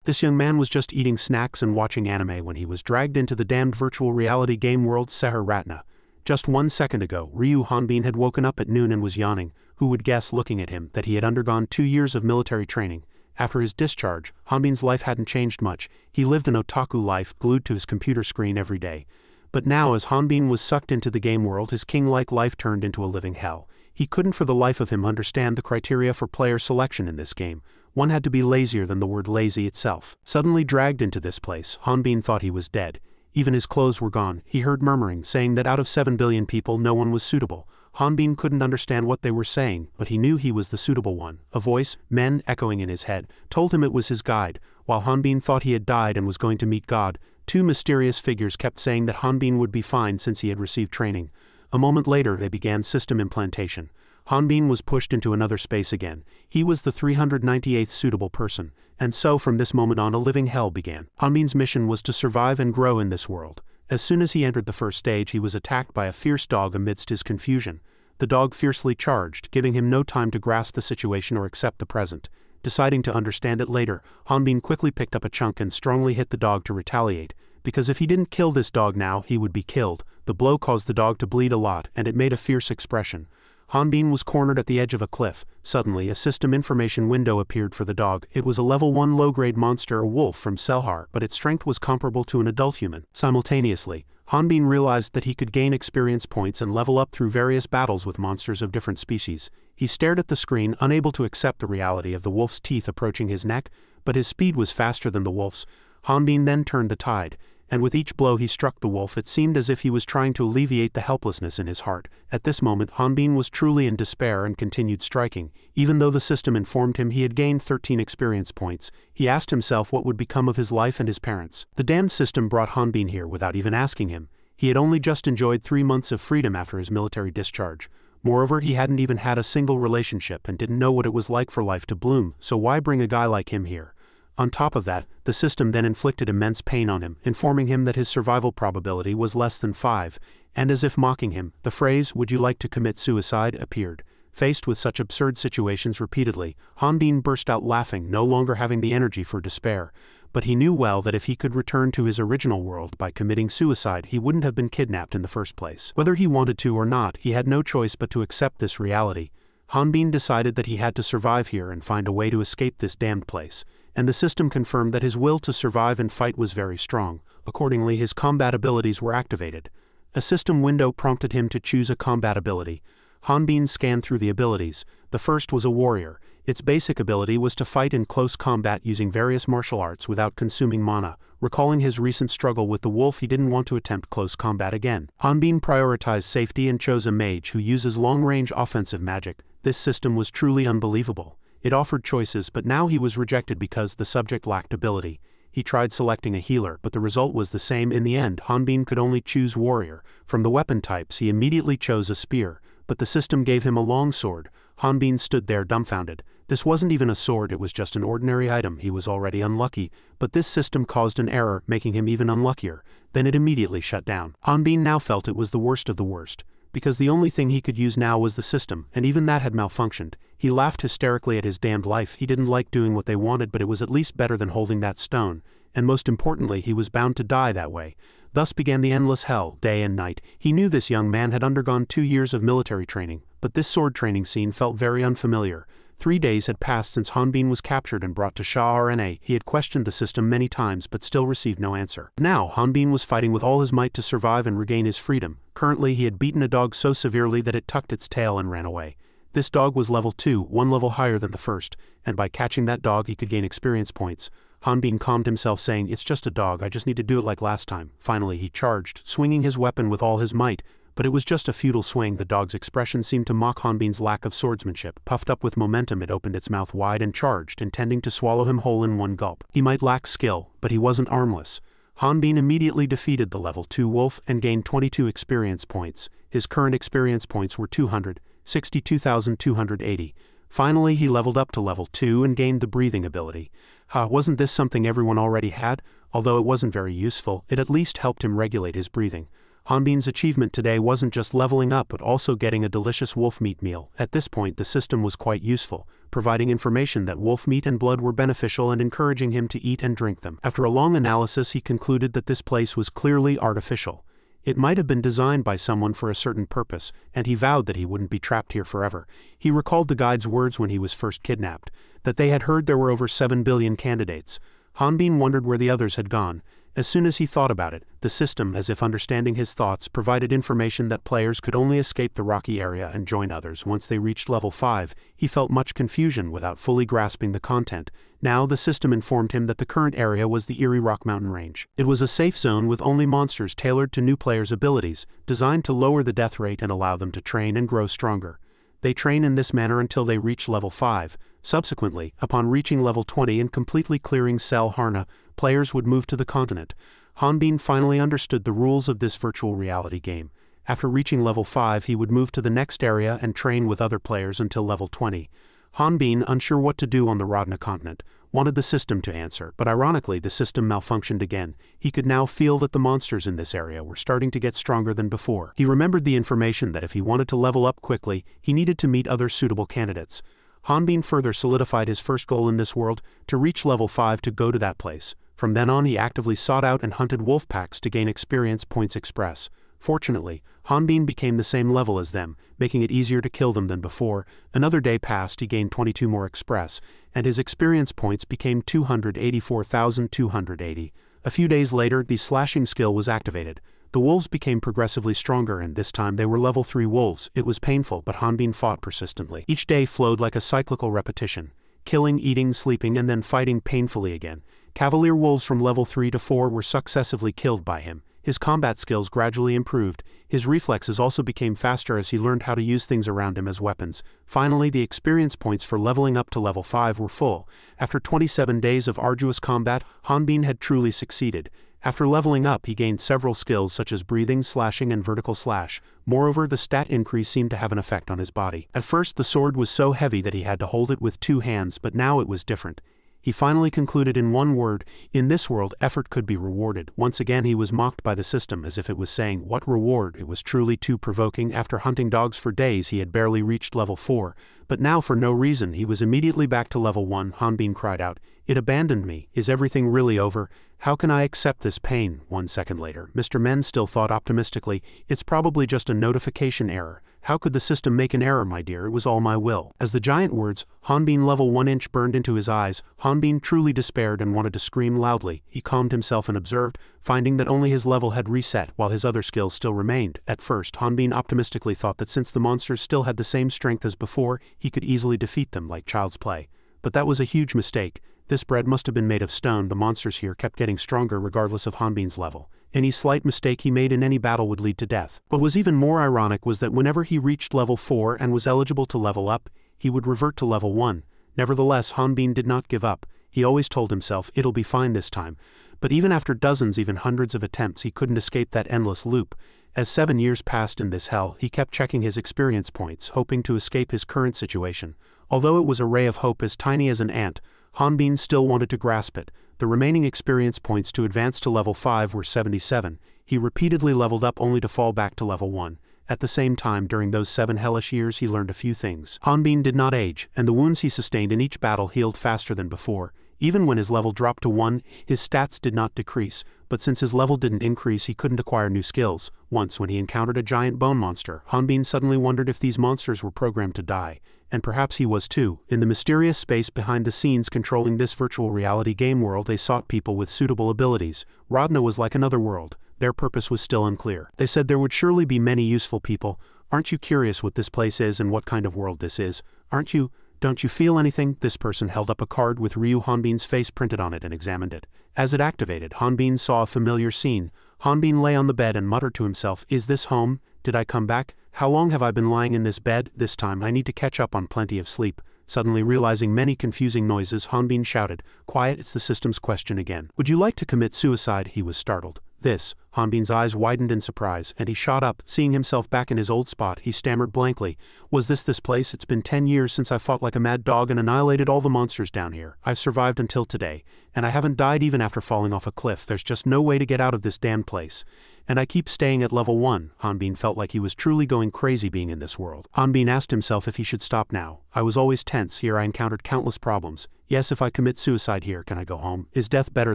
This young man was just eating snacks and watching anime when he was dragged into the damned virtual reality game world Seher Ratna. Just 1 second ago, Ryu Hanbin had woken up at noon and was yawning. Who would guess, looking at him, that he had undergone 2 years of military training? After his discharge, Hanbin's life hadn't changed much. He lived an otaku life, glued to his computer screen every day. But now, as Hanbin was sucked into the game world, his king-like life turned into a living hell. He couldn't for the life of him understand the criteria for player selection in this game. One had to be lazier than the word lazy itself. Suddenly dragged into this place, Hanbin thought he was dead. Even his clothes were gone. He heard murmuring, saying that out of 7 billion people no one was suitable. Hanbin couldn't understand what they were saying, but he knew he was the suitable one. A voice, men, echoing in his head, told him it was his guide. While Hanbin thought he had died and was going to meet God, 2 mysterious figures kept saying that Hanbin would be fine since he had received training. A moment later they began system implantation. Hanbin was pushed into another space again. He was the 398th suitable person, and so from this moment on a living hell began. Hanbin's mission was to survive and grow in this world. As soon as he entered the first stage, he was attacked by a fierce dog amidst his confusion. The dog fiercely charged, giving him no time to grasp the situation or accept the present. Deciding to understand it later, Hanbin quickly picked up a chunk and strongly hit the dog to retaliate, because if he didn't kill this dog now, he would be killed. The blow caused the dog to bleed a lot, and it made a fierce expression. Hanbin was cornered at the edge of a cliff. Suddenly, a system information window appeared for the dog. It was a level 1 low-grade monster, a wolf from Selhar, but its strength was comparable to an adult human. Simultaneously, Hanbin realized that he could gain experience points and level up through various battles with monsters of different species. He stared at the screen, unable to accept the reality of the wolf's teeth approaching his neck, but his speed was faster than the wolf's. Hanbin then turned the tide, and with each blow he struck the wolf, it seemed as if he was trying to alleviate the helplessness in his heart. At this moment, Hanbin was truly in despair and continued striking. Even though the system informed him he had gained 13 experience points, he asked himself what would become of his life and his parents. The damned system brought Hanbin here without even asking him. He had only just enjoyed 3 months of freedom after his military discharge. Moreover, he hadn't even had a single relationship and didn't know what it was like for life to bloom, so why bring a guy like him here? On top of that, the system then inflicted immense pain on him, informing him that his survival probability was less than 5, and as if mocking him, the phrase, "Would you like to commit suicide?" appeared. Faced with such absurd situations repeatedly, Hanbin burst out laughing, no longer having the energy for despair. But he knew well that if he could return to his original world by committing suicide, he wouldn't have been kidnapped in the first place. Whether he wanted to or not, he had no choice but to accept this reality. Hanbin decided that he had to survive here and find a way to escape this damned place, and the system confirmed that his will to survive and fight was very strong. Accordingly, his combat abilities were activated. A system window prompted him to choose a combat ability. Hanbin scanned through the abilities. The first was a warrior. Its basic ability was to fight in close combat using various martial arts without consuming mana. Recalling his recent struggle with the wolf, he didn't want to attempt close combat again. Hanbin prioritized safety and chose a mage who uses long-range offensive magic. This system was truly unbelievable. It offered choices, but now he was rejected because the subject lacked ability. He tried selecting a healer, but the result was the same in the end. Hanbin could only choose warrior. From the weapon types, he immediately chose a spear, but the system gave him a long sword. Hanbin stood there dumbfounded. This wasn't even a sword, it was just an ordinary item. He was already unlucky, but this system caused an error, making him even unluckier. Then it immediately shut down. Hanbin now felt it was the worst of the worst, because the only thing he could use now was the system, and even that had malfunctioned. He laughed hysterically at his damned life. He didn't like doing what they wanted, but it was at least better than holding that stone, and most importantly, he was bound to die that way. Thus began the endless hell, day and night. He knew this young man had undergone 2 years of military training, but this sword training scene felt very unfamiliar. 3 days had passed since Hanbin was captured and brought to Shah Rna. He had questioned the system many times but still received no answer. Now, Hanbin was fighting with all his might to survive and regain his freedom. Currently, he had beaten a dog so severely that it tucked its tail and ran away. This dog was level 2, 1 level higher than the first, and by catching that dog he could gain experience points. Hanbin calmed himself, saying, "It's just a dog, I just need to do it like last time." Finally he charged, swinging his weapon with all his might, but it was just a futile swing. The dog's expression seemed to mock Hanbin's lack of swordsmanship. Puffed up with momentum, it opened its mouth wide and charged, intending to swallow him whole in one gulp. He might lack skill, but he wasn't armless. Hanbin immediately defeated the level 2 wolf and gained 22 experience points. His current experience points were 262,280. Finally, he leveled up to level 2 and gained the breathing ability. Wasn't this something everyone already had? Although it wasn't very useful, it at least helped him regulate his breathing. Hanbin's achievement today wasn't just leveling up but also getting a delicious wolf meat meal. At this point the system was quite useful, providing information that wolf meat and blood were beneficial and encouraging him to eat and drink them. After a long analysis he concluded that this place was clearly artificial. It might have been designed by someone for a certain purpose, and he vowed that he wouldn't be trapped here forever. He recalled the guide's words when he was first kidnapped, that they had heard there were over 7 billion candidates. Hanbin wondered where the others had gone. As soon as he thought about it, the system, as if understanding his thoughts, provided information that players could only escape the rocky area and join others once they reached level 5. He felt much confusion without fully grasping the content. Now the system informed him that the current area was the Eerie Rock Mountain Range. It was a safe zone with only monsters tailored to new players' abilities, designed to lower the death rate and allow them to train and grow stronger. They train in this manner until they reach level 5. Subsequently, upon reaching level 20 and completely clearing Sel Harna, players would move to the continent. Hanbin finally understood the rules of this virtual reality game. After reaching level 5 he would move to the next area and train with other players until level 20. Hanbin, unsure what to do on the Rodna continent, wanted the system to answer, but ironically the system malfunctioned again. He could now feel that the monsters in this area were starting to get stronger than before. He remembered the information that if he wanted to level up quickly, he needed to meet other suitable candidates. Hanbin further solidified his first goal in this world, to reach level 5 to go to that place. From then on he actively sought out and hunted wolf packs to gain experience points express. Fortunately, Hanbin became the same level as them, making it easier to kill them than before. Another day passed, he gained 22 more express, and his experience points became 284,280. A few days later, the slashing skill was activated. The wolves became progressively stronger and this time they were level 3 wolves. It was painful but Hanbin fought persistently. Each day flowed like a cyclical repetition. Killing, eating, sleeping and then fighting painfully again. Cavalier wolves from level 3 to 4 were successively killed by him. His combat skills gradually improved. His reflexes also became faster as he learned how to use things around him as weapons. Finally, the experience points for leveling up to level 5 were full. After 27 days of arduous combat, Hanbin had truly succeeded. After leveling up he gained several skills such as breathing, slashing and vertical slash. Moreover, the stat increase seemed to have an effect on his body. At first the sword was so heavy that he had to hold it with 2 hands, but now it was different. He finally concluded in one word, in this world effort could be rewarded. Once again he was mocked by the system as if it was saying, what reward? It was truly too provoking. After hunting dogs for days he had barely reached level 4, but now for no reason he was immediately back to level 1. Hanbin cried out, it abandoned me. Is everything really over? How can I accept this pain? 1 second later, Mr. Men still thought optimistically, it's probably just a notification error. How could the system make an error, my dear? It was all my will. As the giant words, Hanbin level 1 inch burned into his eyes, Hanbin truly despaired and wanted to scream loudly. He calmed himself and observed, finding that only his level had reset while his other skills still remained. At first, Hanbin optimistically thought that since the monsters still had the same strength as before, he could easily defeat them like child's play. But that was a huge mistake. This bread must have been made of stone. The monsters here kept getting stronger regardless of Hanbin's level. Any slight mistake he made in any battle would lead to death. What was even more ironic was that whenever he reached level 4 and was eligible to level up, he would revert to level 1. Nevertheless, Hanbin did not give up. He always told himself, it'll be fine this time. But even after dozens, even hundreds of attempts, he couldn't escape that endless loop. As 7 years passed in this hell, he kept checking his experience points, hoping to escape his current situation. Although it was a ray of hope as tiny as an ant, Hanbin still wanted to grasp it. The remaining experience points to advance to level 5 were 77. He repeatedly leveled up only to fall back to level 1. At the same time, during those 7 hellish years he learned a few things. Hanbin did not age, and the wounds he sustained in each battle healed faster than before. Even when his level dropped to 1, his stats did not decrease, but since his level didn't increase he couldn't acquire new skills. Once when he encountered a giant bone monster, Hanbin suddenly wondered if these monsters were programmed to die. And perhaps he was too. In the mysterious space behind the scenes controlling this virtual reality game world, they sought people with suitable abilities. Rodna was like another world. Their purpose was still unclear. They said there would surely be many useful people. Aren't you curious what this place is and what kind of world this is? Aren't you? Don't you feel anything? This person held up a card with Ryu Hanbin's face printed on it and examined it. As it activated, Hanbin saw a familiar scene. Hanbin lay on the bed and muttered to himself, is this home? Did I come back? How long have I been lying in this bed? This time I need to catch up on plenty of sleep. Suddenly realizing many confusing noises, Hanbin shouted, quiet, it's the system's question again. Would you like to commit suicide? He was startled. This, Hanbin's eyes widened in surprise, and he shot up. Seeing himself back in his old spot, he stammered blankly, was this place? It's been 10 years since I fought like a mad dog and annihilated all the monsters down here. I've survived until today, and I haven't died even after falling off a cliff. There's just no way to get out of this damn place. And I keep staying at level 1. Hanbin felt like he was truly going crazy being in this world. Hanbin asked himself if he should stop now. I was always tense. Here I encountered countless problems. Yes, if I commit suicide here, can I go home? Is death better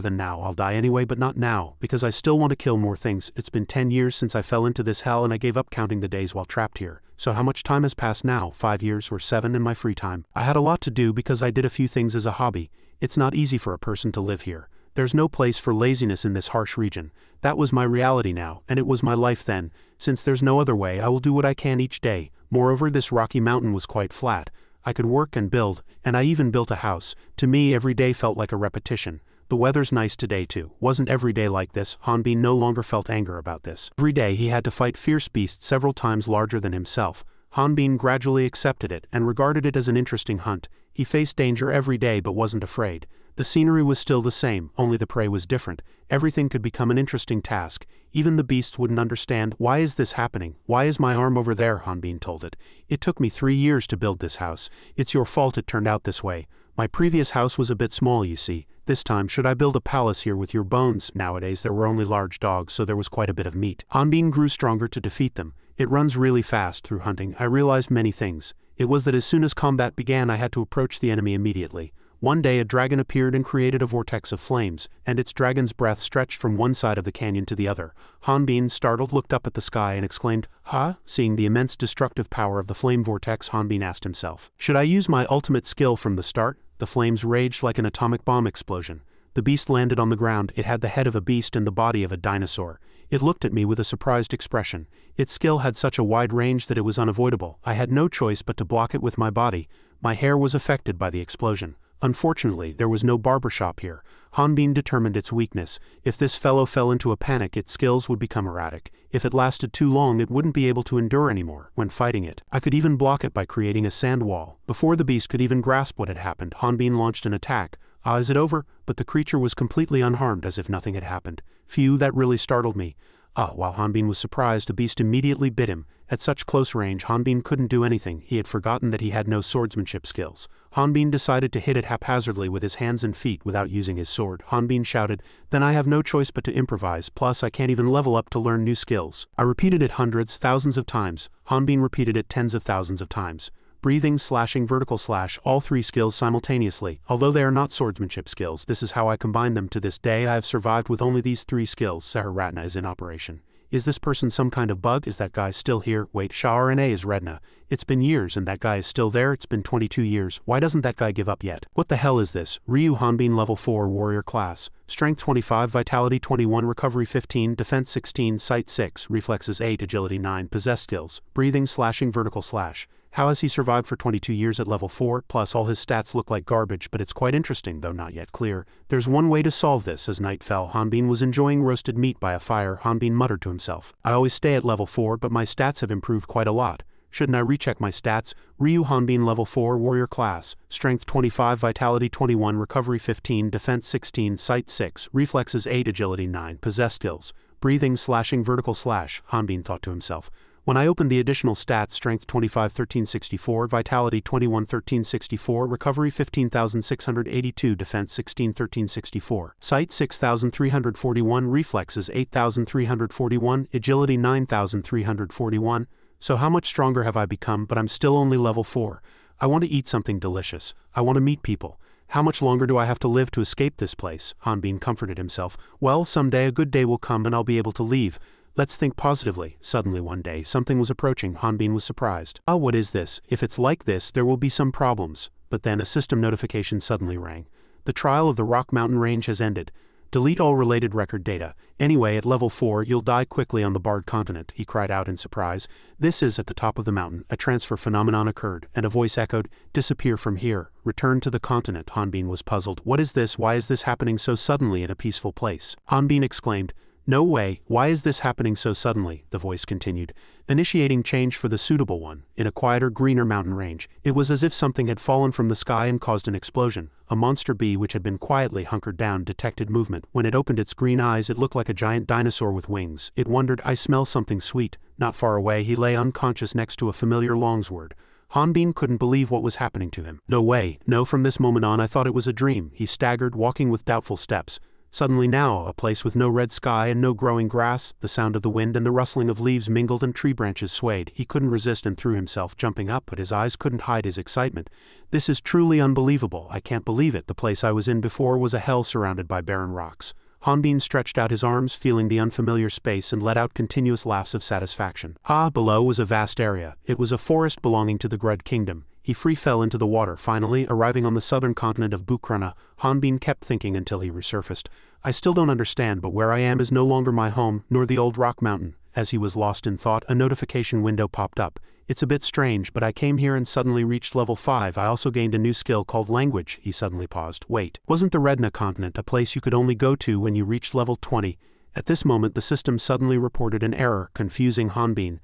than now? I'll die anyway, but not now, because I still want to kill more things. It's been 10 years since I fell into this hell and I gave up counting the days while trapped here. So how much time has passed now? 5 years or 7 in my free time? I had a lot to do because I did a few things as a hobby. It's not easy for a person to live here. There's no place for laziness in this harsh region. That was my reality now, and it was my life then. Since there's no other way, I will do what I can each day. Moreover, this rocky mountain was quite flat. I could work and build, and I even built a house. To me, every day felt like a repetition. The weather's nice today too. Wasn't every day like this? Hanbin no longer felt anger about this. Every day he had to fight fierce beasts several times larger than himself. Hanbin gradually accepted it and regarded it as an interesting hunt. He faced danger every day but wasn't afraid. The scenery was still the same, only the prey was different. Everything could become an interesting task. Even the beasts wouldn't understand. Why is this happening? Why is my arm over there? Hanbin told it. It took me 3 years to build this house. It's your fault it turned out this way. My previous house was a bit small, you see. This time, should I build a palace here with your bones? Nowadays there were only large dogs, so there was quite a bit of meat. Hanbin grew stronger to defeat them. It runs really fast. Through hunting, I realized many things. It was that as soon as combat began, I had to approach the enemy immediately. One day a dragon appeared and created a vortex of flames, and its dragon's breath stretched from one side of the canyon to the other. Hanbin, startled, looked up at the sky and exclaimed, "Huh?" Seeing the immense destructive power of the flame vortex, Hanbin asked himself, "Should I use my ultimate skill from the start?" The flames raged like an atomic bomb explosion. The beast landed on the ground. It had the head of a beast and the body of a dinosaur. It looked at me with a surprised expression. Its skill had such a wide range that it was unavoidable. I had no choice but to block it with my body. My hair was affected by the explosion. Unfortunately, there was no barbershop here. Hanbin determined its weakness. If this fellow fell into a panic, its skills would become erratic. If it lasted too long, it wouldn't be able to endure anymore when fighting it. I could even block it by creating a sand wall. Before the beast could even grasp what had happened, Hanbin launched an attack. Ah, is it over? But the creature was completely unharmed, as if nothing had happened. Phew, that really startled me. While Hanbin was surprised, the beast immediately bit him. At such close range, Hanbin couldn't do anything. He had forgotten that he had no swordsmanship skills. Hanbin decided to hit it haphazardly with his hands and feet without using his sword. Hanbin shouted, "Then I have no choice but to improvise, plus I can't even level up to learn new skills." I repeated it hundreds, thousands of times. Hanbin repeated it tens of thousands of times. Breathing, slashing, vertical slash, all 3 skills simultaneously. Although they are not swordsmanship skills, this is how I combine them. To this day I have survived with only these 3 skills. Seher is in operation. Is this person some kind of bug? Is that guy still here? Wait, Shah-RNA is Redna. It's been years and that guy is still there. It's been 22 years. Why doesn't that guy give up yet? What the hell is this? Ryu Hanbin level 4 warrior class. Strength 25, vitality 21, recovery 15, defense 16, sight 6, reflexes 8, agility 9, possess skills. Breathing, slashing, vertical slash. How has he survived for 22 years at level 4? Plus all his stats look like garbage, but it's quite interesting, though not yet clear. There's one way to solve this. As night fell, Hanbin was enjoying roasted meat by a fire. Hanbin muttered to himself, "I always stay at level 4, but my stats have improved quite a lot. Shouldn't I recheck my stats?" Ryu Hanbin level 4 warrior class. Strength 25, vitality 21, recovery 15, defense 16, sight 6, reflexes 8, agility 9, possess skills. Breathing, slashing, vertical slash, Hanbin thought to himself. When I opened the additional stats, strength 25 1364, vitality 21 1364, recovery 15,682, defense 16 1364, sight 6,341, reflexes 8,341, agility 9,341. So how much stronger have I become? But I'm still only level 4. I want to eat something delicious. I want to meet people. How much longer do I have to live to escape this place? Hanbin comforted himself. Well, someday a good day will come and I'll be able to leave. Let's think positively. Suddenly one day, something was approaching. Hanbin was surprised. What is this? If it's like this, there will be some problems. But then a system notification suddenly rang. The trial of the Rock Mountain Range has ended. Delete all related record data. Anyway, at level 4, you'll die quickly on the Barred Continent, he cried out in surprise. This is at the top of the mountain. A transfer phenomenon occurred, and a voice echoed, "Disappear from here. Return to the continent." Hanbin was puzzled. What is this? Why is this happening so suddenly in a peaceful place? Hanbin exclaimed, "No way, why is this happening so suddenly?" The voice continued, "Initiating change for the suitable one, in a quieter, greener mountain range." It was as if something had fallen from the sky and caused an explosion. A monster bee which had been quietly hunkered down detected movement. When it opened its green eyes, it looked like a giant dinosaur with wings. It wondered, "I smell something sweet." Not far away, he lay unconscious next to a familiar longsword. Hanbin couldn't believe what was happening to him. No way, no, from this moment on I thought it was a dream. He staggered, walking with doubtful steps. Suddenly now, a place with no red sky and no growing grass, the sound of the wind and the rustling of leaves mingled and tree branches swayed. He couldn't resist and threw himself, jumping up, but his eyes couldn't hide his excitement. This is truly unbelievable. I can't believe it. The place I was in before was a hell surrounded by barren rocks. Hanbin stretched out his arms, feeling the unfamiliar space, and let out continuous laughs of satisfaction. Below was a vast area. It was a forest belonging to the Grud Kingdom. He free fell into the water. Finally, arriving on the southern continent of Bukrana, Hanbin kept thinking until he resurfaced. I still don't understand, but where I am is no longer my home, nor the old rock mountain. As he was lost in thought, a notification window popped up. It's a bit strange, but I came here and suddenly reached level 5. I also gained a new skill called language. He suddenly paused. Wait, wasn't the Redna continent a place you could only go to when you reached level 20? At this moment the system suddenly reported an error, confusing Hanbin.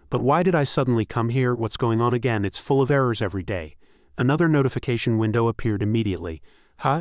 But why did I suddenly come here? What's going on again? It's full of errors every day. Another notification window appeared immediately.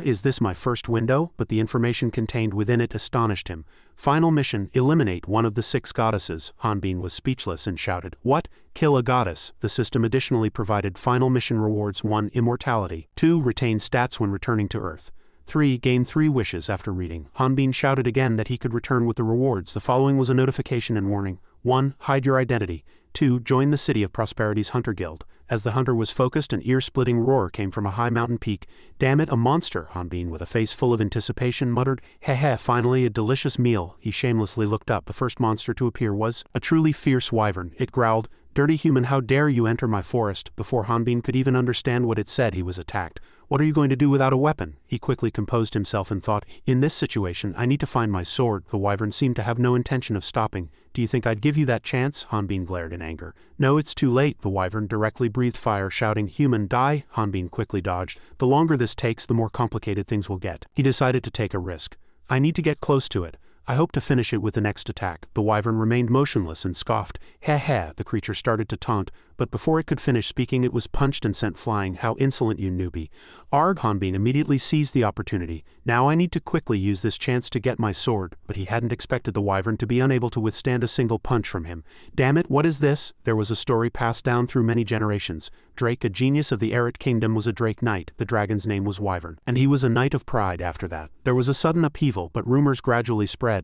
Is this my first window? But the information contained within it astonished him. Final mission, eliminate one of the 6 goddesses. Hanbin was speechless and shouted, "What? Kill a goddess?" The system additionally provided final mission rewards: 1. Immortality. 2. Retain stats when returning to Earth. 3. Gain 3 wishes after reading. Hanbin shouted again that he could return with the rewards. The following was a notification and warning. 1. Hide your identity. 2. Join the City of Prosperity's Hunter Guild. As the hunter was focused, an ear-splitting roar came from a high mountain peak. "Damn it, a monster!" Hanbin, with a face full of anticipation, muttered. Heh, finally a delicious meal. He shamelessly looked up. The first monster to appear was a truly fierce wyvern. It growled, "Dirty human, how dare you enter my forest?" Before Hanbin could even understand what it said, he was attacked. "What are you going to do without a weapon?" He quickly composed himself and thought, "In this situation, I need to find my sword." The wyvern seemed to have no intention of stopping. "Do you think I'd give you that chance?" Hanbin glared in anger. "No, it's too late." The wyvern directly breathed fire, shouting, "Human, die!" Hanbin quickly dodged. The longer this takes, the more complicated things will get. He decided to take a risk. "I need to get close to it. I hope to finish it with the next attack." The wyvern remained motionless and scoffed. Heh. The creature started to taunt, but before it could finish speaking it was punched and sent flying. "How insolent, you newbie." Arg! Hanbin immediately seized the opportunity. "Now I need to quickly use this chance to get my sword." But he hadn't expected the wyvern to be unable to withstand a single punch from him. "Damn it, what is this?" There was a story passed down through many generations. Drake, a genius of the Eret Kingdom, was a Drake Knight. The dragon's name was Wyvern, and he was a Knight of Pride after that. There was a sudden upheaval, but rumors gradually spread.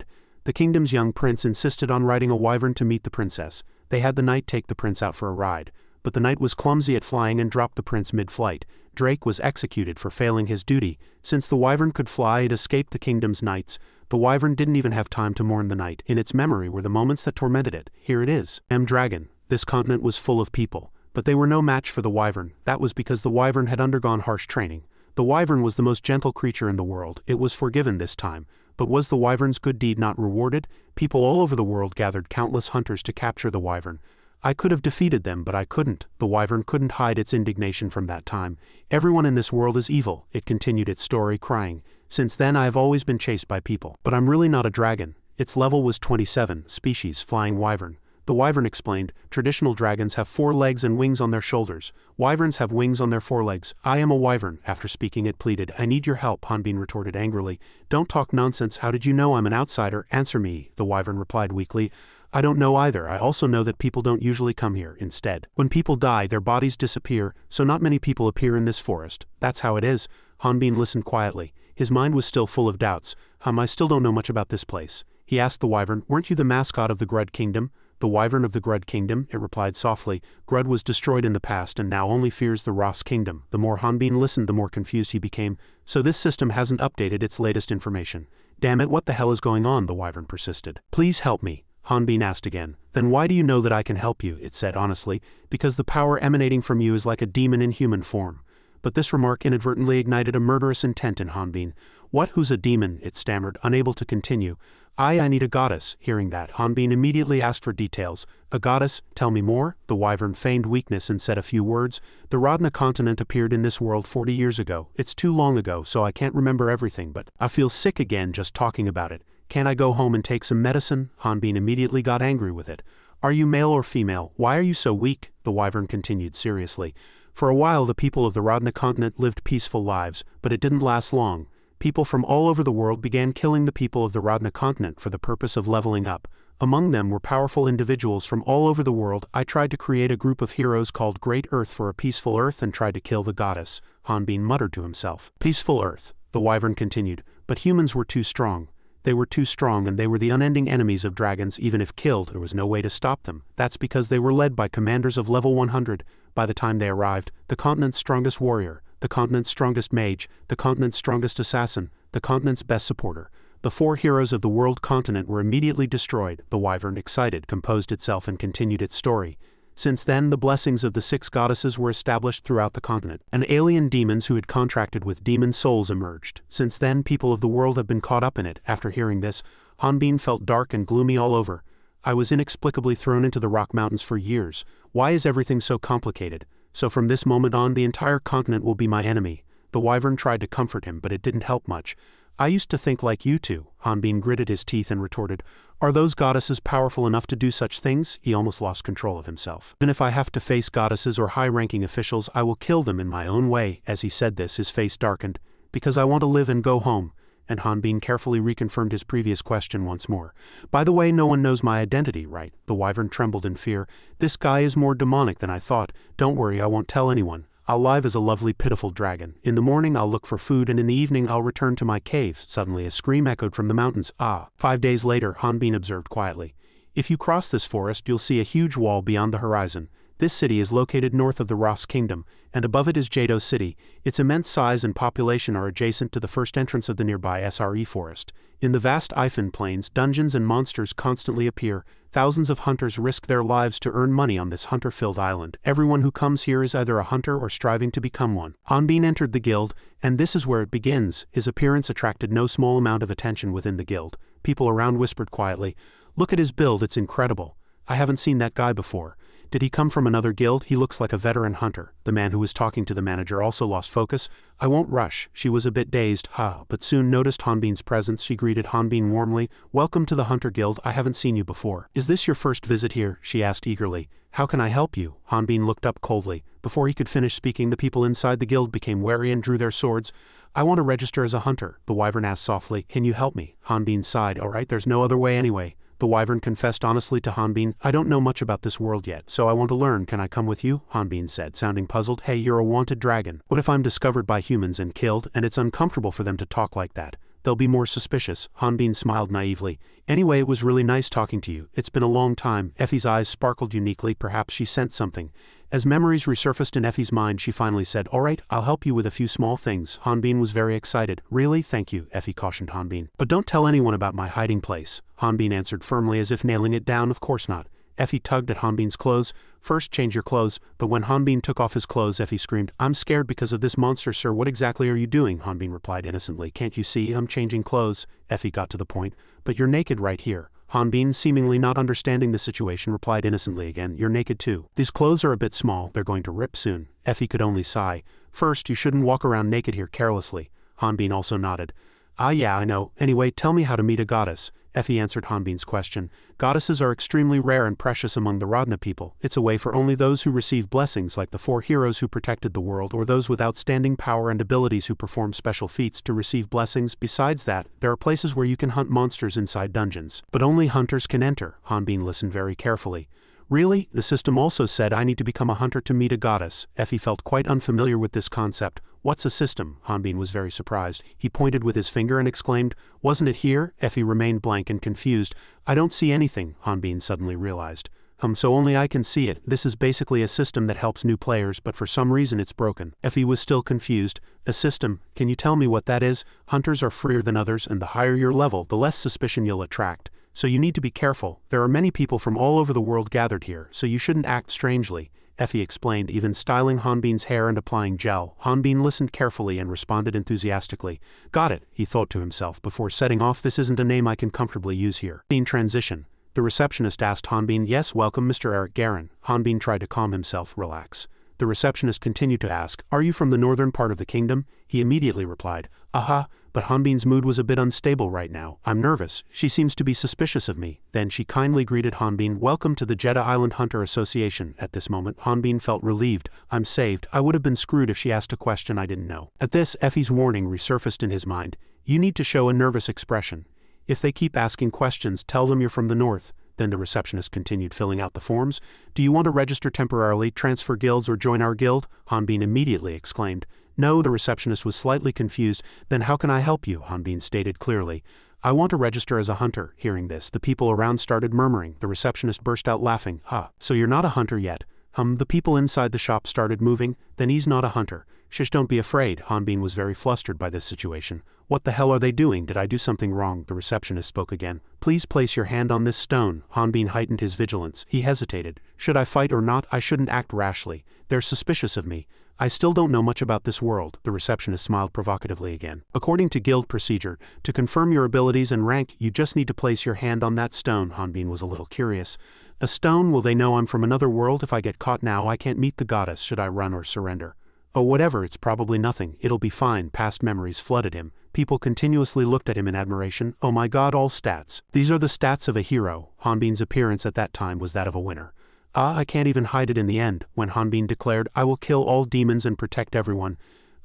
The kingdom's young prince insisted on riding a wyvern to meet the princess. They had the knight take the prince out for a ride. But the knight was clumsy at flying and dropped the prince mid-flight. Drake was executed for failing his duty. Since the wyvern could fly, it escaped the kingdom's knights. The wyvern didn't even have time to mourn the knight. In its memory were the moments that tormented it. Here it is. Dragon. This continent was full of people. But they were no match for the wyvern. That was because the wyvern had undergone harsh training. The wyvern was the most gentle creature in the world. It was forgiven this time. But was the wyvern's good deed not rewarded? People all over the world gathered countless hunters to capture the wyvern. I could have defeated them, but I couldn't. The wyvern couldn't hide its indignation from that time. "Everyone in this world is evil," it continued its story, crying. "Since then I have always been chased by people. But I'm really not a dragon." Its level was 27, species, flying wyvern. The wyvern explained, "Traditional dragons have 4 legs and wings on their shoulders. Wyverns have wings on their forelegs. I am a wyvern." After speaking it pleaded. "I need your help," Hanbin retorted angrily. "Don't talk nonsense. How did you know I'm an outsider? Answer me." The wyvern replied weakly. "I don't know either. I also know that people don't usually come here. Instead, when people die, their bodies disappear, so not many people appear in this forest. That's how it is." Hanbin listened quietly. His mind was still full of doubts. I still don't know much about this place." He asked the wyvern, "Weren't you the mascot of the Grud Kingdom?" "The wyvern of the Grud Kingdom," it replied softly. "Grud was destroyed in the past and now only fears the Ross Kingdom." The more Hanbin listened, the more confused he became. "So this system hasn't updated its latest information." "Damn it, what the hell is going on?" the wyvern persisted. "Please help me," Hanbin asked again. "Then why do you know that I can help you?" it said honestly. "Because the power emanating from you is like a demon in human form." But this remark inadvertently ignited a murderous intent in Hanbin. "What? Who's a demon?" it stammered, unable to continue. I need a goddess." Hearing that, Hanbin immediately asked for details. "A goddess? Tell me more." The wyvern feigned weakness and said a few words. "The Rodna continent appeared in this world 40 years ago. It's too long ago, so I can't remember everything, but I feel sick again just talking about it. Can't I go home and take some medicine?" Hanbin immediately got angry with it. "Are you male or female? Why are you so weak?" the wyvern continued seriously. "For a while the people of the Rodna continent lived peaceful lives, but it didn't last long. People from all over the world began killing the people of the Rodna continent for the purpose of leveling up. Among them were powerful individuals from all over the world. I tried to create a group of heroes called Great Earth for a peaceful Earth and tried to kill the goddess, Hanbin muttered to himself. Peaceful Earth, the wyvern continued, but humans were too strong. They were too strong and they were the unending enemies of dragons. Even if killed, there was no way to stop them. That's because they were led by commanders of level 100. By the time they arrived, the continent's strongest warrior, the continent's strongest mage, the continent's strongest assassin, the continent's best supporter. The 4 heroes of the world continent were immediately destroyed. The wyvern, excited, composed itself and continued its story. Since then, the blessings of the 6 goddesses were established throughout the continent, and alien demons who had contracted with demon souls emerged. Since then, people of the world have been caught up in it. After hearing this, Hanbin felt dark and gloomy all over. I was inexplicably thrown into the rock mountains for years. Why is everything so complicated? So from this moment on, the entire continent will be my enemy. The wyvern tried to comfort him, but it didn't help much. I used to think like you two. Hanbin gritted his teeth and retorted, are those goddesses powerful enough to do such things? He almost lost control of himself. Even if I have to face goddesses or high-ranking officials, I will kill them in my own way. As he said this, his face darkened. Because I want to live and go home. And Hanbin carefully reconfirmed his previous question once more. By the way, no one knows my identity, right? The wyvern trembled in fear. This guy is more demonic than I thought. Don't worry, I won't tell anyone. I'll live as a lovely, pitiful dragon. In the morning I'll look for food and in the evening I'll return to my cave. Suddenly a scream echoed from the mountains. 5 days later, Hanbin observed quietly. If you cross this forest, you'll see a huge wall beyond the horizon. This city is located north of the Ross Kingdom, and above it is Jado City. Its immense size and population are adjacent to the first entrance of the nearby SRE forest. In the vast Ifan plains, dungeons and monsters constantly appear. Thousands of hunters risk their lives to earn money on this hunter-filled island. Everyone who comes here is either a hunter or striving to become one. Hanbin entered the guild, and this is where it begins. His appearance attracted no small amount of attention within the guild. People around whispered quietly, "Look at his build, it's incredible. I haven't seen that guy before. Did he come from another guild? He looks like a veteran hunter." The man who was talking to the manager also lost focus. "I won't rush." She was a bit dazed, but soon noticed Hanbin's presence. She greeted Hanbin warmly. "Welcome to the Hunter Guild. I haven't seen you before." "Is this your first visit here?" she asked eagerly. "How can I help you?" Hanbin looked up coldly. Before he could finish speaking, the people inside the guild became wary and drew their swords. "I want to register as a hunter," the wyvern asked softly. "Can you help me?" Hanbin sighed. "All right, there's no other way anyway." The wyvern confessed honestly to Hanbin. "I don't know much about this world yet, so I want to learn. Can I come with you?" Hanbin said, sounding puzzled. "Hey, you're a wanted dragon. What if I'm discovered by humans and killed, and it's uncomfortable for them to talk like that? They'll be more suspicious." Hanbin smiled naively. "Anyway, it was really nice talking to you. It's been a long time." Effie's eyes sparkled uniquely. Perhaps she sensed something. As memories resurfaced in Effie's mind, she finally said, "All right, I'll help you with a few small things." Hanbin was very excited. "Really? Thank you," Effie cautioned Hanbin. "But don't tell anyone about my hiding place." Hanbin answered firmly as if nailing it down. "Of course not." Effie tugged at Hanbin's clothes. "First change your clothes." But when Hanbin took off his clothes, Effie screamed, "I'm scared because of this monster, sir." "What exactly are you doing?" Hanbin replied innocently. "Can't you see? I'm changing clothes." Effie got to the point. "But you're naked right here." Hanbin, seemingly not understanding the situation, replied innocently again, "You're naked too. These clothes are a bit small, they're going to rip soon." Effie could only sigh. "First, you shouldn't walk around naked here carelessly." Hanbin also nodded. Yeah, I know. Anyway, tell me how to meet a goddess." Effie answered Hanbin's question. "Goddesses are extremely rare and precious among the Rodna people. It's a way for only those who receive blessings like the 4 heroes who protected the world or those with outstanding power and abilities who perform special feats to receive blessings. Besides that, there are places where you can hunt monsters inside dungeons. But only hunters can enter." Hanbin listened very carefully. "Really? The system also said I need to become a hunter to meet a goddess." Effie felt quite unfamiliar with this concept. "What's a system?" Hanbin was very surprised. He pointed with his finger and exclaimed, "Wasn't it here?" Effie remained blank and confused. "I don't see anything," Hanbin suddenly realized. So only I can see it. This is basically a system that helps new players, but for some reason it's broken." Effie was still confused. "A system? Can you tell me what that is?" "Hunters are freer than others, and the higher your level, the less suspicion you'll attract. So you need to be careful. There are many people from all over the world gathered here, so you shouldn't act strangely," Effie explained, even styling Hanbin's hair and applying gel. Hanbin listened carefully and responded enthusiastically. "Got it," he thought to himself before setting off. "This isn't a name I can comfortably use here." In transition, the receptionist asked Hanbin, "Yes, welcome, Mr. Eric Garin." Hanbin tried to calm himself. "Relax." The receptionist continued to ask, "Are you from the northern part of the kingdom?" He immediately replied, "Aha," but Hanbin's mood was a bit unstable right now. "I'm nervous. She seems to be suspicious of me." Then she kindly greeted Hanbin, "Welcome to the Jeddah Island Hunter Association." At this moment, Hanbin felt relieved. "I'm saved. I would have been screwed if she asked a question I didn't know." At this, Effie's warning resurfaced in his mind. "You need to show a nervous expression. If they keep asking questions, tell them you're from the north. Then the receptionist continued filling out the forms. Do you want to register temporarily, transfer guilds, or join our guild? Hanbin immediately exclaimed. No, the receptionist was slightly confused. Then how can I help you? Hanbin stated clearly. I want to register as a hunter. Hearing this, the people around started murmuring. The receptionist burst out laughing. So you're not a hunter yet? The people inside the shop started moving. Then he's not a hunter. Shish, don't be afraid. Hanbin was very flustered by this situation. What the hell are they doing? Did I do something wrong? The receptionist spoke again. Please place your hand on this stone. Hanbin heightened his vigilance. He hesitated. Should I fight or not? I shouldn't act rashly. They're suspicious of me. I still don't know much about this world. The receptionist smiled provocatively again. According to guild procedure, to confirm your abilities and rank, you just need to place your hand on that stone. Hanbin was a little curious. A stone? Will they know I'm from another world? If I get caught now, I can't meet the goddess. Should I run or surrender? Oh, whatever, it's probably nothing. It'll be fine. Past memories flooded him. People continuously looked at him in admiration. Oh my god, all stats. These are the stats of a hero. Hanbin's appearance at that time was that of a winner. I can't even hide it in the end, when Hanbin declared, I will kill all demons and protect everyone.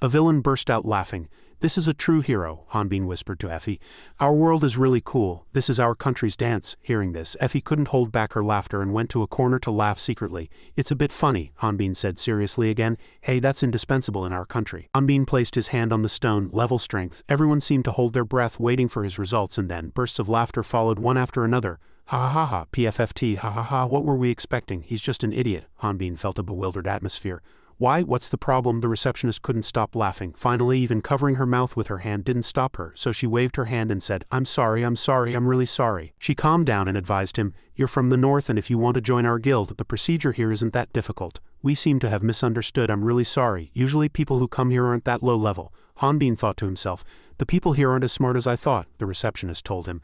A villain burst out laughing. This is a true hero, Hanbin whispered to Effie. Our world is really cool. This is our country's dance. Hearing this, Effie couldn't hold back her laughter and went to a corner to laugh secretly. It's a bit funny, Hanbin said seriously again. Hey, that's indispensable in our country. Hanbin placed his hand on the stone, level strength. Everyone seemed to hold their breath waiting for his results, and then bursts of laughter followed one after another. Ha ha ha, PFFT, ha ha ha, what were we expecting? He's just an idiot. Hanbin felt a bewildered atmosphere. Why, what's the problem? The receptionist couldn't stop laughing. Finally, even covering her mouth with her hand didn't stop her, so she waved her hand and said, I'm sorry, I'm really sorry. She calmed down and advised him, you're from the north, and if you want to join our guild, the procedure here isn't that difficult. We seem to have misunderstood. I'm really sorry. Usually people who come here aren't that low level. Hanbin thought to himself, the people here aren't as smart as I thought, the receptionist told him.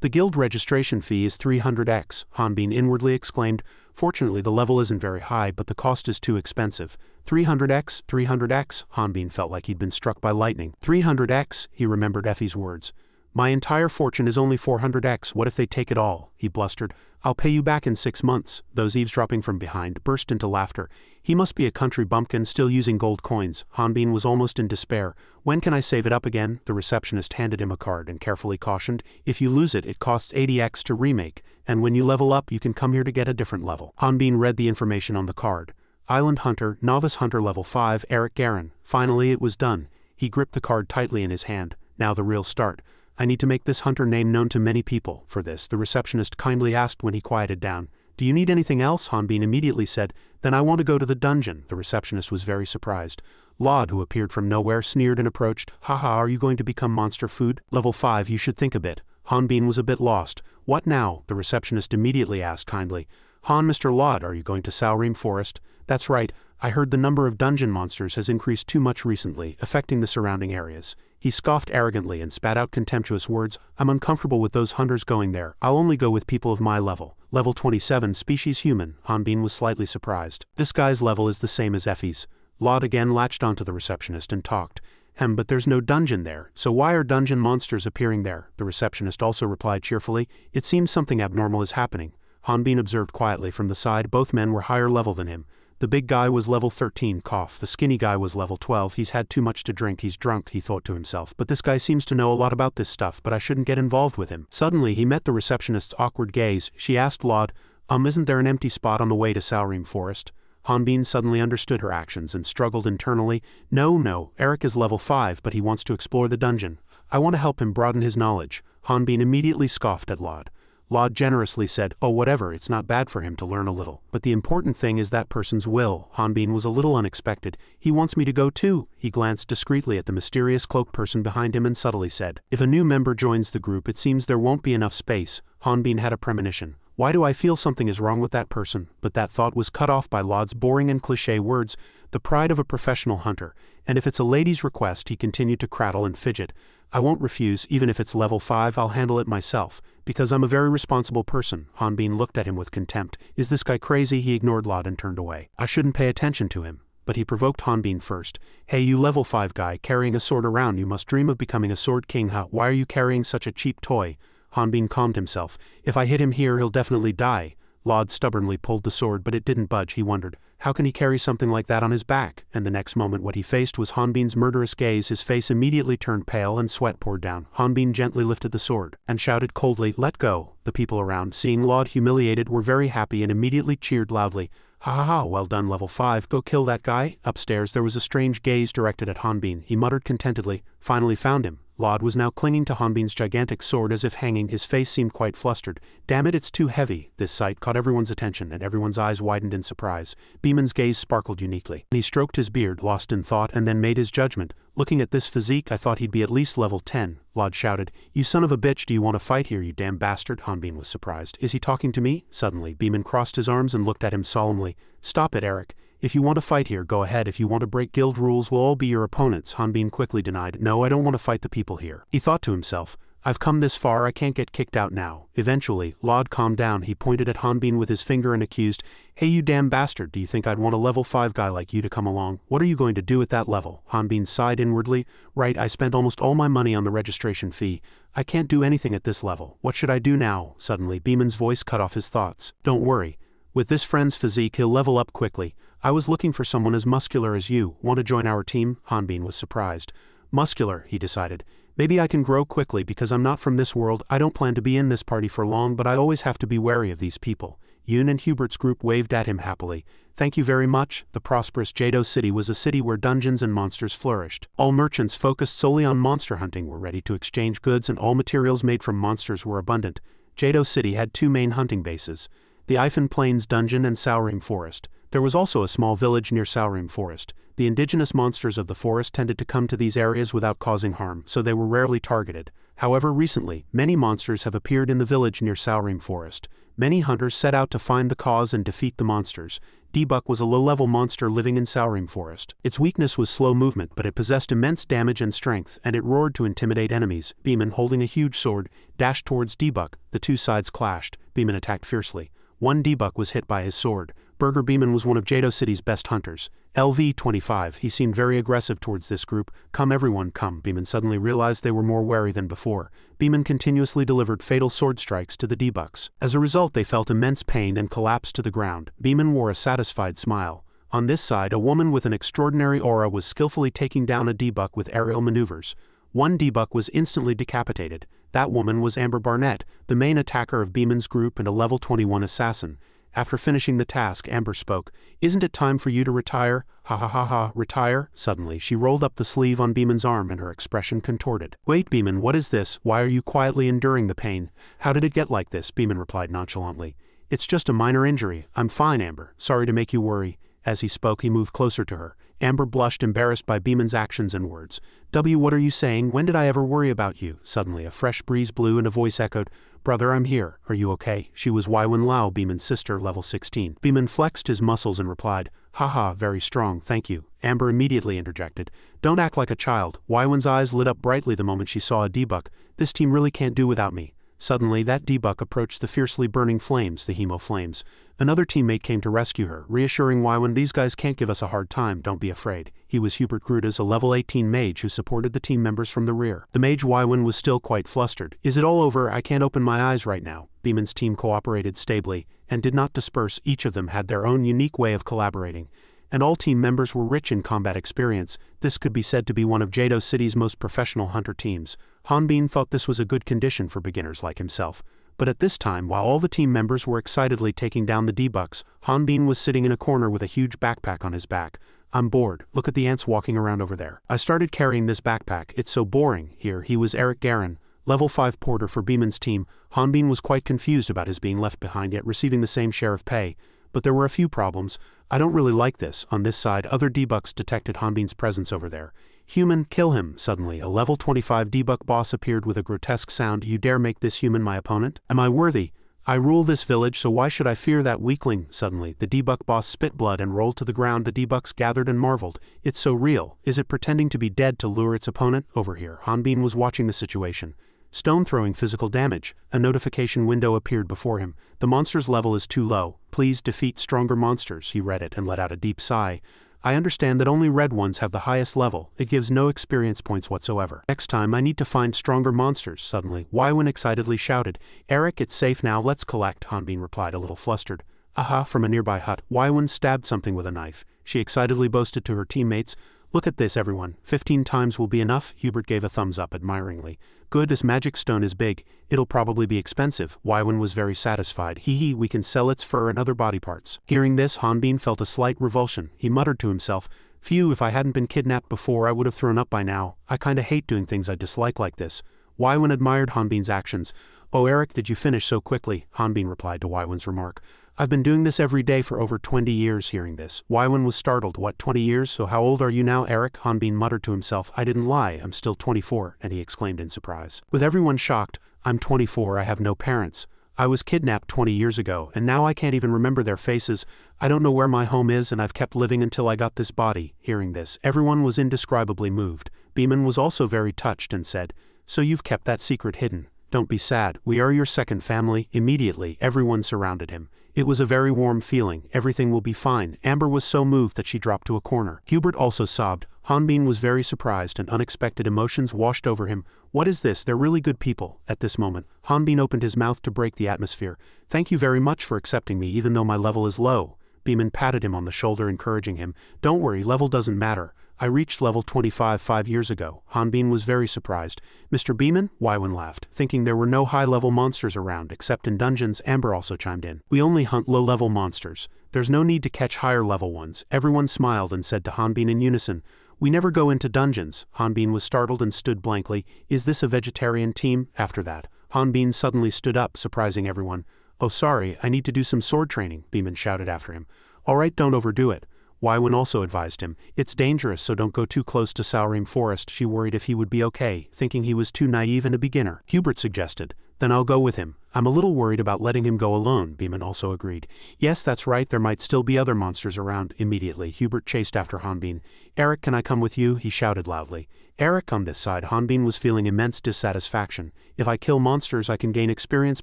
The guild registration fee is 300x, Hanbin inwardly exclaimed. Fortunately, the level isn't very high, but the cost is too expensive. 300x, 300x, Hanbin felt like he'd been struck by lightning. 300x, he remembered Effie's words. My entire fortune is only 400x, what if they take it all? He blustered. I'll pay you back in 6 months. Those eavesdropping from behind burst into laughter. He must be a country bumpkin still using gold coins. Hanbin was almost in despair. When can I save it up again? The receptionist handed him a card and carefully cautioned, if you lose it, it costs 80x to remake, and when you level up, you can come here to get a different level. Hanbin read the information on the card. Island Hunter, Novice Hunter Level 5, Eric Garin. Finally it was done. He gripped the card tightly in his hand. Now the real start. I need to make this hunter name known to many people. For this, the receptionist kindly asked when he quieted down. Do you need anything else? Hanbin immediately said. Then I want to go to the dungeon. The receptionist was very surprised. Lod, who appeared from nowhere, sneered and approached. Haha, are you going to become monster food? Level 5, you should think a bit. Hanbin was a bit lost. What now? The receptionist immediately asked kindly. Mr. Lod, are you going to Salrim Forest? That's right. I heard the number of dungeon monsters has increased too much recently, affecting the surrounding areas. He scoffed arrogantly and spat out contemptuous words. I'm uncomfortable with those hunters going there. I'll only go with people of my level. Level 27, species human. Hanbin was slightly surprised. This guy's level is the same as Effie's. Lod again latched onto the receptionist and talked. But there's no dungeon there, so why are dungeon monsters appearing there? The receptionist also replied cheerfully. It seems something abnormal is happening. Hanbin observed quietly from the side. Both men were higher level than him. The big guy was level 13, cough. The skinny guy was level 12. He's had too much to drink, he's drunk, he thought to himself. But this guy seems to know a lot about this stuff, but I shouldn't get involved with him. Suddenly, he met the receptionist's awkward gaze. She asked Lod, isn't there an empty spot on the way to Salrim Forest? Hanbin suddenly understood her actions and struggled internally. No, Eric is level 5, but he wants to explore the dungeon. I want to help him broaden his knowledge. Hanbin immediately scoffed at Lod. Lod generously said, oh whatever, it's not bad for him to learn a little. But the important thing is that person's will. Hanbin was a little unexpected. He wants me to go too. He glanced discreetly at the mysterious cloaked person behind him and subtly said, if a new member joins the group it seems there won't be enough space. Hanbin had a premonition. Why do I feel something is wrong with that person? But that thought was cut off by Lod's boring and cliché words, the pride of a professional hunter. And if it's a lady's request, he continued to prattle and fidget. I won't refuse, even if it's level 5, I'll handle it myself, because I'm a very responsible person. Hanbin looked at him with contempt. Is this guy crazy? He ignored Lod and turned away. I shouldn't pay attention to him. But he provoked Hanbin first. Hey, you level 5 guy, carrying a sword around, you must dream of becoming a sword king, huh? Why are you carrying such a cheap toy? Hanbin calmed himself. If I hit him here, he'll definitely die. Lod stubbornly pulled the sword, but it didn't budge. He wondered, How can he carry something like that on his back? And the next moment what he faced was Hanbin's murderous gaze. His face immediately turned pale and sweat poured down. Hanbin gently lifted the sword and shouted coldly, "Let go." The people around, seeing Laud humiliated, were very happy and immediately cheered loudly. "Ha ha ha, well done level 5, go kill that guy." Upstairs there was a strange gaze directed at Hanbin. He muttered contentedly, "Finally found him." Laud was now clinging to Hanbin's gigantic sword as if hanging. His face seemed quite flustered. "Damn it, it's too heavy." This sight caught everyone's attention and everyone's eyes widened in surprise. Beeman's gaze sparkled uniquely. He stroked his beard, lost in thought, and then made his judgment. "Looking at this physique, I thought he'd be at least level 10. Laud shouted, "You son of a bitch, do you want to fight here, you damn bastard?" Hanbin was surprised. "Is he talking to me?" Suddenly, Beeman crossed his arms and looked at him solemnly. "Stop it, Eric. If you want to fight here, go ahead. If you want to break guild rules, we'll all be your opponents." Hanbin quickly denied, "No, I don't want to fight the people here." He thought to himself, "I've come this far, I can't get kicked out now." Eventually, Laud calmed down. He pointed at Hanbin with his finger and accused, "Hey you damn bastard, do you think I'd want a level 5 guy like you to come along? What are you going to do at that level?" Hanbin sighed inwardly. "Right, I spent almost all my money on the registration fee. I can't do anything at this level. What should I do now?" Suddenly, Beeman's voice cut off his thoughts. "Don't worry. With this friend's physique, he'll level up quickly. I was looking for someone as muscular as you. Want to join our team?" Hanbin was surprised. "Muscular," he decided. "Maybe I can grow quickly because I'm not from this world. I don't plan to be in this party for long, but I always have to be wary of these people." Yoon and Hubert's group waved at him happily. "Thank you very much." The prosperous Jado City was a city where dungeons and monsters flourished. All merchants focused solely on monster hunting were ready to exchange goods, and all materials made from monsters were abundant. Jado City had two main hunting bases: the Ifan Plains Dungeon and Saurim Forest. There was also a small village near Saurim Forest. The indigenous monsters of the forest tended to come to these areas without causing harm, so they were rarely targeted. However, recently, many monsters have appeared in the village near Saurim Forest. Many hunters set out to find the cause and defeat the monsters. D-Buck was a low-level monster living in Saurim Forest. Its weakness was slow movement, but it possessed immense damage and strength, and it roared to intimidate enemies. Beeman, holding a huge sword, dashed towards D-Buck. The two sides clashed. Beeman attacked fiercely. One D-Buck was hit by his sword. Burger Beeman was one of Jado City's best hunters. Lv4. He seemed very aggressive towards this group. "Come everyone, come." Beeman suddenly realized they were more wary than before. Beeman continuously delivered fatal sword strikes to the D-Bucks. As a result, they felt immense pain and collapsed to the ground. Beeman wore a satisfied smile. On this side, a woman with an extraordinary aura was skillfully taking down a D-Buck with aerial maneuvers. One D-Buck was instantly decapitated. That woman was Amber Barnett, the main attacker of Beeman's group and a level 21 assassin. After finishing the task, Amber spoke. "Isn't it time for you to retire?" "Ha ha ha ha, retire?" Suddenly, she rolled up the sleeve on Beeman's arm and her expression contorted. "Wait, Beeman, what is this? Why are you quietly enduring the pain? How did it get like this?" Beeman replied nonchalantly. "It's just a minor injury. I'm fine, Amber. Sorry to make you worry." As he spoke, he moved closer to her. Amber blushed, embarrassed by Beeman's actions and words. What are you saying? When did I ever worry about you?" Suddenly, a fresh breeze blew and a voice echoed, "Brother, I'm here. Are you okay?" She was Waiwen Lao, Beeman's sister, level 16. Beeman flexed his muscles and replied, "Haha, very strong, thank you." Amber immediately interjected, "Don't act like a child." Waiwen's eyes lit up brightly the moment she saw a D-Buck. "This team really can't do without me." Suddenly, that D-Buck approached the fiercely burning flames, the Hemo Flames. Another teammate came to rescue her, reassuring Waiwen, "These guys can't give us a hard time, don't be afraid." He was Hubert Grudas, a level 18 mage who supported the team members from the rear. The mage Waiwen was still quite flustered. "Is it all over? I can't open my eyes right now." Beeman's team cooperated stably and did not disperse. Each of them had their own unique way of collaborating, and all team members were rich in combat experience. This could be said to be one of Jado City's most professional hunter teams. Hanbin thought this was a good condition for beginners like himself. But at this time, while all the team members were excitedly taking down the D-Bucks, Hanbin was sitting in a corner with a huge backpack on his back. "I'm bored. Look at the ants walking around over there. I started carrying this backpack. It's so boring." Here, he was Eric Garin, level 5 porter for Beeman's team. Hanbin was quite confused about his being left behind yet receiving the same share of pay. But there were a few problems. "I don't really like this." On this side, other D-Bucks detected Hanbin's presence over there. "Human, kill him." Suddenly, a level 25 D-Buck boss appeared with a grotesque sound. "You dare make this human my opponent? Am I worthy? I rule this village, so why should I fear that weakling?" Suddenly, the D-Buck boss spit blood and rolled to the ground. The D-Bucks gathered and marveled. "It's so real. Is it pretending to be dead to lure its opponent?" Over here, Hanbin was watching the situation. "Stone throwing physical damage." A notification window appeared before him. "The monster's level is too low. Please defeat stronger monsters." He read it and let out a deep sigh. "I understand that only red ones have the highest level. It gives no experience points whatsoever. Next time I need to find stronger monsters." Suddenly, Waiwen excitedly shouted, "Eric, it's safe now, let's collect." Hanbin replied, a little flustered, Aha, from a nearby hut, Waiwen stabbed something with a knife. She excitedly boasted to her teammates, "Look at this, everyone. 15 times will be enough." Hubert gave a thumbs up admiringly. "Good, this magic stone is big. It'll probably be expensive." Waiwen was very satisfied. "Hee, we can sell its fur and other body parts." Hearing this, Hanbin felt a slight revulsion. He muttered to himself, "Phew, if I hadn't been kidnapped before I would have thrown up by now. I kinda hate doing things I dislike like this." Waiwen admired Hanbin's actions. "Oh Eric, did you finish so quickly?" Hanbin replied to Waiwen's remark. "I've been doing this every day for over 20 years." Hearing this, Waiwen was startled. "What, 20 years? So how old are you now, Eric?" Hanbin muttered to himself. "I didn't lie, I'm still 24, and he exclaimed in surprise. With everyone shocked, "I'm 24, I have no parents. I was kidnapped 20 years ago, and now I can't even remember their faces. I don't know where my home is, and I've kept living until I got this body." Hearing this, everyone was indescribably moved. Beeman was also very touched and said, "So you've kept that secret hidden. Don't be sad, we are your second family." Immediately, everyone surrounded him. It was a very warm feeling. "Everything will be fine." Amber was so moved that she dropped to a corner. Hubert also sobbed. Hanbin was very surprised, and unexpected emotions washed over him. "What is this? They're really good people." At this moment, Hanbin opened his mouth to break the atmosphere. "Thank you very much for accepting me even though my level is low." Beeman patted him on the shoulder, encouraging him. "Don't worry, level doesn't matter. I reached level 25 5 years ago." Hanbin was very surprised. "Mr. Beeman?" Waiwen laughed, thinking there were no high-level monsters around except in dungeons. Amber also chimed in. "We only hunt low-level monsters. There's no need to catch higher-level ones." Everyone smiled and said to Hanbin in unison, "We never go into dungeons." Hanbin was startled and stood blankly. "Is this a vegetarian team?" After that, Hanbin suddenly stood up, surprising everyone. "Oh sorry, I need to do some sword training," Beeman shouted after him. "All right, don't overdo it." Waiwen also advised him, "It's dangerous, so don't go too close to Salrim Forest." She worried if he would be okay, thinking he was too naive and a beginner. Hubert suggested, "Then I'll go with him. I'm a little worried about letting him go alone." Beeman also agreed. "Yes, that's right, there might still be other monsters around." Immediately, Hubert chased after Hanbin. "Eric, can I come with you?" he shouted loudly. "Eric, on this side." Hanbin was feeling immense dissatisfaction. "If I kill monsters I can gain experience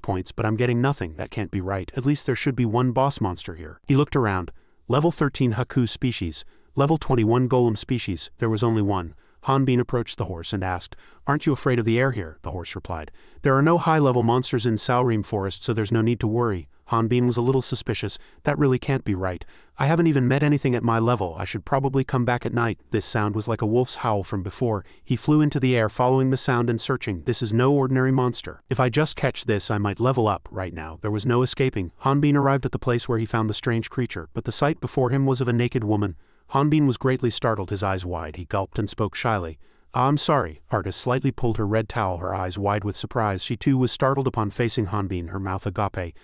points, but I'm getting nothing. That can't be right. At least there should be one boss monster here." He looked around. Level 13 Haku species. Level 21 Golem species. There was only one. Hanbin approached the horse and asked, "Aren't you afraid of the air here?" The horse replied, "There are no high-level monsters in Salrim Forest, so there's no need to worry." Hanbin was a little suspicious. "That really can't be right. I haven't even met anything at my level. I should probably come back at night." This sound was like a wolf's howl from before. He flew into the air, following the sound and searching. "This is no ordinary monster. If I just catch this, I might level up." Right now, there was no escaping. Hanbin arrived at the place where he found the strange creature, but the sight before him was of a naked woman. Hanbin was greatly startled, his eyes wide. He gulped and spoke shyly. "I'm sorry." Artis slightly pulled her red towel, her eyes wide with surprise. She too was startled upon facing Hanbin, her mouth agape.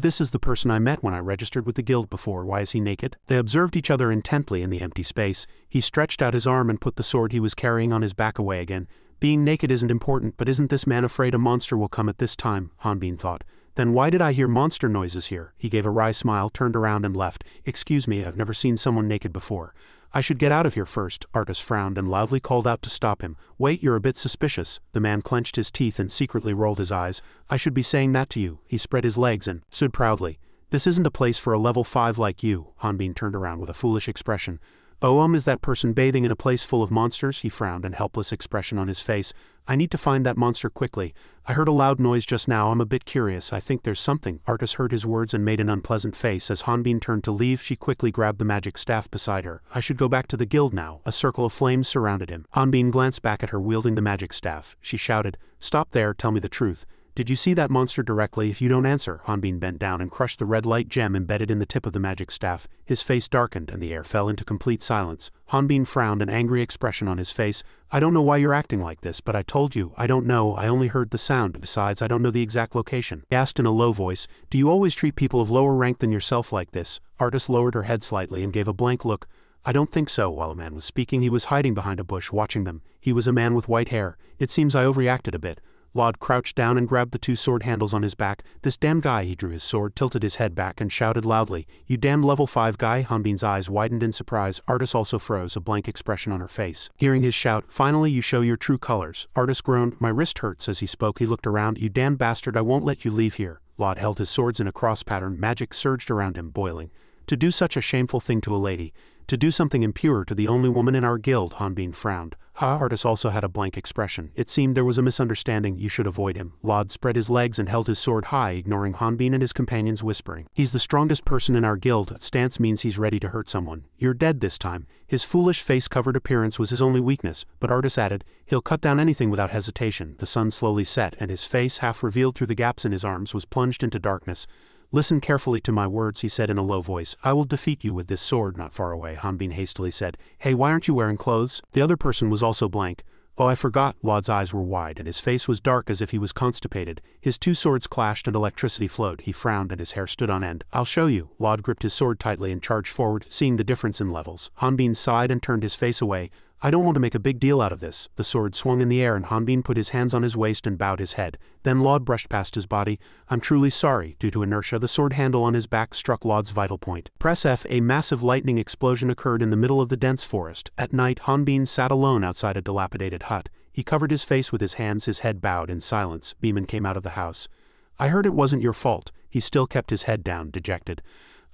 This is the person I met when I registered with the guild before. Why is he naked?" They observed each other intently in the empty space. He stretched out his arm and put the sword he was carrying on his back away again. "Being naked isn't important, but isn't this man afraid a monster will come at this time?" Hanbin thought. "Then why did I hear monster noises here?" He gave a wry smile, turned around and left. "Excuse me, I've never seen someone naked before." "I should get out of here first." Artis frowned and loudly called out to stop him. "Wait, you're a bit suspicious." The man clenched his teeth and secretly rolled his eyes. "I should be saying that to you." He spread his legs and stood proudly. "This isn't a place for a level 5 like you." Hanbin turned around with a foolish expression. "Oh, is that person bathing in a place full of monsters?" He frowned, an helpless expression on his face. "I need to find that monster quickly. I heard a loud noise just now. I'm a bit curious. I think there's something." Artis heard his words and made an unpleasant face. As Hanbin turned to leave, she quickly grabbed the magic staff beside her. "I should go back to the guild now." A circle of flames surrounded him. Hanbin glanced back at her wielding the magic staff. She shouted, "Stop there, tell me the truth. Did you see that monster directly? If you don't answer." Hanbin bent down and crushed the red light gem embedded in the tip of the magic staff. His face darkened and the air fell into complete silence. Hanbin frowned, an angry expression on his face. "I don't know why you're acting like this, but I told you, I don't know. I only heard the sound. Besides, I don't know the exact location." He asked in a low voice, "Do you always treat people of lower rank than yourself like this?" Artis lowered her head slightly and gave a blank look. "I don't think so." While a man was speaking, he was hiding behind a bush watching them. He was a man with white hair. "It seems I overreacted a bit." Laud crouched down and grabbed the two sword handles on his back. "This damn guy." He drew his sword, tilted his head back, and shouted loudly, "You damned level 5 guy." Hanbin's eyes widened in surprise. Artis also froze, a blank expression on her face. Hearing his shout, "Finally you show your true colors." Artis groaned. "My wrist hurts." As he spoke, he looked around. "You damn bastard, I won't let you leave here." Laud held his swords in a cross pattern. Magic surged around him, boiling. To do such a shameful thing to a lady. To do something impure to the only woman in our guild, Hanbin frowned. Artis also had a blank expression. It seemed there was a misunderstanding. You should avoid him. Lod spread his legs and held his sword high, ignoring Hanbin and his companions whispering. He's the strongest person in our guild. Stance means he's ready to hurt someone. You're dead this time. His foolish face-covered appearance was his only weakness, but Artis added, he'll cut down anything without hesitation. The sun slowly set, and his face, half revealed through the gaps in his arms, was plunged into darkness. Listen carefully to my words, he said in a low voice. I will defeat you with this sword. Not far away, Hanbin hastily said. Hey, why aren't you wearing clothes? The other person was also blank. Oh, I forgot. Lod's eyes were wide, and his face was dark as if he was constipated. His two swords clashed and electricity flowed. He frowned and his hair stood on end. I'll show you. Lod gripped his sword tightly and charged forward, seeing the difference in levels. Hanbin sighed and turned his face away. I don't want to make a big deal out of this. The sword swung in the air and Hanbin put his hands on his waist and bowed his head. Then Lod brushed past his body. I'm truly sorry. Due to inertia, the sword handle on his back struck Lod's vital point. Press F. A massive lightning explosion occurred in the middle of the dense forest. At night, Hanbin sat alone outside a dilapidated hut. He covered his face with his hands, his head bowed in silence. Beeman came out of the house. I heard it wasn't your fault. He still kept his head down, dejected.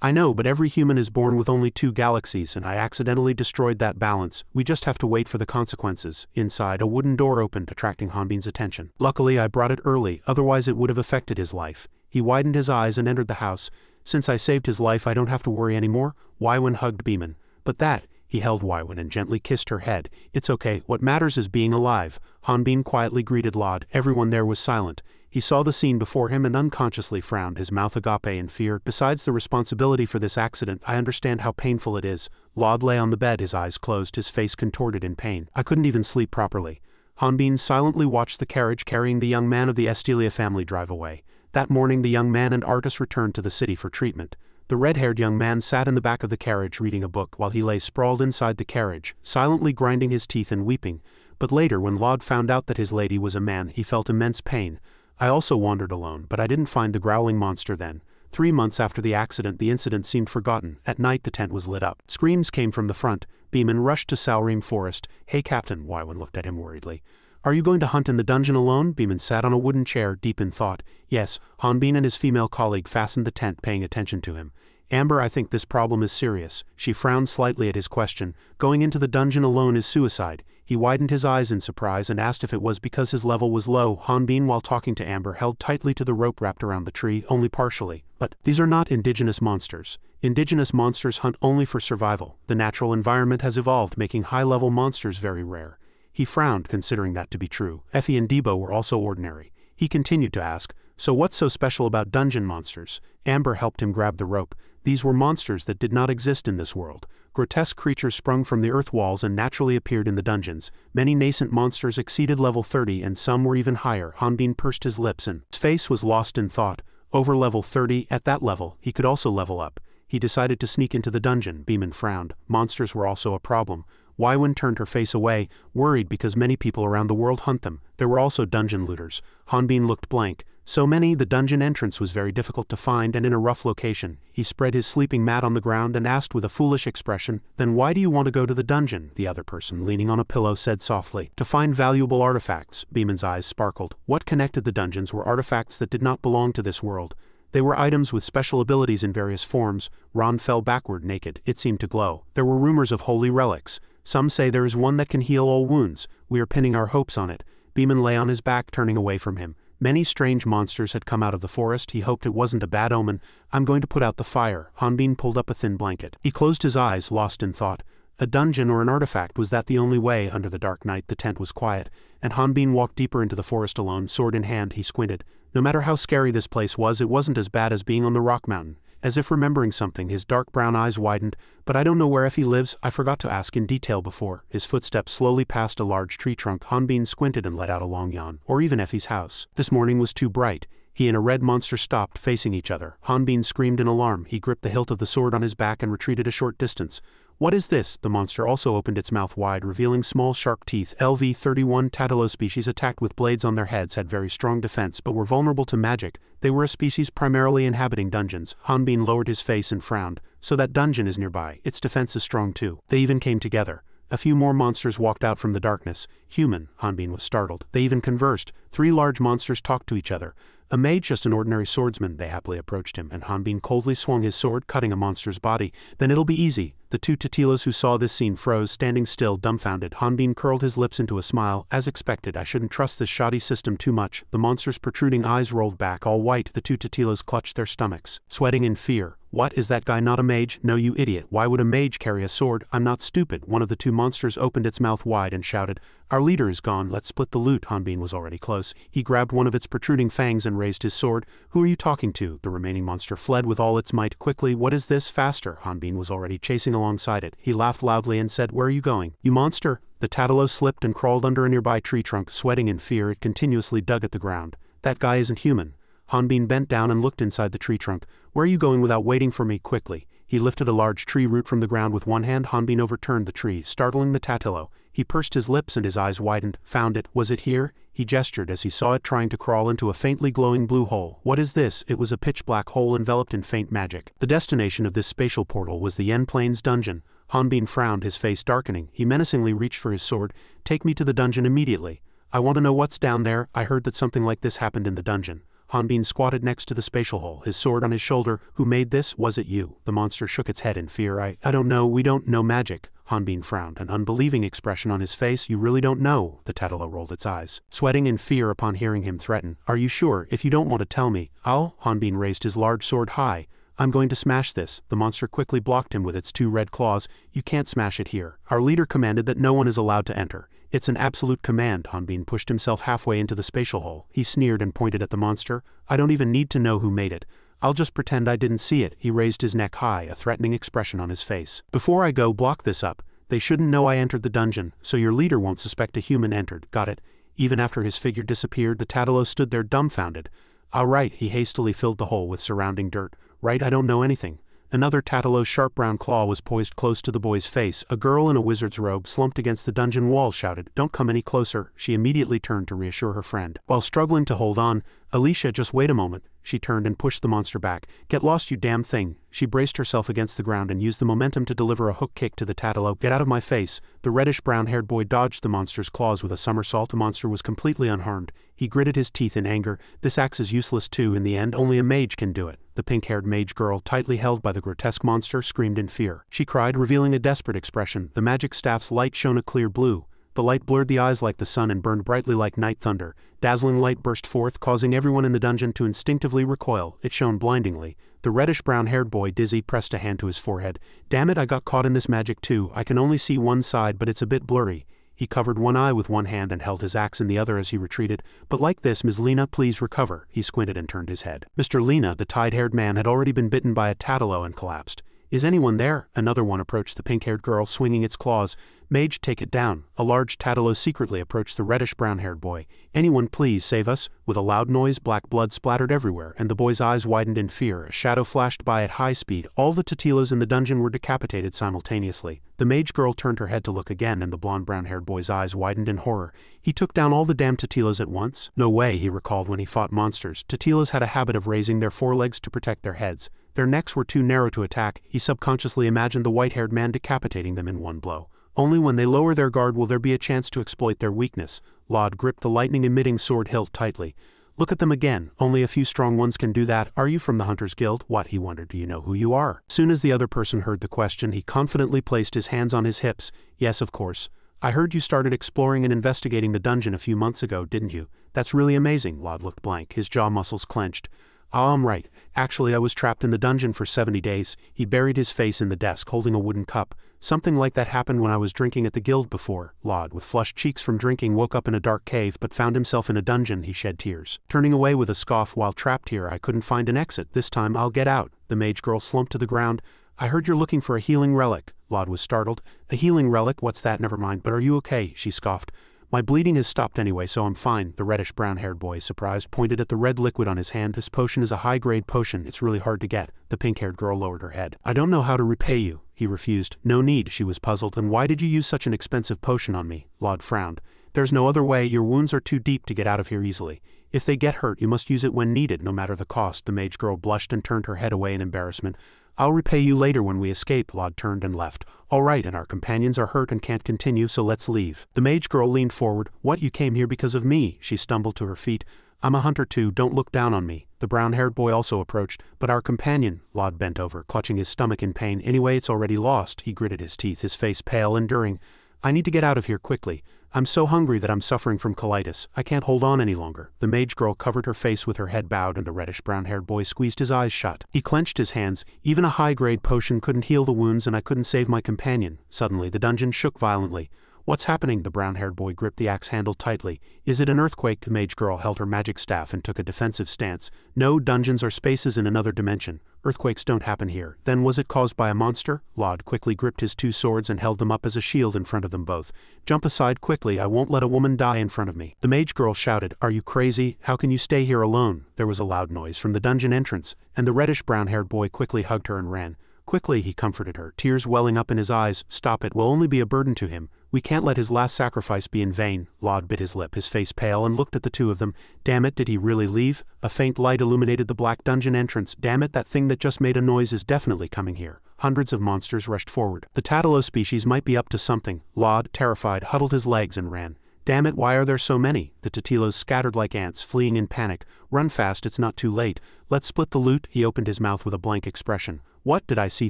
I know, but every human is born with only 2 galaxies, and I accidentally destroyed that balance. We just have to wait for the consequences. Inside, a wooden door opened, attracting Hanbin's attention. Luckily, I brought it early, otherwise it would have affected his life. He widened his eyes and entered the house. Since I saved his life, I don't have to worry anymore. Waiwen hugged Beeman. But that, he held Waiwen and gently kissed her head. It's okay, what matters is being alive. Hanbin quietly greeted Lod. Everyone there was silent. He saw the scene before him and unconsciously frowned, his mouth agape in fear. Besides the responsibility for this accident, I understand how painful it is. Lod lay on the bed, his eyes closed, his face contorted in pain. I couldn't even sleep properly. Hanbin silently watched the carriage carrying the young man of the Estelia family drive away. That morning the young man and Artis returned to the city for treatment. The red-haired young man sat in the back of the carriage reading a book while he lay sprawled inside the carriage, silently grinding his teeth and weeping. But later, when Lod found out that his lady was a man, he felt immense pain. I also wandered alone, but I didn't find the growling monster then. 3 months after the accident, the incident seemed forgotten. At night, the tent was lit up. Screams came from the front. Beeman rushed to Salreem Forest. Hey, Captain, Waiwen looked at him worriedly. Are you going to hunt in the dungeon alone? Beeman sat on a wooden chair, deep in thought. Yes. Hanbin and his female colleague fastened the tent, paying attention to him. Amber, I think this problem is serious. She frowned slightly at his question. Going into the dungeon alone is suicide. He widened his eyes in surprise and asked if it was because his level was low. Hanbin, while talking to Amber, held tightly to the rope wrapped around the tree, only partially. But these are not indigenous monsters. Indigenous monsters hunt only for survival. The natural environment has evolved, making high-level monsters very rare. He frowned, considering that to be true. Effie and Debo were also ordinary. He continued to ask, so what's so special about dungeon monsters? Amber helped him grab the rope. These were monsters that did not exist in this world. Grotesque creatures sprung from the earth walls and naturally appeared in the dungeons. Many nascent monsters exceeded level 30 and some were even higher. Hanbin pursed his lips and his face was lost in thought. Over level 30, at that level, he could also level up. He decided to sneak into the dungeon. Beeman frowned. Monsters were also a problem. Waiwen turned her face away, worried because many people around the world hunt them. There were also dungeon looters. Hanbin looked blank. So many, the dungeon entrance was very difficult to find and in a rough location. He spread his sleeping mat on the ground and asked with a foolish expression, then why do you want to go to the dungeon? The other person, leaning on a pillow, said softly, to find valuable artifacts. Beeman's eyes sparkled. What connected the dungeons were artifacts that did not belong to this world. They were items with special abilities in various forms. Ron fell backward naked. It seemed to glow. There were rumors of holy relics. Some say there is one that can heal all wounds. We are pinning our hopes on it. Beeman lay on his back, turning away from him. Many strange monsters had come out of the forest. He hoped it wasn't a bad omen. I'm going to put out the fire. Hanbin pulled up a thin blanket. He closed his eyes, lost in thought. A dungeon or an artifact, was that the only way? Under the dark night, the tent was quiet, and Hanbin walked deeper into the forest alone, sword in hand. He squinted. No matter how scary this place was, it wasn't as bad as being on the rock mountain. As if remembering something, his dark brown eyes widened. But I don't know where Effie lives. I forgot to ask in detail before. His footsteps slowly passed a large tree trunk. Hanbin squinted and let out a long yawn. Or even Effie's house. This morning was too bright. He and a red monster stopped, facing each other. Hanbin screamed in alarm. He gripped the hilt of the sword on his back and retreated a short distance. What is this? The monster also opened its mouth wide, revealing small sharp teeth. Lv4 Tatalo species attacked with blades on their heads had very strong defense but were vulnerable to magic. They were a species primarily inhabiting dungeons. Hanbin lowered his face and frowned. So that dungeon is nearby. Its defense is strong too. They even came together. A few more monsters walked out from the darkness. Human, Hanbin was startled. They even conversed. 3 large monsters talked to each other. A mage, just an ordinary swordsman. They happily approached him, and Hanbin coldly swung his sword, cutting a monster's body. Then it'll be easy. The two Tatilas who saw this scene froze, standing still, dumbfounded. Hanbin curled his lips into a smile. As expected, I shouldn't trust this shoddy system too much. The monster's protruding eyes rolled back, all white. The two Tatilas clutched their stomachs, sweating in fear. What, is that guy not a mage? No, you idiot. Why would a mage carry a sword? I'm not stupid. One of the two monsters opened its mouth wide and shouted, "Our leader is gone. Let's split the loot." Hanbin was already close. He grabbed one of its protruding fangs and raised his sword. Who are you talking to? The remaining monster fled with all its might. Quickly, what is this? Faster. Hanbin was already chasing alongside it. He laughed loudly and said, "Where are you going, you monster?" The Tatalo slipped and crawled under a nearby tree trunk. Sweating in fear, it continuously dug at the ground. That guy isn't human. Hanbin bent down and looked inside the tree trunk. "Where are you going without waiting for me? Quickly." He lifted a large tree root from the ground with one hand. Hanbin overturned the tree, startling the Tatalo. He pursed his lips and his eyes widened. "Found it. Was it here?" He gestured as he saw it trying to crawl into a faintly glowing blue hole. "What is this?" It was a pitch-black hole enveloped in faint magic. The destination of this spatial portal was the Yen Plains dungeon. Hanbin frowned, his face darkening. He menacingly reached for his sword. "Take me to the dungeon immediately. I want to know what's down there. I heard that something like this happened in the dungeon." Hanbin squatted next to the spatial hole, his sword on his shoulder. "Who made this? Was it you?" The monster shook its head in fear. I don't know. We don't know magic." Hanbin frowned, an unbelieving expression on his face. "You really don't know?" The Tatalo rolled its eyes, sweating in fear upon hearing him threaten. "Are you sure? If you don't want to tell me, I'll—" Hanbin raised his large sword high. "I'm going to smash this." The monster quickly blocked him with its two red claws. "You can't smash it here. Our leader commanded that no one is allowed to enter. It's an absolute command." Hanbin pushed himself halfway into the spatial hole. He sneered and pointed at the monster. "I don't even need to know who made it. I'll just pretend I didn't see it." He raised his neck high, a threatening expression on his face. "Before I go, block this up. They shouldn't know I entered the dungeon, so your leader won't suspect a human entered. Got it?" Even after his figure disappeared, the Tatalo stood there dumbfounded. "All right." He hastily filled the hole with surrounding dirt. "Right, I don't know anything." Another Tatalo's sharp brown claw was poised close to the boy's face. A girl in a wizard's robe slumped against the dungeon wall shouted, "Don't come any closer." She immediately turned to reassure her friend. While struggling to hold on, "Alicia, just wait a moment." She turned and pushed the monster back. "Get lost, you damn thing." She braced herself against the ground and used the momentum to deliver a hook kick to the Tatalo. "Get out of my face." The reddish-brown-haired boy dodged the monster's claws with a somersault. The monster was completely unharmed. He gritted his teeth in anger. "This axe is useless too. In the end, only a mage can do it." The pink-haired mage girl, tightly held by the grotesque monster, screamed in fear. She cried, revealing a desperate expression. The magic staff's light shone a clear blue. The light blurred the eyes like the sun and burned brightly like night thunder. Dazzling light burst forth, causing everyone in the dungeon to instinctively recoil. It shone blindingly. The reddish-brown-haired boy, dizzy, pressed a hand to his forehead. "Damn it, I got caught in this magic too. I can only see one side, but it's a bit blurry." He covered one eye with one hand and held his axe in the other as he retreated. "But like this, Ms. Lena, please recover." He squinted and turned his head. Mr. Lena, the tied-haired man, had already been bitten by a Tatalo and collapsed. "Is anyone there?" Another one approached the pink-haired girl, swinging its claws. "Mage, take it down." A large Tatalo secretly approached the reddish-brown-haired boy. "Anyone please save us." With a loud noise, black blood splattered everywhere, and the boy's eyes widened in fear. A shadow flashed by at high speed. All the Tatilas in the dungeon were decapitated simultaneously. The mage girl turned her head to look again, and the blonde-brown-haired boy's eyes widened in horror. "He took down all the damn Tatilas at once?" No way, he recalled when he fought monsters. Tatilas had a habit of raising their forelegs to protect their heads. Their necks were too narrow to attack. He subconsciously imagined the white-haired man decapitating them in one blow. Only when they lower their guard will there be a chance to exploit their weakness. Lod gripped the lightning-emitting sword hilt tightly. "Look at them again. Only a few strong ones can do that. Are you from the Hunters Guild?" "What?" he wondered. "Do you know who you are?" Soon as the other person heard the question, he confidently placed his hands on his hips. "Yes, of course. I heard you started exploring and investigating the dungeon a few months ago, didn't you? That's really amazing." Lod looked blank, his jaw muscles clenched. I'm right. Actually, I was trapped in the dungeon for 70 days. He buried his face in the desk, holding a wooden cup. Something like that happened when I was drinking at the guild before." Lod, with flushed cheeks from drinking, woke up in a dark cave but found himself in a dungeon. He shed tears, turning away with a scoff. "While trapped here, I couldn't find an exit. This time I'll get out." The mage girl slumped to the ground. "I heard you're looking for a healing relic." Lod was startled. "A healing relic? What's that? Never mind. But are you okay?" She scoffed. "My bleeding has stopped anyway, so I'm fine." The reddish-brown-haired boy, surprised, pointed at the red liquid on his hand. "This potion is a high-grade potion. It's really hard to get." The pink-haired girl lowered her head. "I don't know how to repay you." He refused. "No need." She was puzzled. "And why did you use such an expensive potion on me?" Lod frowned. "There's no other way. Your wounds are too deep to get out of here easily. If they get hurt, you must use it when needed, no matter the cost." The mage girl blushed and turned her head away in embarrassment. "I'll repay you later when we escape." Lod turned and left. "All right, and our companions are hurt and can't continue, so let's leave." The mage girl leaned forward. "What, you came here because of me?" She stumbled to her feet. I'm a hunter too, don't look down on me. The brown-haired boy also approached, but our companion, Lod bent over, clutching his stomach in pain. Anyway, it's already lost. He gritted his teeth, his face pale, enduring. I need to get out of here quickly. I'm so hungry that I'm suffering from colitis. I can't hold on any longer. The mage girl covered her face with her head bowed and the reddish brown-haired boy squeezed his eyes shut. He clenched his hands. Even a high-grade potion couldn't heal the wounds and I couldn't save my companion. Suddenly, the dungeon shook violently. What's happening? The brown-haired boy gripped the axe handle tightly. Is it an earthquake? The mage girl held her magic staff and took a defensive stance. No, dungeons are spaces in another dimension. Earthquakes don't happen here. Then was it caused by a monster? Lod quickly gripped his two swords and held them up as a shield in front of them both. Jump aside quickly, I won't let a woman die in front of me. The mage girl shouted, Are you crazy? How can you stay here alone? There was a loud noise from the dungeon entrance, and the reddish brown-haired boy quickly hugged her and ran. Quickly, he comforted her, tears welling up in his eyes. Stop it, we'll only be a burden to him. We can't let his last sacrifice be in vain. Lod bit his lip, his face pale, and looked at the two of them. Damn it, did he really leave? A faint light illuminated the black dungeon entrance. Damn it, that thing that just made a noise is definitely coming here. Hundreds of monsters rushed forward. The Tatalo species might be up to something. Lod, terrified, huddled his legs and ran. Damn it, why are there so many? The Tatilos scattered like ants, fleeing in panic. Run fast, it's not too late. Let's split the loot. He opened his mouth with a blank expression. What, did I see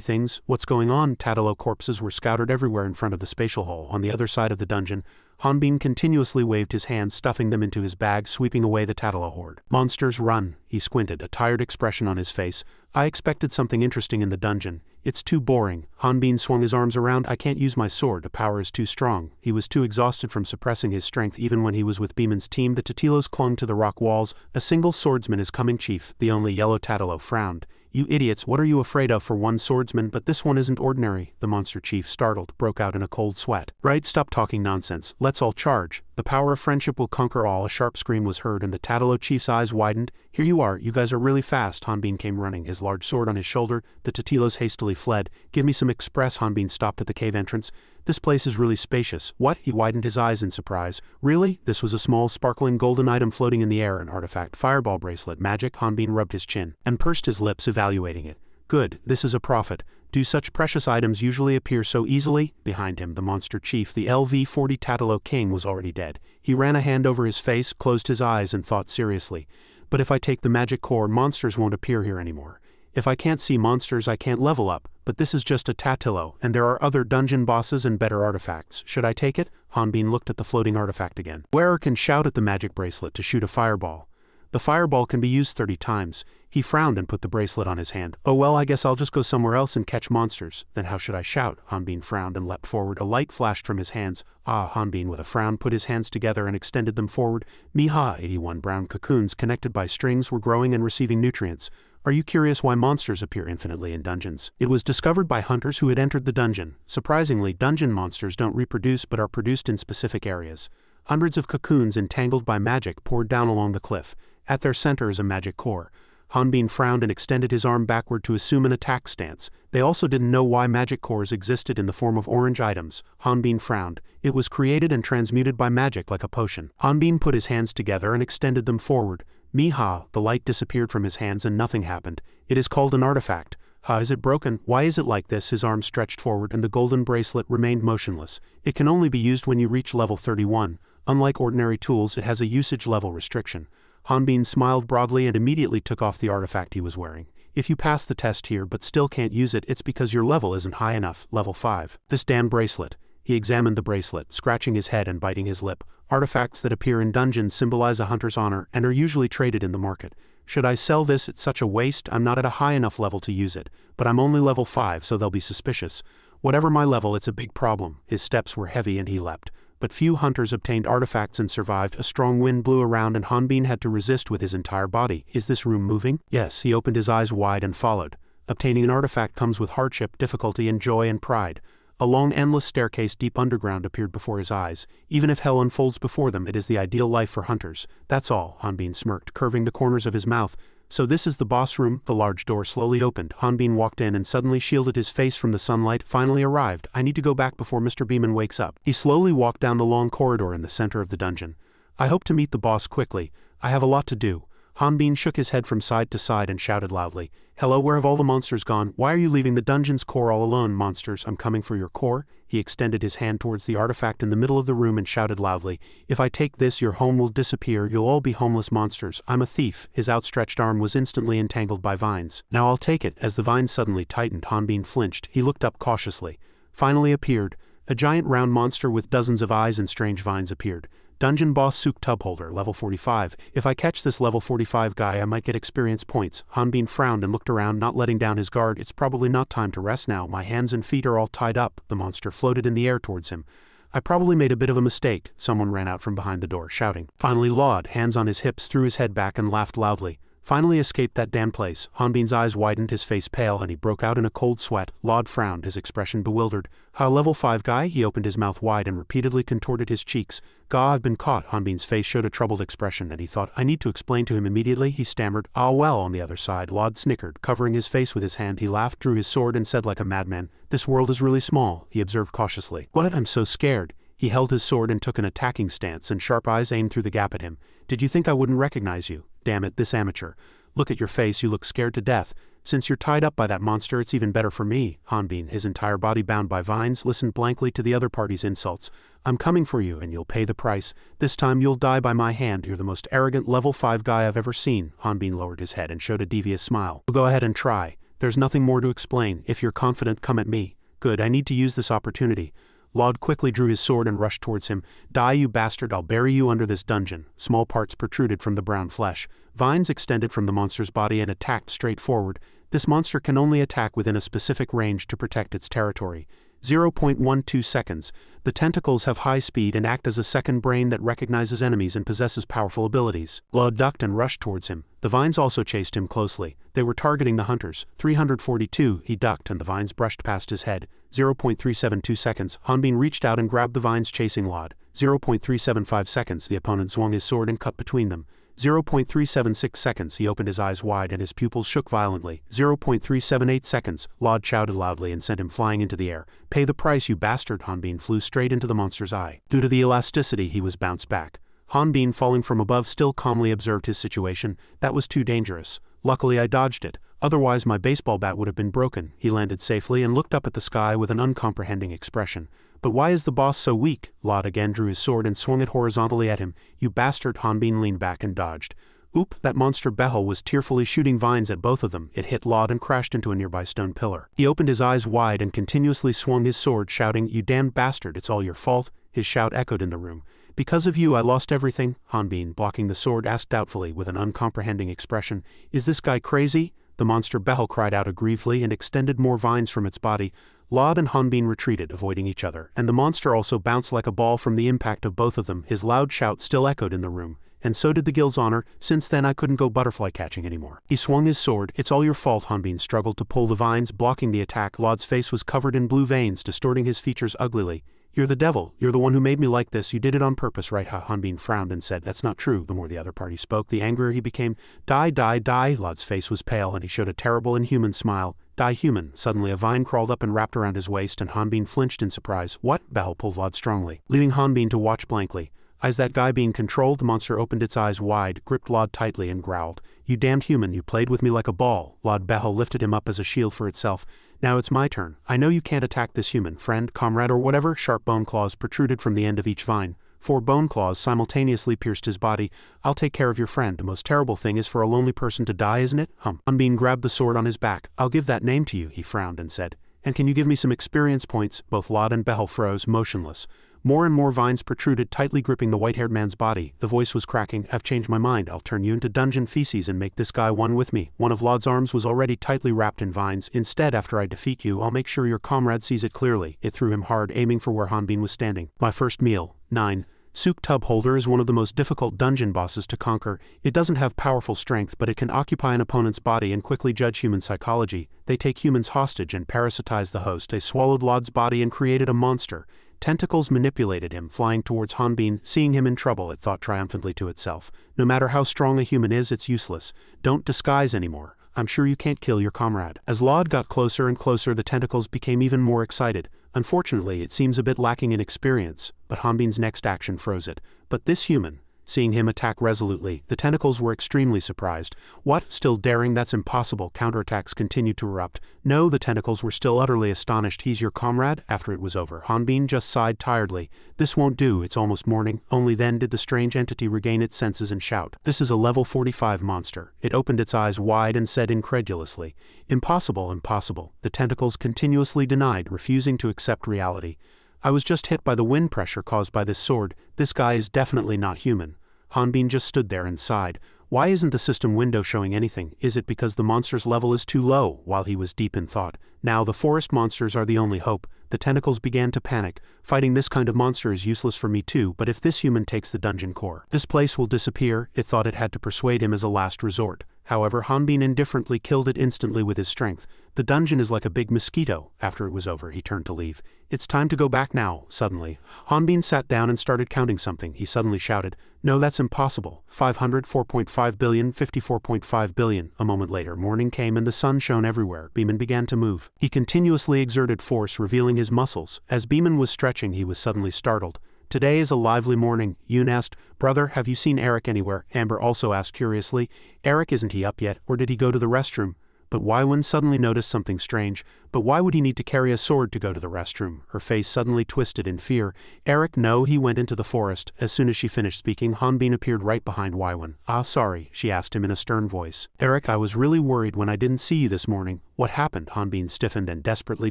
things? What's going on? Tatalo corpses were scattered everywhere in front of the spatial hole on the other side of the dungeon. Hanbin continuously waved his hands, stuffing them into his bag, sweeping away the Tatalo horde. Monsters, run. He squinted, a tired expression on his face. I expected something interesting in the dungeon. It's too boring. Hanbin swung his arms around. I can't use my sword, the power is too strong. He was too exhausted from suppressing his strength even when he was with Beeman's team. The Tatilos clung to the rock walls. A single swordsman is coming, chief. The only yellow Tatalo frowned. You idiots, what are you afraid of for one swordsman? But this one isn't ordinary. The monster chief, startled, broke out in a cold sweat. Right, stop talking nonsense. Let's all charge. The power of friendship will conquer all. A sharp scream was heard and the Tatalo chief's eyes widened. Here you are, you guys are really fast. Hanbin came running, his large sword on his shoulder. The Tatilos hastily fled. Give me some express. Hanbin stopped at the cave entrance. This place is really spacious. What? He widened his eyes in surprise. Really? This was a small sparkling golden item floating in the air, an artifact fireball bracelet. Magic? Hanbin rubbed his chin and pursed his lips, evaluating it. Good, this is a profit. Do such precious items usually appear so easily? Behind him, the monster chief, the Lv4 Tatalo king, was already dead. He ran a hand over his face, closed his eyes, and thought seriously. But if I take the magic core, monsters won't appear here anymore. If I can't see monsters, I can't level up. But this is just a Tatilo, and there are other dungeon bosses and better artifacts. Should I take it? Hanbin looked at the floating artifact again. Wearer can shout at the magic bracelet to shoot a fireball. The fireball can be used 30 times. He frowned and put the bracelet on his hand. Oh well, I guess I'll just go somewhere else and catch monsters. Then how should I shout? Hanbin frowned and leapt forward. A light flashed from his hands. Ah, Hanbin with a frown put his hands together and extended them forward. Miha, 81 brown cocoons connected by strings were growing and receiving nutrients. Are you curious why monsters appear infinitely in dungeons? It was discovered by hunters who had entered the dungeon. Surprisingly, dungeon monsters don't reproduce but are produced in specific areas. Hundreds of cocoons entangled by magic poured down along the cliff. At their center is a magic core. Hanbin frowned and extended his arm backward to assume an attack stance. They also didn't know why magic cores existed in the form of orange items. Hanbin frowned. It was created and transmuted by magic like a potion. Hanbin put his hands together and extended them forward. Miha, the light disappeared from his hands and nothing happened. It is called an artifact. Ha, is it broken? Why is it like this? His arm stretched forward and the golden bracelet remained motionless. It can only be used when you reach level 31. Unlike ordinary tools, it has a usage level restriction. Hanbin smiled broadly and immediately took off the artifact he was wearing. If you pass the test here but still can't use it, it's because your level isn't high enough. Level 5. This damn bracelet. He examined the bracelet, scratching his head and biting his lip. Artifacts that appear in dungeons symbolize a hunter's honor and are usually traded in the market. Should I sell this? It's such a waste. I'm not at a high enough level to use it. But I'm only level 5, so they'll be suspicious. Whatever my level, it's a big problem. His steps were heavy and he leapt. But few hunters obtained artifacts and survived. A strong wind blew around and Hanbin had to resist with his entire body. Is this room moving? Yes, he opened his eyes wide and followed. Obtaining an artifact comes with hardship, difficulty, and joy and pride. A long, endless staircase deep underground appeared before his eyes. Even if hell unfolds before them, it is the ideal life for hunters. That's all, Hanbin smirked, curving the corners of his mouth. So this is the boss room? The large door slowly opened. Hanbin walked in and suddenly shielded his face from the sunlight. Finally arrived. I need to go back before Mr. Beeman wakes up. He slowly walked down the long corridor in the center of the dungeon. I hope to meet the boss quickly. I have a lot to do. Hanbin shook his head from side to side and shouted loudly, "Hello, where have all the monsters gone? Why are you leaving the dungeon's core all alone, monsters? I'm coming for your core." He extended his hand towards the artifact in the middle of the room and shouted loudly, "If I take this, your home will disappear. You'll all be homeless monsters. I'm a thief." His outstretched arm was instantly entangled by vines. "Now I'll take it." As the vines suddenly tightened, Hanbin flinched. He looked up cautiously. Finally appeared. A giant round monster with dozens of eyes and strange vines appeared. Dungeon Boss Sook Tubholder, level 45. "If I catch this level 45 guy, I might get experience points." Hanbin frowned and looked around, not letting down his guard. "It's probably not time to rest now. My hands and feet are all tied up." The monster floated in the air towards him. "I probably made a bit of a mistake." Someone ran out from behind the door, shouting. Finally Laud, hands on his hips, threw his head back and laughed loudly. "Finally escaped that damn place." Hanbin's eyes widened, his face pale, and he broke out in a cold sweat. Laud frowned, his expression bewildered. "How, level 5 guy?" He opened his mouth wide and repeatedly contorted his cheeks. "Gah, I've been caught." Hanbin's face showed a troubled expression, and he thought, "I need to explain to him immediately." He stammered, "Ah well." On the other side, Laud snickered. Covering his face with his hand, he laughed, drew his sword, and said like a madman, "This world is really small," he observed cautiously. "What? I'm so scared." He held his sword and took an attacking stance, and sharp eyes aimed through the gap at him. "Did you think I wouldn't recognize you? Damn it, this amateur. Look at your face, you look scared to death. Since you're tied up by that monster, it's even better for me." Hanbin, his entire body bound by vines, listened blankly to the other party's insults. "I'm coming for you, and you'll pay the price. This time you'll die by my hand. You're the most arrogant level 5 guy I've ever seen." Hanbin lowered his head and showed a devious smile. "Go ahead and try. There's nothing more to explain. If you're confident, come at me." "Good, I need to use this opportunity." Laud quickly drew his sword and rushed towards him. "Die, you bastard, I'll bury you under this dungeon." Small parts protruded from the brown flesh. Vines extended from the monster's body and attacked straight forward. This monster can only attack within a specific range to protect its territory. 0.12 seconds. The tentacles have high speed and act as a second brain that recognizes enemies and possesses powerful abilities. Laud ducked and rushed towards him. The vines also chased him closely. They were targeting the hunters. 342, he ducked and the vines brushed past his head. 0.372 seconds. Hanbin reached out and grabbed the vines chasing Laud. 0.375 seconds. The opponent swung his sword and cut between them. 0.376 seconds. He opened his eyes wide and his pupils shook violently. 0.378 seconds. Laud shouted loudly and sent him flying into the air. "Pay the price, you bastard." Hanbin flew straight into the monster's eye. Due to the elasticity, he was bounced back. Hanbin, falling from above, still calmly observed his situation. "That was too dangerous. Luckily I dodged it. Otherwise my baseball bat would have been broken." He landed safely and looked up at the sky with an uncomprehending expression. "But why is the boss so weak?" Laud again drew his sword and swung it horizontally at him. "You bastard." Hanbin leaned back and dodged. Oop, that monster Behel was tearfully shooting vines at both of them. It hit Laud and crashed into a nearby stone pillar. He opened his eyes wide and continuously swung his sword, shouting, "You damned bastard, it's all your fault." His shout echoed in the room. "Because of you I lost everything." Hanbin, blocking the sword, asked doubtfully with an uncomprehending expression, "Is this guy crazy?" The monster Behel cried out aggrievedly and extended more vines from its body. Laud and Hanbin retreated, avoiding each other, and the monster also bounced like a ball from the impact of both of them. His loud shout still echoed in the room. "And so did the guild's honor. Since then I couldn't go butterfly catching anymore." He swung his sword. "It's all your fault." Hanbin struggled to pull the vines, blocking the attack. Laud's face was covered in blue veins, distorting his features uglily. "You're the devil. You're the one who made me like this. You did it on purpose, right?" Hanbin frowned and said, "That's not true." The more the other party spoke, the angrier he became. "Die, die, die." Laud's face was pale and he showed a terrible inhuman smile. "Die, human." Suddenly a vine crawled up and wrapped around his waist and Hanbin flinched in surprise. "What?" Behel pulled Laud strongly, leaving Hanbin to watch blankly. Is that guy being controlled? The monster opened its eyes wide, gripped Laud tightly and growled. "You damned human, you played with me like a ball." Laud Behel lifted him up as a shield for itself. "Now it's my turn. I know you can't attack this human, friend, comrade or whatever." Sharp bone claws protruded from the end of each vine. 4 bone claws simultaneously pierced his body. "I'll take care of your friend. The most terrible thing is for a lonely person to die, isn't it?" Hanbin grabbed the sword on his back. "I'll give that name to you," he frowned and said. "And can you give me some experience points?" Both Laud and Behel froze, motionless. More and more vines protruded, tightly gripping the white-haired man's body. The voice was cracking. "I've changed my mind. I'll turn you into dungeon feces and make this guy one with me." One of Laud's arms was already tightly wrapped in vines. "Instead, after I defeat you, I'll make sure your comrade sees it clearly." It threw him hard, aiming for where Hanbin was standing. My first meal. 9. Sook Tubholder is one of the most difficult dungeon bosses to conquer. It doesn't have powerful strength, but it can occupy an opponent's body and quickly judge human psychology. They take humans hostage and parasitize the host. They swallowed Laud's body and created a monster. Tentacles manipulated him, flying towards Hanbin. Seeing him in trouble, it thought triumphantly to itself. "No matter how strong a human is, it's useless. Don't disguise anymore. I'm sure you can't kill your comrade." As Laud got closer and closer, the tentacles became even more excited. Unfortunately, it seems a bit lacking in experience, but Hanbin's next action froze it. "But this human, Seeing him attack resolutely, the tentacles were extremely surprised. What? Still daring? That's impossible. Counterattacks continued to erupt. No, the tentacles were still utterly astonished. He's your comrade? After it was over, Hanbin just sighed tiredly. This won't do, it's almost morning. Only then did the strange entity regain its senses and shout. This is a level 45 monster. It opened its eyes wide and said incredulously. Impossible, impossible. The tentacles continuously denied, refusing to accept reality. I was just hit by the wind pressure caused by this sword. This guy is definitely not human. Hanbin just stood there and sighed. Why isn't the system window showing anything? Is it because the monster's level is too low? While he was deep in thought. Now the forest monsters are the only hope. The tentacles began to panic. Fighting this kind of monster is useless for me too, but if this human takes the dungeon core, this place will disappear. It thought it had to persuade him as a last resort. However, Hanbin indifferently killed it instantly with his strength. The dungeon is like a big mosquito. After it was over, he turned to leave. It's time to go back now. Suddenly, Hanbin sat down and started counting something. He suddenly shouted, no, that's impossible. 500, 4.5 billion, 54.5 billion. A moment later, morning came and the sun shone everywhere. Beeman began to move. He continuously exerted force, revealing his muscles. As Beeman was stretching, he was suddenly startled. Today is a lively morning. Yoon asked, brother, have you seen Eric anywhere? Amber also asked curiously, Eric, isn't he up yet, or did he go to the restroom? But Waiwen suddenly noticed something strange. But why would he need to carry a sword to go to the restroom? Her face suddenly twisted in fear. Eric, no, he went into the forest. As soon as she finished speaking, Hanbin appeared right behind Waiwen. Ah, sorry, she asked him in a stern voice. Eric, I was really worried when I didn't see you this morning. What happened? Hanbin stiffened and desperately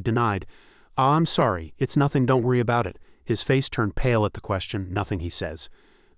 denied. Ah, I'm sorry. It's nothing, don't worry about it. His face turned pale at the question. Nothing, he says.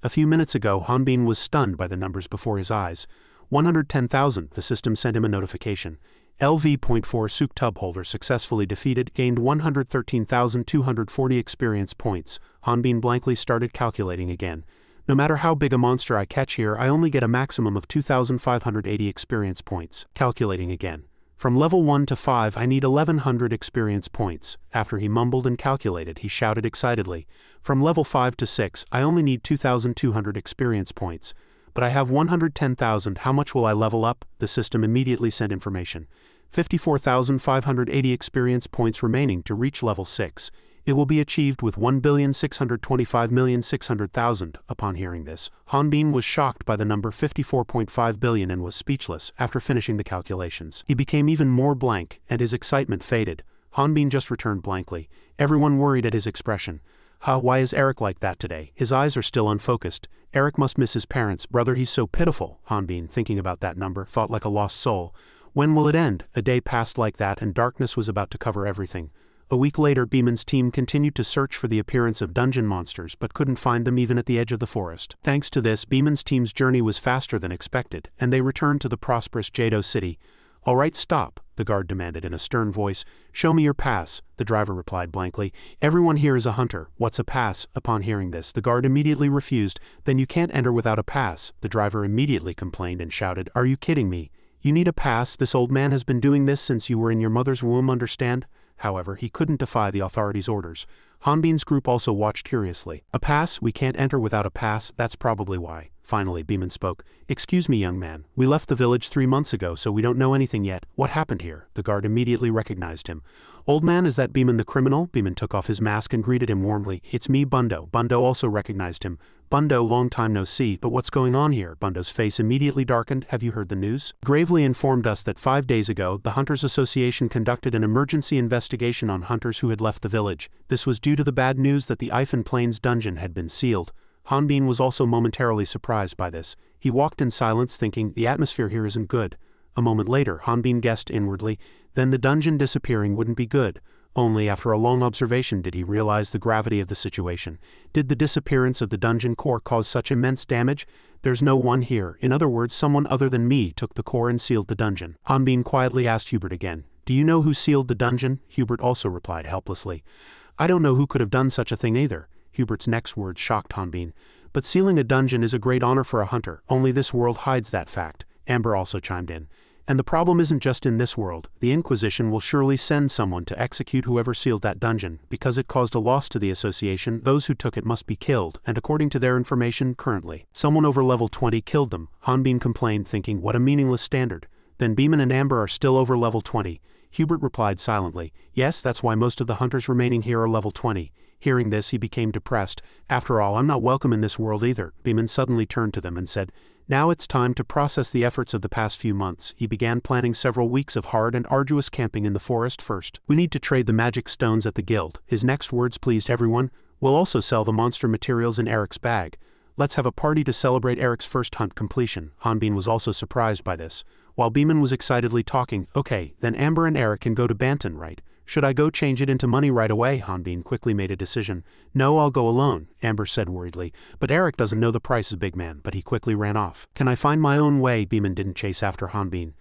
A few minutes ago, Hanbin was stunned by the numbers before his eyes. 110,000, the system sent him a notification. Lv4 Suk tub holder successfully defeated, gained 113,240 experience points. Hanbin blankly started calculating again. No matter how big a monster I catch here, I only get a maximum of 2,580 experience points. Calculating again. From level 1 to 5 I need 1,100 experience points. After he mumbled and calculated, he shouted excitedly. From level 5 to 6 I only need 2,200 experience points. But I have 110,000, how much will I level up? The system immediately sent information. 54,580 experience points remaining to reach level 6. It will be achieved with 1,625,600,000. Upon hearing this, Hanbin was shocked by the number 54.5 billion and was speechless. After finishing the calculations, he became even more blank, and his excitement faded. Hanbin just returned blankly. Everyone worried at his expression. Why is Eric like that today? His eyes are still unfocused. Eric must miss his parents. Brother, he's so pitiful. Hanbin, thinking about that number, thought like a lost soul. When will it end? A day passed like that and darkness was about to cover everything. A week later, Beeman's team continued to search for the appearance of dungeon monsters but couldn't find them even at the edge of the forest. Thanks to this, Beeman's team's journey was faster than expected, and they returned to the prosperous Jado city. All right, stop, the guard demanded in a stern voice. Show me your pass, the driver replied blankly. Everyone here is a hunter. What's a pass? Upon hearing this, the guard immediately refused. Then you can't enter without a pass. The driver immediately complained and shouted, are you kidding me? You need a pass? This old man has been doing this since you were in your mother's womb, understand? However, he couldn't defy the authorities' orders. Hanbin's group also watched curiously. A pass? We can't enter without a pass, that's probably why. Finally, Beeman spoke. Excuse me, young man. We left the village 3 months ago, so we don't know anything yet. What happened here? The guard immediately recognized him. Old man, is that Beeman the criminal? Beeman took off his mask and greeted him warmly. It's me, Bundo. Bundo also recognized him. Bundo, long time no see, but what's going on here? Bundo's face immediately darkened. Have you heard the news? Gravely informed us that 5 days ago, the Hunters Association conducted an emergency investigation on hunters who had left the village. This was due to the bad news that the Ifan Plains dungeon had been sealed. Hanbin was also momentarily surprised by this. He walked in silence thinking, the atmosphere here isn't good. A moment later, Hanbin guessed inwardly, then the dungeon disappearing wouldn't be good. Only after a long observation did he realize the gravity of the situation. Did the disappearance of the dungeon core cause such immense damage? There's no one here. In other words, someone other than me took the core and sealed the dungeon. Hanbin quietly asked Hubert again. Do you know who sealed the dungeon? Hubert also replied helplessly. I don't know who could have done such a thing either. Hubert's next words shocked Hanbin. But sealing a dungeon is a great honor for a hunter. Only this world hides that fact. Amber also chimed in. And the problem isn't just in this world. The Inquisition will surely send someone to execute whoever sealed that dungeon. Because it caused a loss to the association, those who took it must be killed, and according to their information, currently, someone over level 20 killed them. Hanbin complained, thinking, what a meaningless standard. Then Beeman and Amber are still over level 20. Hubert replied silently, yes, that's why most of the hunters remaining here are level 20. Hearing this, he became depressed. After all, I'm not welcome in this world either. Beeman suddenly turned to them and said, "Now it's time to process the efforts of the past few months." He began planning several weeks of hard and arduous camping in the forest first. "We need to trade the magic stones at the guild." His next words pleased everyone. "We'll also sell the monster materials in Eric's bag. Let's have a party to celebrate Eric's first hunt completion." Hanbin was also surprised by this. While Beeman was excitedly talking, "Okay, then Amber and Eric can go to Banton, right? Should I go change it into money right away?" Hanbin quickly made a decision. "No, I'll go alone," Amber said worriedly. "But Eric doesn't know the prices, big man," but he quickly ran off. "Can I find my own way?" Beeman didn't chase after Hanbin.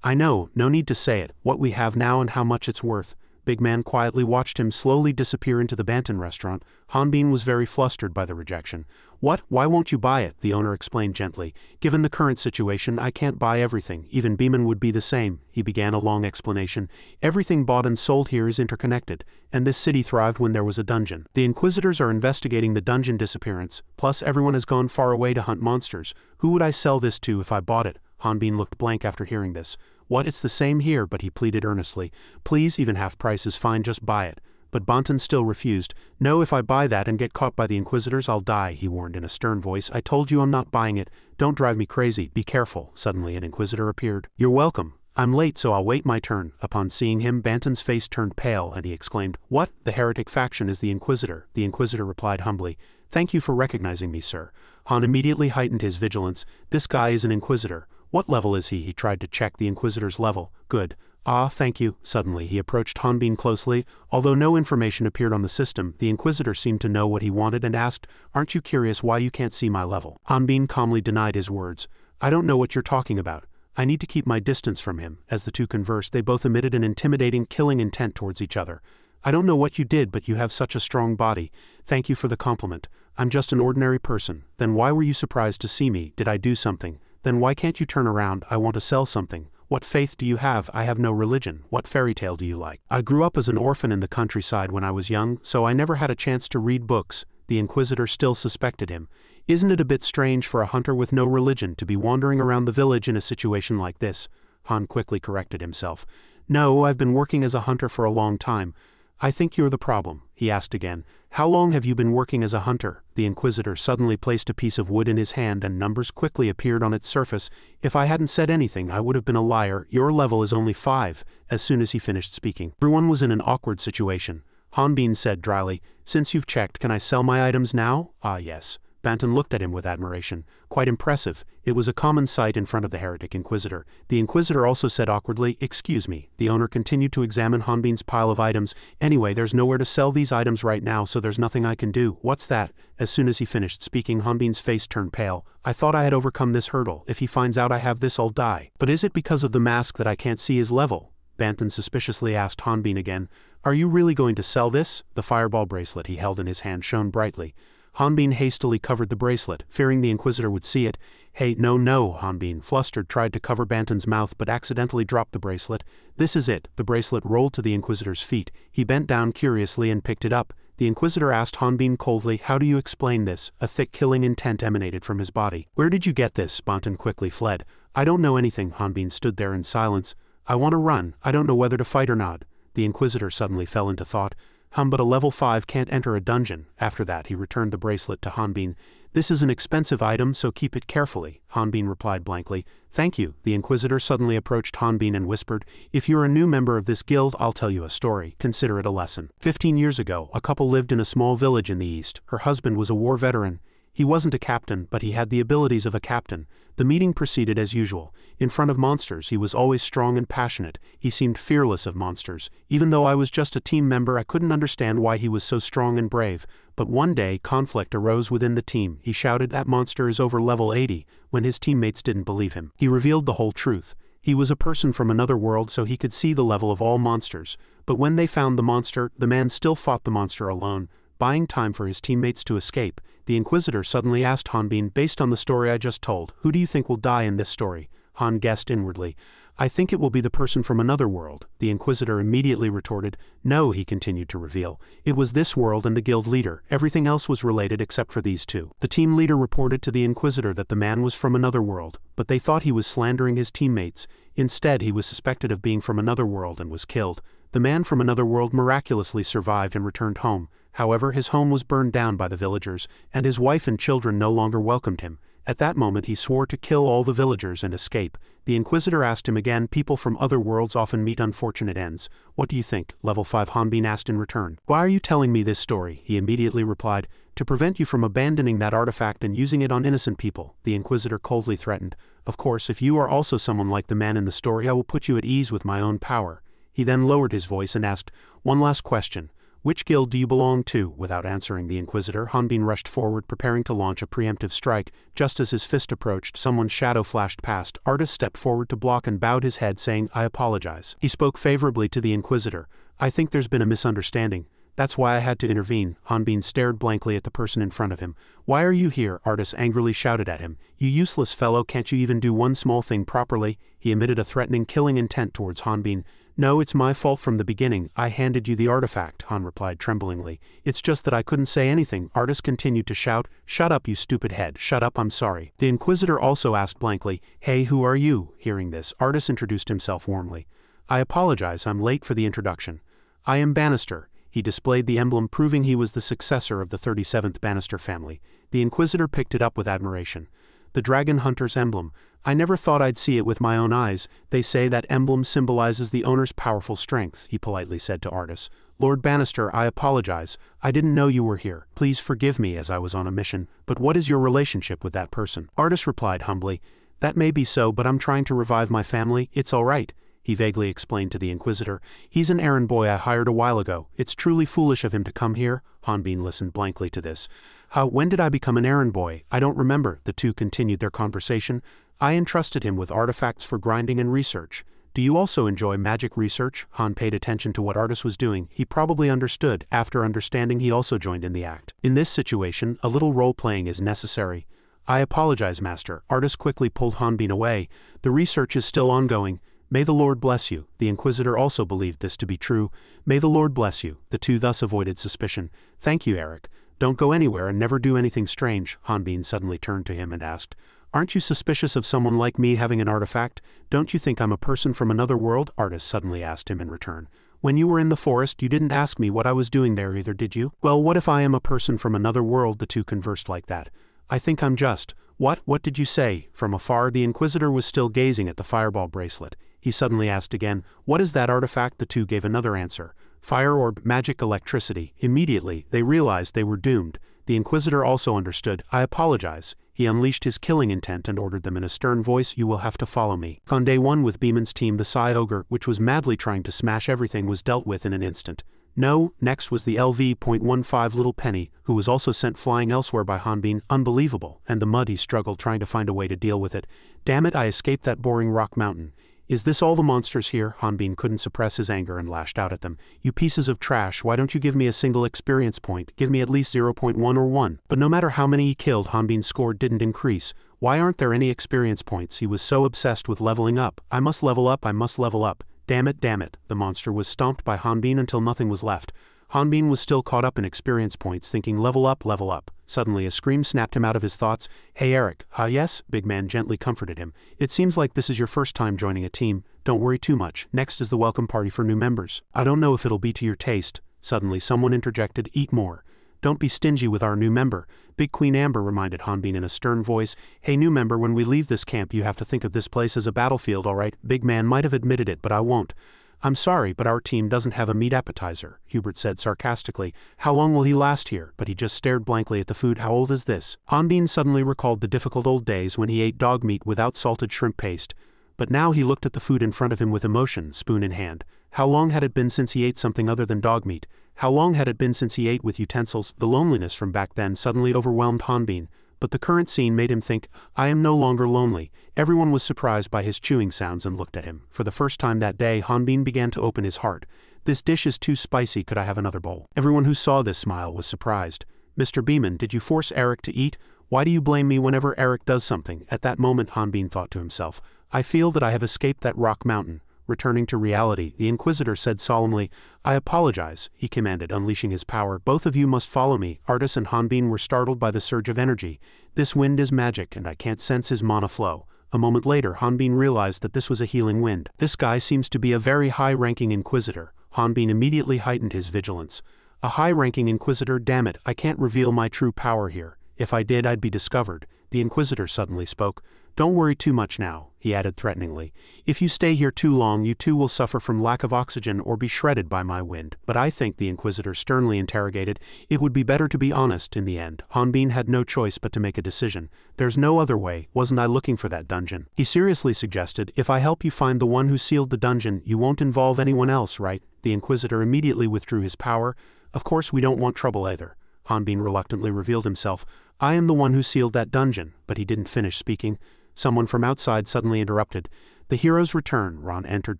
"I know, no need to say it, what we have now and how much it's worth." Big man quietly watched him slowly disappear into the Banton restaurant. Hanbin was very flustered by the rejection. "What? Why won't you buy it?" the owner explained gently. "Given the current situation, I can't buy everything. Even Beeman would be the same." He began a long explanation. "Everything bought and sold here is interconnected, and this city thrived when there was a dungeon. The Inquisitors are investigating the dungeon disappearance, plus everyone has gone far away to hunt monsters. Who would I sell this to if I bought it?" Hanbin looked blank after hearing this. "What? It's the same here," but he pleaded earnestly. "Please, even half price is fine, just buy it." But Banton still refused. "No, if I buy that and get caught by the Inquisitors, I'll die," he warned in a stern voice. "I told you I'm not buying it. Don't drive me crazy. Be careful." Suddenly an Inquisitor appeared. "You're welcome. I'm late, so I'll wait my turn." Upon seeing him, Banton's face turned pale, and he exclaimed, "What? The heretic faction is the Inquisitor." The Inquisitor replied humbly, "Thank you for recognizing me, sir." Han immediately heightened his vigilance. "This guy is an Inquisitor. What level is he?" He tried to check the Inquisitor's level. "Good. Ah, thank you." Suddenly he approached Hanbin closely. Although no information appeared on the system, the Inquisitor seemed to know what he wanted and asked, "Aren't you curious why you can't see my level?" Hanbin calmly denied his words. "I don't know what you're talking about. I need to keep my distance from him." As the two conversed, they both emitted an intimidating, killing intent towards each other. "I don't know what you did, but you have such a strong body. Thank you for the compliment. I'm just an ordinary person." "Then why were you surprised to see me? Did I do something?" "Then why can't you turn around? I want to sell something." "What faith do you have?" "I have no religion." "What fairy tale do you like?" "I grew up as an orphan in the countryside when I was young, so I never had a chance to read books." The Inquisitor still suspected him. "Isn't it a bit strange for a hunter with no religion to be wandering around the village in a situation like this?" Han quickly corrected himself. "No, I've been working as a hunter for a long time." "I think you're the problem," he asked again. "How long have you been working as a hunter?" The Inquisitor suddenly placed a piece of wood in his hand and numbers quickly appeared on its surface. "If I hadn't said anything, I would have been a liar. Your level is only 5. As soon as he finished speaking, everyone was in an awkward situation. Hanbin said dryly, "Since you've checked, can I sell my items now?" "Ah, yes." Banton looked at him with admiration. "Quite impressive." It was a common sight in front of the heretic Inquisitor. The Inquisitor also said awkwardly, "Excuse me." The owner continued to examine Hanbin's pile of items. "Anyway, there's nowhere to sell these items right now, so there's nothing I can do." "What's that?" As soon as he finished speaking, Hanbin's face turned pale. "I thought I had overcome this hurdle. If he finds out I have this, I'll die." "But is it because of the mask that I can't see his level?" Banton suspiciously asked Hanbin again. "Are you really going to sell this?" The fireball bracelet he held in his hand shone brightly. Hanbin hastily covered the bracelet, fearing the Inquisitor would see it. "Hey, no, Hanbin, flustered, tried to cover Banton's mouth but accidentally dropped the bracelet. "This is it." The bracelet rolled to the Inquisitor's feet. He bent down curiously and picked it up. The Inquisitor asked Hanbin coldly, "How do you explain this?" A thick killing intent emanated from his body. "Where did you get this?" Banton quickly fled. "I don't know anything." Hanbin stood there in silence. "I want to run. I don't know whether to fight or not." The Inquisitor suddenly fell into thought. But a level 5 can't enter a dungeon." After that, he returned the bracelet to Hanbin. "This is an expensive item, so keep it carefully." Hanbin replied blankly. "Thank you." The Inquisitor suddenly approached Hanbin and whispered, "If you're a new member of this guild, I'll tell you a story. Consider it a lesson. 15 years ago, a couple lived in a small village in the east. Her husband was a war veteran. He wasn't a captain, but he had the abilities of a captain. The meeting proceeded as usual. In front of monsters, he was always strong and passionate. He seemed fearless of monsters. Even though I was just a team member, I couldn't understand why he was so strong and brave. But one day, conflict arose within the team. He shouted, 'That monster is over level 80, when his teammates didn't believe him. He revealed the whole truth. He was a person from another world, so he could see the level of all monsters. But when they found the monster, the man still fought the monster alone, buying time for his teammates to escape. The Inquisitor suddenly asked Hanbin, "Based on the story I just told, who do you think will die in this story?" Han guessed inwardly. "I think it will be the person from another world." The Inquisitor immediately retorted. "No," he continued to reveal. "It was this world and the guild leader. Everything else was related except for these two." The team leader reported to the Inquisitor that the man was from another world, but they thought he was slandering his teammates. Instead, he was suspected of being from another world and was killed. The man from another world miraculously survived and returned home. However, his home was burned down by the villagers, and his wife and children no longer welcomed him. At that moment he swore to kill all the villagers and escape. The Inquisitor asked him again, people from other worlds often meet unfortunate ends. What do you think? Level 5 Hanbin asked in return. Why are you telling me this story? He immediately replied. To prevent you from abandoning that artifact and using it on innocent people, the Inquisitor coldly threatened. Of course, if you are also someone like the man in the story, I will put you at ease with my own power. He then lowered his voice and asked, one last question. Which guild do you belong to? Without answering the Inquisitor, Hanbin rushed forward, preparing to launch a preemptive strike. Just as his fist approached, someone's shadow flashed past. Artist stepped forward to block and bowed his head, saying, I apologize. He spoke favorably to the Inquisitor. I think there's been a misunderstanding. That's why I had to intervene. Hanbin stared blankly at the person in front of him. Why are you here? Artist angrily shouted at him. You useless fellow, can't you even do one small thing properly? He emitted a threatening, killing intent towards Hanbin. No, it's my fault from the beginning. I handed you the artifact, Han replied tremblingly. It's just that I couldn't say anything. Artist continued to shout. Shut up, you stupid head. Shut up, I'm sorry. The Inquisitor also asked blankly, Hey, who are you? Hearing this, Artist introduced himself warmly. I apologize, I'm late for the introduction. I am Bannister. He displayed the emblem, proving he was the successor of the 37th Bannister family. The Inquisitor picked it up with admiration. The Dragon Hunter's emblem. I never thought I'd see it with my own eyes. They say that emblem symbolizes the owner's powerful strength, he politely said to Artis. Lord Bannister, I apologize. I didn't know you were here. Please forgive me as I was on a mission, but what is your relationship with that person? Artis replied humbly. That may be so, but I'm trying to revive my family. It's all right. He vaguely explained to the Inquisitor. He's an errand boy I hired a while ago. It's truly foolish of him to come here. Hanbin listened blankly to this. When did I become an errand boy? I don't remember. The two continued their conversation. I entrusted him with artifacts for grinding and research. Do you also enjoy magic research? Han paid attention to what Artis was doing. He probably understood. After understanding, he also joined in the act. In this situation, a little role-playing is necessary. I apologize, Master. Artis quickly pulled Hanbin away. The research is still ongoing. May the Lord bless you. The Inquisitor also believed this to be true. May the Lord bless you. The two thus avoided suspicion. Thank you, Eric. Don't go anywhere and never do anything strange. Hanbin suddenly turned to him and asked, Aren't you suspicious of someone like me having an artifact? Don't you think I'm a person from another world? Artis suddenly asked him in return. When you were in the forest, you didn't ask me what I was doing there either, did you? Well, what if I am a person from another world? The two conversed like that. I think I'm just. What did you say? From afar, the Inquisitor was still gazing at the fireball bracelet. He suddenly asked again, What is that artifact? The two gave another answer. Fire orb, magic electricity. Immediately, they realized they were doomed. The Inquisitor also understood. I apologize. He unleashed his killing intent and ordered them in a stern voice, You will have to follow me. On day one with Beeman's team, the Psy Ogre, which was madly trying to smash everything, was dealt with in an instant. No, next was the Lv.15 Little Penny, who was also sent flying elsewhere by Hanbin. Unbelievable. And the mud, he struggled, trying to find a way to deal with it. Damn it, I escaped that boring rock mountain. Is this all the monsters here? Hanbin couldn't suppress his anger and lashed out at them. You pieces of trash, why don't you give me a single experience point? Give me at least 0.1 or 1. But no matter how many he killed, Hanbin's score didn't increase. Why aren't there any experience points? He was so obsessed with leveling up. I must level up, I must level up. Damn it, damn it. The monster was stomped by Hanbin until nothing was left. Hanbin was still caught up in experience points, thinking level up, level up. Suddenly a scream snapped him out of his thoughts. Hey Eric. Yes? Big Man gently comforted him. It seems like this is your first time joining a team. Don't worry too much. Next is the welcome party for new members. I don't know if it'll be to your taste. Suddenly someone interjected, Eat more. Don't be stingy with our new member. Big Queen Amber reminded Hanbin in a stern voice. Hey new member, when we leave this camp you have to think of this place as a battlefield, alright? Big Man might have admitted it, but I won't. I'm sorry, but our team doesn't have a meat appetizer, Hubert said sarcastically. How long will he last here? But he just stared blankly at the food. How old is this? Hanbin suddenly recalled the difficult old days when he ate dog meat without salted shrimp paste. But now he looked at the food in front of him with emotion, spoon in hand. How long had it been since he ate something other than dog meat? How long had it been since he ate with utensils? The loneliness from back then suddenly overwhelmed Hanbin. But the current scene made him think, I am no longer lonely. Everyone was surprised by his chewing sounds and looked at him. For the first time that day, Hanbin began to open his heart. This dish is too spicy, could I have another bowl? Everyone who saw this smile was surprised. Mr. Beeman, did you force Eric to eat? Why do you blame me whenever Eric does something? At that moment, Hanbin thought to himself, I feel that I have escaped that rock mountain. Returning to reality, the Inquisitor said solemnly, I apologize, he commanded, unleashing his power. Both of you must follow me. Artis and Hanbin were startled by the surge of energy. This wind is magic, and I can't sense his mana flow. A moment later, Hanbin realized that this was a healing wind. This guy seems to be a very high-ranking Inquisitor. Hanbin immediately heightened his vigilance. A high-ranking Inquisitor, damn it, I can't reveal my true power here. If I did, I'd be discovered. The Inquisitor suddenly spoke. Don't worry too much now, he added threateningly. If you stay here too long, you too will suffer from lack of oxygen or be shredded by my wind. But I think, the Inquisitor sternly interrogated, it would be better to be honest in the end. Hanbin had no choice but to make a decision. There's no other way, wasn't I looking for that dungeon? He seriously suggested, if I help you find the one who sealed the dungeon, you won't involve anyone else, right? The Inquisitor immediately withdrew his power. Of course we don't want trouble either. Hanbin reluctantly revealed himself. I am the one who sealed that dungeon, but he didn't finish speaking. Someone from outside suddenly interrupted. The hero's return, Ron entered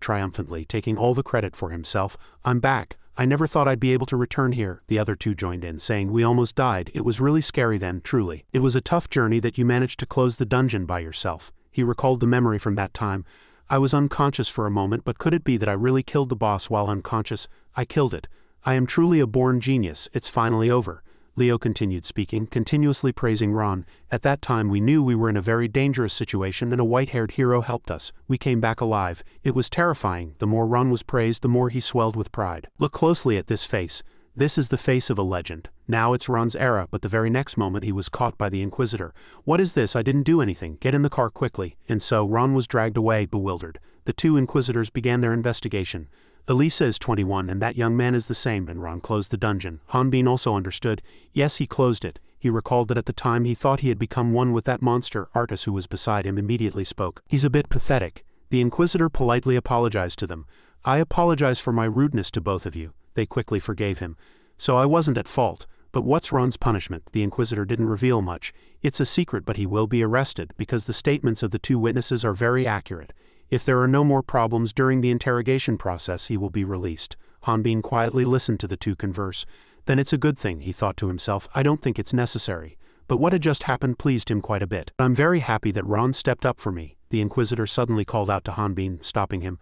triumphantly, taking all the credit for himself. I'm back. I never thought I'd be able to return here. The other two joined in, saying, we almost died. It was really scary then, truly. It was a tough journey that you managed to close the dungeon by yourself. He recalled the memory from that time. I was unconscious for a moment, but could it be that I really killed the boss while unconscious? I killed it. I am truly a born genius. It's finally over. Leo continued speaking, continuously praising Ron. At that time we knew we were in a very dangerous situation and a white-haired hero helped us. We came back alive. It was terrifying. The more Ron was praised, the more he swelled with pride. Look closely at this face. This is the face of a legend. Now it's Ron's era, but the very next moment he was caught by the Inquisitor. What is this? I didn't do anything. Get in the car quickly. And so Ron was dragged away, bewildered. The two Inquisitors began their investigation. Elisa is 21 and that young man is the same, and Ron closed the dungeon. Hanbin also understood. Yes, he closed it. He recalled that at the time he thought he had become one with that monster. Artis, who was beside him, immediately spoke. He's a bit pathetic. The Inquisitor politely apologized to them. I apologize for my rudeness to both of you. They quickly forgave him. So I wasn't at fault. But what's Ron's punishment? The Inquisitor didn't reveal much. It's a secret, but he will be arrested, because the statements of the two witnesses are very accurate. If there are no more problems during the interrogation process, he will be released. Hanbin quietly listened to the two converse. Then it's a good thing, he thought to himself. I don't think it's necessary. But what had just happened pleased him quite a bit. I'm very happy that Ron stepped up for me. The Inquisitor suddenly called out to Hanbin, stopping him.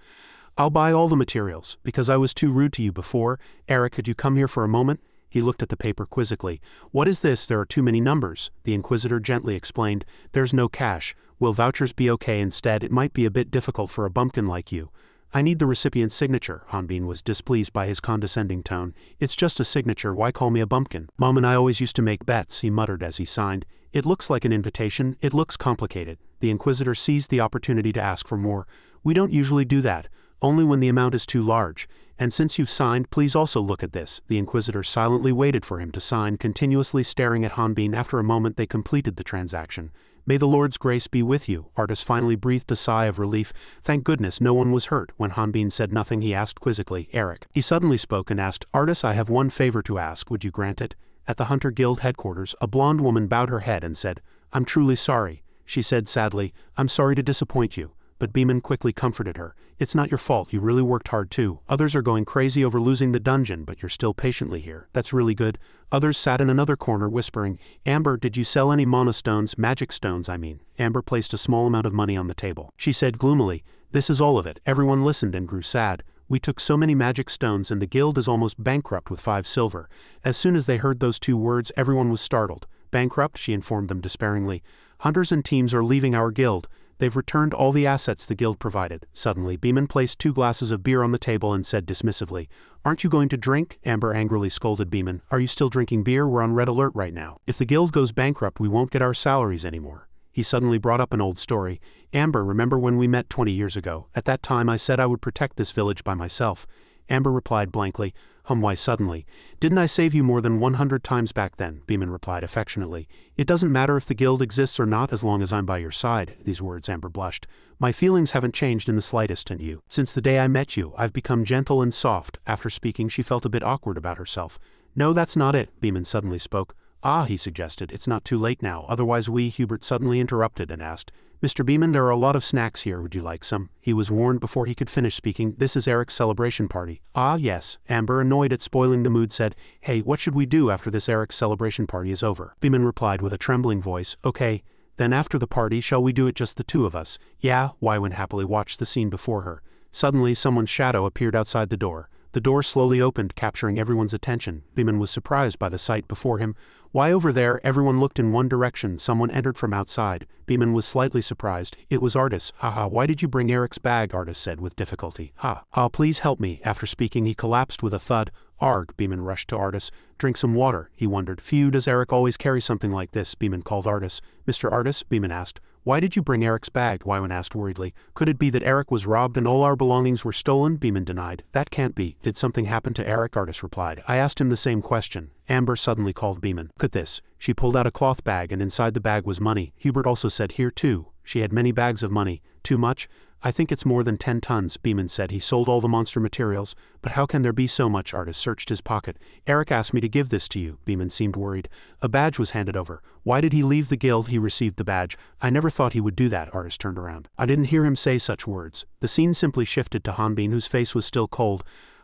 I'll buy all the materials, because I was too rude to you before. Eric, could you come here for a moment? He looked at the paper quizzically. What is this? There are too many numbers. The Inquisitor gently explained. There's no cash. Will vouchers be okay instead? It might be a bit difficult for a bumpkin like you. I need the recipient's signature. Hanbin was displeased by his condescending tone. It's just a signature, why call me a bumpkin? Mom and I always used to make bets, he muttered as he signed. It looks like an invitation, it looks complicated. The Inquisitor seized the opportunity to ask for more. We don't usually do that, only when the amount is too large. And since you've signed, please also look at this. The Inquisitor silently waited for him to sign, continuously staring at Hanbin. After a moment they completed the transaction. May the Lord's grace be with you. Artis finally breathed a sigh of relief. Thank goodness no one was hurt. When Hanbin said nothing, he asked quizzically, Eric. He suddenly spoke and asked, Artis, I have one favor to ask. Would you grant it? At the Hunter Guild headquarters, a blonde woman bowed her head and said, I'm truly sorry. She said sadly, I'm sorry to disappoint you. But Beeman quickly comforted her. It's not your fault, you really worked hard too. Others are going crazy over losing the dungeon, but you're still patiently here. That's really good. Others sat in another corner whispering, Amber, did you sell any mana stones, magic stones I mean? Amber placed a small amount of money on the table. She said gloomily, this is all of it. Everyone listened and grew sad. We took so many magic stones and the guild is almost bankrupt with 5 silver. As soon as they heard those two words, everyone was startled. Bankrupt, she informed them despairingly. Hunters and teams are leaving our guild. They've returned all the assets the guild provided. Suddenly, Beeman placed 2 glasses of beer on the table and said dismissively, Aren't you going to drink? Amber angrily scolded Beeman. Are you still drinking beer? We're on red alert right now. If the guild goes bankrupt, we won't get our salaries anymore. He suddenly brought up an old story. Amber, remember when we met 20 years ago? At that time I said I would protect this village by myself. Amber replied blankly, why suddenly? Didn't I save you more than 100 times back then? Beeman replied affectionately. It doesn't matter if the guild exists or not as long as I'm by your side. These words, Amber blushed. My feelings haven't changed in the slightest, and you. Since the day I met you, I've become gentle and soft. After speaking, she felt a bit awkward about herself. No, that's not it, Beeman suddenly spoke. Ah, he suggested, it's not too late now, otherwise Hubert suddenly interrupted and asked, Mr. Beeman, there are a lot of snacks here, would you like some? He was warned before he could finish speaking, this is Eric's celebration party. Ah, yes. Amber, annoyed at spoiling the mood, said, Hey, what should we do after this Eric's celebration party is over? Beeman replied with a trembling voice, Okay, then after the party, shall we do it just the 2 of us? Yeah, Wywin happily watched the scene before her. Suddenly, someone's shadow appeared outside the door. The door slowly opened, capturing everyone's attention. Beeman was surprised by the sight before him. Why, over there? Everyone looked in one direction. Someone entered from outside. Beeman was slightly surprised. It was Artis. Haha, why did you bring Eric's bag? Artis said with difficulty. Ha, please help me. After speaking, he collapsed with a thud. Arg, Beeman rushed to Artis. Drink some water, he wondered. Phew, does Eric always carry something like this? Beeman called Artis. Mr. Artis, Beeman asked. Why did you bring Eric's bag? Wywan asked worriedly. Could it be that Eric was robbed and all our belongings were stolen? Beeman denied. That can't be. Did something happen to Eric? Artis replied. I asked him the same question. Amber suddenly called Beeman. Look at this. She pulled out a cloth bag and inside the bag was money. Hubert also said here too. She had many bags of money. Too much? I think it's more than 10 tons, Beeman said. He sold all the monster materials. But how can there be so much? Artis searched his pocket. Eric asked me to give this to you. Beeman seemed worried. A badge was handed over. Why did he leave the guild? He received the badge. I never thought he would do that. Artis turned around. I didn't hear him say such words. The scene simply shifted to Hanbin, whose face was still cold.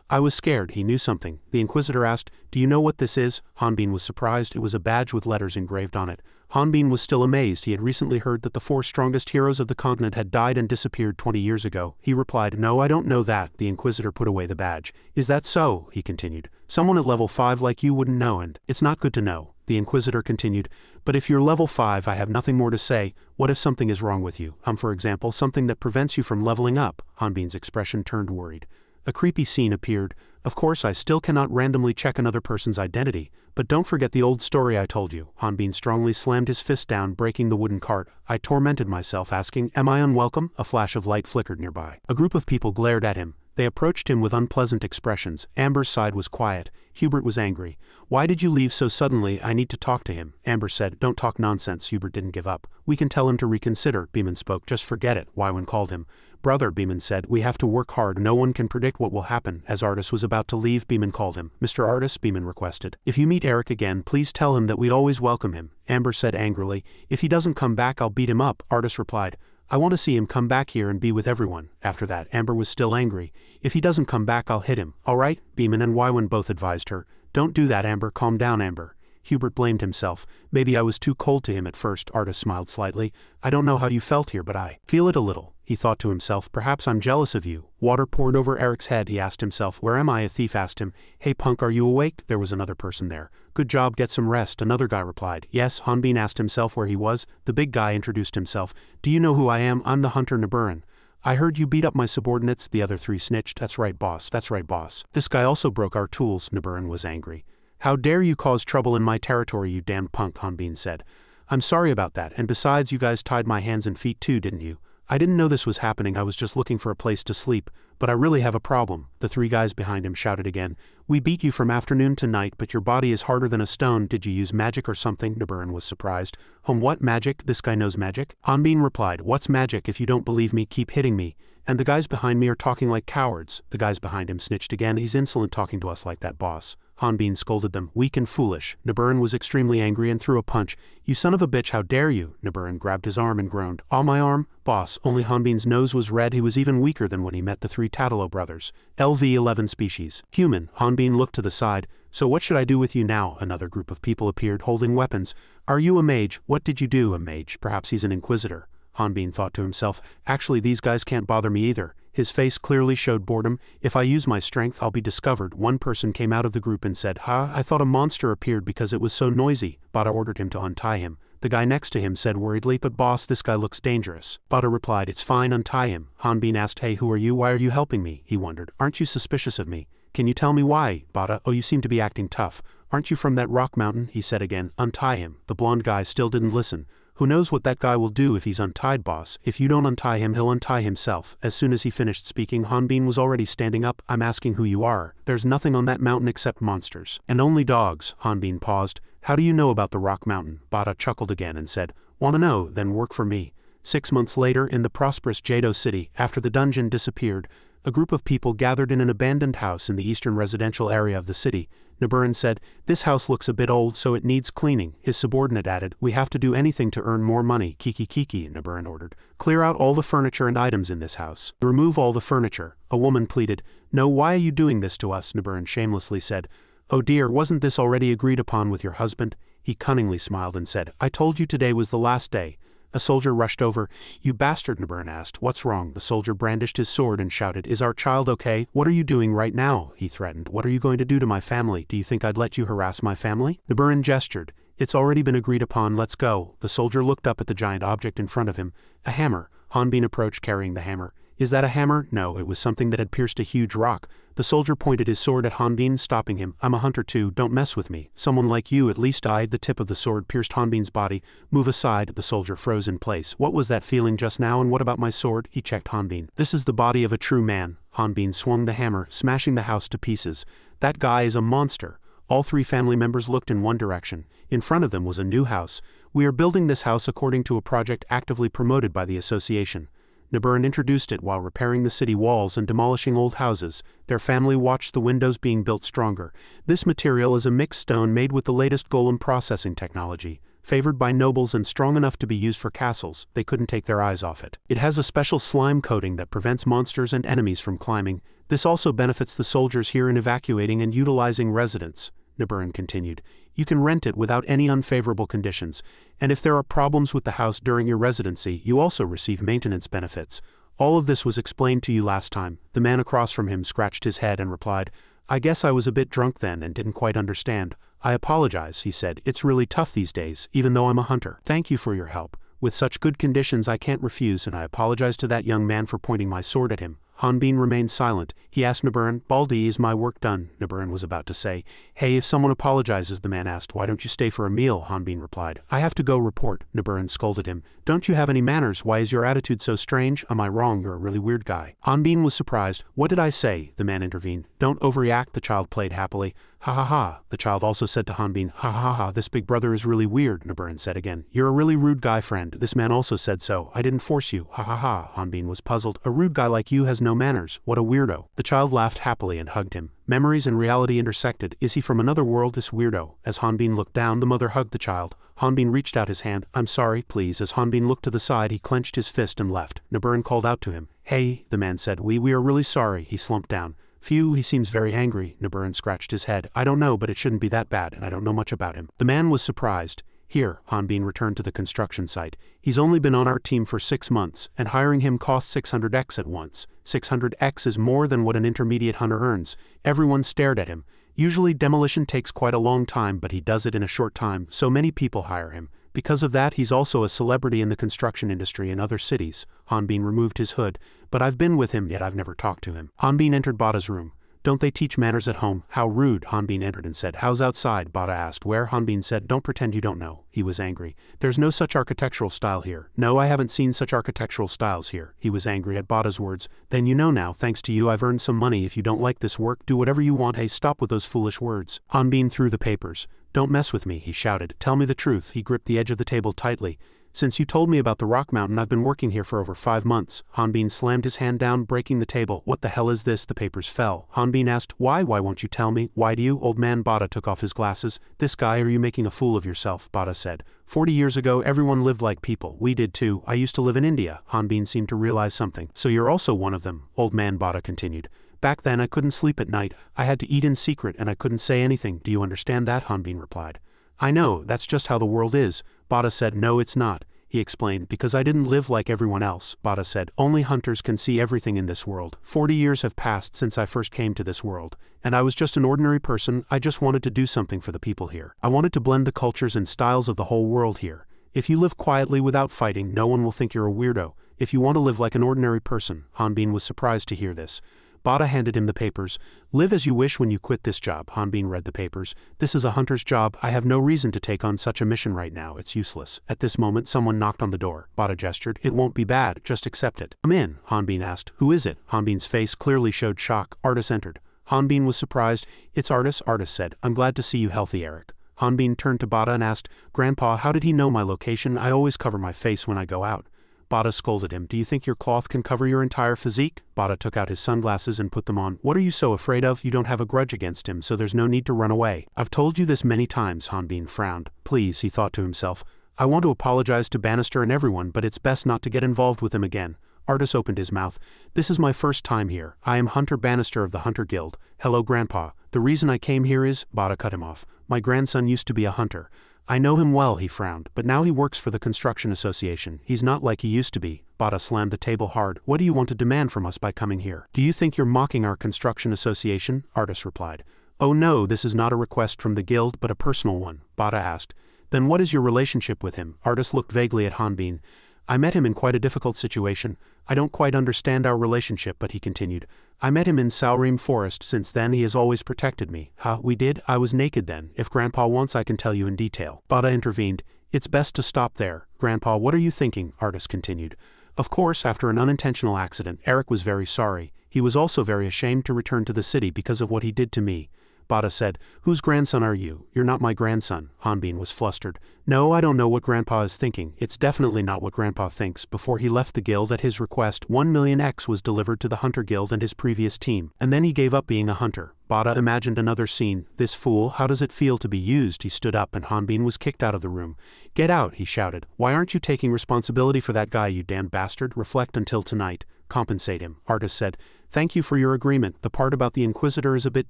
I was scared. He knew something. The Inquisitor asked, Do you know what this is? Hanbin was surprised. It was a badge with letters engraved on it. Hanbin was still amazed. He had recently heard that the 4 strongest heroes of the continent had died and disappeared 20 years ago. He replied, No, I don't know that. The Inquisitor put away the badge. Is that so? He continued. Someone at level 5 like you wouldn't know, and it's not good to know. The Inquisitor continued, But if you're level 5, I have nothing more to say. What if something is wrong with you? For example, something that prevents you from leveling up? Hanbin's expression turned worried. A creepy scene appeared. Of course, I still cannot randomly check another person's identity, but don't forget the old story I told you. Hanbin strongly slammed his fist down, breaking the wooden cart. I tormented myself, asking, Am I unwelcome? A flash of light flickered nearby. A group of people glared at him. They approached him with unpleasant expressions. Amber's side was quiet. Hubert was angry. Why did you leave so suddenly? I need to talk to him. Amber said, Don't talk nonsense. Hubert didn't give up. We can tell him to reconsider. Beeman spoke. Just forget it. Wywan called him. Brother, Beeman said, we have to work hard. No one can predict what will happen. As Artis was about to leave, Beeman called him. Mr. Artis, Beeman requested. If you meet Eric again, please tell him that we always welcome him. Amber said angrily. If he doesn't come back, I'll beat him up. Artis replied. I want to see him come back here and be with everyone. After that, Amber was still angry. If he doesn't come back, I'll hit him. All right? Beeman and Wywan both advised her. Don't do that, Amber. Calm down, Amber. Hubert blamed himself. Maybe I was too cold to him at first. Artis smiled slightly. I don't know how you felt here, but I feel it a little. He thought to himself, perhaps I'm jealous of you. Water poured over Eric's head. He asked himself, where am I? A thief asked him. Hey punk, are you awake? There was another person there. Good job, get some rest. Another guy replied. Yes. Hanbin asked himself where he was. The big guy introduced himself. Do you know who I am? I'm the hunter Naburin. I heard you beat up my subordinates. The other 3 snitched. That's right, boss. That's right, boss. This guy also broke our tools. Naburin was angry. How dare you cause trouble in my territory, you damned punk, Hanbin said. I'm sorry about that, and besides you guys tied my hands and feet too, didn't you? I didn't know this was happening. I was just looking for a place to sleep, but I really have a problem. The 3 guys behind him shouted again. We beat you from afternoon to night, but your body is harder than a stone. Did you use magic or something? Naburin was surprised. What magic? This guy knows magic? Hanbin replied, what's magic? If you don't believe me, keep hitting me. And the guys behind me are talking like cowards. The guys behind him snitched again. He's insolent talking to us like that, boss. Hanbin scolded them. Weak and foolish. Naburin was extremely angry and threw a punch. You son of a bitch, how dare you? Naburin grabbed his arm and groaned. On my arm? Boss. Only Hanbin's nose was red. He was even weaker than when he met the 3 Tatalo brothers. Lv4 species. Human. Hanbin looked to the side. So what should I do with you now? Another group of people appeared holding weapons. Are you a mage? What did you do? A mage. Perhaps he's an inquisitor. Hanbin thought to himself, actually these guys can't bother me either. His face clearly showed boredom. If I use my strength, I'll be discovered. One person came out of the group and said, I thought a monster appeared because it was so noisy. Bata ordered him to untie him. The guy next to him said worriedly, but boss, this guy looks dangerous. Bata replied, it's fine, untie him. Hanbin asked, hey, who are you? Why are you helping me? He wondered, aren't you suspicious of me? Can you tell me why? Bata, oh, you seem to be acting tough. Aren't you from that rock mountain? He said again, untie him. The blonde guy still didn't listen. Who knows what that guy will do if he's untied, boss? If you don't untie him, he'll untie himself. As soon as he finished speaking, Hanbin was already standing up. I'm asking who you are. There's nothing on that mountain except monsters. And only dogs. Hanbin paused. How do you know about the rock mountain? Bata chuckled again and said, wanna know, then work for me. 6 months later, in the prosperous Jado city, after the dungeon disappeared, a group of people gathered in an abandoned house in the eastern residential area of the city. Naburin said, this house looks a bit old, so it needs cleaning. His subordinate added, we have to do anything to earn more money. Kiki, Naburin ordered. Clear out all the furniture and items in this house. Remove all the furniture. A woman pleaded. No, why are you doing this to us? Naburin shamelessly said. Oh dear, wasn't this already agreed upon with your husband? He cunningly smiled and said, I told you today was the last day. A soldier rushed over. You bastard, Naburin asked. What's wrong? The soldier brandished his sword and shouted, is our child okay? What are you doing right now? He threatened. What are you going to do to my family? Do you think I'd let you harass my family? Naburin gestured. It's already been agreed upon, let's go. The soldier looked up at the giant object in front of him. A hammer. Hanbin approached carrying the hammer. Is that a hammer? No, it was something that had pierced a huge rock. The soldier pointed his sword at Hanbin, stopping him. I'm a hunter too, don't mess with me. Someone like you at least died. The tip of the sword pierced Hanbin's body. Move aside, the soldier froze in place. What was that feeling just now, and what about my sword? He checked Hanbin. This is the body of a true man. Hanbin swung the hammer, smashing the house to pieces. That guy is a monster. All three family members looked in one direction. In front of them was a new house. We are building this house according to a project actively promoted by the association. Naburn introduced it while repairing the city walls and demolishing old houses. Their family watched the windows being built stronger. This material is a mixed stone made with the latest golem processing technology. Favored by nobles and strong enough to be used for castles, they couldn't take their eyes off it. It has a special slime coating that prevents monsters and enemies from climbing. This also benefits the soldiers here in evacuating and utilizing residents. Naburn continued. You can rent it without any unfavorable conditions, and if there are problems with the house during your residency, you also receive maintenance benefits. All of this was explained to you last time. The man across from him scratched his head and replied, I guess I was a bit drunk then and didn't quite understand. I apologize, he said. It's really tough these days, even though I'm a hunter. Thank you for your help. With such good conditions I can't refuse, and I apologize to that young man for pointing my sword at him. Hanbin remained silent. He asked Naburn, Baldi, is my work done? Naburn was about to say, Hey, if someone apologizes, the man asked. Why don't you stay for a meal? Hanbin replied. I have to go report. Naburn scolded him. Don't you have any manners? Why is your attitude so strange? Am I wrong? You're a really weird guy. Hanbin was surprised. What did I say? The man intervened. Don't overreact, the child played happily. Ha ha ha. The child also said to Hanbin, Ha ha ha, this big brother is really weird, Naburn said again. You're a really rude guy, friend. This man also said so. I didn't force you. Ha ha ha. Hanbin was puzzled. A rude guy like you has no manners. What a weirdo. The child laughed happily and hugged him. Memories and reality intersected. Is he from another world, this weirdo? As Hanbin looked down, the mother hugged the child. Hanbin reached out his hand. I'm sorry, please. As Hanbin looked to the side, he clenched his fist and left. Naburn called out to him. Hey, the man said. We are really sorry. He slumped down. Phew, he seems very angry. Naburn scratched his head. I don't know, but it shouldn't be that bad, and I don't know much about him. The man was surprised. Here, Hanbin returned to the construction site. He's only been on our team for 6 months, and hiring him costs 600x at once. 600x is more than what an intermediate hunter earns. Everyone stared at him. Usually demolition takes quite a long time, but he does it in a short time, so many people hire him. Because of that, he's also a celebrity in the construction industry in other cities. Hanbin removed his hood. But I've been with him, yet I've never talked to him. Hanbin entered Bata's room. Don't they teach manners at home? How rude, Hanbin entered and said. How's outside? Bata asked. Where? Hanbin said. Don't pretend you don't know. He was angry. There's no such architectural style here. No, I haven't seen such architectural styles here. He was angry at Bata's words. Then you know now, thanks to you I've earned some money. If you don't like this work, do whatever you want. Hey, stop with those foolish words. Hanbin threw the papers. Don't mess with me, he shouted. Tell me the truth. He gripped the edge of the table tightly. Since you told me about the rock mountain, I've been working here for over 5 months. Hanbin slammed his hand down, breaking the table. What the hell is this? The papers fell. Hanbin asked, Why won't you tell me? Why do you? Old man Bata took off his glasses. This guy, are you making a fool of yourself? Bata said. 40 years ago, everyone lived like people. We did too. I used to live in India. Hanbin seemed to realize something. So you're also one of them, old man Bata continued. Back then I couldn't sleep at night. I had to eat in secret and I couldn't say anything. Do you understand that? Hanbin replied. I know, that's just how the world is. Bata said. No, it's not. He explained, because I didn't live like everyone else. Bata said, only hunters can see everything in this world. 40 years have passed since I first came to this world, and I was just an ordinary person. I just wanted to do something for the people here. I wanted to blend the cultures and styles of the whole world here. If you live quietly without fighting, no one will think you're a weirdo. If you want to live like an ordinary person. Hanbin was surprised to hear this. Bata handed him the papers. Live as you wish when you quit this job. Hanbin read the papers. This is a hunter's job. I have no reason to take on such a mission right now. It's useless. At this moment, someone knocked on the door. Bata gestured. It won't be bad. Just accept it. Come in, Hanbin asked. Who is it? Hanbin's face clearly showed shock. Artis entered. Hanbin was surprised. It's Artis. Artis said. I'm glad to see you healthy, Eric. Hanbin turned to Bata and asked, Grandpa, how did he know my location? I always cover my face when I go out. Bata scolded him. Do you think your cloth can cover your entire physique? Bata took out his sunglasses and put them on. What are you so afraid of? You don't have a grudge against him, so there's no need to run away. I've told you this many times, Hanbin frowned. Please, he thought to himself. I want to apologize to Bannister and everyone, but it's best not to get involved with him again. Artis opened his mouth. This is my first time here. I am Hunter Bannister of the Hunter Guild. Hello, Grandpa. The reason I came here is… Bata cut him off. My grandson used to be a hunter. I know him well, he frowned, but now he works for the construction association. He's not like he used to be. Bata slammed the table hard. What do you want to demand from us by coming here? Do you think you're mocking our construction association? Artis replied. Oh no, this is not a request from the guild, but a personal one, Bata asked. Then what is your relationship with him? Artis looked vaguely at Hanbin. I met him in quite a difficult situation. I don't quite understand our relationship, but he continued. I met him in Lv4. Since then he has always protected me. Huh, we did? I was naked then. If Grandpa wants I can tell you in detail. Bati intervened. It's best to stop there. Grandpa, what are you thinking? Artist continued. Of course, after an unintentional accident, Eric was very sorry. He was also very ashamed to return to the city because of what he did to me. Bati said, whose grandson are you? You're not my grandson. Hanbin was flustered. No, I don't know what Grandpa is thinking. It's definitely not what Grandpa thinks. Before he left the guild at his request, 1 million X was delivered to the Hunter Guild and his previous team. And then he gave up being a hunter. Bati imagined another scene. This fool, how does it feel to be used? He stood up and Hanbin was kicked out of the room. Get out, he shouted. Why aren't you taking responsibility for that guy, you damn bastard? Reflect until tonight. Compensate him. Artist said. Thank you for your agreement. The part about the Inquisitor is a bit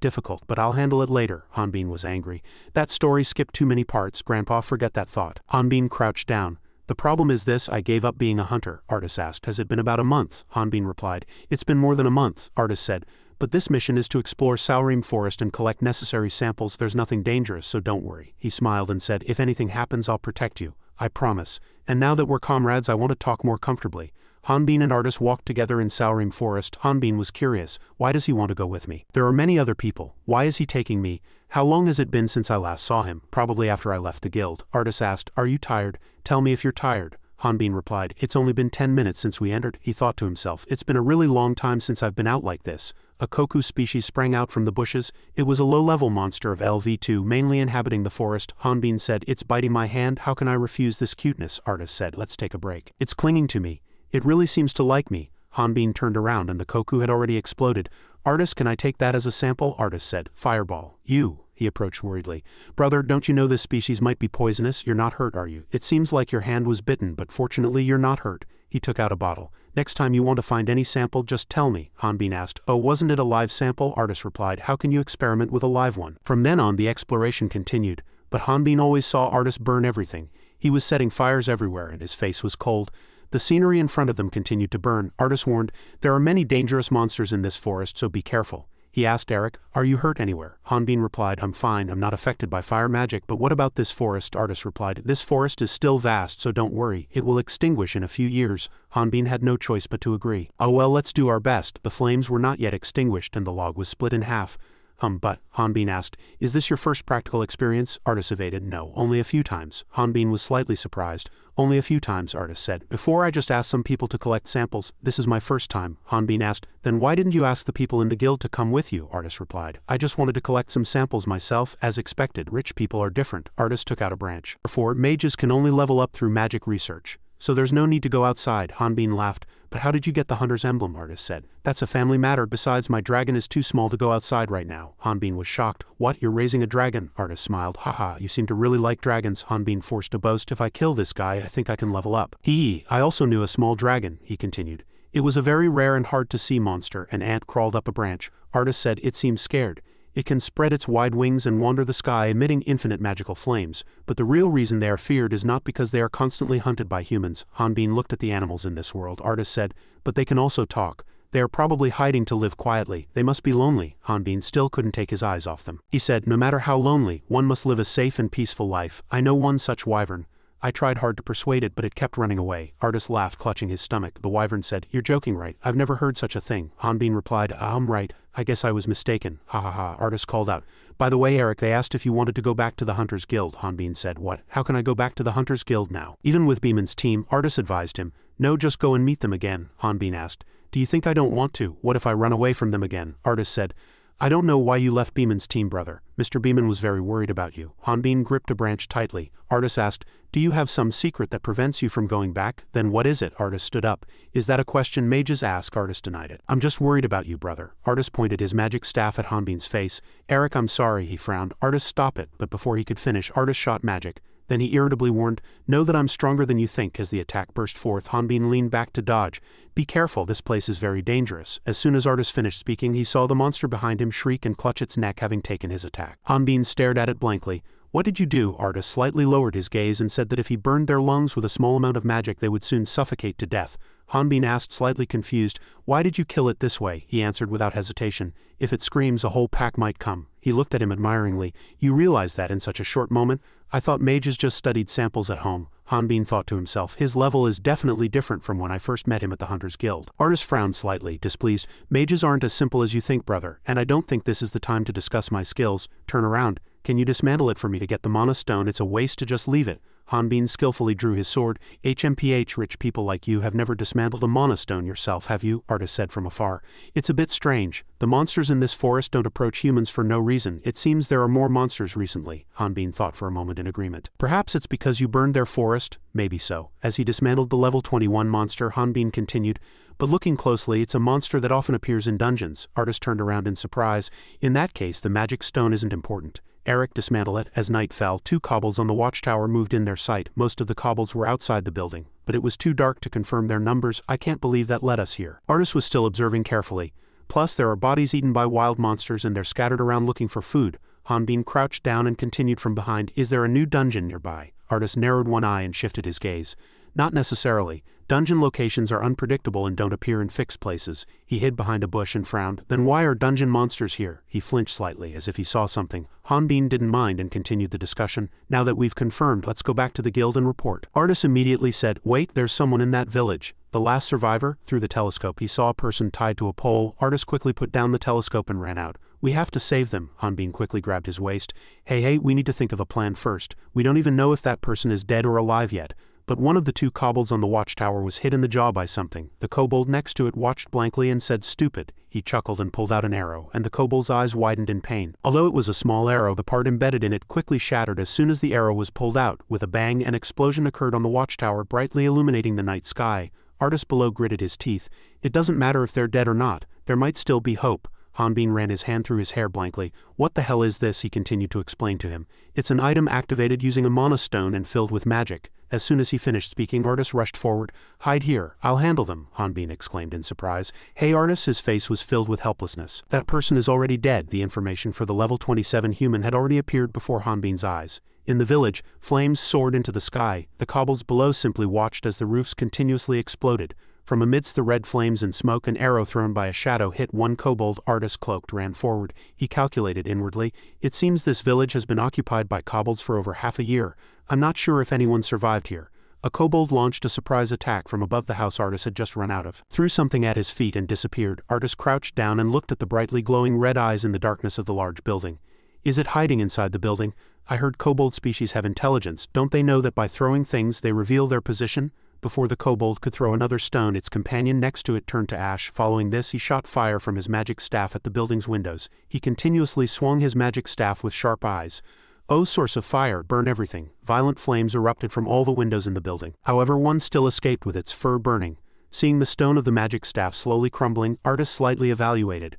difficult, but I'll handle it later. Hanbin was angry. That story skipped too many parts. Grandpa, forget that thought. Hanbin crouched down. The problem is this, I gave up being a hunter. Artist asked. Has it been about a month? Hanbin replied. It's been more than a month. Artist said. But this mission is to explore Lv4 and collect necessary samples. There's nothing dangerous, so don't worry. He smiled and said, if anything happens I'll protect you. I promise. And now that we're comrades I want to talk more comfortably. Hanbin and Artist walked together in Lv4. Hanbin was curious. Why does he want to go with me? There are many other people. Why is he taking me? How long has it been since I last saw him? Probably after I left the guild. Artist asked, are you tired? Tell me if you're tired. Hanbin replied, it's only been 10 minutes since we entered. He thought to himself, it's been a really long time since I've been out like this. A koku species sprang out from the bushes. It was a low-level monster of Lv2 mainly inhabiting the forest. Hanbin said, it's biting my hand. How can I refuse this cuteness? Artist said, let's take a break. It's clinging to me. It really seems to like me. Hanbin turned around and the koku had already exploded. Artist, can I take that as a sample? Artist said, fireball. You. He approached worriedly. Brother, don't you know this species might be poisonous? You're not hurt, are you? It seems like your hand was bitten, but fortunately you're not hurt. He took out a bottle. Next time you want to find any sample, just tell me. Hanbin asked. Oh, wasn't it a live sample? Artist replied. How can you experiment with a live one? From then on the exploration continued, but Hanbin always saw Artist burn everything. He was setting fires everywhere and his face was cold. The scenery in front of them continued to burn. Artist warned, there are many dangerous monsters in this forest, so be careful. He asked Eric, are you hurt anywhere? Hanbin replied, I'm fine, I'm not affected by fire magic, but what about this forest? Artist replied, this forest is still vast, so don't worry, it will extinguish in a few years. Hanbin had no choice but to agree. Oh well, let's do our best. The flames were not yet extinguished and the log was split in half. But, Hanbin asked, is this your first practical experience? Artist evaded, no, only a few times. Hanbin was slightly surprised. Only a few times, Artist said. Before I just asked some people to collect samples. This is my first time. Hanbin asked, then why didn't you ask the people in the guild to come with you? Artist replied, I just wanted to collect some samples myself, as expected. Rich people are different. Artist took out a branch. Therefore, mages can only level up through magic research. So there's no need to go outside. Hanbin laughed. But how did you get the hunter's emblem? Artist said. That's a family matter. Besides, my dragon is too small to go outside right now. Hanbin was shocked. What, you're raising a dragon? Artist smiled. Haha, you seem to really like dragons. Hanbin forced to boast. If I kill this guy, I think I can level up. I also knew a small dragon, he continued. It was a very rare and hard to see monster. An ant crawled up a branch. Artist said it seemed scared. It can spread its wide wings and wander the sky emitting infinite magical flames, but the real reason they are feared is not because they are constantly hunted by humans. Hanbin looked at the animals in this world. Artist said, but they can also talk. They are probably hiding to live quietly. They must be lonely. Hanbin still couldn't take his eyes off them. He said, no matter how lonely, one must live a safe and peaceful life. I know one such wyvern. I tried hard to persuade it, but it kept running away. Artist laughed, clutching his stomach. The wyvern said, you're joking, right? I've never heard such a thing. Hanbin replied, I'm right. I guess I was mistaken. Ha ha ha. Artist called out. By the way, Eric, they asked if you wanted to go back to the Hunters Guild. Hanbin said, what? How can I go back to the Hunters Guild now? Even with Beeman's team, Artist advised him. No, just go and meet them again. Hanbin asked. Do you think I don't want to? What if I run away from them again? Artist said. I don't know why you left Beeman's team, brother. Mr. Beeman was very worried about you. Hanbin gripped a branch tightly. Artist asked, do you have some secret that prevents you from going back? Then what is it? Artist stood up. Is that a question mages ask? Artist denied it. I'm just worried about you, brother. Artist pointed his magic staff at Hanbin's face. Eric, I'm sorry, he frowned. Artist, stop it. But before he could finish, Artist shot magic. Then he irritably warned, know that I'm stronger than you think. As the attack burst forth, Hanbin leaned back to dodge. Be careful, this place is very dangerous. As soon as Artist finished speaking, he saw the monster behind him shriek and clutch its neck, having taken his attack. Hanbin stared at it blankly. What did you do? Artist slightly lowered his gaze and said that if he burned their lungs with a small amount of magic, they would soon suffocate to death. Hanbin asked, slightly confused, why did you kill it this way? He answered without hesitation, if it screams, a whole pack might come. He looked at him admiringly. You realize that in such a short moment? I thought mages just studied samples at home. Hanbin thought to himself. His level is definitely different from when I first met him at the Hunters Guild. Artist frowned slightly, displeased. Mages aren't as simple as you think, brother, and I don't think this is the time to discuss my skills. Turn around. Can you dismantle it for me to get the mana stone? It's a waste to just leave it. Hanbin skillfully drew his sword. HMPH, rich people like you have never dismantled a mana stone yourself, have you? Artist said from afar. It's a bit strange. The monsters in this forest don't approach humans for no reason. It seems there are more monsters recently. Hanbin thought for a moment in agreement. Perhaps it's because you burned their forest? Maybe so. As he dismantled the level 21 monster, Hanbin continued, but looking closely, it's a monster that often appears in dungeons. Artist turned around in surprise. In that case, the magic stone isn't important. Eric, dismantle it. As night fell, 2 kobolds on the watchtower moved in their sight. Most of the kobolds were outside the building, but it was too dark to confirm their numbers. I can't believe that led us here. Artist was still observing carefully. Plus, there are bodies eaten by wild monsters and they're scattered around looking for food. Hanbin crouched down and continued from behind. Is there a new dungeon nearby? Artist narrowed one eye and shifted his gaze. Not necessarily. Dungeon locations are unpredictable and don't appear in fixed places. He hid behind a bush and frowned. Then why are dungeon monsters here? He flinched slightly, as if he saw something. Hanbin didn't mind and continued the discussion. Now that we've confirmed, let's go back to the guild and report. Artist immediately said, wait, there's someone in that village. The last survivor? Through the telescope, he saw a person tied to a pole. Artist quickly put down the telescope and ran out. We have to save them. Hanbin quickly grabbed his waist. Hey, we need to think of a plan first. We don't even know if that person is dead or alive yet. But one of the 2 kobolds on the watchtower was hit in the jaw by something. The kobold next to it watched blankly and said, stupid. He chuckled and pulled out an arrow, and the kobold's eyes widened in pain. Although it was a small arrow, the part embedded in it quickly shattered as soon as the arrow was pulled out. With a bang, an explosion occurred on the watchtower, brightly illuminating the night sky. Artist below gritted his teeth. It doesn't matter if they're dead or not. There might still be hope. Hanbin ran his hand through his hair blankly. What the hell is this? He continued to explain to him. It's an item activated using a mana stone and filled with magic. As soon as he finished speaking, Artist rushed forward. Hide here. I'll handle them, Hanbin exclaimed in surprise. Hey, Artist, his face was filled with helplessness. That person is already dead. The information for the level 27 human had already appeared before Hanbin's eyes. In the village, flames soared into the sky. The kobolds below simply watched as the roofs continuously exploded. From amidst the red flames and smoke, an arrow thrown by a shadow hit one kobold. Artist, cloaked, ran forward. He calculated inwardly. It seems this village has been occupied by kobolds for over half a year. I'm not sure if anyone survived here. A kobold launched a surprise attack from above the house Artist had just run out of, threw something at his feet and disappeared. Artist crouched down and looked at the brightly glowing red eyes in the darkness of the large building. Is it hiding inside the building? I heard kobold species have intelligence. Don't they know that by throwing things they reveal their position? Before the kobold could throw another stone, its companion next to it turned to ash. Following this, he shot fire from his magic staff at the building's windows. He continuously swung his magic staff with sharp eyes. Oh, source of fire, burn everything. Violent flames erupted from all the windows in the building. However, one still escaped with its fur burning. Seeing the stone of the magic staff slowly crumbling, Artist slightly evaluated.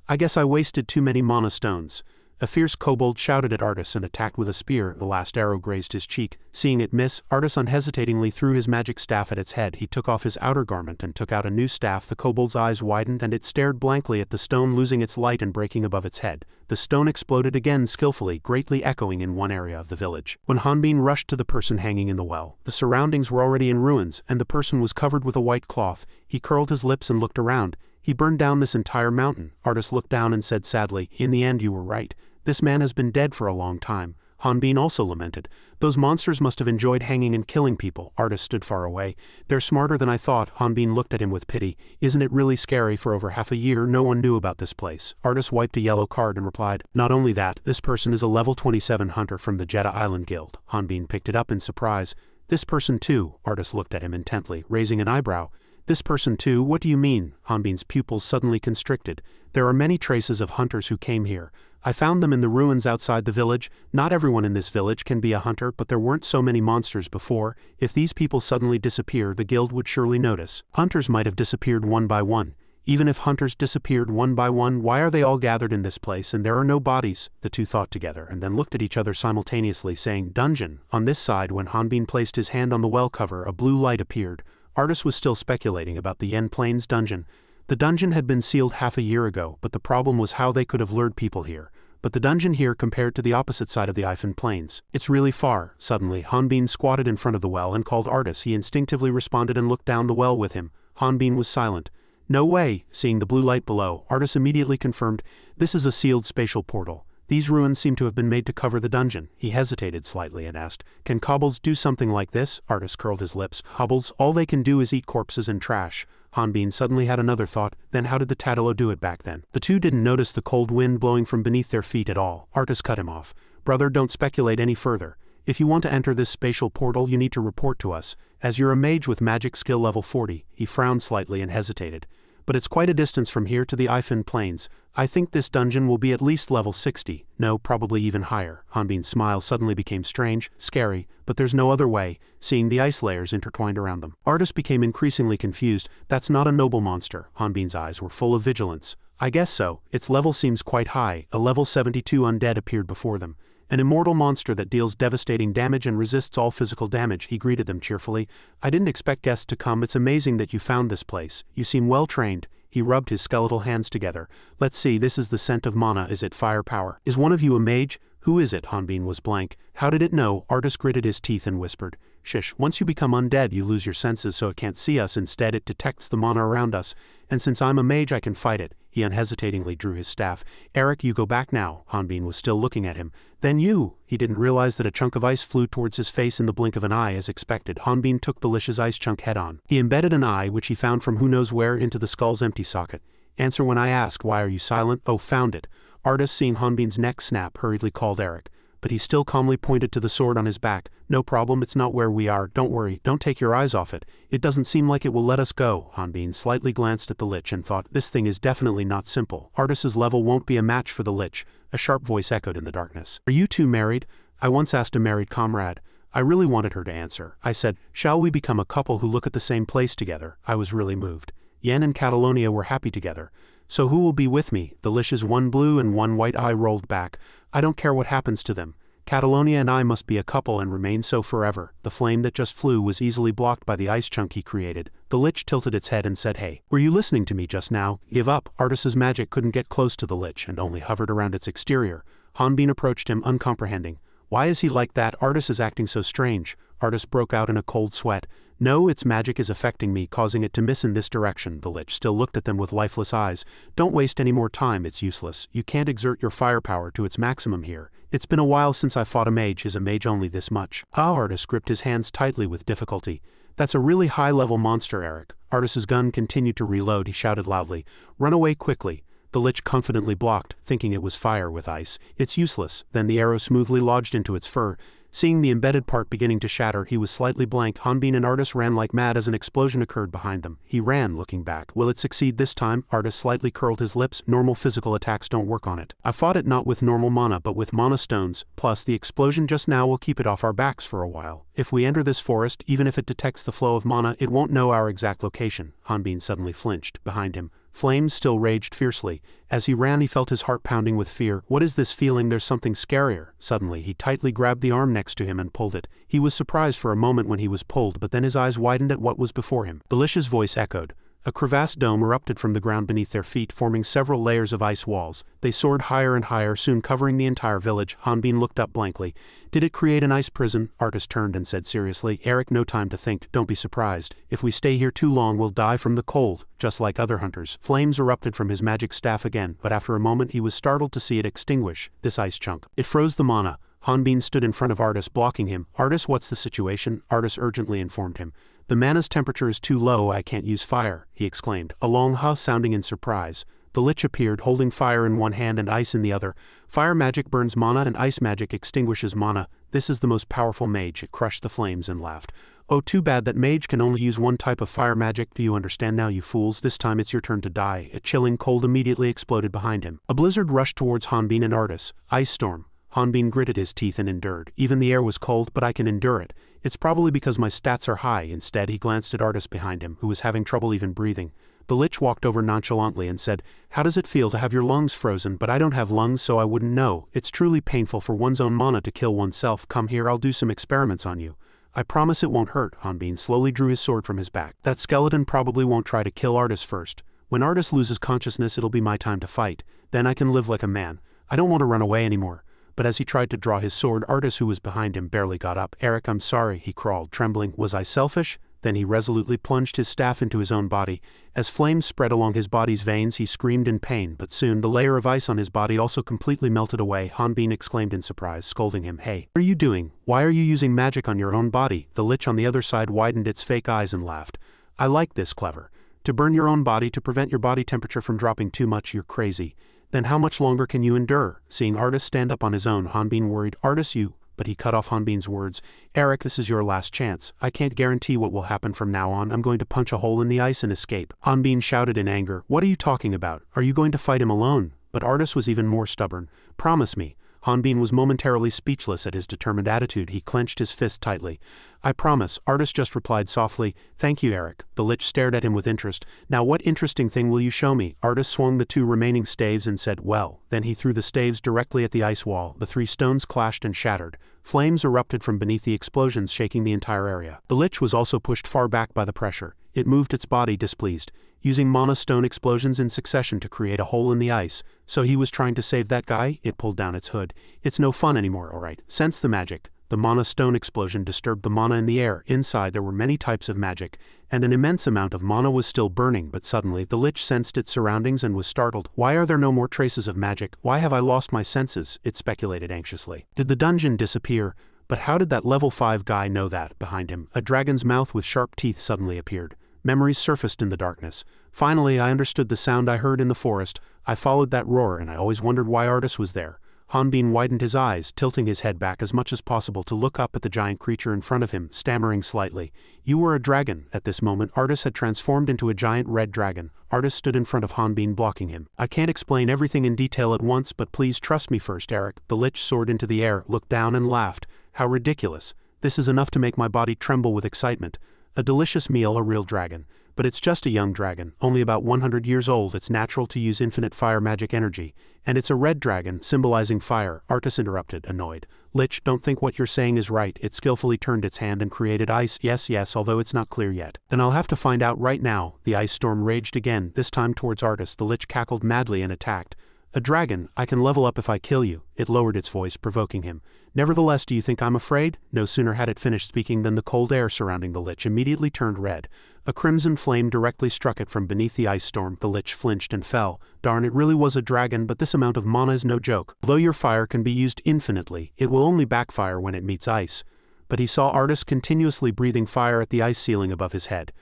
I guess I wasted too many mana stones. A fierce kobold shouted at Artist and attacked with a spear. The last arrow grazed his cheek. Seeing it miss, Artist unhesitatingly threw his magic staff at its head. He took off his outer garment and took out a new staff. The kobold's eyes widened and it stared blankly at the stone, losing its light and breaking above its head. The stone exploded again skillfully, greatly echoing in one area of the village. When Hanbin rushed to the person hanging in the well, the surroundings were already in ruins, and the person was covered with a white cloth. He curled his lips and looked around. He burned down this entire mountain. Artist looked down and said sadly, in the end you were right. This man has been dead for a long time. Hanbin also lamented. Those monsters must have enjoyed hanging and killing people. Artist stood far away. They're smarter than I thought. Hanbin looked at him with pity. Isn't it really scary? For over half a year no one knew about this place. Artist wiped a yellow card and replied, not only that, this person is a level 27 hunter from the Jeddah Island Guild. Hanbin picked it up in surprise. This person too. Artist looked at him intently, raising an eyebrow. This person too? What do you mean? Hanbin's pupils suddenly constricted. There are many traces of hunters who came here. I found them in the ruins outside the village. Not everyone in this village can be a hunter, but there weren't so many monsters before. If these people suddenly disappear, the guild would surely notice. Hunters might have disappeared one by one. Even if hunters disappeared one by one, why are they all gathered in this place and there are no bodies? The two thought together and then looked at each other simultaneously, saying, dungeon. On this side, when Hanbin placed his hand on the well cover, a blue light appeared. Artist was still speculating about the Yen Plains dungeon. The dungeon had been sealed half a year ago, but the problem was how they could have lured people here. But the dungeon here compared to the opposite side of the Ifen Plains. It's really far. Suddenly, Hanbin squatted in front of the well and called Artist. He instinctively responded and looked down the well with him. Hanbin was silent. No way. Seeing the blue light below, Artist immediately confirmed, this is a sealed spatial portal. These ruins seem to have been made to cover the dungeon. He hesitated slightly and asked, "Can kobolds do something like this?" Artis curled his lips. "Kobolds, all they can do is eat corpses and trash." Hanbin suddenly had another thought. Then how did the Tadalo do it back then? The two didn't notice the cold wind blowing from beneath their feet at all. Artis cut him off. "Brother, don't speculate any further. If you want to enter this spatial portal, you need to report to us. As you're a mage with magic skill level 40, he frowned slightly and hesitated. "But it's quite a distance from here to the Ifin Plains. I think this dungeon will be at least level 60. No, probably even higher." Hanbin's smile suddenly became strange, scary, but there's no other way, seeing the ice layers intertwined around them. Artis became increasingly confused. "That's not a noble monster." Hanbin's eyes were full of vigilance. "I guess so. Its level seems quite high." A level 72 undead appeared before them. "An immortal monster that deals devastating damage and resists all physical damage," he greeted them cheerfully. "I didn't expect guests to come. It's amazing that you found this place. You seem well trained." He rubbed his skeletal hands together. "Let's see, this is the scent of mana. Is it firepower? Is one of you a mage? Who is it?" Hanbin was blank. "How did it know?" Artis gritted his teeth and whispered, "Shish, once you become undead you lose your senses so it can't see us. Instead it detects the mana around us, and since I'm a mage I can fight it." He unhesitatingly drew his staff. "Eric, you go back now." Hanbin was still looking at him. "Then you." He didn't realize that a chunk of ice flew towards his face in the blink of an eye as expected. Hanbin took the Lish's ice chunk head on. He embedded an eye, which he found from who knows where, into the skull's empty socket. "Answer when I ask. Why are you silent?" "Oh, found it." Artis, seeing Hanbin's neck snap, hurriedly called Eric. But he still calmly pointed to the sword on his back. "No problem, it's not where we are. Don't worry, don't take your eyes off it. It doesn't seem like it will let us go." Hanbin slightly glanced at the Lich and thought, "This thing is definitely not simple. Artis's level won't be a match for the Lich." A sharp voice echoed in the darkness. "Are you two married?" I once asked a married comrade. I really wanted her to answer. I said, "Shall we become a couple who look at the same place together?" I was really moved. Yen and Catalonia were happy together. "So who will be with me?" The Lish's one blue and one white eye rolled back. "I don't care what happens to them. Catalonia and I must be a couple and remain so forever." The flame that just flew was easily blocked by the ice chunk he created. The Lich tilted its head and said, "Hey, were you listening to me just now?" "Give up." Artis's magic couldn't get close to the Lich and only hovered around its exterior. Hanbin approached him, uncomprehending. "Why is he like that? Artis is acting so strange." Artis broke out in a cold sweat. "No, its magic is affecting me, causing it to miss in this direction." The Lich still looked at them with lifeless eyes. "Don't waste any more time, it's useless. You can't exert your firepower to its maximum here. It's been a while since I fought a mage. Is a mage only this much?" Artis gripped his hands tightly with difficulty. "That's a really high-level monster, Eric." Artis's gun continued to reload. He shouted loudly, "Run away quickly." The Lich confidently blocked, thinking it was fire with ice. "It's useless." Then the arrow smoothly lodged into its fur. Seeing the embedded part beginning to shatter, he was slightly blank. Hanbin and Artis ran like mad as an explosion occurred behind them. He ran, looking back. "Will it succeed this time?" Artis slightly curled his lips. "Normal physical attacks don't work on it. I fought it not with normal mana but with mana stones. Plus, the explosion just now will keep it off our backs for a while. If we enter this forest, even if it detects the flow of mana, it won't know our exact location." Hanbin suddenly flinched. Behind him, flames still raged fiercely. As he ran, he felt his heart pounding with fear. "What is this feeling? There's something scarier." Suddenly, he tightly grabbed the arm next to him and pulled it. He was surprised for a moment when he was pulled, but then his eyes widened at what was before him. The Lish's voice echoed. A crevassed dome erupted from the ground beneath their feet, forming several layers of ice walls. They soared higher and higher, soon covering the entire village. Hanbin looked up blankly. "Did it create an ice prison?" Artis turned and said seriously, "Eric, no time to think. Don't be surprised. If we stay here too long, we'll die from the cold, just like other hunters." Flames erupted from his magic staff again, but after a moment he was startled to see it extinguish. This ice chunk. It froze the mana. Hanbin stood in front of Artis, blocking him. "Artis, what's the situation?" Artis urgently informed him. "The mana's temperature is too low. I can't use fire," he exclaimed, a long ha sounding in surprise. The Lich appeared, holding fire in one hand and ice in the other. "Fire magic burns mana and ice magic extinguishes mana. This is the most powerful mage." It crushed the flames and laughed. "Oh, too bad that mage can only use one type of fire magic. Do you understand now, you fools? This time it's your turn to die." A chilling cold immediately exploded behind him. A blizzard rushed towards Hanbin and Artis. Ice storm. Hanbin gritted his teeth and endured. "Even the air was cold, but I can endure it. It's probably because my stats are high." Instead, he glanced at Artis behind him, who was having trouble even breathing. The Lich walked over nonchalantly and said, "How does it feel to have your lungs frozen?" "But I don't have lungs, so I wouldn't know. It's truly painful for one's own mana to kill oneself. Come here, I'll do some experiments on you." "I promise it won't hurt." Hanbin slowly drew his sword from his back. "That skeleton probably won't try to kill Artis first. When Artis loses consciousness, it'll be my time to fight. Then I can live like a man. I don't want to run away anymore." But as he tried to draw his sword, Artis, who was behind him, barely got up. "Eric, I'm sorry," he crawled, trembling. "Was I selfish?" Then he resolutely plunged his staff into his own body. As flames spread along his body's veins, he screamed in pain, but soon the layer of ice on his body also completely melted away. Hanbin exclaimed in surprise, scolding him, "Hey, what are you doing? Why are you using magic on your own body?" The lich on the other side widened its fake eyes and laughed. "I like this, clever. To burn your own body to prevent your body temperature from dropping too much, you're crazy. Then how much longer can you endure?" Seeing Artis stand up on his own, Hanbin worried, "Artis, you..." But he cut off Hanbin's words. "Eric, this is your last chance. I can't guarantee what will happen from now on. I'm going to punch a hole in the ice and escape." Hanbin shouted in anger, "What are you talking about? Are you going to fight him alone?" But Artis was even more stubborn. "Promise me." Hanbin was momentarily speechless at his determined attitude. He clenched his fist tightly. "I promise," Artis just replied softly. "Thank you, Eric." The lich stared at him with interest. "Now what interesting thing will you show me?" Artis swung the 2 remaining staves and said, "Well." Then he threw the staves directly at the ice wall. The 3 stones clashed and shattered. Flames erupted from beneath the explosions, shaking the entire area. The lich was also pushed far back by the pressure. It moved its body displeased, using mana stone explosions in succession to create a hole in the ice. So he was trying to save that guy? It pulled down its hood. "It's no fun anymore, alright. Sense the magic." The mana stone explosion disturbed the mana in the air. Inside there were many types of magic, and an immense amount of mana was still burning, but suddenly the lich sensed its surroundings and was startled. "Why are there no more traces of magic? Why have I lost my senses?" it speculated anxiously. Did the dungeon disappear? But how did that level 5 guy know that? Behind him, a dragon's mouth with sharp teeth suddenly appeared. Memories surfaced in the darkness. "Finally, I understood the sound I heard in the forest. I followed that roar, and I always wondered why Artis was there." Hanbin widened his eyes, tilting his head back as much as possible to look up at the giant creature in front of him, stammering slightly. "You were a dragon." At this moment, Artis had transformed into a giant red dragon. Artis stood in front of Hanbin, blocking him. "I can't explain everything in detail at once, but please trust me first, Eric." The lich soared into the air, looked down and laughed. "How ridiculous. This is enough to make my body tremble with excitement. A delicious meal, a real dragon. But it's just a young dragon, only about 100 years old. It's natural to use infinite fire magic energy. And it's a red dragon, symbolizing fire." Artis interrupted, annoyed. "Lich, don't think what you're saying is right." It skillfully turned its hand and created ice. Yes, although it's not clear yet." "Then I'll have to find out right now." The ice storm raged again, this time towards Artis. The lich cackled madly and attacked. "A dragon, I can level up if I kill you." It lowered its voice, provoking him. "Nevertheless, do you think I'm afraid?" No sooner had it finished speaking than the cold air surrounding the lich immediately turned red. A crimson flame directly struck it from beneath the ice storm. The lich flinched and fell. "Darn, it really was a dragon, but this amount of mana is no joke. Although your fire can be used infinitely, it will only backfire when it meets ice." But he saw Artis continuously breathing fire at the ice ceiling above his head.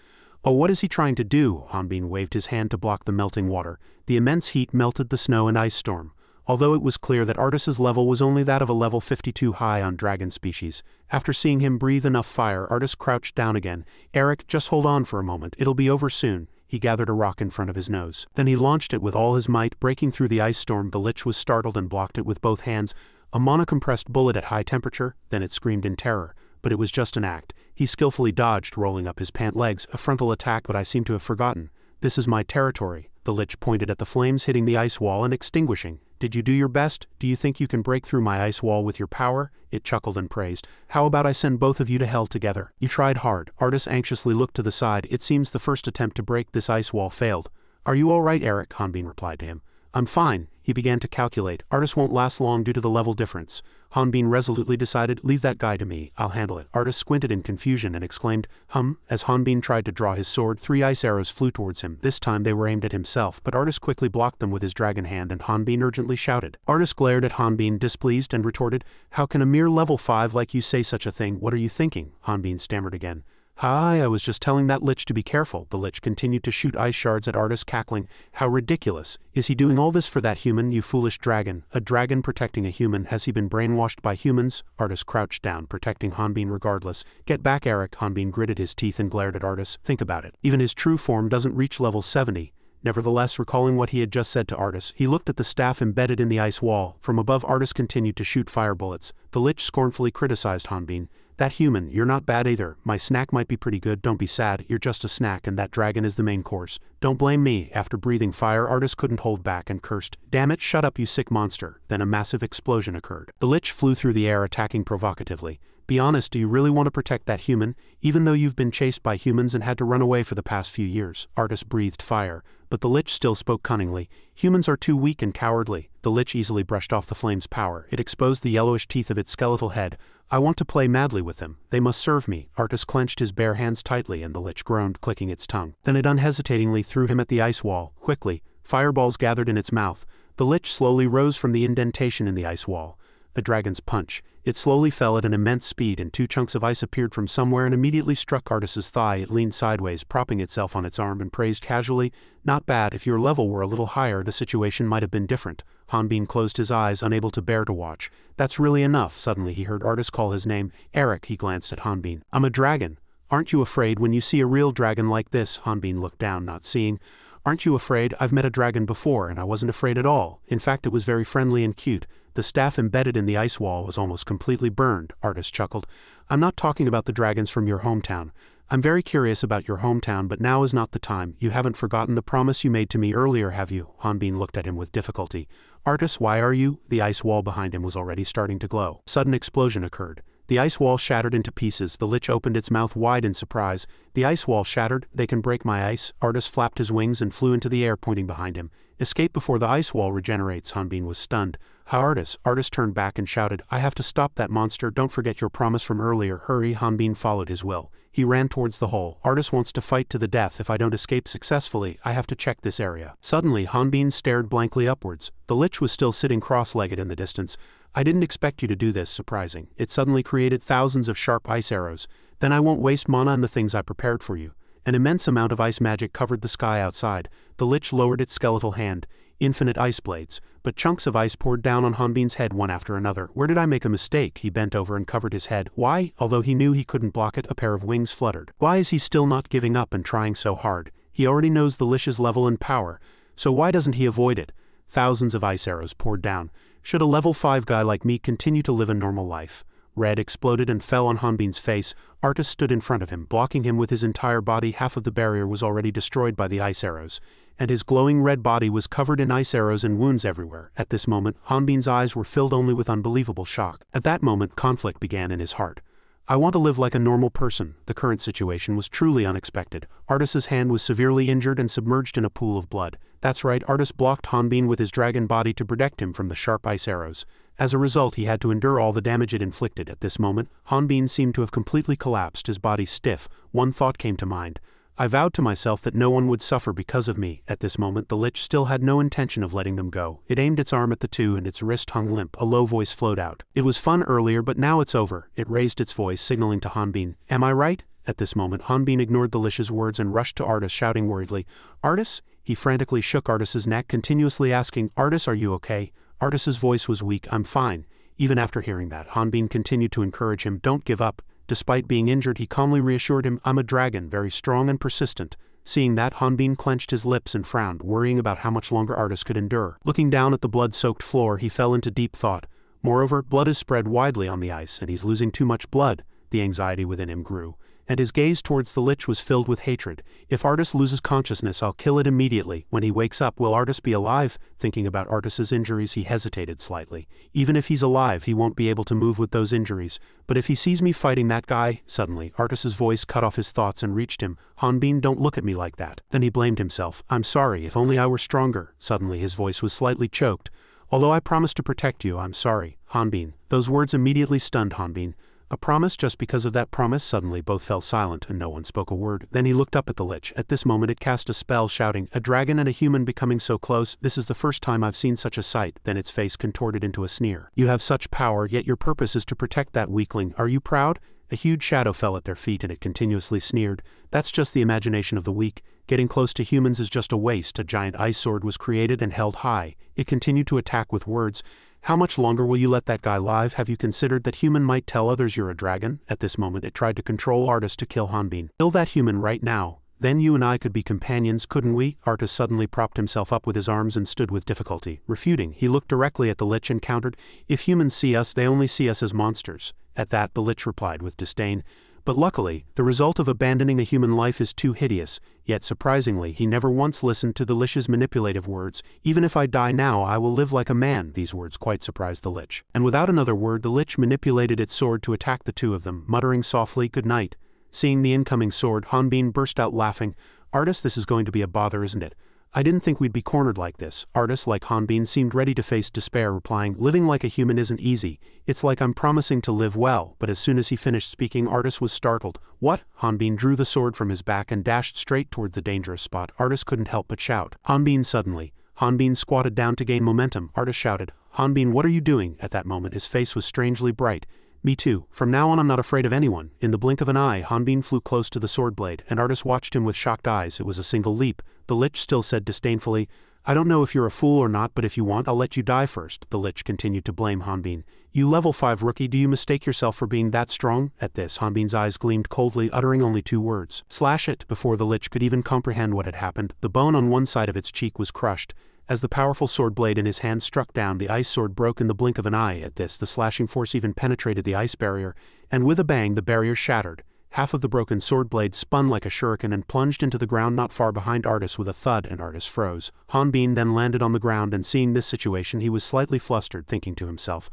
"Oh, what is he trying to do?" Hanbin waved his hand to block the melting water. The immense heat melted the snow and ice storm. Although it was clear that Artis's level was only that of a level 52 high on dragon species. After seeing him breathe enough fire, Artis crouched down again. "Eric, just hold on for a moment. It'll be over soon." He gathered a rock in front of his nose. Then he launched it with all his might, breaking through the ice storm. The lich was startled and blocked it with both hands. A mana-compressed bullet at high temperature, then it screamed in terror. But it was just an act. He skillfully dodged, rolling up his pant legs. "A frontal attack, but I seem to have forgotten. This is my territory." The lich pointed at the flames hitting the ice wall and extinguishing. "Did you do your best? Do you think you can break through my ice wall with your power?" It chuckled and praised. "How about I send both of you to hell together?" You tried hard. Artis anxiously looked to the side. "It seems the first attempt to break this ice wall failed." "Are you all right, Eric?" Hanbin replied to him. "I'm fine." He began to calculate. Artis won't last long due to the level difference. Hanbin resolutely decided, "Leave that guy to me. I'll handle it." Artis squinted in confusion and exclaimed, "Hum." As Hanbin tried to draw his sword, 3 ice arrows flew towards him. This time they were aimed at himself, but Artis quickly blocked them with his dragon hand, and Hanbin urgently shouted. Artis glared at Hanbin, displeased, and retorted, "How can a mere level 5 like you say such a thing? What are you thinking?" Hanbin stammered again. "Hi, I was just telling that lich to be careful." The lich continued to shoot ice shards at Artis, cackling. "How ridiculous. Is he doing all this for that human, you foolish dragon? A dragon protecting a human? Has he been brainwashed by humans?" Artis crouched down, protecting Hanbin regardless. "Get back, Eric." Hanbin gritted his teeth and glared at Artis. "Think about it. Even his true form doesn't reach level 70. Nevertheless, recalling what he had just said to Artis, he looked at the staff embedded in the ice wall. From above, Artis continued to shoot fire bullets. The lich scornfully criticized Hanbin. "That human, you're not bad either. My snack might be pretty good, don't be sad. You're just a snack, and that dragon is the main course. Don't blame me." After breathing fire, Artis couldn't hold back and cursed. "Damn it, shut up, you sick monster." Then a massive explosion occurred. The lich flew through the air, attacking provocatively. Be honest, do you really want to protect that human, even though you've been chased by humans and had to run away for the past few years? Artis breathed fire, but the lich still spoke cunningly. Humans are too weak and cowardly. The lich easily brushed off the flame's power. It exposed the yellowish teeth of its skeletal head. I want to play madly with them. They must serve me. Artis clenched his bare hands tightly and the lich groaned, clicking its tongue. Then it unhesitatingly threw him at the ice wall. Quickly, fireballs gathered in its mouth. The lich slowly rose from the indentation in the ice wall. A dragon's punch. It slowly fell at an immense speed and 2 chunks of ice appeared from somewhere and immediately struck Artis's thigh. It leaned sideways, propping itself on its arm and praised casually, "Not bad. If your level were a little higher, the situation might have been different." Hanbin closed his eyes, unable to bear to watch. "That's really enough." Suddenly he heard Artis call his name. "Eric," he glanced at Hanbin. "I'm a dragon. Aren't you afraid when you see a real dragon like this?" Hanbin looked down, not seeing. "Aren't you afraid? I've met a dragon before and I wasn't afraid at all. In fact, it was very friendly and cute." The staff embedded in the ice wall was almost completely burned. Artis chuckled. "I'm not talking about the dragons from your hometown. I'm very curious about your hometown, but now is not the time. You haven't forgotten the promise you made to me earlier, have you?" Hanbin looked at him with difficulty. "Artis, why are you?" The ice wall behind him was already starting to glow. Sudden explosion occurred. The ice wall shattered into pieces. The lich opened its mouth wide in surprise. "The ice wall shattered? They can break my ice?" Artis flapped his wings and flew into the air, pointing behind him. "Escape before the ice wall regenerates." Hanbin was stunned. "How, Artis?" Artis turned back and shouted, "I have to stop that monster. Don't forget your promise from earlier. Hurry." Hanbin followed his will. He ran towards the hole. "Artis wants to fight to the death. If I don't escape successfully, I have to check this area." Suddenly, Hanbin stared blankly upwards. The lich was still sitting cross-legged in the distance. "I didn't expect you to do this." Surprising. It suddenly created thousands of sharp ice arrows. "Then I won't waste mana on the things I prepared for you." An immense amount of ice magic covered the sky outside. The lich lowered its skeletal hand. Infinite ice blades. But chunks of ice poured down on Hanbin's head one after another. "Where did I make a mistake?" He bent over and covered his head. "Why?" Although he knew he couldn't block it, a pair of wings fluttered. "Why is he still not giving up and trying so hard? He already knows the lich's level and power. So why doesn't he avoid it?" Thousands of ice arrows poured down. "Should a level 5 guy like me continue to live a normal life?" Red exploded and fell on Hanbin's face. Artis stood in front of him, blocking him with his entire body. Half of the barrier was already destroyed by the ice arrows, and his glowing red body was covered in ice arrows and wounds everywhere. At this moment, Hanbin's eyes were filled only with unbelievable shock. At that moment, conflict began in his heart. "I want to live like a normal person." The current situation was truly unexpected. Artis's hand was severely injured and submerged in a pool of blood. That's right, Artis blocked Hanbin with his dragon body to protect him from the sharp ice arrows. As a result, he had to endure all the damage it inflicted. At this moment, Hanbin seemed to have completely collapsed, his body stiff. One thought came to mind. "I vowed to myself that no one would suffer because of me." At this moment, the lich still had no intention of letting them go. It aimed its arm at the two and its wrist hung limp. A low voice flowed out. "It was fun earlier, but now it's over." It raised its voice, signaling to Hanbin. "Am I right?" At this moment, Hanbin ignored the lich's words and rushed to Artis, shouting worriedly, "Artis?" He frantically shook Artis's neck, continuously asking, "Artis, are you okay?" Artis's voice was weak. "I'm fine." Even after hearing that, Hanbin continued to encourage him. "Don't give up." Despite being injured, he calmly reassured him, "I'm a dragon, very strong and persistent." Seeing that, Hanbin clenched his lips and frowned, worrying about how much longer Artis could endure. Looking down at the blood-soaked floor, he fell into deep thought. Moreover, blood is spread widely on the ice, and he's losing too much blood. The anxiety within him grew, and his gaze towards the lich was filled with hatred. "If Artis loses consciousness, I'll kill it immediately. When he wakes up, will Artis be alive?" Thinking about Artis's injuries, he hesitated slightly. Even if he's alive, he won't be able to move with those injuries. But if he sees me fighting that guy— Suddenly, Artis's voice cut off his thoughts and reached him. "Hanbin, don't look at me like that." Then he blamed himself. "I'm sorry, if only I were stronger." Suddenly his voice was slightly choked. "Although I promised to protect you, I'm sorry." "Hanbin." Those words immediately stunned Hanbin. "A promise? Just because of that promise?" Suddenly both fell silent and no one spoke a word. Then he looked up at the lich. At this moment it cast a spell, shouting, "A dragon and a human becoming so close. This is the first time I've seen such a sight." Then its face contorted into a sneer. "You have such power, yet your purpose is to protect that weakling. Are you proud?" A huge shadow fell at their feet and it continuously sneered. "That's just the imagination of the weak. Getting close to humans is just a waste." A giant ice sword was created and held high. It continued to attack with words. "How much longer will you let that guy live? Have you considered that human might tell others you're a dragon?" At this moment it tried to control Artis to kill Hanbin. "Kill that human right now. Then you and I could be companions, couldn't we?" Artis suddenly propped himself up with his arms and stood with difficulty. Refuting, he looked directly at the lich and countered, "If humans see us, they only see us as monsters." At that, the lich replied with disdain, But luckily, the result of abandoning a human life is too hideous, yet surprisingly he never once listened to the Lich's manipulative words. Even if I die now I will live like a man. These words quite surprised the Lich. And without another word the Lich manipulated its sword to attack the two of them, muttering softly, "Good night." Seeing the incoming sword, Hanbin burst out laughing. "Artist, this is going to be a bother, isn't it? I didn't think we'd be cornered like this." Artist, like Hanbin, seemed ready to face despair, replying, "Living like a human isn't easy. It's like I'm promising to live well." But as soon as he finished speaking, Artist was startled. "What?" Hanbin drew the sword from his back and dashed straight toward the dangerous spot. Artist couldn't help but shout, "Hanbin!" Suddenly, Hanbin squatted down to gain momentum. Artist shouted, "Hanbin, what are you doing?" At that moment his face was strangely bright. "Me too. From now on I'm not afraid of anyone." In the blink of an eye, Hanbin flew close to the sword blade, and Artist watched him with shocked eyes. It was a single leap. The Lich still said disdainfully, "I don't know if you're a fool or not, but if you want, I'll let you die first." The Lich continued to blame Hanbin. "You level 5 rookie, do you mistake yourself for being that strong?" At this, Hanbin's eyes gleamed coldly, uttering only 2 words. "Slash it!" Before the Lich could even comprehend what had happened, the bone on one side of its cheek was crushed. As the powerful sword blade in his hand struck down, the ice sword broke in the blink of an eye. At this, the slashing force even penetrated the ice barrier, and with a bang the barrier shattered. Half of the broken sword blade spun like a shuriken and plunged into the ground not far behind Artist with a thud, and Artist froze. Hanbin then landed on the ground, and seeing this situation he was slightly flustered, thinking to himself,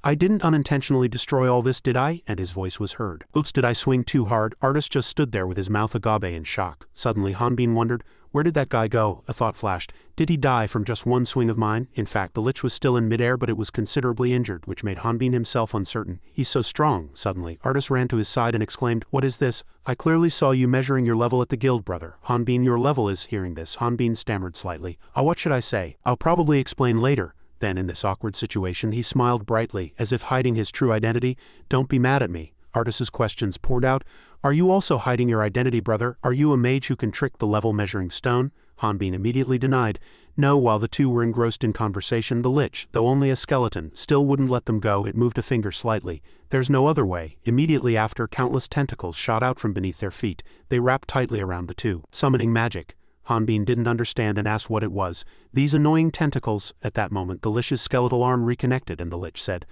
"I didn't unintentionally destroy all this, did I?" And his voice was heard. "Oops, did I swing too hard?" Artist just stood there with his mouth agape in shock. Suddenly Hanbin wondered, where did that guy go? A thought flashed. Did he die from just one swing of mine? In fact, the Lich was still in midair, but it was considerably injured, which made Hanbin himself uncertain. "He's so strong." Suddenly, Artist ran to his side and exclaimed, "What is this? I clearly saw you measuring your level at the guild, brother." "Hanbin, your level is..." Hearing this, Hanbin stammered slightly. What should I say? I'll probably explain later." Then, in this awkward situation, he smiled brightly, as if hiding his true identity. "Don't be mad at me." Artist's questions poured out. "Are you also hiding your identity, brother? Are you a mage who can trick the level measuring stone?" Hanbin immediately denied. No. While the two were engrossed in conversation, the Lich, though only a skeleton, still wouldn't let them go. It moved a finger slightly. "There's no other way." Immediately after, countless tentacles shot out from beneath their feet. They wrapped tightly around the two. "Summoning magic." Hanbin didn't understand and asked what it was. "These annoying tentacles." At that moment the Lich's skeletal arm reconnected, and the Lich said,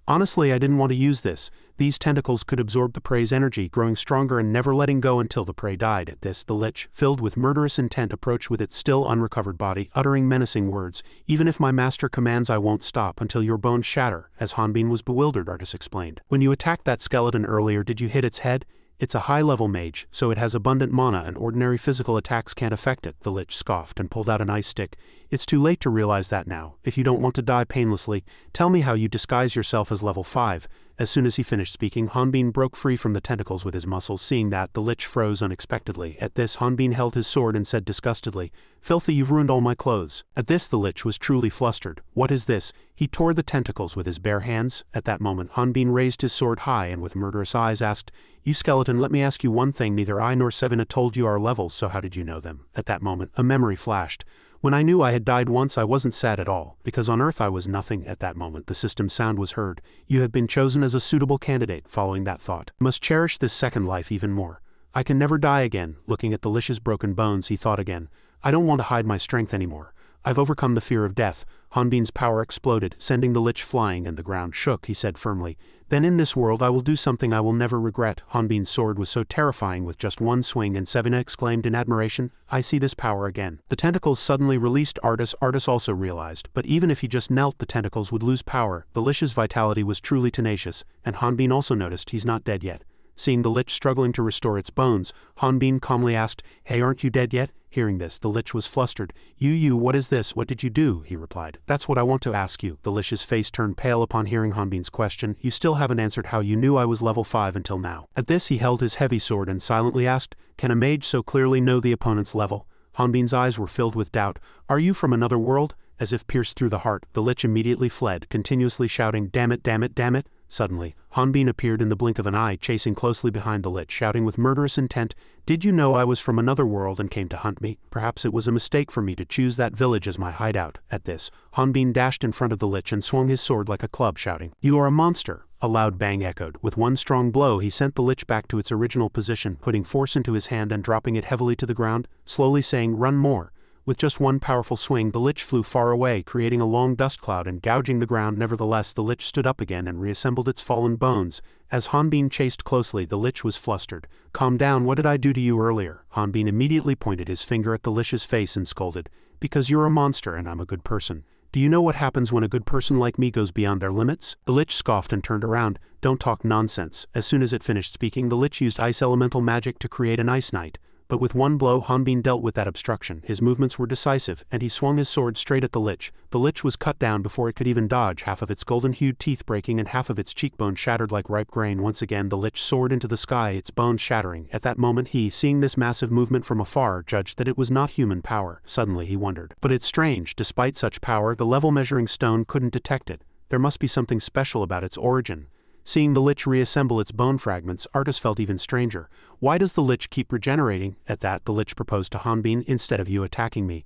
"Honestly, I didn't want to use this. These tentacles could absorb the prey's energy, growing stronger and never letting go until the prey died." At this, the Lich, filled with murderous intent, approached with its still unrecovered body, uttering menacing words. "Even if my master commands, I won't stop until your bones shatter." As Hanbin was bewildered, Artist explained, "When you attacked that skeleton earlier, did you hit its head? It's a high-level mage, so it has abundant mana and ordinary physical attacks can't affect it." The Lich scoffed and pulled out an ice stick. "It's too late to realize that now. If you don't want to die painlessly, tell me how you disguise yourself as level 5. As soon as he finished speaking, Hanbin broke free from the tentacles with his muscles. Seeing that, the Lich froze unexpectedly. At this, Hanbin held his sword and said disgustedly, "Filthy, you've ruined all my clothes." At this, the Lich was truly flustered. "What is this?" He tore the tentacles with his bare hands. At that moment, Hanbin raised his sword high and with murderous eyes asked, "You skeleton, let me ask you one thing. Neither I nor Sevena told you our levels, so how did you know them?" At that moment, a memory flashed. "When I knew I had died once, I wasn't sad at all, because on Earth I was nothing." At that moment, the system sound was heard. "You have been chosen as a suitable candidate." Following that thought, "I must cherish this second life even more. I can never die again." Looking at the Lich's broken bones, he thought again, "I don't want to hide my strength anymore. I've overcome the fear of death." Hanbin's power exploded, sending the Lich flying, and the ground shook. He said firmly, "Then in this world I will do something I will never regret." Hanbin's sword was so terrifying with just one swing, and Sevena exclaimed in admiration, "I see this power again." The tentacles suddenly released Artist. Artist also realized, but even if he just knelt, the tentacles would lose power. The Lich's vitality was truly tenacious, and Hanbin also noticed he's not dead yet. Seeing the Lich struggling to restore its bones, Hanbin calmly asked, "Hey, aren't you dead yet?" Hearing this, the Lich was flustered. You, what is this? What did you do?" he replied. "That's what I want to ask you." The Lich's face turned pale upon hearing Hanbin's question. "You still haven't answered how you knew I was level 5 until now." At this, he held his heavy sword and silently asked, "Can a mage so clearly know the opponent's level?" Hanbin's eyes were filled with doubt. "Are you from another world?" As if pierced through the heart, the Lich immediately fled, continuously shouting, "Damn it, damn it, damn it." Suddenly, Hanbin appeared in the blink of an eye, chasing closely behind the Lich, shouting with murderous intent, "Did you know I was from another world and came to hunt me? Perhaps it was a mistake for me to choose that village as my hideout." At this, Hanbin dashed in front of the Lich and swung his sword like a club, shouting, "You are a monster!" A loud bang echoed. With one strong blow, he sent the Lich back to its original position, putting force into his hand and dropping it heavily to the ground, slowly saying, "Run more." With just one powerful swing, the lich flew far away, creating a long dust cloud and gouging the ground. Nevertheless, the lich stood up again and reassembled its fallen bones. As Hanbin chased closely, the lich was flustered. "Calm down, what did I do to you earlier?" Hanbin immediately pointed his finger at the lich's face and scolded. "Because you're a monster and I'm a good person. Do you know what happens when a good person like me goes beyond their limits?" The lich scoffed and turned around. "Don't talk nonsense." As soon as it finished speaking, the lich used ice elemental magic to create an ice knight. But with one blow, Hanbin dealt with that obstruction. His movements were decisive, and he swung his sword straight at the lich. The lich was cut down before it could even dodge, half of its golden-hued teeth breaking and half of its cheekbone shattered like ripe grain. Once again, the lich soared into the sky, its bones shattering. At that moment he, seeing this massive movement from afar, judged that it was not human power. Suddenly he wondered. But it's strange, despite such power, the level-measuring stone couldn't detect it. There must be something special about its origin. Seeing the lich reassemble its bone fragments, Artus felt even stranger. Why does the lich keep regenerating? At that, the lich proposed to Hanbin, "Instead of you attacking me,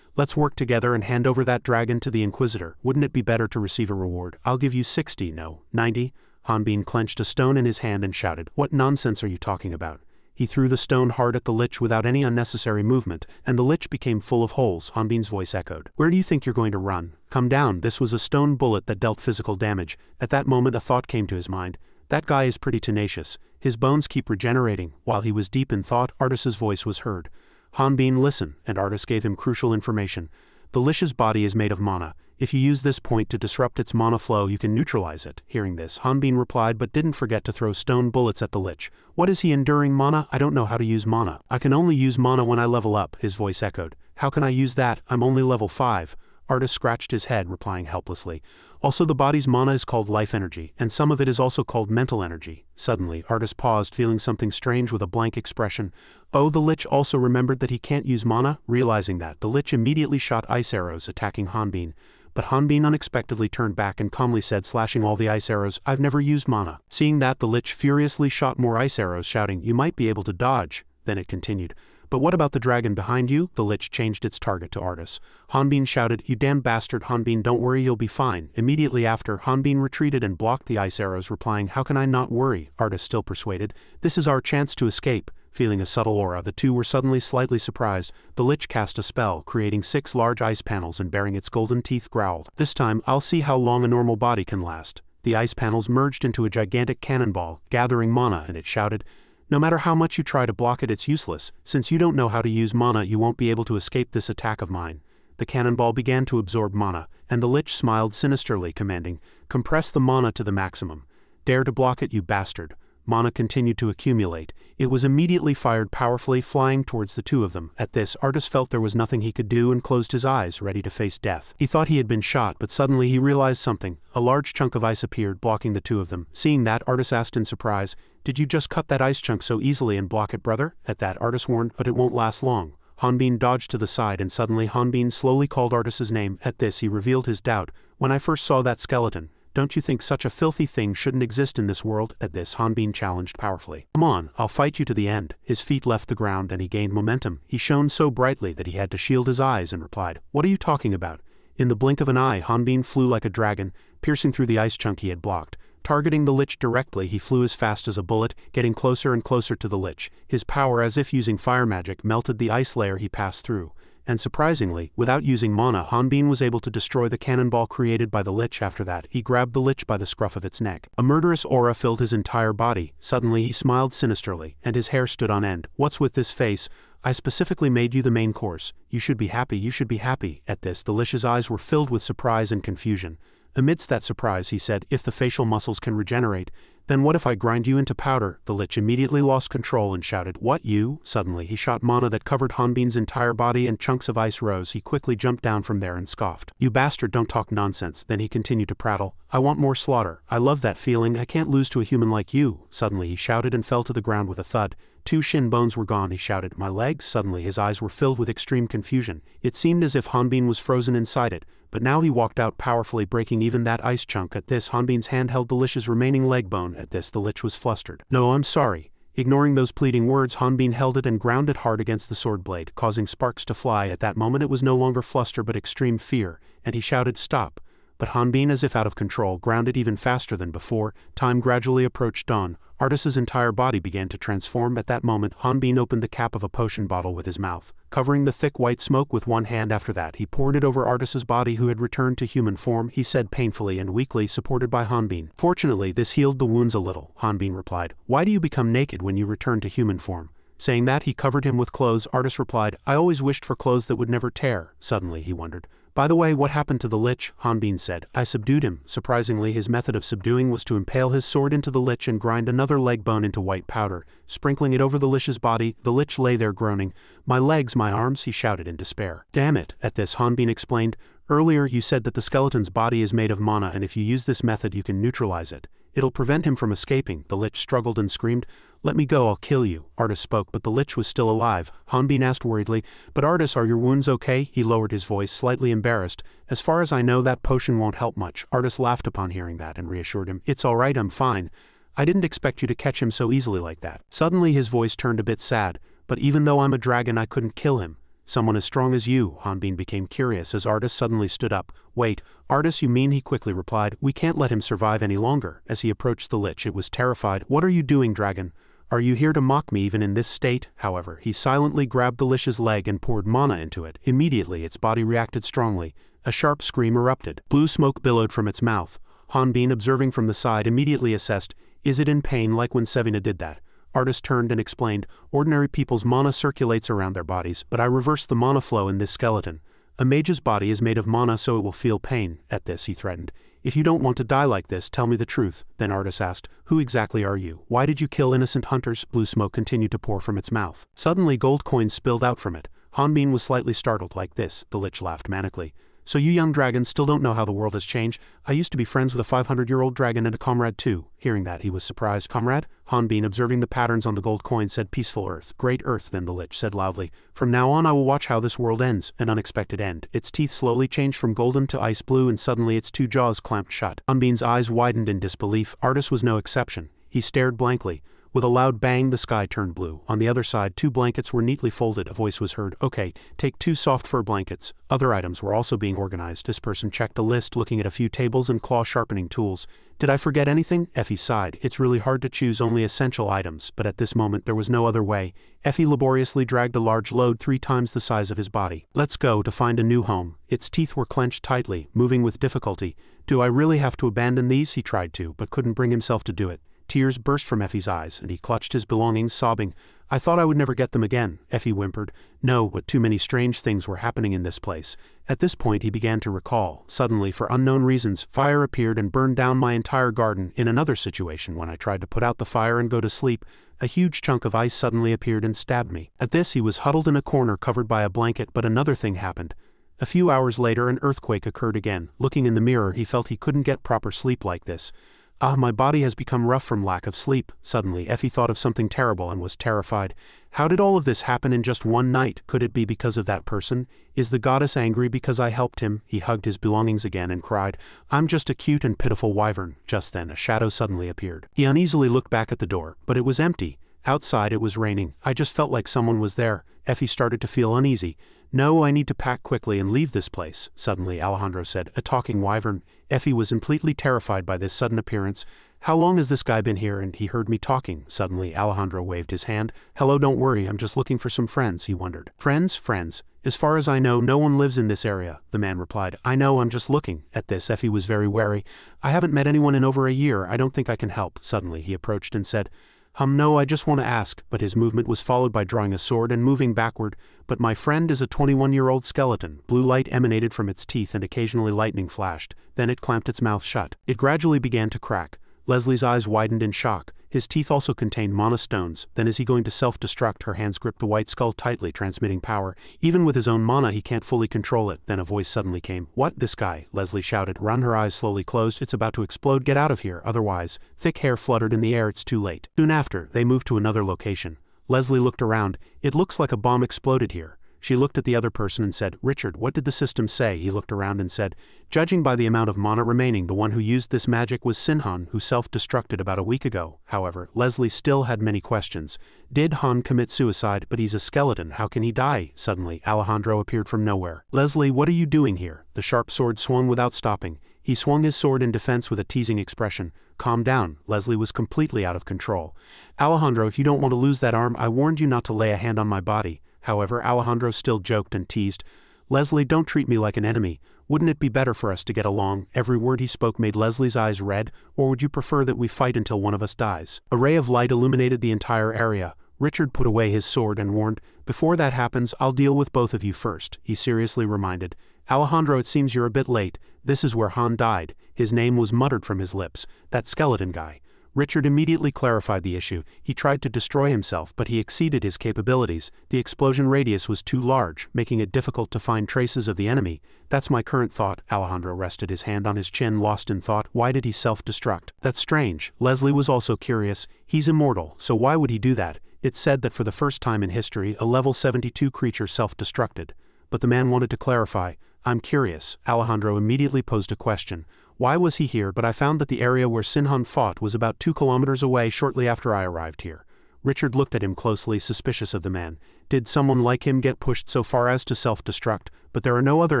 let's work together and hand over that dragon to the Inquisitor. Wouldn't it be better to receive a reward? I'll give you 60, no, 90. Hanbin clenched a stone in his hand and shouted, "What nonsense are you talking about?" He threw the stone hard at the lich without any unnecessary movement, and the lich became full of holes. Hanbin's voice echoed. "Where do you think you're going to run? Come down." This was a stone bullet that dealt physical damage. At that moment a thought came to his mind. That guy is pretty tenacious. His bones keep regenerating. While he was deep in thought, Artus's voice was heard. "Hanbin, listen," and Artus gave him crucial information. "The lich's body is made of mana. If you use this point to disrupt its mana flow, you can neutralize it." Hearing this, Hanbin replied but didn't forget to throw stone bullets at the lich. "What is he enduring mana? I don't know how to use mana." "I can only use mana when I level up," his voice echoed. "How can I use that? I'm only level 5. Artus scratched his head, replying helplessly. "Also, the body's mana is called life energy, and some of it is also called mental energy." Suddenly, Artus paused, feeling something strange with a blank expression. Oh, the lich also remembered that he can't use mana. Realizing that, the lich immediately shot ice arrows, attacking Hanbin. But Hanbin unexpectedly turned back and calmly said, slashing all the ice arrows, "I've never used mana." Seeing that, the lich furiously shot more ice arrows, shouting, "You might be able to dodge." Then it continued, "But what about the dragon behind you?" The lich changed its target to Artus. Hanbin shouted, "You damn bastard, Hanbin, don't worry, you'll be fine." Immediately after, Hanbin retreated and blocked the ice arrows, replying, "How can I not worry?" Artus still persuaded, "This is our chance to escape." Feeling a subtle aura, the two were suddenly slightly surprised. The lich cast a spell, creating 6 large ice panels and baring its golden teeth growled. "This time, I'll see how long a normal body can last." The ice panels merged into a gigantic cannonball, gathering mana, and it shouted, "No matter how much you try to block it, it's useless. Since you don't know how to use mana, you won't be able to escape this attack of mine." The cannonball began to absorb mana, and the lich smiled sinisterly, commanding, "Compress the mana to the maximum. Dare to block it, you bastard." Mana continued to accumulate. It was immediately fired powerfully, flying towards the two of them. At this, Artus felt there was nothing he could do and closed his eyes, ready to face death. He thought he had been shot, but suddenly he realized something. A large chunk of ice appeared, blocking the two of them. Seeing that, Artus asked in surprise, "Did you just cut that ice chunk so easily and block it, brother?" At that, Artus warned, "But it won't last long." Hanbin dodged to the side, and suddenly Hanbin slowly called Artus's name. At this, he revealed his doubt. "When I first saw that skeleton, don't you think such a filthy thing shouldn't exist in this world?" At this, Hanbin challenged powerfully. "Come on, I'll fight you to the end." His feet left the ground and he gained momentum. He shone so brightly that he had to shield his eyes and replied, "What are you talking about?" In the blink of an eye, Hanbin flew like a dragon, piercing through the ice chunk he had blocked. Targeting the lich directly, he flew as fast as a bullet, getting closer and closer to the lich. His power, as if using fire magic, melted the ice layer he passed through. And surprisingly, without using mana, Hanbin was able to destroy the cannonball created by the lich. After that, he grabbed the lich by the scruff of its neck. A murderous aura filled his entire body. Suddenly he smiled sinisterly, and his hair stood on end. "What's with this face? I specifically made you the main course. You should be happy, you should be happy." At this, the lich's eyes were filled with surprise and confusion. Amidst that surprise, he said, "If the facial muscles can regenerate, then what if I grind you into powder?" The lich immediately lost control and shouted, "What, you?" Suddenly, he shot mana that covered Hanbin's entire body and chunks of ice rose. He quickly jumped down from there and scoffed. "You bastard, don't talk nonsense." Then he continued to prattle, "I want more slaughter. I love that feeling. I can't lose to a human like you." Suddenly, he shouted and fell to the ground with a thud. 2 shin bones were gone. He shouted, "My legs?" Suddenly, his eyes were filled with extreme confusion. It seemed as if Hanbin was frozen inside it. But now he walked out powerfully, breaking even that ice chunk. At this, Hanbin's hand held the lich's remaining leg bone. At this, the lich was flustered. "No, I'm sorry." Ignoring those pleading words, Hanbin held it and ground it hard against the sword blade, causing sparks to fly. At that moment it was no longer fluster but extreme fear, and he shouted, "Stop." But Hanbin, as if out of control, ground it even faster than before. Time gradually approached dawn. Artus's entire body began to transform. At that moment, Hanbin opened the cap of a potion bottle with his mouth. covering the thick white smoke with one hand. After that, he poured it over Artis's body, who had returned to human form, he said painfully and weakly, supported by Hanbin. Fortunately, this healed the wounds a little, Hanbin replied. Why do you become naked when you return to human form? Saying that, he covered him with clothes. Artis replied, I always wished for clothes that would never tear. Suddenly, he wondered. By the way, what happened to the lich? Hanbin said. I subdued him. Surprisingly, his method of subduing was to impale his sword into the lich and grind another leg bone into white powder, sprinkling it over the lich's body. The lich lay there groaning. My legs, my arms, he shouted in despair. Damn it. At this, Hanbin explained, earlier you said that the skeleton's body is made of mana, and if you use this method you can neutralize it. It'll prevent him from escaping. The lich struggled and screamed, Let me go, I'll kill you. Artis spoke, but the lich was still alive. Hanbin asked worriedly, But Artis, are your wounds okay? He lowered his voice, slightly embarrassed. As far as I know, that potion won't help much. Artis laughed upon hearing that and reassured him, It's all right, I'm fine. I didn't expect you to catch him so easily like that. Suddenly his voice turned a bit sad, but even though I'm a dragon I couldn't kill him. Someone as strong as you, Hanbin became curious as Artis suddenly stood up. Wait, Artis, you mean? He quickly replied. We can't let him survive any longer. As he approached the lich, it was terrified. What are you doing, dragon? Are you here to mock me even in this state? However, he silently grabbed the lich's leg and poured mana into it. Immediately, its body reacted strongly. A sharp scream erupted. Blue smoke billowed from its mouth. Hanbin, observing from the side, immediately assessed, Is it in pain like when Sevina did that? Artis turned and explained, Ordinary people's mana circulates around their bodies, but I reversed the mana flow in this skeleton. A mage's body is made of mana, so it will feel pain. At this, he threatened, If you don't want to die like this, tell me the truth. Then Artis asked, Who exactly are you? Why did you kill innocent hunters? Blue smoke continued to pour from its mouth. Suddenly gold coins spilled out from it. Hanbin was slightly startled. Like this, the lich laughed manically. So you young dragons still don't know how the world has changed? I used to be friends with a 500-year-old dragon and a comrade too. Hearing that, he was surprised. Comrade? Hanbin, observing the patterns on the gold coin, said, Peaceful earth, great earth. Then the lich said loudly, From now on I will watch how this world ends. An unexpected end. Its teeth slowly changed from golden to ice blue, and suddenly its two jaws clamped shut. Hanbin's eyes widened in disbelief. Artis was no exception. He stared blankly. With a loud bang, the sky turned blue. On the other side, 2 blankets were neatly folded. A voice was heard. Okay, take 2 soft fur blankets. Other items were also being organized. This person checked a list, looking at a few tables and claw-sharpening tools. Did I forget anything? Effie sighed. It's really hard to choose only essential items, but at this moment there was no other way. Effie laboriously dragged a large load 3 times the size of his body. Let's go to find a new home. Its teeth were clenched tightly, moving with difficulty. Do I really have to abandon these? He tried to, but couldn't bring himself to do it. Tears burst from Effie's eyes, and he clutched his belongings, sobbing. I thought I would never get them again, Effie whimpered. No, but too many strange things were happening in this place. At this point he began to recall. Suddenly, for unknown reasons, fire appeared and burned down my entire garden. In another situation, when I tried to put out the fire and go to sleep, a huge chunk of ice suddenly appeared and stabbed me. At this he was huddled in a corner covered by a blanket, but another thing happened. A few hours later an earthquake occurred again. Looking in the mirror he felt he couldn't get proper sleep like this. My body has become rough from lack of sleep. Suddenly, Effie thought of something terrible and was terrified. How did all of this happen in just one night? Could it be because of that person? Is the goddess angry because I helped him? He hugged his belongings again and cried, I'm just a cute and pitiful wyvern. Just then, a shadow suddenly appeared. He uneasily looked back at the door, but it was empty. Outside it was raining. I just felt like someone was there. Effie started to feel uneasy. No, I need to pack quickly and leave this place. Suddenly Alejandro said, a talking wyvern. Effie was completely terrified by this sudden appearance. How long has this guy been here? And he heard me talking. Suddenly Alejandro waved his hand. Hello, don't worry, I'm just looking for some friends, he wondered. Friends? Friends? As far as I know, no one lives in this area, the man replied. I know, I'm just looking. At this, Effie was very wary. I haven't met anyone in over a year, I don't think I can help. Suddenly he approached and said, no, I just want to ask, but his movement was followed by drawing a sword and moving backward. But my friend is a 21-year-old skeleton. Blue light emanated from its teeth and occasionally lightning flashed. Then it clamped its mouth shut. It gradually began to crack. Leslie's eyes widened in shock. His teeth also contained mana stones. Then is he going to self-destruct? Her hands gripped the white skull tightly, transmitting power. Even with his own mana he can't fully control it. Then a voice suddenly came. What? This guy? Leslie shouted. Run. Her eyes slowly closed. It's about to explode. Get out of here, otherwise. Thick hair fluttered in the air. It's too late. Soon after, they moved to another location. Leslie looked around. It looks like a bomb exploded here. She looked at the other person and said, Richard, what did the system say? He looked around and said, judging by the amount of mana remaining, the one who used this magic was Sinhan, who self-destructed about a week ago. However, Leslie still had many questions. Did Han commit suicide? But he's a skeleton. How can he die? Suddenly, Alejandro appeared from nowhere. Leslie, what are you doing here? The sharp sword swung without stopping. He swung his sword in defense with a teasing expression. Calm down. Leslie was completely out of control. Alejandro, if you don't want to lose that arm, I warned you not to lay a hand on my body. However, Alejandro still joked and teased, "Leslie, don't treat me like an enemy. Wouldn't it be better for us to get along?" Every word he spoke made Leslie's eyes red. "Or would you prefer that we fight until one of us dies?" A ray of light illuminated the entire area. Richard put away his sword and warned, "Before that happens, I'll deal with both of you first," he seriously reminded. "Alejandro, it seems you're a bit late. This is where Han died." His name was muttered from his lips. "That skeleton guy." Richard immediately clarified the issue. He tried to destroy himself, but he exceeded his capabilities. The explosion radius was too large, making it difficult to find traces of the enemy. "That's my current thought." Alejandro rested his hand on his chin, lost in thought. Why did he self-destruct? That's strange. Leslie was also curious. He's immortal, so why would he do that? It's said that for the first time in history, a level 72 creature self-destructed. But the man wanted to clarify. "I'm curious." Alejandro immediately posed a question. "Why was he here? But I found that the area where Sinhan fought was about 2 kilometers away shortly after I arrived here." Richard looked at him closely, suspicious of the man. Did someone like him get pushed so far as to self-destruct? But there are no other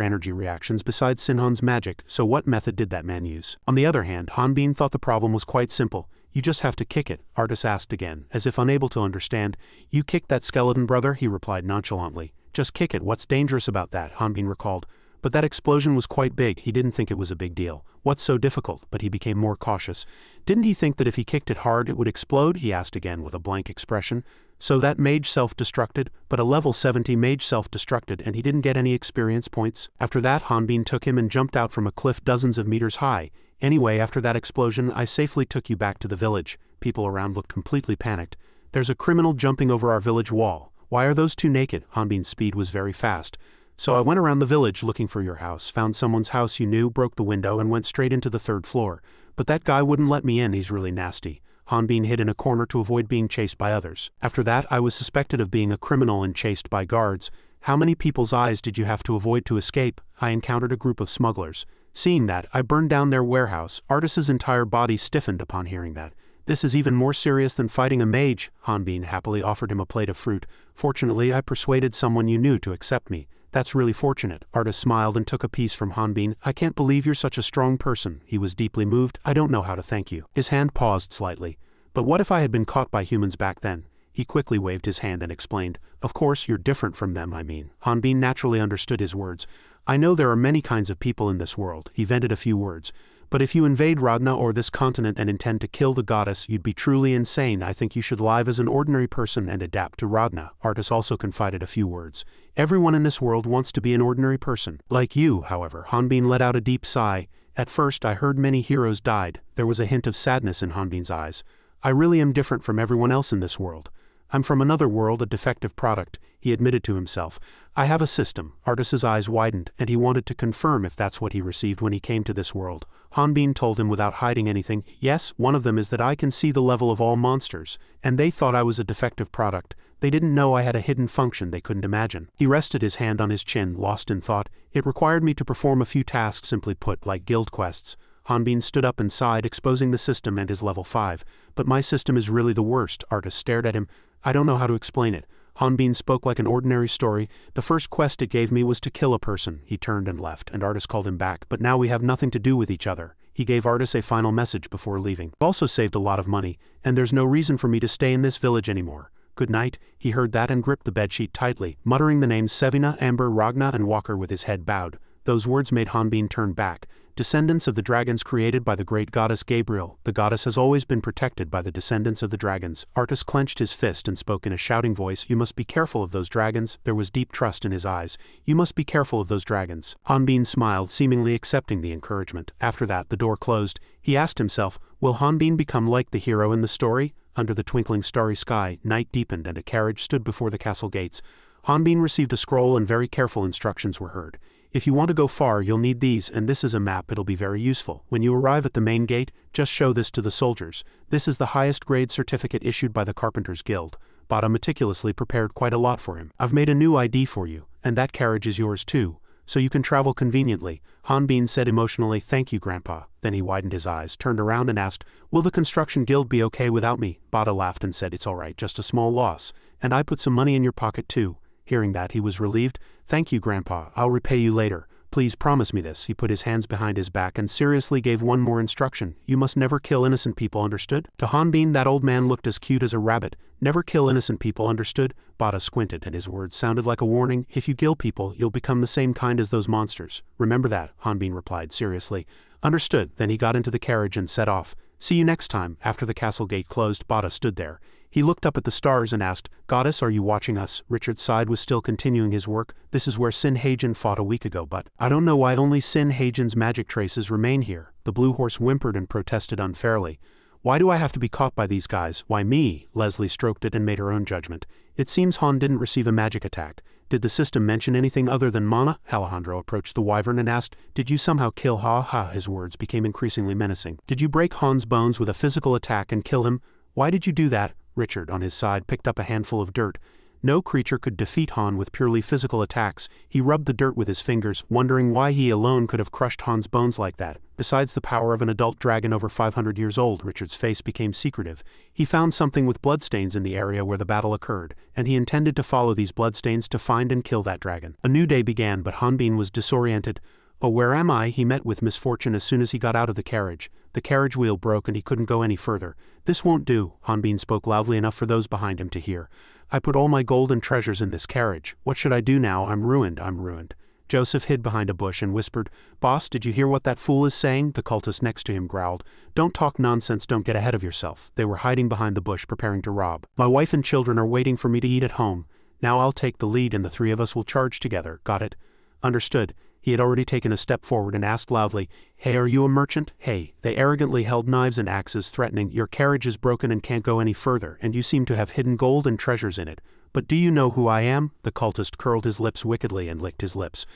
energy reactions besides Sinhan's magic, so what method did that man use? On the other hand, Hanbin thought the problem was quite simple. "You just have to kick it," Artis asked again, as if unable to understand. "You kicked that skeleton, brother?" he replied nonchalantly. "Just kick it, what's dangerous about that?" Hanbin recalled. "But that explosion was quite big, he didn't think it was a big deal. What's so difficult?" But he became more cautious. "Didn't he think that if he kicked it hard it would explode?" he asked again with a blank expression. "So that mage self-destructed, but a level 70 mage self-destructed, and he didn't get any experience points?" After that, Hanbin took him and jumped out from a cliff dozens of meters high. "Anyway, after that explosion, I safely took you back to the village." People around looked completely panicked. "There's a criminal jumping over our village wall. Why are those two naked?" Hanbin's speed was very fast. "So I went around the village looking for your house, found someone's house you knew, broke the window and went straight into the 3rd floor. But that guy wouldn't let me in, he's really nasty." Hanbin hid in a corner to avoid being chased by others. "After that, I was suspected of being a criminal and chased by guards. How many people's eyes did you have to avoid to escape?" "I encountered a group of smugglers. Seeing that, I burned down their warehouse." Artis's entire body stiffened upon hearing that. "This is even more serious than fighting a mage." Hanbin happily offered him a plate of fruit. "Fortunately, I persuaded someone you knew to accept me." "That's really fortunate." Artis smiled and took a piece from Hanbin. "I can't believe you're such a strong person." He was deeply moved. "I don't know how to thank you." His hand paused slightly. "But what if I had been caught by humans back then?" He quickly waved his hand and explained. "Of course, you're different from them, I mean." Hanbin naturally understood his words. "I know there are many kinds of people in this world." He vented a few words. "But if you invade Radna or this continent and intend to kill the goddess, you'd be truly insane. I think you should live as an ordinary person and adapt to Radna." Artis also confided a few words. "Everyone in this world wants to be an ordinary person. Like you, however." Hanbin let out a deep sigh. "At first I heard many heroes died." There was a hint of sadness in Hanbin's eyes. "I really am different from everyone else in this world. I'm from another world, a defective product," he admitted to himself. "I have a system." Artis's eyes widened, and he wanted to confirm if that's what he received when he came to this world. Hanbin told him without hiding anything. "Yes, one of them is that I can see the level of all monsters, and they thought I was a defective product. They didn't know I had a hidden function they couldn't imagine." He rested his hand on his chin, lost in thought. "It required me to perform a few tasks, simply put, like guild quests." Hanbin stood up and sighed, exposing the system and his level 5. "But my system is really the worst." Artis stared at him. "I don't know how to explain it." Hanbin spoke like an ordinary story. "The first quest it gave me was to kill a person." He turned and left, and Artis called him back. "But now we have nothing to do with each other." He gave Artis a final message before leaving. "I've also saved a lot of money, and there's no reason for me to stay in this village anymore. Good night." He heard that and gripped the bedsheet tightly, muttering the names Sevina, Amber, Ragna and Walker with his head bowed. Those words made Hanbin turn back. Descendants of the dragons created by the great goddess Gabriel. The goddess has always been protected by the descendants of the dragons. Artis clenched his fist and spoke in a shouting voice. "You must be careful of those dragons." There was deep trust in his eyes. "You must be careful of those dragons." Hanbin smiled, seemingly accepting the encouragement. After that, the door closed. He asked himself, will Hanbin become like the hero in the story? Under the twinkling starry sky, night deepened and a carriage stood before the castle gates. Hanbin received a scroll and very careful instructions were heard. "If you want to go far, you'll need these, and this is a map. It'll be very useful. When you arrive at the main gate, just show this to the soldiers. This is the highest grade certificate issued by the Carpenters Guild." Bati meticulously prepared quite a lot for him. "I've made a new ID for you, and that carriage is yours too, so you can travel conveniently." Hanbin said emotionally, "Thank you, Grandpa." Then he widened his eyes, turned around and asked, "Will the construction guild be okay without me?" Bati laughed and said, "It's all right, just a small loss. And I put some money in your pocket too." Hearing that, he was relieved. "Thank you, Grandpa. I'll repay you later. Please promise me this." He put his hands behind his back and seriously gave one more instruction. "You must never kill innocent people, understood?" To Hanbin, that old man looked as cute as a rabbit. Never kill innocent people, understood? Bati squinted, and his words sounded like a warning. If you kill people, you'll become the same kind as those monsters. Remember that, Hanbin replied seriously. Understood. Then he got into the carriage and set off. See you next time. After the castle gate closed, Bati stood there. He looked up at the stars and asked, Goddess, are you watching us? Richard's side was still continuing his work. This is where Sin Hagen fought a week ago, but I don't know why only Sin Hagen's magic traces remain here. The blue horse whimpered and protested unfairly. Why do I have to be caught by these guys? Why me? Leslie stroked it and made her own judgment. It seems Han didn't receive a magic attack. Did the system mention anything other than mana? Alejandro approached the wyvern and asked, Did you somehow kill Ha? His words became increasingly menacing. Did you break Han's bones with a physical attack and kill him? Why did you do that? Richard, on his side, picked up a handful of dirt. No creature could defeat Han with purely physical attacks. He rubbed the dirt with his fingers, wondering why he alone could have crushed Han's bones like that. Besides the power of an adult dragon over 500 years old, Richard's face became secretive. He found something with bloodstains in the area where the battle occurred, and he intended to follow these bloodstains to find and kill that dragon. A new day began, but Hanbin was disoriented. Oh, where am I? He met with misfortune as soon as he got out of the carriage. The carriage wheel broke and he couldn't go any further. This won't do, Hanbin spoke loudly enough for those behind him to hear. I put all my gold and treasures in this carriage. What should I do now? I'm ruined. Joseph hid behind a bush and whispered, Boss, did you hear what that fool is saying? The cultist next to him growled. Don't talk nonsense, don't get ahead of yourself. They were hiding behind the bush preparing to rob. My wife and children are waiting for me to eat at home. Now I'll take the lead and the three of us will charge together. Got it? Understood. He had already taken a step forward and asked loudly, Hey, are you a merchant? Hey. They arrogantly held knives and axes, threatening, Your carriage is broken and can't go any further, and you seem to have hidden gold and treasures in it. But do you know who I am? The cultist curled his lips wickedly and licked his lips.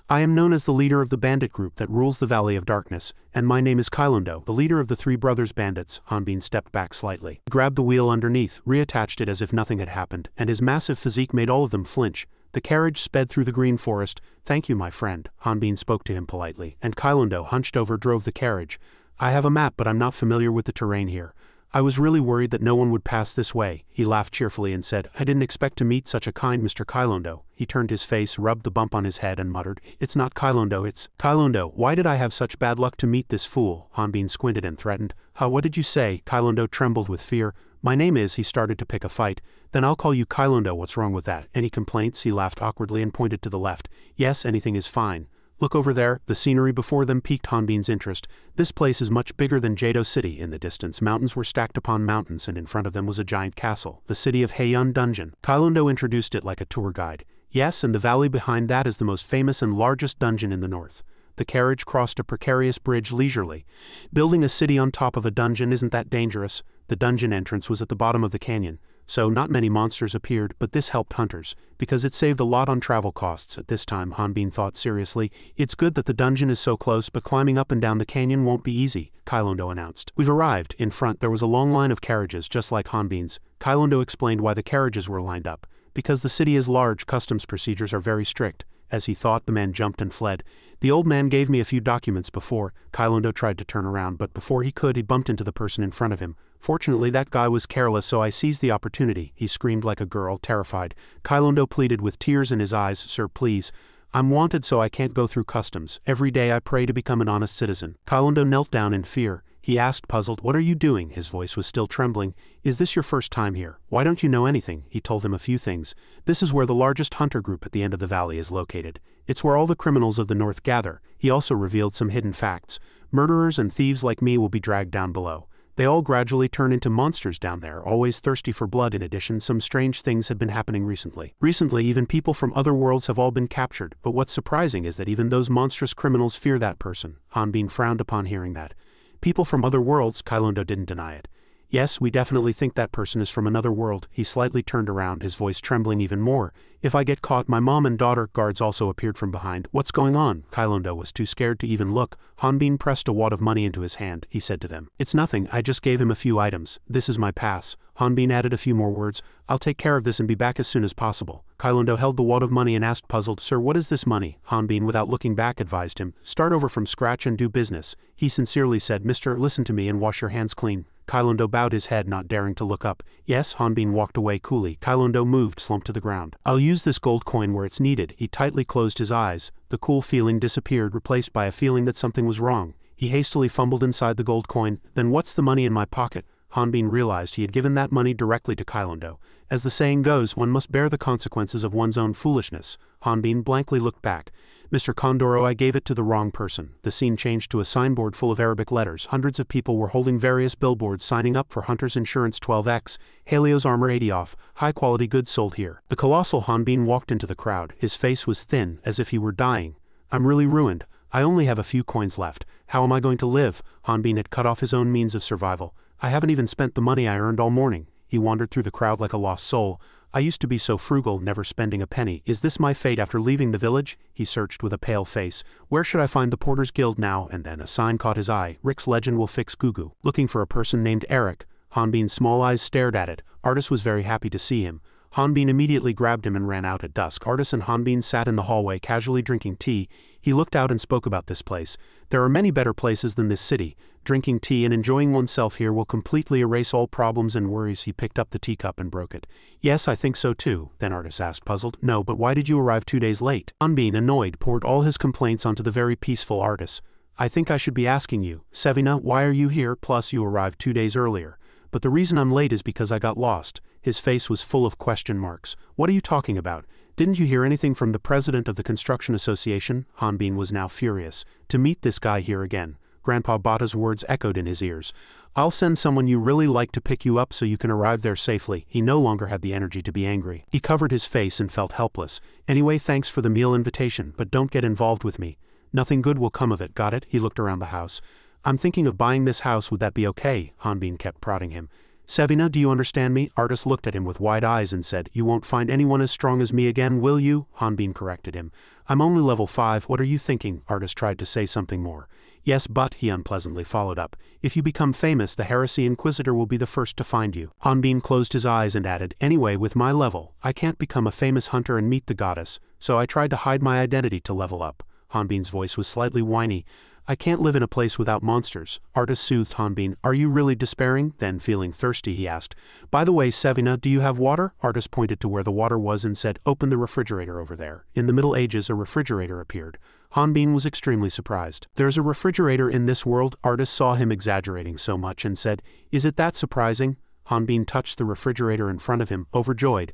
I am known as the leader of the bandit group that rules the Valley of Darkness, and my name is Kailundo, the leader of the three brothers bandits. Hanbin stepped back slightly. He grabbed the wheel underneath, reattached it as if nothing had happened, and his massive physique made all of them flinch. The carriage sped through the green forest. Thank you, my friend. Hanbin spoke to him politely, and Kailundo, hunched over, drove the carriage. I have a map, but I'm not familiar with the terrain here. I was really worried that no one would pass this way. He laughed cheerfully and said, I didn't expect to meet such a kind Mr. Kailundo. He turned his face, rubbed the bump on his head and muttered, It's not Kailundo, it's Kailundo. Why did I have such bad luck to meet this fool? Hanbin squinted and threatened. What did you say? Kailundo trembled with fear. My name is, he started to pick a fight. Then I'll call you Kailundo, what's wrong with that? Any complaints? He laughed awkwardly and pointed to the left. Yes, anything is fine. Look over there. The scenery before them piqued Hanbin's interest. This place is much bigger than Jado City. In the distance, mountains were stacked upon mountains, and in front of them was a giant castle, the city of Heiyun Dungeon. Kailundo introduced it like a tour guide. Yes, and the valley behind that is the most famous and largest dungeon in the north. The carriage crossed a precarious bridge leisurely. Building a city on top of a dungeon isn't that dangerous. The dungeon entrance was at the bottom of the canyon, so not many monsters appeared, but this helped hunters, because it saved a lot on travel costs. At this time, Hanbin thought seriously, It's good that the dungeon is so close, but climbing up and down the canyon won't be easy, Kailundo announced. We've arrived. In front there was a long line of carriages, just like Hanbin's. Kailundo explained why the carriages were lined up. Because the city is large, customs procedures are very strict. As he thought, the man jumped and fled. The old man gave me a few documents before. Kailundo tried to turn around, but before he could, he bumped into the person in front of him. Fortunately, that guy was careless, so I seized the opportunity. He screamed like a girl, terrified. Kailundo pleaded with tears in his eyes, Sir, please. I'm wanted, so I can't go through customs. Every day I pray to become an honest citizen. Kailundo knelt down in fear. He asked, puzzled, What are you doing? His voice was still trembling. Is this your first time here? Why don't you know anything? He told him a few things. This is where the largest hunter group at the end of the valley is located. It's where all the criminals of the north gather. He also revealed some hidden facts. Murderers and thieves like me will be dragged down below. They all gradually turn into monsters down there, always thirsty for blood. In addition, some strange things had been happening recently. Even people from other worlds have all been captured, but what's surprising is that even those monstrous criminals fear that person. Hanbin frowned upon hearing that. People from other worlds? Kailundo didn't deny it. Yes, we definitely think that person is from another world. He slightly turned around, his voice trembling even more. If I get caught, my mom and daughter. Guards also appeared from behind. What's going on? Kailundo was too scared to even look. Hanbin pressed a wad of money into his hand. He said to them, It's nothing, I just gave him a few items. This is my pass. Hanbin added a few more words. I'll take care of this and be back as soon as possible. Kailundo held the wad of money and asked, puzzled, Sir, what is this money? Hanbin, without looking back, advised him, Start over from scratch and do business. He sincerely said, Mister, listen to me and wash your hands clean. Kailundo bowed his head, not daring to look up. Yes, Hanbin walked away coolly. Kailundo moved, slumped to the ground. I'll use this gold coin where it's needed. He tightly closed his eyes. The cool feeling disappeared, replaced by a feeling that something was wrong. He hastily fumbled inside the gold coin. Then what's the money in my pocket? Hanbin realized he had given that money directly to Kailondo. As the saying goes, one must bear the consequences of one's own foolishness. Hanbin blankly looked back. Mr. Condoro, I gave it to the wrong person. The scene changed to a signboard full of Arabic letters. Hundreds of people were holding various billboards signing up for Hunter's Insurance 12X, Helios Armor 80 off, high-quality goods sold here. The colossal Hanbin walked into the crowd. His face was thin, as if he were dying. I'm really ruined. I only have a few coins left. How am I going to live? Hanbin had cut off his own means of survival. I haven't even spent the money I earned all morning. He wandered through the crowd like a lost soul. I used to be so frugal, never spending a penny. Is this my fate after leaving the village? He searched with a pale face. Where should I find the Porters Guild now? And then a sign caught his eye. Rick's legend will fix Gugu. Looking for a person named Eric. Hanbin's small eyes stared at it. Artis was very happy to see him. Hanbin immediately grabbed him and ran out at dusk. Artis and Hanbin sat in the hallway casually drinking tea. He looked out and spoke about this place. There are many better places than this city. Drinking tea and enjoying oneself here will completely erase all problems and worries. He picked up the teacup and broke it. Yes, I think so too. Then Artis asked, puzzled. No, but why did you arrive 2 days late? Hanbin, annoyed, poured all his complaints onto the very peaceful Artis. I think I should be asking you, Sevina, why are you here? Plus you arrived 2 days earlier. But the reason I'm late is because I got lost. His face was full of question marks. What are you talking about? Didn't you hear anything from the president of the construction association? Hanbin was now furious. To meet this guy here again. Grandpa Bata's words echoed in his ears. I'll send someone you really like to pick you up so you can arrive there safely. He no longer had the energy to be angry. He covered his face and felt helpless. Anyway, thanks for the meal invitation, but don't get involved with me. Nothing good will come of it, got it? He looked around the house. I'm thinking of buying this house, would that be okay? Hanbin kept prodding him. Sevina, do you understand me? Artis looked at him with wide eyes and said, You won't find anyone as strong as me again, will you? Hanbin corrected him. I'm only level 5, what are you thinking? Artis tried to say something more. Yes, but, he unpleasantly followed up, if you become famous, the Heresy Inquisitor will be the first to find you. Hanbin closed his eyes and added, Anyway, with my level, I can't become a famous hunter and meet the goddess, so I tried to hide my identity to level up. Hanbin's voice was slightly whiny. I can't live in a place without monsters. Artis soothed Hanbin. Are you really despairing? Then, feeling thirsty, he asked, By the way, Sevina, do you have water? Artis pointed to where the water was and said, Open the refrigerator over there. In the Middle Ages, a refrigerator appeared. Hanbin was extremely surprised. There's a refrigerator in this world? Artis saw him exaggerating so much and said, Is it that surprising? Hanbin touched the refrigerator in front of him, overjoyed.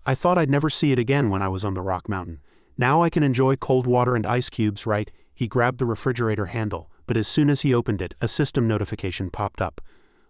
I thought I'd never see it again when I was on the Rock Mountain. Now I can enjoy cold water and ice cubes, right? He grabbed the refrigerator handle, but as soon as he opened it, a system notification popped up.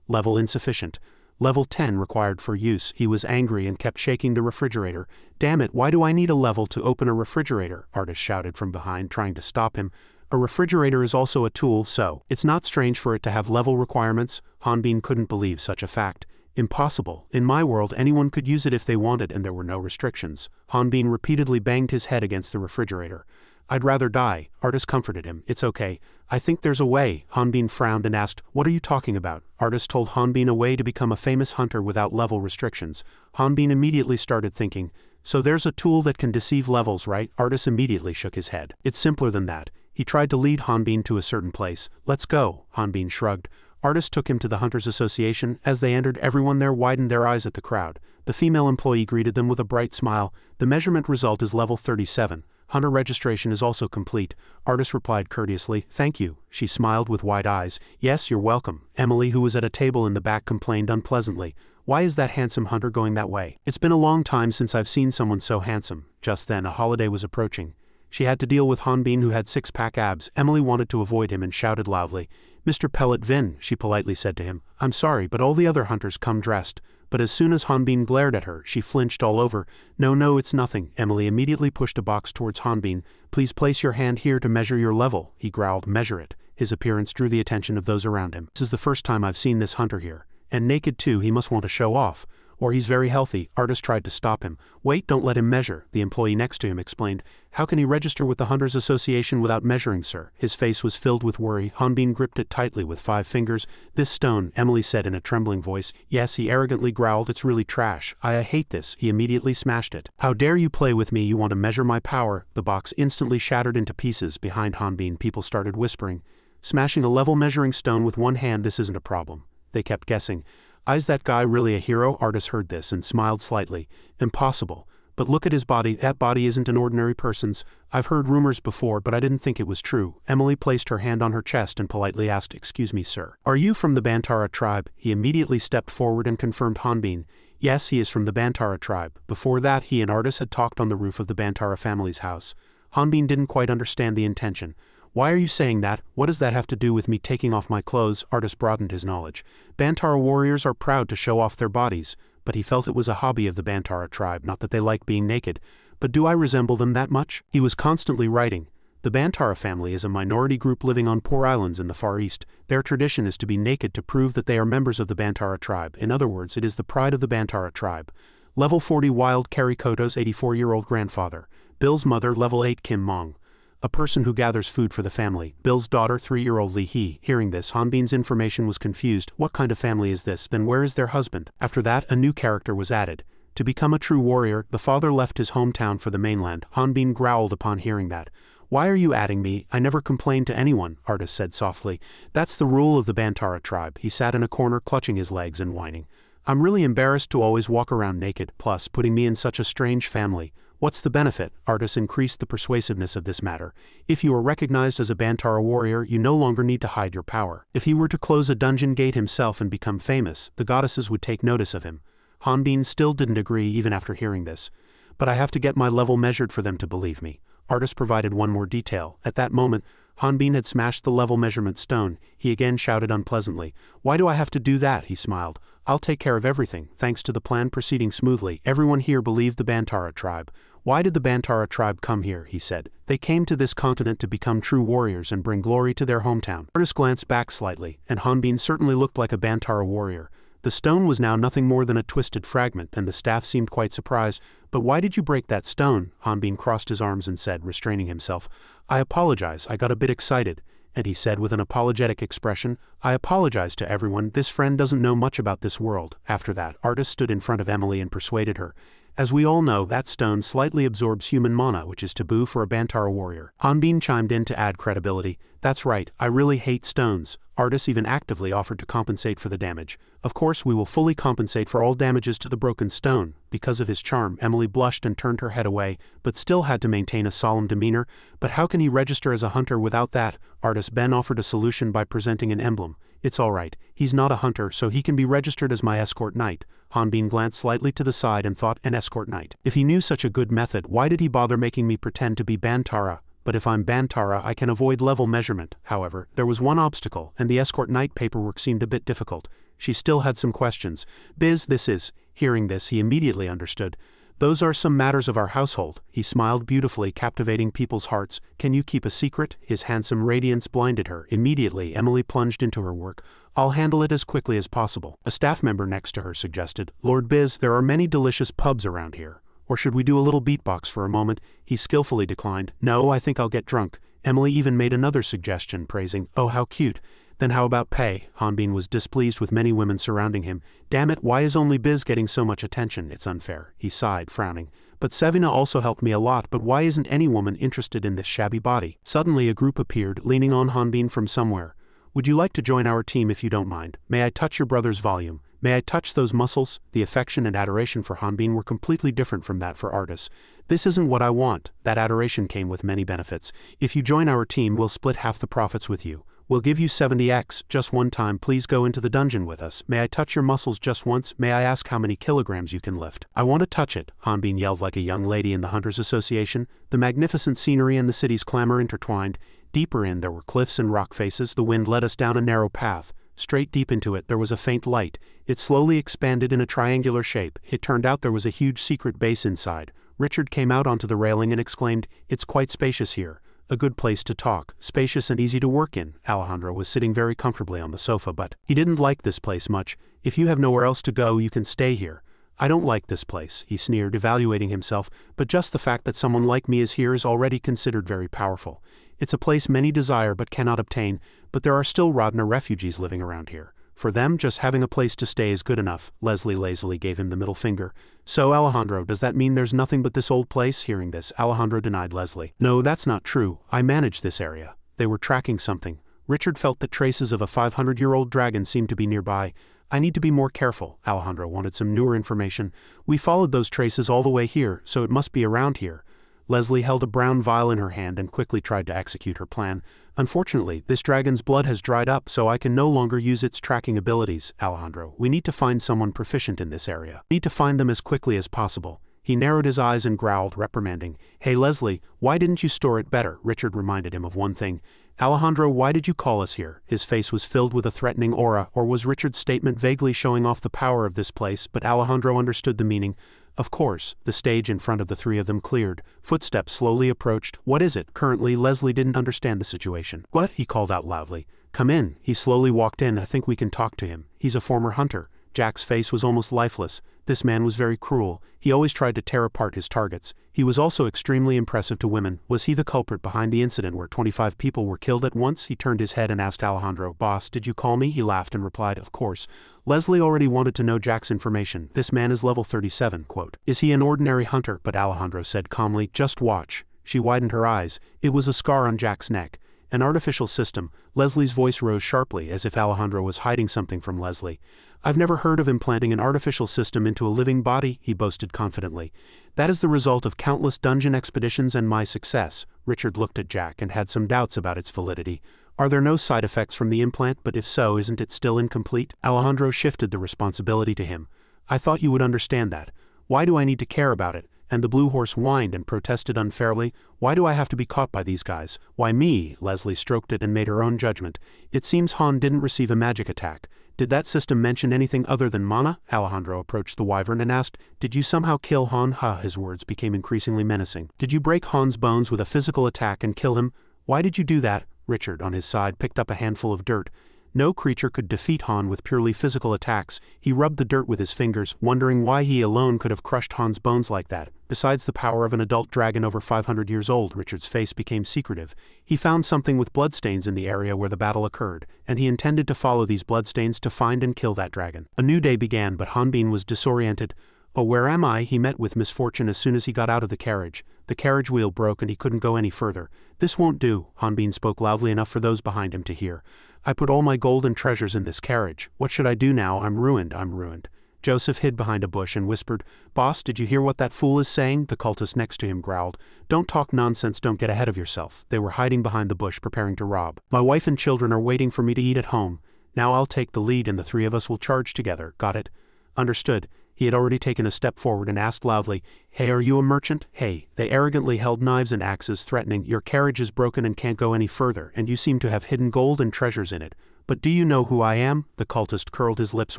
Level insufficient. Level 10 required for use. He was angry and kept shaking the refrigerator. Damn it, why do I need a level to open a refrigerator? Artis shouted from behind, trying to stop him. A refrigerator is also a tool, so it's not strange for it to have level requirements. Hanbin couldn't believe such a fact. Impossible. In my world, anyone could use it if they wanted and there were no restrictions. Hanbin repeatedly banged his head against the refrigerator. I'd rather die. Artis comforted him. It's okay. I think there's a way. Hanbin frowned and asked, What are you talking about? Artis told Hanbin a way to become a famous hunter without level restrictions. Hanbin immediately started thinking, So there's a tool that can deceive levels, right? Artis immediately shook his head. It's simpler than that. He tried to lead Hanbin to a certain place. Let's go. Hanbin shrugged. Artis took him to the Hunters Association. As they entered, everyone there widened their eyes at the crowd. The female employee greeted them with a bright smile. The measurement result is level 37. Hunter registration is also complete. Artis replied courteously, Thank you. She smiled with wide eyes. Yes, you're welcome. Emily, who was at a table in the back, complained unpleasantly. Why is that handsome hunter going that way? It's been a long time since I've seen someone so handsome. Just then, a holiday was approaching. She had to deal with Hanbin, who had six-pack abs. Emily wanted to avoid him and shouted loudly. Mr. Pellet Vin, she politely said to him. I'm sorry, but all the other hunters come dressed. But as soon as Hanbin glared at her, she flinched all over. No, it's nothing. Emily immediately pushed a box towards Hanbin. Please place your hand here to measure your level, he growled. Measure it. His appearance drew the attention of those around him. This is the first time I've seen this hunter here. And naked too, he must want to show off. Or he's very healthy. Artis tried to stop him. Wait, don't let him measure, the employee next to him explained. How can he register with the Hunters Association without measuring, sir? His face was filled with worry. Hanbin gripped it tightly with 5 fingers. This stone, Emily said in a trembling voice. Yes, he arrogantly growled, it's really trash. I hate this. He immediately smashed it. How dare you play with me? You want to measure my power? The box instantly shattered into pieces. Behind Hanbin, people started whispering. Smashing a level measuring stone with one hand, this isn't a problem. They kept guessing. Is that guy really a hero? Artis heard this and smiled slightly. Impossible. But look at his body, that body isn't an ordinary person's. I've heard rumors before, but I didn't think it was true. Emily placed her hand on her chest and politely asked, "Excuse me, sir. Are you from the Bantara tribe?" He immediately stepped forward and confirmed Hanbin. Yes, he is from the Bantara tribe. Before that, he and Artis had talked on the roof of the Bantara family's house. Hanbin didn't quite understand the intention. Why are you saying that? What does that have to do with me taking off my clothes? Artis broadened his knowledge. Bantara warriors are proud to show off their bodies, but he felt it was a hobby of the Bantara tribe, not that they like being naked. But do I resemble them that much? He was constantly writing. The Bantara family is a minority group living on poor islands in the Far East. Their tradition is to be naked to prove that they are members of the Bantara tribe. In other words, it is the pride of the Bantara tribe. Level 40 Wild Kerry Koto's 84-year-old grandfather. Bill's mother, Level 8 Kim Mong. A person who gathers food for the family. Bill's daughter, 3-year-old Lee Hee. Hearing this, Hanbin's information was confused. What kind of family is this? Then where is their husband? After that, a new character was added. To become a true warrior, the father left his hometown for the mainland. Hanbin growled upon hearing that. Why are you adding me? I never complained to anyone, Artis said softly. That's the rule of the Bantara tribe. He sat in a corner clutching his legs and whining. I'm really embarrassed to always walk around naked, plus putting me in such a strange family. What's the benefit? Artis increased the persuasiveness of this matter. If you are recognized as a Bantara warrior, you no longer need to hide your power. If he were to close a dungeon gate himself and become famous, the goddesses would take notice of him. Hanbin still didn't agree even after hearing this. But I have to get my level measured for them to believe me. Artis provided one more detail. At that moment, Hanbin had smashed the level measurement stone. He again shouted unpleasantly. Why do I have to do that? He smiled. I'll take care of everything. Thanks to the plan proceeding smoothly, everyone here believed the Bantara tribe. Why did the Bantara tribe come here? He said. They came to this continent to become true warriors and bring glory to their hometown. Artis glanced back slightly, and Hanbin certainly looked like a Bantara warrior. The stone was now nothing more than a twisted fragment, and the staff seemed quite surprised. But why did you break that stone? Hanbin crossed his arms and said, restraining himself. I apologize, I got a bit excited. And he said with an apologetic expression, I apologize to everyone, this friend doesn't know much about this world. After that, Artis stood in front of Emily and persuaded her. As we all know, that stone slightly absorbs human mana, which is taboo for a Bantara warrior. Hanbin chimed in to add credibility. That's right, I really hate stones. Artis even actively offered to compensate for the damage. Of course, we will fully compensate for all damages to the broken stone. Because of his charm, Emily blushed and turned her head away, but still had to maintain a solemn demeanor. But how can he register as a hunter without that? Artis Ben offered a solution by presenting an emblem. It's all right. He's not a hunter, so he can be registered as my escort knight. Hanbin glanced slightly to the side and thought, an escort knight. If he knew such a good method, why did he bother making me pretend to be Bantara? But if I'm Bantara, I can avoid level measurement. However, there was one obstacle, and the escort knight paperwork seemed a bit difficult. She still had some questions. Biz, this is. Hearing this, he immediately understood. Those are some matters of our household. He smiled beautifully, captivating people's hearts. Can you keep a secret? His handsome radiance blinded her. Immediately, Emily plunged into her work. I'll handle it as quickly as possible. A staff member next to her suggested, Lord Biz, there are many delicious pubs around here. Or should we do a little beatbox for a moment? He skillfully declined. No, I think I'll get drunk. Emily even made another suggestion, praising, oh, how cute. Then how about pay? Hanbin was displeased with many women surrounding him. Damn it, why is only Biz getting so much attention? It's unfair. He sighed, frowning. But Sevina also helped me a lot, but why isn't any woman interested in this shabby body? Suddenly a group appeared, leaning on Hanbin from somewhere. Would you like to join our team if you don't mind? May I touch your brother's volume? May I touch those muscles? The affection and adoration for Hanbin were completely different from that for Artis. This isn't what I want. That adoration came with many benefits. If you join our team, we'll split half the profits with you. We'll give you 70x, just one time. Please go into the dungeon with us. May I touch your muscles just once? May I ask how many kilograms you can lift? I want to touch it, Hanbin yelled like a young lady in the Hunters Association. The magnificent scenery and the city's clamor intertwined. Deeper in, there were cliffs and rock faces. The wind led us down a narrow path. Straight deep into it, there was a faint light. It slowly expanded in a triangular shape. It turned out there was a huge secret base inside. Richard came out onto the railing and exclaimed, It's quite spacious here. A good place to talk, spacious and easy to work in. Alejandro was sitting very comfortably on the sofa, but he didn't like this place much. If you have nowhere else to go, you can stay here. I don't like this place, he sneered, evaluating himself, but just the fact that someone like me is here is already considered very powerful. It's a place many desire but cannot obtain, but there are still Rodna refugees living around here. For them, just having a place to stay is good enough. Leslie lazily gave him the middle finger. So, Alejandro, does that mean there's nothing but this old place? Hearing this, Alejandro denied Leslie. No, that's not true. I manage this area. They were tracking something. Richard felt that traces of a 500-year-old dragon seemed to be nearby. I need to be more careful. Alejandro wanted some newer information. We followed those traces all the way here, so it must be around here. Leslie held a brown vial in her hand and quickly tried to execute her plan. Unfortunately, this dragon's blood has dried up, so I can no longer use its tracking abilities. Alejandro, we need to find someone proficient in this area. We need to find them as quickly as possible. He narrowed his eyes and growled, reprimanding. Hey Leslie, why didn't you store it better? Richard reminded him of one thing. Alejandro, why did you call us here? His face was filled with a threatening aura, or was Richard's statement vaguely showing off the power of this place, but Alejandro understood the meaning. Of course, the stage in front of the three of them cleared. Footsteps slowly approached. What is it? Currently, Leslie didn't understand the situation. What? He called out loudly. Come in. He slowly walked in. I think we can talk to him. He's a former hunter. Jack's face was almost lifeless. This man was very cruel. He always tried to tear apart his targets. He was also extremely impressive to women. Was he the culprit behind the incident where 25 people were killed at once? He turned his head and asked Alejandro, Boss, did you call me? He laughed and replied, Of course. Leslie already wanted to know Jack's information. This man is level 37, quote. Is he an ordinary hunter? But Alejandro said calmly, Just watch. She widened her eyes. It was a scar on Jack's neck. An artificial system. Leslie's voice rose sharply as if Alejandro was hiding something from Leslie. I've never heard of implanting an artificial system into a living body, he boasted confidently. That is the result of countless dungeon expeditions and my success. Richard looked at Jack and had some doubts about its validity. Are there no side effects from the implant? But if so, isn't it still incomplete? Alejandro shifted the responsibility to him. I thought you would understand that. Why do I need to care about it? And the blue horse whined and protested unfairly. Why do I have to be caught by these guys? Why me? Leslie stroked it and made her own judgment. It seems Han didn't receive a magic attack. Did that system mention anything other than mana? Alejandro approached the wyvern and asked, Did you somehow kill Han? His words became increasingly menacing. Did you break Han's bones with a physical attack and kill him? Why did you do that? Richard, on his side, picked up a handful of dirt. No creature could defeat Han with purely physical attacks. He rubbed the dirt with his fingers, wondering why he alone could have crushed Han's bones like that. Besides the power of an adult dragon over 500 years old, Richard's face became secretive. He found something with bloodstains in the area where the battle occurred, and he intended to follow these bloodstains to find and kill that dragon. A new day began, but Hanbin was disoriented. Oh, where am I? He met with misfortune as soon as he got out of the carriage. The carriage wheel broke and he couldn't go any further. This won't do, Hanbin spoke loudly enough for those behind him to hear. I put all my gold and treasures in this carriage. What should I do now? I'm ruined. Joseph hid behind a bush and whispered, Boss, did you hear what that fool is saying? The cultist next to him growled. Don't talk nonsense, don't get ahead of yourself. They were hiding behind the bush preparing to rob. My wife and children are waiting for me to eat at home. Now I'll take the lead and the three of us will charge together. Got it? Understood. He had already taken a step forward and asked loudly, Hey, are you a merchant? Hey. They arrogantly held knives and axes, threatening, Your carriage is broken and can't go any further, and you seem to have hidden gold and treasures in it. But do you know who I am? The cultist curled his lips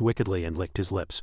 wickedly and licked his lips.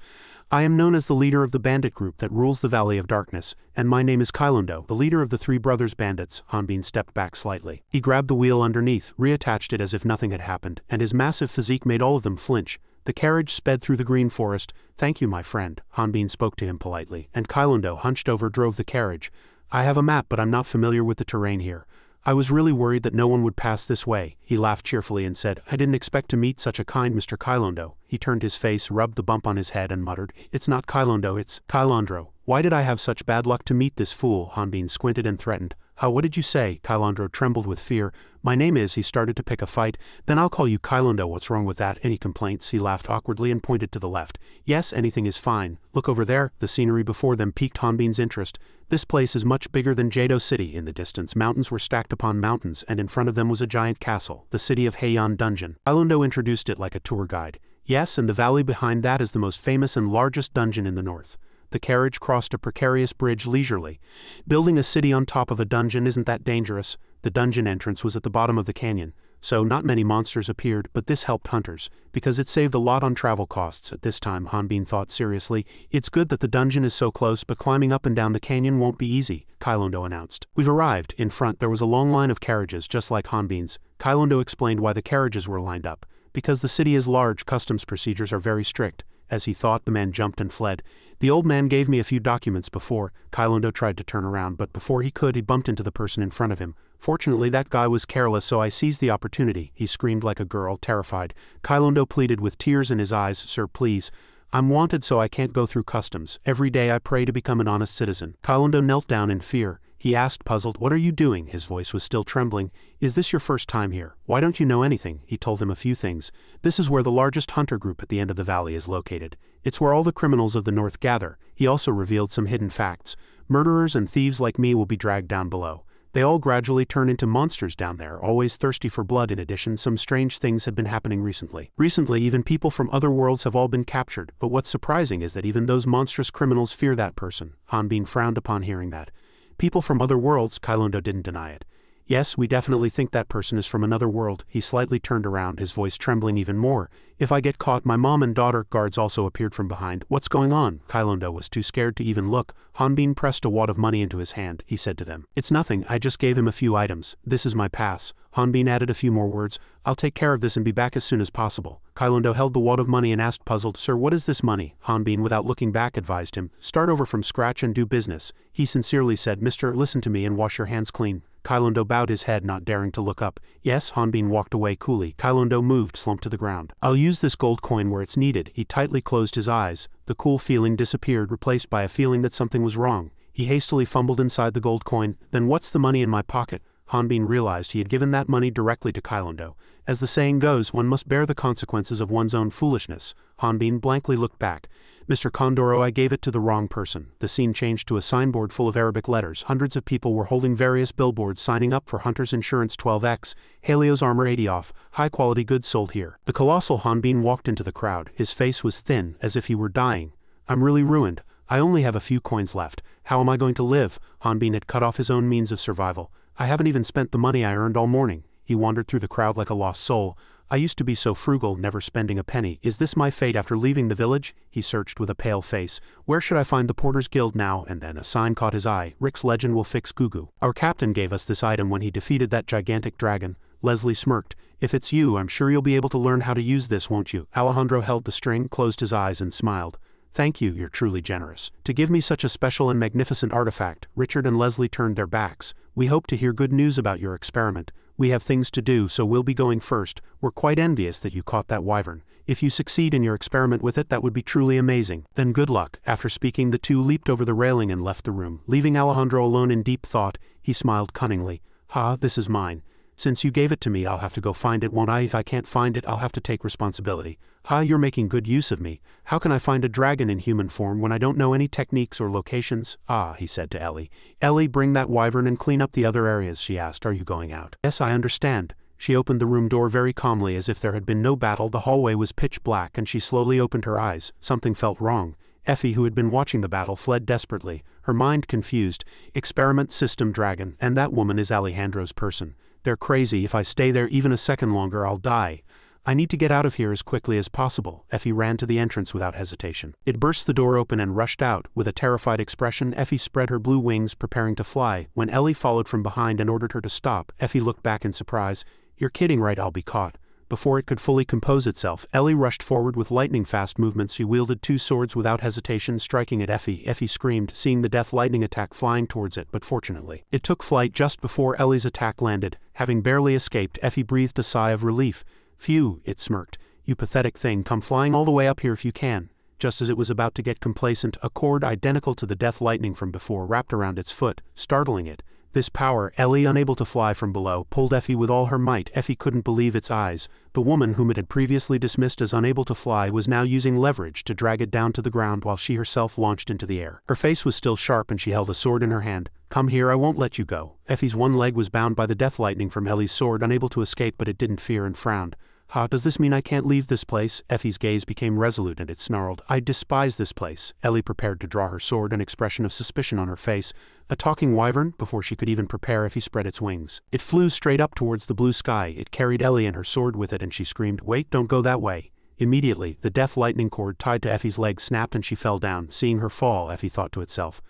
I am known as the leader of the bandit group that rules the Valley of Darkness, and my name is Kailundo, the leader of the three brothers bandits. Hanbin stepped back slightly. He grabbed the wheel underneath, reattached it as if nothing had happened, and his massive physique made all of them flinch. The carriage sped through the green forest. Thank you, my friend. Hanbin spoke to him politely, and Kailundo, hunched over, drove the carriage. I have a map, but I'm not familiar with the terrain here. I was really worried that no one would pass this way. He laughed cheerfully and said, I didn't expect to meet such a kind Mr. Kailundo. He turned his face, rubbed the bump on his head and muttered, It's not Kailundo, it's Kailandro. Why did I have such bad luck to meet this fool? Hanbin squinted and threatened. What did you say? Kailandro trembled with fear. My name is, he started to pick a fight. Then I'll call you Kailundo. What's wrong with that? Any complaints? He laughed awkwardly and pointed to the left. Yes, anything is fine. Look over there. The scenery before them piqued Hanbin's interest. This place is much bigger than Jado City. In the distance, mountains were stacked upon mountains, and in front of them was a giant castle, the city of Heian Dungeon. Kailundo introduced it like a tour guide. Yes, and the valley behind that is the most famous and largest dungeon in the north. The carriage crossed a precarious bridge leisurely. Building a city on top of a dungeon isn't that dangerous. The dungeon entrance was at the bottom of the canyon, so not many monsters appeared, but this helped hunters, because it saved a lot on travel costs. At this time, Hanbin thought seriously, It's good that the dungeon is so close, but climbing up and down the canyon won't be easy, Kailundo announced. We've arrived. In front there was a long line of carriages just like Hanbin's. Kailundo explained why the carriages were lined up. Because the city is large, customs procedures are very strict. As he thought, the man jumped and fled. The old man gave me a few documents before. Kailundo tried to turn around, but before he could, he bumped into the person in front of him. Fortunately, that guy was careless, so I seized the opportunity. He screamed like a girl, terrified. Kailundo pleaded with tears in his eyes, Sir, please. I'm wanted, so I can't go through customs. Every day I pray to become an honest citizen. Kailundo knelt down in fear. he asked, puzzled. "What are you doing?" His voice was still trembling. "Is this your first time here? Why don't you know anything?" He told him a few things. This is where the largest hunter group at the end of the valley is located. It's where all the criminals of the north gather. He also revealed some hidden facts. Murderers and thieves like me will be dragged down below. They all gradually turn into monsters down there, always thirsty for blood. In addition, some strange things had been happening recently. Recently, even people from other worlds have all been captured, but what's surprising is that even those monstrous criminals fear that person. Hanbin frowned upon hearing that. People from other worlds, Kailondo didn't deny it. Yes, we definitely think that person is from another world. He slightly turned around, his voice trembling even more. "If I get caught, my mom and daughter..." Guards also appeared from behind. "What's going on?" Kailondo was too scared to even look. Hanbin pressed a wad of money into his hand. He said to them, "It's nothing, I just gave him a few items. This is my pass." Hanbin added a few more words. "I'll take care of this and be back as soon as possible." Kailondo held the wad of money and asked, puzzled, "Sir, what is this money?" Hanbin, without looking back, advised him, "Start over from scratch and do business." He sincerely said, "Mister, listen to me and wash your hands clean." Kailondo bowed his head, not daring to look up. "Yes." Hanbin walked away coolly. Kailondo moved, slumped to the ground. "I'll use this gold coin where it's needed." He tightly closed his eyes. The cool feeling disappeared, replaced by a feeling that something was wrong. He hastily fumbled inside the gold coin. "Then what's the money in my pocket?" Hanbin realized he had given that money directly to Kailondo. As the saying goes, one must bear the consequences of one's own foolishness. Hanbin blankly looked back. "Mr. Kondoro, I gave it to the wrong person." The scene changed to a signboard full of Arabic letters. Hundreds of people were holding various billboards signing up for Hunter's Insurance 12X, Helios Armor 80 off, high-quality goods sold here. The colossal Hanbin walked into the crowd. His face was thin, as if he were dying. "I'm really ruined. I only have a few coins left. How am I going to live?" Hanbin had cut off his own means of survival. "I haven't even spent the money I earned all morning." He wandered through the crowd like a lost soul. "I used to be so frugal, never spending a penny. Is this my fate after leaving the village?" He searched with a pale face. "Where should I find the Porter's Guild now?" And then a sign caught his eye. "Rick's legend will fix Gugu. Our captain gave us this item when he defeated that gigantic dragon." Leslie smirked. "If it's you, I'm sure you'll be able to learn how to use this, won't you?" Alejandro held the string, closed his eyes and smiled. "Thank you, you're truly generous. To give me such a special and magnificent artifact." Richard and Leslie turned their backs. "We hope to hear good news about your experiment. We have things to do, so we'll be going first. We're quite envious that you caught that wyvern. If you succeed in your experiment with it, that would be truly amazing. Then good luck." After speaking, the two leaped over the railing and left the room. Leaving Alejandro alone in deep thought, he smiled cunningly. "Ha, this is mine. Since you gave it to me, I'll have to go find it, won't I? If I can't find it, I'll have to take responsibility. Ha, you're making good use of me. How can I find a dragon in human form when I don't know any techniques or locations?" "Ah," he said to Ellie. "Ellie, bring that wyvern and clean up the other areas," she asked. "Are you going out?" "Yes, I understand." She opened the room door very calmly, as if there had been no battle. The hallway was pitch black and she slowly opened her eyes. Something felt wrong. Effie, who had been watching the battle, fled desperately, her mind confused. Experiment system dragon, and that woman is Alejandro's person. They're crazy. If I stay there even a second longer, I'll die. I need to get out of here as quickly as possible. Effie ran to the entrance without hesitation. It burst the door open and rushed out. With a terrified expression, Effie spread her blue wings, preparing to fly. When Ellie followed from behind and ordered her to stop, Effie looked back in surprise. "You're kidding, right? I'll be caught." Before it could fully compose itself, Ellie rushed forward with lightning-fast movements. She wielded two swords without hesitation, striking at Effie. Effie screamed, seeing the death lightning attack flying towards it, but fortunately, it took flight just before Ellie's attack landed. Having barely escaped, Effie breathed a sigh of relief. "Phew," it smirked. "You pathetic thing, come flying all the way up here if you can." Just as it was about to get complacent, a cord identical to the death lightning from before wrapped around its foot, startling it. This power, Ellie, unable to fly from below, pulled Effie with all her might. Effie couldn't believe its eyes. The woman whom it had previously dismissed as unable to fly was now using leverage to drag it down to the ground while she herself launched into the air. Her face was still sharp and she held a sword in her hand. "Come here, I won't let you go." Effie's one leg was bound by the death lightning from Ellie's sword, unable to escape, but it didn't fear and frowned. "Ha, does this mean I can't leave this place?" Effie's gaze became resolute and it snarled. "I despise this place." Ellie prepared to draw her sword, an expression of suspicion on her face. A talking wyvern? Before she could even prepare, Effie spread its wings. It flew straight up towards the blue sky. It carried Ellie and her sword with it, and she screamed, "Wait, don't go that way." Immediately, the death lightning cord tied to Effie's leg snapped and she fell down. Seeing her fall, Effie thought to itself,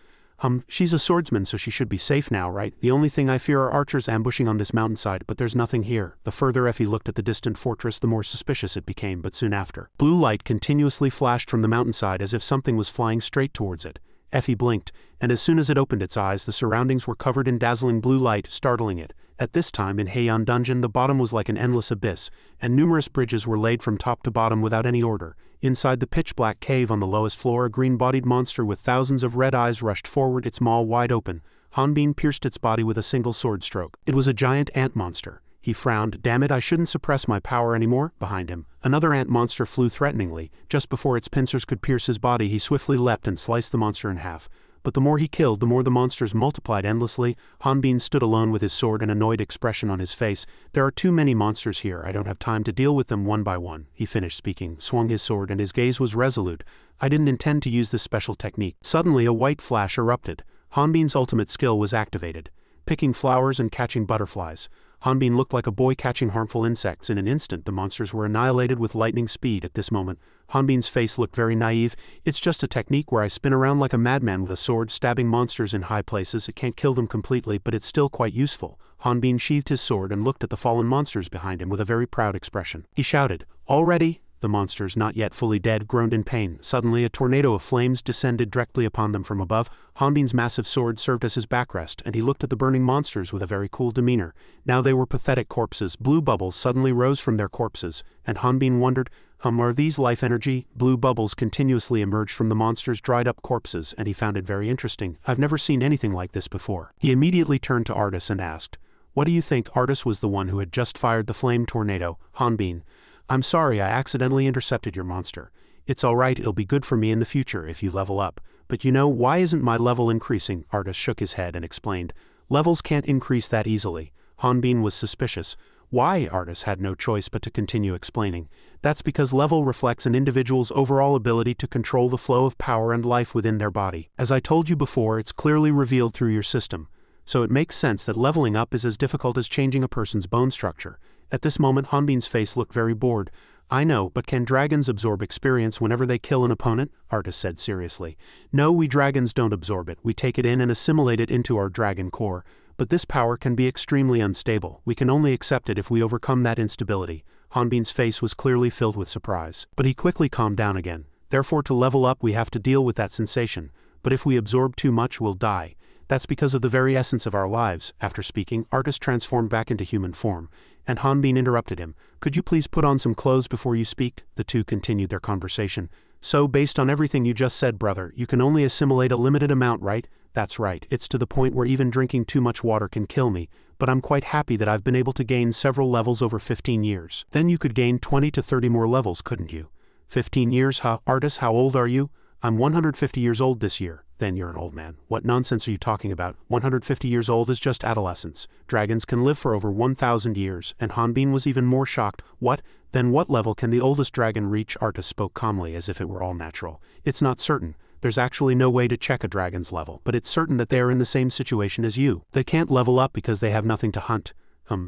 she's a swordsman, so she should be safe now, right? The only thing I fear are archers ambushing on this mountainside, but there's nothing here." The further Effie looked at the distant fortress, the more suspicious it became, but soon after, blue light continuously flashed from the mountainside as if something was flying straight towards it. Effie blinked, and as soon as it opened its eyes, the surroundings were covered in dazzling blue light, startling it. At this time in Heian Dungeon, the bottom was like an endless abyss, and numerous bridges were laid from top to bottom without any order. Inside the pitch-black cave on the lowest floor, a green-bodied monster with thousands of red eyes rushed forward, its maw wide open. Hanbin pierced its body with a single sword stroke. It was a giant ant monster. He frowned. Damn it, I shouldn't suppress my power anymore. Behind him, another ant monster flew threateningly. Just before its pincers could pierce his body, he swiftly leapt and sliced the monster in half. But the more he killed, the more the monsters multiplied endlessly. Hanbin stood alone with his sword, an annoyed expression on his face. There are too many monsters here. I don't have time to deal with them one by one. He finished speaking, swung his sword, and his gaze was resolute. I didn't intend to use this special technique. Suddenly a white flash erupted. Hanbin's ultimate skill was activated. Picking flowers and catching butterflies. Hanbin looked like a boy catching harmful insects. In an instant, the monsters were annihilated with lightning speed. At this moment, Hanbin's face looked very naive. It's just a technique where I spin around like a madman with a sword, stabbing monsters in high places. It can't kill them completely, but it's still quite useful. Hanbin sheathed his sword and looked at the fallen monsters behind him with a very proud expression. He shouted, "Already?" The monsters, not yet fully dead, groaned in pain. Suddenly a tornado of flames descended directly upon them from above. Hanbin's massive sword served as his backrest, and he looked at the burning monsters with a very cool demeanor. Now they were pathetic corpses. Blue bubbles suddenly rose from their corpses, and Hanbin wondered, are these life energy? Blue bubbles continuously emerged from the monsters' dried-up corpses, and he found it very interesting. I've never seen anything like this before. He immediately turned to Artis and asked, "What do you think?" Artis was the one who had just fired the flame tornado. Hanbin, "I'm sorry, I accidentally intercepted your monster. It's alright, it'll be good for me in the future if you level up. But you know, why isn't my level increasing?" Artis shook his head and explained, "Levels can't increase that easily." Hanbin was suspicious. Why? Artis had no choice but to continue explaining. That's because level reflects an individual's overall ability to control the flow of power and life within their body. As I told you before, it's clearly revealed through your system. So it makes sense that leveling up is as difficult as changing a person's bone structure. At this moment, Hanbin's face looked very bored. "I know, but can dragons absorb experience whenever they kill an opponent?" Artis said seriously. "No, we dragons don't absorb it. We take it in and assimilate it into our dragon core. But this power can be extremely unstable. We can only accept it if we overcome that instability." Hanbin's face was clearly filled with surprise. But he quickly calmed down again. "Therefore, to level up, we have to deal with that sensation. But if we absorb too much, we'll die. That's because of the very essence of our lives." After speaking, Artis transformed back into human form, and Hanbin interrupted him. "Could you please put on some clothes before you speak?" The two continued their conversation. "So, based on everything you just said, brother, you can only assimilate a limited amount, right?" "That's right. It's to the point where even drinking too much water can kill me, but I'm quite happy that I've been able to gain several levels over 15 years. Then you could gain 20 to 30 more levels, couldn't you?" 15 years, huh? Artis, how old are you?" "I'm 150 years old this year." "Then you're an old man." "What nonsense are you talking about? 150 years old is just adolescence. Dragons can live for over 1,000 years, and Hanbin was even more shocked. "What? Then what level can the oldest dragon reach?" Artis spoke calmly as if it were all natural. "It's not certain. There's actually no way to check a dragon's level, but it's certain that they are in the same situation as you. They can't level up because they have nothing to hunt.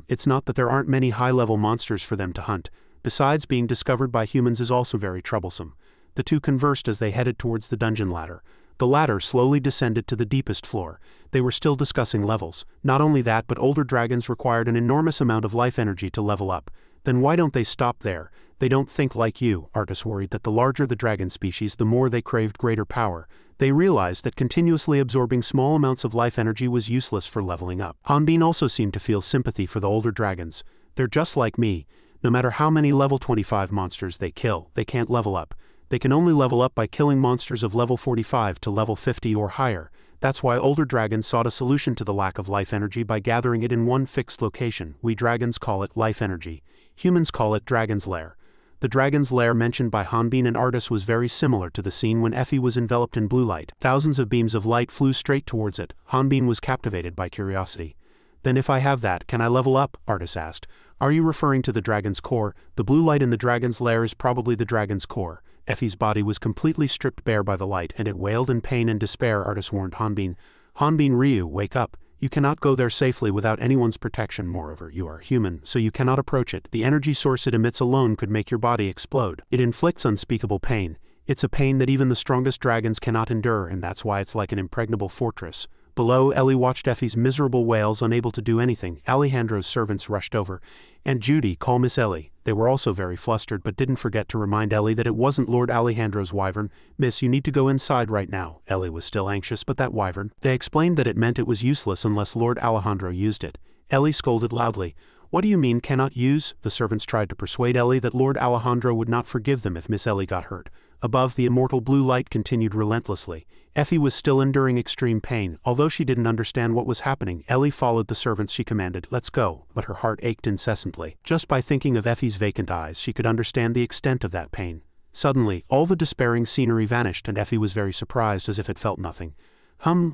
It's not that there aren't many high-level monsters for them to hunt. Besides, being discovered by humans is also very troublesome." The two conversed as they headed towards the dungeon ladder. The ladder slowly descended to the deepest floor. They were still discussing levels. Not only that, but older dragons required an enormous amount of life energy to level up. Then why don't they stop there? They don't think like you. Artis worried that the larger the dragon species, the more they craved greater power. They realized that continuously absorbing small amounts of life energy was useless for leveling up. Hanbin also seemed to feel sympathy for the older dragons. "They're just like me. No matter how many level 25 monsters they kill, they can't level up. They can only level up by killing monsters of level 45 to level 50 or higher. That's why older dragons sought a solution to the lack of life energy by gathering it in one fixed location. We dragons call it life energy. Humans call it Dragon's Lair." The Dragon's Lair mentioned by Hanbin and Artis was very similar to the scene when Effie was enveloped in blue light. Thousands of beams of light flew straight towards it. Hanbin was captivated by curiosity. "Then if I have that, can I level up?" Artis asked. "Are you referring to the dragon's core? The blue light in the Dragon's Lair is probably the dragon's core." Effie's body was completely stripped bare by the light, and it wailed in pain and despair. Artis warned Hanbin. "Hanbin Ryu, wake up. You cannot go there safely without anyone's protection. Moreover, you are human, so you cannot approach it. The energy source it emits alone could make your body explode. It inflicts unspeakable pain. It's a pain that even the strongest dragons cannot endure, and that's why it's like an impregnable fortress." Below, Ellie watched Effie's miserable wails, unable to do anything. Alejandro's servants rushed over. "Aunt Judy, call Miss Ellie." They were also very flustered, but didn't forget to remind Ellie that it wasn't Lord Alejandro's wyvern. "Miss, you need to go inside right now." Ellie was still anxious, but that wyvern. They explained that it meant it was useless unless Lord Alejandro used it. Ellie scolded loudly. "What do you mean, cannot use?" The servants tried to persuade Ellie that Lord Alejandro would not forgive them if Miss Ellie got hurt. Above, the immortal blue light continued relentlessly. Effie was still enduring extreme pain. Although she didn't understand what was happening, Ellie followed the servants she commanded. Let's go. But her heart ached incessantly. Just by thinking of Effie's vacant eyes, she could understand the extent of that pain. Suddenly, all the despairing scenery vanished and Effie was very surprised, as if it felt nothing.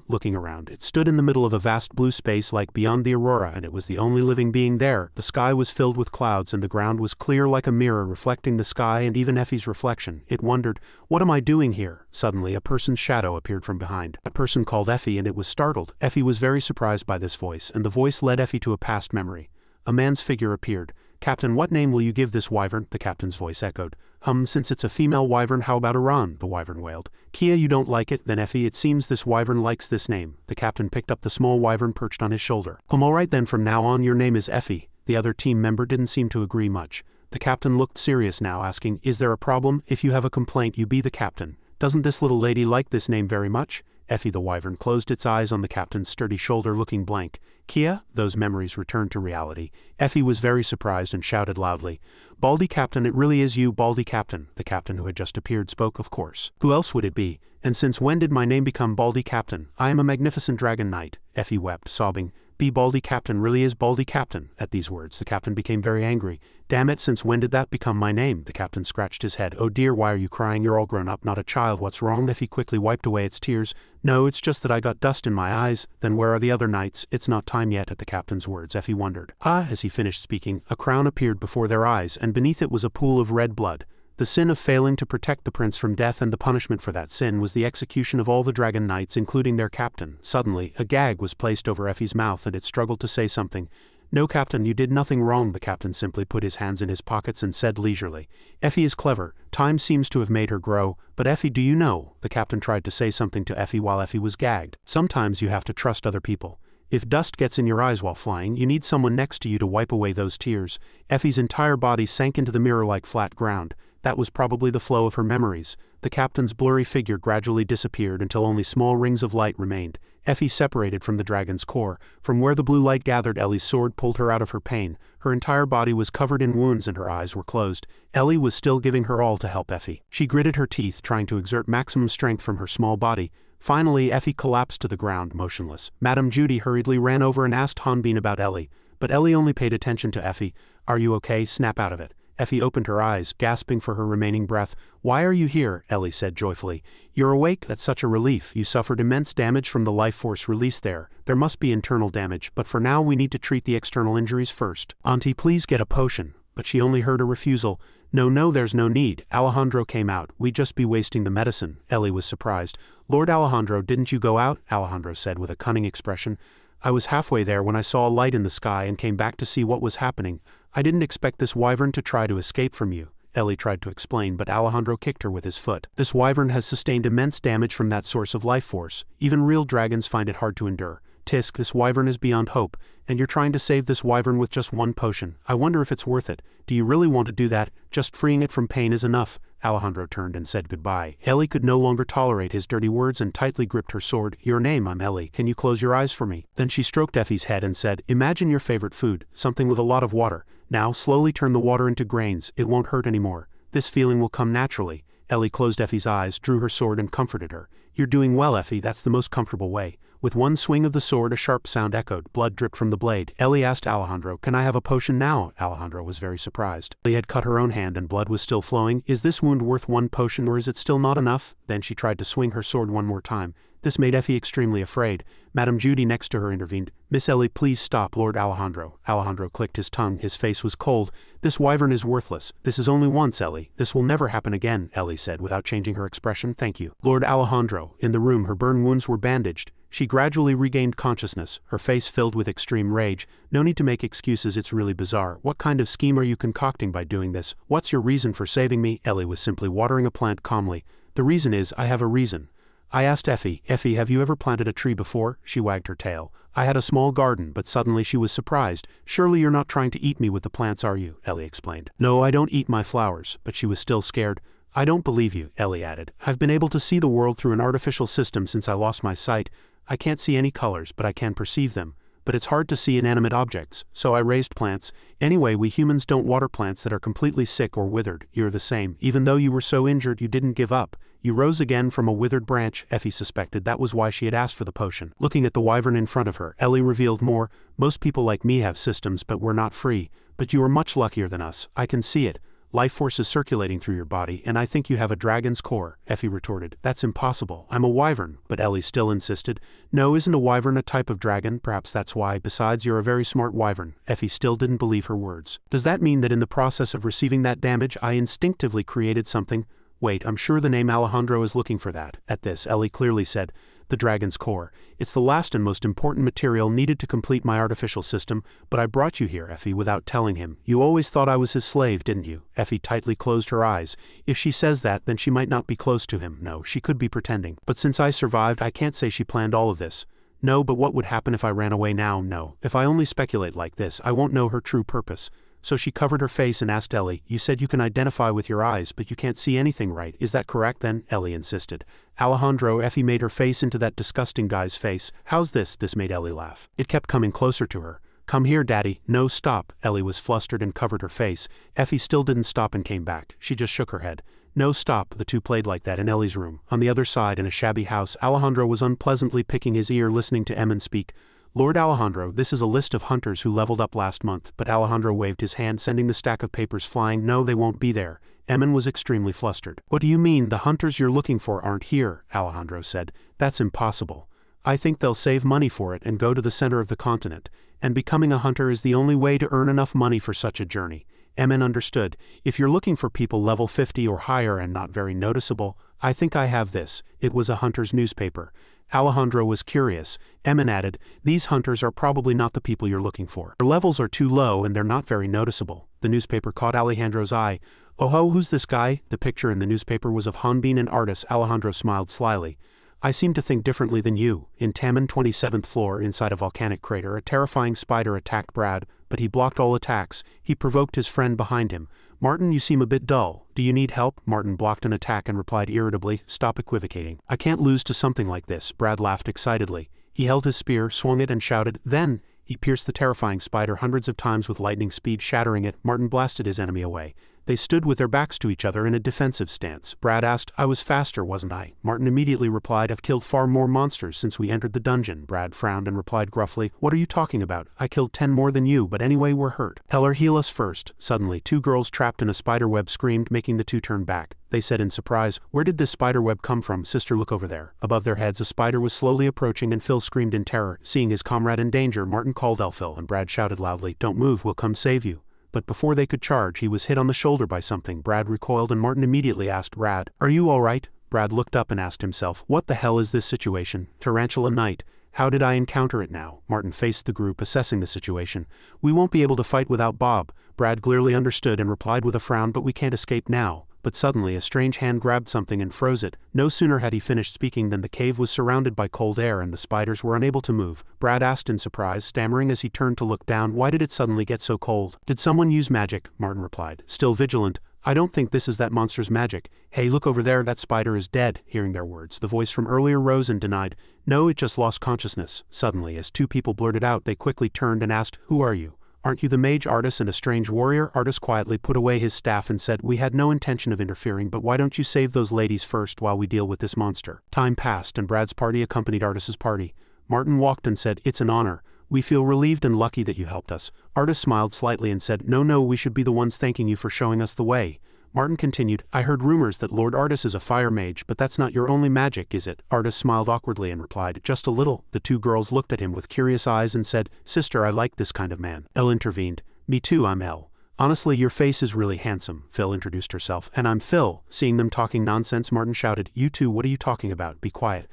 Looking around, it stood in the middle of a vast blue space like beyond the aurora, and it was the only living being there. The sky was filled with clouds and the ground was clear like a mirror reflecting the sky and even Effie's reflection. It wondered, what am I doing here? Suddenly, a person's shadow appeared from behind. That person called Effie and it was startled. Effie was very surprised by this voice, and the voice led Effie to a past memory. A man's figure appeared. Captain, what name will you give this wyvern? The captain's voice echoed. Since it's a female wyvern, how about Iran? The wyvern wailed. Kia, you don't like it? Then Effie, it seems this wyvern likes this name. The captain picked up the small wyvern perched on his shoulder. Alright then, from now on your name is Effie. The other team member didn't seem to agree much. The captain looked serious now, asking, is there a problem? If you have a complaint, you be the captain. Doesn't this little lady like this name very much? Effie the wyvern closed its eyes on the captain's sturdy shoulder, looking blank. Kia? Those memories returned to reality. Effie was very surprised and shouted loudly, Baldy Captain, it really is you, Baldy Captain. The captain who had just appeared spoke, of course. Who else would it be? And since when did my name become Baldy Captain? I am a magnificent dragon knight. Effie wept, sobbing. Be Baldy Captain really is Baldy Captain. At these words, the captain became very angry. Damn it, since when did that become my name? The captain scratched his head. Oh dear, why are you crying? You're all grown up, not a child. What's wrong? Effie quickly wiped away its tears. No, it's just that I got dust in my eyes. Then where are the other knights? It's not time yet. At the captain's words, Effie wondered. As he finished speaking, a crown appeared before their eyes, and beneath it was a pool of red blood. The sin of failing to protect the prince from death, and the punishment for that sin was the execution of all the dragon knights, including their captain. Suddenly, a gag was placed over Effie's mouth and it struggled to say something. No, Captain, you did nothing wrong. The captain simply put his hands in his pockets and said leisurely. Effie is clever. Time seems to have made her grow. But Effie, do you know? The captain tried to say something to Effie while Effie was gagged. Sometimes you have to trust other people. If dust gets in your eyes while flying, you need someone next to you to wipe away those tears. Effie's entire body sank into the mirror like flat ground. That was probably the flow of her memories. The captain's blurry figure gradually disappeared until only small rings of light remained. Effie separated from the dragon's core. From where the blue light gathered, Ellie's sword pulled her out of her pain. Her entire body was covered in wounds and her eyes were closed. Ellie was still giving her all to help Effie. She gritted her teeth, trying to exert maximum strength from her small body. Finally, Effie collapsed to the ground, motionless. Madame Judy hurriedly ran over and asked Hanbin about Ellie. But Ellie only paid attention to Effie. Are you okay? Snap out of it. Effie opened her eyes, gasping for her remaining breath. Why are you here? Ellie said joyfully. You're awake? That's such a relief. You suffered immense damage from the life force released there. There must be internal damage, but for now we need to treat the external injuries first. Auntie, please get a potion. But she only heard a refusal. No, there's no need. Alejandro came out. We'd just be wasting the medicine. Ellie was surprised. Lord Alejandro, didn't you go out? Alejandro said with a cunning expression. I was halfway there when I saw a light in the sky and came back to see what was happening. I didn't expect this wyvern to try to escape from you. Ellie tried to explain, but Alejandro kicked her with his foot. This wyvern has sustained immense damage from that source of life force. Even real dragons find it hard to endure. Tisk, this wyvern is beyond hope, and you're trying to save this wyvern with just one potion. I wonder if it's worth it. Do you really want to do that? Just freeing it from pain is enough. Alejandro turned and said goodbye. Ellie could no longer tolerate his dirty words and tightly gripped her sword. Your name, I'm Ellie. Can you close your eyes for me? Then she stroked Effie's head and said, imagine your favorite food, something with a lot of water. Now slowly turn the water into grains. It won't hurt anymore. This feeling will come naturally. Ellie closed Effie's eyes, drew her sword and comforted her. You're doing well, Effie. That's the most comfortable way. With one swing of the sword, a sharp sound echoed. Blood dripped from the blade. Ellie asked Alejandro, can I have a potion now? Alejandro was very surprised. Ellie had cut her own hand and blood was still flowing. Is this wound worth one potion or is it still not enough? Then she tried to swing her sword one more time. This made Effie extremely afraid. Madame Judy next to her intervened. Miss Ellie, please stop, Lord Alejandro. Alejandro clicked his tongue. His face was cold. This wyvern is worthless. This is only once, Ellie. This will never happen again, Ellie said without changing her expression. Thank you. Lord Alejandro. In the room, her burn wounds were bandaged. She gradually regained consciousness, her face filled with extreme rage. No need to make excuses, it's really bizarre. What kind of scheme are you concocting by doing this? What's your reason for saving me? Ellie was simply watering a plant calmly. The reason is, I have a reason. I asked Effie, have you ever planted a tree before? She wagged her tail. I had a small garden, but suddenly she was surprised. Surely you're not trying to eat me with the plants, are you? Ellie explained. No, I don't eat my flowers, but she was still scared. I don't believe you, Ellie added. I've been able to see the world through an artificial system since I lost my sight. I can't see any colors, but I can perceive them. but it's hard to see inanimate objects, so I raised plants. Anyway, we humans don't water plants that are completely sick or withered. You're the same. Even though you were so injured, you didn't give up. You rose again from a withered branch. Effie suspected that was why she had asked for the potion. Looking at the wyvern in front of her, Ellie revealed more. Most people like me have systems, but we're not free. But you are much luckier than us. I can see it. Life force is circulating through your body, and I think you have a dragon's core, Effie retorted. That's impossible. I'm a wyvern, but Ellie still insisted. No, isn't a wyvern a type of dragon? Perhaps that's why. Besides, you're a very smart wyvern. Effie still didn't believe her words. Does that mean that in the process of receiving that damage, I instinctively created something? Wait, I'm sure the name Alejandro is looking for that. At this, Ellie clearly said, the dragon's core. It's the last and most important material needed to complete my artificial system, but I brought you here, Effie, without telling him. You always thought I was his slave, didn't you? Effie tightly closed her eyes. If she says that, then she might not be close to him. No, she could be pretending. But since I survived, I can't say she planned all of this. No, but what would happen if I ran away now? No. If I only speculate like this, I won't know her true purpose. So she covered her face and asked Ellie, you said you can identify with your eyes, but you can't see anything, right? Is that correct then? Ellie insisted. Alejandro, Effie made her face into that disgusting guy's face. How's this? This made Ellie laugh. It kept coming closer to her. Come here, Daddy. No, stop. Ellie was flustered and covered her face. Effie still didn't stop and came back. She just shook her head. No, stop. The two played like that in Ellie's room. On the other side, in a shabby house, Alejandro was unpleasantly picking his ear listening to Emin speak. Lord Alejandro, this is a list of hunters who leveled up last month, but Alejandro waved his hand, sending the stack of papers flying. No, they won't be there. Emin was extremely flustered. What do you mean? The hunters you're looking for aren't here, Alejandro said. That's impossible. I think they'll save money for it and go to the center of the continent, and becoming a hunter is the only way to earn enough money for such a journey. Emin understood. If you're looking for people level 50 or higher and not very noticeable, I think I have this. It was a hunter's newspaper. Alejandro was curious. Emin added, these hunters are probably not the people you're looking for. Their levels are too low and they're not very noticeable. The newspaper caught Alejandro's eye. Oh, who's this guy? The picture in the newspaper was of Hanbin and Artis. Alejandro smiled slyly. I seem to think differently than you. In Taman 27th floor, inside a volcanic crater, a terrifying spider attacked Brad, but he blocked all attacks. He provoked his friend behind him. Martin, you seem a bit dull. Do you need help? Martin blocked an attack and replied irritably, stop equivocating. I can't lose to something like this. Brad laughed excitedly. He held his spear, swung it and shouted, then! He pierced the terrifying spider hundreds of times with lightning speed, shattering it. Martin blasted his enemy away. They stood with their backs to each other in a defensive stance. Brad asked, I was faster, wasn't I? Martin immediately replied, I've killed far more monsters since we entered the dungeon. Brad frowned and replied gruffly, what are you talking about? I killed 10 more than you, but anyway we're hurt. Tell her heal us first. Suddenly, two girls trapped in a spiderweb screamed, making the two turn back. They said in surprise, where did this spiderweb come from? Sister, look over there. Above their heads a spider was slowly approaching and Phil screamed in terror. Seeing his comrade in danger, Martin called Elphil and Brad shouted loudly, don't move, we'll come save you. But before they could charge, he was hit on the shoulder by something. Brad recoiled and Martin immediately asked, Brad, are you all right? Brad looked up and asked himself, what the hell is this situation? Tarantula Knight. How did I encounter it now? Martin faced the group, assessing the situation. We won't be able to fight without Bob. Brad clearly understood and replied with a frown, but we can't escape now. But suddenly a strange hand grabbed something and froze it. No sooner had he finished speaking than the cave was surrounded by cold air and the spiders were unable to move. Brad asked in surprise, stammering as he turned to look down, why did it suddenly get so cold? Did someone use magic? Martin replied, still vigilant. I don't think this is that monster's magic. Hey, look over there, that spider is dead. Hearing their words, the voice from earlier rose and denied, no, it just lost consciousness. Suddenly, as two people blurted out, they quickly turned and asked, who are you? Aren't you the mage Artis and a strange warrior? Artis quietly put away his staff and said, we had no intention of interfering, but why don't you save those ladies first while we deal with this monster? Time passed and Brad's party accompanied Artis's party. Martin walked and said, it's an honor. We feel relieved and lucky that you helped us. Artis smiled slightly and said, no, we should be the ones thanking you for showing us the way. Martin continued, I heard rumors that Lord Artis is a fire mage, but that's not your only magic, is it? Artis smiled awkwardly and replied, just a little. The two girls looked at him with curious eyes and said, sister, I like this kind of man. Elle intervened, me too, I'm Elle. Honestly, your face is really handsome. Phil introduced herself, and I'm Phil. Seeing them talking nonsense, Martin shouted, you two, what are you talking about? Be quiet.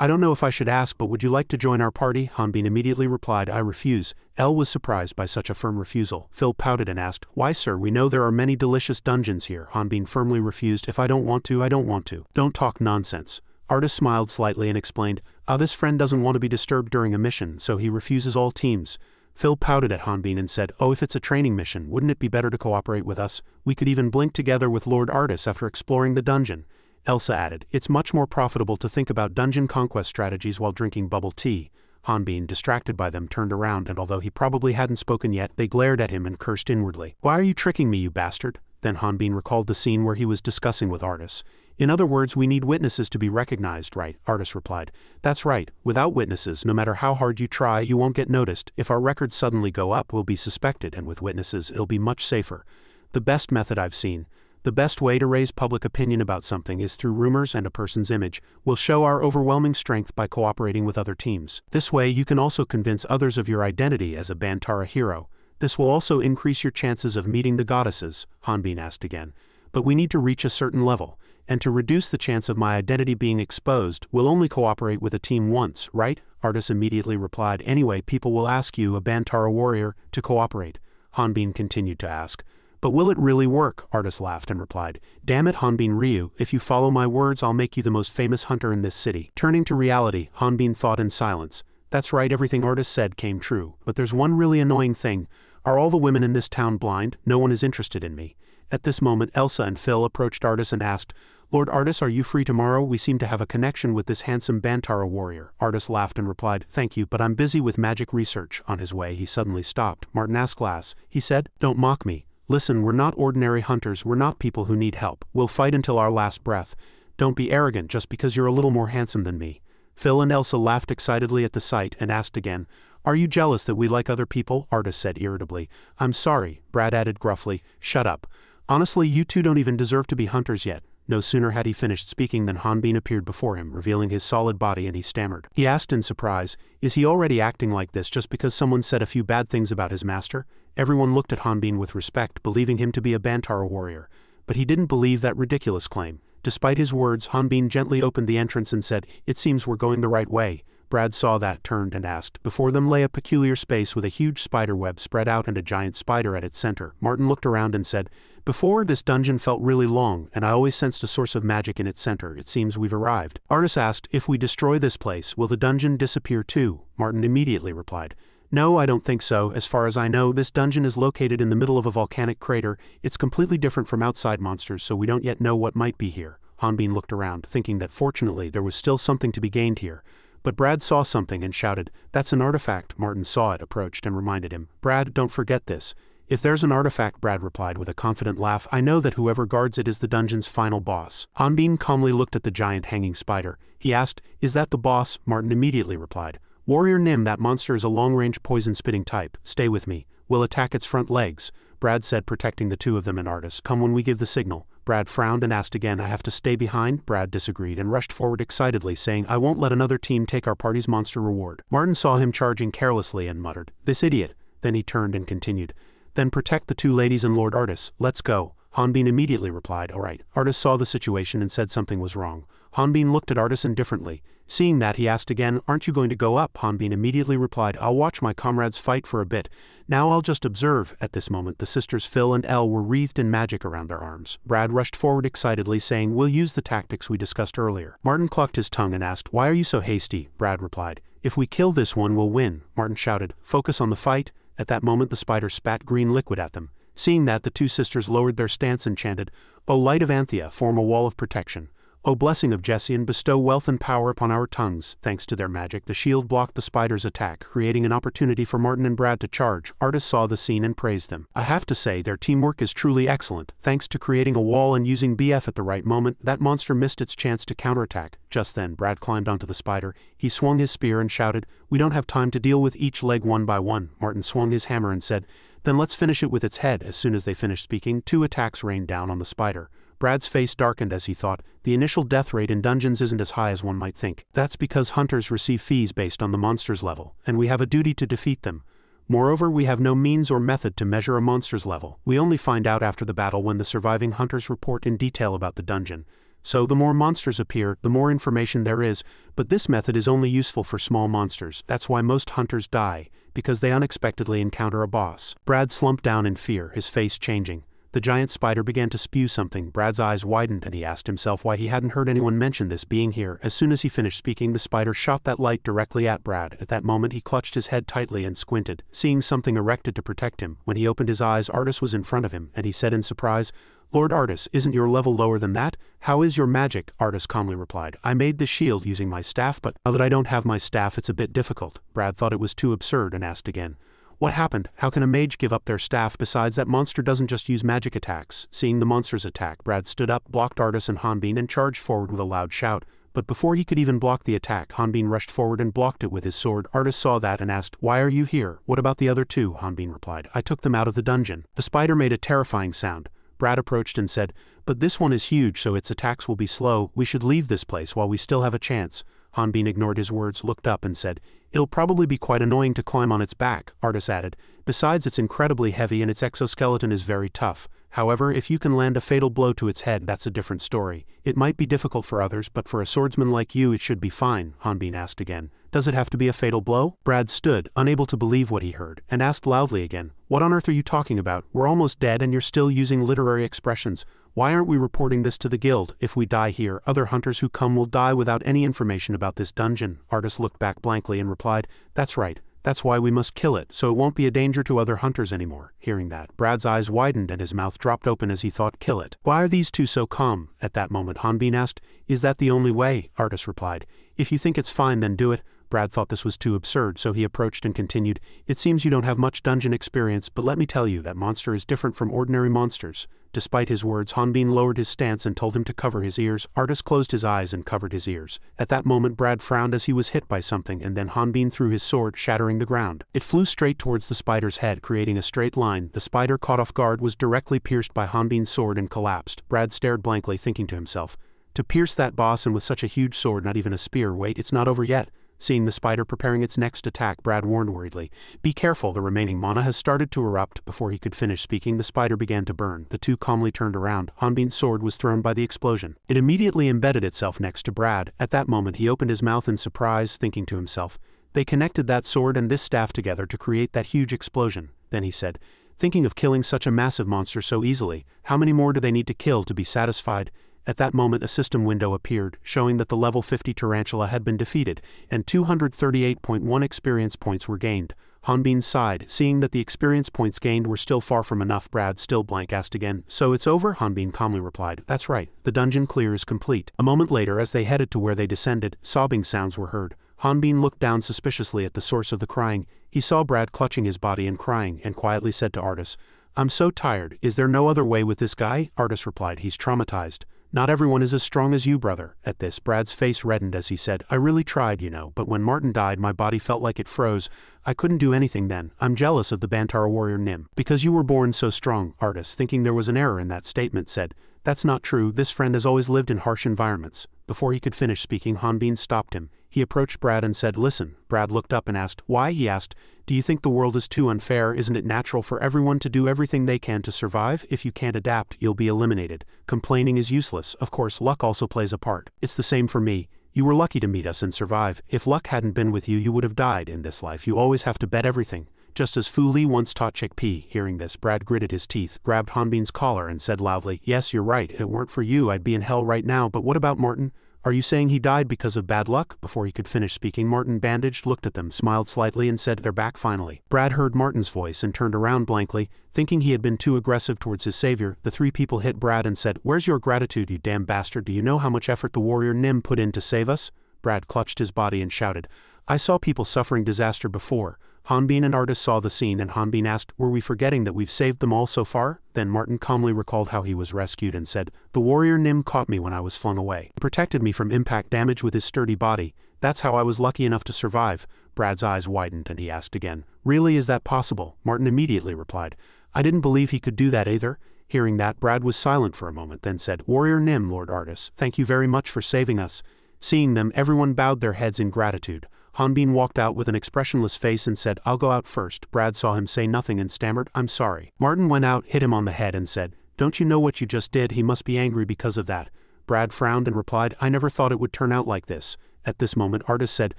I don't know if I should ask, but would you like to join our party? Hanbin immediately replied, I refuse. Elle was surprised by such a firm refusal. Phil pouted and asked, why sir, we know there are many delicious dungeons here. Hanbin firmly refused, if I don't want to, I don't want to. Don't talk nonsense. Artis smiled slightly and explained, this friend doesn't want to be disturbed during a mission, so he refuses all teams. Phil pouted at Hanbin and said, if it's a training mission, wouldn't it be better to cooperate with us? We could even blink together with Lord Artis after exploring the dungeon. Elsa added, it's much more profitable to think about dungeon conquest strategies while drinking bubble tea. Hanbin, distracted by them, turned around, and although he probably hadn't spoken yet, they glared at him and cursed inwardly. "Why are you tricking me, you bastard?" Then Hanbin recalled the scene where he was discussing with Artis. "In other words, we need witnesses to be recognized, right?" Artis replied. "That's right. Without witnesses, no matter how hard you try, you won't get noticed. If our records suddenly go up, we'll be suspected, and with witnesses, it'll be much safer. The best method I've seen. The best way to raise public opinion about something is through rumors and a person's image. We'll show our overwhelming strength by cooperating with other teams. This way, you can also convince others of your identity as a Bantara hero. This will also increase your chances of meeting the goddesses," Hanbin asked again. "But we need to reach a certain level. And to reduce the chance of my identity being exposed, we'll only cooperate with a team once, right?" Artis immediately replied. "Anyway, people will ask you, a Bantara warrior, to cooperate." Hanbin continued to ask. "But will it really work?" Artis laughed and replied. "Damn it, Hanbin Ryu, if you follow my words, I'll make you the most famous hunter in this city." Turning to reality, Hanbin thought in silence. That's right, everything Artis said came true. But there's one really annoying thing. Are all the women in this town blind? No one is interested in me. At this moment, Elsa and Phil approached Artis and asked, "Lord Artis, are you free tomorrow? We seem to have a connection with this handsome Bantara warrior." Artis laughed and replied, "Thank you, but I'm busy with magic research." On his way, he suddenly stopped. "Martin Asclass," he said, "don't mock me. Listen, we're not ordinary hunters, we're not people who need help. We'll fight until our last breath. Don't be arrogant just because you're a little more handsome than me." Phil and Elsa laughed excitedly at the sight and asked again, "Are you jealous that we like other people?" Artis said irritably. "I'm sorry," Brad added gruffly. "Shut up. Honestly, you two don't even deserve to be hunters yet." No sooner had he finished speaking than Hanbin appeared before him, revealing his solid body, and he stammered. He asked in surprise, "Is he already acting like this just because someone said a few bad things about his master?" Everyone looked at Hanbin with respect, believing him to be a Bantara warrior. But he didn't believe that ridiculous claim. Despite his words, Hanbin gently opened the entrance and said, "It seems we're going the right way." Brad saw that, turned, and asked. Before them lay a peculiar space with a huge spider web spread out and a giant spider at its center. Martin looked around and said, "Before, this dungeon felt really long, and I always sensed a source of magic in its center. It seems we've arrived." Artis asked, "If we destroy this place, will the dungeon disappear too?" Martin immediately replied, "No, I don't think so. As far as I know, this dungeon is located in the middle of a volcanic crater. It's completely different from outside monsters, so we don't yet know what might be here." Hanbin looked around, thinking that fortunately there was still something to be gained here. But Brad saw something and shouted, "That's an artifact." Martin saw it, approached, and reminded him, "Brad, don't forget this." "If there's an artifact," Brad replied with a confident laugh, "I know that whoever guards it is the dungeon's final boss." Hanbin calmly looked at the giant hanging spider. He asked, "Is that the boss?" Martin immediately replied, "Warrior Nim, that monster is a long-range poison-spitting type. Stay with me. We'll attack its front legs." Brad said, protecting the two of them and Artis. "Come when we give the signal." Brad frowned and asked again, "I have to stay behind?" Brad disagreed and rushed forward excitedly, saying, "I won't let another team take our party's monster reward." Martin saw him charging carelessly and muttered, "This idiot." Then he turned and continued, "Then protect the two ladies and Lord Artis. Let's go." Hanbin immediately replied, "All right." Artis saw the situation and said something was wrong. Hanbin looked at Artis indifferently. Seeing that, he asked again, "Aren't you going to go up?" Hanbin immediately replied, "I'll watch my comrades fight for a bit. Now I'll just observe." At this moment, the sisters Phil and Elle were wreathed in magic around their arms. Brad rushed forward excitedly, saying, "We'll use the tactics we discussed earlier." Martin clucked his tongue and asked, "Why are you so hasty?" Brad replied, "If we kill this one, we'll win." Martin shouted, "Focus on the fight." At that moment, the spider spat green liquid at them. Seeing that, the two sisters lowered their stance and chanted, "O light of Anthea, form a wall of protection. O blessing of Jessian, bestow wealth and power upon our tongues." Thanks to their magic, the shield blocked the spider's attack, creating an opportunity for Martin and Brad to charge. Artis saw the scene and praised them. "I have to say, their teamwork is truly excellent. Thanks to creating a wall and using BF at the right moment, that monster missed its chance to counterattack." Just then, Brad climbed onto the spider. He swung his spear and shouted, "We don't have time to deal with each leg one by one." Martin swung his hammer and said, "Then let's finish it with its head." As soon as they finished speaking, 2 attacks rained down on the spider. Brad's face darkened as he thought, the initial death rate in dungeons isn't as high as one might think. That's because hunters receive fees based on the monster's level, and we have a duty to defeat them. Moreover, we have no means or method to measure a monster's level. We only find out after the battle when the surviving hunters report in detail about the dungeon. So the more monsters appear, the more information there is, but this method is only useful for small monsters. That's why most hunters die, because they unexpectedly encounter a boss. Brad slumped down in fear, his face changing. The giant spider began to spew something. Brad's eyes widened and he asked himself why he hadn't heard anyone mention this being here. As soon as he finished speaking, the spider shot that light directly at Brad. At that moment, he clutched his head tightly and squinted, seeing something erected to protect him. When he opened his eyes, Artis was in front of him, and he said in surprise, Lord Artis, isn't your level lower than that? How is your magic? Artis calmly replied. I made this shield using my staff, but now that I don't have my staff it's a bit difficult. Brad thought it was too absurd and asked again. What happened? How can a mage give up their staff? Besides, that monster doesn't just use magic attacks. Seeing the monster's attack, Brad stood up, blocked Artis and Hanbin and charged forward with a loud shout. But before he could even block the attack, Hanbin rushed forward and blocked it with his sword. Artis saw that and asked, Why are you here? What about the other two? Hanbin replied. I took them out of the dungeon. The spider made a terrifying sound. Brad approached and said, But this one is huge, so its attacks will be slow. We should leave this place while we still have a chance. Hanbin ignored his words, looked up and said, It'll probably be quite annoying to climb on its back, Artis added. Besides, it's incredibly heavy and its exoskeleton is very tough. However, if you can land a fatal blow to its head, that's a different story. It might be difficult for others, but for a swordsman like you it should be fine, Hanbin asked again. Does it have to be a fatal blow? Brad stood, unable to believe what he heard, and asked loudly again, What on earth are you talking about? We're almost dead and you're still using literary expressions. Why aren't we reporting this to the guild? If we die here, other hunters who come will die without any information about this dungeon. Artis looked back blankly and replied, That's right. That's why we must kill it, so it won't be a danger to other hunters anymore. Hearing that, Brad's eyes widened and his mouth dropped open as he thought, Kill it. Why are these two so calm? At that moment Hanbin asked, Is that the only way? Artis replied, If you think it's fine then do it. Brad thought this was too absurd, so he approached and continued, It seems you don't have much dungeon experience, but let me tell you, that monster is different from ordinary monsters. Despite his words, Hanbin lowered his stance and told him to cover his ears. Artis closed his eyes and covered his ears. At that moment Brad frowned as he was hit by something, and then Hanbin threw his sword, shattering the ground. It flew straight towards the spider's head, creating a straight line. The spider, caught off guard, was directly pierced by Hanbin's sword and collapsed. Brad stared blankly, thinking to himself, To pierce that boss, and with such a huge sword, not even a spear. Wait, it's not over yet. Seeing the spider preparing its next attack, Brad warned worriedly, Be careful, the remaining mana has started to erupt. Before he could finish speaking, the spider began to burn. The two calmly turned around. Hanbin's sword was thrown by the explosion. It immediately embedded itself next to Brad. At that moment he opened his mouth in surprise, thinking to himself, They connected that sword and this staff together to create that huge explosion. Then he said, Thinking of killing such a massive monster so easily, how many more do they need to kill to be satisfied? At that moment a system window appeared, showing that the level 50 tarantula had been defeated, and 238.1 experience points were gained. Hanbin sighed, seeing that the experience points gained were still far from enough. Brad, still blank, asked again, So it's over? Hanbin calmly replied, That's right, the dungeon clear is complete. A moment later, as they headed to where they descended, sobbing sounds were heard. Hanbin looked down suspiciously at the source of the crying. He saw Brad clutching his body and crying, and quietly said to Artis, I'm so tired, is there no other way with this guy? Artis replied, He's traumatized. Not everyone is as strong as you, brother. At this, Brad's face reddened as he said, I really tried, but when Martin died my body felt like it froze. I couldn't do anything then. I'm jealous of the Bantara warrior Nim. Because you were born so strong. Artis, thinking there was an error in that statement, said, That's not true, this friend has always lived in harsh environments. Before he could finish speaking, Hanbin stopped him. He approached Brad and said, Listen. Brad looked up and asked, Why? He asked, Do you think the world is too unfair? Isn't it natural for everyone to do everything they can to survive? If you can't adapt, you'll be eliminated. Complaining is useless. Of course, luck also plays a part. It's the same for me. You were lucky to meet us and survive. If luck hadn't been with you, you would have died. In this life, you always have to bet everything. Just as Fu Li once taught Chickpea. Hearing this, Brad gritted his teeth, grabbed Hanbin's collar and said loudly, Yes, you're right. If it weren't for you, I'd be in hell right now. But what about Martin? Are you saying he died because of bad luck? Before he could finish speaking, Martin bandaged, looked at them, smiled slightly and said, They're back finally. Brad heard Martin's voice and turned around blankly, thinking he had been too aggressive towards his savior. The three people hit Brad and said, Where's your gratitude, you damn bastard? Do you know how much effort the warrior Nim put in to save us? Brad clutched his body and shouted, I saw people suffering disaster before. Hanbin and Artis saw the scene and Hanbin asked, Were we forgetting that we've saved them all so far? Then Martin calmly recalled how he was rescued and said, The warrior Nim caught me when I was flung away. He protected me from impact damage with his sturdy body. That's how I was lucky enough to survive. Brad's eyes widened and he asked again, Really, is that possible? Martin immediately replied, I didn't believe he could do that either. Hearing that, Brad was silent for a moment, then said, Warrior Nim, Lord Artis, thank you very much for saving us. Seeing them, everyone bowed their heads in gratitude. Hanbin walked out with an expressionless face and said, I'll go out first. Brad saw him say nothing and stammered, I'm sorry. Martin went out, hit him on the head and said, Don't you know what you just did? He must be angry because of that. Brad frowned and replied, I never thought it would turn out like this. At this moment, Artis said,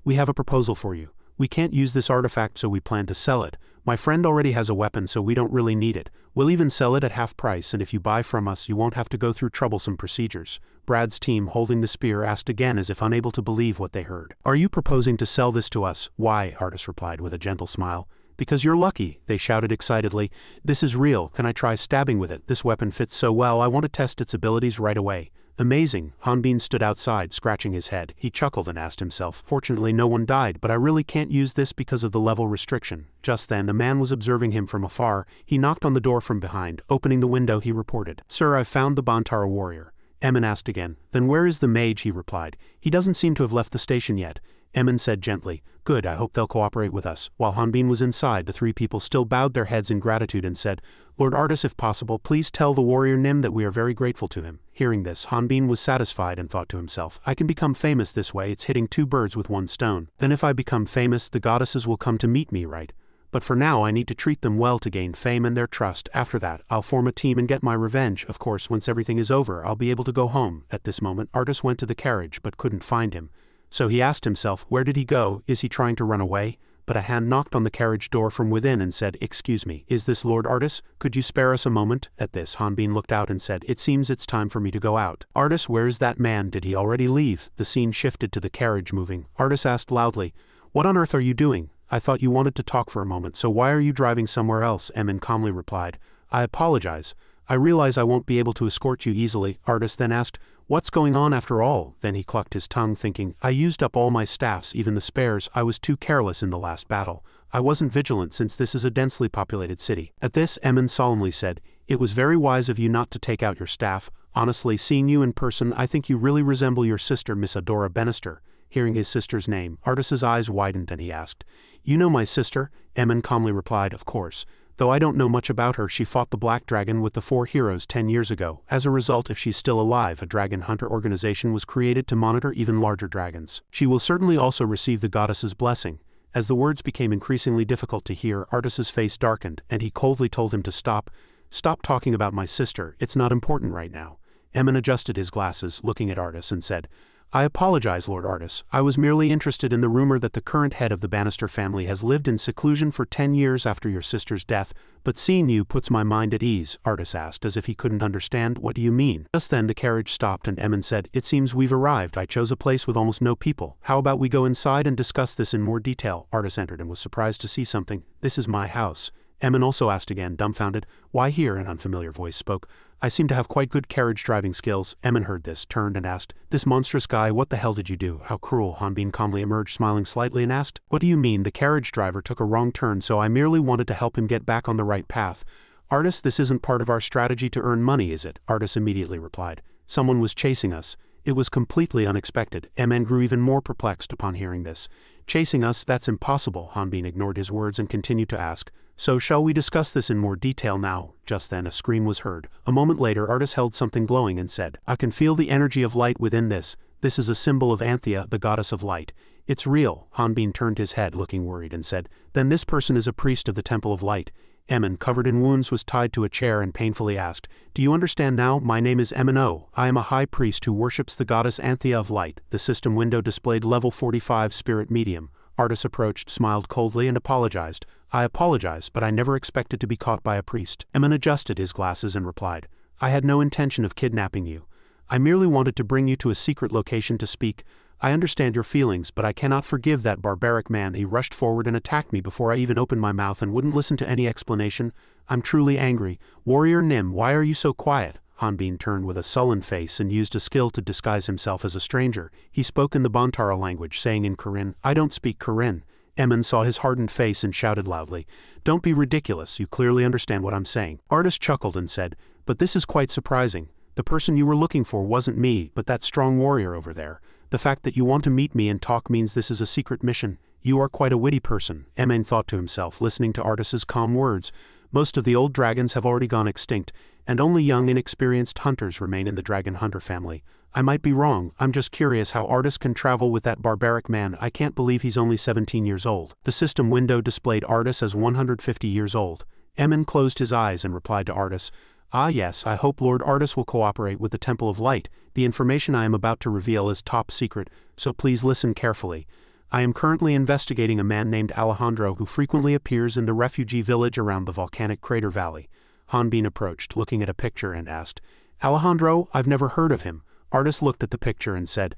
We have a proposal for you. We can't use this artifact, so we plan to sell it. My friend already has a weapon, so we don't really need it. We'll even sell it at half price, and if you buy from us, you won't have to go through troublesome procedures. Brad's team, holding the spear, asked again as if unable to believe what they heard. Are you proposing to sell this to us? Why? Artis replied with a gentle smile. Because you're lucky, they shouted excitedly. This is real, can I try stabbing with it? This weapon fits so well, I want to test its abilities right away. Amazing. Hanbin stood outside, scratching his head. He chuckled and asked himself, fortunately no one died, but I really can't use this because of the level restriction. Just then, a man was observing him from afar. He knocked on the door from behind. Opening the window, he reported, "Sir, I've found the Bantara warrior." Emin asked again. "Then where is the mage?" he replied. "He doesn't seem to have left the station yet." Emin said gently, "Good, I hope they'll cooperate with us." While Hanbin was inside, the three people still bowed their heads in gratitude and said, "Lord Artis, if possible, please tell the warrior Nim that we are very grateful to him." Hearing this, Hanbin was satisfied and thought to himself, "I can become famous this way, it's hitting two birds with one stone. Then if I become famous, the goddesses will come to meet me, right? But for now I need to treat them well to gain fame and their trust. After that, I'll form a team and get my revenge. Of course, once everything is over, I'll be able to go home." At this moment, Artis went to the carriage but couldn't find him. So he asked himself, where did he go? Is he trying to run away? But a hand knocked on the carriage door from within and said, "Excuse me, is this Lord Artis? Could you spare us a moment?" At this, Hanbin looked out and said, "It seems it's time for me to go out." "Artis, where is that man? Did he already leave?" The scene shifted to the carriage moving. Artis asked loudly, "What on earth are you doing? I thought you wanted to talk for a moment, so why are you driving somewhere else?" Emin calmly replied, "I apologize. I realize I won't be able to escort you easily." Artis then asked, "What's going on after all?" Then he clucked his tongue, thinking, "I used up all my staffs, even the spares. I was too careless in the last battle. I wasn't vigilant since this is a densely populated city." At this, Emin solemnly said, "It was very wise of you not to take out your staff. Honestly, seeing you in person, I think you really resemble your sister, Miss Adora Bannister." Hearing his sister's name, Artis's eyes widened and he asked, "You know my sister?" Emin calmly replied, "Of course. Though I don't know much about her, she fought the Black Dragon with the 4 heroes 10 years ago. As a result, if she's still alive, a dragon hunter organization was created to monitor even larger dragons. She will certainly also receive the goddess's blessing." As the words became increasingly difficult to hear, Artis's face darkened, and he coldly told him to stop. "Stop talking about my sister, it's not important right now." Emin adjusted his glasses, looking at Artis, and said, "I apologize, Lord Artis. I was merely interested in the rumor that the current head of the Bannister family has lived in seclusion for 10 years after your sister's death, but seeing you puts my mind at ease." Artis asked, as if he couldn't understand. "What do you mean?" Just then the carriage stopped and Emin said, "It seems we've arrived. I chose a place with almost no people. How about we go inside and discuss this in more detail?" Artis entered and was surprised to see something. "This is my house." Emin also asked again, dumbfounded, "Why here?" An unfamiliar voice spoke. "I seem to have quite good carriage driving skills." Emin heard this, turned and asked, "This monstrous guy, what the hell did you do? How cruel." Hanbin calmly emerged, smiling slightly, and asked, "What do you mean? The carriage driver took a wrong turn, so I merely wanted to help him get back on the right path." "Artis, this isn't part of our strategy to earn money, is it?" Artis immediately replied. "Someone was chasing us. It was completely unexpected." Emin grew even more perplexed upon hearing this. "Chasing us? That's impossible." Hanbin ignored his words and continued to ask, "So shall we discuss this in more detail now?" Just then a scream was heard. A moment later, Artis held something glowing and said, "I can feel the energy of light within this. This is a symbol of Anthea, the goddess of light. It's real." Hanbin turned his head, looking worried, and said, "Then this person is a priest of the Temple of Light." Emin, covered in wounds, was tied to a chair and painfully asked, "Do you understand now? My name is Emin. I am a high priest who worships the goddess Anthea of Light." The system window displayed level 45 spirit medium. Artis approached, smiled coldly, and apologized. "I apologize, but I never expected to be caught by a priest." Emin adjusted his glasses and replied, "I had no intention of kidnapping you. I merely wanted to bring you to a secret location to speak. I understand your feelings, but I cannot forgive that barbaric man. He rushed forward and attacked me before I even opened my mouth and wouldn't listen to any explanation. I'm truly angry. Warrior Nim, why are you so quiet?" Hanbin turned with a sullen face and used a skill to disguise himself as a stranger. He spoke in the Bantara language, saying in Korean, "I don't speak Korean." Emin saw his hardened face and shouted loudly, "Don't be ridiculous, you clearly understand what I'm saying." Artis chuckled and said, "But this is quite surprising. The person you were looking for wasn't me, but that strong warrior over there. The fact that you want to meet me and talk means this is a secret mission. You are quite a witty person." Emin thought to himself, listening to Artis's calm words. Most of the old dragons have already gone extinct, and only young, inexperienced hunters remain in the dragon hunter family. I might be wrong. I'm just curious how Artis can travel with that barbaric man. I can't believe he's only 17 years old. The system window displayed Artis as 150 years old. Emin closed his eyes and replied to Artis, "Ah yes, I hope Lord Artis will cooperate with the Temple of Light. The information I am about to reveal is top secret, so please listen carefully. I am currently investigating a man named Alejandro who frequently appears in the refugee village around the volcanic crater valley." Hanbin approached, looking at a picture, and asked, "Alejandro? I've never heard of him." Artis looked at the picture and said,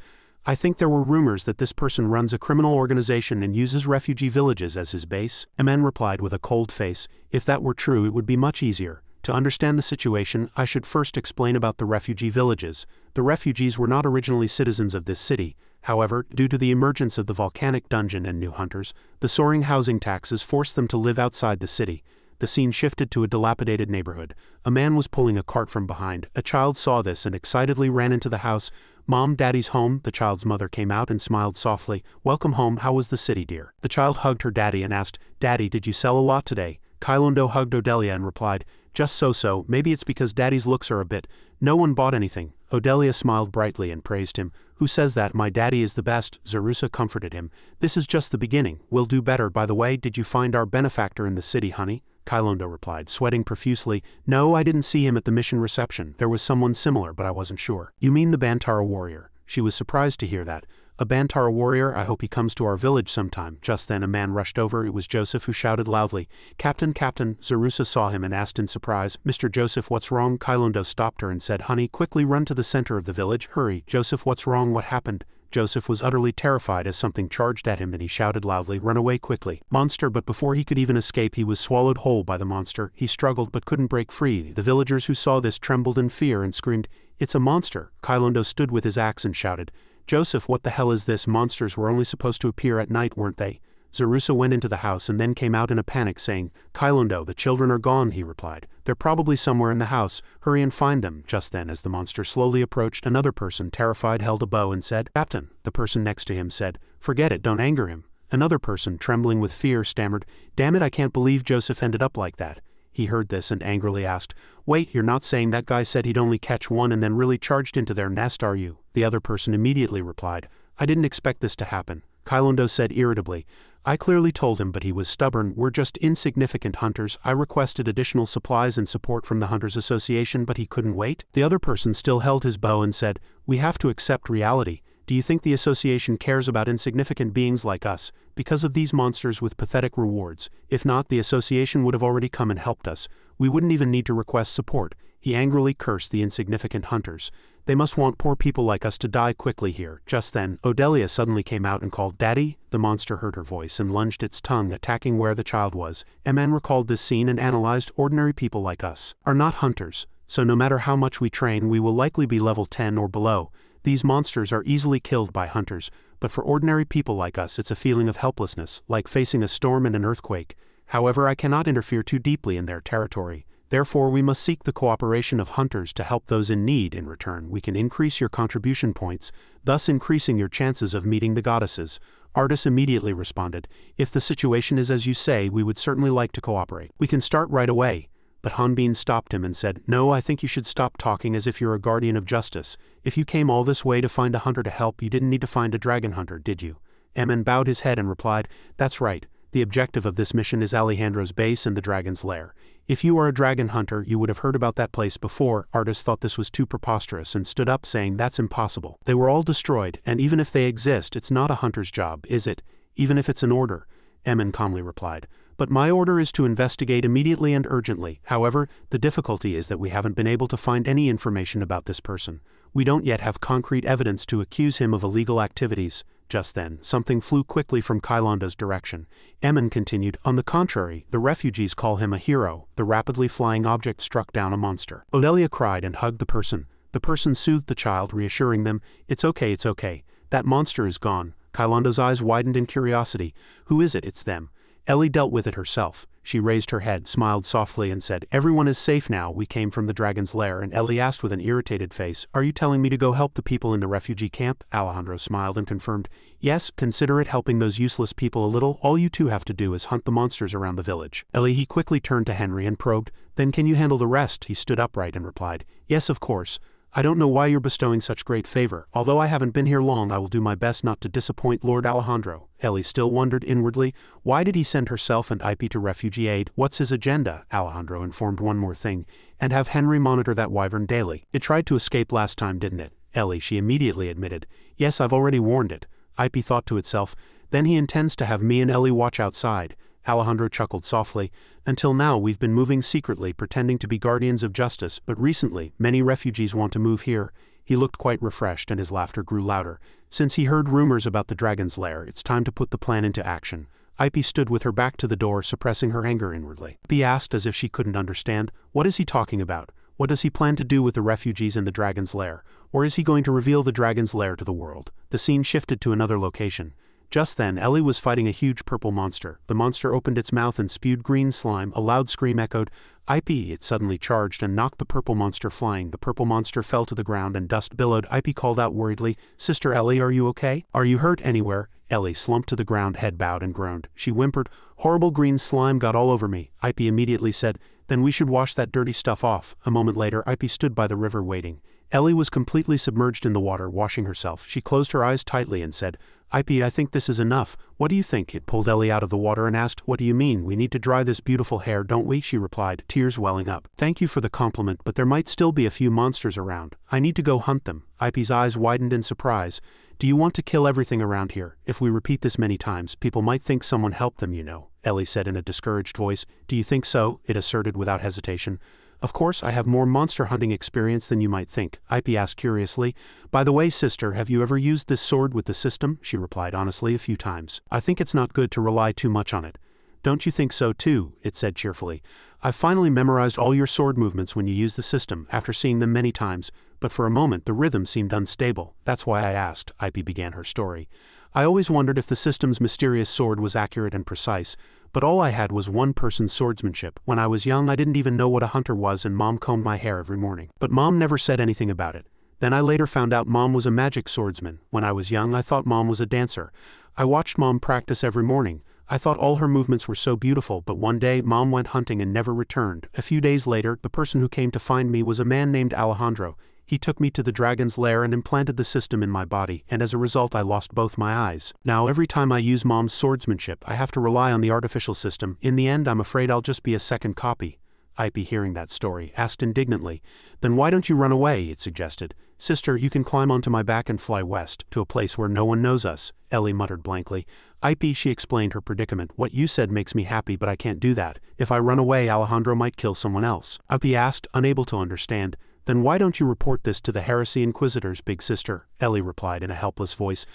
I think there were rumors that this person runs a criminal organization and uses refugee villages as his base. Mn replied with a cold face, if that were true it would be much easier. To understand the situation, I should first explain about the refugee villages. The refugees were not originally citizens of this city. However, due to the emergence of the volcanic dungeon and new hunters, the soaring housing taxes forced them to live outside the city. The scene shifted to a dilapidated neighborhood. A man was pulling a cart from behind. A child saw this and excitedly ran into the house. Mom, Daddy's home. The child's mother came out and smiled softly. Welcome home, how was the city, dear? The child hugged her daddy and asked, Daddy, did you sell a lot today? Kailondo hugged Odelia and replied, just so, maybe it's because Daddy's looks are a bit. No one bought anything. Odelia smiled brightly and praised him. Who says that? My daddy is the best. Zarusa comforted him. This is just the beginning. We'll do better. By the way, did you find our benefactor in the city, honey? Kailondo replied, sweating profusely. No, I didn't see him at the mission reception. There was someone similar, but I wasn't sure. You mean the Bantara warrior? She was surprised to hear that. A Bantara warrior? I hope he comes to our village sometime. Just then a man rushed over. It was Joseph, who shouted loudly, Captain, Captain. Zarusa saw him and asked in surprise, Mr. Joseph, what's wrong? Kailondo stopped her and said, Honey, quickly run to the center of the village. Hurry. Joseph, what's wrong? What happened? Joseph was utterly terrified as something charged at him and he shouted loudly, Run away quickly. Monster, but before he could even escape he was swallowed whole by the monster. He struggled but couldn't break free. The villagers who saw this trembled in fear and screamed, It's a monster. Kailondo stood with his axe and shouted, Joseph, what the hell is this? Monsters were only supposed to appear at night, weren't they? Zarusa went into the house and then came out in a panic saying, Kailondo, the children are gone, he replied. They're probably somewhere in the house. Hurry and find them. Just then, as the monster slowly approached, another person, terrified, held a bow and said, Captain. The person next to him said, Forget it, don't anger him. Another person, trembling with fear, stammered, Damn it, I can't believe Joseph ended up like that. He heard this and angrily asked, Wait, you're not saying that guy said he'd only catch one and then really charged into their nest, are you? The other person immediately replied, I didn't expect this to happen. Kailondo said irritably, I clearly told him, but he was stubborn. We're just insignificant hunters. I requested additional supplies and support from the Hunters Association, but he couldn't wait. The other person still held his bow and said, We have to accept reality. Do you think the association cares about insignificant beings like us, because of these monsters with pathetic rewards? If not, the association would have already come and helped us. We wouldn't even need to request support. He angrily cursed the insignificant hunters. They must want poor people like us to die quickly here. Just then, Odelia suddenly came out and called, Daddy? The monster heard her voice and lunged its tongue, attacking where the child was. Mn recalled this scene and analyzed. Ordinary people like us are not hunters, so no matter how much we train, we will likely be level 10 or below. These monsters are easily killed by hunters, but for ordinary people like us it's a feeling of helplessness, like facing a storm and an earthquake. However, I cannot interfere too deeply in their territory. Therefore, we must seek the cooperation of hunters to help those in need. In return, we can increase your contribution points, thus increasing your chances of meeting the goddesses. Artis immediately responded, If the situation is as you say, we would certainly like to cooperate. We can start right away. But Hanbin stopped him and said, No, I think you should stop talking as if you're a guardian of justice. If you came all this way to find a hunter to help, you didn't need to find a dragon hunter, did you? Mn bowed his head and replied, That's right. The objective of this mission is Alejandro's base and the dragon's lair. If you are a dragon hunter, you would have heard about that place before. Artis thought this was too preposterous and stood up saying, That's impossible. They were all destroyed, and even if they exist, it's not a hunter's job, is it? Even if it's an order. Mn calmly replied, But my order is to investigate immediately and urgently. However, the difficulty is that we haven't been able to find any information about this person. We don't yet have concrete evidence to accuse him of illegal activities. Just then, something flew quickly from Kailondo's direction. Mn continued, On the contrary, the refugees call him a hero. The rapidly flying object struck down a monster. Odelia cried and hugged the person. The person soothed the child, reassuring them, It's okay. That monster is gone. Kailondo's eyes widened in curiosity. Who is it? It's them. Ellie dealt with it herself. She raised her head, smiled softly and said, Everyone is safe now. We came from the dragon's lair. And Ellie asked with an irritated face, Are you telling me to go help the people in the refugee camp? Alejandro smiled and confirmed, Yes, consider it helping those useless people a little. All you two have to do is hunt the monsters around the village. Ellie, he quickly turned to Henry and probed, Then can you handle the rest? He stood upright and replied, Yes, of course. I don't know why you're bestowing such great favor. Although I haven't been here long, I will do my best not to disappoint Lord Alejandro. Ellie still wondered inwardly, why did he send herself and Ip to refugee aid? What's his agenda? Alejandro informed one more thing, and have Henry monitor that wyvern daily. It tried to escape last time, didn't it? Ellie, she immediately admitted, Yes, I've already warned it. Ip thought to itself, Then he intends to have me and Ellie watch outside. Alejandro chuckled softly. Until now we've been moving secretly, pretending to be guardians of justice, but recently, many refugees want to move here. He looked quite refreshed and his laughter grew louder. Since he heard rumors about the dragon's lair, it's time to put the plan into action. Ipy stood with her back to the door, suppressing her anger inwardly. Ipy asked as if she couldn't understand. What is he talking about? What does he plan to do with the refugees in the dragon's lair? Or is he going to reveal the dragon's lair to the world? The scene shifted to another location. Just then, Ellie was fighting a huge purple monster. The monster opened its mouth and spewed green slime. A loud scream echoed. Ipy! It suddenly charged and knocked the purple monster flying. The purple monster fell to the ground and dust billowed. Ipy called out worriedly, "Sister Ellie, are you okay? Are you hurt anywhere?" Ellie slumped to the ground, head bowed and groaned. She whimpered, "Horrible green slime got all over me." Ipy immediately said, "Then we should wash that dirty stuff off." A moment later, Ipy stood by the river waiting. Ellie was completely submerged in the water, washing herself. She closed her eyes tightly and said, "Ipy, I think this is enough. What do you think?" It pulled Ellie out of the water and asked, "What do you mean? We need to dry this beautiful hair, don't we?" She replied, tears welling up. "Thank you for the compliment, but there might still be a few monsters around. I need to go hunt them." Ipy's eyes widened in surprise. "Do you want to kill everything around here? If we repeat this many times, people might think someone helped them, you know," Ellie said in a discouraged voice. "Do you think so?" It asserted without hesitation. "Of course, I have more monster hunting experience than you might think," Ipy asked curiously. "By the way, sister, have you ever used this sword with the system?" She replied honestly, "A few times. I think it's not good to rely too much on it." "Don't you think so too?" it said cheerfully. "I've finally memorized all your sword movements when you use the system, after seeing them many times, but for a moment the rhythm seemed unstable. That's why I asked," Ipy began her story. "I always wondered if the system's mysterious sword was accurate and precise, but all I had was one person's swordsmanship. When I was young, I didn't even know what a hunter was, and Mom combed my hair every morning. But Mom never said anything about it. Then I later found out Mom was a magic swordsman. When I was young, I thought Mom was a dancer. I watched Mom practice every morning. I thought all her movements were so beautiful, but one day Mom went hunting and never returned. A few days later, the person who came to find me was a man named Alejandro. He took me to the dragon's lair and implanted the system in my body, and as a result I lost both my eyes. Now every time I use Mom's swordsmanship, I have to rely on the artificial system. In the end, I'm afraid I'll just be a second copy." Ipy, hearing that story, asked indignantly, "Then why don't you run away?" it suggested. "Sister, you can climb onto my back and fly west, to a place where no one knows us," Ellie muttered blankly. "Ipy," she explained her predicament, "what you said makes me happy, but I can't do that. If I run away, Alejandro might kill someone else." Ipy asked, unable to understand. "Then why don't you report this to the Heresy Inquisitors, big sister?" Ellie replied in a helpless voice.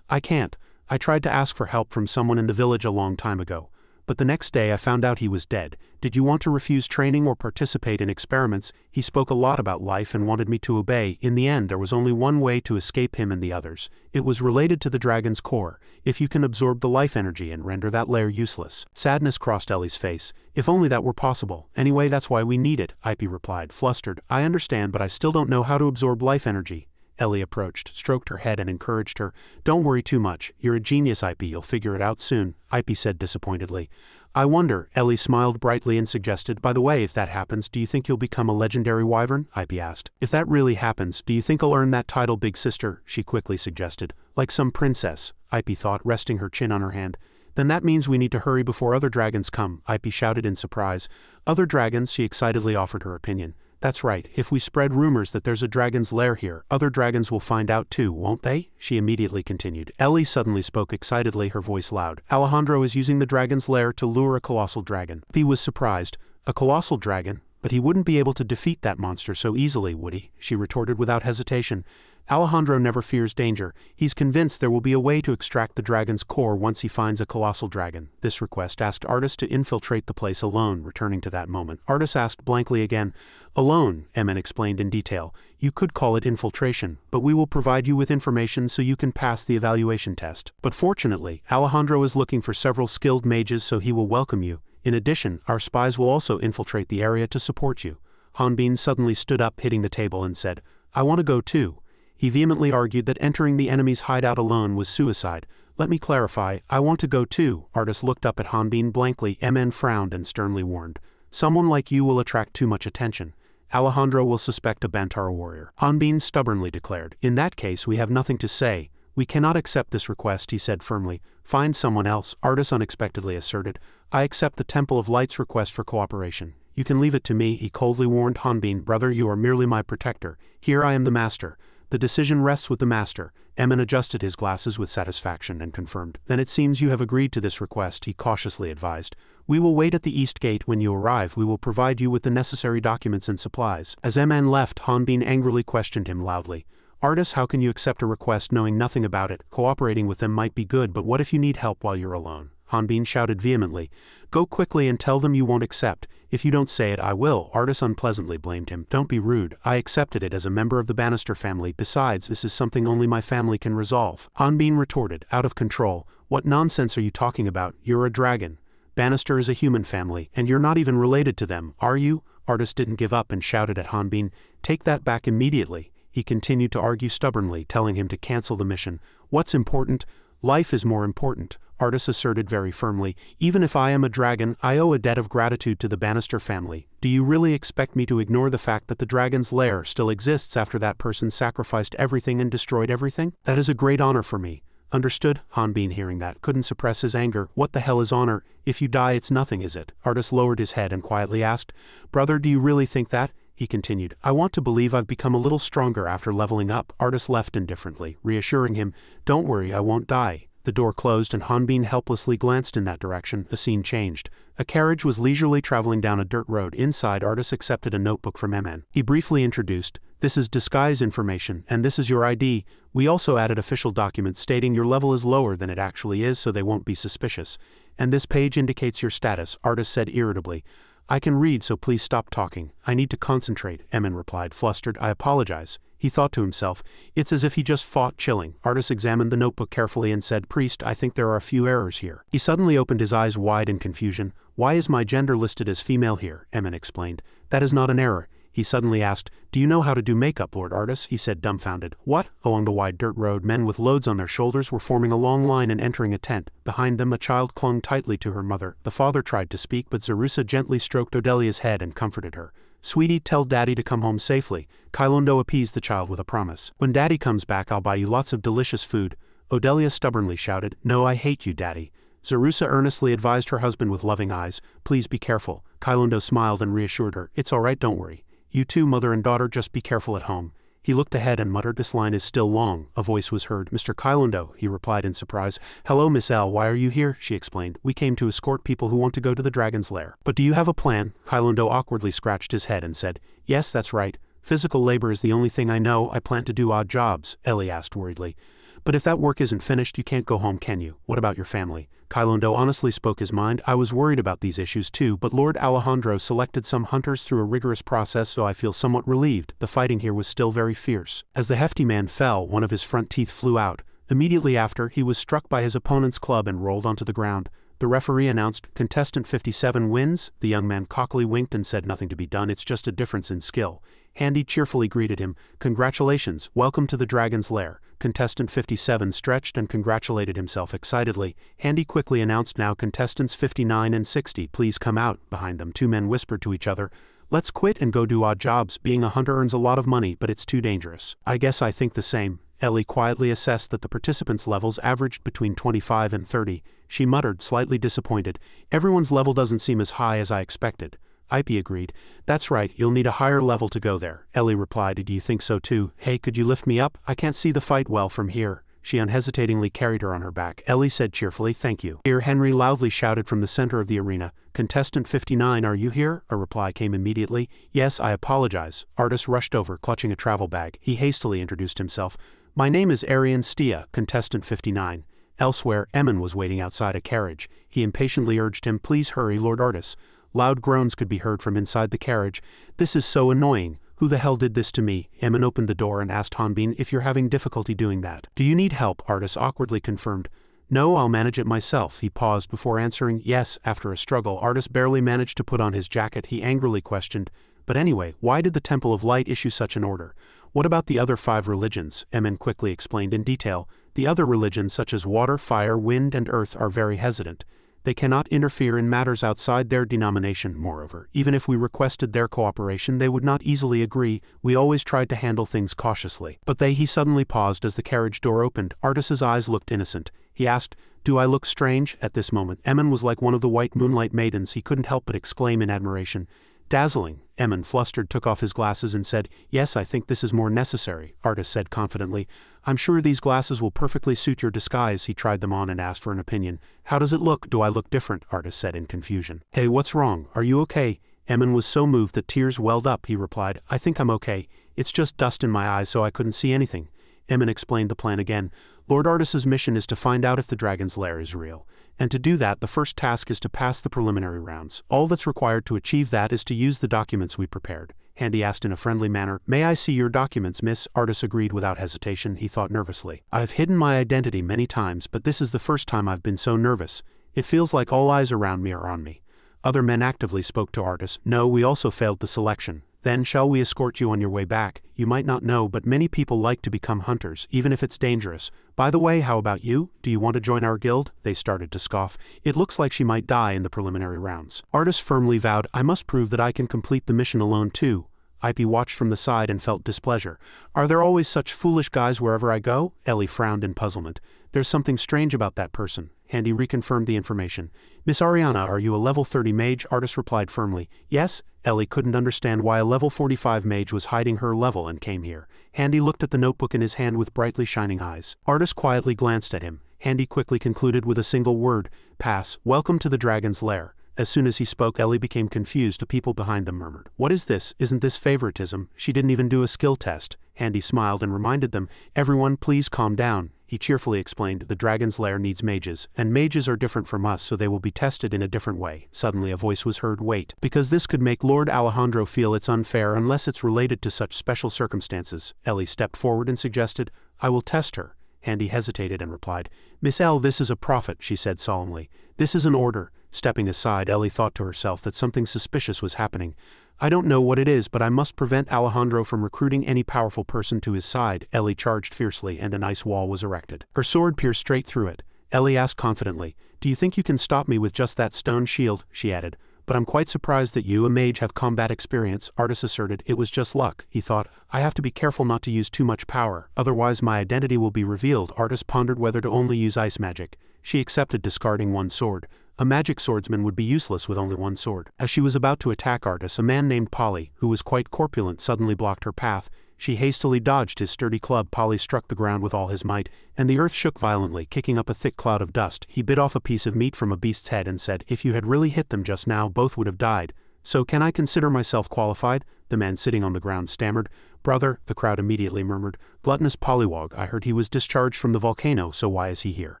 "I can't. I tried to ask for help from someone in the village a long time ago. But the next day I found out he was dead. Did you want to refuse training or participate in experiments? He spoke a lot about life and wanted me to obey. In the end, there was only one way to escape him and the others. It was related to the dragon's core, if you can absorb the life energy and render that layer useless." Sadness crossed Ellie's face. "If only that were possible. Anyway, that's why we need it," Ipy replied, flustered. "I understand, but I still don't know how to absorb life energy." Ellie approached, stroked her head and encouraged her. "Don't worry too much. You're a genius, Ipy. You'll figure it out soon," Ipy said disappointedly. "I wonder," Ellie smiled brightly and suggested, "by the way, if that happens, do you think you'll become a legendary wyvern?" Ipy asked. "If that really happens, do you think I'll earn that title, big sister?" she quickly suggested. "Like some princess," Ipy thought, resting her chin on her hand. "Then that means we need to hurry before other dragons come," Ipy shouted in surprise. "Other dragons?" she excitedly offered her opinion. "That's right, if we spread rumors that there's a dragon's lair here, other dragons will find out too, won't they?" she immediately continued. Ellie suddenly spoke excitedly, her voice loud. "Alejandro is using the dragon's lair to lure a colossal dragon." Ipy was surprised. "A colossal dragon? But he wouldn't be able to defeat that monster so easily, would he?" she retorted without hesitation. "Alejandro never fears danger. He's convinced there will be a way to extract the dragon's core once he finds a colossal dragon." This request asked Artis to infiltrate the place alone. Returning to that moment, Artis asked blankly again. "Alone," Emin explained in detail. "You could call it infiltration, but we will provide you with information so you can pass the evaluation test. But fortunately, Alejandro is looking for several skilled mages, so he will welcome you. In addition, our spies will also infiltrate the area to support you." Hanbin suddenly stood up, hitting the table, and said, "I want to go too." He vehemently argued that entering the enemy's hideout alone was suicide. "Let me clarify, I want to go too." Artis looked up at Hanbin blankly. Emin frowned and sternly warned, "Someone like you will attract too much attention. Alejandro will suspect a Bantara warrior." Hanbin stubbornly declared, "In that case we have nothing to say. We cannot accept this request," he said firmly. "Find someone else," Artis unexpectedly asserted. "I accept the Temple of Light's request for cooperation." "You can leave it to me," he coldly warned Hanbin. "Brother, you are merely my protector. Here I am the master. The decision rests with the master." Emin adjusted his glasses with satisfaction and confirmed. "Then it seems you have agreed to this request," he cautiously advised. "We will wait at the east gate. When you arrive, we will provide you with the necessary documents and supplies." As Emin left, Hanbin angrily questioned him loudly. Artist, how can you accept a request knowing nothing about it? Cooperating with them might be good, but what if you need help while you're alone? Hanbin shouted vehemently. Go quickly and tell them you won't accept. If you don't say it, I will. Artist unpleasantly blamed him. Don't be rude. I accepted it as a member of the Bannister family. Besides, this is something only my family can resolve. Hanbin retorted, out of control. What nonsense are you talking about? You're a dragon. Bannister is a human family, and you're not even related to them, are you? Artist didn't give up and shouted at Hanbin. Take that back immediately. He continued to argue stubbornly, telling him to cancel the mission. What's important? Life is more important. Artist asserted very firmly. Even if I am a dragon, I owe a debt of gratitude to the Bannister family. Do you really expect me to ignore the fact that the dragon's lair still exists after that person sacrificed everything and destroyed everything? That is a great honor for me. Understood? Hanbin, hearing that, couldn't suppress his anger. What the hell is honor? If you die, it's nothing, is it? Artist lowered his head and quietly asked, Brother, do you really think that? He continued, I want to believe I've become a little stronger after leveling up. Artist left indifferently, reassuring him, Don't worry, I won't die. The door closed and Hanbin helplessly glanced in that direction. The scene changed. A carriage was leisurely traveling down a dirt road. Inside, Artist accepted a notebook from MN. He briefly introduced, This is disguise information, and this is your ID. We also added official documents stating your level is lower than it actually is, so they won't be suspicious. And this page indicates your status, Artist said irritably. I can read, so please stop talking. I need to concentrate, Emin replied, flustered. I apologize. He thought to himself, it's as if he just fought chilling. Artist examined the notebook carefully and said, Priest, I think there are a few errors here. He suddenly opened his eyes wide in confusion. Why is my gender listed as female here? Emin explained. That is not an error. He suddenly asked, Do you know how to do makeup, Lord Artist? He said, dumbfounded. What? Along the wide dirt road, men with loads on their shoulders were forming a long line and entering a tent. Behind them, a child clung tightly to her mother. The father tried to speak, but Zarusa gently stroked Odelia's head and comforted her. Sweetie, tell Daddy to come home safely. Kailondo appeased the child with a promise. When Daddy comes back, I'll buy you lots of delicious food. Odelia stubbornly shouted, No, I hate you, Daddy. Zarusa earnestly advised her husband with loving eyes, Please be careful. Kailondo smiled and reassured her, It's all right, don't worry. You two, mother and daughter, just be careful at home. He looked ahead and muttered, This line is still long. A voice was heard. Mr. Kailondo, he replied in surprise. Hello, Miss L, why are you here? She explained. We came to escort people who want to go to the dragon's lair. But do you have a plan? Kailondo awkwardly scratched his head and said, Yes, that's right. Physical labor is the only thing I know. I plan to do odd jobs, Ellie asked worriedly. But if that work isn't finished, you can't go home, can you? What about your family? Kailondo honestly spoke his mind. I was worried about these issues too, but Lord Alejandro selected some hunters through a rigorous process, so I feel somewhat relieved. The fighting here was still very fierce. As the hefty man fell, one of his front teeth flew out. Immediately after, he was struck by his opponent's club and rolled onto the ground. The referee announced, Contestant 57 wins. The young man cockily winked and said nothing to be done, it's just a difference in skill. Handy cheerfully greeted him, Congratulations, welcome to the dragon's lair. Contestant 57 stretched and congratulated himself excitedly. Handy quickly announced, Now contestants 59 and 60, please come out. Behind them, two men whispered to each other, Let's quit and go do odd jobs. Being a hunter earns a lot of money, but it's too dangerous. I guess I think the same. Ellie quietly assessed that the participants' levels averaged between 25 and 30. She muttered, slightly disappointed, Everyone's level doesn't seem as high as I expected. Ip agreed. That's right, you'll need a higher level to go there. Ellie replied, Do you think so too? Hey, could you lift me up? I can't see the fight well from here. She unhesitatingly carried her on her back. Ellie said cheerfully, Thank you. Here, Henry loudly shouted from the center of the arena. Contestant 59, are you here? A reply came immediately. Yes, I apologize. Artist rushed over, clutching a travel bag. He hastily introduced himself. My name is Arian Stia, contestant 59. Elsewhere, Emin was waiting outside a carriage. He impatiently urged him, Please hurry, Lord Artist. Loud groans could be heard from inside the carriage. This is so annoying. Who the hell did this to me? Emin opened the door and asked Hanbin if you're having difficulty doing that. Do you need help? Artist awkwardly confirmed. No, I'll manage it myself. He paused before answering, Yes. After a struggle, Artist barely managed to put on his jacket. He angrily questioned, But anyway, why did the Temple of Light issue such an order? What about the other 5 religions? Emin quickly explained in detail. The other religions such as water, fire, wind, and earth are very hesitant. They cannot interfere in matters outside their denomination. Moreover, even if we requested their cooperation, they would not easily agree. We always tried to handle things cautiously. But he suddenly paused as the carriage door opened. Artist's eyes looked innocent. He asked, Do I look strange? At this moment, Emin was like one of the white moonlight maidens. He couldn't help but exclaim in admiration. Dazzling. Emin, flustered, took off his glasses and said, Yes, I think this is more necessary. Artist said confidently, I'm sure these glasses will perfectly suit your disguise. He tried them on and asked for an opinion. How does it look? Do I look different? Artist said in confusion. Hey, what's wrong? Are you okay? Emin was so moved that tears welled up. He replied, I think I'm okay. It's just dust in my eyes so I couldn't see anything. Emin explained the plan again. Lord Artus's mission is to find out if the dragon's lair is real. And to do that, the first task is to pass the preliminary rounds. All that's required to achieve that is to use the documents we prepared. Handy asked in a friendly manner. May I see your documents, miss? Artus agreed without hesitation. He thought nervously. I've hidden my identity many times, but this is the first time I've been so nervous. It feels like all eyes around me are on me. Other men actively spoke to Artus. No, we also failed the selection. Then shall we escort you on your way back? You might not know, but many people like to become hunters, even if it's dangerous. By the way, how about you? Do you want to join our guild? They started to scoff. It looks like she might die in the preliminary rounds. Artus firmly vowed, I must prove that I can complete the mission alone too. Ip watched from the side and felt displeasure. Are there always such foolish guys wherever I go? Ellie frowned in puzzlement. There's something strange about that person. Handy reconfirmed the information. Miss Ariana, are you a level 30 mage? Artus replied firmly. Yes. Ellie couldn't understand why a level 45 mage was hiding her level and came here. Handy looked at the notebook in his hand with brightly shining eyes. Artus quietly glanced at him. Handy quickly concluded with a single word. Pass. Welcome to the dragon's lair. As soon as he spoke, Ellie became confused. The people behind them murmured. What is this? Isn't this favoritism? She didn't even do a skill test. Handy smiled and reminded them, everyone please calm down. He cheerfully explained, the dragon's lair needs mages, and mages are different from us, so they will be tested in a different way. Suddenly a voice was heard, wait, because this could make Lord Alejandro feel it's unfair unless it's related to such special circumstances. Ellie stepped forward and suggested, I will test her. Handy hesitated and replied, Miss L, this is a prophet, she said solemnly. This is an order. Stepping aside, Ellie thought to herself that something suspicious was happening. I don't know what it is, but I must prevent Alejandro from recruiting any powerful person to his side. Ellie charged fiercely and an ice wall was erected. Her sword pierced straight through it. Ellie asked confidently, do you think you can stop me with just that stone shield? She added. But I'm quite surprised that you, a mage, have combat experience. Artus asserted. It was just luck. He thought, I have to be careful not to use too much power, otherwise my identity will be revealed. Artus pondered whether to only use ice magic. She accepted discarding one sword. A magic swordsman would be useless with only one sword. As she was about to attack Artus, a man named Polly, who was quite corpulent, suddenly blocked her path. She hastily dodged his sturdy club. Polly struck the ground with all his might, and the earth shook violently, kicking up a thick cloud of dust. He bit off a piece of meat from a beast's head and said, if you had really hit them just now, both would have died. So can I consider myself qualified? The man sitting on the ground stammered. Brother, the crowd immediately murmured. Gluttonous pollywog, I heard he was discharged from the volcano, so why is he here?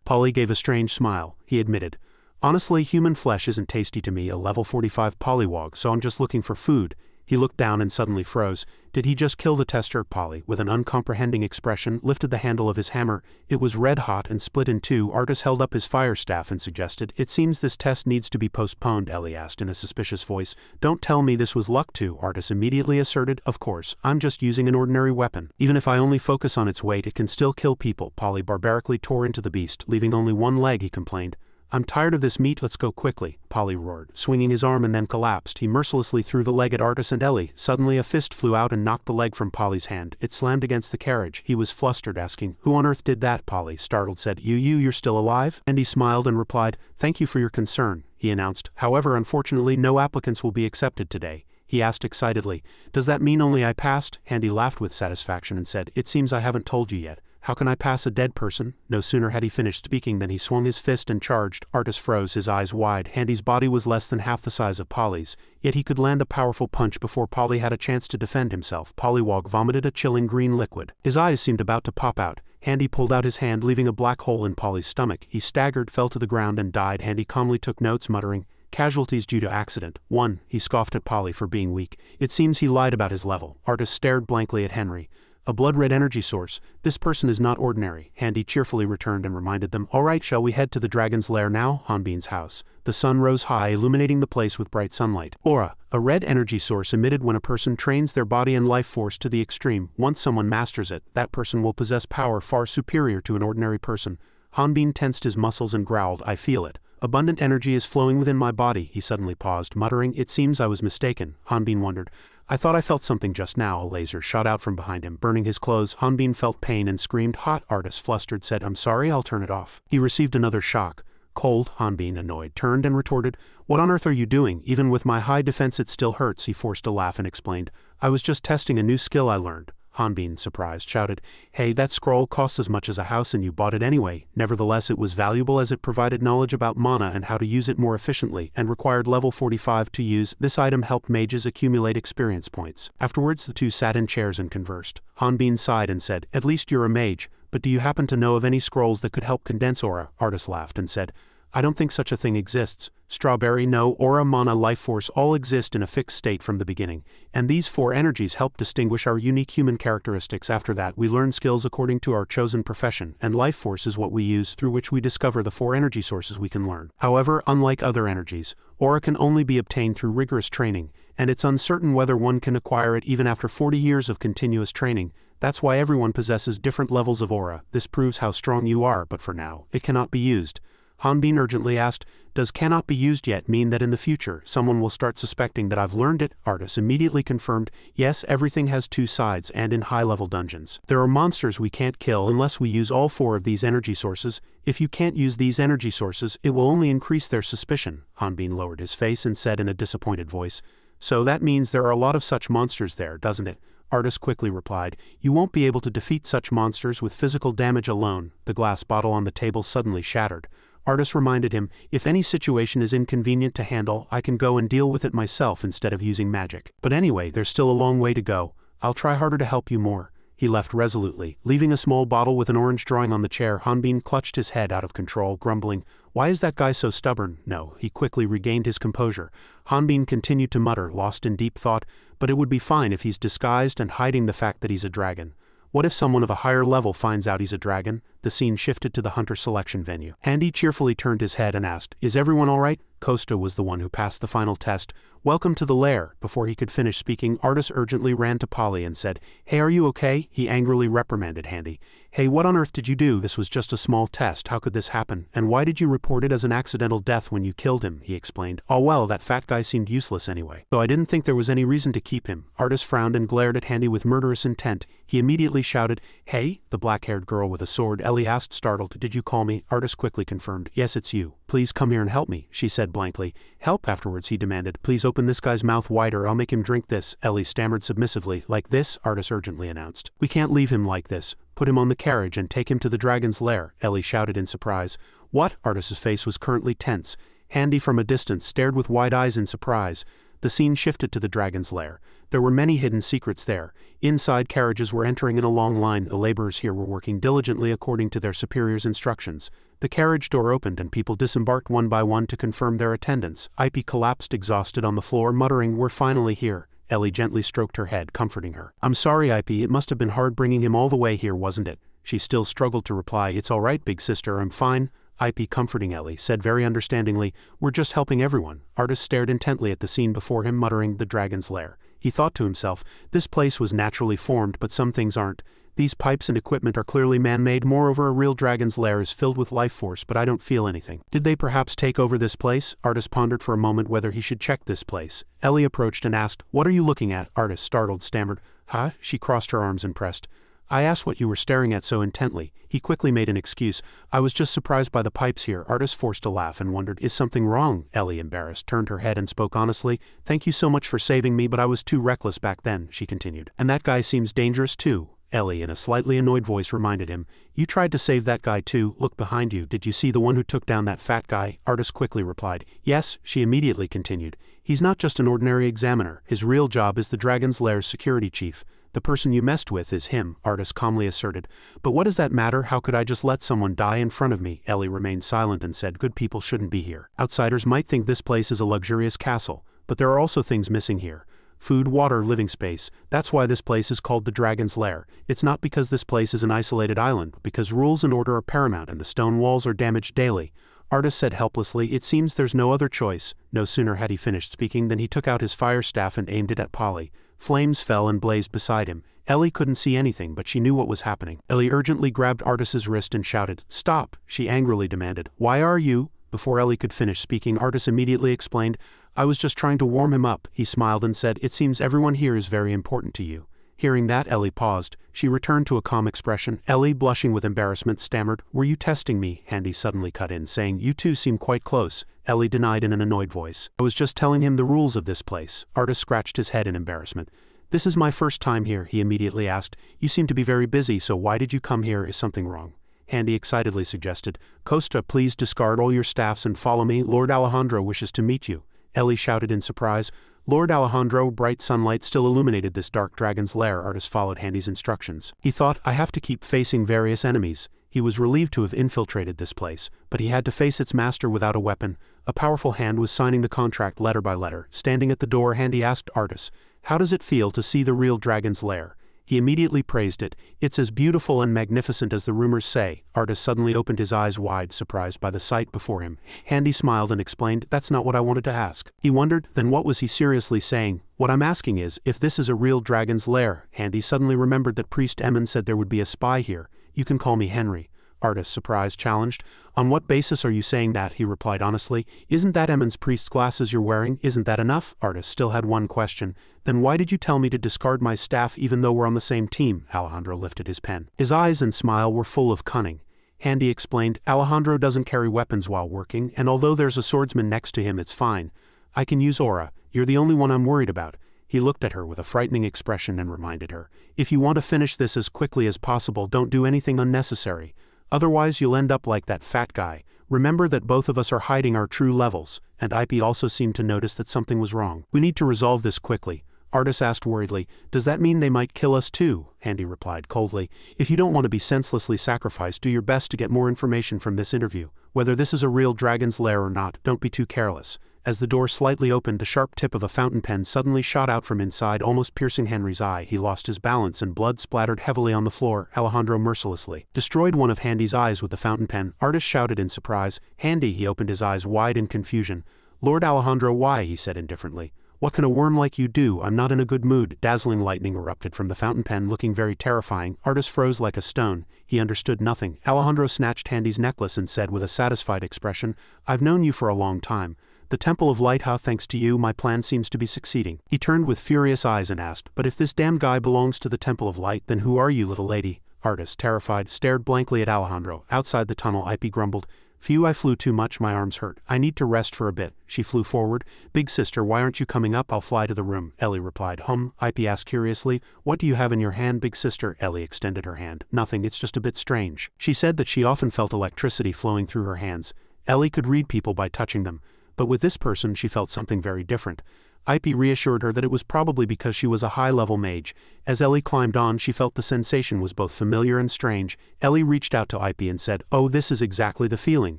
Polly gave a strange smile. He admitted, honestly, human flesh isn't tasty to me, a level 45 pollywog, so I'm just looking for food. He looked down and suddenly froze. Did he just kill the tester? Polly, with an uncomprehending expression, lifted the handle of his hammer. It was red hot and split in two. Artus held up his fire staff and suggested, it seems this test needs to be postponed, Ellie asked in a suspicious voice. Don't tell me this was luck too, Artus immediately asserted. Of course, I'm just using an ordinary weapon. Even if I only focus on its weight, it can still kill people. Polly barbarically tore into the beast, leaving only one leg, he complained. I'm tired of this meat, let's go quickly, Polly roared, swinging his arm and then collapsed. He mercilessly threw the leg at Artus and Ellie. Suddenly a fist flew out and knocked the leg from Polly's hand. It slammed against the carriage. He was flustered, asking, who on earth did that? Polly, startled, said, you're still alive? And he smiled and replied, thank you for your concern, he announced. However, unfortunately, no applicants will be accepted today. He asked excitedly, does that mean only I passed? Handy laughed with satisfaction and said, it seems I haven't told you yet. How can I pass a dead person? No sooner had he finished speaking than he swung his fist and charged. Artus froze, his eyes wide. Handy's body was less than half the size of Polly's, yet he could land a powerful punch before Polly had a chance to defend himself. Pollywog vomited a chilling green liquid. His eyes seemed about to pop out. Handy pulled out his hand, leaving a black hole in Polly's stomach. He staggered, fell to the ground and died. Handy calmly took notes, muttering, casualties due to accident. 1. He scoffed at Polly for being weak. It seems he lied about his level. Artus stared blankly at Henry. A blood-red energy source. This person is not ordinary. Handy cheerfully returned and reminded them, all right, shall we head to the dragon's lair now? Hanbin's house. The sun rose high, illuminating the place with bright sunlight. Aura. A red energy source emitted when a person trains their body and life force to the extreme. Once someone masters it, that person will possess power far superior to an ordinary person. Hanbin tensed his muscles and growled, I feel it. Abundant energy is flowing within my body. He suddenly paused, muttering, it seems I was mistaken. Hanbin wondered, I thought I felt something just now. A laser shot out from behind him, burning his clothes. Hanbin felt pain and screamed, hot. Artus, flustered, said, I'm sorry, I'll turn it off. He received another shock. Cold. Hanbin, annoyed, turned and retorted, what on earth are you doing? Even with my high defense it still hurts. He forced a laugh and explained, I was just testing a new skill I learned. Hanbin, surprised, shouted. Hey, that scroll costs as much as a house and you bought it anyway. Nevertheless, it was valuable as it provided knowledge about mana and how to use it more efficiently, and required level 45 to use. This item helped mages accumulate experience points. Afterwards, the two sat in chairs and conversed. Hanbin sighed and said, At least you're a mage, but do you happen to know of any scrolls that could help condense aura? Artis laughed and said, I don't think such a thing exists. Strawberry, no, aura, mana, life force all exist in a fixed state from the beginning, and these 4 energies help distinguish our unique human characteristics. After that, we learn skills according to our chosen profession, and life force is what we use, through which we discover the 4 energy sources we can learn. However, unlike other energies, aura can only be obtained through rigorous training, and it's uncertain whether one can acquire it even after 40 years of continuous training. That's why everyone possesses different levels of aura. This proves how strong you are, but for now, it cannot be used. Hanbin urgently asked, Does cannot be used yet mean that in the future someone will start suspecting that I've learned it? Artis immediately confirmed, Yes, everything has 2 sides, and in high-level dungeons. There are monsters we can't kill unless we use all 4 of these energy sources. If you can't use these energy sources, it will only increase their suspicion. Hanbin lowered his face and said in a disappointed voice, So that means there are a lot of such monsters there, doesn't it? Artis quickly replied, You won't be able to defeat such monsters with physical damage alone. The glass bottle on the table suddenly shattered. Artis reminded him, If any situation is inconvenient to handle, I can go and deal with it myself instead of using magic. But anyway, there's still a long way to go. I'll try harder to help you more. He left resolutely, leaving a small bottle with an orange drawing on the chair. Hanbin clutched his head out of control, grumbling, Why is that guy so stubborn? No, he quickly regained his composure. Hanbin continued to mutter, lost in deep thought, But it would be fine if he's disguised and hiding the fact that he's a dragon. What if someone of a higher level finds out he's a dragon? The scene shifted to the hunter selection venue. Handy cheerfully turned his head and asked, Is everyone all right? Costa was the one who passed the final test. Welcome to the lair. Before he could finish speaking, Artis urgently ran to Polly and said, Hey, are you okay? He angrily reprimanded Handy. Hey, what on earth did you do? This was just a small test. How could this happen? And why did you report it as an accidental death when you killed him? He explained. Oh well, that fat guy seemed useless anyway. Though I didn't think there was any reason to keep him. Artis frowned and glared at Handy with murderous intent. He immediately shouted, Hey? The black-haired girl with a sword, Ellie asked, startled. Did you call me? Artis quickly confirmed. Yes, it's you. Please come here and help me, she said blankly. Help? Afterwards, he demanded. Please open this guy's mouth wider. I'll make him drink this. Ellie stammered submissively. Like this? Artis urgently announced. We can't leave him like this. Put him on the carriage and take him to the dragon's lair, Ellie shouted in surprise. What? Artis's face was currently tense. Handy from a distance stared with wide eyes in surprise. The scene shifted to the dragon's lair. There were many hidden secrets there. Inside, carriages were entering in a long line. The laborers here were working diligently according to their superiors' instructions. The carriage door opened and people disembarked one by one to confirm their attendance. Ipy collapsed exhausted on the floor, muttering, We're finally here. Ellie gently stroked her head, comforting her. I'm sorry, Ipy, it must have been hard bringing him all the way here, wasn't it? She still struggled to reply, It's all right, big sister, I'm fine. Ipy, comforting Ellie, said very understandingly, We're just helping everyone. Artis stared intently at the scene before him, muttering, The dragon's lair. He thought to himself, This place was naturally formed, but some things aren't. These pipes and equipment are clearly man-made. Moreover, a real dragon's lair is filled with life force, but I don't feel anything. Did they perhaps take over this place? Artis pondered for a moment whether he should check this place. Ellie approached and asked, What are you looking at? Artis, startled, stammered, Huh? She crossed her arms and pressed. I asked what you were staring at so intently. He quickly made an excuse. I was just surprised by the pipes here. Artis forced a laugh and wondered, Is something wrong? Ellie, embarrassed, turned her head and spoke honestly. Thank you so much for saving me, but I was too reckless back then, she continued. And that guy seems dangerous too. Ellie, in a slightly annoyed voice, reminded him, You tried to save that guy too. Look behind you. Did you see the one who took down that fat guy? Artis quickly replied. Yes, she immediately continued. He's not just an ordinary examiner. His real job is the dragon's lair's security chief. The person you messed with is him, Artis calmly asserted. But what does that matter? How could I just let someone die in front of me? Ellie remained silent and said, Good people shouldn't be here. Outsiders might think this place is a luxurious castle, but there are also things missing here. Food, water, living space. That's why this place is called the Dragon's Lair. It's not because this place is an isolated island, because rules and order are paramount and the stone walls are damaged daily. Artis said helplessly, It seems there's no other choice. No sooner had he finished speaking than he took out his fire staff and aimed it at Polly. Flames fell and blazed beside him. Ellie couldn't see anything, but she knew what was happening. Ellie urgently grabbed Artis's wrist and shouted, Stop, she angrily demanded. Why are you? Before Ellie could finish speaking, Artis immediately explained, I was just trying to warm him up. He smiled and said, It seems everyone here is very important to you. Hearing that, Ellie paused. She returned to a calm expression. Ellie, blushing with embarrassment, stammered, Were you testing me? Handy suddenly cut in, saying, You two seem quite close. Ellie denied in an annoyed voice. I was just telling him the rules of this place. Artis scratched his head in embarrassment. "This is my first time here," he immediately asked. "You seem to be very busy, so why did you come here? Is something wrong?" Handy excitedly suggested. "Costa, please discard all your staffs and follow me. Lord Alejandro wishes to meet you," Ellie shouted in surprise. Lord Alejandro, bright sunlight still illuminated this dark dragon's lair. Artist followed Handy's instructions. He thought, I have to keep facing various enemies. He was relieved to have infiltrated this place, but he had to face its master without a weapon. A powerful hand was signing the contract letter by letter. Standing at the door, Handy asked Artis, "How does it feel to see the real dragon's lair?" He immediately praised it. "It's as beautiful and magnificent as the rumors say." Artis suddenly opened his eyes wide, surprised by the sight before him. Handy smiled and explained, "That's not what I wanted to ask." He wondered, then what was he seriously saying? "What I'm asking is, if this is a real dragon's lair." Handy suddenly remembered that Priest Emmon said there would be a spy here. "You can call me Henry." Artis, surprised, challenged. "On what basis are you saying that?" He replied honestly. "Isn't that Emmon's priest's glasses you're wearing? Isn't that enough?" Artis still had one question. "Then why did you tell me to discard my staff even though we're on the same team?" Alejandro lifted his pen. His eyes and smile were full of cunning. Handy explained, "Alejandro doesn't carry weapons while working, and although there's a swordsman next to him, it's fine. I can use aura. You're the only one I'm worried about." He looked at her with a frightening expression and reminded her, "If you want to finish this as quickly as possible, don't do anything unnecessary. Otherwise you'll end up like that fat guy. Remember that both of us are hiding our true levels," and IP also seemed to notice that something was wrong. "We need to resolve this quickly." Artis asked worriedly, "Does that mean they might kill us too?" Handy replied coldly, "If you don't want to be senselessly sacrificed, do your best to get more information from this interview. Whether this is a real dragon's lair or not, don't be too careless." As the door slightly opened, the sharp tip of a fountain pen suddenly shot out from inside, almost piercing Henry's eye. He lost his balance and blood splattered heavily on the floor. Alejandro mercilessly destroyed one of Handy's eyes with the fountain pen. Artis shouted in surprise. "Handy!" He opened his eyes wide in confusion. "Lord Alejandro, why?" he said indifferently. "What can a worm like you do? I'm not in a good mood." Dazzling lightning erupted from the fountain pen, looking very terrifying. Artis froze like a stone. He understood nothing. Alejandro snatched Handy's necklace and said with a satisfied expression, "I've known you for a long time. The Temple of Light, how thanks to you, my plan seems to be succeeding." He turned with furious eyes and asked, "But if this damned guy belongs to the Temple of Light, then who are you, little lady?" Artis, terrified, stared blankly at Alejandro. Outside the tunnel, IP grumbled, "Phew, I flew too much, my arms hurt. I need to rest for a bit." She flew forward. "Big sister, why aren't you coming up? I'll fly to the room." Ellie replied. IP asked curiously, "What do you have in your hand, big sister?" Ellie extended her hand. "Nothing, it's just a bit strange." She said that she often felt electricity flowing through her hands. Ellie could read people by touching them. But with this person she felt something very different. IP reassured her that it was probably because she was a high-level mage. As Ellie climbed on, she felt the sensation was both familiar and strange. Ellie reached out to IP and said, "Oh, this is exactly the feeling."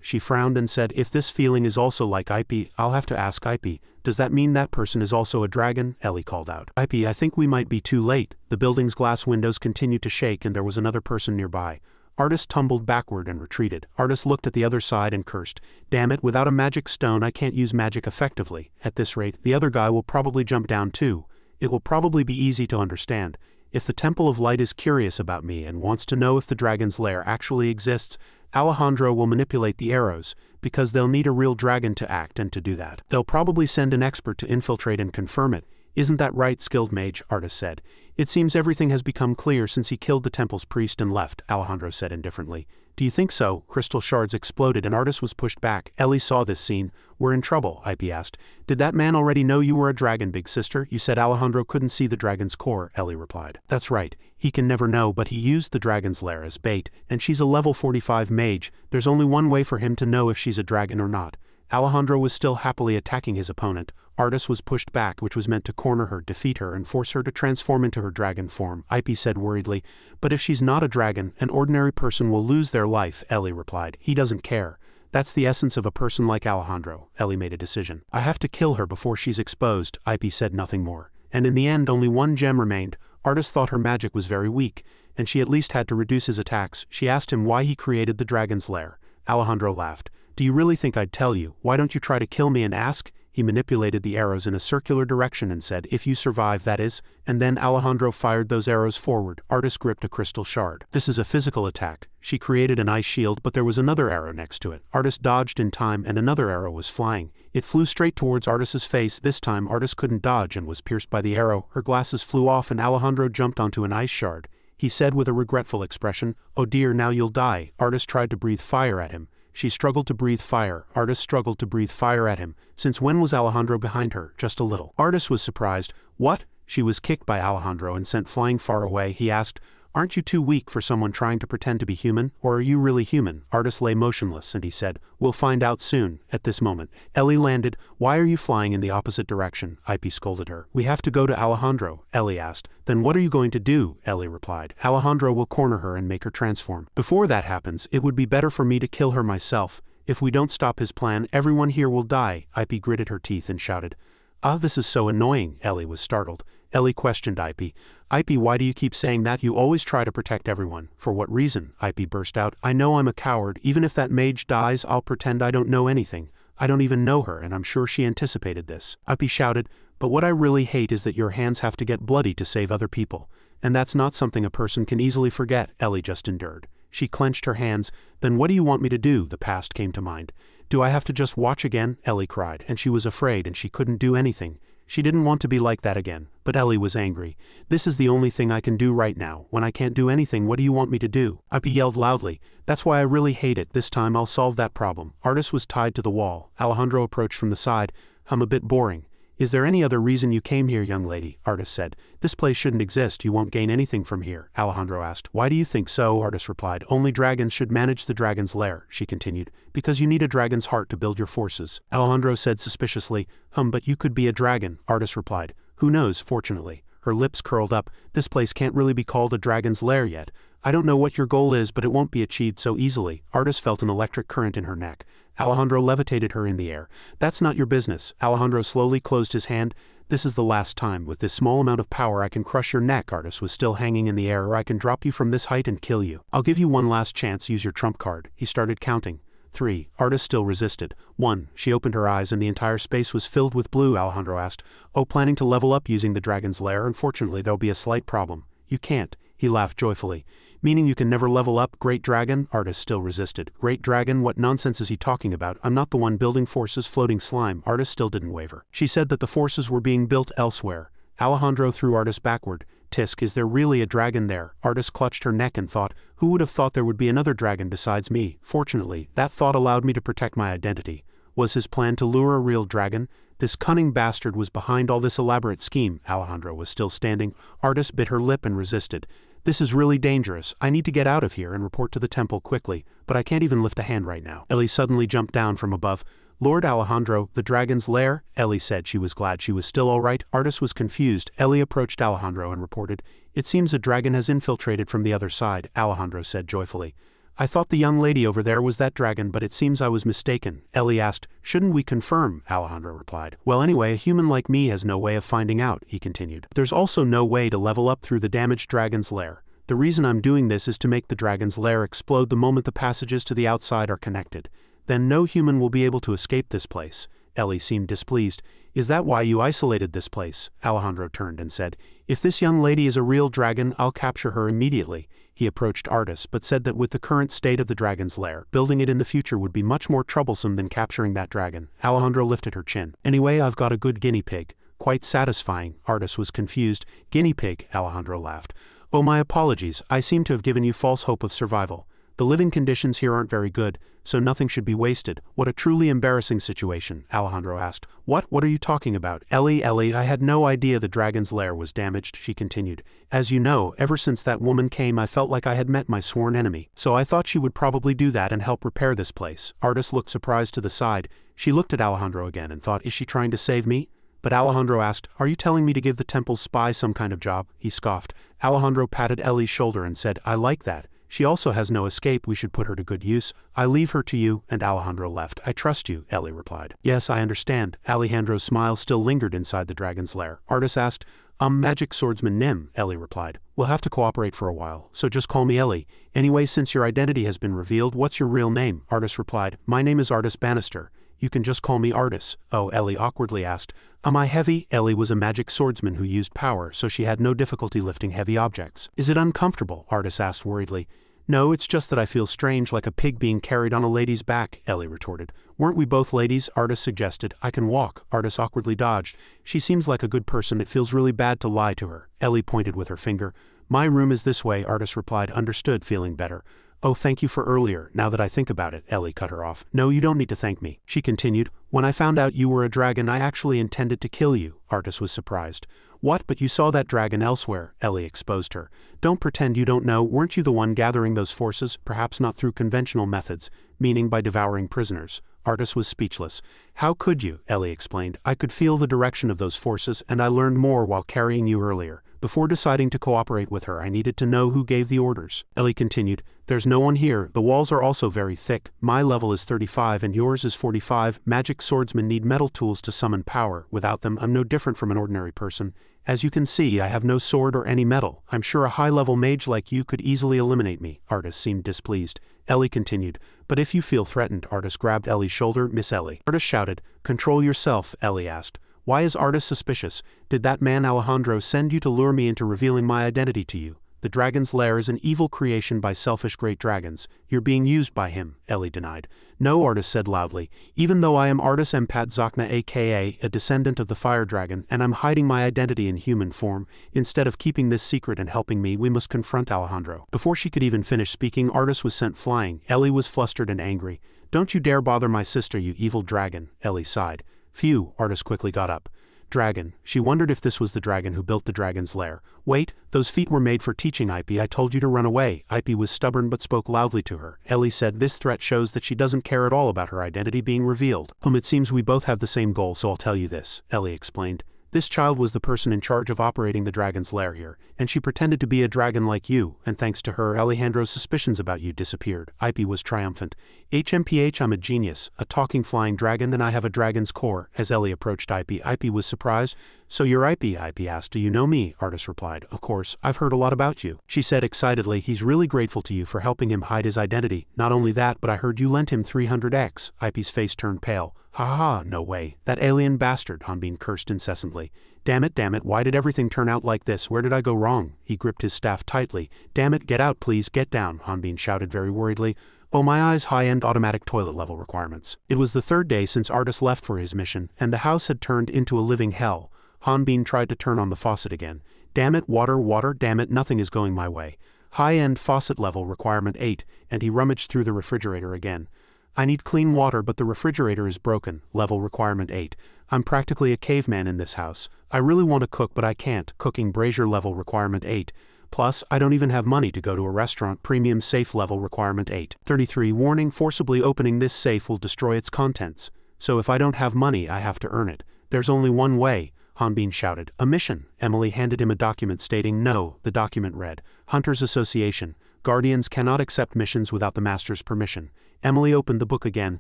She frowned and said, "If this feeling is also like IP, I'll have to ask IP. Does that mean that person is also a dragon?" Ellie called out. "IP, I think we might be too late." The building's glass windows continued to shake and there was another person nearby. Artis tumbled backward and retreated. Artis looked at the other side and cursed. "Damn it, without a magic stone I can't use magic effectively. At this rate, the other guy will probably jump down too. It will probably be easy to understand. If the Temple of Light is curious about me and wants to know if the dragon's lair actually exists, Alejandro will manipulate the arrows, because they'll need a real dragon to act, and to do that, they'll probably send an expert to infiltrate and confirm it. Isn't that right, skilled mage?" Artis said. "It seems everything has become clear since he killed the temple's priest and left," Alejandro said indifferently. "Do you think so?" Crystal shards exploded and Artis was pushed back. Ellie saw this scene. "We're in trouble," IP asked. "Did that man already know you were a dragon, big sister? You said Alejandro couldn't see the dragon's core," Ellie replied. "That's right. He can never know, but he used the dragon's lair as bait, and she's a level 45 mage. There's only one way for him to know if she's a dragon or not." Alejandro was still happily attacking his opponent. Artis was pushed back, which was meant to corner her, defeat her, and force her to transform into her dragon form. IP said worriedly, "But if she's not a dragon, an ordinary person will lose their life," Ellie replied. "He doesn't care. That's the essence of a person like Alejandro." Ellie made a decision. "I have to kill her before she's exposed." IP said nothing more. And in the end only one gem remained. Artis thought her magic was very weak, and she at least had to reduce his attacks. She asked him why he created the dragon's lair. Alejandro laughed. "Do you really think I'd tell you? Why don't you try to kill me and ask?" He manipulated the arrows in a circular direction and said, "If you survive, that is," and then Alejandro fired those arrows forward. Artis gripped a crystal shard. "This is a physical attack." She created an ice shield, but there was another arrow next to it. Artis dodged in time and another arrow was flying. It flew straight towards Artis's face. This time Artis couldn't dodge and was pierced by the arrow. Her glasses flew off and Alejandro jumped onto an ice shard. He said with a regretful expression, "Oh dear, now you'll die." Artis tried to breathe fire at him. She struggled to breathe fire. Artis struggled to breathe fire at him. Since when was Alejandro behind her? Just a little. Artis was surprised. "What? She was kicked by Alejandro and sent flying far away. He asked, "Aren't you too weak for someone trying to pretend to be human, or are you really human?" Artis lay motionless and he said, "We'll find out soon." At this moment, Ellie landed. "Why are you flying in the opposite direction?" Ip scolded her. "We have to go to Alejandro," Ellie asked. "Then what are you going to do?" Ellie replied. "Alejandro will corner her and make her transform. Before that happens, it would be better for me to kill her myself. If we don't stop his plan, everyone here will die." Ip gritted her teeth and shouted, "Ah, this is so annoying." Ellie was startled. Ellie questioned Ip. "Ip, why do you keep saying that? You always try to protect everyone. For what reason?" Ip burst out. "I know I'm a coward. Even if that mage dies, I'll pretend I don't know anything. I don't even know her, and I'm sure she anticipated this." Ip shouted, "But what I really hate is that your hands have to get bloody to save other people. And that's not something a person can easily forget." Ellie just endured. She clenched her hands. "Then what do you want me to do?" The past came to mind. "Do I have to just watch again?" Ellie cried, and she was afraid and she couldn't do anything. She didn't want to be like that again, but Ellie was angry. "This is the only thing I can do right now. When I can't do anything, what do you want me to do?" Ip yelled loudly. "That's why I really hate it. This time I'll solve that problem." Artis was tied to the wall. Alejandro approached from the side. "I'm a bit boring." "Is there any other reason you came here, young lady?" Artis said. "This place shouldn't exist. You won't gain anything from here." Alejandro asked. "Why do you think so?" Artis replied. "Only dragons should manage the dragon's lair," she continued. "Because you need a dragon's heart to build your forces." Alejandro said suspiciously. But you could be a dragon," Artis replied. "Who knows, fortunately." Her lips curled up. "This place can't really be called a dragon's lair yet. I don't know what your goal is, but it won't be achieved so easily." Artis felt an electric current in her neck. Alejandro levitated her in the air. "That's not your business." Alejandro slowly closed his hand. "This is the last time. With this small amount of power I can crush your neck." Artis was still hanging in the air. "Or I can drop you from this height and kill you. I'll give you one last chance. Use your trump card." He started counting. 3. Artis still resisted. 1. She opened her eyes and the entire space was filled with blue. Alejandro asked, "Oh, planning to level up using the dragon's lair? Unfortunately, there'll be a slight problem." "You can't." He laughed joyfully. "Meaning you can never level up, great dragon?" Artis still resisted. "Great dragon? What nonsense is he talking about? I'm not the one building forces, floating slime." Artis still didn't waver. She said that the forces were being built elsewhere. Alejandro threw Artis backward. "Tisk, is there really a dragon there?" Artis clutched her neck and thought, "Who would have thought there would be another dragon besides me?" Fortunately, that thought allowed me to protect my identity. Was his plan to lure a real dragon? This cunning bastard was behind all this elaborate scheme. Alejandro was still standing. Artis bit her lip and resisted. "This is really dangerous. I need to get out of here and report to the temple quickly, but I can't even lift a hand right now." Ellie suddenly jumped down from above. "Lord Alejandro, the dragon's lair?" Ellie said she was glad she was still all right. Artis was confused. Ellie approached Alejandro and reported, "It seems a dragon has infiltrated from the other side." Alejandro said joyfully, "I thought the young lady over there was that dragon, but it seems I was mistaken." Ellie asked, "Shouldn't we confirm?" Alejandro replied, "Well, anyway, a human like me has no way of finding out," he continued. "There's also no way to level up through the damaged dragon's lair. The reason I'm doing this is to make the dragon's lair explode the moment the passages to the outside are connected. Then no human will be able to escape this place." Ellie seemed displeased. "Is that why you isolated this place?" Alejandro turned and said, "If this young lady is a real dragon, I'll capture her immediately." He approached Artis, but said that with the current state of the dragon's lair, building it in the future would be much more troublesome than capturing that dragon. Alejandro lifted her chin. "Anyway, I've got a good guinea pig. Quite satisfying." Artis was confused. "Guinea pig?" Alejandro laughed. "Oh, my apologies. I seem to have given you false hope of survival. The living conditions here aren't very good, so nothing should be wasted." "What a truly embarrassing situation," Alejandro asked. What are you talking about?" Ellie, I had no idea the dragon's lair was damaged," she continued. "As you know, ever since that woman came I felt like I had met my sworn enemy. So I thought she would probably do that and help repair this place." Artis looked surprised to the side. She looked at Alejandro again and thought, "Is she trying to save me?" But Alejandro asked, "Are you telling me to give the temple's spy some kind of job?" He scoffed. Alejandro patted Ellie's shoulder and said, "I like that. She also has no escape. We should put her to good use. I leave her to you," and Alejandro left. "I trust you," Ellie replied. "Yes, I understand." Alejandro's smile still lingered inside the dragon's lair. Artis asked, Magic swordsman Nim," Ellie replied. "We'll have to cooperate for a while, so just call me Ellie. Anyway, since your identity has been revealed, what's your real name?" Artis replied, "My name is Artis Bannister. You can just call me Artis." "Oh," Ellie awkwardly asked, "Am I heavy?" Ellie was a magic swordsman who used power, so she had no difficulty lifting heavy objects. "Is it uncomfortable?" Artis asked worriedly. "No, it's just that I feel strange, like a pig being carried on a lady's back," Ellie retorted. "Weren't we both ladies?" Artis suggested. "I can walk." Artis awkwardly dodged. "She seems like a good person. It feels really bad to lie to her." Ellie pointed with her finger. "My room is this way," Artis replied. Understood, feeling better. "Oh, thank you for earlier, now that I think about it," Ellie cut her off. "No, you don't need to thank me," she continued. "When I found out you were a dragon, I actually intended to kill you." Artis was surprised. What, but you saw that dragon elsewhere, Ellie exposed her. Don't pretend you don't know, weren't you the one gathering those forces, perhaps not through conventional methods, meaning by devouring prisoners? Artis was speechless. How could you? Ellie explained. I could feel the direction of those forces, and I learned more while carrying you earlier. Before deciding to cooperate with her, I needed to know who gave the orders. Ellie continued, there's no one here, the walls are also very thick, my level is 35 and yours is 45, magic swordsmen need metal tools to summon power, without them I'm no different from an ordinary person. As you can see, I have no sword or any metal. I'm sure a high-level mage like you could easily eliminate me. Artis seemed displeased. Ellie continued, but if you feel threatened, Artis grabbed Ellie's shoulder. Miss Ellie. Artis shouted, control yourself, Ellie asked. Why is Artis suspicious? Did that man Alejandro send you to lure me into revealing my identity to you? The dragon's lair is an evil creation by selfish great dragons. You're being used by him, Ellie denied. No, Artis said loudly. Even though I am Artis Empat Zakna aka a descendant of the fire dragon, and I'm hiding my identity in human form, instead of keeping this secret and helping me, we must confront Alejandro. Before she could even finish speaking, Artis was sent flying. Ellie was flustered and angry. Don't you dare bother my sister, you evil dragon, Ellie sighed. Phew, Artis quickly got up. Dragon. She wondered if this was the dragon who built the dragon's lair. Wait, those feet were made for teaching Ipe. I told you to run away. Ipe was stubborn but spoke loudly to her. Ellie said this threat shows that she doesn't care at all about her identity being revealed. It seems we both have the same goal, so I'll tell you this, Ellie explained. This child was the person in charge of operating the dragon's lair here, and she pretended to be a dragon like you, and thanks to her, Alejandro's suspicions about you disappeared. Ipe was triumphant. HMPH, I'm a genius, a talking flying dragon, and I have a dragon's core. As Ellie approached Ipe, Ipe was surprised. So you're Ipe? Ipe asked. Do you know me? Artis replied. Of course, I've heard a lot about you. She said excitedly, he's really grateful to you for helping him hide his identity. Not only that, but I heard you lent him 300x. Ipe's face turned pale. Ha ha ha, no way. That alien bastard, Hanbin cursed incessantly. Damn it, why did everything turn out like this? Where did I go wrong? He gripped his staff tightly. Damn it, get out please, get down, Hanbin shouted very worriedly. Oh my eyes, high-end automatic toilet level requirements. It was the third day since Artis left for his mission, and the house had turned into a living hell. Hanbin tried to turn on the faucet again. Damn it, water, damn it, nothing is going my way. High-end faucet level requirement 8, and he rummaged through the refrigerator again. I need clean water, but the refrigerator is broken. Level requirement 8. I'm practically a caveman in this house. I really want to cook, but I can't. Cooking brazier level requirement 8. Plus, I don't even have money to go to a restaurant. Premium safe level requirement 8. 33. Warning, forcibly opening this safe will destroy its contents. So if I don't have money, I have to earn it. There's only one way, Hanbin shouted. A mission. Emily handed him a document stating no. The document read, Hunters Association. Guardians cannot accept missions without the Master's permission. Emily opened the book again.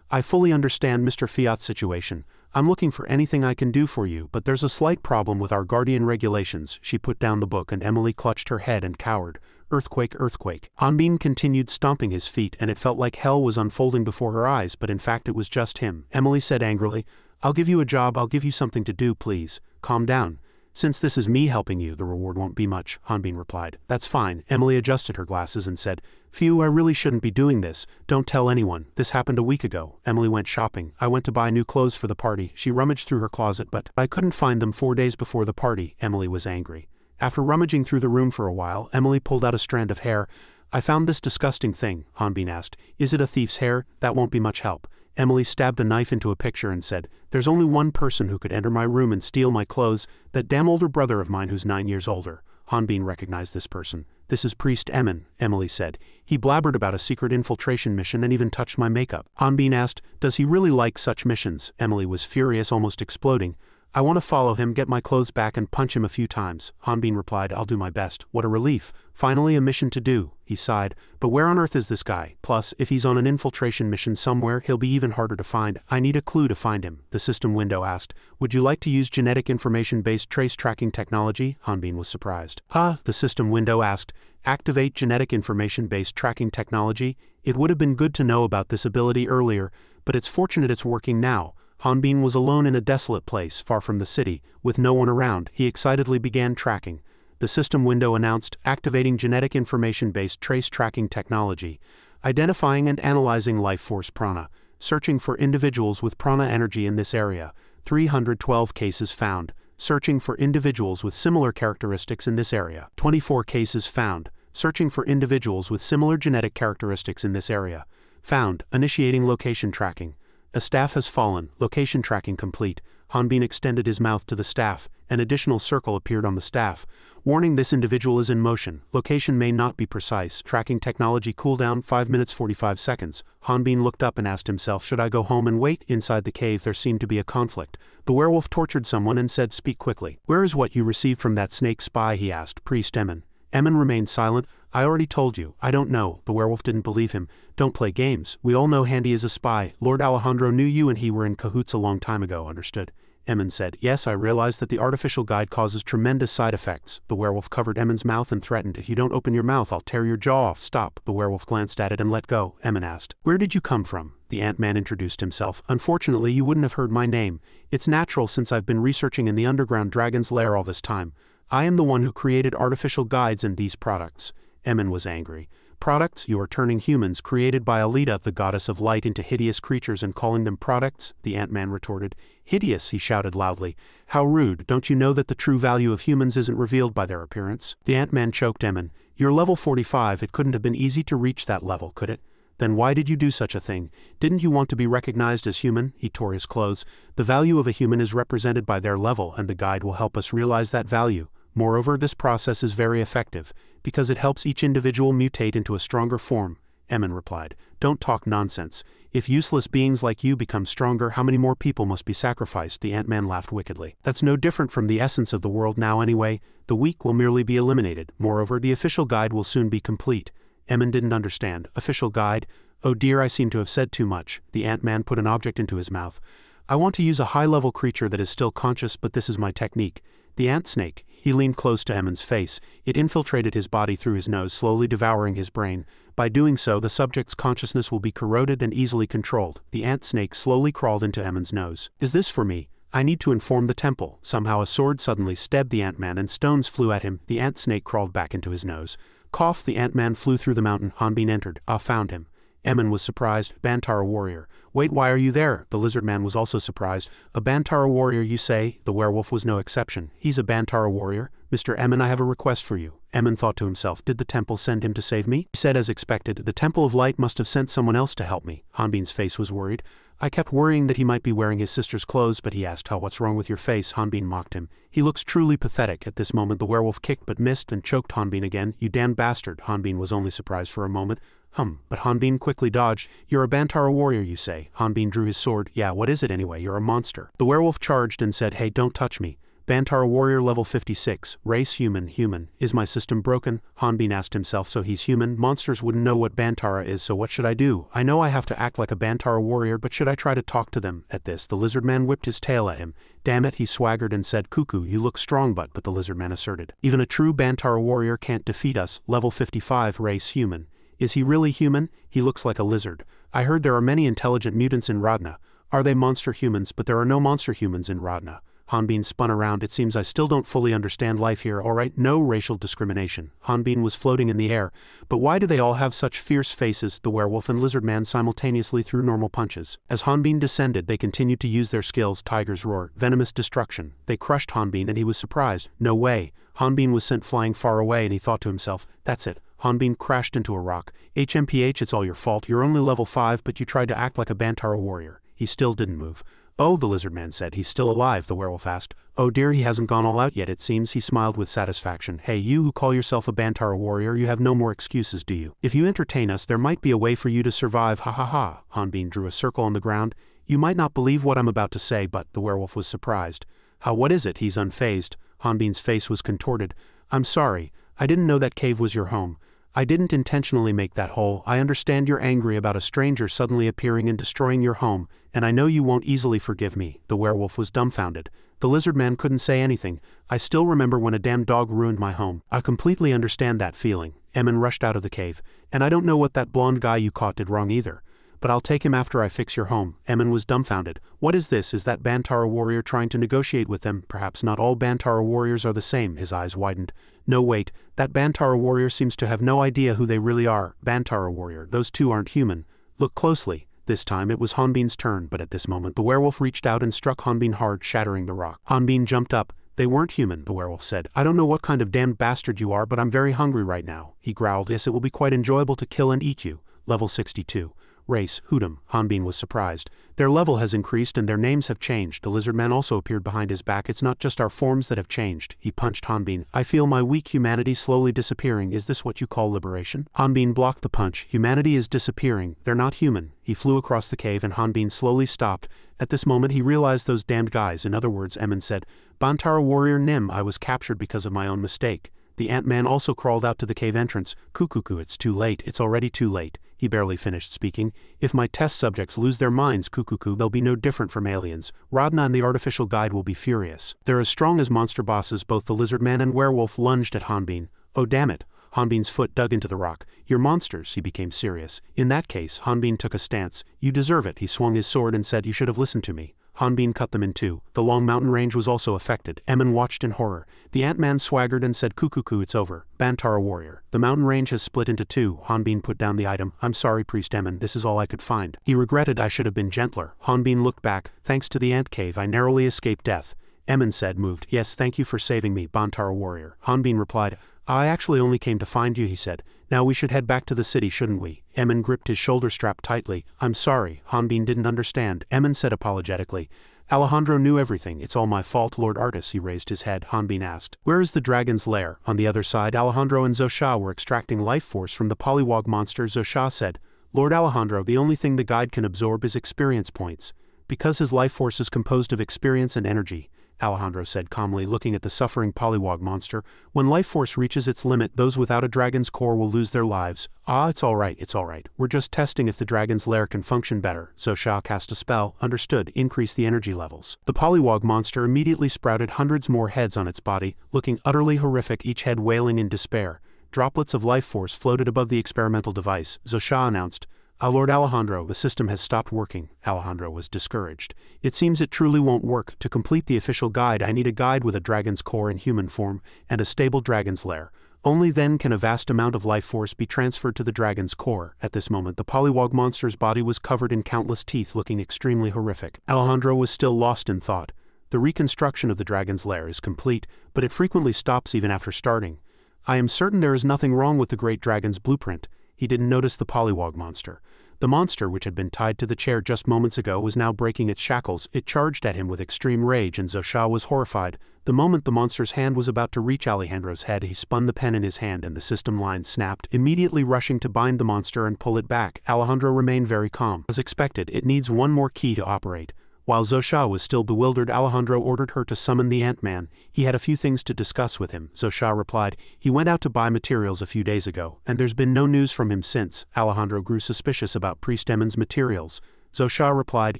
I fully understand Mr. Fiat's situation. I'm looking for anything I can do for you, but there's a slight problem with our Guardian regulations. She put down the book and Emily clutched her head and cowered. Earthquake. Hanbin continued stomping his feet and it felt like hell was unfolding before her eyes, but in fact it was just him. Emily said angrily, I'll give you a job, I'll give you something to do, please. Calm down. Since this is me helping you, the reward won't be much, Hanbin replied. That's fine. Emily adjusted her glasses and said, Phew, I really shouldn't be doing this. Don't tell anyone. This happened a week ago. Emily went shopping. I went to buy new clothes for the party. She rummaged through her closet, but I couldn't find them 4 days before the party. Emily was angry. After rummaging through the room for a while, Emily pulled out a strand of hair. I found this disgusting thing, Hanbin asked. Is it a thief's hair? That won't be much help. Emily stabbed a knife into a picture and said, There's only one person who could enter my room and steal my clothes, that damn older brother of mine who's 9 years older. Hanbin recognized this person. This is Priest Emin, Emily said. He blabbered about a secret infiltration mission and even touched my makeup. Hanbin asked, Does he really like such missions? Emily was furious, almost exploding. I want to follow him, get my clothes back and punch him a few times. Hanbin replied, I'll do my best. What a relief. Finally a mission to do. He sighed. But where on earth is this guy? Plus, if he's on an infiltration mission somewhere, he'll be even harder to find. I need a clue to find him. The system window asked. Would you like to use genetic information-based trace tracking technology? Hanbin was surprised. The system window asked. Activate genetic information-based tracking technology? It would have been good to know about this ability earlier, but it's fortunate it's working now. Hanbin was alone in a desolate place, far from the city, with no one around. He excitedly began tracking. The system window announced, activating genetic information-based trace tracking technology, identifying and analyzing life force prana, searching for individuals with prana energy in this area, 312 cases found, searching for individuals with similar characteristics in this area, 24 cases found, searching for individuals with similar genetic characteristics in this area, found, initiating location tracking. A staff has fallen, location tracking complete. Hanbin extended his mouth to the staff. An additional circle appeared on the staff. Warning: this individual is in motion. Location may not be precise. Tracking technology cooldown 5 minutes 45 seconds. Hanbin looked up and asked himself, should I go home and wait? Inside the cave there seemed to be a conflict. The werewolf tortured someone and said, speak quickly. Where is what you received from that snake spy? He asked. Priest Emin. Emin remained silent. I already told you. I don't know. The werewolf didn't believe him. Don't play games. We all know Handy is a spy. Lord Alejandro knew you and he were in cahoots a long time ago. Understood? Emin said. Yes, I realize that the artificial guide causes tremendous side effects. The werewolf covered Emin's mouth and threatened, if you don't open your mouth I'll tear your jaw off. Stop. The werewolf glanced at it and let go. Emin asked. Where did you come from? The Ant-Man introduced himself. Unfortunately, you wouldn't have heard my name. It's natural since I've been researching in the underground dragon's lair all this time. I am the one who created artificial guides and these products. Emin was angry. Products? You are turning humans created by Alita, the goddess of light, into hideous creatures and calling them products? The Ant-Man retorted. Hideous, he shouted loudly. How rude. Don't you know that the true value of humans isn't revealed by their appearance? The Ant-Man choked Emin. You're level 45. It couldn't have been easy to reach that level, could it? Then why did you do such a thing? Didn't you want to be recognized as human? He tore his clothes. The value of a human is represented by their level, and the guide will help us realize that value. Moreover, this process is very effective, because it helps each individual mutate into a stronger form. Emin replied. Don't talk nonsense. If useless beings like you become stronger, how many more people must be sacrificed? The Ant-Man laughed wickedly. That's no different from the essence of the world now anyway. The weak will merely be eliminated. Moreover, the official guide will soon be complete. Emin didn't understand. Official guide? Oh dear, I seem to have said too much. The Ant-Man put an object into his mouth. I want to use a high-level creature that is still conscious, but this is my technique. The ant snake. He leaned close to Emin's face. It infiltrated his body through his nose, slowly devouring his brain. By doing so, the subject's consciousness will be corroded and easily controlled. The ant snake slowly crawled into Emin's nose. Is this for me? I need to inform the temple. Somehow a sword suddenly stabbed the Ant-Man and stones flew at him. The ant snake crawled back into his nose. Cough. The Ant-Man flew through the mountain. Hanbin entered. Found him. Emin was surprised. Bantara warrior. Wait, why are you there? The lizard man was also surprised. A Bantara warrior, you say? The werewolf was no exception. He's a Bantara warrior. Mr. Emin, I have a request for you. Emin thought to himself, did the temple send him to save me? He said as expected, the Temple of Light must have sent someone else to help me. Hanbin's face was worried. I kept worrying that he might be wearing his sister's clothes, but he asked, what's wrong with your face? Hanbin mocked him. He looks truly pathetic. At this moment the werewolf kicked but missed and choked Hanbin again. You damned bastard. Hanbin was only surprised for a moment. But Hanbin quickly dodged. You're a Bantara warrior, you say? Hanbin drew his sword. Yeah, what is it anyway? You're a monster. The werewolf charged and said, hey, don't touch me. Bantara warrior level 56, race human. Is my system broken? Hanbin asked himself. So he's human? Monsters wouldn't know what Bantara is, so what should I do? I know I have to act like a Bantara warrior, but should I try to talk to them? At this, the lizard man whipped his tail at him. Damn it, he swaggered and said, Cuckoo, you look strong, but the lizard man asserted. Even a true Bantara warrior can't defeat us. Level 55, race human. Is he really human? He looks like a lizard. I heard there are many intelligent mutants in Radna. Are they monster humans? But there are no monster humans in Radna. Hanbin spun around. It seems I still don't fully understand life here. Alright, no racial discrimination. Hanbin was floating in the air. But why do they all have such fierce faces? The werewolf and lizard man simultaneously threw normal punches. As Hanbin descended, they continued to use their skills. Tiger's roar. Venomous destruction. They crushed Hanbin and he was surprised. No way. Hanbin was sent flying far away and he thought to himself, that's it. Hanbin crashed into a rock. HMPH, it's all your fault. You're only level 5, but you tried to act like a Bantara warrior. He still didn't move. Oh, the lizard man said. He's still alive, the werewolf asked. Oh dear, he hasn't gone all out yet, it seems. He smiled with satisfaction. Hey, you who call yourself a Bantara warrior, you have no more excuses, do you? If you entertain us, there might be a way for you to survive. Ha ha ha. Hanbin drew a circle on the ground. You might not believe what I'm about to say, but the werewolf was surprised. How, what is it? He's unfazed. Hanbin's face was contorted. I'm sorry. I didn't know that cave was your home. I didn't intentionally make that hole. I understand you're angry about a stranger suddenly appearing and destroying your home, and I know you won't easily forgive me. The werewolf was dumbfounded. The lizard man couldn't say anything. I still remember when a damn dog ruined my home. I completely understand that feeling. Emin rushed out of the cave. And I don't know what that blonde guy you caught did wrong either. But I'll take him after I fix your home. Emin was dumbfounded. What is this? Is that Bantara warrior trying to negotiate with them? Perhaps not all Bantara warriors are the same. His eyes widened. No, wait. That Bantara warrior seems to have no idea who they really are. Bantara warrior. Those two aren't human. Look closely. This time it was Hanbin's turn, but at this moment the werewolf reached out and struck Hanbin hard, shattering the rock. Hanbin jumped up. They weren't human, the werewolf said. I don't know what kind of damned bastard you are, but I'm very hungry right now. He growled. Yes, it will be quite enjoyable to kill and eat you. Level 62. Race, Hudum, Hanbin was surprised. Their level has increased and their names have changed. The lizard man also appeared behind his back. It's not just our forms that have changed. He punched Hanbin. I feel my weak humanity slowly disappearing. Is this what you call liberation? Hanbin blocked the punch. Humanity is disappearing. They're not human. He flew across the cave and Hanbin slowly stopped. At this moment he realized those damned guys. In other words, Emin said, Bantara warrior Nim, I was captured because of my own mistake. The Ant-Man also crawled out to the cave entrance. Kukuku, it's too late. It's already too late. He barely finished speaking. If my test subjects lose their minds, Kukuku, they'll be no different from aliens. Radna and the artificial guide will be furious. They're as strong as monster bosses. Both the lizard man and werewolf lunged at Hanbin. Oh damn it. Hanbin's foot dug into the rock. You're monsters. He became serious. In that case, Hanbin took a stance. You deserve it. He swung his sword and said, you should have listened to me. Hanbin cut them in two. The long mountain range was also affected. Emin watched in horror. The Ant-Man swaggered and said, Kukuku, it's over. Bantara warrior. The mountain range has split into two. Hanbin put down the item. I'm sorry, Priest Emin, this is all I could find. He regretted I should have been gentler. Hanbin looked back. Thanks to the ant cave, I narrowly escaped death. Emin said, moved. Yes, thank you for saving me, Bantara warrior. Hanbin replied, I actually only came to find you, he said. Now we should head back to the city, shouldn't we? Emin gripped his shoulder strap tightly. I'm sorry. Hanbin didn't understand. Emin said apologetically. Alejandro knew everything. It's all my fault, Lord Artus. He raised his head. Hanbin asked, where is the dragon's lair? On the other side, Alejandro and Zosha were extracting life force from the polywog monster. Zosha said, Lord Alejandro, the only thing the guide can absorb is experience points. Because his life force is composed of experience and energy. Alejandro said calmly, looking at the suffering polywog monster. When life force reaches its limit, those without a dragon's core will lose their lives. Ah, it's all right. We're just testing if the dragon's lair can function better. Zosha cast a spell. Understood. Increase the energy levels. The polywog monster immediately sprouted hundreds more heads on its body, looking utterly horrific, each head wailing in despair. Droplets of life force floated above the experimental device. Zosha announced, Lord Alejandro, the system has stopped working. Alejandro was discouraged. It seems it truly won't work. To complete the official guide, I need a guide with a dragon's core in human form and a stable dragon's lair. Only then can a vast amount of life force be transferred to the dragon's core. At this moment, the polywog monster's body was covered in countless teeth, looking extremely horrific. Alejandro was still lost in thought. The reconstruction of the dragon's lair is complete, but it frequently stops even after starting. I am certain there is nothing wrong with the great dragon's blueprint. He didn't notice the polywog monster. The monster, which had been tied to the chair just moments ago, was now breaking its shackles. It charged at him with extreme rage, and Zosha was horrified. The moment the monster's hand was about to reach Alejandro's head, he spun the pen in his hand and the system line snapped, immediately rushing to bind the monster and pull it back. Alejandro remained very calm. As expected, it needs one more key to operate. While Zosha was still bewildered, Alejandro ordered her to summon the Ant-Man. He had a few things to discuss with him. Zosha replied, he went out to buy materials a few days ago, and there's been no news from him since. Alejandro grew suspicious about Priest Emin's materials. Zosha replied,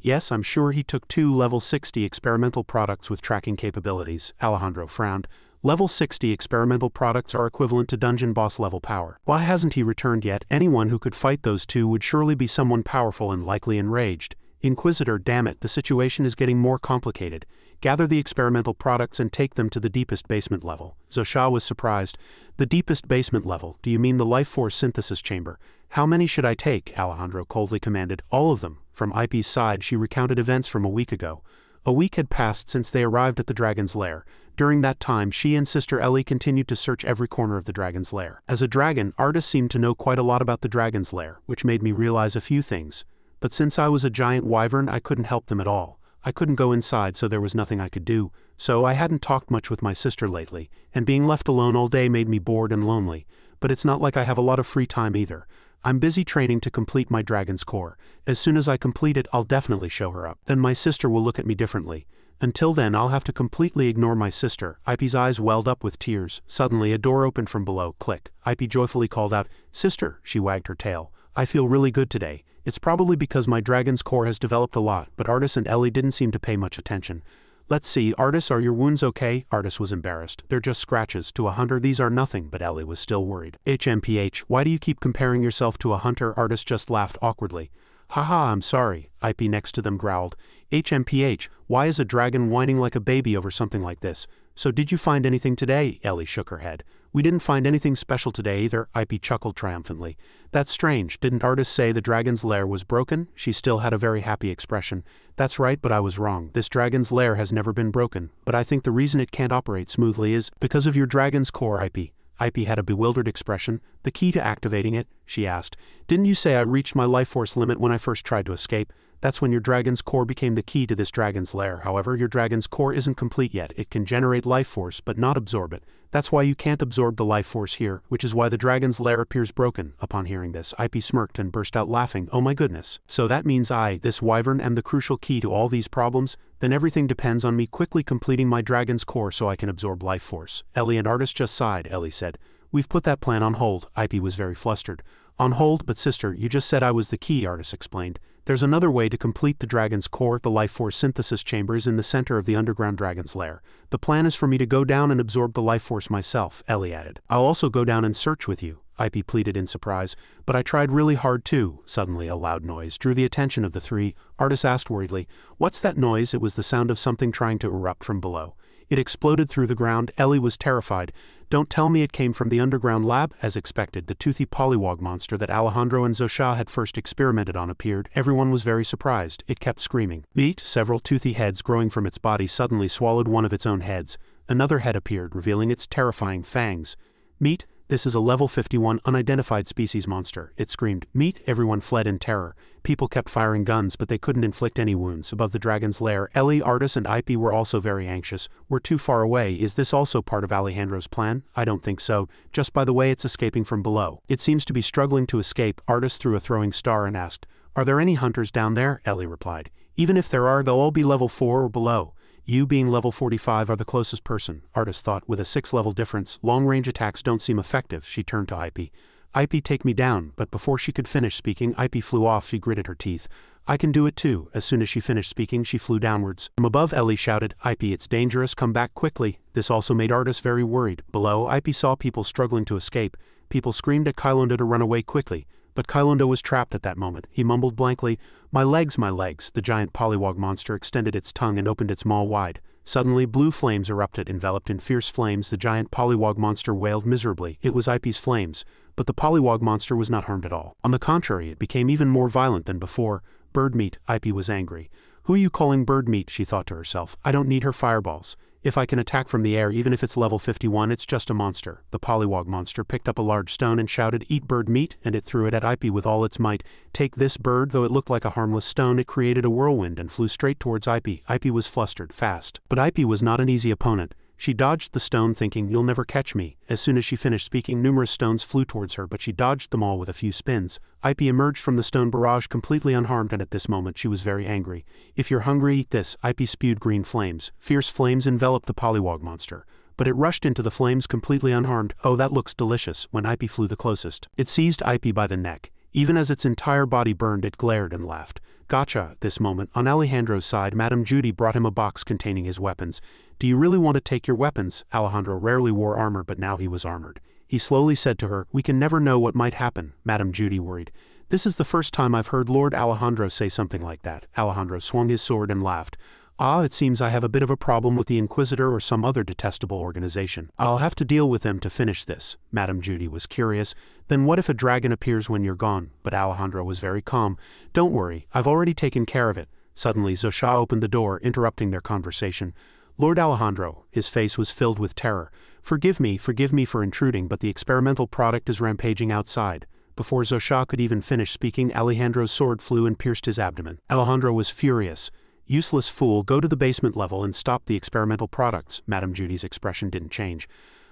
yes, I'm sure he took 2 level 60 experimental products with tracking capabilities. Alejandro frowned. Level 60 experimental products are equivalent to dungeon boss level power. Why hasn't he returned yet? Anyone who could fight those two would surely be someone powerful and likely enraged. Inquisitor, damn it, the situation is getting more complicated. Gather the experimental products and take them to the deepest basement level. Zosha was surprised. The deepest basement level? Do you mean the life force synthesis chamber? How many should I take? Alejandro coldly commanded. All of them. From IP's side, she recounted events from a week ago. A week had passed since they arrived at the dragon's lair. During that time, she and Sister Ellie continued to search every corner of the dragon's lair. As a dragon, Artis seemed to know quite a lot about the dragon's lair, which made me realize a few things. But since I was a giant wyvern, I couldn't help them at all. I couldn't go inside, so there was nothing I could do. So I hadn't talked much with my sister lately, and being left alone all day made me bored and lonely. But it's not like I have a lot of free time either. I'm busy training to complete my dragon's core. As soon as I complete it, I'll definitely show her up. Then my sister will look at me differently. Until then, I'll have to completely ignore my sister. IP's eyes welled up with tears. Suddenly, a door opened from below. Click. IP joyfully called out, Sister. She wagged her tail. I feel really good today. It's probably because my dragon's core has developed a lot, but Artis and Ellie didn't seem to pay much attention. Let's see, Artis, are your wounds okay? Artis was embarrassed. They're just scratches. To a hunter, these are nothing, but Ellie was still worried. HMPH, why do you keep comparing yourself to a hunter? Artis just laughed awkwardly. Haha, I'm sorry. IP next to them growled. HMPH, why is a dragon whining like a baby over something like this? So did you find anything today? Ellie shook her head. We didn't find anything special today either. IP chuckled triumphantly. That's strange. Didn't Artis say the dragon's lair was broken? She still had a very happy expression. That's right, but I was wrong. This dragon's lair has never been broken, but I think the reason it can't operate smoothly is because of your dragon's core, IP. Ipy had a bewildered expression. The key to activating it? She asked. Didn't you say I reached my life force limit when I first tried to escape? That's when your dragon's core became the key to this dragon's lair. However, your dragon's core isn't complete yet. It can generate life force, but not absorb it. That's why you can't absorb the life force here, which is why the dragon's lair appears broken. Upon hearing this, Ipy smirked and burst out laughing. Oh my goodness. So that means I, this wyvern, am the crucial key to all these problems? Then everything depends on me quickly completing my dragon's core so I can absorb life force. Ellie and Artis just sighed. Ellie said, We've put that plan on hold. Ipy was very flustered. On hold? But sister, you just said I was the key, Artis explained. There's another way to complete the dragon's core. The life force synthesis chamber is in the center of the underground dragon's lair. The plan is for me to go down and absorb the life force myself, Ellie added. I'll also go down and search with you, Ipy pleaded in surprise. But I tried really hard too. Suddenly a loud noise drew the attention of the three. Artis asked worriedly, What's that noise? It was the sound of something trying to erupt from below. It exploded through the ground. Ellie was terrified. Don't tell me it came from the underground lab? As expected, the toothy pollywog monster that Alejandro and Zosha had first experimented on appeared. Everyone was very surprised. It kept screaming. Meat, several toothy heads growing from its body suddenly swallowed one of its own heads. Another head appeared, revealing its terrifying fangs. Meat, this is a level 51 unidentified species monster, it screamed. Meat, everyone fled in terror. People kept firing guns, but they couldn't inflict any wounds. Above the dragon's lair, Ellie, Artis, and Ipy were also very anxious. We're too far away. Is this also part of Alejandro's plan? I don't think so, just by the way it's escaping from below. It seems to be struggling to escape. Artis threw a throwing star and asked, Are there any hunters down there? Ellie replied. Even if there are, they'll all be level 4 or below. You being level 45 are the closest person, Artis thought. With a 6-level difference, long-range attacks don't seem effective. She turned to Ipy. Ipy, take me down. But before she could finish speaking, Ipy flew off. She gritted her teeth. I can do it too. As soon as she finished speaking, she flew downwards. From above, Ellie shouted, Ipy, it's dangerous. Come back quickly. This also made Artis very worried. Below, Ipy saw people struggling to escape. People screamed at Kylonda to run away quickly. But Kylonda was trapped at that moment. He mumbled blankly, my legs, my legs. The giant pollywog monster extended its tongue and opened its maw wide. Suddenly, blue flames erupted. Enveloped in fierce flames, the giant pollywog monster wailed miserably. It was Ipy's flames, but the pollywog monster was not harmed at all. On the contrary, it became even more violent than before. Bird meat, Ipy was angry. Who are you calling bird meat? She thought to herself. I don't need her fireballs. If I can attack from the air, even if it's level 51, it's just a monster. The pollywog monster picked up a large stone and shouted, Eat bird meat, and it threw it at Ipy with all its might. Take this bird. Though it looked like a harmless stone, it created a whirlwind and flew straight towards Ipy. Ipy was flustered, fast. But Ipy was not an easy opponent. She dodged the stone thinking, you'll never catch me. As soon as she finished speaking, numerous stones flew towards her, but she dodged them all with a few spins. Ipy emerged from the stone barrage completely unharmed, and at this moment she was very angry. If you're hungry, eat this. Ipy spewed green flames. Fierce flames enveloped the pollywog monster. But it rushed into the flames completely unharmed. Oh, that looks delicious. When Ipy flew the closest, it seized Ipy by the neck. Even as its entire body burned, it glared and laughed. Gotcha. At this moment, on Alejandro's side, Madame Judy brought him a box containing his weapons. Do you really want to take your weapons? Alejandro rarely wore armor, but now he was armored. He slowly said to her, We can never know what might happen. Madame Judy worried. This is the first time I've heard Lord Alejandro say something like that. Alejandro swung his sword and laughed. Ah, it seems I have a bit of a problem with the Inquisitor or some other detestable organization. I'll have to deal with them to finish this. Madame Judy was curious. Then what if a dragon appears when you're gone? But Alejandro was very calm. Don't worry, I've already taken care of it. Suddenly Zosha opened the door, interrupting their conversation. Lord Alejandro, his face was filled with terror. Forgive me for intruding, but the experimental product is rampaging outside. Before Zosha could even finish speaking, Alejandro's sword flew and pierced his abdomen. Alejandro was furious. Useless fool, go to the basement level and stop the experimental products. Madame Judy's expression didn't change.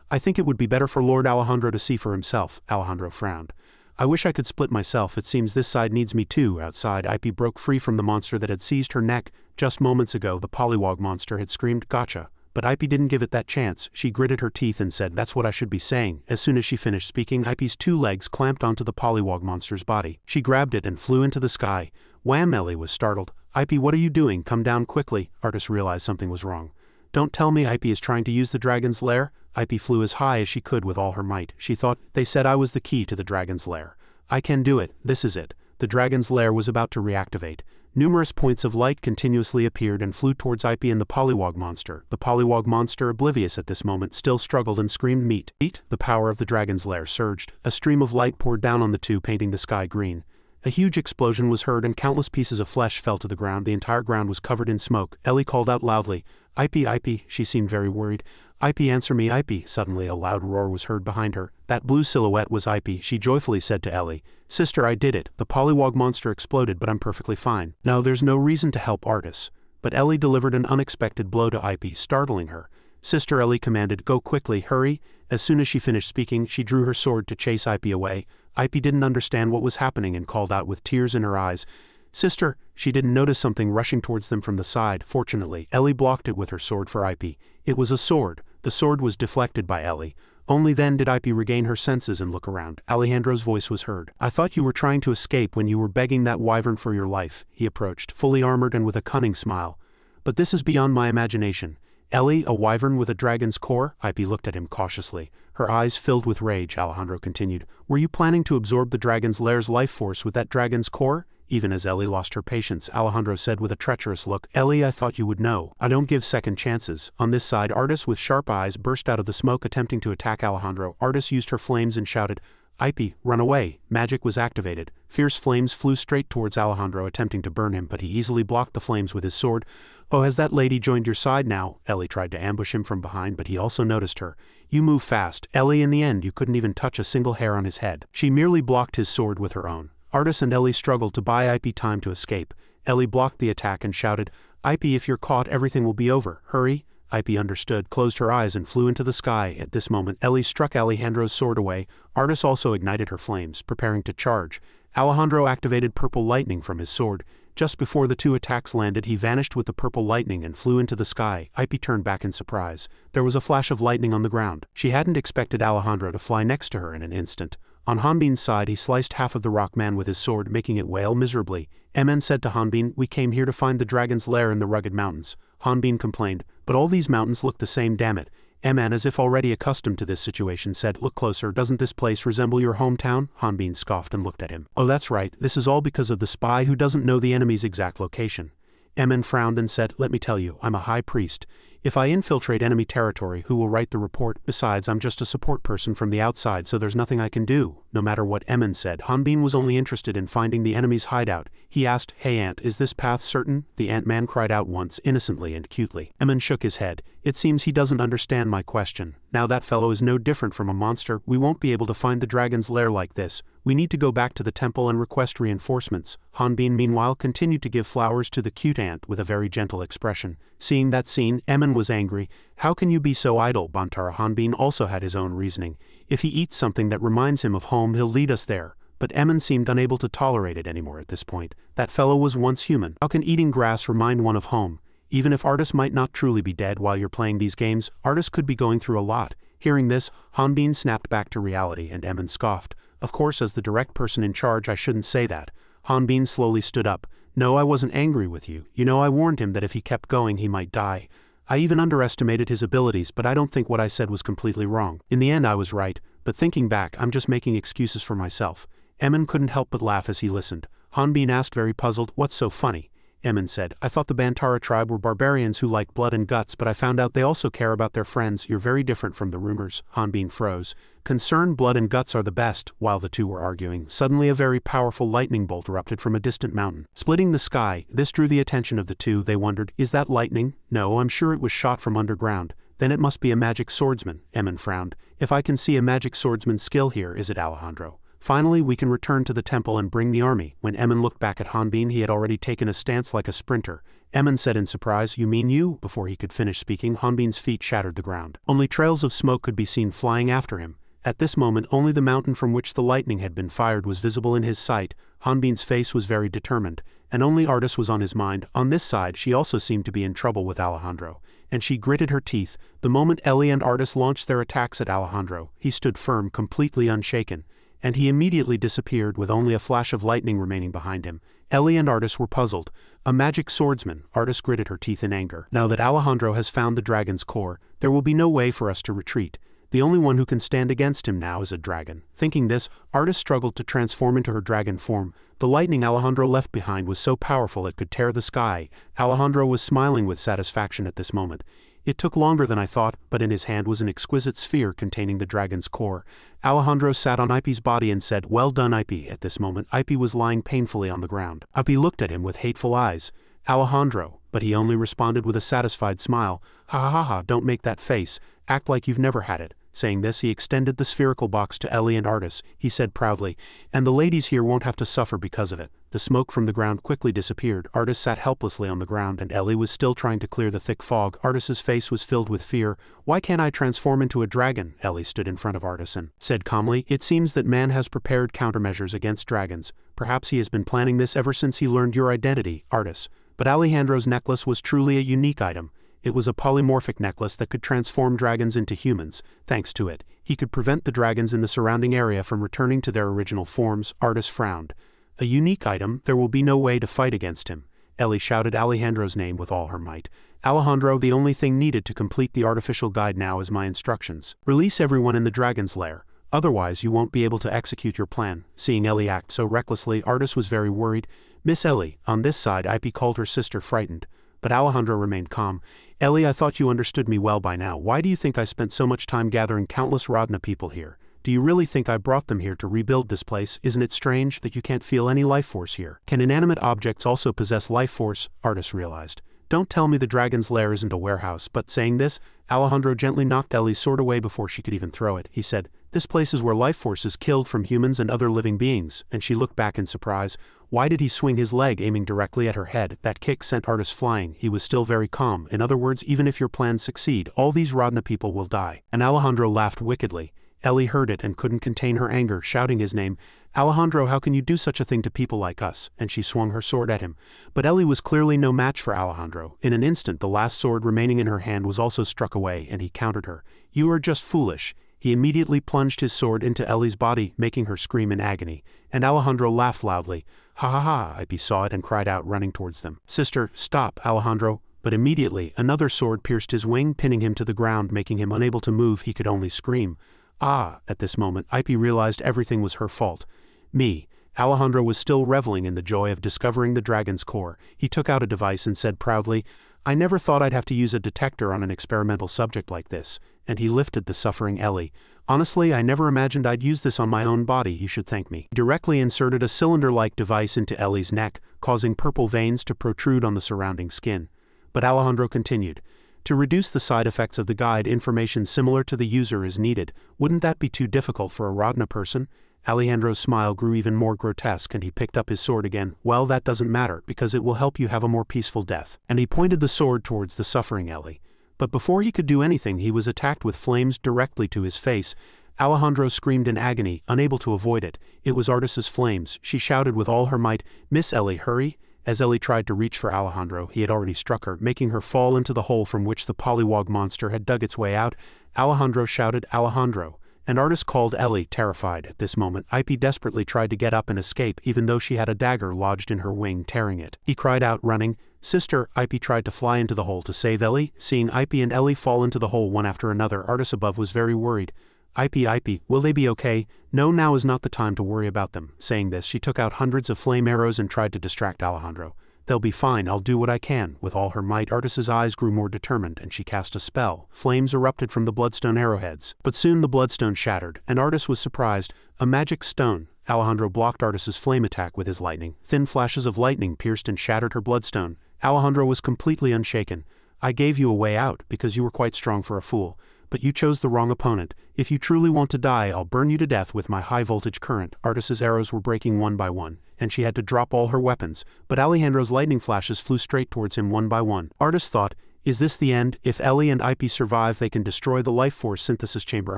I think it would be better for Lord Alejandro to see for himself. Alejandro frowned. I wish I could split myself. It seems this side needs me too. Outside, Ipy broke free from the monster that had seized her neck. Just moments ago, the pollywog monster had screamed, Gotcha. But Ipy didn't give it that chance. She gritted her teeth and said, That's what I should be saying. As soon as she finished speaking, Ipy's 2 legs clamped onto the pollywog monster's body. She grabbed it and flew into the sky. Wham! Ellie was startled. Ipy, what are you doing? Come down quickly. Artis realized something was wrong. Don't tell me Ipy is trying to use the dragon's lair? Ipy flew as high as she could with all her might. She thought, they said I was the key to the dragon's lair. I can do it. This is it. The dragon's lair was about to reactivate. Numerous points of light continuously appeared and flew towards Ipy and the pollywog monster. The pollywog monster, oblivious at this moment, still struggled and screamed, Meat. Eat. The power of the dragon's lair surged. A stream of light poured down on the two, painting the sky green. A huge explosion was heard and countless pieces of flesh fell to the ground. The entire ground was covered in smoke. Ellie called out loudly, "Ip." She seemed very worried. "Ip, answer me, Ip." Suddenly a loud roar was heard behind her. That blue silhouette was Ip. She joyfully said to Ellie, "Sister, I did it. The polywog monster exploded, but I'm perfectly fine. Now there's no reason to help Artis." But Ellie delivered an unexpected blow to Ip, startling her. "Sister," Ellie commanded, "go quickly, hurry." As soon as she finished speaking, she drew her sword to chase Ip away. Ip didn't understand what was happening and called out with tears in her eyes, "Sister." She didn't notice something rushing towards them from the side. Fortunately, Ellie blocked it with her sword for Ip. It was a sword. The sword was deflected by Ellie. Only then did Ip regain her senses and look around. Alejandro's voice was heard. "I thought you were trying to escape when you were begging that wyvern for your life." He approached, fully armored and with a cunning smile. "But this is beyond my imagination." "Ellie, a wyvern with a dragon's core?" Ip looked at him cautiously. Her eyes filled with rage. Alejandro continued, "Were you planning to absorb the dragon's lair's life force with that dragon's core?" Even as Ellie lost her patience, Alejandro said with a treacherous look, "Ellie, I thought you would know. I don't give second chances." On this side, Artis with sharp eyes burst out of the smoke attempting to attack Alejandro. Artis used her flames and shouted, "Ip, run away." Magic was activated. Fierce flames flew straight towards Alejandro, attempting to burn him, but he easily blocked the flames with his sword. "Oh, has that lady joined your side now?" Ellie tried to ambush him from behind, but he also noticed her. "You move fast." Ellie, in the end, you couldn't even touch a single hair on his head. She merely blocked his sword with her own. Artis and Ellie struggled to buy Ip time to escape. Ellie blocked the attack and shouted, "Ip, if you're caught, everything will be over. Hurry." Ip understood, closed her eyes and flew into the sky. At this moment, Ellie struck Alejandro's sword away. Artis also ignited her flames, preparing to charge. Alejandro activated purple lightning from his sword. Just before the two attacks landed, he vanished with the purple lightning and flew into the sky. Ip turned back in surprise. There was a flash of lightning on the ground. She hadn't expected Alejandro to fly next to her in an instant. On Hanbin's side, he sliced half of the rock man with his sword, making it wail miserably. Emen said to Hanbin, "We came here to find the dragon's lair in the rugged mountains." Hanbin complained, "But all these mountains look the same, damn it." Emen, as if already accustomed to this situation, said, "Look closer, doesn't this place resemble your hometown?" Hanbin scoffed and looked at him. "Oh, that's right, this is all because of the spy who doesn't know the enemy's exact location." Emen frowned and said, "Let me tell you, I'm a high priest. If I infiltrate enemy territory, who will write the report? Besides, I'm just a support person from the outside, so there's nothing I can do." No matter what Emen said, Hanbin was only interested in finding the enemy's hideout. He asked, "Hey Ant, is this path certain?" The ant-man cried out once, innocently and cutely. Emen shook his head. "It seems he doesn't understand my question. Now that fellow is no different from a monster. We won't be able to find the dragon's lair like this. We need to go back to the temple and request reinforcements." Hanbin meanwhile continued to give flowers to the cute ant with a very gentle expression. Seeing that scene, Emen was angry. "How can you be so idle?" Bantara Hanbin also had his own reasoning. "If he eats something that reminds him of home, he'll lead us there." But Emen seemed unable to tolerate it anymore at this point. That fellow was once human. How can eating grass remind one of home? Even if Artis might not truly be dead while you're playing these games, Artis could be going through a lot. Hearing this, Hanbin snapped back to reality and Emen scoffed. "Of course, as the direct person in charge, I shouldn't say that." Hanbin slowly stood up. "No, I wasn't angry with you. You know, I warned him that if he kept going, he might die. I even underestimated his abilities, but I don't think what I said was completely wrong. In the end, I was right, but thinking back, I'm just making excuses for myself." Emen couldn't help but laugh as he listened. Hanbin asked, very puzzled, "What's so funny?" Emen said, "I thought the Bantara tribe were barbarians who liked blood and guts, but I found out they also care about their friends. You're very different from the rumors." Hanbin froze. Concerned, blood and guts are the best. While the two were arguing, suddenly a very powerful lightning bolt erupted from a distant mountain, splitting the sky. This drew the attention of the two. They wondered, "Is that lightning?" "No, I'm sure it was shot from underground." "Then it must be a magic swordsman." Emen frowned. "If I can see a magic swordsman's skill here, is it Alejandro? Finally, we can return to the temple and bring the army." When Emen looked back at Hanbin, he had already taken a stance like a sprinter. Emen said in surprise, "You mean you?" Before he could finish speaking, Hanbin's feet shattered the ground. Only trails of smoke could be seen flying after him. At this moment, only the mountain from which the lightning had been fired was visible in his sight. Hanbin's face was very determined, and only Artis was on his mind. On this side, she also seemed to be in trouble with Alejandro, and she gritted her teeth. The moment Ellie and Artis launched their attacks at Alejandro, he stood firm, completely unshaken. And he immediately disappeared with only a flash of lightning remaining behind him. Ellie and Artis were puzzled. "A magic swordsman," Artis gritted her teeth in anger. "Now that Alejandro has found the dragon's core, there will be no way for us to retreat. The only one who can stand against him now is a dragon." Thinking this, Artis struggled to transform into her dragon form. The lightning Alejandro left behind was so powerful it could tear the sky. Alejandro was smiling with satisfaction at this moment. It took longer than I thought, but in his hand was an exquisite sphere containing the dragon's core. Alejandro sat on Ipe's body and said, "Well done, Ipe." At this moment, Ipe was lying painfully on the ground. Ipe looked at him with hateful eyes. "Alejandro," but he only responded with a satisfied smile. "Ha ha ha ha, don't make that face, act like you've never had it." Saying this, he extended the spherical box to Ellie and Artis. He said proudly, "And the ladies here won't have to suffer because of it." The smoke from the ground quickly disappeared. Artis sat helplessly on the ground and Ellie was still trying to clear the thick fog. Artis's face was filled with fear. "Why can't I transform into a dragon?" Ellie stood in front of Artis and said calmly, "It seems that man has prepared countermeasures against dragons. Perhaps he has been planning this ever since he learned your identity, Artis." But Alejandro's necklace was truly a unique item. It was a polymorphic necklace that could transform dragons into humans. Thanks to it, he could prevent the dragons in the surrounding area from returning to their original forms. Artis frowned. "A unique item, there will be no way to fight against him." Ellie shouted Alejandro's name with all her might. "Alejandro, the only thing needed to complete the artificial guide now is my instructions. Release everyone in the dragon's lair. Otherwise you won't be able to execute your plan." Seeing Ellie act so recklessly, Artis was very worried. "Miss Ellie," on this side Ipe called her sister, frightened. But Alejandro remained calm. "Ellie, I thought you understood me well by now. Why do you think I spent so much time gathering countless Rodna people here? Do you really think I brought them here to rebuild this place? Isn't it strange that you can't feel any life force here? Can inanimate objects also possess life force?" Artis realized. "Don't tell me the dragon's lair isn't a warehouse." But saying this, Alejandro gently knocked Ellie's sword away before she could even throw it. He said, "This place is where life force is killed from humans and other living beings," and she looked back in surprise. Why did he swing his leg aiming directly at her head? That kick sent Artis flying. He was still very calm. "In other words, even if your plans succeed, all these Rodna people will die." And Alejandro laughed wickedly. Ellie heard it and couldn't contain her anger, shouting his name. "Alejandro, how can you do such a thing to people like us?" And she swung her sword at him. But Ellie was clearly no match for Alejandro. In an instant, the last sword remaining in her hand was also struck away, and he countered her. "You are just foolish." He immediately plunged his sword into Ellie's body, making her scream in agony. And Alejandro laughed loudly. "Ha ha ha!" Ipe saw it and cried out, running towards them. "Sister, stop, Alejandro." But immediately, another sword pierced his wing, pinning him to the ground, making him unable to move. He could only scream. "Ah!" At this moment, Ipe realized everything was her fault. "Me." Alejandro was still reveling in the joy of discovering the dragon's core. He took out a device and said proudly, "I never thought I'd have to use a detector on an experimental subject like this." And he lifted the suffering Ellie. "Honestly, I never imagined I'd use this on my own body. You should thank me." He directly inserted a cylinder-like device into Ellie's neck, causing purple veins to protrude on the surrounding skin. But Alejandro continued. "To reduce the side effects of the guide, information similar to the user is needed. Wouldn't that be too difficult for a Rodna person?" Alejandro's smile grew even more grotesque and he picked up his sword again. "Well, that doesn't matter, because it will help you have a more peaceful death." And he pointed the sword towards the suffering Ellie. But before he could do anything, he was attacked with flames directly to his face. Alejandro screamed in agony, unable to avoid it. It was Artis's flames. She shouted with all her might, "Miss Ellie, hurry!" As Ellie tried to reach for Alejandro, he had already struck her, making her fall into the hole from which the polywog monster had dug its way out. Alejandro shouted, "Alejandro!" And Artis called Ellie, terrified. At this moment, Ipe desperately tried to get up and escape, even though she had a dagger lodged in her wing, tearing it. He cried out, running. "Sister!" Ipe tried to fly into the hole to save Ellie. Seeing Ipe and Ellie fall into the hole one after another, Artis above was very worried. Ipe, will they be okay?" "No, now is not the time to worry about them." Saying this, she took out hundreds of flame arrows and tried to distract Alejandro. "They'll be fine, I'll do what I can." With all her might, Artis's eyes grew more determined, and she cast a spell. Flames erupted from the bloodstone arrowheads. But soon the bloodstone shattered, and Artis was surprised. A magic stone. Alejandro blocked Artis's flame attack with his lightning. Thin flashes of lightning pierced and shattered her bloodstone. Alejandro was completely unshaken. "I gave you a way out, because you were quite strong for a fool. But you chose the wrong opponent. If you truly want to die, I'll burn you to death with my high-voltage current." Artis's arrows were breaking one by one, and she had to drop all her weapons, but Alejandro's lightning flashes flew straight towards him one by one. Artis thought, "Is this the end? If Ellie and Ipe survive, they can destroy the life force synthesis chamber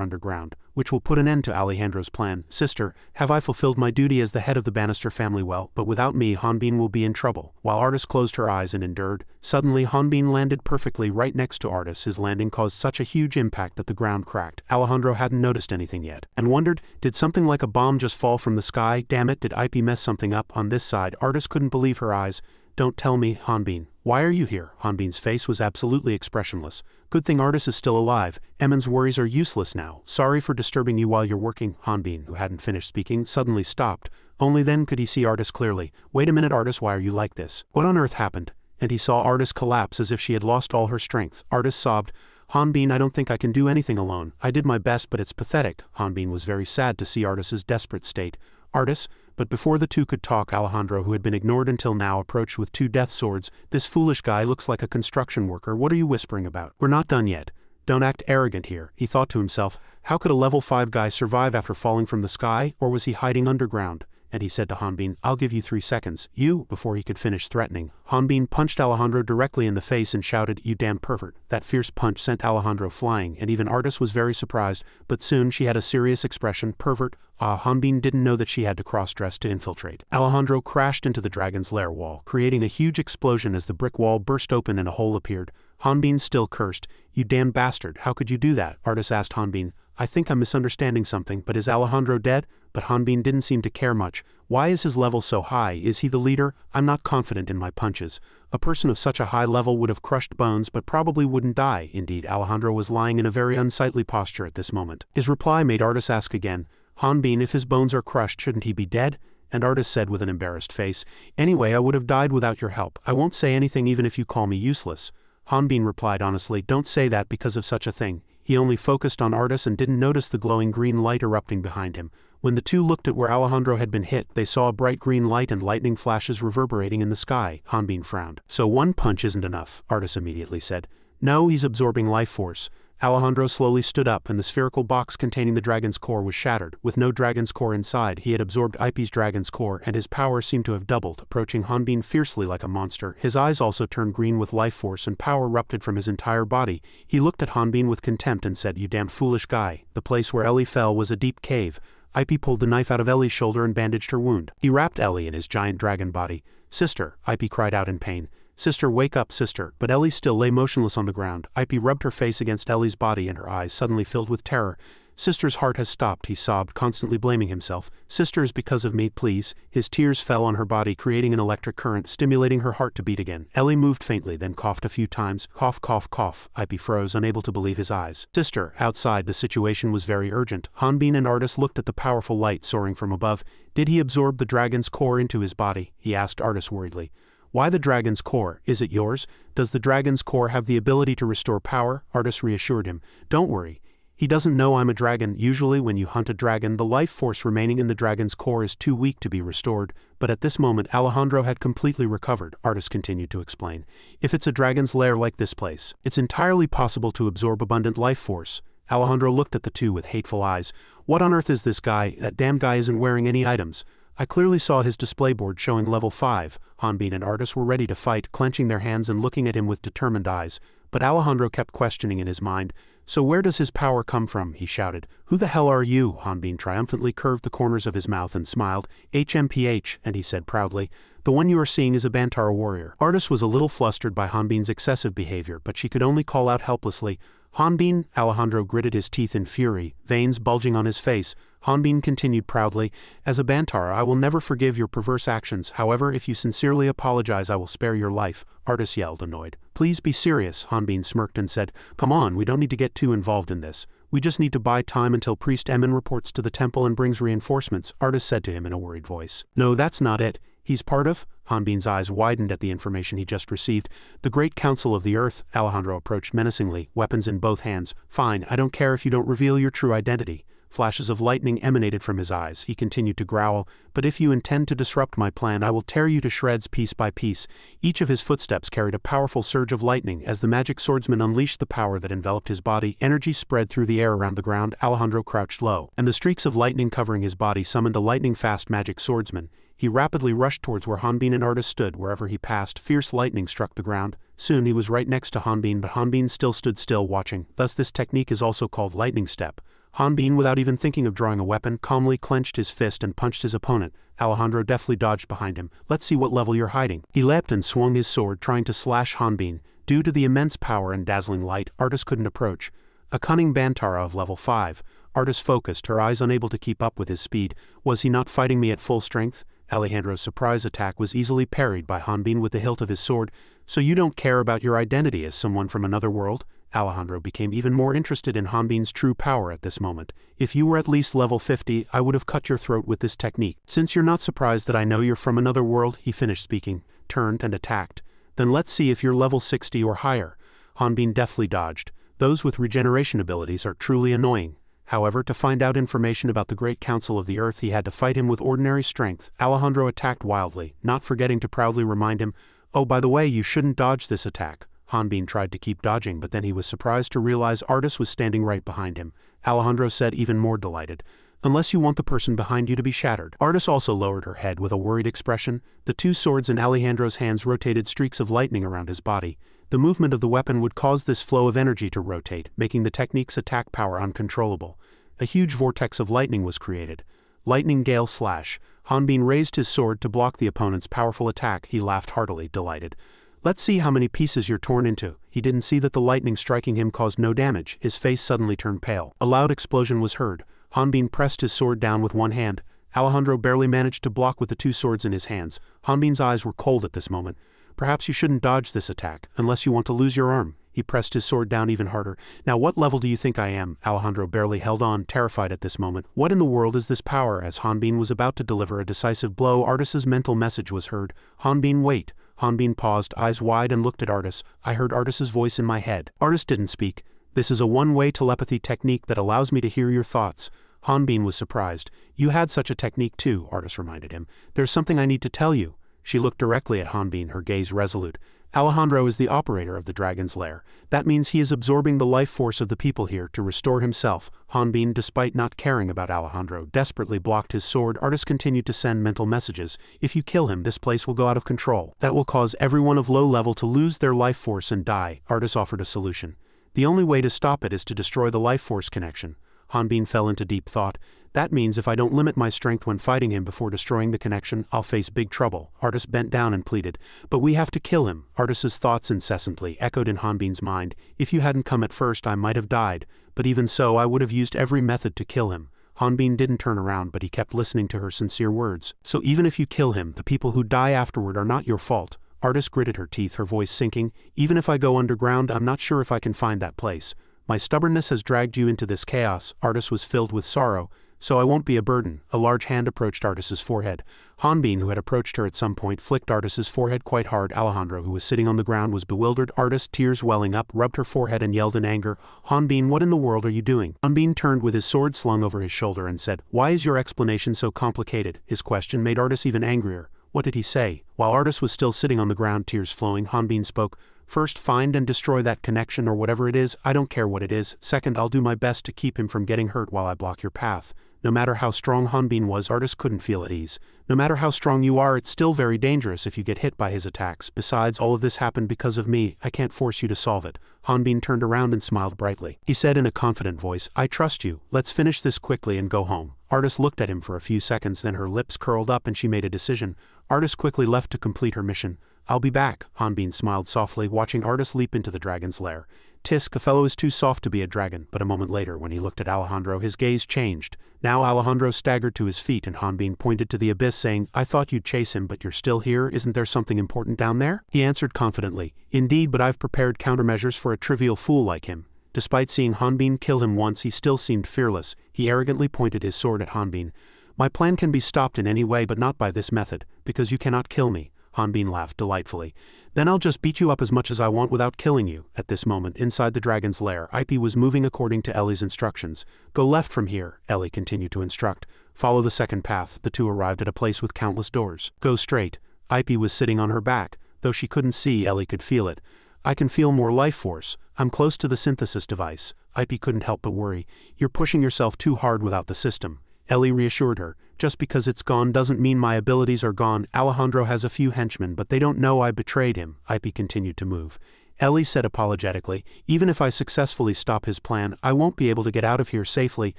underground, which will put an end to Alejandro's plan. Sister, have I fulfilled my duty as the head of the Bannister family well? But without me, Hanbin will be in trouble." While Artis closed her eyes and endured, suddenly Hanbin landed perfectly right next to Artis. His landing caused such a huge impact that the ground cracked. Alejandro hadn't noticed anything yet, and wondered, did something like a bomb just fall from the sky? Damn it, did Ipe mess something up? On this side, Artis couldn't believe her eyes. "Don't tell me, Hanbin. Why are you here?" Hanbin's face was absolutely expressionless. "Good thing Artis is still alive. Emin's worries are useless now. Sorry for disturbing you while you're working." Hanbin, who hadn't finished speaking, suddenly stopped. Only then could he see Artis clearly. "Wait a minute, Artis, why are you like this? What on earth happened?" and he saw Artis collapse as if she had lost all her strength. Artis sobbed, "Hanbin, I don't think I can do anything alone. I did my best, but it's pathetic." Hanbin was very sad to see Artis's desperate state. "Artis," but before the two could talk, Alejandro, who had been ignored until now, approached with 2 death swords. "This foolish guy looks like a construction worker. What are you whispering about? We're not done yet. Don't act arrogant here," he thought to himself. How could a level 5 guy survive after falling from the sky, or was he hiding underground? And he said to Hanbin, "I'll give you 3 seconds. You," before he could finish threatening. Hanbin punched Alejandro directly in the face and shouted, "You damn pervert." That fierce punch sent Alejandro flying, and even Artis was very surprised, but soon she had a serious expression. "Pervert? Ah, Hanbin didn't know that she had to cross-dress to infiltrate." Alejandro crashed into the dragon's lair wall, creating a huge explosion as the brick wall burst open and a hole appeared. Hanbin still cursed. "You damn bastard, how could you do that?" Artis asked Hanbin. "I think I'm misunderstanding something, but is Alejandro dead?" But Hanbin didn't seem to care much. "Why is his level so high? Is he the leader? I'm not confident in my punches. A person of such a high level would have crushed bones but probably wouldn't die." Indeed, Alejandro was lying in a very unsightly posture at this moment. His reply made Artis ask again, "Hanbin, if his bones are crushed, shouldn't he be dead?" And Artis said with an embarrassed face, "Anyway, I would have died without your help. I won't say anything even if you call me useless." Hanbin replied honestly, "Don't say that because of such a thing." He only focused on Artis and didn't notice the glowing green light erupting behind him. When the two looked at where Alejandro had been hit, they saw a bright green light and lightning flashes reverberating in the sky. Hanbin frowned. "So one punch isn't enough," Artis immediately said. "No, he's absorbing life force." Alejandro slowly stood up, and the spherical box containing the dragon's core was shattered. With no dragon's core inside, he had absorbed Ipe's dragon's core, and his power seemed to have doubled, approaching Hanbin fiercely like a monster. His eyes also turned green with life force, and power erupted from his entire body. He looked at Hanbin with contempt and said, "You damn foolish guy. The place where Ellie fell was a deep cave." Ipe pulled the knife out of Ellie's shoulder and bandaged her wound. He wrapped Ellie in his giant dragon body. "Sister," Ipe cried out in pain. "Sister, wake up, sister." But Ellie still lay motionless on the ground. Ipe rubbed her face against Ellie's body and her eyes suddenly filled with terror. "Sister's heart has stopped," he sobbed, constantly blaming himself. "Sister, is because of me, please." His tears fell on her body, creating an electric current, stimulating her heart to beat again. Ellie moved faintly, then coughed a few times. Cough, cough, cough. Ipe froze, unable to believe his eyes. "Sister." Outside, the situation was very urgent. Hanbin and Artis looked at the powerful light soaring from above. "Did he absorb the dragon's core into his body?" he asked Artis worriedly. "Why the dragon's core? Is it yours? Does the dragon's core have the ability to restore power?" Artis reassured him. "Don't worry. He doesn't know I'm a dragon. Usually when you hunt a dragon, the life force remaining in the dragon's core is too weak to be restored, but at this moment Alejandro had completely recovered," Artis continued to explain. "If it's a dragon's lair like this place, it's entirely possible to absorb abundant life force." Alejandro looked at the two with hateful eyes. "What on earth is this guy? That damn guy isn't wearing any items." I clearly saw his display board showing level 5. Hanbin and Artis were ready to fight, clenching their hands and looking at him with determined eyes. But Alejandro kept questioning in his mind. "So where does his power come from?" he shouted. "Who the hell are you?" Hanbin triumphantly curved the corners of his mouth and smiled. "HMPH, and he said proudly, "The one you are seeing is a Bantara warrior." Artis was a little flustered by Hanbin's excessive behavior, but she could only call out helplessly, "Hanbin!" Alejandro gritted his teeth in fury, veins bulging on his face. Hanbin continued proudly, "As a Bantara, I will never forgive your perverse actions. However, if you sincerely apologize, I will spare your life." Artis yelled, annoyed. "Please be serious," Hanbin smirked and said. "Come on, we don't need to get too involved in this. We just need to buy time until Priest Emin reports to the temple and brings reinforcements," Artis said to him in a worried voice. "No, that's not it. He's part of?" Hanbin's eyes widened at the information he just received. "The Great Council of the Earth." Alejandro approached menacingly, weapons in both hands. "Fine, I don't care if you don't reveal your true identity." Flashes of lightning emanated from his eyes. He continued to growl, "But if you intend to disrupt my plan, I will tear you to shreds piece by piece." Each of his footsteps carried a powerful surge of lightning. As the magic swordsman unleashed the power that enveloped his body, energy spread through the air around the ground. Alejandro crouched low, and the streaks of lightning covering his body summoned a lightning-fast magic swordsman. He rapidly rushed towards where Hanbin and Artis stood. Wherever he passed, fierce lightning struck the ground. Soon he was right next to Hanbin, but Hanbin still stood still, watching. Thus this technique is also called lightning step. Hanbin, without even thinking of drawing a weapon, calmly clenched his fist and punched his opponent. Alejandro deftly dodged behind him. "Let's see what level you're hiding." He leapt and swung his sword, trying to slash Hanbin. Due to the immense power and dazzling light, Artis couldn't approach. A cunning Bantara of level 5. Artis focused, her eyes unable to keep up with his speed. Was he not fighting me at full strength? Alejandro's surprise attack was easily parried by Hanbin with the hilt of his sword. "So you don't care about your identity as someone from another world?" Alejandro became even more interested in Hanbin's true power at this moment. "If you were at least level 50, I would have cut your throat with this technique. Since you're not surprised that I know you're from another world," he finished speaking, turned and attacked. Then let's see if you're level 60 or higher. Hanbin deftly dodged. Those with regeneration abilities are truly annoying. However, to find out information about the Great Council of the Earth, he had to fight him with ordinary strength. Alejandro attacked wildly, not forgetting to proudly remind him, "Oh, by the way, you shouldn't dodge this attack." Hanbin tried to keep dodging, but then he was surprised to realize Artis was standing right behind him. Alejandro said, even more delighted, "Unless you want the person behind you to be shattered." Artis also lowered her head with a worried expression. The two swords in Alejandro's hands rotated streaks of lightning around his body. The movement of the weapon would cause this flow of energy to rotate, making the technique's attack power uncontrollable. A huge vortex of lightning was created. Lightning gale slash. Hanbin raised his sword to block the opponent's powerful attack. He laughed heartily, delighted. "Let's see how many pieces you're torn into." He didn't see that the lightning striking him caused no damage. His face suddenly turned pale. A loud explosion was heard. Hanbin pressed his sword down with one hand. Alejandro barely managed to block with the two swords in his hands. Hanbin's eyes were cold at this moment. "Perhaps you shouldn't dodge this attack, unless you want to lose your arm." He pressed his sword down even harder. "Now what level do you think I am?" Alejandro barely held on, terrified at this moment. What in the world is this power? As Hanbin was about to deliver a decisive blow, Artis's mental message was heard. "Hanbin, wait." Hanbin paused, eyes wide, and looked at Artis. "I heard Artis's voice in my head." Artis didn't speak. "This is a one-way telepathy technique that allows me to hear your thoughts." Hanbin was surprised. "You had such a technique too," Artis reminded him. "There's something I need to tell you." She looked directly at Hanbin, her gaze resolute. "Alejandro is the operator of the dragon's lair. That means he is absorbing the life force of the people here to restore himself." Hanbin, despite not caring about Alejandro, desperately blocked his sword. Artis continued to send mental messages. "If you kill him, this place will go out of control. That will cause everyone of low level to lose their life force and die." Artis offered a solution. "The only way to stop it is to destroy the life force connection." Hanbin fell into deep thought. "That means if I don't limit my strength when fighting him before destroying the connection, I'll face big trouble." Artis bent down and pleaded, "But we have to kill him." Artis's thoughts incessantly echoed in Hanbin's mind. "If you hadn't come at first, I might have died, but even so, I would have used every method to kill him." Hanbin didn't turn around, but he kept listening to her sincere words. "So even if you kill him, the people who die afterward are not your fault." Artis gritted her teeth, her voice sinking. "Even if I go underground, I'm not sure if I can find that place. My stubbornness has dragged you into this chaos." Artis was filled with sorrow. "So I won't be a burden." A large hand approached Artis's forehead. Hanbin, who had approached her at some point, flicked Artis's forehead quite hard. Alejandro, who was sitting on the ground, was bewildered. Artis, tears welling up, rubbed her forehead and yelled in anger, "Hanbin, what in the world are you doing?" Hanbin turned with his sword slung over his shoulder and said, "Why is your explanation so complicated?" His question made Artis even angrier. What did he say? While Artis was still sitting on the ground, tears flowing, Hanbin spoke. "First, find and destroy that connection or whatever it is. I don't care what it is. Second, I'll do my best to keep him from getting hurt while I block your path." No matter how strong Hanbin was, Artis couldn't feel at ease. "No matter how strong you are, it's still very dangerous if you get hit by his attacks. Besides, all of this happened because of me. I can't force you to solve it." Hanbin turned around and smiled brightly. He said in a confident voice, "I trust you. Let's finish this quickly and go home." Artis looked at him for a few seconds, then her lips curled up and she made a decision. Artis quickly left to complete her mission. "I'll be back." Hanbin smiled softly, watching Artis leap into the dragon's lair. "Tisk, a fellow is too soft to be a dragon." But a moment later, when he looked at Alejandro, his gaze changed. Now Alejandro staggered to his feet and Hanbin pointed to the abyss, saying, "I thought you'd chase him, but you're still here. Isn't there something important down there?" He answered confidently, "Indeed, but I've prepared countermeasures for a trivial fool like him." Despite seeing Hanbin kill him once, he still seemed fearless. He arrogantly pointed his sword at Hanbin. "My plan can be stopped in any way, but not by this method, because you cannot kill me." Hanbin laughed delightfully. "Then I'll just beat you up as much as I want without killing you." At this moment, inside the dragon's lair, Ipe was moving according to Ellie's instructions. "Go left from here," Ellie continued to instruct. "Follow the second path." The two arrived at a place with countless doors. "Go straight." Ipe was sitting on her back. Though she couldn't see, Ellie could feel it. "I can feel more life force. I'm close to the synthesis device." Ipe couldn't help but worry. "You're pushing yourself too hard without the system." Ellie reassured her. "Just because it's gone doesn't mean my abilities are gone. Alejandro has a few henchmen, but they don't know I betrayed him." Ipe continued to move. Ellie said apologetically, "Even if I successfully stop his plan, I won't be able to get out of here safely.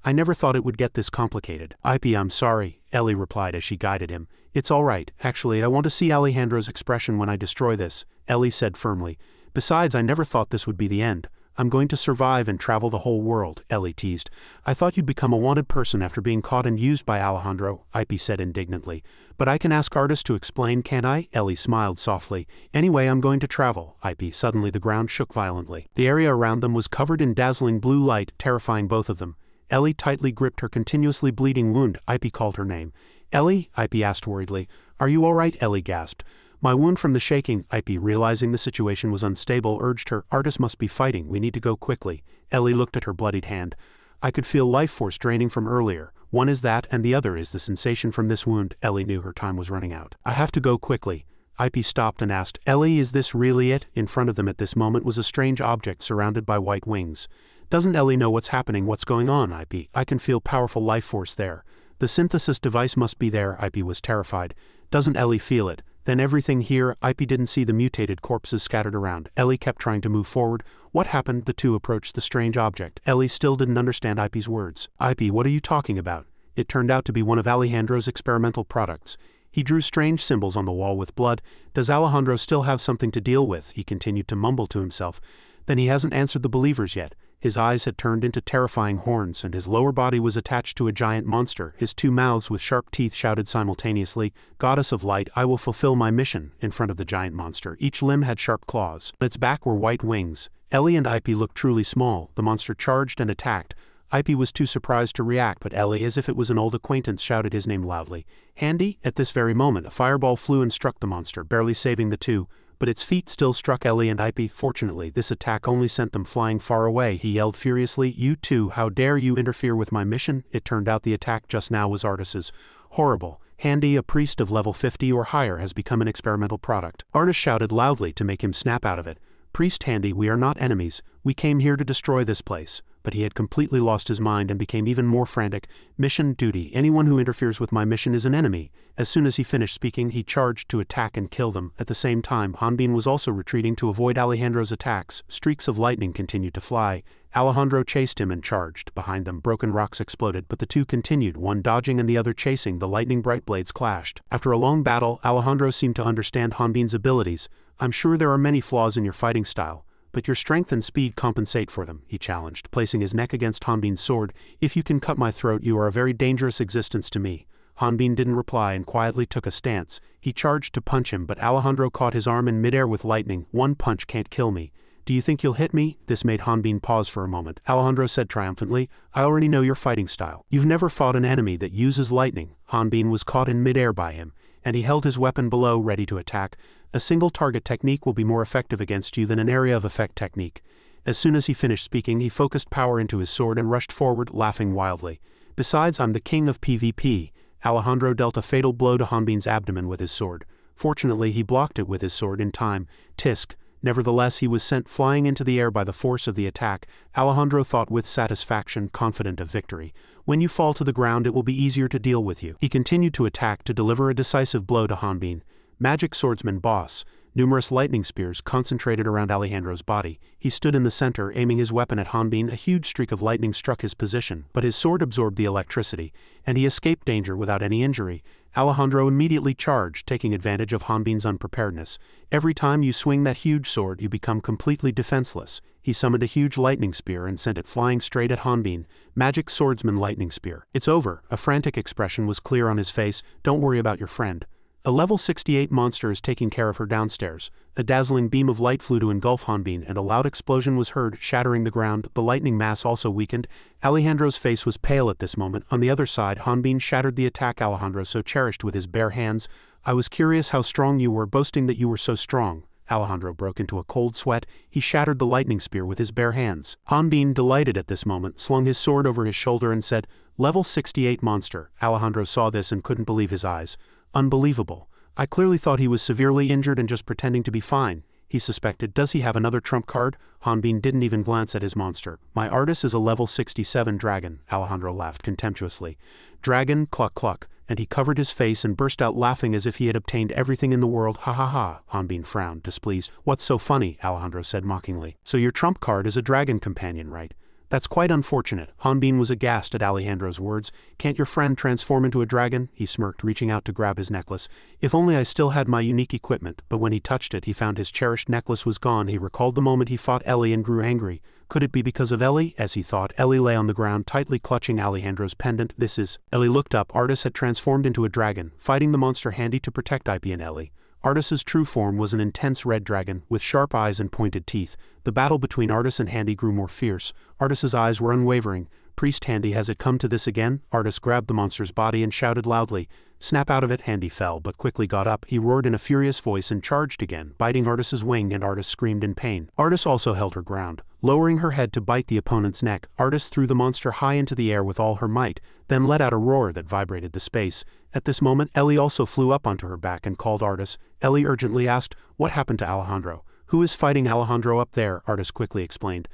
I never thought it would get this complicated." "Ipe, I'm sorry," Ellie replied as she guided him. "It's all right. Actually, I want to see Alejandro's expression when I destroy this," Ellie said firmly. "Besides, I never thought this would be the end. I'm going to survive and travel the whole world," Ellie teased. "I thought you'd become a wanted person after being caught and used by Alejandro," Ipe said indignantly. "But I can ask Artis to explain, can't I?" Ellie smiled softly. "Anyway, I'm going to travel." Ipe. Suddenly the ground shook violently. The area around them was covered in dazzling blue light, terrifying both of them. Ellie tightly gripped her continuously bleeding wound. Ipe called her name. "Ellie?" Ipe asked worriedly. "Are you all right?" Ellie gasped. My wound from the shaking, Ip, realizing the situation was unstable, urged her, Artist must be fighting, we need to go quickly. Ellie looked at her bloodied hand. I could feel life force draining from earlier. One is that, and the other is the sensation from this wound. Ellie knew her time was running out. I have to go quickly. Ip stopped and asked, Ellie, is this really it? In front of them at this moment was a strange object surrounded by white wings. Doesn't Ellie know what's happening? What's going on, Ip? I can feel powerful life force there. The synthesis device must be there. Ip was terrified. Doesn't Ellie feel it? Then everything here. Ip didn't see the mutated corpses scattered around. Ellie kept trying to move forward. What happened? The two approached the strange object. Ellie still didn't understand Ip's words. Ip, what are you talking about? It turned out to be one of Alejandro's experimental products. He drew strange symbols on the wall with blood. Does Alejandro still have something to deal with? He continued to mumble to himself. Then he hasn't answered the believers yet. His eyes had turned into terrifying horns, and his lower body was attached to a giant monster. His two mouths with sharp teeth shouted simultaneously, Goddess of Light, I will fulfill my mission. In front of the giant monster, each limb had sharp claws. On its back were white wings. Ellie and Ip looked truly small. The monster charged and attacked. Ip was too surprised to react, but Ellie, as if it was an old acquaintance, shouted his name loudly. Handy? At this very moment, a fireball flew and struck the monster, barely saving the two. But its feet still struck Ellie and Ip. Fortunately, this attack only sent them flying far away. He yelled furiously, You two, how dare you interfere with my mission? It turned out the attack just now was Artis's. Horrible. Handy, a priest of level 50 or higher, has become an experimental product. Artis shouted loudly to make him snap out of it. Priest Handy, we are not enemies. We came here to destroy this place. But he had completely lost his mind and became even more frantic. Mission, duty, anyone who interferes with my mission is an enemy. As soon as he finished speaking, he charged to attack and kill them. At the same time, Hanbin was also retreating to avoid Alejandro's attacks. Streaks of lightning continued to fly. Alejandro chased him and charged. Behind them, broken rocks exploded, but the two continued, one dodging and the other chasing. The lightning bright blades clashed. After a long battle, Alejandro seemed to understand Hanbin's abilities. I'm sure there are many flaws in your fighting style, but your strength and speed compensate for them, he challenged, placing his neck against Hanbin's sword. If you can cut my throat, you are a very dangerous existence to me. Hanbin didn't reply and quietly took a stance. He charged to punch him, but Alejandro caught his arm in midair with lightning. One punch can't kill me. Do you think you'll hit me? This made Hanbin pause for a moment. Alejandro said triumphantly, I already know your fighting style. You've never fought an enemy that uses lightning. Hanbin was caught in midair by him, and he held his weapon below, ready to attack. A single target technique will be more effective against you than an area of effect technique. As soon as he finished speaking, he focused power into his sword and rushed forward, laughing wildly. Besides, I'm the king of PvP. Alejandro dealt a fatal blow to Hanbin's abdomen with his sword. Fortunately, he blocked it with his sword in time. Tisk. Nevertheless, he was sent flying into the air by the force of the attack. Alejandro thought with satisfaction, confident of victory. When you fall to the ground, it will be easier to deal with you. He continued to attack to deliver a decisive blow to Hanbin. Magic swordsman boss. Numerous lightning spears concentrated around Alejandro's body. He stood in the center, aiming his weapon at Hanbin. A huge streak of lightning struck his position, but his sword absorbed the electricity, and he escaped danger without any injury. Alejandro immediately charged, taking advantage of Hanbin's unpreparedness. Every time you swing that huge sword, you become completely defenseless. He summoned a huge lightning spear and sent it flying straight at Hanbin. Magic swordsman lightning spear. It's over. A frantic expression was clear on his face. Don't worry about your friend. A level 68 monster is taking care of her downstairs. A dazzling beam of light flew to engulf Hanbin, and a loud explosion was heard, shattering the ground. The lightning mass also weakened. Alejandro's face was pale at this moment. On the other side, Hanbin shattered the attack Alejandro so cherished with his bare hands. I was curious how strong you were, boasting that you were so strong. Alejandro broke into a cold sweat. He shattered the lightning spear with his bare hands. Hanbin, delighted at this moment, slung his sword over his shoulder and said, Level 68 monster. Alejandro saw this and couldn't believe his eyes. Unbelievable. I clearly thought he was severely injured and just pretending to be fine. He suspected, does he have another trump card? Hanbin didn't even glance at his monster. My artist is a level 67 dragon. Alejandro laughed contemptuously. Dragon, cluck cluck. And he covered his face and burst out laughing as if he had obtained everything in the world. Ha ha ha. Hanbin frowned, displeased. What's so funny? Alejandro said mockingly. So your trump card is a dragon companion, right? That's quite unfortunate. Hanbin was aghast at Alejandro's words. Can't your friend transform into a dragon? He smirked, reaching out to grab his necklace. If only I still had my unique equipment. But when he touched it, he found his cherished necklace was gone. He recalled the moment he fought Ellie and grew angry. Could it be because of Ellie? As he thought, Ellie lay on the ground, tightly clutching Alejandro's pendant. This is... Ellie looked up. Artis had transformed into a dragon, fighting the monster Handy to protect Ip and Ellie. Artis's true form was an intense red dragon, with sharp eyes and pointed teeth. The battle between Artis and Handy grew more fierce. Artis's eyes were unwavering, Priest Handy, has it come to this again? Artis grabbed the monster's body and shouted loudly. Snap out of it. Handy fell but quickly got up. He roared in a furious voice and charged again, biting Artis's wing, and Artis screamed in pain. Artis also held her ground. Lowering her head to bite the opponent's neck, Artis threw the monster high into the air with all her might, then let out a roar that vibrated the space. At this moment, Ellie also flew up onto her back and called Artis. Ellie urgently asked, "What happened to Alejandro?" "Who is fighting Alejandro up there?" Artis quickly explained.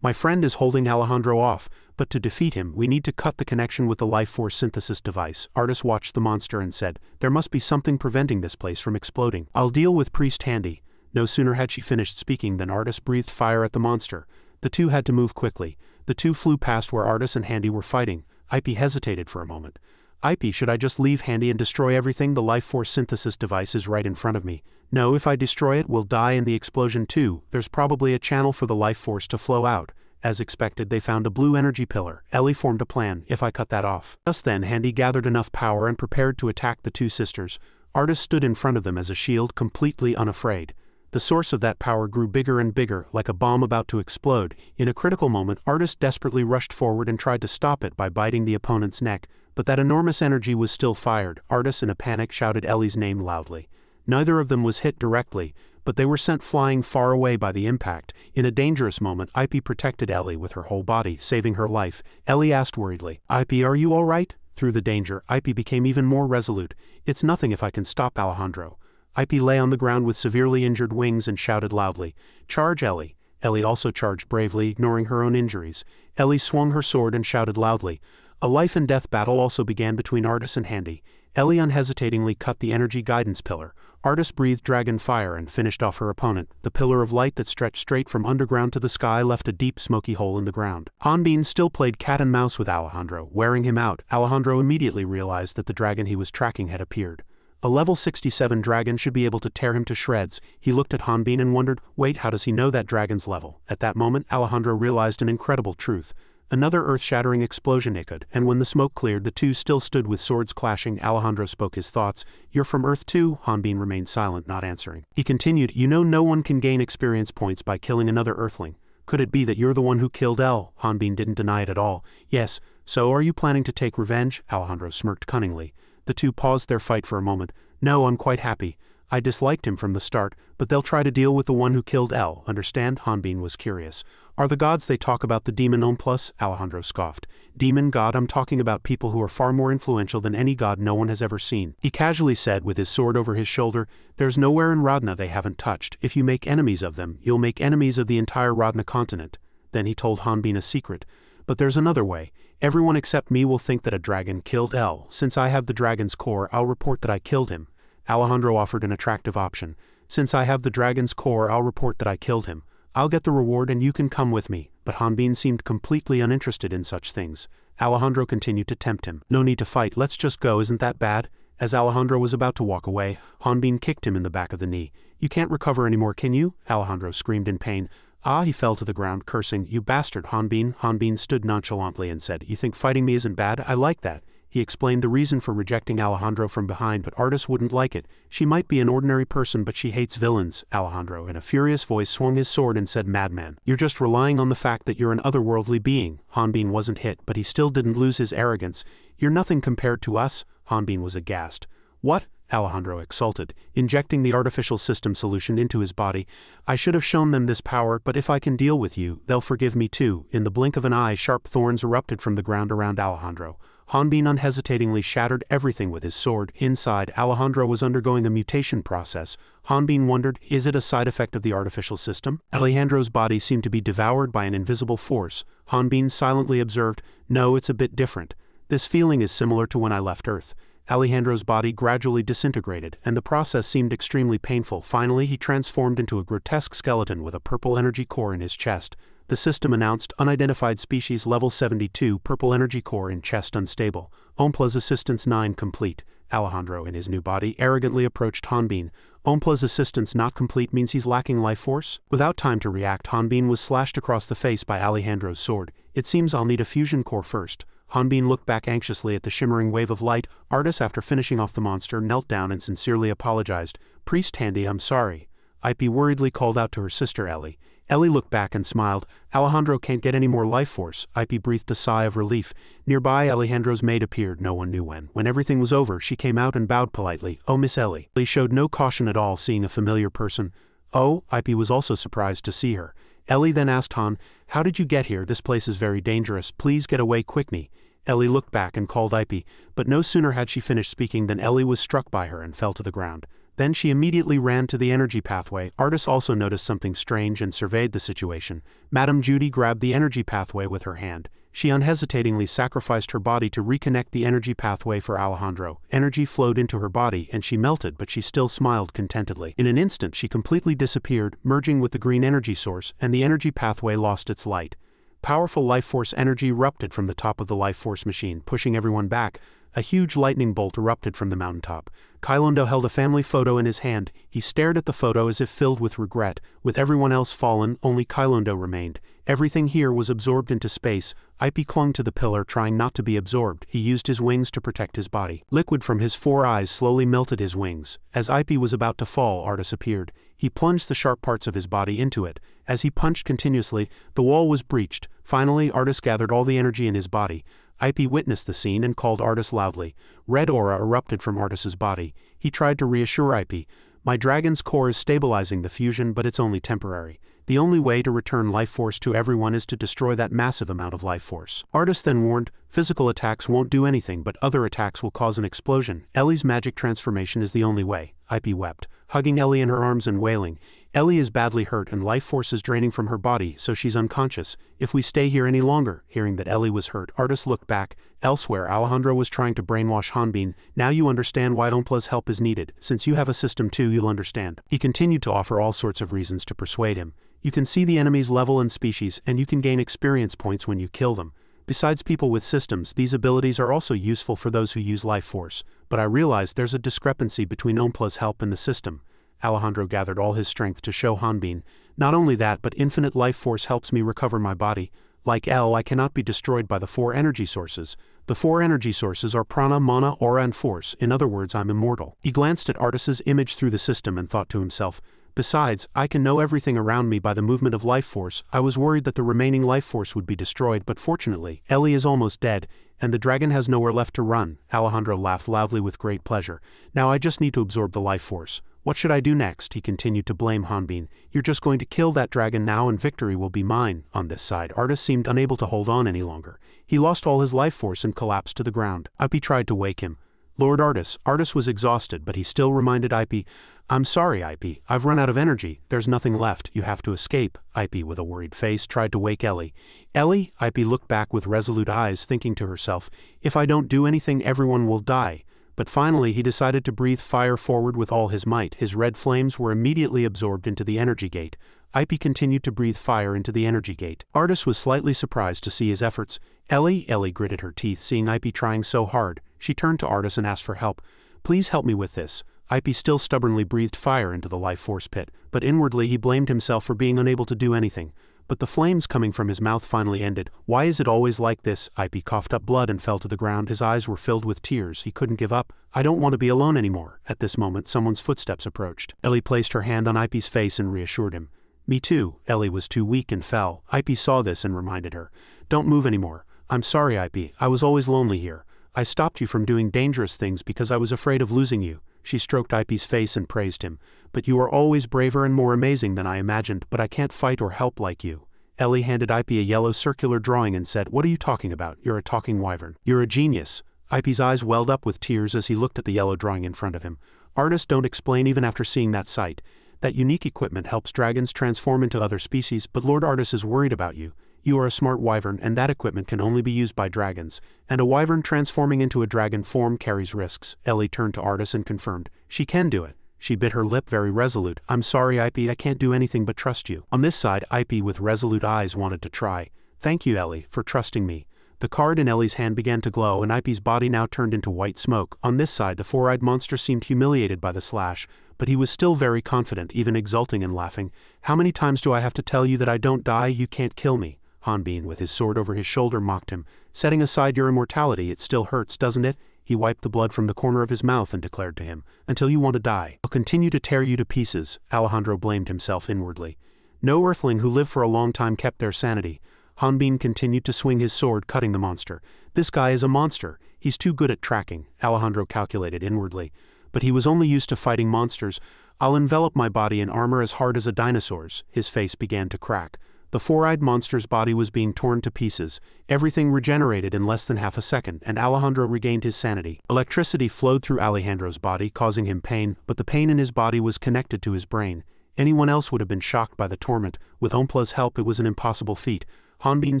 "My friend is holding Alejandro off, but to defeat him, we need to cut the connection with the Lv4 synthesis device." Artis watched the monster and said, "There must be something preventing this place from exploding. I'll deal with Priest Handy." No sooner had she finished speaking than Artis breathed fire at the monster. The two had to move quickly. The two flew past where Artis and Handy were fighting. Ip hesitated for a moment. "Ip, should I just leave Handy and destroy everything? The Lv4 synthesis device is right in front of me." "No, if I destroy it, we'll die in the explosion too. There's probably a channel for the life force to flow out." As expected, they found a blue energy pillar. Ellie formed a plan. "If I cut that off." Just then, Handy gathered enough power and prepared to attack the two sisters. Artis stood in front of them as a shield, completely unafraid. The source of that power grew bigger and bigger, like a bomb about to explode. In a critical moment, Artis desperately rushed forward and tried to stop it by biting the opponent's neck, but that enormous energy was still fired. Artis, in a panic, shouted Ellie's name loudly. Neither of them was hit directly, but they were sent flying far away by the impact. In a dangerous moment, Ip protected Ellie with her whole body, saving her life. Ellie asked worriedly, "Ip, are you all right?" Through the danger, Ip became even more resolute. "It's nothing if I can stop Alejandro." Ip lay on the ground with severely injured wings and shouted loudly, "Charge, Ellie." Ellie also charged bravely, ignoring her own injuries. Ellie swung her sword and shouted loudly. A life-and-death battle also began between Artis and Handy. Ellie unhesitatingly cut the energy guidance pillar. Artis breathed dragon fire and finished off her opponent. The pillar of light that stretched straight from underground to the sky left a deep smoky hole in the ground. Hanbin still played cat and mouse with Alejandro, wearing him out. Alejandro immediately realized that the dragon he was tracking had appeared. A level 67 dragon should be able to tear him to shreds. He looked at Hanbin and wondered, wait, how does he know that dragon's level? At that moment, Alejandro realized an incredible truth. Another earth-shattering explosion echoed, and when the smoke cleared, the two still stood with swords clashing. Alejandro spoke his thoughts. "You're from Earth too?" Hanbin remained silent, not answering. He continued, "You know no one can gain experience points by killing another Earthling. Could it be that you're the one who killed El?" Hanbin didn't deny it at all. "Yes, so are you planning to take revenge?" Alejandro smirked cunningly. The two paused their fight for a moment. "No, I'm quite happy. I disliked him from the start, but they'll try to deal with the one who killed El, understand?" Hanbin was curious. "Are the gods they talk about the demon Omplus?" Alejandro scoffed. "Demon god? I'm talking about people who are far more influential than any god no one has ever seen." He casually said with his sword over his shoulder, "There's nowhere in Radna they haven't touched. If you make enemies of them, you'll make enemies of the entire Radna continent." Then he told Hanbin a secret. "But there's another way. Everyone except me will think that a dragon killed El. Since I have the dragon's core, I'll report that I killed him." Alejandro offered an attractive option. "Since I have the dragon's core, I'll report that I killed him. I'll get the reward and you can come with me." But Hanbin seemed completely uninterested in such things. Alejandro continued to tempt him. "No need to fight, let's just go, isn't that bad?" As Alejandro was about to walk away, Hanbin kicked him in the back of the knee. "You can't recover anymore, can you?" Alejandro screamed in pain. "Ah!" He fell to the ground, cursing, "You bastard, Hanbin." Hanbin stood nonchalantly and said, "You think fighting me isn't bad? I like that." He explained the reason for rejecting Alejandro from behind, but Artis wouldn't like it. "She might be an ordinary person, but she hates villains." Alejandro, in a furious voice, swung his sword and said, "Madman, you're just relying on the fact that you're an otherworldly being." Hanbin wasn't hit, but he still didn't lose his arrogance. "You're nothing compared to us." Hanbin was aghast. "What?" Alejandro exulted, injecting the artificial system solution into his body. "I should have shown them this power, but if I can deal with you, they'll forgive me too." In the blink of an eye, sharp thorns erupted from the ground around Alejandro. Hanbin unhesitatingly shattered everything with his sword. Inside, Alejandro was undergoing a mutation process. Hanbin wondered, is it a side effect of the artificial system? Alejandro's body seemed to be devoured by an invisible force. Hanbin silently observed, "No, it's a bit different. This feeling is similar to when I left Earth." Alejandro's body gradually disintegrated, and the process seemed extremely painful. Finally, he transformed into a grotesque skeleton with a purple energy core in his chest. The system announced, "Unidentified species level 72, purple energy core in chest unstable. Ompla's assistance 9 complete." Alejandro, in his new body, arrogantly approached Hanbin. "Ompla's assistance not complete means he's lacking life force?" Without time to react, Hanbin was slashed across the face by Alejandro's sword. "It seems I'll need a fusion core first." Hanbin looked back anxiously at the shimmering wave of light. Artis, after finishing off the monster, knelt down and sincerely apologized. "Priest Handy, I'm sorry." Ip worriedly called out to her sister Ellie. Ellie looked back and smiled. Alejandro can't get any more life force. Ip breathed a sigh of relief. Nearby, Alejandro's maid appeared, no one knew when. When everything was over, she came out and bowed politely. "Oh, Miss Ellie." Ellie showed no caution at all, seeing a familiar person. "Oh," Ip was also surprised to see her. Ellie then asked Han, "How did you get here? This place is very dangerous. Please get away quickly." Ellie looked back and called Ip, but no sooner had she finished speaking than Ellie was struck by her and fell to the ground. Then she immediately ran to the energy pathway. Artis also noticed something strange and surveyed the situation. Madame Judy grabbed the energy pathway with her hand. She unhesitatingly sacrificed her body to reconnect the energy pathway for Alejandro. Energy flowed into her body and she melted, but she still smiled contentedly. In an instant she completely disappeared, merging with the green energy source, and the energy pathway lost its light. Powerful life force energy erupted from the top of the life force machine, pushing everyone back. A huge lightning bolt erupted from the mountaintop. Kailondo held a family photo in his hand. He stared at the photo as if filled with regret. With everyone else fallen, only Kailondo remained. Everything here was absorbed into space. Ip clung to the pillar, trying not to be absorbed. He used his wings to protect his body. Liquid from his 4 eyes slowly melted his wings. As Ip was about to fall, Artis appeared. He plunged the sharp parts of his body into it. As he punched continuously, the wall was breached. Finally, Artis gathered all the energy in his body. Ip witnessed the scene and called Artis loudly. Red aura erupted from Artis's body. He tried to reassure Ip. "My dragon's core is stabilizing the fusion, but it's only temporary. The only way to return life force to everyone is to destroy that massive amount of life force." Artis then warned, "Physical attacks won't do anything, but other attacks will cause an explosion. Ellie's magic transformation is the only way." Ip wept, hugging Ellie in her arms and wailing. "Ellie is badly hurt and life force is draining from her body, so she's unconscious. If we stay here any longer." Hearing that Ellie was hurt, Artis looked back. Elsewhere, Alejandro was trying to brainwash Hanbin. "Now you understand why Ompla's help is needed. Since you have a system too, you'll understand." He continued to offer all sorts of reasons to persuade him. "You can see the enemy's level and species, and you can gain experience points when you kill them. Besides people with systems, these abilities are also useful for those who use life force. But I realize there's a discrepancy between Ompla's help and the system." Alejandro gathered all his strength to show Hanbin. "Not only that, but infinite life force helps me recover my body. Like L, I cannot be destroyed by the 4 energy sources. The 4 energy sources are prana, mana, aura and force. In other words, I'm immortal." He glanced at Artis's image through the system and thought to himself, "Besides, I can know everything around me by the movement of life force. I was worried that the remaining life force would be destroyed, but fortunately, Ellie is almost dead, and the dragon has nowhere left to run." Alejandro laughed loudly with great pleasure. "Now I just need to absorb the life force. What should I do next?" He continued to blame Hanbin. "You're just going to kill that dragon now and victory will be mine." On this side, Artis seemed unable to hold on any longer. He lost all his life force and collapsed to the ground. Ip tried to wake him. "Lord Artis." Artis was exhausted, but he still reminded Ip, "I'm sorry, Ip. I've run out of energy. There's nothing left. You have to escape." Ip, with a worried face, tried to wake Ellie. "Ellie?" Ip looked back with resolute eyes, thinking to herself, "If I don't do anything, everyone will die." But finally he decided to breathe fire forward with all his might. His red flames were immediately absorbed into the energy gate. Ip continued to breathe fire into the energy gate. Artis was slightly surprised to see his efforts. "Ellie?" Ellie gritted her teeth, seeing Ip trying so hard. She turned to Artis and asked for help. "Please help me with this." Ip still stubbornly breathed fire into the life force pit, but inwardly he blamed himself for being unable to do anything. But the flames coming from his mouth finally ended. "Why is it always like this?" Ip coughed up blood and fell to the ground. His eyes were filled with tears. He couldn't give up. "I don't want to be alone anymore." At this moment, someone's footsteps approached. Ellie placed her hand on Ip's face and reassured him. "Me too." Ellie was too weak and fell. Ip saw this and reminded her. "Don't move anymore." "I'm sorry, Ip. I was always lonely here. I stopped you from doing dangerous things because I was afraid of losing you." She stroked Ip's face and praised him. "But you are always braver and more amazing than I imagined, but I can't fight or help like you." Ellie handed Ip a yellow circular drawing and said, "What are you talking about? You're a talking wyvern. You're a genius." Ip's eyes welled up with tears as he looked at the yellow drawing in front of him. Artists don't explain even after seeing that sight. That unique equipment helps dragons transform into other species, but Lord Artis is worried about you. You are a smart wyvern, and that equipment can only be used by dragons. And a wyvern transforming into a dragon form carries risks. Ellie turned to Artis and confirmed, "She can do it." She bit her lip, very resolute. "I'm sorry, Ip, I can't do anything but trust you." On this side, Ip with resolute eyes wanted to try. "Thank you, Ellie, for trusting me." The card in Ellie's hand began to glow, and Ip's body now turned into white smoke. On this side, the 4-eyed monster seemed humiliated by the slash, but he was still very confident, even exulting and laughing. "How many times do I have to tell you that I don't die? You can't kill me." Hanbin, with his sword over his shoulder, mocked him. "Setting aside your immortality, it still hurts, doesn't it?" He wiped the blood from the corner of his mouth and declared to him, "Until you want to die, I'll continue to tear you to pieces." Alejandro blamed himself inwardly. No earthling who lived for a long time kept their sanity. Hanbin continued to swing his sword, cutting the monster. This guy is a monster. He's too good at tracking, Alejandro calculated inwardly. But he was only used to fighting monsters. I'll envelop my body in armor as hard as a dinosaur's. His face began to crack. The four-eyed monster's body was being torn to pieces. Everything regenerated in less than half a second, and Alejandro regained his sanity. Electricity flowed through Alejandro's body, causing him pain, but the pain in his body was connected to his brain. Anyone else would have been shocked by the torment. With Ompla's help, it was an impossible feat. Hanbin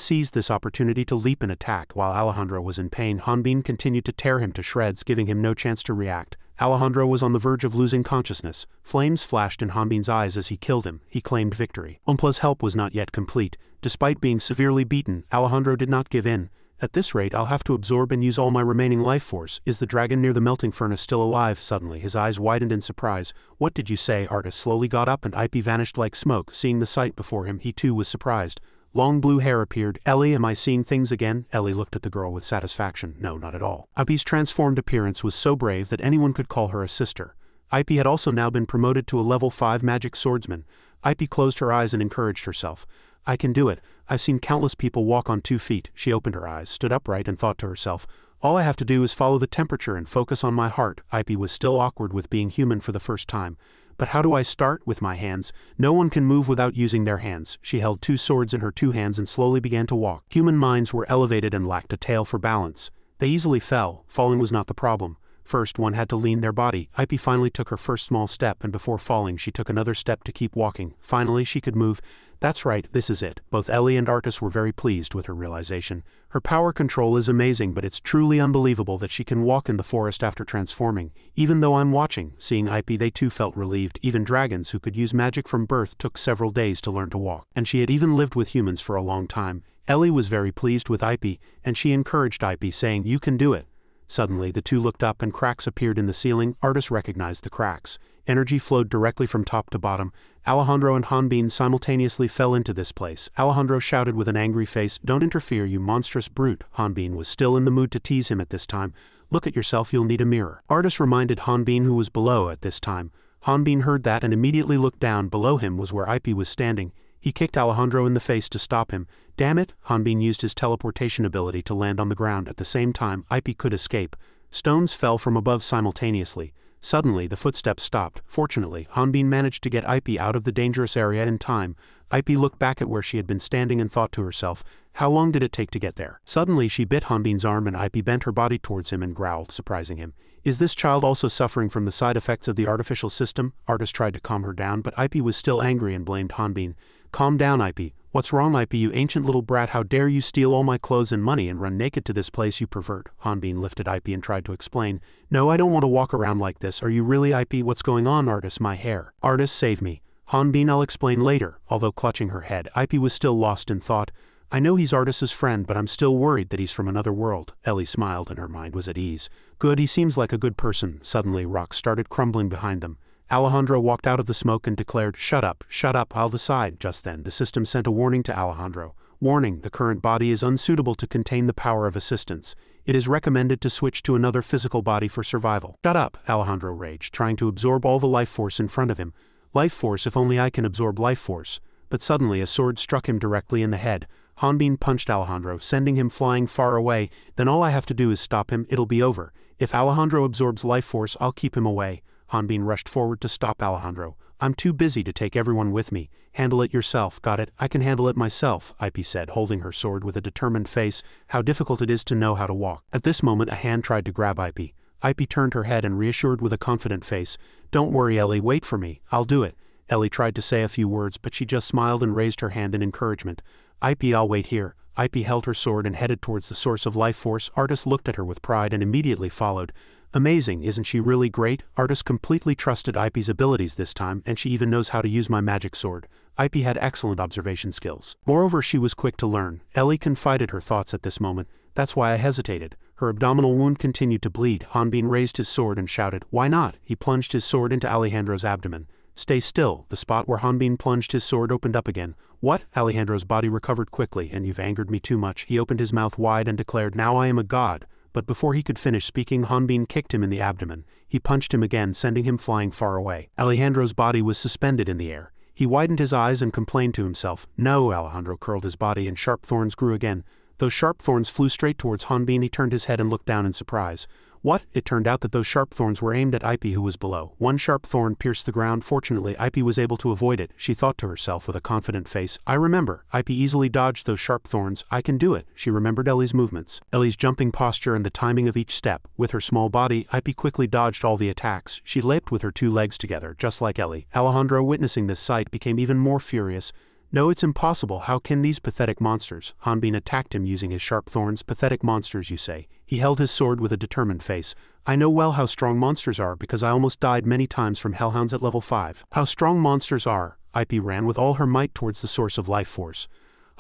seized this opportunity to leap and attack. While Alejandro was in pain, Hanbin continued to tear him to shreds, giving him no chance to react. Alejandro was on the verge of losing consciousness. Flames flashed in Hanbin's eyes as he killed him. He claimed victory. Ompla's help was not yet complete. Despite being severely beaten, Alejandro did not give in. At this rate, I'll have to absorb and use all my remaining life force. Is the dragon near the melting furnace still alive? Suddenly, his eyes widened in surprise. What did you say? Artis slowly got up and Ipe vanished like smoke. Seeing the sight before him, he too was surprised. Long blue hair appeared. Ellie, am I seeing things again? Ellie looked at the girl with satisfaction. No, not at all. Ipe's transformed appearance was so brave that anyone could call her a sister. Ipe had also now been promoted to a level 5 magic swordsman. Ipe closed her eyes and encouraged herself. I can do it. I've seen countless people walk on 2 feet. She opened her eyes, stood upright, and thought to herself, all I have to do is follow the temperature and focus on my heart. Ipe was still awkward with being human for the first time. But how do I start? With my hands. No one can move without using their hands. She held 2 swords in her 2 hands and slowly began to walk. Human minds were elevated and lacked a tail for balance. They easily fell. Falling was not the problem. First, one had to lean their body. Ipe finally took her first small step, and before falling she took another step to keep walking. Finally she could move. That's right, this is it. Both Ellie and Artis were very pleased with her realization. Her power control is amazing, but it's truly unbelievable that she can walk in the forest after transforming. Even though I'm watching, seeing Ipe, they too felt relieved. Even dragons who could use magic from birth took several days to learn to walk. And she had even lived with humans for a long time. Ellie was very pleased with Ipe, and she encouraged Ipe, saying, you can do it. Suddenly, the two looked up and cracks appeared in the ceiling. Artis recognized the cracks. Energy flowed directly from top to bottom. Alejandro and Hanbin simultaneously fell into this place. Alejandro shouted with an angry face, don't interfere, you monstrous brute. Hanbin was still in the mood to tease him at this time. Look at yourself, you'll need a mirror. Artis reminded Hanbin, who was below at this time. Hanbin heard that and immediately looked down. Below him was where Ipe was standing. He kicked Alejandro in the face to stop him. Damn it! Hanbin used his teleportation ability to land on the ground. At the same time, Ipe could escape. Stones fell from above simultaneously. Suddenly, the footsteps stopped. Fortunately, Hanbin managed to get Ipe out of the dangerous area in time. Ipe looked back at where she had been standing and thought to herself, how long did it take to get there? Suddenly, she bit Hanbin's arm and Ipe bent her body towards him and growled, surprising him. Is this child also suffering from the side effects of the artificial system? Artis tried to calm her down, but Ipe was still angry and blamed Hanbin. Calm down, Ipe. What's wrong, Ipe, you ancient little brat? How dare you steal all my clothes and money and run naked to this place, you pervert? Hanbin lifted Ipe and tried to explain. No, I don't want to walk around like this. Are you really, Ipe? What's going on, Artis? My hair. Artis, save me. Hanbin, I'll explain later. Although clutching her head, Ipe was still lost in thought. I know he's Artis's friend, but I'm still worried that he's from another world. Ellie smiled and her mind was at ease. Good, he seems like a good person. Suddenly, rocks started crumbling behind them. Alejandro walked out of the smoke and declared, shut up, I'll decide. Just then, the system sent a warning to Alejandro. Warning, the current body is unsuitable to contain the power of assistance. It is recommended to switch to another physical body for survival. Shut up, Alejandro raged, trying to absorb all the life force in front of him. Life force, if only I can absorb life force. But suddenly a sword struck him directly in the head. Hanbin punched Alejandro, sending him flying far away. Then all I have to do is stop him, it'll be over. If Alejandro absorbs life force, I'll keep him away. Hanbin rushed forward to stop Alejandro. I'm too busy to take everyone with me. Handle it yourself. Got it? I can handle it myself, Ipe said, holding her sword with a determined face. How difficult it is to know how to walk. At this moment a hand tried to grab Ipe. Ipe turned her head and reassured with a confident face. Don't worry, Ellie, wait for me. I'll do it. Ellie tried to say a few words, but she just smiled and raised her hand in encouragement. Ipe, I'll wait here. Ipe held her sword and headed towards the source of life force. Artis looked at her with pride and immediately followed. Amazing, isn't she really great? Artis completely trusted Ipe's abilities this time, and she even knows how to use my magic sword. Ipe had excellent observation skills. Moreover, she was quick to learn. Ellie confided her thoughts at this moment. That's why I hesitated. Her abdominal wound continued to bleed. Hanbin raised his sword and shouted, why not? He plunged his sword into Alejandro's abdomen. Stay still. The spot where Hanbin plunged his sword opened up again. What? Alejandro's body recovered quickly, and you've angered me too much. He opened his mouth wide and declared, now I am a god. But before he could finish speaking, Hanbin kicked him in the abdomen. He punched him again, sending him flying far away. Alejandro's body was suspended in the air. He widened his eyes and complained to himself. No, Alejandro curled his body and sharp thorns grew again. Those sharp thorns flew straight towards Hanbin. He turned his head and looked down in surprise. What? It turned out that those sharp thorns were aimed at Ipe, who was below. One sharp thorn pierced the ground. Fortunately, Ipe was able to avoid it, she thought to herself with a confident face. I remember. Ipe easily dodged those sharp thorns. I can do it. She remembered Ellie's movements, Ellie's jumping posture and the timing of each step. With her small body, Ipe quickly dodged all the attacks. She leapt with her two legs together, just like Ellie. Alejandro, witnessing this sight, became even more furious. No, it's impossible. How can these pathetic monsters? Hanbin attacked him using his sharp thorns. Pathetic monsters, you say? He held his sword with a determined face. I know well how strong monsters are because I almost died many times from hellhounds at level 5. How strong monsters are. Ipe ran with all her might towards the source of life force.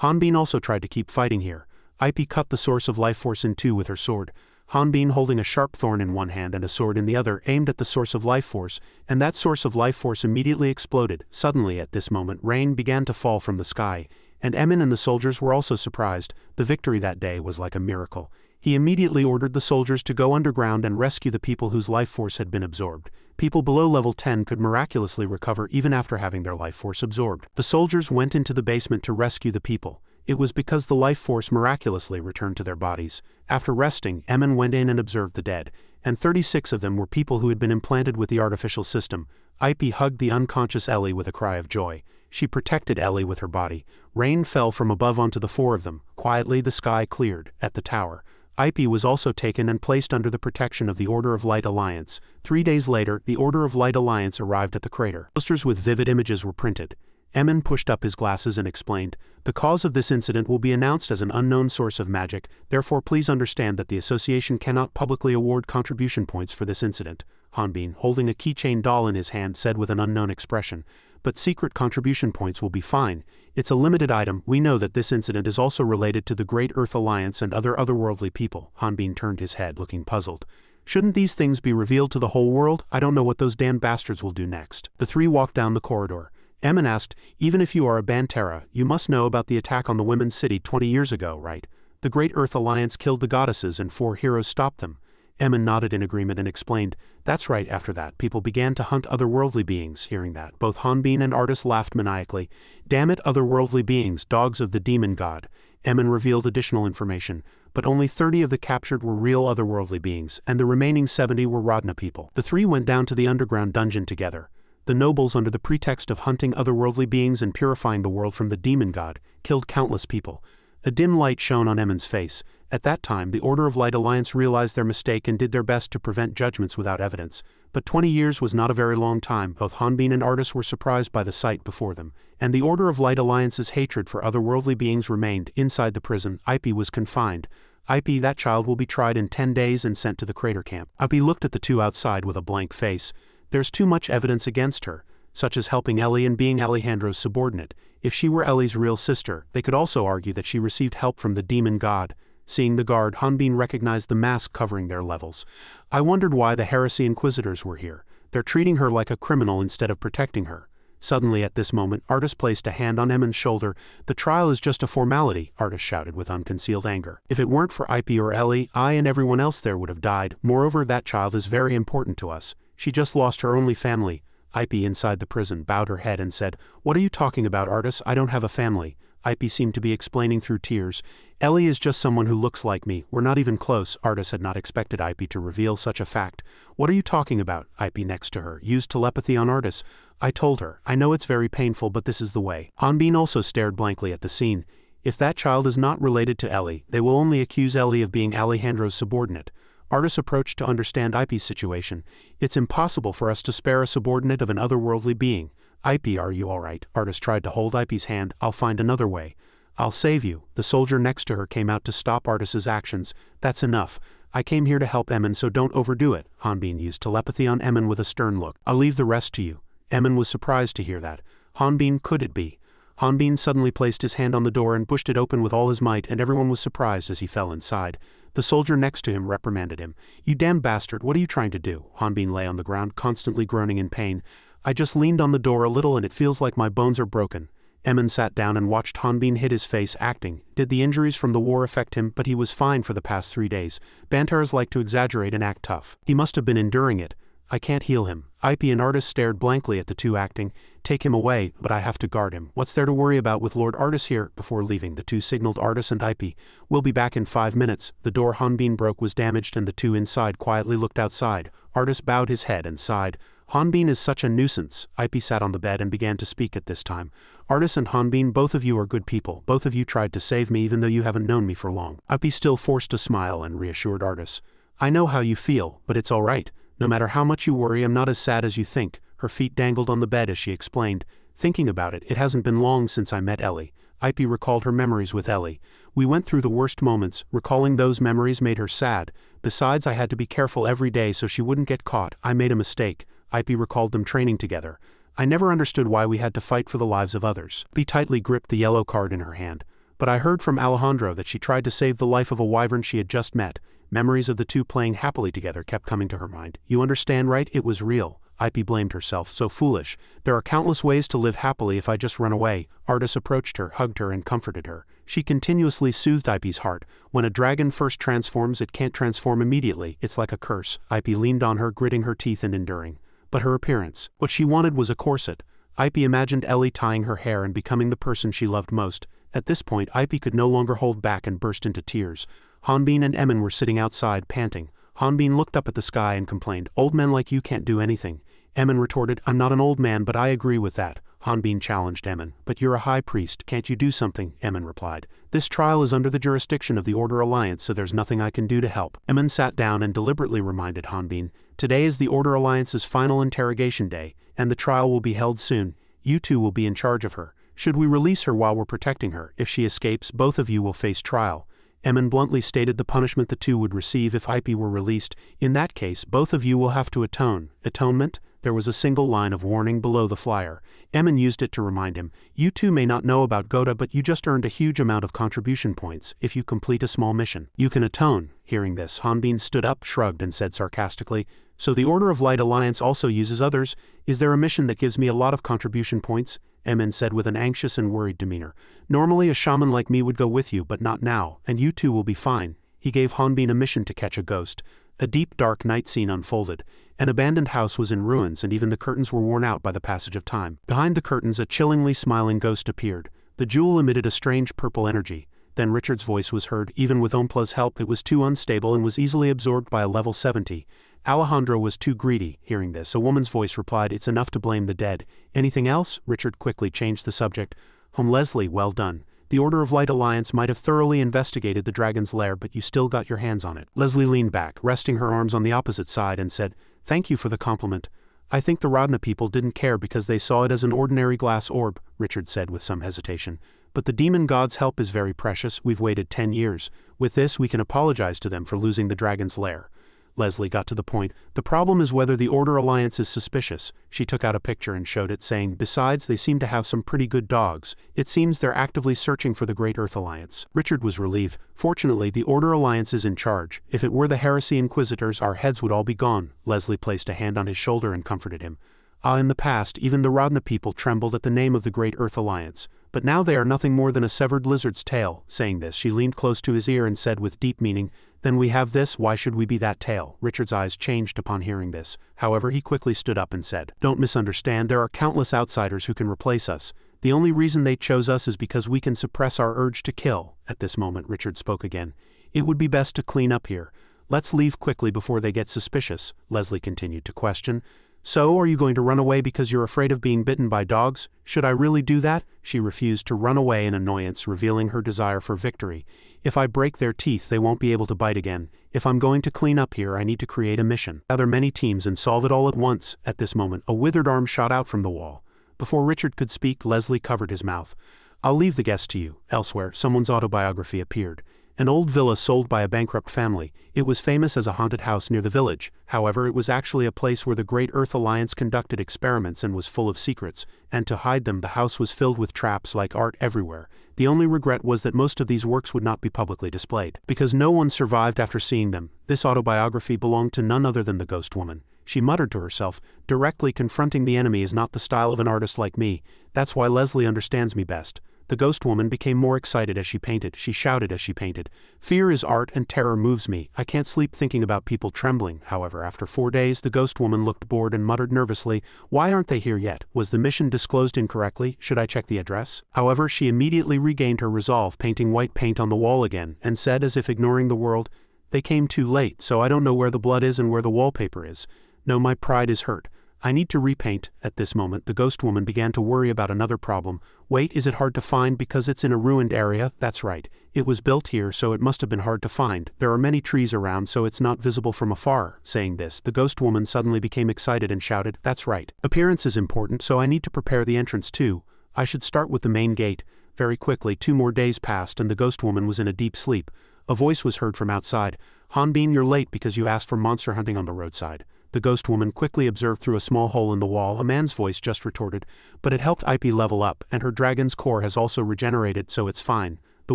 Hanbin also tried to keep fighting here. Ipe cut the source of life force in two with her sword. Hanbin, holding a sharp thorn in one hand and a sword in the other, aimed at the source of life force, and that source of life force immediately exploded. Suddenly, at this moment, rain began to fall from the sky, and Emin and the soldiers were also surprised. The victory that day was like a miracle. He immediately ordered the soldiers to go underground and rescue the people whose life force had been absorbed. People below level 10 could miraculously recover even after having their life force absorbed. The soldiers went into the basement to rescue the people. It was because the life force miraculously returned to their bodies. After resting, Emin went in and observed the dead, and 36 of them were people who had been implanted with the artificial system. Ipe hugged the unconscious Ellie with a cry of joy. She protected Ellie with her body. Rain fell from above onto the four of them. Quietly the sky cleared. At the tower, Ipe was also taken and placed under the protection of the Order of Light Alliance. 3 days later, the Order of Light Alliance arrived at the crater. Posters with vivid images were printed. Emin pushed up his glasses and explained, the cause of this incident will be announced as an unknown source of magic, therefore please understand that the association cannot publicly award contribution points for this incident. Hanbin, holding a keychain doll in his hand, said with an unknown expression, but secret contribution points will be fine. It's a limited item. We know that this incident is also related to the Great Earth Alliance and other otherworldly people. Hanbin turned his head, looking puzzled. Shouldn't these things be revealed to the whole world? I don't know what those damn bastards will do next. The three walked down the corridor. Emin asked, even if you are a Bantera, you must know about the attack on the women's city 20 years ago, right? The Great Earth Alliance killed the goddesses and 4 heroes stopped them. Emin nodded in agreement and explained, that's right. After that, people began to hunt otherworldly beings. Hearing that, both Hanbin and Artis laughed maniacally. Damn it, otherworldly beings, dogs of the demon god. Emin revealed additional information, but only 30 of the captured were real otherworldly beings, and the remaining 70 were Rodna people. The three went down to the underground dungeon together. The nobles, under the pretext of hunting otherworldly beings and purifying the world from the demon god, killed countless people. A dim light shone on Emin's face. At that time, the Order of Light Alliance realized their mistake and did their best to prevent judgments without evidence. But 20 years was not a very long time. Both Hanbin and Artis were surprised by the sight before them, and the Order of Light Alliance's hatred for otherworldly beings remained. Inside the prison, Ipe was confined. Ipe, that child will be tried in 10 days and sent to the crater camp. Ipe looked at the two outside with a blank face. There's too much evidence against her, such as helping Ellie and being Alejandro's subordinate. If she were Ellie's real sister, they could also argue that she received help from the demon god. Seeing the guard, Hanbin recognized the mask covering their levels. I wondered why the heresy inquisitors were here. They're treating her like a criminal instead of protecting her. Suddenly at this moment, Artis placed a hand on Emin's shoulder. The trial is just a formality, Artis shouted with unconcealed anger. If it weren't for Ipe or Ellie, I and everyone else there would have died. Moreover, that child is very important to us. She just lost her only family. Ipe, inside the prison, bowed her head and said, What are you talking about, Artis? I don't have a family. Ipe seemed to be explaining through tears. Ellie is just someone who looks like me. We're not even close. Artis had not expected Ipe to reveal such a fact. What are you talking about? Ipe, next to her, used telepathy on Artis. I told her. I know it's very painful, but this is the way. Hanbin also stared blankly at the scene. If that child is not related to Ellie, they will only accuse Ellie of being Alejandro's subordinate. Artis approached to understand Ipe's situation. It's impossible for us to spare a subordinate of an otherworldly being. Ipe, are you all right? Artis tried to hold Ipe's hand. I'll find another way. I'll save you. The soldier next to her came out to stop Artis's actions. That's enough. I came here to help Emin, so don't overdo it. Hanbin used telepathy on Emin with a stern look. I'll leave the rest to you. Emin was surprised to hear that. Hanbin, could it be? Hanbin suddenly placed his hand on the door and pushed it open with all his might, and everyone was surprised as he fell inside. The soldier next to him reprimanded him. You damn bastard, what are you trying to do? Hanbin lay on the ground, constantly groaning in pain. I just leaned on the door a little and it feels like my bones are broken. Emin sat down and watched Hanbin hit his face, acting. Did the injuries from the war affect him? But he was fine for the past 3 days. Banteras like to exaggerate and act tough. He must have been enduring it. I can't heal him. Ip and Artis stared blankly at the two acting. Take him away, but I have to guard him. What's there to worry about with Lord Artis here? Before leaving, the two signaled Artis and Ip. We'll be back in 5 minutes. The door Hanbin broke was damaged and the two inside quietly looked outside. Artis bowed his head and sighed. Hanbin is such a nuisance. Ip sat on the bed and began to speak at this time. Artis and Hanbin, both of you are good people. Both of you tried to save me even though you haven't known me for long. Ip still forced a smile and reassured Artis. I know how you feel, but it's all right. No matter how much you worry, I'm not as sad as you think. Her feet dangled on the bed as she explained. Thinking about it, it hasn't been long since I met Ellie. Ip recalled her memories with Ellie. We went through the worst moments. Recalling those memories made her sad. Besides, I had to be careful every day so she wouldn't get caught. I made a mistake. Ip recalled them training together. I never understood why we had to fight for the lives of others. Ip tightly gripped the yellow card in her hand. But I heard from Alejandro that she tried to save the life of a wyvern she had just met. Memories of the two playing happily together kept coming to her mind. You understand, right? It was real. Ip blamed herself. So foolish. There are countless ways to live happily if I just run away. Artis approached her, hugged her, and comforted her. She continuously soothed Ip's heart. When a dragon first transforms, it can't transform immediately. It's like a curse. Ip leaned on her, gritting her teeth and enduring. But her appearance. What she wanted was a corset. Ip imagined Ellie tying her hair and becoming the person she loved most. At this point, Ip could no longer hold back and burst into tears. Hanbin and Emin were sitting outside, panting. Hanbin looked up at the sky and complained, "Old men like you can't do anything." Emin retorted, "I'm not an old man, but I agree with that." Hanbin challenged Emin. "But you're a high priest, can't you do something?" Emin replied. "This trial is under the jurisdiction of the Order Alliance, so there's nothing I can do to help." Emin sat down and deliberately reminded Hanbin, "Today is the Order Alliance's final interrogation day, and the trial will be held soon. You two will be in charge of her. Should we release her while we're protecting her? If she escapes, both of you will face trial." Emin bluntly stated the punishment the two would receive if Ip were released. "In that case, both of you will have to atone." Atonement? There was a single line of warning below the flyer. Emin used it to remind him, "You two may not know about Goda, but you just earned a huge amount of contribution points if you complete a small mission. You can atone." Hearing this, Hanbin stood up, shrugged, and said sarcastically, "So the Order of Light Alliance also uses others? Is there a mission that gives me a lot of contribution points?" Emin said with an anxious and worried demeanor. "Normally a shaman like me would go with you, but not now, and you two will be fine." He gave Hanbin a mission to catch a ghost. A deep, dark night scene unfolded. An abandoned house was in ruins and even the curtains were worn out by the passage of time. Behind the curtains, a chillingly smiling ghost appeared. The jewel emitted a strange purple energy. Then Richard's voice was heard. Even with Ompla's help, it was too unstable and was easily absorbed by a level 70. Alejandro was too greedy. Hearing this, a woman's voice replied, "It's enough to blame the dead. Anything else?" Richard quickly changed the subject. Leslie, well done. The Order of Light Alliance might have thoroughly investigated the dragon's lair, but you still got your hands on it. Leslie leaned back, resting her arms on the opposite side, and said, "Thank you for the compliment. I think the Radna people didn't care because they saw it as an ordinary glass orb," Richard said with some hesitation. "But the demon god's help is very precious. We've waited 10 years. With this, we can apologize to them for losing the dragon's lair." Leslie got to the point. "The problem is whether the Order Alliance is suspicious." She took out a picture and showed it, saying, "Besides, they seem to have some pretty good dogs. It seems they're actively searching for the Great Earth Alliance." Richard was relieved. Fortunately, the Order Alliance is in charge. If it were the Heresy Inquisitors, our heads would all be gone. Leslie placed a hand on his shoulder and comforted him. In the past, even the Radna people trembled at the name of the Great Earth Alliance. But now they are nothing more than a severed lizard's tail. Saying this, she leaned close to his ear and said with deep meaning, "Then we have this, why should we be that tail?" Richard's eyes changed upon hearing this. However, he quickly stood up and said, "Don't misunderstand, there are countless outsiders who can replace us. The only reason they chose us is because we can suppress our urge to kill." At this moment, Richard spoke again. "It would be best to clean up here. Let's leave quickly before they get suspicious." Leslie continued to question. "So, are you going to run away because you're afraid of being bitten by dogs? Should I really do that?" She refused to run away in annoyance, revealing her desire for victory. "If I break their teeth, they won't be able to bite again. If I'm going to clean up here, I need to create a mission. Gather many teams and solve it all at once." At this moment, a withered arm shot out from the wall. Before Richard could speak, Leslie covered his mouth. "I'll leave the guest to you." Elsewhere, someone's autobiography appeared. An old villa sold by a bankrupt family. It was famous as a haunted house near the village. However, it was actually a place where the Great Earth Alliance conducted experiments and was full of secrets, and to hide them, the house was filled with traps like art everywhere. The only regret was that most of these works would not be publicly displayed, because no one survived after seeing them. This autobiography belonged to none other than the ghost woman. She muttered to herself, "Directly confronting the enemy is not the style of an artist like me. That's why Leslie understands me best." The ghost woman became more excited as she painted. She shouted as she painted, "Fear is art and terror moves me. I can't sleep thinking about people trembling." However, after 4 days, the ghost woman looked bored and muttered nervously, "Why aren't they here yet? Was the mission disclosed incorrectly? Should I check the address?" However, she immediately regained her resolve, painting white paint on the wall again, and said, as if ignoring the world, "They came too late, so I don't know where the blood is and where the wallpaper is. No, my pride is hurt. I need to repaint." At this moment, the ghost woman began to worry about another problem. "Wait, is it hard to find because it's in a ruined area?" "That's right. It was built here, so it must have been hard to find. There are many trees around, so it's not visible from afar." Saying this, the ghost woman suddenly became excited and shouted, "That's right. Appearance is important, so I need to prepare the entrance too. I should start with the main gate." Very quickly, 2 more days passed and the ghost woman was in a deep sleep. A voice was heard from outside. "Hanbin, you're late because you asked for monster hunting on the roadside." The ghost woman quickly observed through a small hole in the wall. A man's voice just retorted, "But it helped IP level up, and her dragon's core has also regenerated, so it's fine." The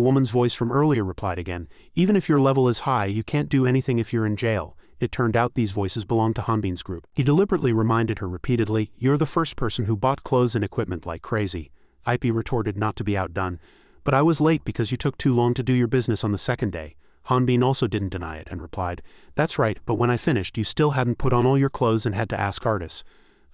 woman's voice from earlier replied again, "Even if your level is high, you can't do anything if you're in jail." It turned out these voices belonged to Hanbin's group. He deliberately reminded her repeatedly, "You're the first person who bought clothes and equipment like crazy." IP retorted, not to be outdone, "But I was late because you took too long to do your business on the second day." Hanbin also didn't deny it and replied, "That's right, but when I finished you still hadn't put on all your clothes and had to ask artists.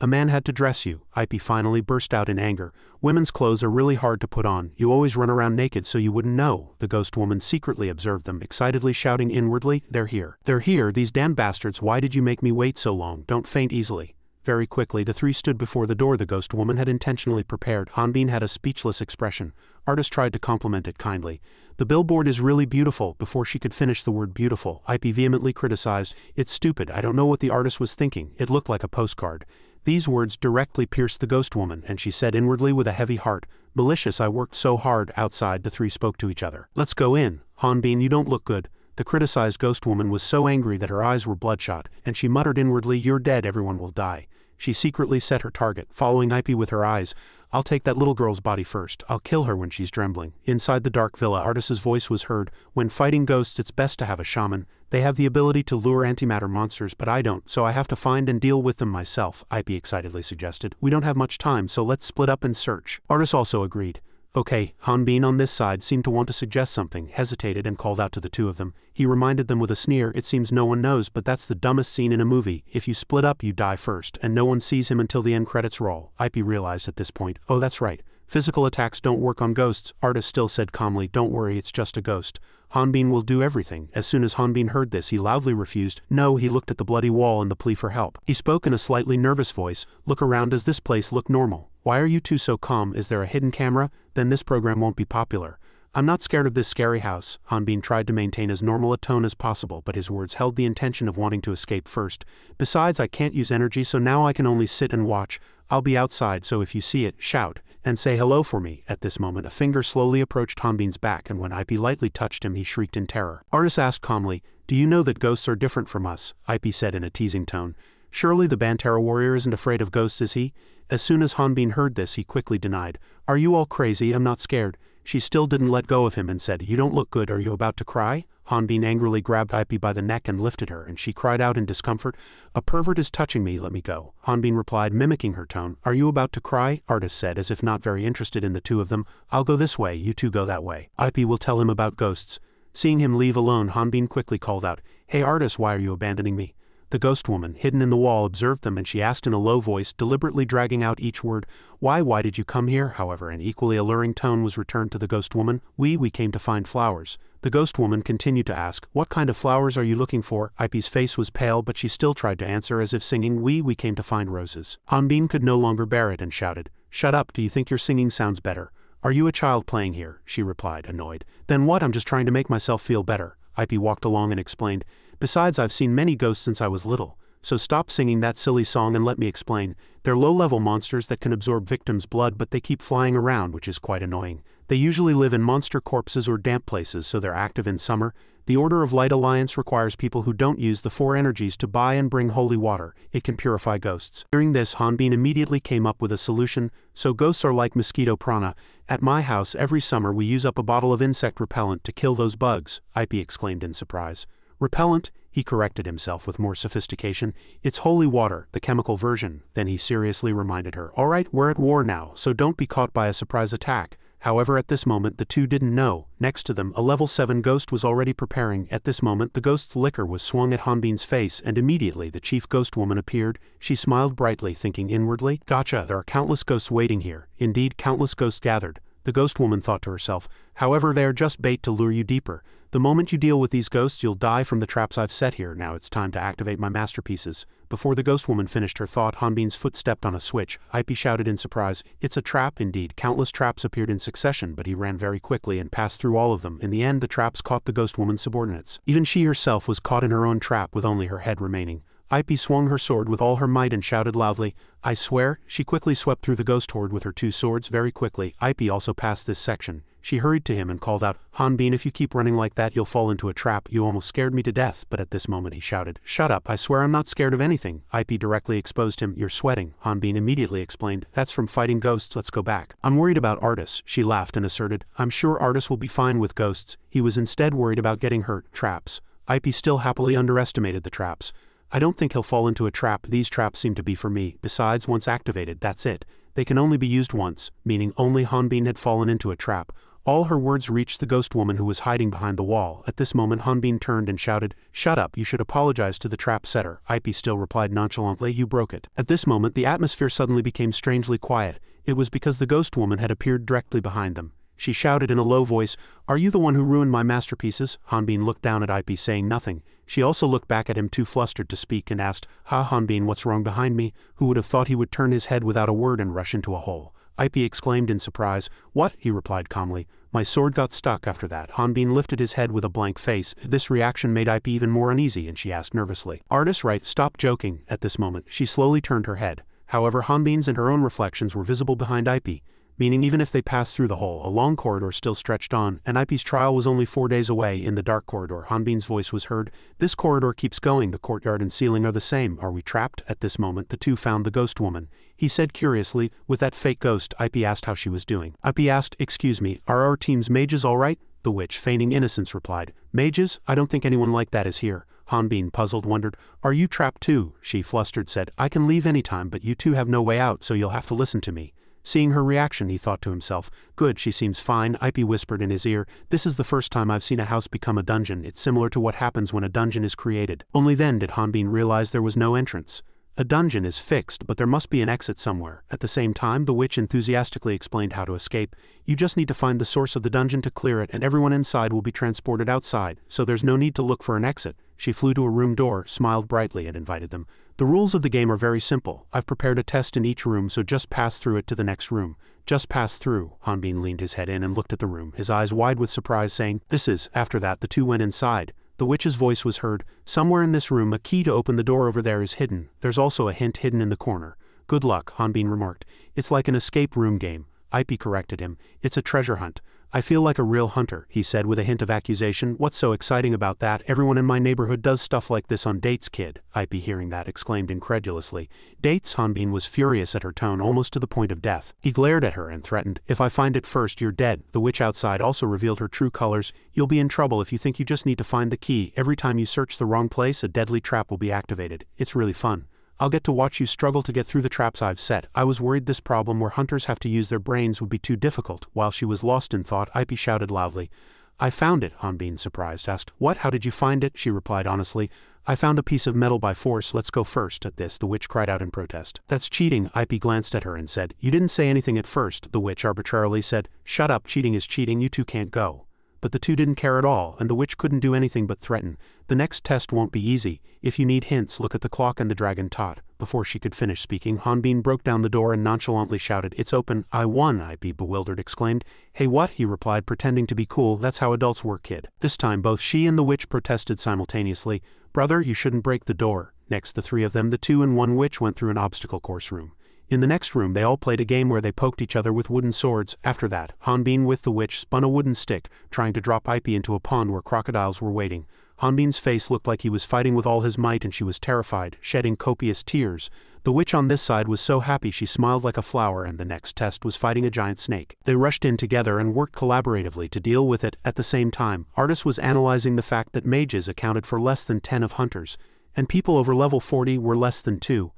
A man had to dress you." IP finally burst out in anger. "Women's clothes are really hard to put on. You always run around naked so you wouldn't know." The ghost woman secretly observed them, excitedly shouting inwardly, "They're here. They're here, these damn bastards. Why did you make me wait so long? Don't faint easily." Very quickly, the 3 stood before the door the ghost woman had intentionally prepared. Hanbin had a speechless expression. Artist tried to compliment it kindly. "The billboard is really beautiful." Before she could finish the word beautiful, IP vehemently criticized, "It's stupid. I don't know what the artist was thinking. It looked like a postcard." These words directly pierced the ghost woman, and she said inwardly with a heavy heart, "Malicious, I worked so hard." Outside, the 3 spoke to each other. "Let's go in. Hanbin, you don't look good." The criticized ghost woman was so angry that her eyes were bloodshot, and she muttered inwardly, "You're dead, everyone will die." She secretly set her target, following IP with her eyes. "I'll take that little girl's body first. I'll kill her when she's trembling." Inside the dark villa, Artis's voice was heard. "When fighting ghosts, it's best to have a shaman. They have the ability to lure antimatter monsters, but I don't, so I have to find and deal with them myself," IP excitedly suggested. "We don't have much time, so let's split up and search." Artis also agreed. "Okay." Hanbin on this side seemed to want to suggest something, hesitated and called out to the 2 of them. He reminded them with a sneer, "It seems no one knows, but that's the dumbest scene in a movie. If you split up you die first, and no one sees him until the end credits roll." IP realized at this point, "Oh, that's right. Physical attacks don't work on ghosts." Artis still said calmly, "Don't worry, it's just a ghost. Hanbin will do everything." As soon as Hanbin heard this, he loudly refused. "No." He looked at the bloody wall and the plea for help. He spoke in a slightly nervous voice, "Look around. Does this place look normal? Why are you 2 so calm? Is there a hidden camera? Then this program won't be popular." "I'm not scared of this scary house." Hanbin tried to maintain as normal a tone as possible, but his words held the intention of wanting to escape first. "Besides, I can't use energy, so now I can only sit and watch. I'll be outside, so if you see it, shout, and say hello for me." At this moment, a finger slowly approached Hanbin's back, and when IP lightly touched him, he shrieked in terror. Artis asked calmly, "Do you know that ghosts are different from us?" IP said in a teasing tone. "Surely the Bantara warrior isn't afraid of ghosts, is he?" As soon as Hanbin heard this, he quickly denied. "Are you all crazy? I'm not scared." She still didn't let go of him and said, "You don't look good. Are you about to cry?" Hanbin angrily grabbed IP by the neck and lifted her, and she cried out in discomfort, "A pervert is touching me, let me go." Hanbin replied, mimicking her tone, "Are you about to cry?" Artis said, as if not very interested in the 2 of them, "I'll go this way, you 2 go that way. IP will tell him about ghosts." Seeing him leave alone, Hanbin quickly called out, "Hey Artis, why are you abandoning me?" The ghost woman, hidden in the wall, observed them, and she asked in a low voice, deliberately dragging out each word, Why did you come here?" However, an equally alluring tone was returned to the ghost woman. We came to find flowers." The ghost woman continued to ask, "What kind of flowers are you looking for?" IP's face was pale, but she still tried to answer as if singing, We came to find roses." Hanbin could no longer bear it and shouted, "Shut up, do you think your singing sounds better? Are you a child playing here?" She replied, annoyed. "Then what? I'm just trying to make myself feel better." IP walked along and explained, "Besides, I've seen many ghosts since I was little. So stop singing that silly song and let me explain. They're low-level monsters that can absorb victims' blood, but they keep flying around, which is quite annoying. They usually live in monster corpses or damp places, so they're active in summer. The Order of Light Alliance requires people who don't use the 4 energies to buy and bring holy water. It can purify ghosts." Hearing this, Hanbin immediately came up with a solution. "So ghosts are like mosquito prana. At my house, every summer we use up a bottle of insect repellent to kill those bugs," IP exclaimed in surprise. "Repellent?" He corrected himself with more sophistication. "It's holy water, the chemical version." Then he seriously reminded her, "All right, we're at war now, so don't be caught by a surprise attack. However, at this moment the two didn't know. Next to them, a level 7 ghost was already preparing. At this moment the ghost's liquor was swung at Hanbin's face, and immediately the chief ghost woman appeared. She smiled brightly, thinking inwardly, "Gotcha, there are countless ghosts waiting here." Indeed, countless ghosts gathered. The ghost woman thought to herself. However, they are just bait to lure you deeper. The moment you deal with these ghosts, you'll die from the traps I've set here. Now it's time to activate my masterpieces. Before the ghost woman finished her thought, Hanbin's foot stepped on a switch. Ip shouted in surprise, "It's a trap!" Indeed, countless traps appeared in succession, but he ran very quickly and passed through all of them. In the end, the traps caught the ghost woman's subordinates. Even she herself was caught in her own trap, with only her head remaining. Ip swung her sword with all her might and shouted loudly, "I swear!" She quickly swept through the ghost horde with her two swords very quickly. Ip also passed this section. She hurried to him and called out, "Hanbin, if you keep running like that you'll fall into a trap. You almost scared me to death." But at this moment he shouted, "Shut up, I swear I'm not scared of anything." Ip directly exposed him. "You're sweating," Hanbin immediately explained. "That's from fighting ghosts, let's go back." "I'm worried about Artis," she laughed and asserted. "I'm sure Artis will be fine with ghosts." He was instead worried about getting hurt. Traps. Ip still happily underestimated the traps. "I don't think he'll fall into a trap. These traps seem to be for me. Besides, once activated, that's it. They can only be used once," meaning only Hanbin had fallen into a trap. All her words reached the ghost woman who was hiding behind the wall. At this moment Hanbin turned and shouted, "Shut up, you should apologize to the trap setter." Ip still replied nonchalantly, "You broke it." At this moment the atmosphere suddenly became strangely quiet. It was because the ghost woman had appeared directly behind them. She shouted in a low voice, "Are you the one who ruined my masterpieces?" Hanbin looked down at Ip, saying nothing. She also looked back at him, too flustered to speak, and asked, "Ha, Hanbin, what's wrong behind me?" Who would have thought he would turn his head without a word and rush into a hole? Ip exclaimed in surprise. "What?" he replied calmly. "My sword got stuck." After that, Hanbin lifted his head with a blank face. This reaction made Ip even more uneasy, and she asked nervously, "Artis, right? Stop joking." At this moment, she slowly turned her head. However, Hanbin's and her own reflections were visible behind Ip, meaning even if they passed through the hole, a long corridor still stretched on, and Ip's trial was only 4 days away. In the dark corridor, Hanbin's voice was heard. "This corridor keeps going. The courtyard and ceiling are the same. Are we trapped?" At this moment, the two found the ghost woman. He said curiously, "With that fake ghost." Ip asked how she was doing. Ip asked, "Excuse me, are our team's mages all right?" The witch, feigning innocence, replied, "Mages? I don't think anyone like that is here." Hanbin, puzzled, wondered, "Are you trapped too?" She, flustered, said, "I can leave any time, but you two have no way out, so you'll have to listen to me." Seeing her reaction, he thought to himself, "Good, she seems fine." Ip whispered in his ear, "This is the first time I've seen a house become a dungeon. It's similar to what happens when a dungeon is created." Only then did Hanbin realize there was no entrance. A dungeon is fixed, but there must be an exit somewhere. At the same time, the witch enthusiastically explained how to escape. "You just need to find the source of the dungeon to clear it, and everyone inside will be transported outside, so there's no need to look for an exit." She flew to a room door, smiled brightly, and invited them. "The rules of the game are very simple. I've prepared a test in each room, so just pass through it to the next room." "Just pass through." Hanbin leaned his head in and looked at the room, his eyes wide with surprise, saying, "This is." After that, the two went inside. The witch's voice was heard. "Somewhere in this room, a key to open the door over there is hidden. There's also a hint hidden in the corner." "Good luck," Hanbin remarked. "It's like an escape room game." Ip corrected him. "It's a treasure hunt." "I feel like a real hunter," he said with a hint of accusation. "What's so exciting about that? Everyone in my neighborhood does stuff like this on dates, kid." Ip, hearing that, exclaimed incredulously. "Dates?" Hanbin was furious at her tone, almost to the point of death. He glared at her and threatened, "If I find it first, you're dead." The witch outside also revealed her true colors. "You'll be in trouble if you think you just need to find the key. Every time you search the wrong place, a deadly trap will be activated. It's really fun. I'll get to watch you struggle to get through the traps I've set." I was worried this problem where hunters have to use their brains would be too difficult. While she was lost in thought, Ip shouted loudly, "I found it." Hanbin, surprised, asked, "What? How did you find it?" She replied honestly, "I found a piece of metal by force. Let's go first." At this, the witch cried out in protest. "That's cheating." Ip glanced at her and said, "You didn't say anything at first." The witch arbitrarily said, "Shut up, cheating is cheating, you two can't go." But the two didn't care at all, and the witch couldn't do anything but threaten. "The next test won't be easy. If you need hints, look at the clock and the dragon tot." Before she could finish speaking, Hanbin broke down the door and nonchalantly shouted, "It's open." "I won," Ip, bewildered, exclaimed. "Hey, what?" he replied, pretending to be cool. "That's how adults work, kid." This time both she and the witch protested simultaneously. "Brother, you shouldn't break the door." Next, the three of them, the two and one witch, went through an obstacle course room. In the next room, they all played a game where they poked each other with wooden swords. After that, Hanbin with the witch spun a wooden stick, trying to drop Ip into a pond where crocodiles were waiting. Hanbin's face looked like he was fighting with all his might, and she was terrified, shedding copious tears. The witch on this side was so happy she smiled like a flower, and the next test was fighting a giant snake. They rushed in together and worked collaboratively to deal with it. At the same time, Artis was analyzing the fact that mages accounted for less than 10 of hunters, and people over level 40 were less than 2.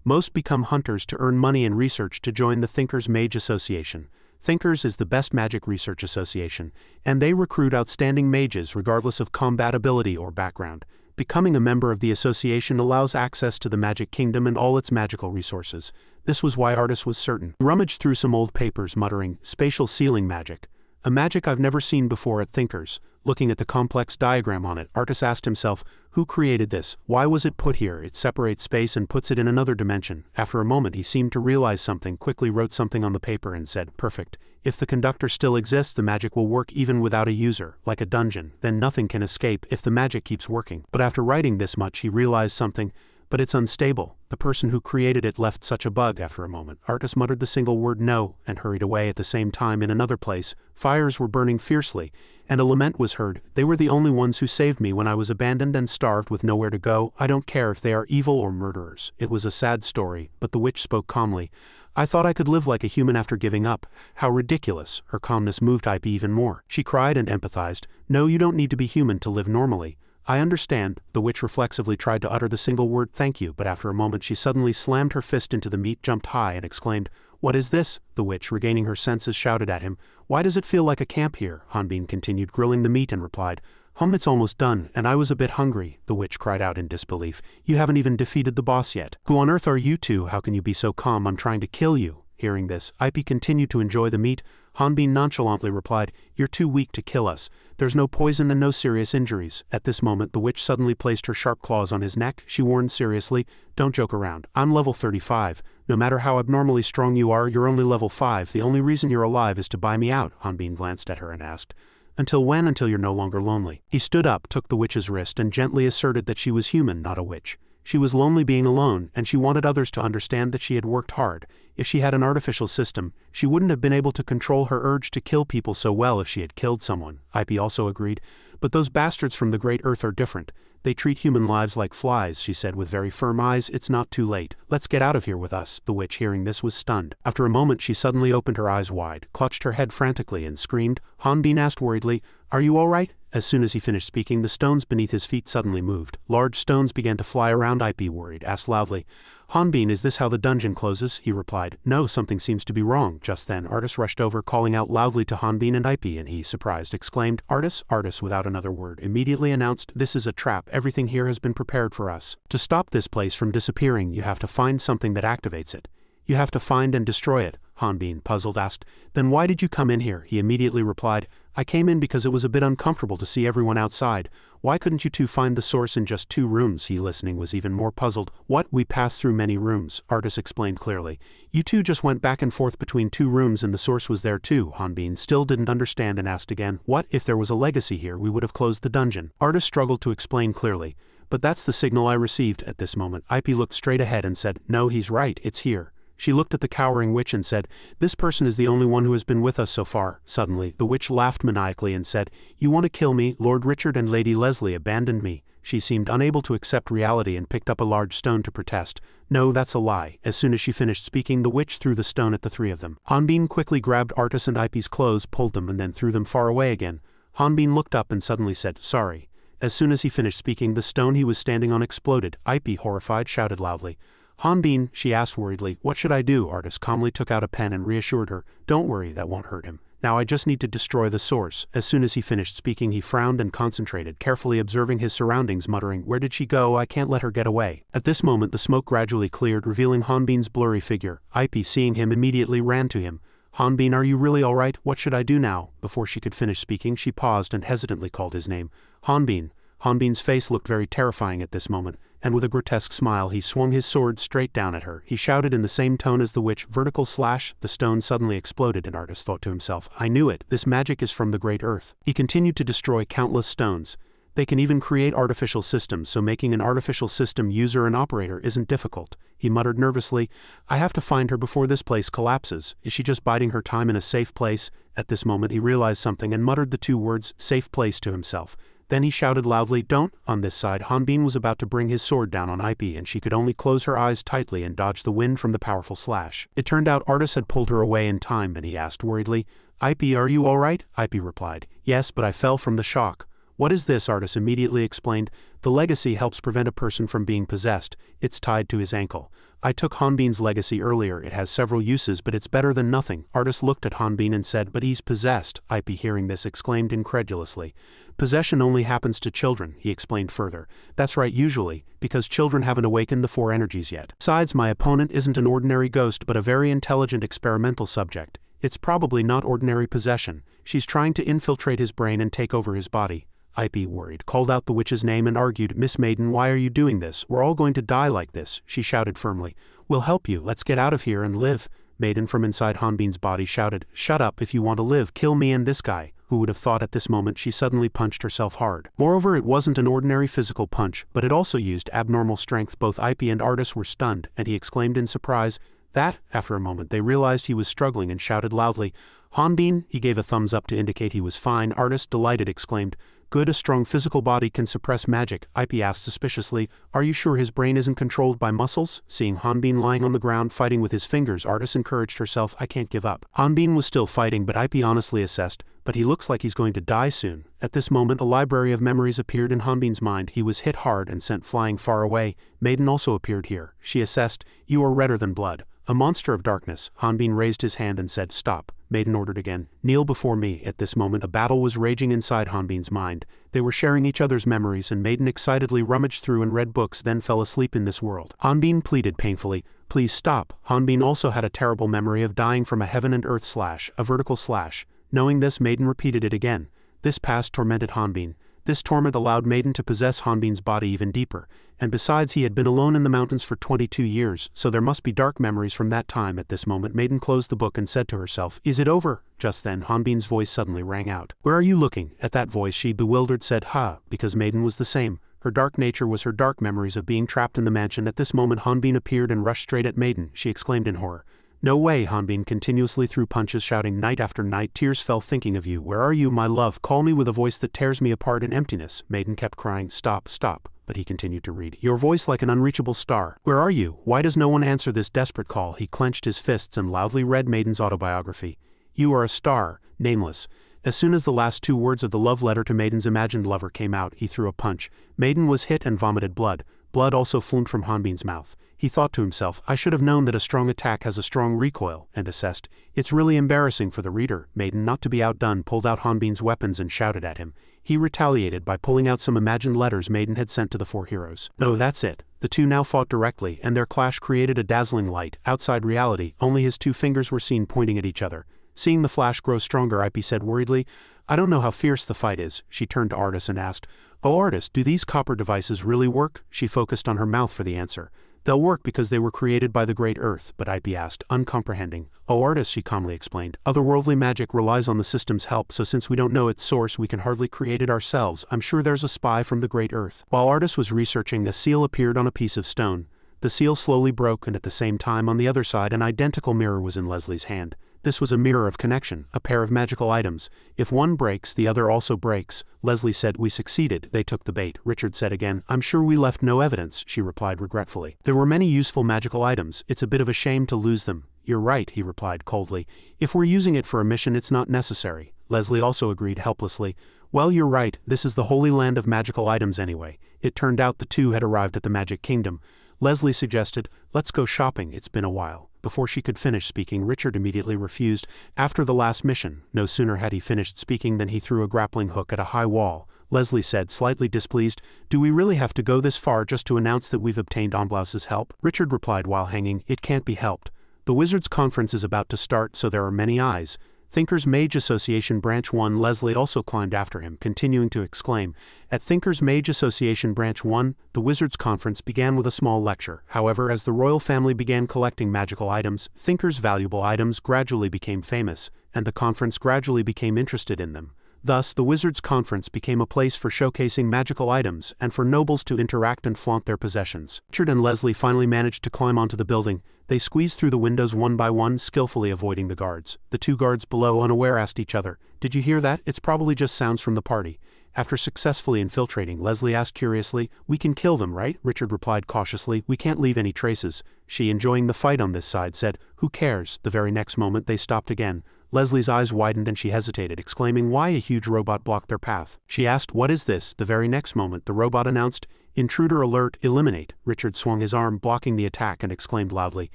Most become hunters to earn money and research to join the Thinkers Mage Association. Thinkers is the best magic research association, and they recruit outstanding mages regardless of combat ability or background. Becoming a member of the association allows access to the Magic Kingdom and all its magical resources. This was why Artis was certain. He rummaged through some old papers, muttering, "Spatial ceiling magic. A magic I've never seen before at Thinkers." Looking at the complex diagram on it, Artis asked himself, who created this? Why was it put here? It separates space and puts it in another dimension. After a moment he seemed to realize something, quickly wrote something on the paper and said, "Perfect. If the conductor still exists, the magic will work even without a user, like a dungeon. Then nothing can escape if the magic keeps working." But after writing this much he realized something. But it's unstable. The person who created it left such a bug. After a moment, Artis muttered the single word "no" and hurried away. At the same time, in another place, fires were burning fiercely, and a lament was heard. "They were the only ones who saved me when I was abandoned and starved with nowhere to go. I don't care if they are evil or murderers." It was a sad story, but the witch spoke calmly. "I thought I could live like a human after giving up. How ridiculous." Her calmness moved Ipe even more. She cried and empathized. "No, you don't need to be human to live normally. I understand." The witch reflexively tried to utter the single word "thank you," but after a moment she suddenly slammed her fist into the meat, jumped high, and exclaimed, "What is this?" The witch, regaining her senses, shouted at him, "Why does it feel like a camp here?" Hanbin continued grilling the meat and replied, "It's almost done, and I was a bit hungry." The witch cried out in disbelief, "You haven't even defeated the boss yet. Who on earth are you two? How can you be so calm? I'm trying to kill you." Hearing this, Ipe continued to enjoy the meat. Hanbin nonchalantly replied, "You're too weak to kill us. There's no poison and no serious injuries." At this moment the witch suddenly placed her sharp claws on his neck. She warned seriously, "Don't joke around. I'm level 35. No matter how abnormally strong you are, you're only level 5. The only reason you're alive is to buy me out." Hanbin glanced at her and asked, "Until when?" "Until you're no longer lonely." He stood up, took the witch's wrist, and gently asserted that she was human, not a witch. She was lonely being alone, and she wanted others to understand that she had worked hard. If she had an artificial system, she wouldn't have been able to control her urge to kill people so well if she had killed someone. Ipe also agreed. "But those bastards from the Great Earth are different. They treat human lives like flies," she said with very firm eyes. "It's not too late. Let's get out of here with us." The witch, hearing this, was stunned. After a moment she suddenly opened her eyes wide, clutched her head frantically, and screamed. Hanbin asked worriedly, "Are you all right?" As soon as he finished speaking, the stones beneath his feet suddenly moved. Large stones began to fly around. Ipe, worried, asked loudly, "Hanbin, is this how the dungeon closes?" He replied, "No, something seems to be wrong." Just then Artis rushed over, calling out loudly to Hanbin and Ipe, and he, surprised, exclaimed, "Artis!" Artis, without another word, immediately announced, "This is a trap. Everything here has been prepared for us. To stop this place from disappearing, you have to find something that activates it. You have to find and destroy it." Hanbin, puzzled, asked, "Then why did you come in here?" He immediately replied, "I came in because it was a bit uncomfortable to see everyone outside. Why couldn't you two find the source in just 2 rooms? He, listening, was even more puzzled. "What? We passed through many rooms," Artis explained clearly. "You two just went back and forth between 2 rooms and the source was there too." Hanbin still didn't understand and asked again, "What? If there was a legacy here, we would have closed the dungeon." Artis struggled to explain clearly, "But that's the signal I received." At this moment Ipe looked straight ahead and said, "No, he's right, it's here." She looked at the cowering witch and said, "This person is the only one who has been with us so far." Suddenly, the witch laughed maniacally and said, "You want to kill me? Lord Richard and Lady Leslie abandoned me." She seemed unable to accept reality and picked up a large stone to protest. "No, that's a lie." As soon as she finished speaking, the witch threw the stone at the 3 of them. Hanbin quickly grabbed Artis and Ipe's clothes, pulled them, and then threw them far away again. Hanbin looked up and suddenly said, "Sorry." As soon as he finished speaking, the stone he was standing on exploded. Ipe, horrified, shouted loudly. "Hanbin," she asked worriedly, "what should I do?" Artis calmly took out a pen and reassured her, "Don't worry, that won't hurt him. Now I just need to destroy the source." As soon as he finished speaking, he frowned and concentrated, carefully observing his surroundings, muttering, "Where did she go? I can't let her get away." At this moment the smoke gradually cleared, revealing Hanbin's blurry figure. Ipe, seeing him, immediately ran to him. "Hanbin, are you really all right? What should I do now?" Before she could finish speaking, she paused and hesitantly called his name. "Hanbin." Hanbin's face looked very terrifying at this moment, and with a grotesque smile he swung his sword straight down at her. He shouted in the same tone as the witch, "Vertical slash!" The stone suddenly exploded, and Artis thought to himself, "I knew it. This magic is from the Great Earth." He continued to destroy countless stones. They can even create artificial systems, so making an artificial system user and operator isn't difficult. He muttered nervously, "I have to find her before this place collapses. Is she just biding her time in a safe place?" At this moment he realized something and muttered the 2 words, "safe place," to himself. Then he shouted loudly, "Don't!" On this side, Hanbin was about to bring his sword down on Ipe, and she could only close her eyes tightly and dodge the wind from the powerful slash. It turned out Artis had pulled her away in time, and he asked worriedly, "Ipe, are you all right?" Ipe replied, "Yes, but I fell from the shock." What is this? Artis immediately explained. The legacy helps prevent a person from being possessed. It's tied to his ankle. I took Hanbin's legacy earlier. It has several uses, but it's better than nothing. Artis looked at Hanbin and said, but he's possessed. Ip, hearing this, exclaimed incredulously. Possession only happens to children, he explained further. That's right, usually, because children haven't awakened the four energies yet. Besides, my opponent isn't an ordinary ghost but a very intelligent experimental subject. It's probably not ordinary possession. She's trying to infiltrate his brain and take over his body. Ip, worried, called out the witch's name and argued, Miss Maiden, why are you doing this? We're all going to die like this, she shouted firmly. We'll help you, let's get out of here and live. Maiden from inside Hanbin's body shouted, shut up if you want to live, kill me and this guy. Who would have thought at this moment she suddenly punched herself hard. Moreover, it wasn't an ordinary physical punch, but it also used abnormal strength. Both Ip and Artis were stunned, and he exclaimed in surprise, that, after a moment they realized he was struggling and shouted loudly, Hanbin, he gave a thumbs up to indicate he was fine. Artis, delighted, exclaimed, good, a strong physical body can suppress magic. Ip asked suspiciously, are you sure his brain isn't controlled by muscles? Seeing Hanbin lying on the ground fighting with his fingers, Artis encouraged herself, I can't give up. Hanbin was still fighting, but Ip honestly assessed, but he looks like he's going to die soon. At this moment a library of memories appeared in Hanbin's mind. He was hit hard and sent flying far away. Maiden also appeared here. She assessed, you are redder than blood. A monster of darkness. Hanbin raised his hand and said, stop. Maiden ordered again, kneel before me. At this moment a battle was raging inside Hanbin's mind. They were sharing each other's memories, and Maiden excitedly rummaged through and read books, then fell asleep in this world. Hanbin pleaded painfully, please stop. Hanbin also had a terrible memory of dying from a heaven and earth slash, a vertical slash. Knowing this, Maiden repeated it again. This past tormented Hanbin. This torment allowed Maiden to possess Hanbin's body even deeper, and besides he had been alone in the mountains for 22 years, so there must be dark memories from that time. At this moment Maiden closed the book and said to herself, is it over? Just then Hanbin's voice suddenly rang out. Where are you looking? At that voice she, bewildered, said, ha, because Maiden was the same. Her dark nature was her dark memories of being trapped in the mansion. At this moment Hanbin appeared and rushed straight at Maiden. She exclaimed in horror. No way. Hanbin continuously threw punches, shouting night after night, tears fell thinking of you. Where are you, my love? Call me with a voice that tears me apart in emptiness. Maiden kept crying, stop, stop. But he continued to read. Your voice like an unreachable star. Where are you? Why does no one answer this desperate call? He clenched his fists and loudly read Maiden's autobiography. You are a star, nameless. As soon as the last two words of the love letter to Maiden's imagined lover came out, he threw a punch. Maiden was hit and vomited blood. Blood also flew from Hanbin's mouth. He thought to himself, I should have known that a strong attack has a strong recoil, and assessed, it's really embarrassing for the reader. Maiden, not to be outdone, pulled out Hanbin's weapons and shouted at him. He retaliated by pulling out some imagined letters Maiden had sent to the four heroes. No, that's it. The two now fought directly, and their clash created a dazzling light. Outside reality, only his two fingers were seen pointing at each other. Seeing the flash grow stronger, Ip said worriedly, I don't know how fierce the fight is. She turned to Artis and asked, oh Artis, do these copper devices really work? She focused on her mouth for the answer. They'll work because they were created by the great earth, but Ip asked, uncomprehending. Oh Artis, she calmly explained, otherworldly magic relies on the system's help, so since we don't know its source we can hardly create it ourselves. I'm sure there's a spy from the great earth. While Artis was researching, a seal appeared on a piece of stone. The seal slowly broke, and at the same time on the other side an identical mirror was in Leslie's hand. This was a mirror of connection, a pair of magical items. If one breaks, the other also breaks. Leslie said, we succeeded. They took the bait. Richard said again, I'm sure we left no evidence, she replied regretfully. There were many useful magical items. It's a bit of a shame to lose them. You're right, he replied coldly. If we're using it for a mission, it's not necessary. Leslie also agreed helplessly. Well, you're right. This is the holy land of magical items anyway. It turned out the two had arrived at the Magic Kingdom. Leslie suggested, let's go shopping. It's been a while. Before she could finish speaking, Richard immediately refused. After the last mission, no sooner had he finished speaking than he threw a grappling hook at a high wall. Leslie said, slightly displeased, do we really have to go this far just to announce that we've obtained Amblaus's help? Richard replied while hanging, it can't be helped. The Wizards' Conference is about to start, so there are many eyes. Thinkers Mage Association Branch 1. Leslie also climbed after him, continuing to exclaim, at Thinkers Mage Association Branch 1, the Wizards' Conference began with a small lecture. However, as the royal family began collecting magical items, Thinkers' valuable items gradually became famous, and the conference gradually became interested in them. Thus, the Wizards' Conference became a place for showcasing magical items and for nobles to interact and flaunt their possessions. Richard and Leslie finally managed to climb onto the building. They squeezed through the windows one by one, skillfully avoiding the guards. The two guards below, unaware, asked each other, did you hear that? It's probably just sounds from the party. After successfully infiltrating, Leslie asked curiously, we can kill them, right? Richard replied cautiously, we can't leave any traces. She, enjoying the fight on this side, said, who cares? The very next moment they stopped again. Leslie's eyes widened and she hesitated, exclaiming why a huge robot blocked their path. She asked, "What is this?" The very next moment, the robot announced, "Intruder alert, eliminate." Richard swung his arm, blocking the attack, and exclaimed loudly,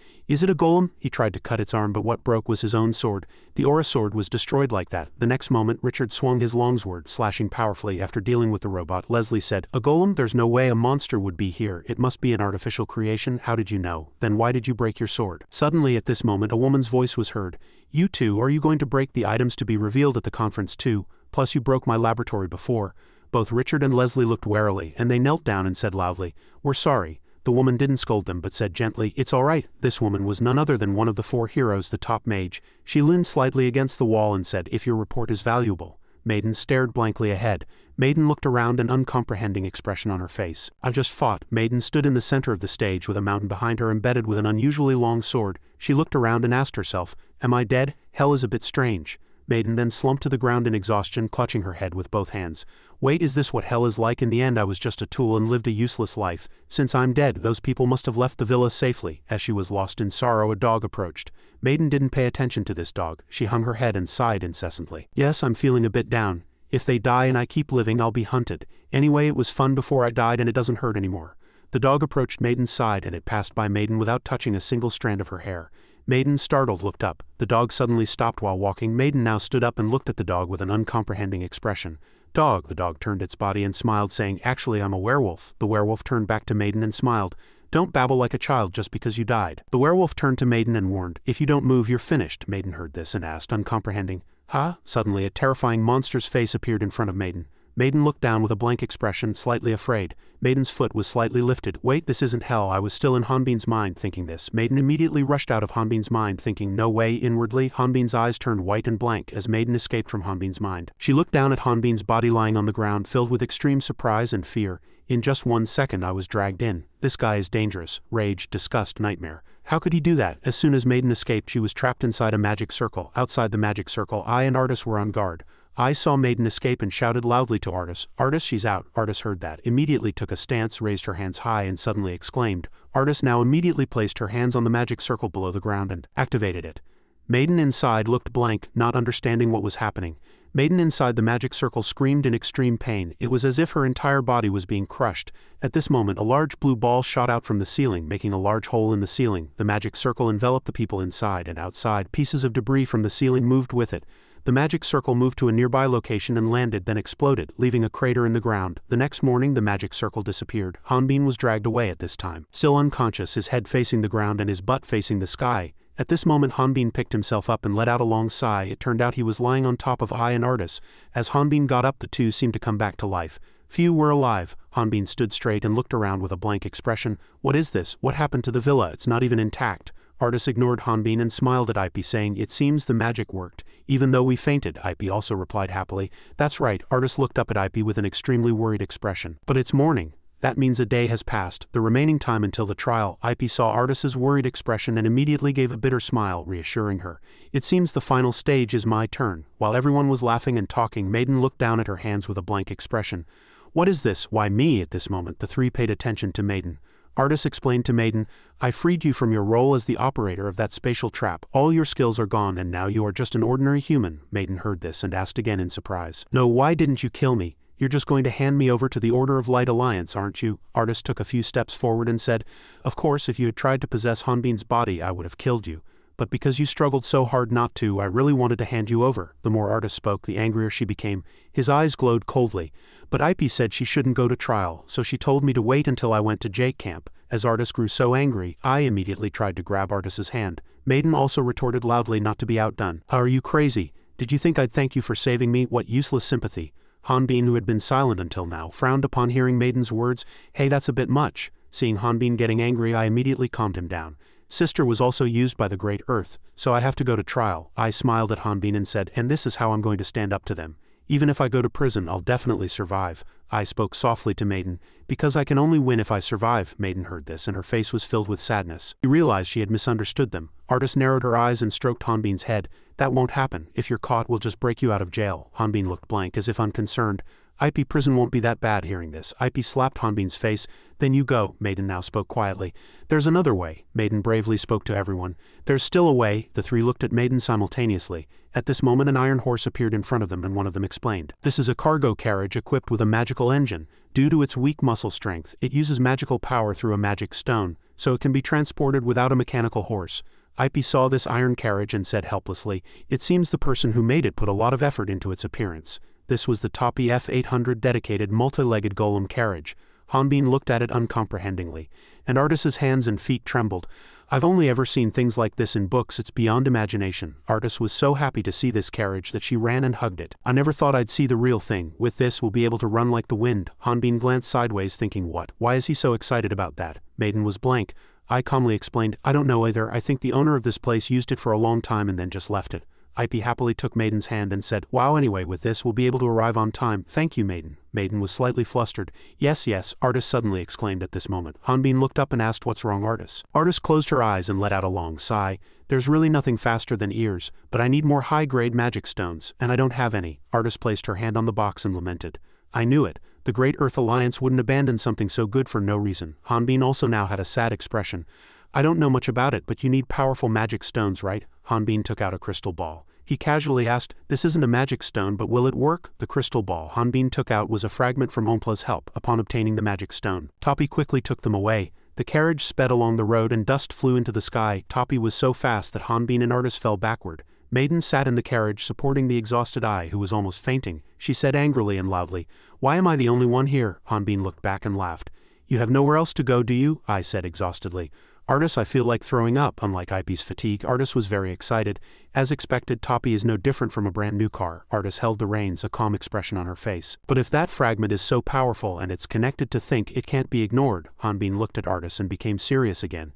"Is it a golem?" He tried to cut its arm, but what broke was his own sword. The aura sword was destroyed like that. The next moment, Richard swung his longsword, slashing powerfully. After dealing with the robot, Leslie said, "A golem? There's no way a monster would be here. It must be an artificial creation. How did you know? Then why did you break your sword?" Suddenly at this moment, a woman's voice was heard. "You two, are you going to break the items to be revealed at the conference too? Plus you broke my laboratory before." Both Richard and Leslie looked warily, and they knelt down and said loudly, "We're sorry." The woman didn't scold them but said gently, "It's all right." This woman was none other than one of the 4 heroes, the top mage. She leaned slightly against the wall and said, "If your report is valuable." Maiden stared blankly ahead. Maiden looked around, an uncomprehending expression on her face. "I've just fought." Maiden stood in the center of the stage with a mountain behind her embedded with an unusually long sword. She looked around and asked herself, "Am I dead? Hell is a bit strange." Maiden then slumped to the ground in exhaustion, clutching her head with both hands. "Wait, is this what hell is like? In the end I was just a tool and lived a useless life. Since I'm dead, those people must have left the villa safely." As she was lost in sorrow, a dog approached. Maiden didn't pay attention to this dog. She hung her head and sighed incessantly. "Yes, I'm feeling a bit down. If they die and I keep living, I'll be hunted. Anyway, it was fun before I died and it doesn't hurt anymore." The dog approached Maiden's side and it passed by Maiden without touching a single strand of her hair. Maiden, startled, looked up. The dog suddenly stopped while walking. Maiden now stood up and looked at the dog with an uncomprehending expression. "Dog." The dog turned its body and smiled, saying, "Actually, I'm a werewolf." The werewolf turned back to Maiden and smiled. "Don't babble like a child just because you died." The werewolf turned to Maiden and warned, "If you don't move, you're finished." Maiden heard this and asked, uncomprehending, "Huh?" Suddenly, a terrifying monster's face appeared in front of Maiden. Maiden looked down with a blank expression, slightly afraid. Maiden's foot was slightly lifted. "Wait, this isn't hell." I was still in Hanbin's mind thinking this. Maiden immediately rushed out of Hanbin's mind thinking, "No way." Inwardly, Hanbin's eyes turned white and blank as Maiden escaped from Hanbin's mind. She looked down at Hanbin's body lying on the ground, filled with extreme surprise and fear. "In just 1 second I was dragged in. This guy is dangerous." Rage, disgust, nightmare. How could he do that? As soon as Maiden escaped, she was trapped inside a magic circle. Outside the magic circle, I and Artis were on guard. I saw Maiden escape and shouted loudly to Artis, "Artis, she's out." Artis heard that, immediately took a stance, raised her hands high and suddenly exclaimed. Artis now immediately placed her hands on the magic circle below the ground and activated it. Maiden inside looked blank, not understanding what was happening. Maiden inside the magic circle screamed in extreme pain. It was as if her entire body was being crushed. At this moment, a large blue ball shot out from the ceiling, making a large hole in the ceiling. The magic circle enveloped the people inside, and outside, pieces of debris from the ceiling moved with it. The magic circle moved to a nearby location and landed, then exploded, leaving a crater in the ground. The next morning, the magic circle disappeared. Hanbin was dragged away at this time, still unconscious, his head facing the ground and his butt facing the sky. At this moment, Hanbin picked himself up and let out a long sigh. It turned out he was lying on top of I and Artis. As Hanbin got up, the two seemed to come back to life. Few were alive. Hanbin stood straight and looked around with a blank expression. "What is this? What happened to the villa? It's not even intact." Artis ignored Hanbin and smiled at Ipe, saying, "It seems the magic worked, even though we fainted." Ipe also replied happily, "That's right." Artis looked up at Ipe with an extremely worried expression. "But it's morning. That means a day has passed, the remaining time until the trial." Ipe saw Artis's worried expression and immediately gave a bitter smile, reassuring her. "It seems the final stage is my turn." While everyone was laughing and talking, Maiden looked down at her hands with a blank expression. "What is this? Why me?" At this moment, the three paid attention to Maiden. Artis explained to Maiden, "I freed you from your role as the operator of that spatial trap. All your skills are gone and now you are just an ordinary human." Maiden heard this and asked again in surprise, "No, why didn't you kill me? You're just going to hand me over to the Order of Light Alliance, aren't you?" Artis took a few steps forward and said, "Of course, if you had tried to possess Hanbin's body, I would have killed you. But because you struggled so hard not to, I really wanted to hand you over." The more Artis spoke, the angrier she became. His eyes glowed coldly. "But Ipe said she shouldn't go to trial, so she told me to wait until I went to Jake camp." As Artis grew so angry, I immediately tried to grab Artis's hand. Maiden also retorted loudly, not to be outdone, "Are you crazy? Did you think I'd thank you for saving me? What useless sympathy." Hanbin, who had been silent until now, frowned upon hearing Maiden's words. "Hey, that's a bit much." Seeing Hanbin getting angry, I immediately calmed him down. "Sister was also used by the Great Earth, so I have to go to trial." I smiled at Hanbin and said, "And this is how I'm going to stand up to them. Even if I go to prison, I'll definitely survive." I spoke softly to Maiden, "Because I can only win if I survive." Maiden heard this and her face was filled with sadness. She realized she had misunderstood them. Artis narrowed her eyes and stroked Hanbin's head. "That won't happen. If you're caught, we'll just break you out of jail." Hanbin looked blank, as if unconcerned. IP prison won't be that bad. Hearing this, IP slapped Hanbin's face. Then you go, Maiden now spoke quietly. There's another way, Maiden bravely spoke to everyone. There's still a way. The three looked at Maiden simultaneously. At this moment an iron horse appeared in front of them and one of them explained. This is a cargo carriage equipped with a magical engine. Due to its weak muscle strength, it uses magical power through a magic stone, so it can be transported without a mechanical horse. IP saw this iron carriage and said helplessly, it seems the person who made it put a lot of effort into its appearance. This was the Topi F800 dedicated multi-legged golem carriage. Hanbin looked at it uncomprehendingly, and Artis's hands and feet trembled. I've only ever seen things like this in books, it's beyond imagination. Artis was so happy to see this carriage that she ran and hugged it. I never thought I'd see the real thing. With this we'll be able to run like the wind. Hanbin glanced sideways thinking what? Why is he so excited about that? Maiden was blank. I calmly explained, I don't know either. I think the owner of this place used it for a long time and then just left it. IP happily took Maiden's hand and said, wow, anyway with this we'll be able to arrive on time. Thank you, Maiden. Maiden was slightly flustered. Yes, Artis suddenly exclaimed at this moment. Hanbin looked up and asked what's wrong, Artis. Artis closed her eyes and let out a long sigh. There's really nothing faster than ears, but I need more high-grade magic stones, and I don't have any. Artis placed her hand on the box and lamented. I knew it. The Great Earth Alliance wouldn't abandon something so good for no reason. Hanbin also now had a sad expression. I don't know much about it, but you need powerful magic stones, right? Hanbin took out a crystal ball. He casually asked, this isn't a magic stone, but will it work? The crystal ball Hanbin took out was a fragment from Ompla's help upon obtaining the magic stone. Topi quickly took them away. The carriage sped along the road and dust flew into the sky. Topi was so fast that Hanbin and Artis fell backward. Maiden sat in the carriage supporting the exhausted Ai, who was almost fainting. She said angrily and loudly, why am I the only one here? Hanbin looked back and laughed. You have nowhere else to go, do you? Ai said exhaustedly. Artis, I feel like throwing up. Unlike IP's fatigue, Artis was very excited. As expected, Topi is no different from a brand new car. Artis held the reins, a calm expression on her face. But if that fragment is so powerful and it's connected to think, it can't be ignored. Hanbin looked at Artis and became serious again.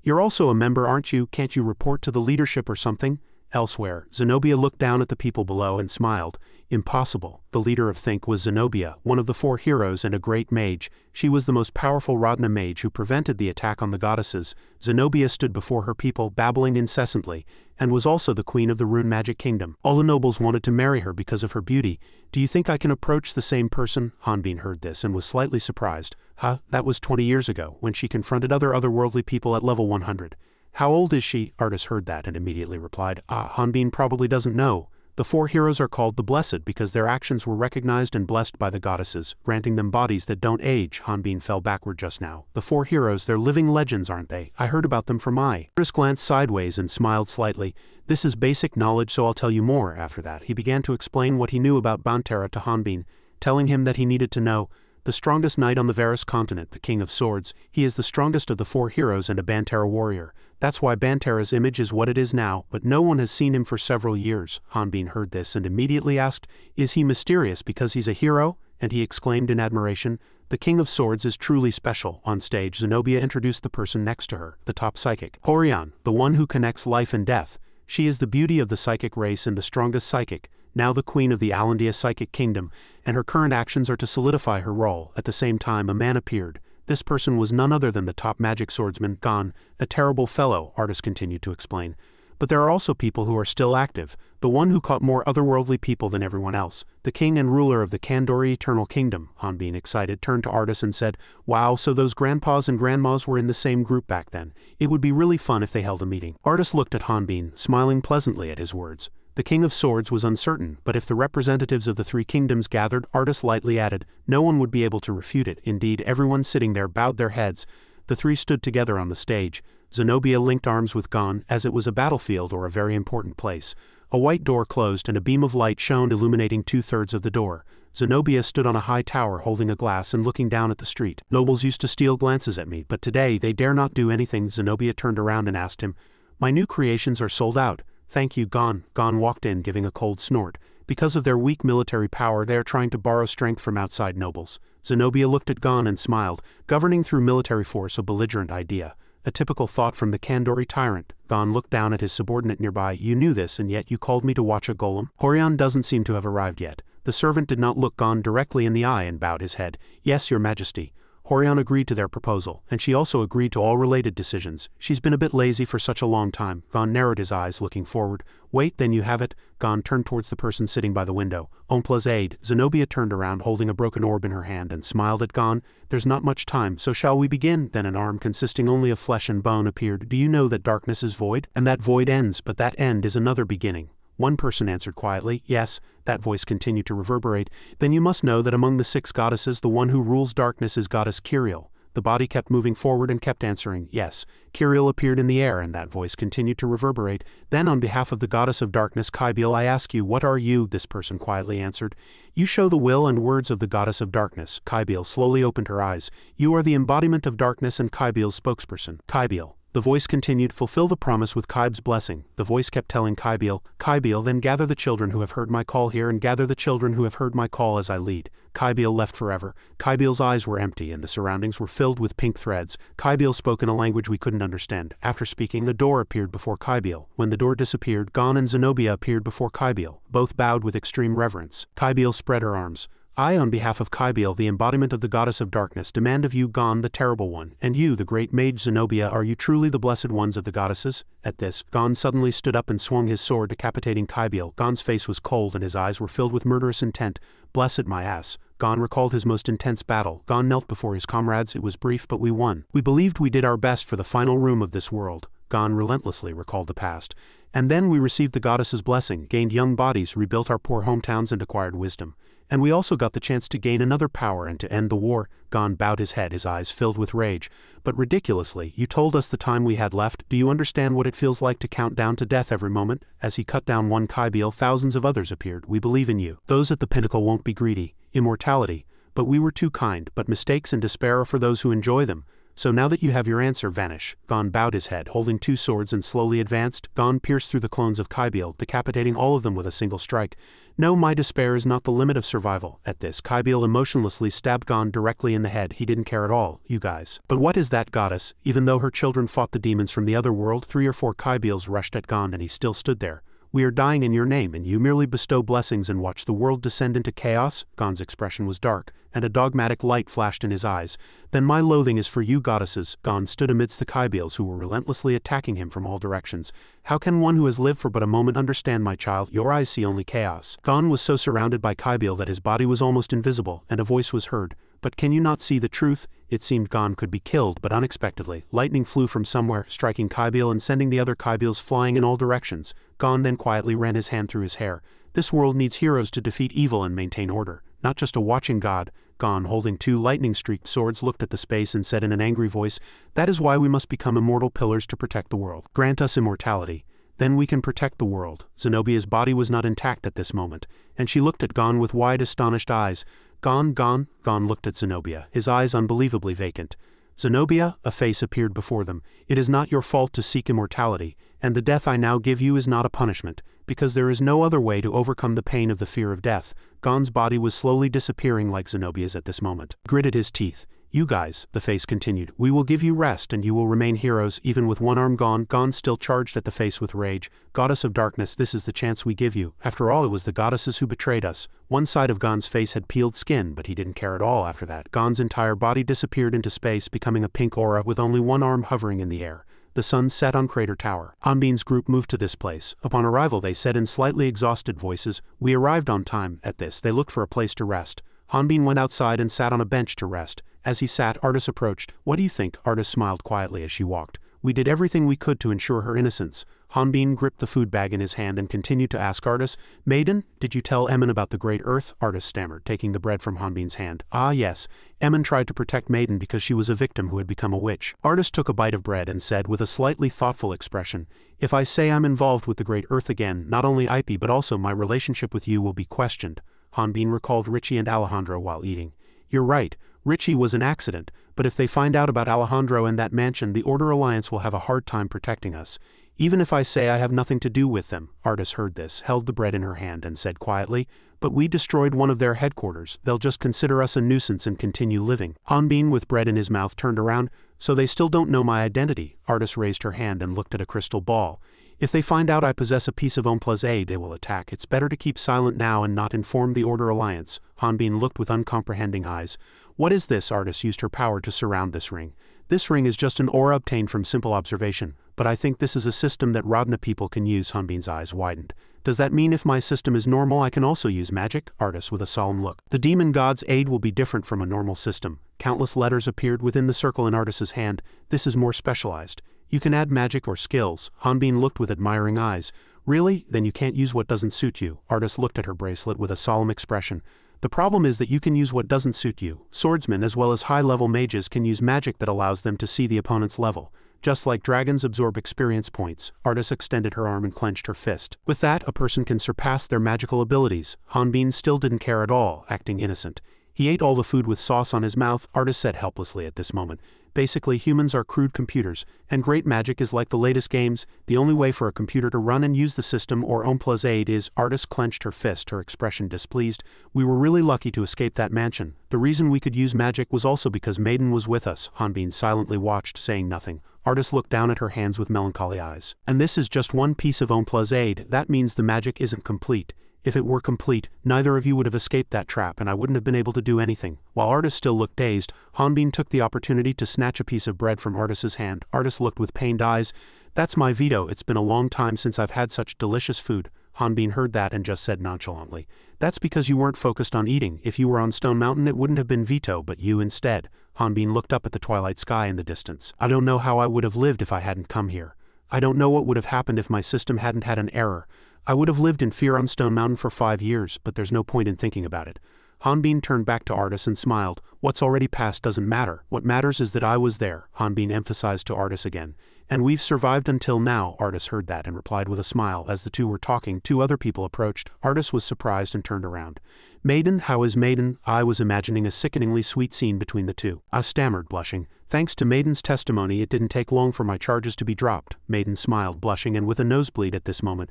You're also a member, aren't you? Can't you report to the leadership or something? Elsewhere, Zenobia looked down at the people below and smiled. Impossible. The leader of Think was Zenobia, one of the 4 heroes and a great mage. She was the most powerful Radna mage who prevented the attack on the goddesses. Zenobia stood before her people, babbling incessantly, and was also the queen of the Rune Magic Kingdom. All the nobles wanted to marry her because of her beauty. Do you think I can approach the same person? Hanbin heard this and was slightly surprised. Huh? That was 20 years ago, when she confronted otherworldly people at level 100. How old is she? Artis heard that and immediately replied, Hanbin probably doesn't know. The 4 heroes are called the Blessed because their actions were recognized and blessed by the goddesses, granting them bodies that don't age. Hanbin fell backward just now. The 4 heroes, they're living legends, aren't they? I heard about them from Ai. Artis glanced sideways and smiled slightly. This is basic knowledge, so I'll tell you more. After that, he began to explain what he knew about Bantera to Hanbin, telling him that he needed to know. The strongest knight on the Varus continent, the King of Swords, he is the strongest of the 4 heroes and a Bantera warrior. That's why Bantera's image is what it is now, but no one has seen him for several years. Hanbin heard this and immediately asked, is he mysterious because he's a hero? And he exclaimed in admiration, the King of Swords is truly special. On stage, Zenobia introduced the person next to her, the top psychic. Horion, the one who connects life and death. She is the beauty of the psychic race and the strongest psychic, now the queen of the Alandia Psychic Kingdom, and her current actions are to solidify her role. At the same time, a man appeared. This person was none other than the top magic swordsman, Gon, a terrible fellow, Artis continued to explain. But there are also people who are still active, the one who caught more otherworldly people than everyone else, the king and ruler of the Kandori Eternal Kingdom. Hanbin, excited, turned to Artis and said, wow, so those grandpas and grandmas were in the same group back then. It would be really fun if they held a meeting. Artis looked at Hanbin, smiling pleasantly at his words. The King of Swords was uncertain, but if the representatives of the 3 kingdoms gathered, Artis lightly added, no one would be able to refute it. Indeed, everyone sitting there bowed their heads. The 3 stood together on the stage. Zenobia linked arms with Gon, as it was a battlefield or a very important place. A white door closed and a beam of light shone, illuminating 2/3 of the door. Zenobia stood on a high tower holding a glass and looking down at the street. Nobles used to steal glances at me, but today they dare not do anything. Zenobia turned around and asked him, my new creations are sold out. Thank you, Gon. Gon walked in, giving a cold snort. Because of their weak military power, they are trying to borrow strength from outside nobles. Zenobia looked at Gon and smiled. Governing through military force, a belligerent idea. A typical thought from the Kandori tyrant. Gon looked down at his subordinate nearby. You knew this, and yet you called me to watch a golem? Horion doesn't seem to have arrived yet. The servant did not look Gon directly in the eye and bowed his head. Yes, your majesty. Horion agreed to their proposal, and she also agreed to all related decisions. She's been a bit lazy for such a long time. Gon narrowed his eyes, looking forward. Wait, then you have it. Gon turned towards the person sitting by the window. Ompla's aide. Zenobia turned around, holding a broken orb in her hand, and smiled at Gon. There's not much time, so shall we begin? Then an arm consisting only of flesh and bone appeared. Do you know that darkness is void? And that void ends, but that end is another beginning. One person answered quietly, yes. That voice continued to reverberate. Then you must know that among the 6 goddesses, the one who rules darkness is goddess Kyriel. The body kept moving forward and kept answering, yes. Kyriel appeared in the air, and that voice continued to reverberate. Then on behalf of the goddess of darkness, Kybiel, I ask you, what are you? This person quietly answered. You show the will and words of the goddess of darkness. Kybiel slowly opened her eyes. You are the embodiment of darkness and Kybiel's spokesperson. Kybiel. The voice continued, fulfill the promise with Kyb's blessing. The voice kept telling Kybiel, then gather the children who have heard my call here and gather the children who have heard my call as I lead. Kybiel left forever. Kybiel's eyes were empty and the surroundings were filled with pink threads. Kybiel spoke in a language we couldn't understand. After speaking, a door appeared before Kybiel. When the door disappeared, Gon and Zenobia appeared before Kybiel. Both bowed with extreme reverence. Kybiel spread her arms. I, on behalf of Kybiel, the embodiment of the goddess of darkness, demand of you, Gon, the terrible one, and you, the great mage Zenobia, are you truly the blessed ones of the goddesses? At this, Gon suddenly stood up and swung his sword, decapitating Kybiel. Gon's face was cold and his eyes were filled with murderous intent. Blessed my ass. Gon recalled his most intense battle. Gon knelt before his comrades. It was brief, but we won. We believed we did our best for the final room of this world. Gon relentlessly recalled the past. And then we received the goddess's blessing, gained young bodies, rebuilt our poor hometowns, and acquired wisdom. And we also got the chance to gain another power and to end the war. Gon bowed his head, his eyes filled with rage. But ridiculously, you told us the time we had left. Do you understand what it feels like to count down to death every moment? As he cut down one Kybiel, thousands of others appeared. We believe in you. Those at the pinnacle won't be greedy. Immortality. But we were too kind. But mistakes and despair are for those who enjoy them. So now that you have your answer, vanish. Gon bowed his head, holding 2 swords, and slowly advanced. Gon pierced through the clones of Kybiel, decapitating all of them with a single strike. No, my despair is not the limit of survival. At this, Kybiel emotionlessly stabbed Gon directly in the head. He didn't care at all, you guys. But what is that goddess? Even though her children fought the demons from the other world, 3 or 4 Kybiels rushed at Gon and he still stood there. We are dying in your name, and you merely bestow blessings and watch the world descend into chaos? Gon's expression was dark, and a dogmatic light flashed in his eyes. Then my loathing is for you goddesses. Gon stood amidst the Kybiels who were relentlessly attacking him from all directions. How can one who has lived for but a moment understand, my child? Your eyes see only chaos. Gon was so surrounded by Kybiel that his body was almost invisible, and a voice was heard. But can you not see the truth? It seemed Gon could be killed, but unexpectedly, lightning flew from somewhere, striking Kybiel and sending the other Kybiels flying in all directions. Gon then quietly ran his hand through his hair. This world needs heroes to defeat evil and maintain order, not just a watching god. Gon, holding 2 lightning-streaked swords, looked at the space and said in an angry voice, that is why we must become immortal pillars to protect the world. Grant us immortality. Then we can protect the world. Zenobia's body was not intact at this moment, and she looked at Gon with wide, astonished eyes. Gon looked at Zenobia, his eyes unbelievably vacant. Zenobia, a face appeared before them. It is not your fault to seek immortality, and the death I now give you is not a punishment, because there is no other way to overcome the pain of the fear of death. Gon's body was slowly disappearing like Zenobia's at this moment. Gritted his teeth. You guys, the face continued, we will give you rest and you will remain heroes even with one arm gone. Gon still charged at the face with rage. Goddess of darkness, this is the chance we give you. After all, it was the goddesses who betrayed us. One side of Gon's face had peeled skin, but he didn't care at all after that. Gon's entire body disappeared into space, becoming a pink aura with only one arm hovering in the air. The sun set on Crater Tower. Hanbin's group moved to this place. Upon arrival, they said in slightly exhausted voices, we arrived on time. At this, they looked for a place to rest. Hanbin went outside and sat on a bench to rest. As he sat, Artis approached. What do you think? Artis smiled quietly as she walked. We did everything we could to ensure her innocence. Hanbin gripped the food bag in his hand and continued to ask Artis, Maiden, did you tell Emin about the Great Earth? Artis stammered, taking the bread from Hanbin's hand. Ah yes, Emin tried to protect Maiden because she was a victim who had become a witch. Artis took a bite of bread and said with a slightly thoughtful expression, if I say I'm involved with the Great Earth again, not only IP but also my relationship with you will be questioned. Hanbin recalled Richie and Alejandro while eating. You're right. Richie was an accident, but if they find out about Alejandro and that mansion, the Order Alliance will have a hard time protecting us. Even if I say I have nothing to do with them. Artis heard this, held the bread in her hand and said quietly, but we destroyed one of their headquarters. They'll just consider us a nuisance and continue living. Hanbin, with bread in his mouth, turned around. So they still don't know my identity. Artis raised her hand and looked at a crystal ball. If they find out I possess a piece of Ompla's aid, they will attack. It's better to keep silent now and not inform the Order Alliance. Hanbin looked with uncomprehending eyes. What is this? Artis used her power to surround this ring. This ring is just an aura obtained from simple observation, but I think this is a system that Radna people can use. Hanbin's eyes widened. Does that mean if my system is normal I can also use magic? Artis with a solemn look. The demon god's aid will be different from a normal system. Countless letters appeared within the circle in Artis's hand. This is more specialized. You can add magic or skills. Hanbin looked with admiring eyes. Really? Then you can't use what doesn't suit you. Artis looked at her bracelet with a solemn expression. The problem is that you can use what doesn't suit you. Swordsmen as well as high-level mages can use magic that allows them to see the opponent's level. Just like dragons absorb experience points. Artis extended her arm and clenched her fist. With that, a person can surpass their magical abilities. Hanbin still didn't care at all, acting innocent. He ate all the food with sauce on his mouth, Artis said helplessly at this moment. Basically, humans are crude computers, and great magic is like the latest games. The only way for a computer to run and use the system or Ompla's aid is. Artis clenched her fist, her expression displeased. We were really lucky to escape that mansion. The reason we could use magic was also because Maiden was with us. Hanbin silently watched, saying nothing. Artis looked down at her hands with melancholy eyes. And this is just one piece of Ompla's aid. That means the magic isn't complete. If it were complete, neither of you would have escaped that trap and I wouldn't have been able to do anything. While Artis still looked dazed, Hanbin took the opportunity to snatch a piece of bread from Artis's hand. Artis looked with pained eyes. That's my veto. It's been a long time since I've had such delicious food. Hanbin heard that and just said nonchalantly. That's because you weren't focused on eating. If you were on Stone Mountain it wouldn't have been veto, but you instead. Hanbin looked up at the twilight sky in the distance. I don't know how I would have lived if I hadn't come here. I don't know what would have happened if my system hadn't had an error. I would have lived in fear on Stone Mountain for 5 years, but there's no point in thinking about it. Hanbin turned back to Artis and smiled. What's already passed doesn't matter. What matters is that I was there, Hanbin emphasized to Artis again. And we've survived until now. Artis heard that and replied with a smile. As the two were talking, 2 other people approached. Artis was surprised and turned around. Maiden, how is Maiden? I was imagining a sickeningly sweet scene between the two. I stammered, blushing. Thanks to Maiden's testimony it didn't take long for my charges to be dropped. Maiden smiled, blushing and with a nosebleed at this moment.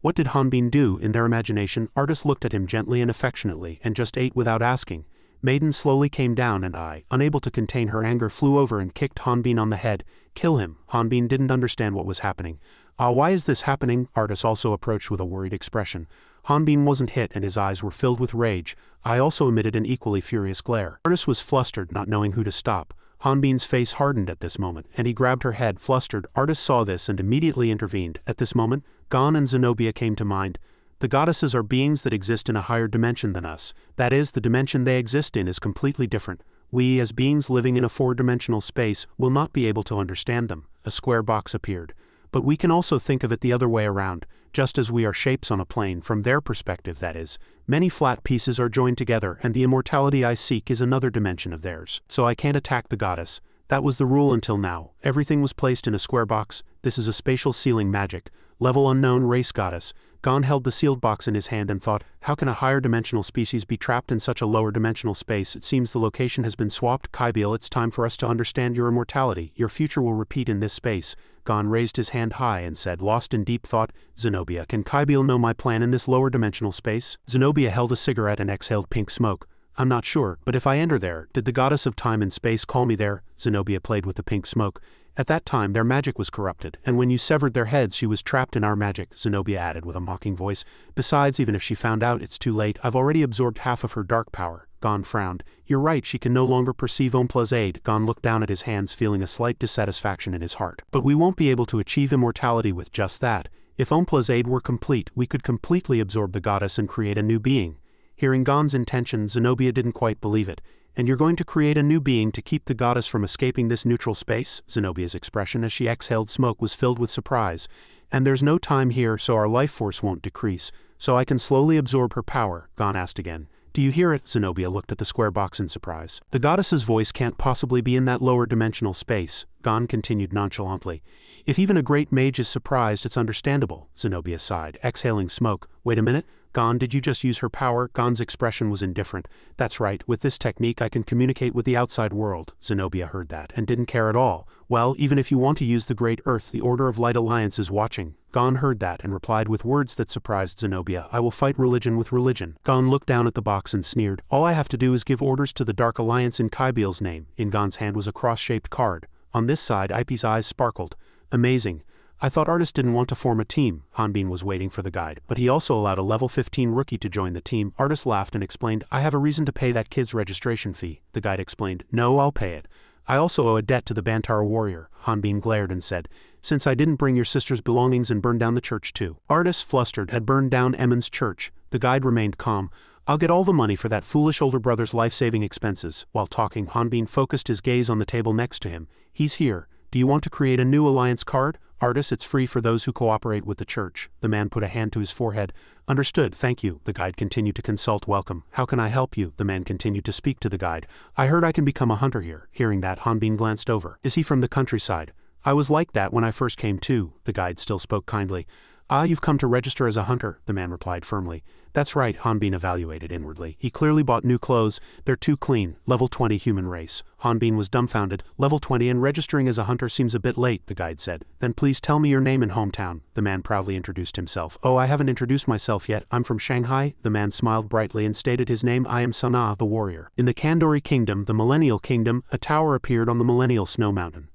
What did Hanbin do? In their imagination, Artis looked at him gently and affectionately and just ate without asking. Maiden slowly came down and I, unable to contain her anger, flew over and kicked Hanbin on the head. Kill him. Hanbin didn't understand what was happening. Why is this happening? Artis also approached with a worried expression. Hanbin wasn't hit and his eyes were filled with rage. I also emitted an equally furious glare. Artis was flustered, not knowing who to stop. Hanbin's face hardened at this moment, and he grabbed her head, flustered. Artis saw this and immediately intervened. At this moment, Gon and Zenobia came to mind. The goddesses are beings that exist in a higher dimension than us. That is, the dimension they exist in is completely different. We, as beings living in a 4-dimensional space, will not be able to understand them. A square box appeared. But we can also think of it the other way around. Just as we are shapes on a plane, from their perspective that is, many flat pieces are joined together and the immortality I seek is another dimension of theirs. So I can't attack the goddess. That was the rule until now. Everything was placed in a square box. This is a spatial sealing magic. Level unknown, race goddess. Gon held the sealed box in his hand and thought, how can a higher dimensional species be trapped in such a lower dimensional space? It seems the location has been swapped. Kybiel, it's time for us to understand your immortality. Your future will repeat in this space. Gon raised his hand high and said, lost in deep thought, Zenobia, can Kybiel know my plan in this lower dimensional space? Zenobia held a cigarette and exhaled pink smoke. I'm not sure, but if I enter there, did the goddess of time and space call me there? Zenobia played with the pink smoke. At that time their magic was corrupted, and when you severed their heads she was trapped in our magic, Zenobia added with a mocking voice. Besides, even if she found out, it's too late. I've already absorbed half of her dark power. Gon frowned. You're right, she can no longer perceive Ompla's aid. Gon looked down at his hands, feeling a slight dissatisfaction in his heart. But we won't be able to achieve immortality with just that. If Ompla's aid were complete, we could completely absorb the goddess and create a new being. Hearing Gon's intention, Zenobia didn't quite believe it. And you're going to create a new being to keep the goddess from escaping this neutral space? Zenobia's expression as she exhaled smoke was filled with surprise. And there's no time here, so our life force won't decrease. So I can slowly absorb her power, Gon asked again. Do you hear it? Zenobia looked at the square box in surprise. The goddess's voice can't possibly be in that lower dimensional space, Gon continued nonchalantly. If even a great mage is surprised, it's understandable, Zenobia sighed, exhaling smoke. Wait a minute. Gon, did you just use her power? Gon's expression was indifferent. That's right, with this technique I can communicate with the outside world. Zenobia heard that, and didn't care at all. Well, even if you want to use the Great Earth, the Order of Light Alliance is watching. Gon heard that and replied with words that surprised Zenobia. I will fight religion with religion. Gon looked down at the box and sneered. All I have to do is give orders to the Dark Alliance in Kybiel's name. In Gon's hand was a cross-shaped card. On this side, Ipe's eyes sparkled. Amazing. I thought artists didn't want to form a team. Hanbin was waiting for the guide, but he also allowed a level 15 rookie to join the team. Artist laughed and explained, I have a reason to pay that kid's registration fee. The guide explained, no, I'll pay it. I also owe a debt to the Bantara warrior. Hanbin glared and said, since I didn't bring your sister's belongings and burn down the church too. Artist, flustered, had burned down Emin's church. The guide remained calm. I'll get all the money for that foolish older brother's life-saving expenses. While talking, Hanbin focused his gaze on the table next to him. He's here. Do you want to create a new alliance card? Artist, it's free for those who cooperate with the church. The man put a hand to his forehead. Understood, thank you. The guide continued to consult. Welcome. How can I help you? The man continued to speak to the guide. I heard I can become a hunter here. Hearing that, Hanbin glanced over. Is he from the countryside? I was like that when I first came too. The guide still spoke kindly. Ah, you've come to register as a hunter, the man replied firmly. That's right, Hanbin evaluated inwardly. He clearly bought new clothes. They're too clean. Level 20 human race. Hanbin was dumbfounded. Level 20 and registering as a hunter seems a bit late, the guide said. Then please tell me your name and hometown. The man proudly introduced himself. Oh, I haven't introduced myself yet. I'm from Shanghai. The man smiled brightly and stated his name. I am Sana, the warrior. In the Kandori Kingdom, the Millennial Kingdom, a tower appeared on the Millennial Snow Mountain.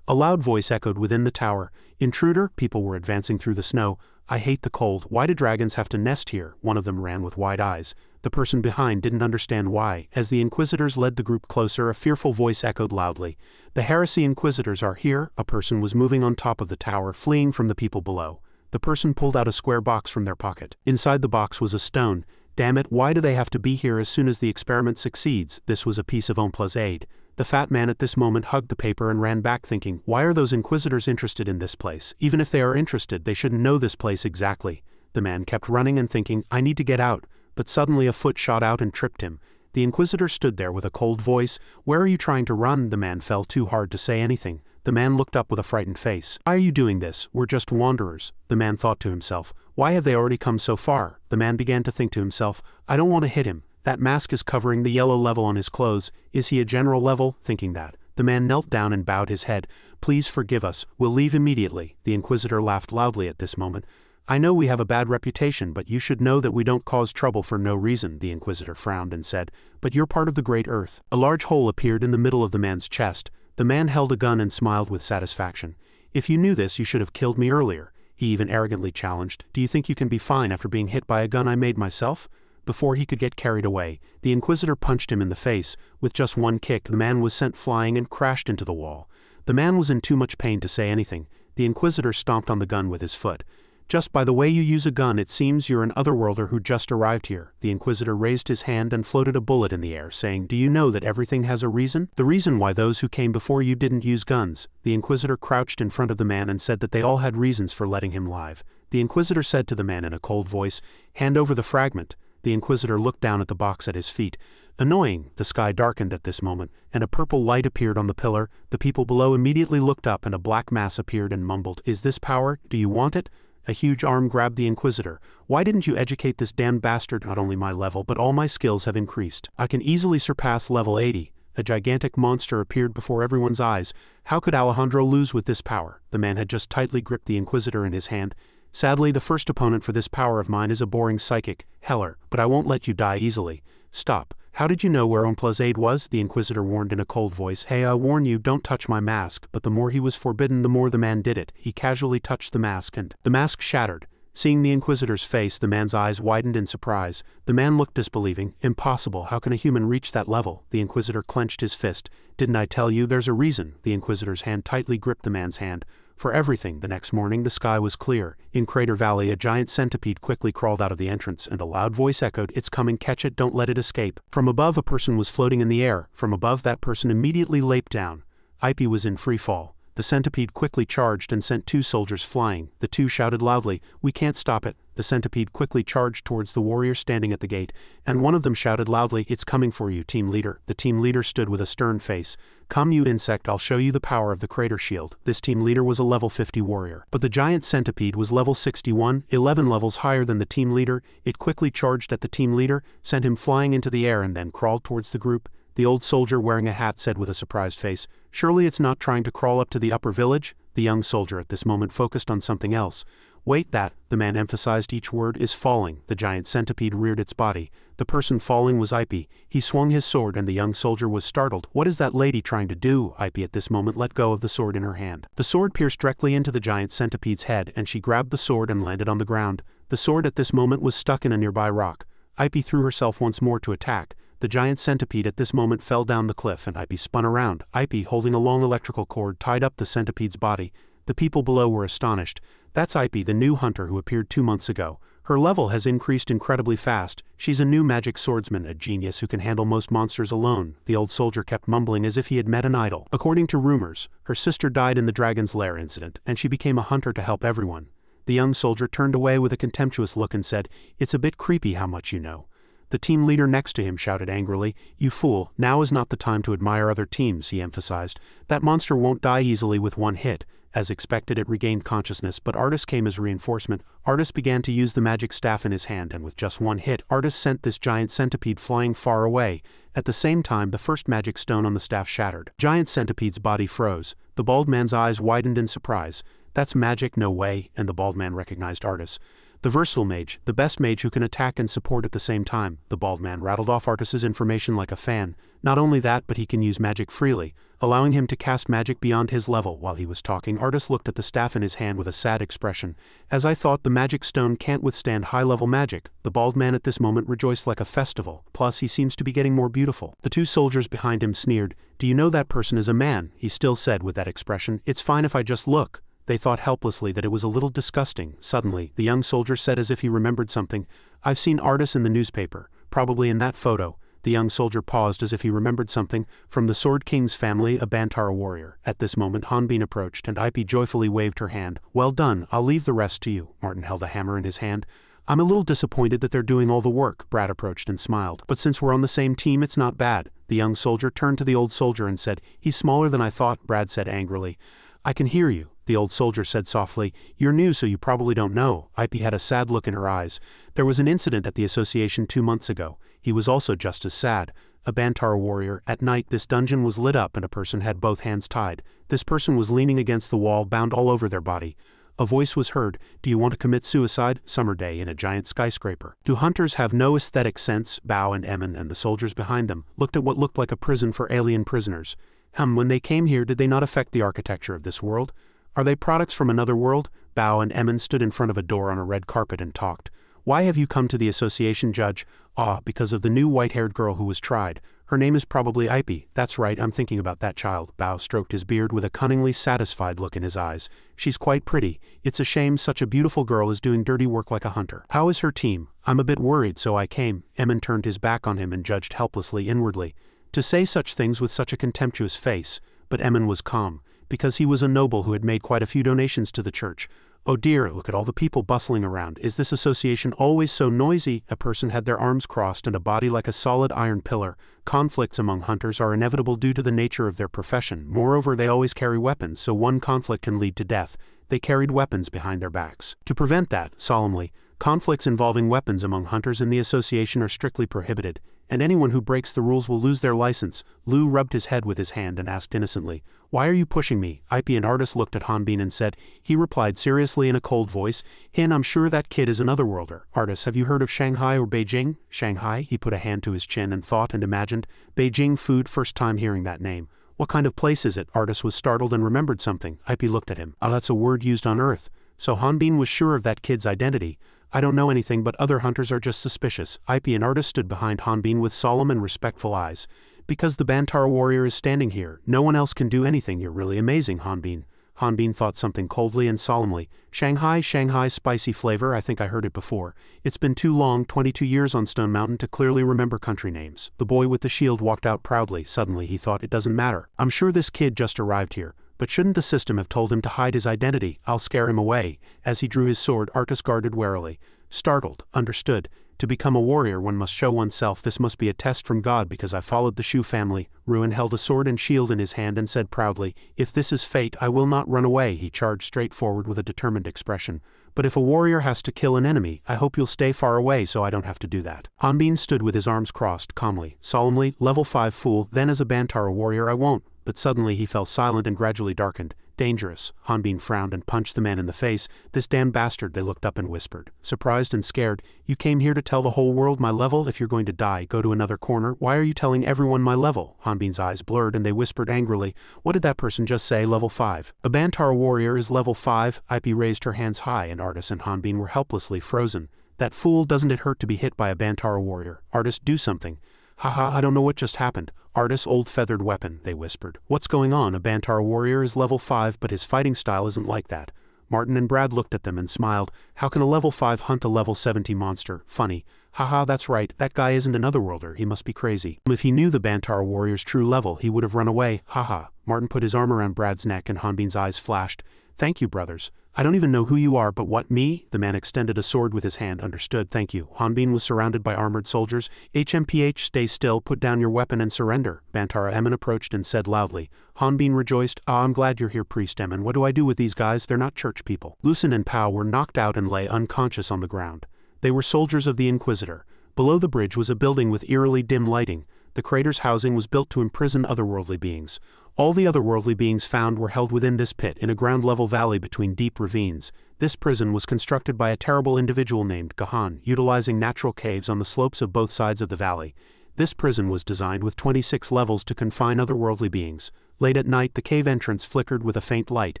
A loud voice echoed within the tower. Intruder, people were advancing through the snow. I hate the cold. Why do dragons have to nest here? One of them ran with wide eyes. The person behind didn't understand why. As the Inquisitors led the group closer, a fearful voice echoed loudly. The Heresy Inquisitors are here. A person was moving on top of the tower, fleeing from the people below. The person pulled out a square box from their pocket. Inside the box was a stone. Damn it, why do they have to be here as soon as the experiment succeeds? This was a piece of Omplazade. The fat man at this moment hugged the paper and ran back thinking, why are those Inquisitors interested in this place? Even if they are interested, they shouldn't know this place exactly. The man kept running and thinking, I need to get out. But suddenly a foot shot out and tripped him. The Inquisitor stood there with a cold voice. Where are you trying to run? The man fell too hard to say anything. The man looked up with a frightened face. Why are you doing this? We're just wanderers. The man thought to himself. Why have they already come so far? The man began to think to himself, I don't want to hit him. That mask is covering the yellow level on his clothes. Is he a general level? Thinking that, the man knelt down and bowed his head. Please forgive us. We'll leave immediately. The Inquisitor laughed loudly at this moment. I know we have a bad reputation, but you should know that we don't cause trouble for no reason. The Inquisitor frowned and said, but you're part of the Great Earth. A large hole appeared in the middle of the man's chest. The man held a gun and smiled with satisfaction. If you knew this, you should have killed me earlier. He even arrogantly challenged. Do you think you can be fine after being hit by a gun I made myself? Before he could get carried away, the Inquisitor punched him in the face. With just one kick, the man was sent flying and crashed into the wall. The man was in too much pain to say anything. The Inquisitor stomped on the gun with his foot. Just by the way you use a gun, it seems you're an otherworlder who just arrived here. The Inquisitor raised his hand and floated a bullet in the air, saying, do you know that everything has a reason? The reason why those who came before you didn't use guns. The Inquisitor crouched in front of the man and said that they all had reasons for letting him live. The Inquisitor said to the man in a cold voice, hand over the fragment. The Inquisitor looked down at the box at his feet. Annoying, the sky darkened at this moment, and a purple light appeared on the pillar. The people below immediately looked up and a black mass appeared and mumbled, is this power? Do you want it? A huge arm grabbed the Inquisitor. Why didn't you educate this damned bastard? Not only my level, but all my skills have increased. I can easily surpass level 80. A gigantic monster appeared before everyone's eyes. How could Alejandro lose with this power? The man had just tightly gripped the Inquisitor in his hand. Sadly, the first opponent for this power of mine is a boring psychic, Heller, but I won't let you die easily. Stop. How did you know where Omplazade was? The Inquisitor warned in a cold voice. Hey, I warn you, don't touch my mask. But the more he was forbidden, the more the man did it. He casually touched the mask and the mask shattered. Seeing the Inquisitor's face, the man's eyes widened in surprise. The man looked disbelieving. Impossible, how can a human reach that level? The Inquisitor clenched his fist. Didn't I tell you there's a reason? The Inquisitor's hand tightly gripped the man's hand. For everything, the next morning the sky was clear. In Crater Valley, a giant centipede quickly crawled out of the entrance and a loud voice echoed, it's coming, catch it, don't let it escape. From above, a person was floating in the air. From above, that person immediately leaped down. Ip was in free fall. The centipede quickly charged and sent 2 soldiers flying. The 2 shouted loudly, we can't stop it. The centipede quickly charged towards the warrior standing at the gate, and one of them shouted loudly, it's coming for you, team leader. The team leader stood with a stern face. Come you insect, I'll show you the power of the crater shield. This team leader was a level 50 warrior. But the giant centipede was level 61, 11 levels higher than the team leader. It quickly charged at the team leader, sent him flying into the air and then crawled towards the group. The old soldier wearing a hat said with a surprised face, surely it's not trying to crawl up to the upper village? The young soldier at this moment focused on something else. Wait, that, the man emphasized each word, is falling. The giant centipede reared its body. The person falling was Ipe. He swung his sword and the young soldier was startled. What is that lady trying to do? Ipe at this moment let go of the sword in her hand. The sword pierced directly into the giant centipede's head and she grabbed the sword and landed on the ground. The sword at this moment was stuck in a nearby rock. Ipe threw herself once more to attack. The giant centipede at this moment fell down the cliff and Ipe spun around. Ipe, holding a long electrical cord, tied up the centipede's body. The people below were astonished. That's Ipe, the new hunter who appeared 2 months ago. Her level has increased incredibly fast. She's a new magic swordsman, a genius who can handle most monsters alone. The old soldier kept mumbling as if he had met an idol. According to rumors, her sister died in the dragon's lair incident, and she became a hunter to help everyone. The young soldier turned away with a contemptuous look and said, "It's a bit creepy how much you know." The team leader next to him shouted angrily, "You fool, now is not the time to admire other teams," he emphasized. "That monster won't die easily with one hit." As expected, it regained consciousness, but Artis came as reinforcement. Artis began to use the magic staff in his hand, and with just one hit, Artis sent this giant centipede flying far away. At the same time, the first magic stone on the staff shattered. Giant centipede's body froze. The bald man's eyes widened in surprise. "That's magic, no way," and the bald man recognized Artis. "The versatile mage, the best mage who can attack and support at the same time." The bald man rattled off Artis's information like a fan. Not only that, but he can use magic freely, allowing him to cast magic beyond his level. While he was talking, Artis looked at the staff in his hand with a sad expression. "As I thought, the magic stone can't withstand high-level magic." The bald man at this moment rejoiced like a festival. Plus, he seems to be getting more beautiful. The two soldiers behind him sneered. "Do you know that person is a man?" he still said with that expression. "It's fine if I just look." They thought helplessly that it was a little disgusting. Suddenly, the young soldier said as if he remembered something, "I've seen Artis in the newspaper, probably in that photo." The young soldier paused as if he remembered something. "From the Sword King's family, a Bantara warrior." At this moment, Hanbin approached and Ipe joyfully waved her hand. "Well done, I'll leave the rest to you." Martin held a hammer in his hand. "I'm a little disappointed that they're doing all the work." Brad approached and smiled. "But since we're on the same team, it's not bad." The young soldier turned to the old soldier and said, "He's smaller than I thought." Brad said angrily, "I can hear you." The old soldier said softly, "You're new, so you probably don't know." Ipe had a sad look in her eyes. "There was an incident at the association 2 months ago. He was also just as sad. A Bantara warrior. At night, this dungeon was lit up and a person had both hands tied. This person was leaning against the wall, bound all over their body. A voice was heard, 'Do you want to commit suicide?' Summer day in a giant skyscraper. Do hunters have no aesthetic sense?" Bao and Emin and the soldiers behind them looked at what looked like a prison for alien prisoners. When they came here, did they not affect the architecture of this world? Are they products from another world?" Bao and Emin stood in front of a door on a red carpet and talked. "Why have you come to the association, Judge?" "Ah, because of the new white-haired girl who was tried. Her name is probably Ipe." "That's right, I'm thinking about that child." Bao stroked his beard with a cunningly satisfied look in his eyes. "She's quite pretty. It's a shame such a beautiful girl is doing dirty work like a hunter. How is her team?" "I'm a bit worried, so I came." Emin turned his back on him and judged helplessly inwardly. To say such things with such a contemptuous face, but Emin was calm, because he was a noble who had made quite a few donations to the church. "Oh dear, look at all the people bustling around. Is this association always so noisy?" A person had their arms crossed and a body like a solid iron pillar. "Conflicts among hunters are inevitable due to the nature of their profession. Moreover, they always carry weapons, so one conflict can lead to death." They carried weapons behind their backs. "To prevent that," solemnly, "conflicts involving weapons among hunters in the association are strictly prohibited, and anyone who breaks the rules will lose their license." Lu rubbed his head with his hand and asked innocently, "Why are you pushing me?" Ipe and Artis looked at Hanbin and said. He replied seriously in a cold voice, "Hin, I'm sure that kid is an otherworlder." "Artis, have you heard of Shanghai or Beijing?" "Shanghai?" He put a hand to his chin and thought and imagined. "Beijing food, first time hearing that name. What kind of place is it?" Artis was startled and remembered something. Ipe looked at him. "Ah, that's a word used on Earth." So Hanbin was sure of that kid's identity. "I don't know anything, but other hunters are just suspicious." Ipe and Artis stood behind Hanbin with solemn and respectful eyes. "Because the Bantara warrior is standing here, no one else can do anything. You're really amazing, Hanbin." Hanbin thought something coldly and solemnly. Shanghai spicy flavor, I think I heard it before. It's been too long, 22 years on Stone Mountain to clearly remember country names." The boy with the shield walked out proudly. Suddenly he thought, it doesn't matter. I'm sure this kid just arrived here. But shouldn't the system have told him to hide his identity? I'll scare him away. As he drew his sword, Artis guarded warily. Startled, understood. To become a warrior one must show oneself. This must be a test from God because I followed the Shu family. Ruin held a sword and shield in his hand and said proudly, "If this is fate, I will not run away." He charged straight forward with a determined expression. "But if a warrior has to kill an enemy, I hope you'll stay far away so I don't have to do that." Hanbin stood with his arms crossed, calmly, solemnly. "Level 5 fool, then as a Bantara warrior I won't." But suddenly he fell silent and gradually darkened. Dangerous. Hanbin frowned and punched the man in the face. This damn bastard. They looked up and whispered. Surprised and scared. You came here to tell the whole world my level? If you're going to die, go to another corner. Why are you telling everyone my level? Hanbin's eyes blurred and they whispered angrily. What did that person just say? Level 5. A Bantara warrior is level 5. Ip raised her hands high and Artis and Hanbin were helplessly frozen. That fool, doesn't it hurt to be hit by a Bantara warrior? Artis, do something. Haha, I don't know what just happened. Artis, old feathered weapon, they whispered. What's going on? A Bantara warrior is level 5, but his fighting style isn't like that. Martin and Brad looked at them and smiled. How can a level 5 hunt a level 70 monster? Funny. Haha, that's right, that guy isn't an otherworlder, he must be crazy. If he knew the Bantara warrior's true level, he would have run away. Haha. Martin put his arm around Brad's neck and Hanbin's eyes flashed. Thank you, brothers. I don't even know who you are, but what, me? The man extended a sword with his hand. Understood, thank you. Hanbin was surrounded by armored soldiers. HMPH, stay still, put down your weapon and surrender. Bantara Emin approached and said loudly. Hanbin rejoiced. I'm glad you're here, Priest Emin. What do I do with these guys? They're not church people. Lucen and Pao were knocked out and lay unconscious on the ground. They were soldiers of the Inquisitor. Below the bridge was a building with eerily dim lighting. The crater's housing was built to imprison otherworldly beings. All the otherworldly beings found were held within this pit in a ground-level valley between deep ravines. This prison was constructed by a terrible individual named Gahan, utilizing natural caves on the slopes of both sides of the valley. This prison was designed with 26 levels to confine otherworldly beings. Late at night, the cave entrance flickered with a faint light.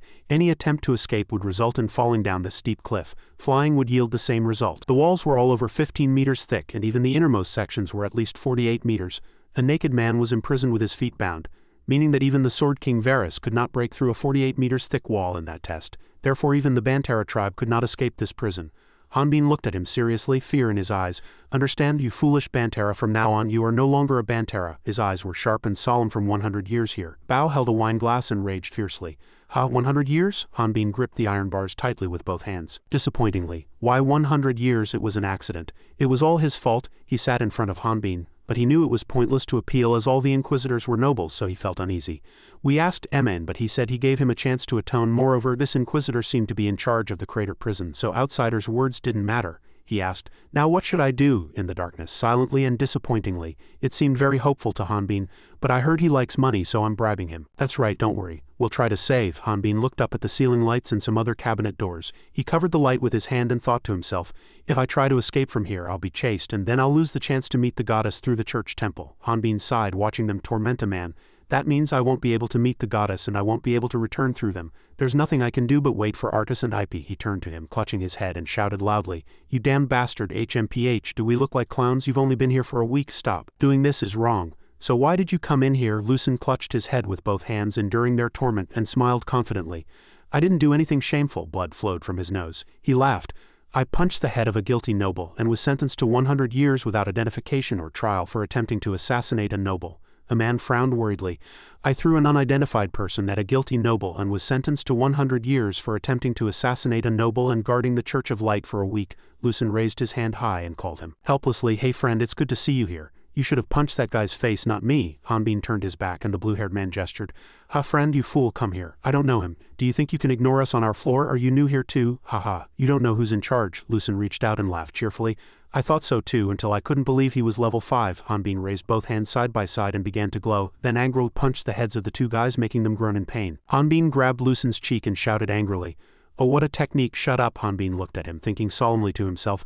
Any attempt to escape would result in falling down the steep cliff. Flying would yield the same result. The walls were all over 15 meters thick, and even the innermost sections were at least 48 meters. A naked man was imprisoned with his feet bound, meaning that even the Sword King Varys could not break through a 48 meters thick wall in that test. Therefore even the Bantara tribe could not escape this prison. Hanbin looked at him seriously, fear in his eyes. Understand, you foolish Bantara, from now on you are no longer a Bantara. His eyes were sharp and solemn. From 100 years here. Bao held a wine glass and raged fiercely. 100 years? Hanbin gripped the iron bars tightly with both hands. Disappointingly. Why 100 years? It was an accident. It was all his fault. He sat in front of Hanbin, but he knew it was pointless to appeal as all the Inquisitors were nobles, so he felt uneasy. We asked Emin, but he said he gave him a chance to atone. Moreover, this Inquisitor seemed to be in charge of the crater prison, so outsiders' words didn't matter. He asked, now what should I do? In the darkness, silently and disappointingly. It seemed very hopeful to Hanbin, but I heard he likes money, so I'm bribing him. That's right, don't worry. We'll try to save. Hanbin looked up at the ceiling lights and some other cabinet doors. He covered the light with his hand and thought to himself, if I try to escape from here, I'll be chased, and then I'll lose the chance to meet the goddess through the church temple. Hanbin sighed, watching them torment a man. That means I won't be able to meet the goddess and I won't be able to return through them. There's nothing I can do but wait for Artis and Ip. He turned to him, clutching his head, and shouted loudly, you damn bastard, HMPH, do we look like clowns? You've only been here for a week. Stop. Doing this is wrong. So why did you come in here? Lucen clutched his head with both hands, enduring their torment, and smiled confidently. I didn't do anything shameful. Blood flowed from his nose. He laughed. I punched the head of a guilty noble and was sentenced to 100 years without identification or trial for attempting to assassinate a noble. A man frowned worriedly. I threw an unidentified person at a guilty noble and was sentenced to 100 years for attempting to assassinate a noble and guarding the Church of Light for a week. Lucen raised his hand high and called him. Helplessly, hey friend, it's good to see you here. You should have punched that guy's face, not me. Hanbin turned his back and the blue-haired man gestured. Ha friend, you fool, come here. I don't know him. Do you think you can ignore us on our floor? Are you new here too? Haha, you don't know who's in charge. Lucen reached out and laughed cheerfully. I thought so too, until I couldn't believe he was level 5. Hanbin raised both hands side by side and began to glow, then angrily punched the heads of the two guys, making them groan in pain. Hanbin grabbed Lucen's cheek and shouted angrily. Oh, what a technique. Shut up. Hanbin looked at him, thinking solemnly to himself.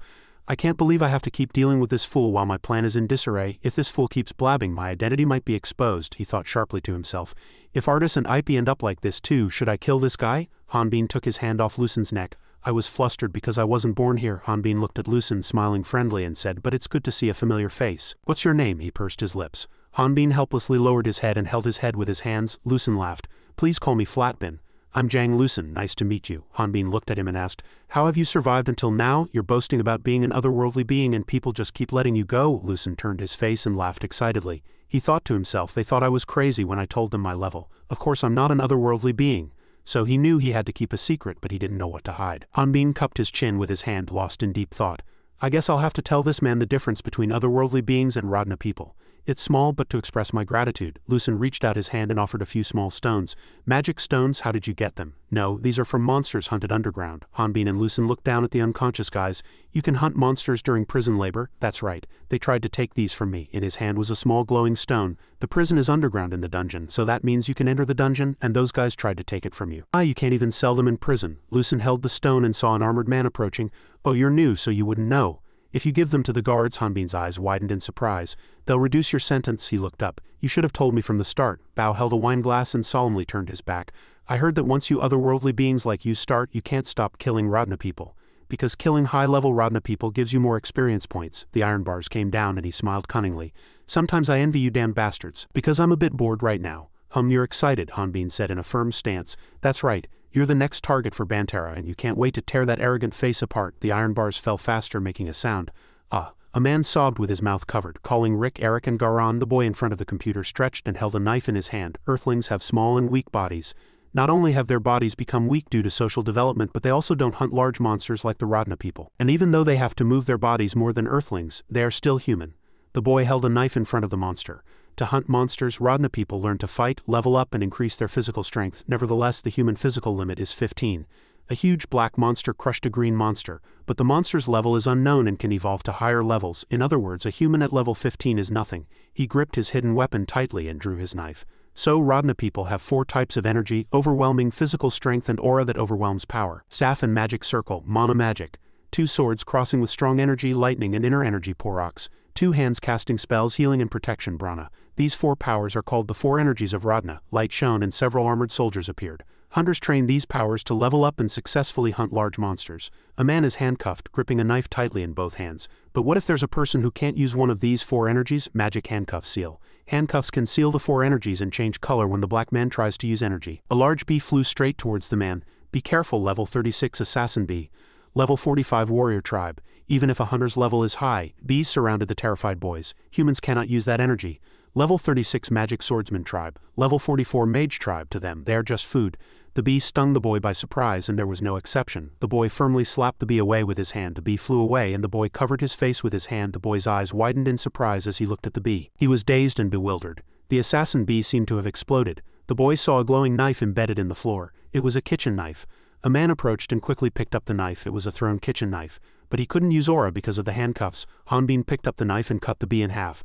I can't believe I have to keep dealing with this fool while my plan is in disarray. If this fool keeps blabbing, my identity might be exposed, he thought sharply to himself. If Artis and Ip end up like this too, should I kill this guy? Hanbin took his hand off Lucen's neck. I was flustered because I wasn't born here. Hanbin looked at Lucen, smiling friendly, and said, but it's good to see a familiar face. What's your name? He pursed his lips. Hanbin helplessly lowered his head and held his head with his hands. Lucen laughed. Please call me Flatbin. I'm Jang Lucen, nice to meet you. Hanbin looked at him and asked, how have you survived until now? You're boasting about being an otherworldly being and people just keep letting you go. Lucen turned his face and laughed excitedly. He thought to himself, they thought I was crazy when I told them my level. Of course I'm not an otherworldly being. So he knew he had to keep a secret, but he didn't know what to hide. Hanbin cupped his chin with his hand, lost in deep thought. I guess I'll have to tell this man the difference between otherworldly beings and Rodna people. It's small, but to express my gratitude, Lucen reached out his hand and offered a few small stones. Magic stones? How did you get them? No, these are from monsters hunted underground. Hanbin and Lucen looked down at the unconscious guys. You can hunt monsters during prison labor? That's right. They tried to take these from me. In his hand was a small glowing stone. The prison is underground in the dungeon, so that means you can enter the dungeon, and those guys tried to take it from you. You can't even sell them in prison. Lucen held the stone and saw an armored man approaching. Oh, you're new, so you wouldn't know. If you give them to the guards, Hanbin's eyes widened in surprise. They'll reduce your sentence. He looked up. You should have told me from the start. Bao held a wine glass and solemnly turned his back. I heard that once you otherworldly beings like you start, you can't stop killing Rodna people. Because killing high-level Rodna people gives you more experience points. The iron bars came down and he smiled cunningly. Sometimes I envy you damn bastards. Because I'm a bit bored right now. You're excited, Hanbin said in a firm stance. That's right. You're the next target for Bantera and you can't wait to tear that arrogant face apart. The iron bars fell faster, making a sound. A man sobbed with his mouth covered, calling Rick, Eric and Garan. The boy in front of the computer stretched and held a knife in his hand. Earthlings have small and weak bodies. Not only have their bodies become weak due to social development, but they also don't hunt large monsters like the Rodna people. And even though they have to move their bodies more than Earthlings, they are still human. The boy held a knife in front of the monster. To hunt monsters, Rodna people learn to fight, level up and increase their physical strength. Nevertheless, the human physical limit is 15. A huge black monster crushed a green monster, but the monster's level is unknown and can evolve to higher levels. In other words, a human at level 15 is nothing. He gripped his hidden weapon tightly and drew his knife. So, Rodna people have 4 types of energy: overwhelming physical strength and aura that overwhelms power. Staff and magic circle, mono magic. 2 swords crossing with strong energy, lightning and inner energy, porox. 2 hands casting spells, healing and protection, brana. These 4 powers are called the 4 energies of Rodna. Light shone and several armored soldiers appeared. Hunters train these powers to level up and successfully hunt large monsters. A man is handcuffed, gripping a knife tightly in both hands. But what if there's a person who can't use one of these 4 energies? Magic handcuff seal. Handcuffs can seal the 4 energies and change color when the black man tries to use energy. A large bee flew straight towards the man. Be careful, level 36 assassin bee. Level 45 warrior tribe. Even if a hunter's level is high, bees surrounded the terrified boys. Humans cannot use that energy. Level 36 magic swordsman tribe. Level 44 mage tribe. To them, they are just food. The bee stung the boy by surprise and there was no exception. The boy firmly slapped the bee away with his hand. The bee flew away and the boy covered his face with his hand. The boy's eyes widened in surprise as he looked at the bee. He was dazed and bewildered. The assassin bee seemed to have exploded. The boy saw a glowing knife embedded in the floor. It was a kitchen knife. A man approached and quickly picked up the knife. It was a thrown kitchen knife. But he couldn't use aura because of the handcuffs. Hanbin picked up the knife and cut the bee in half.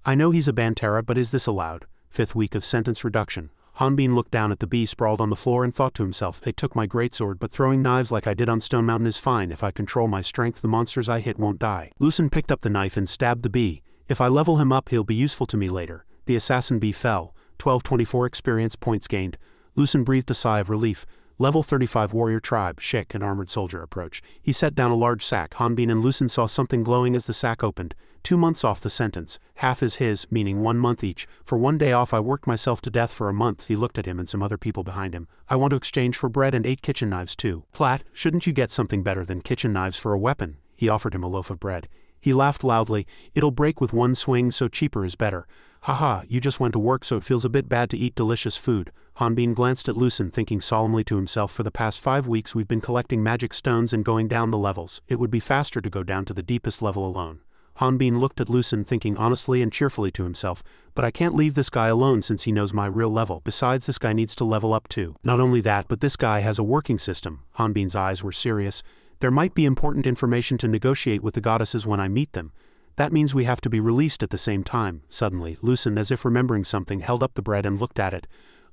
I know he's a Bantera, but is this allowed? 5th week of sentence reduction. Hanbin looked down at the bee sprawled on the floor and thought to himself, they took my greatsword, but throwing knives like I did on Stone Mountain is fine. If I control my strength, the monsters I hit won't die. Lucen picked up the knife and stabbed the bee. If I level him up, he'll be useful to me later. The assassin bee fell. 1224 experience points gained. Lucen breathed a sigh of relief. Level 35 warrior tribe, Shik, an armored soldier approached. He set down a large sack. Hanbin and Lucen saw something glowing as the sack opened. 2 months off the sentence. Half is his, meaning 1 month each. For 1 day off I worked myself to death for a month. He looked at him and some other people behind him. I want to exchange for bread and 8 kitchen knives too. Platt, shouldn't you get something better than kitchen knives for a weapon? He offered him a loaf of bread. He laughed loudly. It'll break with 1 swing, so cheaper is better. Haha, you just went to work, so it feels a bit bad to eat delicious food. Hanbin glanced at Lucen, thinking solemnly to himself, for the past 5 weeks we've been collecting magic stones and going down the levels. It would be faster to go down to the deepest level alone. Hanbin looked at Lucen, thinking honestly and cheerfully to himself, but I can't leave this guy alone since he knows my real level. Besides, this guy needs to level up too. Not only that, but this guy has a working system. Hanbin's eyes were serious. There might be important information to negotiate with the goddesses when I meet them. That means we have to be released at the same time. Suddenly, Lucen, as if remembering something, held up the bread and looked at it.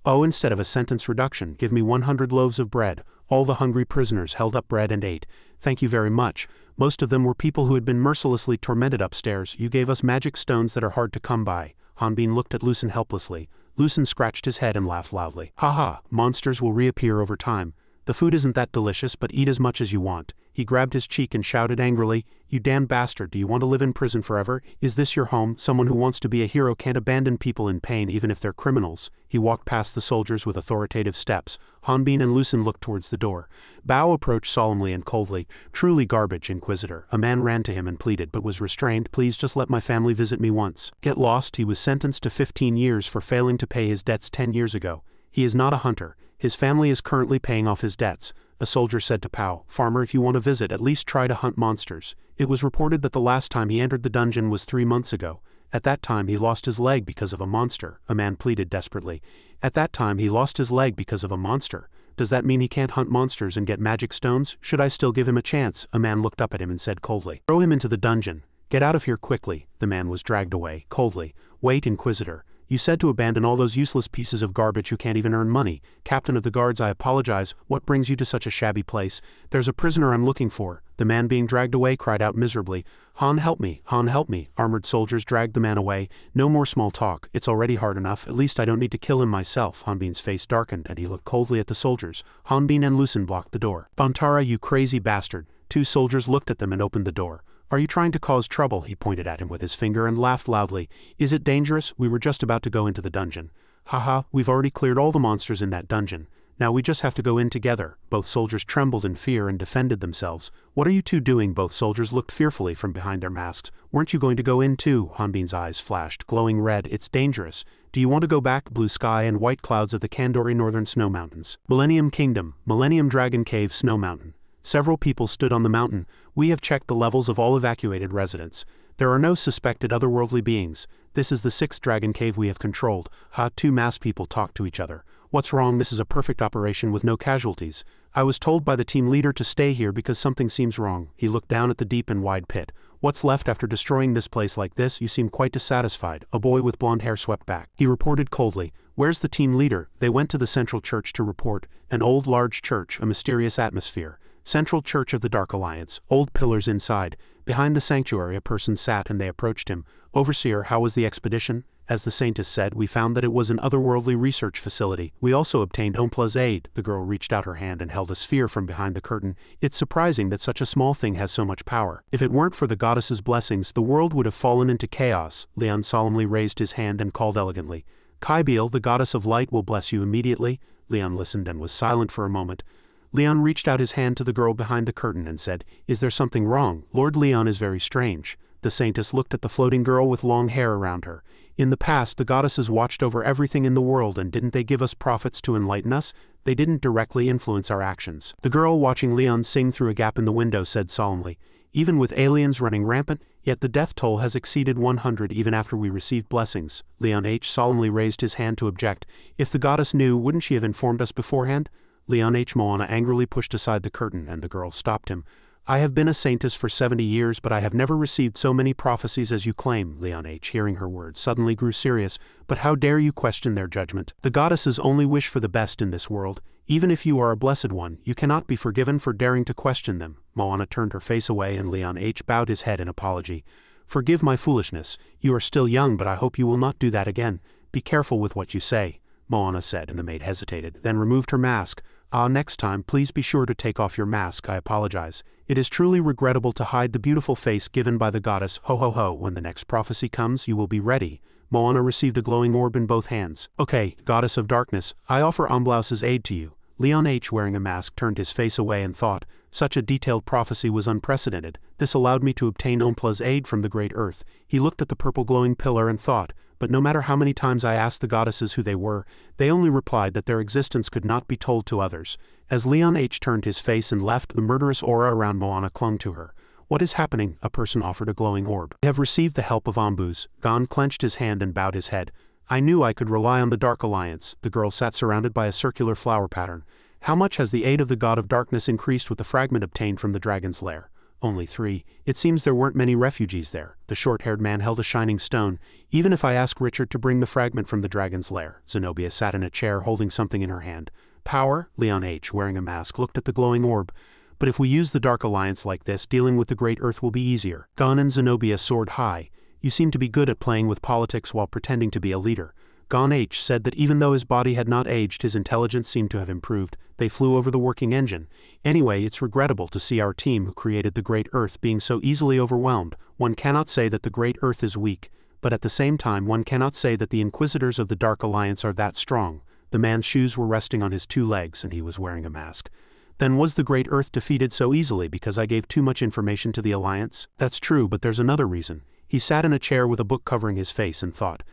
Oh, instead of a sentence reduction, give me 100 loaves of bread. All the hungry prisoners held up bread and ate. Thank you very much. Most of them were people who had been mercilessly tormented upstairs. You gave us magic stones that are hard to come by. Hanbin looked at Lucen helplessly. Lucen scratched his head and laughed loudly. Haha, monsters will reappear over time. The food isn't that delicious, but eat as much as you want. He grabbed his cheek and shouted angrily, You damn bastard, do you want to live in prison forever? Is this your home? Someone who wants to be a hero can't abandon people in pain even if they're criminals. He walked past the soldiers with authoritative steps. Hanbin and Lucen looked towards the door. Bao approached solemnly and coldly. Truly garbage, Inquisitor. A man ran to him and pleaded, but was restrained. Please just let my family visit me once. Get lost. He was sentenced to 15 years for failing to pay his debts 10 years ago. He is not a hunter. His family is currently paying off his debts. A soldier said to Pao, Farmer, if you want to visit, at least try to hunt monsters. It was reported that the last time he entered the dungeon was 3 months ago. At that time he lost his leg because of a monster, a man pleaded desperately. At that time he lost his leg because of a monster. Does that mean he can't hunt monsters and get magic stones? Should I still give him a chance? A man looked up at him and said coldly. Throw him into the dungeon. Get out of here quickly. The man was dragged away, coldly. Wait, Inquisitor. You said to abandon all those useless pieces of garbage who can't even earn money. Captain of the guards, I apologize. What brings you to such a shabby place? There's a prisoner I'm looking for. The man being dragged away cried out miserably. Han, help me. Han, help me. Armored soldiers dragged the man away. No more small talk. It's already hard enough. At least I don't need to kill him myself. Hanbin's face darkened and he looked coldly at the soldiers. Hanbin and Lucen blocked the door. Bantara, you crazy bastard. Two soldiers looked at them and opened the door. Are you trying to cause trouble? He pointed at him with his finger and laughed loudly. Is it dangerous? We were just about to go into the dungeon. Haha, we've already cleared all the monsters in that dungeon. Now we just have to go in together. Both soldiers trembled in fear and defended themselves. What are you two doing? Both soldiers looked fearfully from behind their masks. Weren't you going to go in too? Hanbin's eyes flashed, glowing red. It's dangerous. Do you want to go back? Blue sky and white clouds of the Kandori Northern Snow Mountains. Millennium Kingdom, Millennium Dragon Cave Snow Mountain. Several people stood on the mountain. We have checked the levels of all evacuated residents. There are no suspected otherworldly beings. This is the 6th dragon cave we have controlled. Two masked people talked to each other. What's wrong? This is a perfect operation with no casualties. I was told by the team leader to stay here because something seems wrong. He looked down at the deep and wide pit. What's left after destroying this place like this? You seem quite dissatisfied. A boy with blonde hair swept back. He reported coldly. Where's the team leader? They went to the central church to report. An old large church, a mysterious atmosphere. Central Church of the Dark Alliance, old pillars inside. Behind the sanctuary a person sat and they approached him. Overseer, how was the expedition? As the Saintess said, we found that it was an otherworldly research facility. We also obtained Ompla's aid. The girl reached out her hand and held a sphere from behind the curtain. It's surprising that such a small thing has so much power. If it weren't for the goddess's blessings, the world would have fallen into chaos. Leon solemnly raised his hand and called elegantly. Kaibiel, the goddess of light, will bless you immediately. Leon listened and was silent for a moment. Leon reached out his hand to the girl behind the curtain and said, Is there something wrong? Lord Leon is very strange. The Saintess looked at the floating girl with long hair around her. In the past, the goddesses watched over everything in the world, and didn't they give us prophets to enlighten us? They didn't directly influence our actions. The girl watching Leon sing through a gap in the window said solemnly, Even with aliens running rampant, yet the death toll has exceeded 100 even after we received blessings. Leon H. solemnly raised his hand to object. If the goddess knew, wouldn't she have informed us beforehand? Leon H. Moana angrily pushed aside the curtain and the girl stopped him. I have been a saintess for 70 years, but I have never received so many prophecies as you claim. Leon H., hearing her words, suddenly grew serious. But how dare you question their judgment? The goddesses only wish for the best in this world. Even if you are a blessed one, you cannot be forgiven for daring to question them. Moana turned her face away and Leon H. bowed his head in apology. Forgive my foolishness. You are still young, but I hope you will not do that again. Be careful with what you say, Moana said, and the maid hesitated, then removed her mask. Next time, please be sure to take off your mask. I apologize. It is truly regrettable to hide the beautiful face given by the goddess. Ho ho ho, when the next prophecy comes, you will be ready. Moana received a glowing orb in both hands. Okay, goddess of darkness, I offer Omblaus's aid to you. Leon H., wearing a mask, turned his face away and thought, such a detailed prophecy was unprecedented. This allowed me to obtain Ompla's aid from the great earth. He looked at the purple glowing pillar and thought, but no matter how many times I asked the goddesses who they were, they only replied that their existence could not be told to others. As Leon H. turned his face and left, the murderous aura around Moana clung to her. What is happening? A person offered a glowing orb. I have received the help of Ombuz. Gon clenched his hand and bowed his head. I knew I could rely on the Dark Alliance. The girl sat surrounded by a circular flower pattern. How much has the aid of the god of darkness increased with the fragment obtained from the dragon's lair? Only 3. It seems there weren't many refugees there. The short-haired man held a shining stone. Even if I ask Richard to bring the fragment from the dragon's lair. Zenobia sat in a chair holding something in her hand. Power? Leon H., wearing a mask, looked at the glowing orb. But if we use the Dark Alliance like this, dealing with the Great Earth will be easier. Gon and Zenobia soared high. You seem to be good at playing with politics while pretending to be a leader. Gon H. said that even though his body had not aged, his intelligence seemed to have improved. They flew over the working engine. Anyway, it's regrettable to see our team who created the Great Earth being so easily overwhelmed. One cannot say that the Great Earth is weak, but at the same time one cannot say that the Inquisitors of the Dark Alliance are that strong. The man's shoes were resting on his 2 legs and he was wearing a mask. Then was the Great Earth defeated so easily because I gave too much information to the Alliance? That's true, but there's another reason. He sat in a chair with a book covering his face and thought.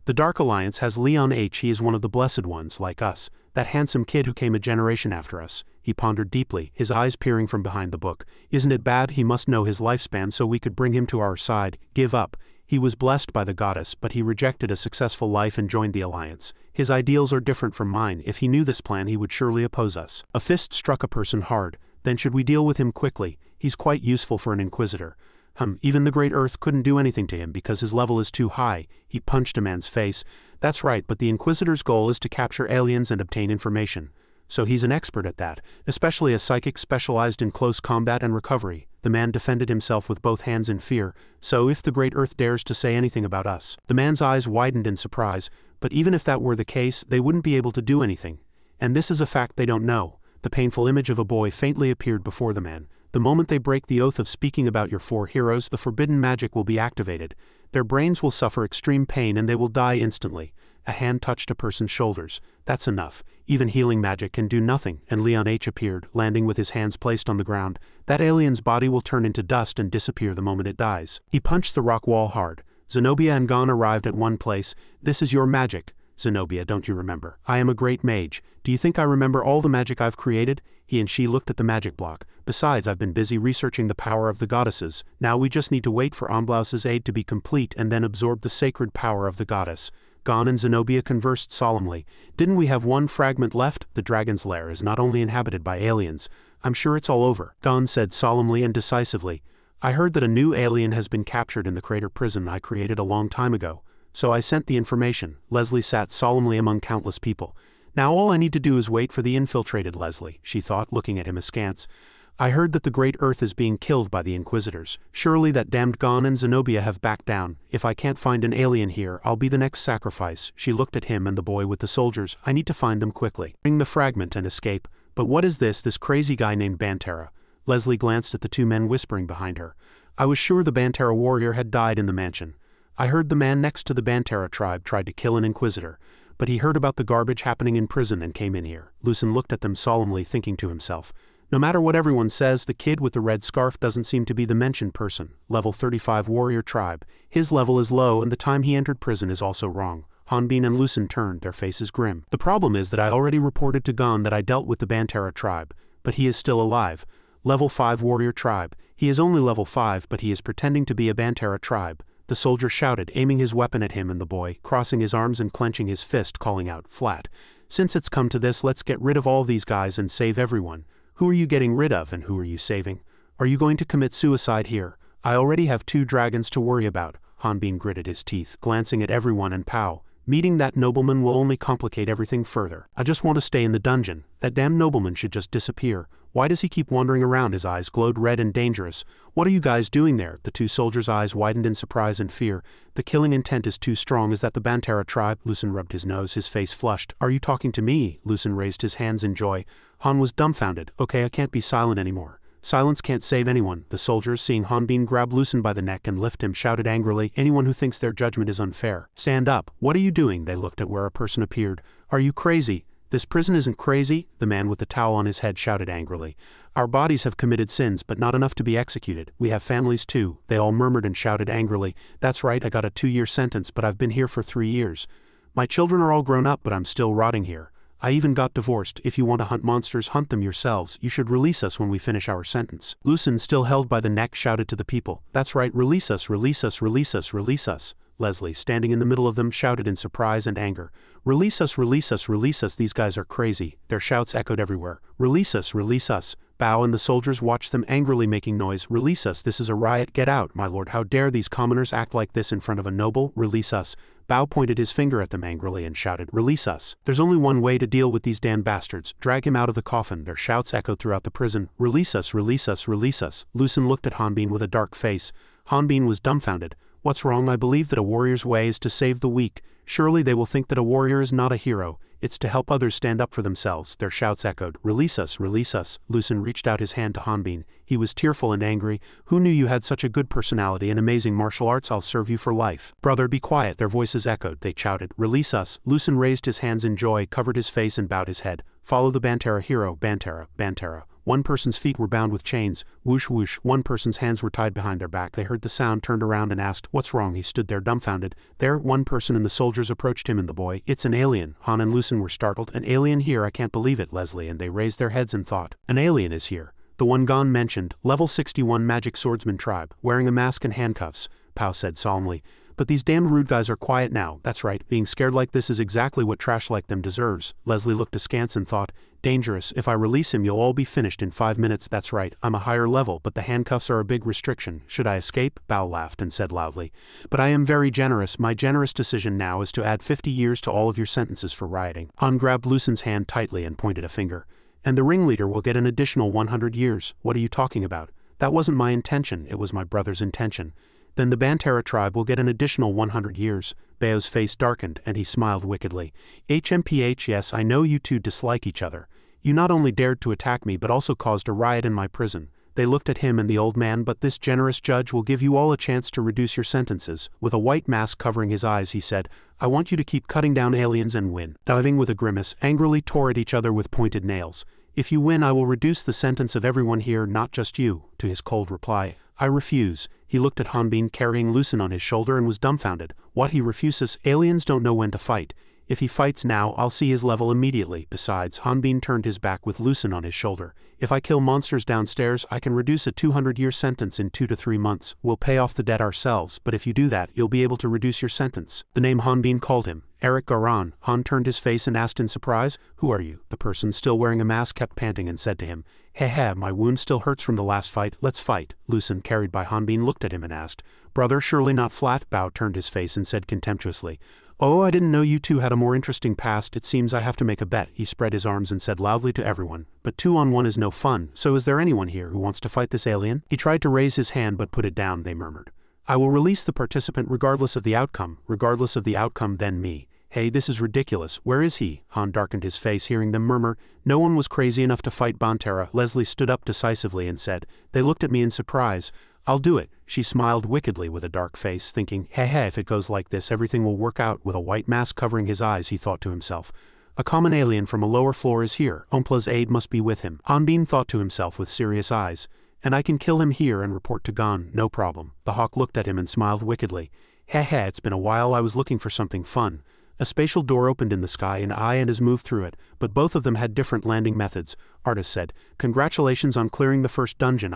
The Dark Alliance has Leon H. He is one of the blessed ones, like us. That handsome kid who came a generation after us. He pondered deeply, his eyes peering from behind the book. Isn't it bad? He must know his lifespan so we could bring him to our side. Give up. He was blessed by the goddess, but he rejected a successful life and joined the alliance. His ideals are different from mine. If he knew this plan, he would surely oppose us. A fist struck a person hard. Then should we deal with him quickly? He's quite useful for an inquisitor. Even the Great Earth couldn't do anything to him because his level is too high. He punched a man's face. That's right, but the Inquisitor's goal is to capture aliens and obtain information. So he's an expert at that, especially a psychic specialized in close combat and recovery. The man defended himself with both hands in fear, so if the Great Earth dares to say anything about us. The man's eyes widened in surprise, but even if that were the case, they wouldn't be able to do anything. And this is a fact they don't know. The painful image of a boy faintly appeared before the man. The moment they break the oath of speaking about your 4 heroes, the forbidden magic will be activated. Their brains will suffer extreme pain and they will die instantly. A hand touched a person's shoulders. That's enough. Even healing magic can do nothing, and Leon H. appeared, landing with his hands placed on the ground. That alien's body will turn into dust and disappear the moment it dies. He punched the rock wall hard. Zenobia and Gon arrived at one place. This is your magic. Zenobia, don't you remember? I am a great mage. Do you think I remember all the magic I've created? He and she looked at the magic block. Besides, I've been busy researching the power of the goddesses. Now we just need to wait for Amblaus's aid to be complete and then absorb the sacred power of the goddess. Gon and Zenobia conversed solemnly. Didn't we have one fragment left? The dragon's lair is not only inhabited by aliens. I'm sure it's all over. Gon said solemnly and decisively. I heard that a new alien has been captured in the crater prison I created a long time ago. So I sent the information. Leslie sat solemnly among countless people. Now all I need to do is wait for the infiltrated Leslie, she thought, looking at him askance. I heard that the Great Earth is being killed by the Inquisitors. Surely that damned Gon and Zenobia have backed down. If I can't find an alien here, I'll be the next sacrifice. She looked at him and the boy with the soldiers. I need to find them quickly. Bring the fragment and escape. But what is this crazy guy named Bantera? Leslie glanced at the 2 men whispering behind her. I was sure the Bantera warrior had died in the mansion. I heard the man next to the Bantera tribe tried to kill an Inquisitor, but he heard about the garbage happening in prison and came in here. Lucen looked at them solemnly, thinking to himself, no matter what everyone says, the kid with the red scarf doesn't seem to be the mentioned person. Level 35 warrior tribe. His level is low and the time he entered prison is also wrong. Hanbin and Lucen turned, their faces grim. The problem is that I already reported to Gon that I dealt with the Bantera tribe, but he is still alive. Level 5 warrior tribe. He is only level 5, but he is pretending to be a Bantera tribe. The soldier shouted, aiming his weapon at him and the boy, crossing his arms and clenching his fist, calling out, flat. Since it's come to this, let's get rid of all these guys and save everyone. Who are you getting rid of and who are you saving? Are you going to commit suicide here? I already have 2 dragons to worry about. Hanbin gritted his teeth, glancing at everyone and Pow. Meeting that nobleman will only complicate everything further. I just want to stay in the dungeon. That damn nobleman should just disappear. Why does he keep wandering around? His eyes glowed red and dangerous. What are you guys doing there? The 2 soldiers' eyes widened in surprise and fear. The killing intent is too strong. Is that the Bantera tribe? Lucen rubbed his nose, his face flushed. Are you talking to me? Lucen raised his hands in joy. Han was dumbfounded. Okay, I can't be silent anymore. Silence can't save anyone. The soldiers, seeing Hanbin grab Lucen by the neck and lift him, shouted angrily, anyone who thinks their judgment is unfair. Stand up. What are you doing? They looked at where a person appeared. Are you crazy? This prison isn't crazy, the man with the towel on his head shouted angrily. Our bodies have committed sins, but not enough to be executed. We have families too. They all murmured and shouted angrily. That's right, I got a 2-year sentence, but I've been here for 3 years. My children are all grown up, but I'm still rotting here. I even got divorced. If you want to hunt monsters, hunt them yourselves. You should release us when we finish our sentence. Lucen, still held by the neck, shouted to the people. That's right, release us, release us, release us, release us. Leslie, standing in the middle of them, shouted in surprise and anger. Release us, release us, release us. These guys are crazy. Their shouts echoed everywhere. Release us, release us. Bao and the soldiers watched them angrily making noise. Release us, this is a riot. Get out, my lord. How dare these commoners act like this in front of a noble? Release us. Bao pointed his finger at them angrily and shouted, release us. There's only one way to deal with these damn bastards. Drag him out of the coffin. Their shouts echoed throughout the prison. Release us, release us, release us. Lucen looked at Hanbin with a dark face. Hanbin was dumbfounded. What's wrong? I believe that a warrior's way is to save the weak. Surely they will think that a warrior is not a hero. It's to help others stand up for themselves. Their shouts echoed. Release us, release us. Lucen reached out his hand to Hanbin. He was tearful and angry. Who knew you had such a good personality and amazing martial arts? I'll serve you for life. Brother, be quiet. Their voices echoed. They shouted, release us. Lucen raised his hands in joy, covered his face and bowed his head. Follow the Bantera hero. Bantera, Bantera. One person's feet were bound with chains. Whoosh whoosh. One person's hands were tied behind their back. They heard the sound, turned around and asked, what's wrong? He stood there dumbfounded. There, one person and the soldiers approached him and the boy. It's an alien. Han and Lucen were startled. An alien here? I can't believe it, Leslie, and they raised their heads and thought. An alien is here. The one Gon mentioned, level 61 magic swordsman tribe, wearing a mask and handcuffs. Pao said solemnly. But these damned rude guys are quiet now, that's right, being scared like this is exactly what trash like them deserves. Leslie looked askance and thought, dangerous, if I release him you'll all be finished in 5 minutes, that's right, I'm a higher level but the handcuffs are a big restriction. Should I escape? Bao laughed and said loudly. But I am very generous, my generous decision now is to add 50 years to all of your sentences for rioting. Han grabbed Lucen's hand tightly and pointed a finger. And the ringleader will get an additional 100 years, what are you talking about? That wasn't my intention, it was my brother's intention. Then the Bantera tribe will get an additional 100 years. Bao's face darkened, and he smiled wickedly. HMPH, yes, I know you two dislike each other. You not only dared to attack me but also caused a riot in my prison. They looked at him and the old man, but this generous judge will give you all a chance to reduce your sentences. With a white mask covering his eyes, he said, I want you to keep cutting down aliens and win. Diving with a grimace, angrily tore at each other with pointed nails. If you win, I will reduce the sentence of everyone here, not just you. To his cold reply, I refuse. He looked at Hanbin carrying Lucen on his shoulder and was dumbfounded. What, he refuses? Aliens don't know when to fight. If he fights now, I'll see his level immediately. Besides, Hanbin turned his back with Lucen on his shoulder. If I kill monsters downstairs, I can reduce a 200-year sentence in 2 to 3 months. We'll pay off the debt ourselves, but if you do that, you'll be able to reduce your sentence. The name Hanbin called him. Eric Garan. Han turned his face and asked in surprise, who are you? The person still wearing a mask kept panting and said to him, Heh, my wound still hurts from the last fight, let's fight. Lucen, carried by Hanbin, looked at him and asked, brother, surely not flat? Bao turned his face and said contemptuously, oh, I didn't know you two had a more interesting past, it seems I have to make a bet. He spread his arms and said loudly to everyone, but 2 on 1 is no fun, so is there anyone here who wants to fight this alien? He tried to raise his hand but put it down, they murmured. I will release the participant regardless of the outcome, then me. Hey, this is ridiculous, where is he? Han darkened his face hearing them murmur. No one was crazy enough to fight Bantera. Leslie stood up decisively and said, they looked at me in surprise. I'll do it. She smiled wickedly with a dark face, thinking, heh, if it goes like this everything will work out. With a white mask covering his eyes, he thought to himself, a common alien from a lower floor is here. Ompla's aide must be with him. Hanbin thought to himself with serious eyes, and I can kill him here and report to Gon, no problem. The hawk looked at him and smiled wickedly. Heh, it's been a while, I was looking for something fun. A spatial door opened in the sky and I and his moved through it, but both of them had different landing methods. Artist said, congratulations on clearing the first dungeon.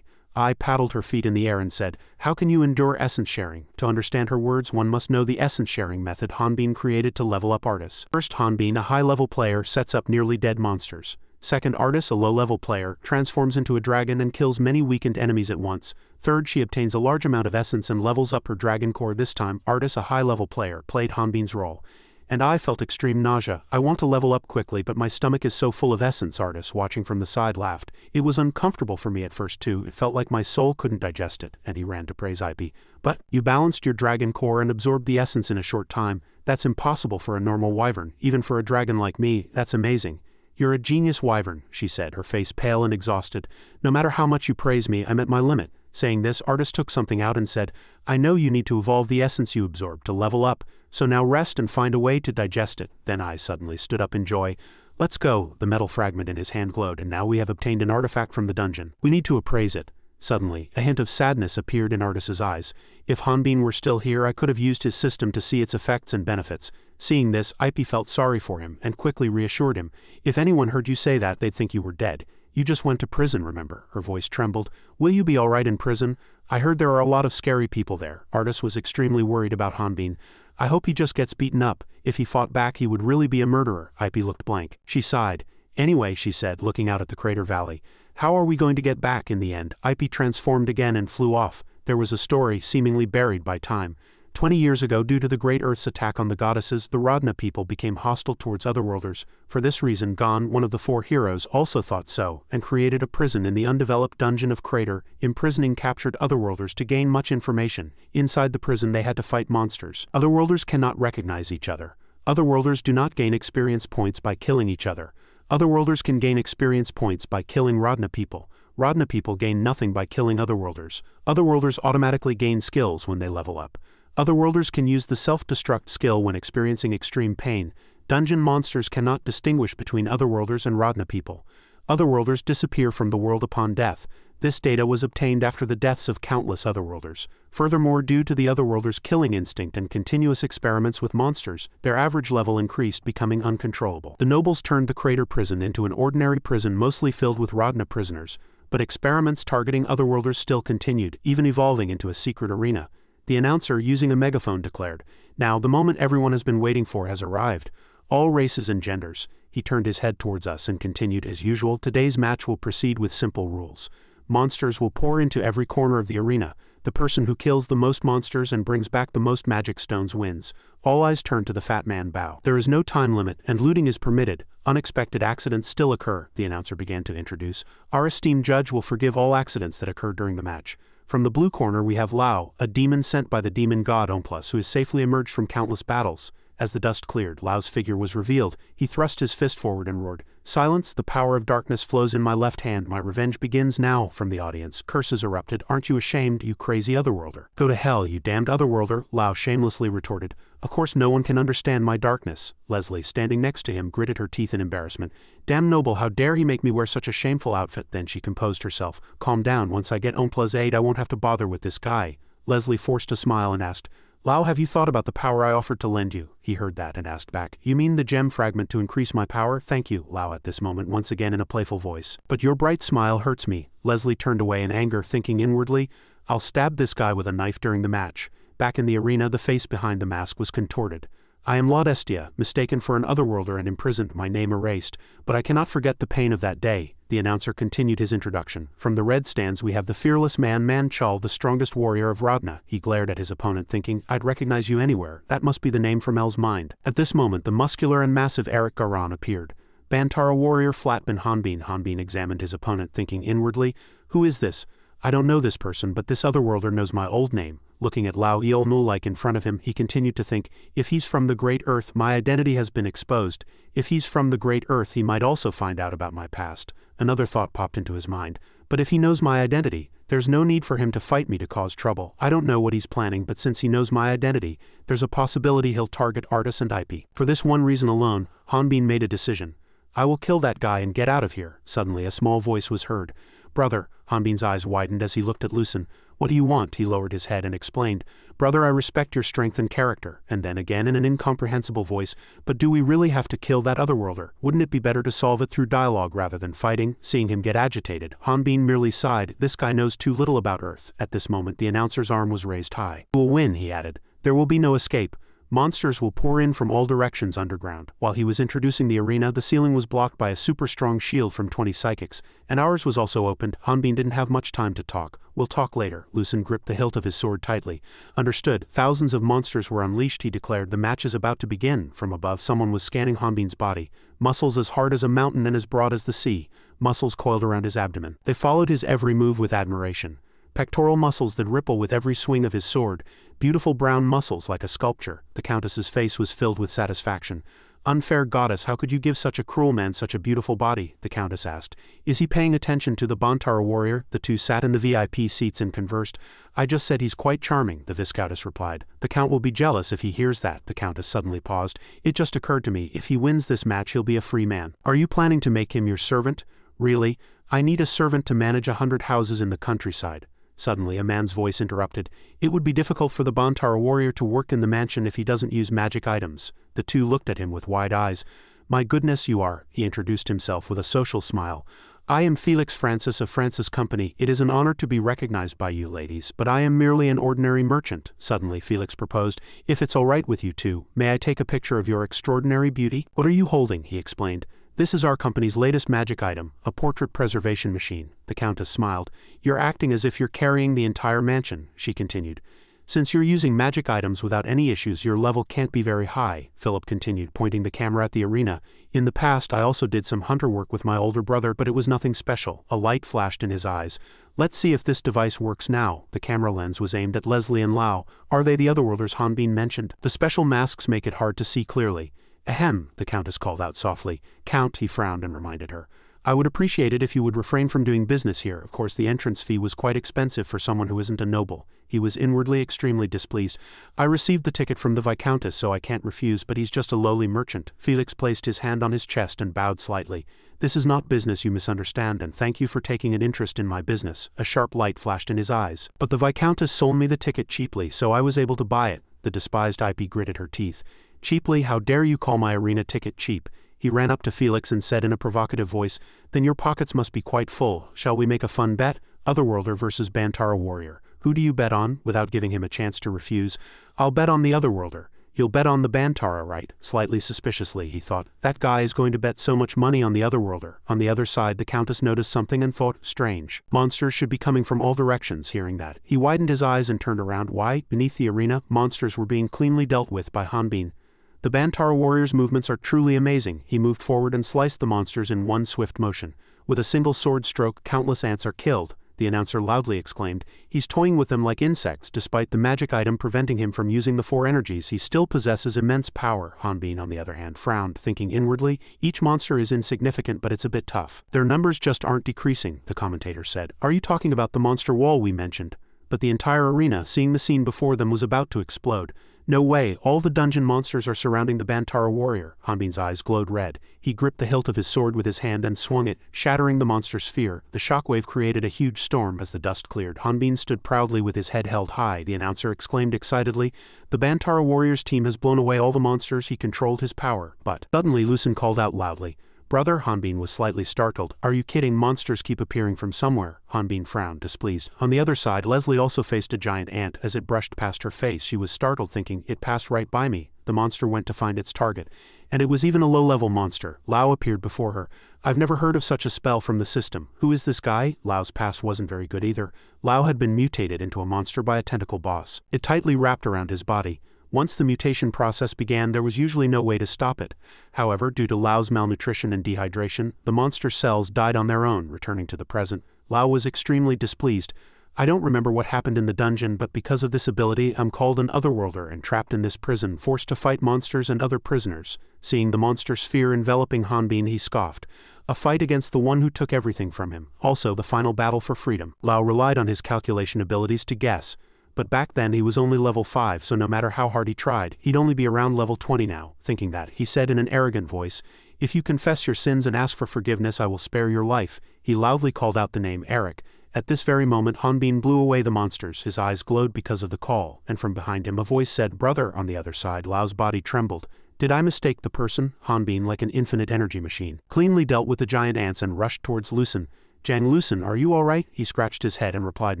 I paddled her feet in the air and said, how can you endure essence sharing? To understand her words one must know the essence sharing method Hanbin created to level up artists. First, Hanbin, a high-level player, sets up nearly dead monsters. Second, Artis, a low-level player, transforms into a dragon and kills many weakened enemies at once. Third, she obtains a large amount of essence and levels up her dragon core. This time, Artis, a high-level player, played Hanbin's role. And I felt extreme nausea. I want to level up quickly but my stomach is so full of essence. Artist, watching from the side, laughed. It was uncomfortable for me at first too, it felt like my soul couldn't digest it, and he ran to praise IP. But, you balanced your dragon core and absorbed the essence in a short time. That's impossible for a normal wyvern, even for a dragon like me, that's amazing. You're a genius wyvern, she said, her face pale and exhausted. No matter how much you praise me, I'm at my limit. Saying this, Artist took something out and said, I know you need to evolve the essence you absorbed to level up, so now rest and find a way to digest it. Then I suddenly stood up in joy. Let's go. The metal fragment in his hand glowed, and now we have obtained an artifact from the dungeon. We need to appraise it. Suddenly, a hint of sadness appeared in Artis's eyes. If Hanbin were still here I could have used his system to see its effects and benefits. Seeing this, IP felt sorry for him and quickly reassured him. If anyone heard you say that, they'd think you were dead. You just went to prison, remember? Her voice trembled. Will you be alright in prison? I heard there are a lot of scary people there. Artis was extremely worried about Hanbin. I hope he just gets beaten up. If he fought back he would really be a murderer. IP looked blank. She sighed. Anyway, she said, looking out at the crater valley. How are we going to get back in the end? IP transformed again and flew off. There was a story seemingly buried by time. 20 years ago, due to the Great Earth's attack on the goddesses, the Rodna people became hostile towards otherworlders. For this reason, Gon, one of the 4 heroes, also thought so, and created a prison in the undeveloped dungeon of Crater, imprisoning captured otherworlders to gain much information. Inside the prison they had to fight monsters. Otherworlders cannot recognize each other. Otherworlders do not gain experience points by killing each other. Otherworlders can gain experience points by killing Rodna people. Rodna people gain nothing by killing otherworlders. Otherworlders automatically gain skills when they level up. Otherworlders can use the self-destruct skill when experiencing extreme pain. Dungeon monsters cannot distinguish between otherworlders and Rodna people. Otherworlders disappear from the world upon death. This data was obtained after the deaths of countless otherworlders. Furthermore, due to the otherworlders' killing instinct and continuous experiments with monsters, their average level increased, becoming uncontrollable. The nobles turned the Crater prison into an ordinary prison mostly filled with Rodna prisoners, but experiments targeting otherworlders still continued, even evolving into a secret arena. the announcer using a megaphone declared. Now, the moment everyone has been waiting for has arrived. All races and genders. He turned his head towards us and continued, as usual, today's match will proceed with simple rules. Monsters will pour into every corner of the arena. The person who kills the most monsters and brings back the most magic stones wins. All eyes turn to the fat man Bao. There is no time limit, and looting is permitted. Unexpected accidents still occur, the announcer began to introduce. Our esteemed judge will forgive all accidents that occur during the match. From the blue corner we have Lao, a demon sent by the demon god Omplus who has safely emerged from countless battles. As the dust cleared, Lao's figure was revealed. He thrust his fist forward and roared, "Silence, the power of darkness flows in my left hand, my revenge begins now." From the audience, curses erupted. "Aren't you ashamed, you crazy otherworlder?" "Go to hell, you damned otherworlder," Lao shamelessly retorted. "Of course no one can understand my darkness." Leslie, standing next to him, gritted her teeth in embarrassment. "Damn noble, how dare he make me wear such a shameful outfit?" Then she composed herself. "Calm down, once I get Ompla's aid I won't have to bother with this guy." Leslie forced a smile and asked, "Lao, have you thought about the power I offered to lend you?" He heard that and asked back, "You mean the gem fragment to increase my power?" "Thank you," Lao at this moment once again in a playful voice. "But your bright smile hurts me." Leslie turned away in anger, thinking inwardly, "I'll stab this guy with a knife during the match." Back in the arena, the face behind the mask was contorted. "I am Laudestia, mistaken for an otherworlder and imprisoned, my name erased, but I cannot forget the pain of that day." The announcer continued his introduction. "From the red stands we have the fearless man Manchal, the strongest warrior of Radna." He glared at his opponent, thinking, "I'd recognize you anywhere. That must be the name from Mel's mind." At this moment the muscular and massive Eric Garan appeared. Bantara warrior Flatbin Hanbin. Hanbin examined his opponent, thinking inwardly, "Who is this? I don't know this person, but this otherworlder knows my old name." Looking at Lao Ilnul in front of him, he continued to think, "If he's from the Great Earth, my identity has been exposed. If he's from the Great Earth, he might also find out about my past." Another thought popped into his mind. "But if he knows my identity, there's no need for him to fight me to cause trouble. I don't know what he's planning, but since he knows my identity, there's a possibility he'll target Artis and IP." For this one reason alone, Hanbin made a decision. "I will kill that guy and get out of here." Suddenly a small voice was heard. "Brother," Hanbin's eyes widened as he looked at Lucen. "What do you want?" He lowered his head and explained, "Brother, I respect your strength and character." And then again in an incomprehensible voice, "But do we really have to kill that otherworlder? Wouldn't it be better to solve it through dialogue rather than fighting?" Seeing him get agitated, Hanbin merely sighed. "This guy knows too little about Earth." At this moment the announcer's arm was raised high. "You will win," he added. "There will be no escape. Monsters will pour in from all directions underground." While he was introducing the arena, the ceiling was blocked by a super strong shield from 20 psychics, and ours was also opened. Hanbin didn't have much time to talk. "We'll talk later." Lucen gripped the hilt of his sword tightly. "Understood." Thousands of monsters were unleashed, he declared. "The match is about to begin." From above, someone was scanning Hanbin's body. Muscles as hard as a mountain and as broad as the sea. Muscles coiled around his abdomen. They followed his every move with admiration. Pectoral muscles that ripple with every swing of his sword. Beautiful brown muscles like a sculpture. The Countess's face was filled with satisfaction. "Unfair goddess, how could you give such a cruel man such a beautiful body?" the Countess asked. "Is he paying attention to the Bantara warrior?" The two sat in the VIP seats and conversed. "I just said he's quite charming," the Viscountess replied. "The Count will be jealous if he hears that." The Countess suddenly paused. "It just occurred to me, if he wins this match he'll be a free man. Are you planning to make him your servant?" "Really? I need a servant to manage 100 houses in the countryside." Suddenly a man's voice interrupted. "It would be difficult for the Bantara warrior to work in the mansion if he doesn't use magic items." The two looked at him with wide eyes. "My goodness, you are," he introduced himself with a social smile. "I am Felix Francis of Francis Company. It is an honor to be recognized by you ladies, but I am merely an ordinary merchant." Suddenly Felix proposed, "If it's all right with you two, may I take a picture of your extraordinary beauty?" "What are you holding?" he explained. "This is our company's latest magic item, a portrait preservation machine." The Countess smiled. "You're acting as if you're carrying the entire mansion," she continued. "Since you're using magic items without any issues, your level can't be very high," Philip continued, pointing the camera at the arena. "In the past I also did some hunter work with my older brother, but it was nothing special." A light flashed in his eyes. "Let's see if this device works now." The camera lens was aimed at Leslie and Lao. "Are they the otherworlders Hanbin mentioned?" "The special masks make it hard to see clearly." "Ahem," the Countess called out softly. "Count," he frowned and reminded her. "I would appreciate it if you would refrain from doing business here." Of course the entrance fee was quite expensive for someone who isn't a noble. He was inwardly extremely displeased. "I received the ticket from the Viscountess, so I can't refuse, but he's just a lowly merchant." Felix placed his hand on his chest and bowed slightly. "This is not business, you misunderstand, and thank you for taking an interest in my business." A sharp light flashed in his eyes. "But the Viscountess sold me the ticket cheaply, so I was able to buy it." The despised IP gritted her teeth. "Cheaply? How dare you call my arena ticket cheap?" He ran up to Felix and said in a provocative voice, "Then your pockets must be quite full. Shall we make a fun bet? Otherworlder versus Bantara warrior. Who do you bet on? Without giving him a chance to refuse. I'll bet on the Otherworlder. You'll bet on the Bantara, right? Slightly suspiciously, he thought. That guy is going to bet so much money on the Otherworlder. On the other side, the Countess noticed something and thought, strange. Monsters should be coming from all directions. Hearing that, he widened his eyes and turned around. Why? Beneath the arena, monsters were being cleanly dealt with by Hanbin. The Bantara warrior's movements are truly amazing. He moved forward and sliced the monsters in one swift motion. With a single sword stroke, countless ants are killed, the announcer loudly exclaimed. He's toying with them like insects. Despite the magic item preventing him from using the 4 energies, he still possesses immense power. Hanbin, on the other hand, frowned, thinking inwardly, each monster is insignificant, but it's a bit tough. Their numbers just aren't decreasing, the commentator said. Are you talking about the monster wall we mentioned? But the entire arena, seeing the scene before them, was about to explode. No way, all the dungeon monsters are surrounding the Bantara warrior. Hanbin's eyes glowed red. He gripped the hilt of his sword with his hand and swung it, shattering the monster's sphere. The shockwave created a huge storm as the dust cleared. Hanbin stood proudly with his head held high. The announcer exclaimed excitedly, the Bantara warrior's team has blown away all the monsters. He controlled his power. But suddenly Lucen called out loudly, brother. Hanbin was slightly startled. Are you kidding? Monsters keep appearing from somewhere. Hanbin frowned, displeased. On the other side, Leslie also faced a giant ant. As it brushed past her face, she was startled, thinking, it passed right by me. The monster went to find its target, and it was even a low-level monster. Lao appeared before her. I've never heard of such a spell from the system. Who is this guy? Lao's past wasn't very good either. Lao had been mutated into a monster by a tentacle boss. It tightly wrapped around his body. Once the mutation process began, there was usually no way to stop it. However, due to Lao's malnutrition and dehydration, the monster cells died on their own. Returning to the present, Lao was extremely displeased. I don't remember what happened in the dungeon, but because of this ability, I'm called an Otherworlder and trapped in this prison, forced to fight monsters and other prisoners. Seeing the monster sphere enveloping Hanbin, he scoffed. A fight against the one who took everything from him. Also, the final battle for freedom. Lao relied on his calculation abilities to guess. But back then he was only level 5, so no matter how hard he tried, he'd only be around level 20 now. Thinking that, he said in an arrogant voice, if you confess your sins and ask for forgiveness, I will spare your life. He loudly called out the name Eric. At this very moment, Hanbin blew away the monsters. His eyes glowed because of the call, and from behind him a voice said, brother. On the other side, Lao's body trembled. Did I mistake the person? Hanbin, like an infinite energy machine, cleanly dealt with the giant ants and rushed towards Lucen. Jang Lucen, are you alright? He scratched his head and replied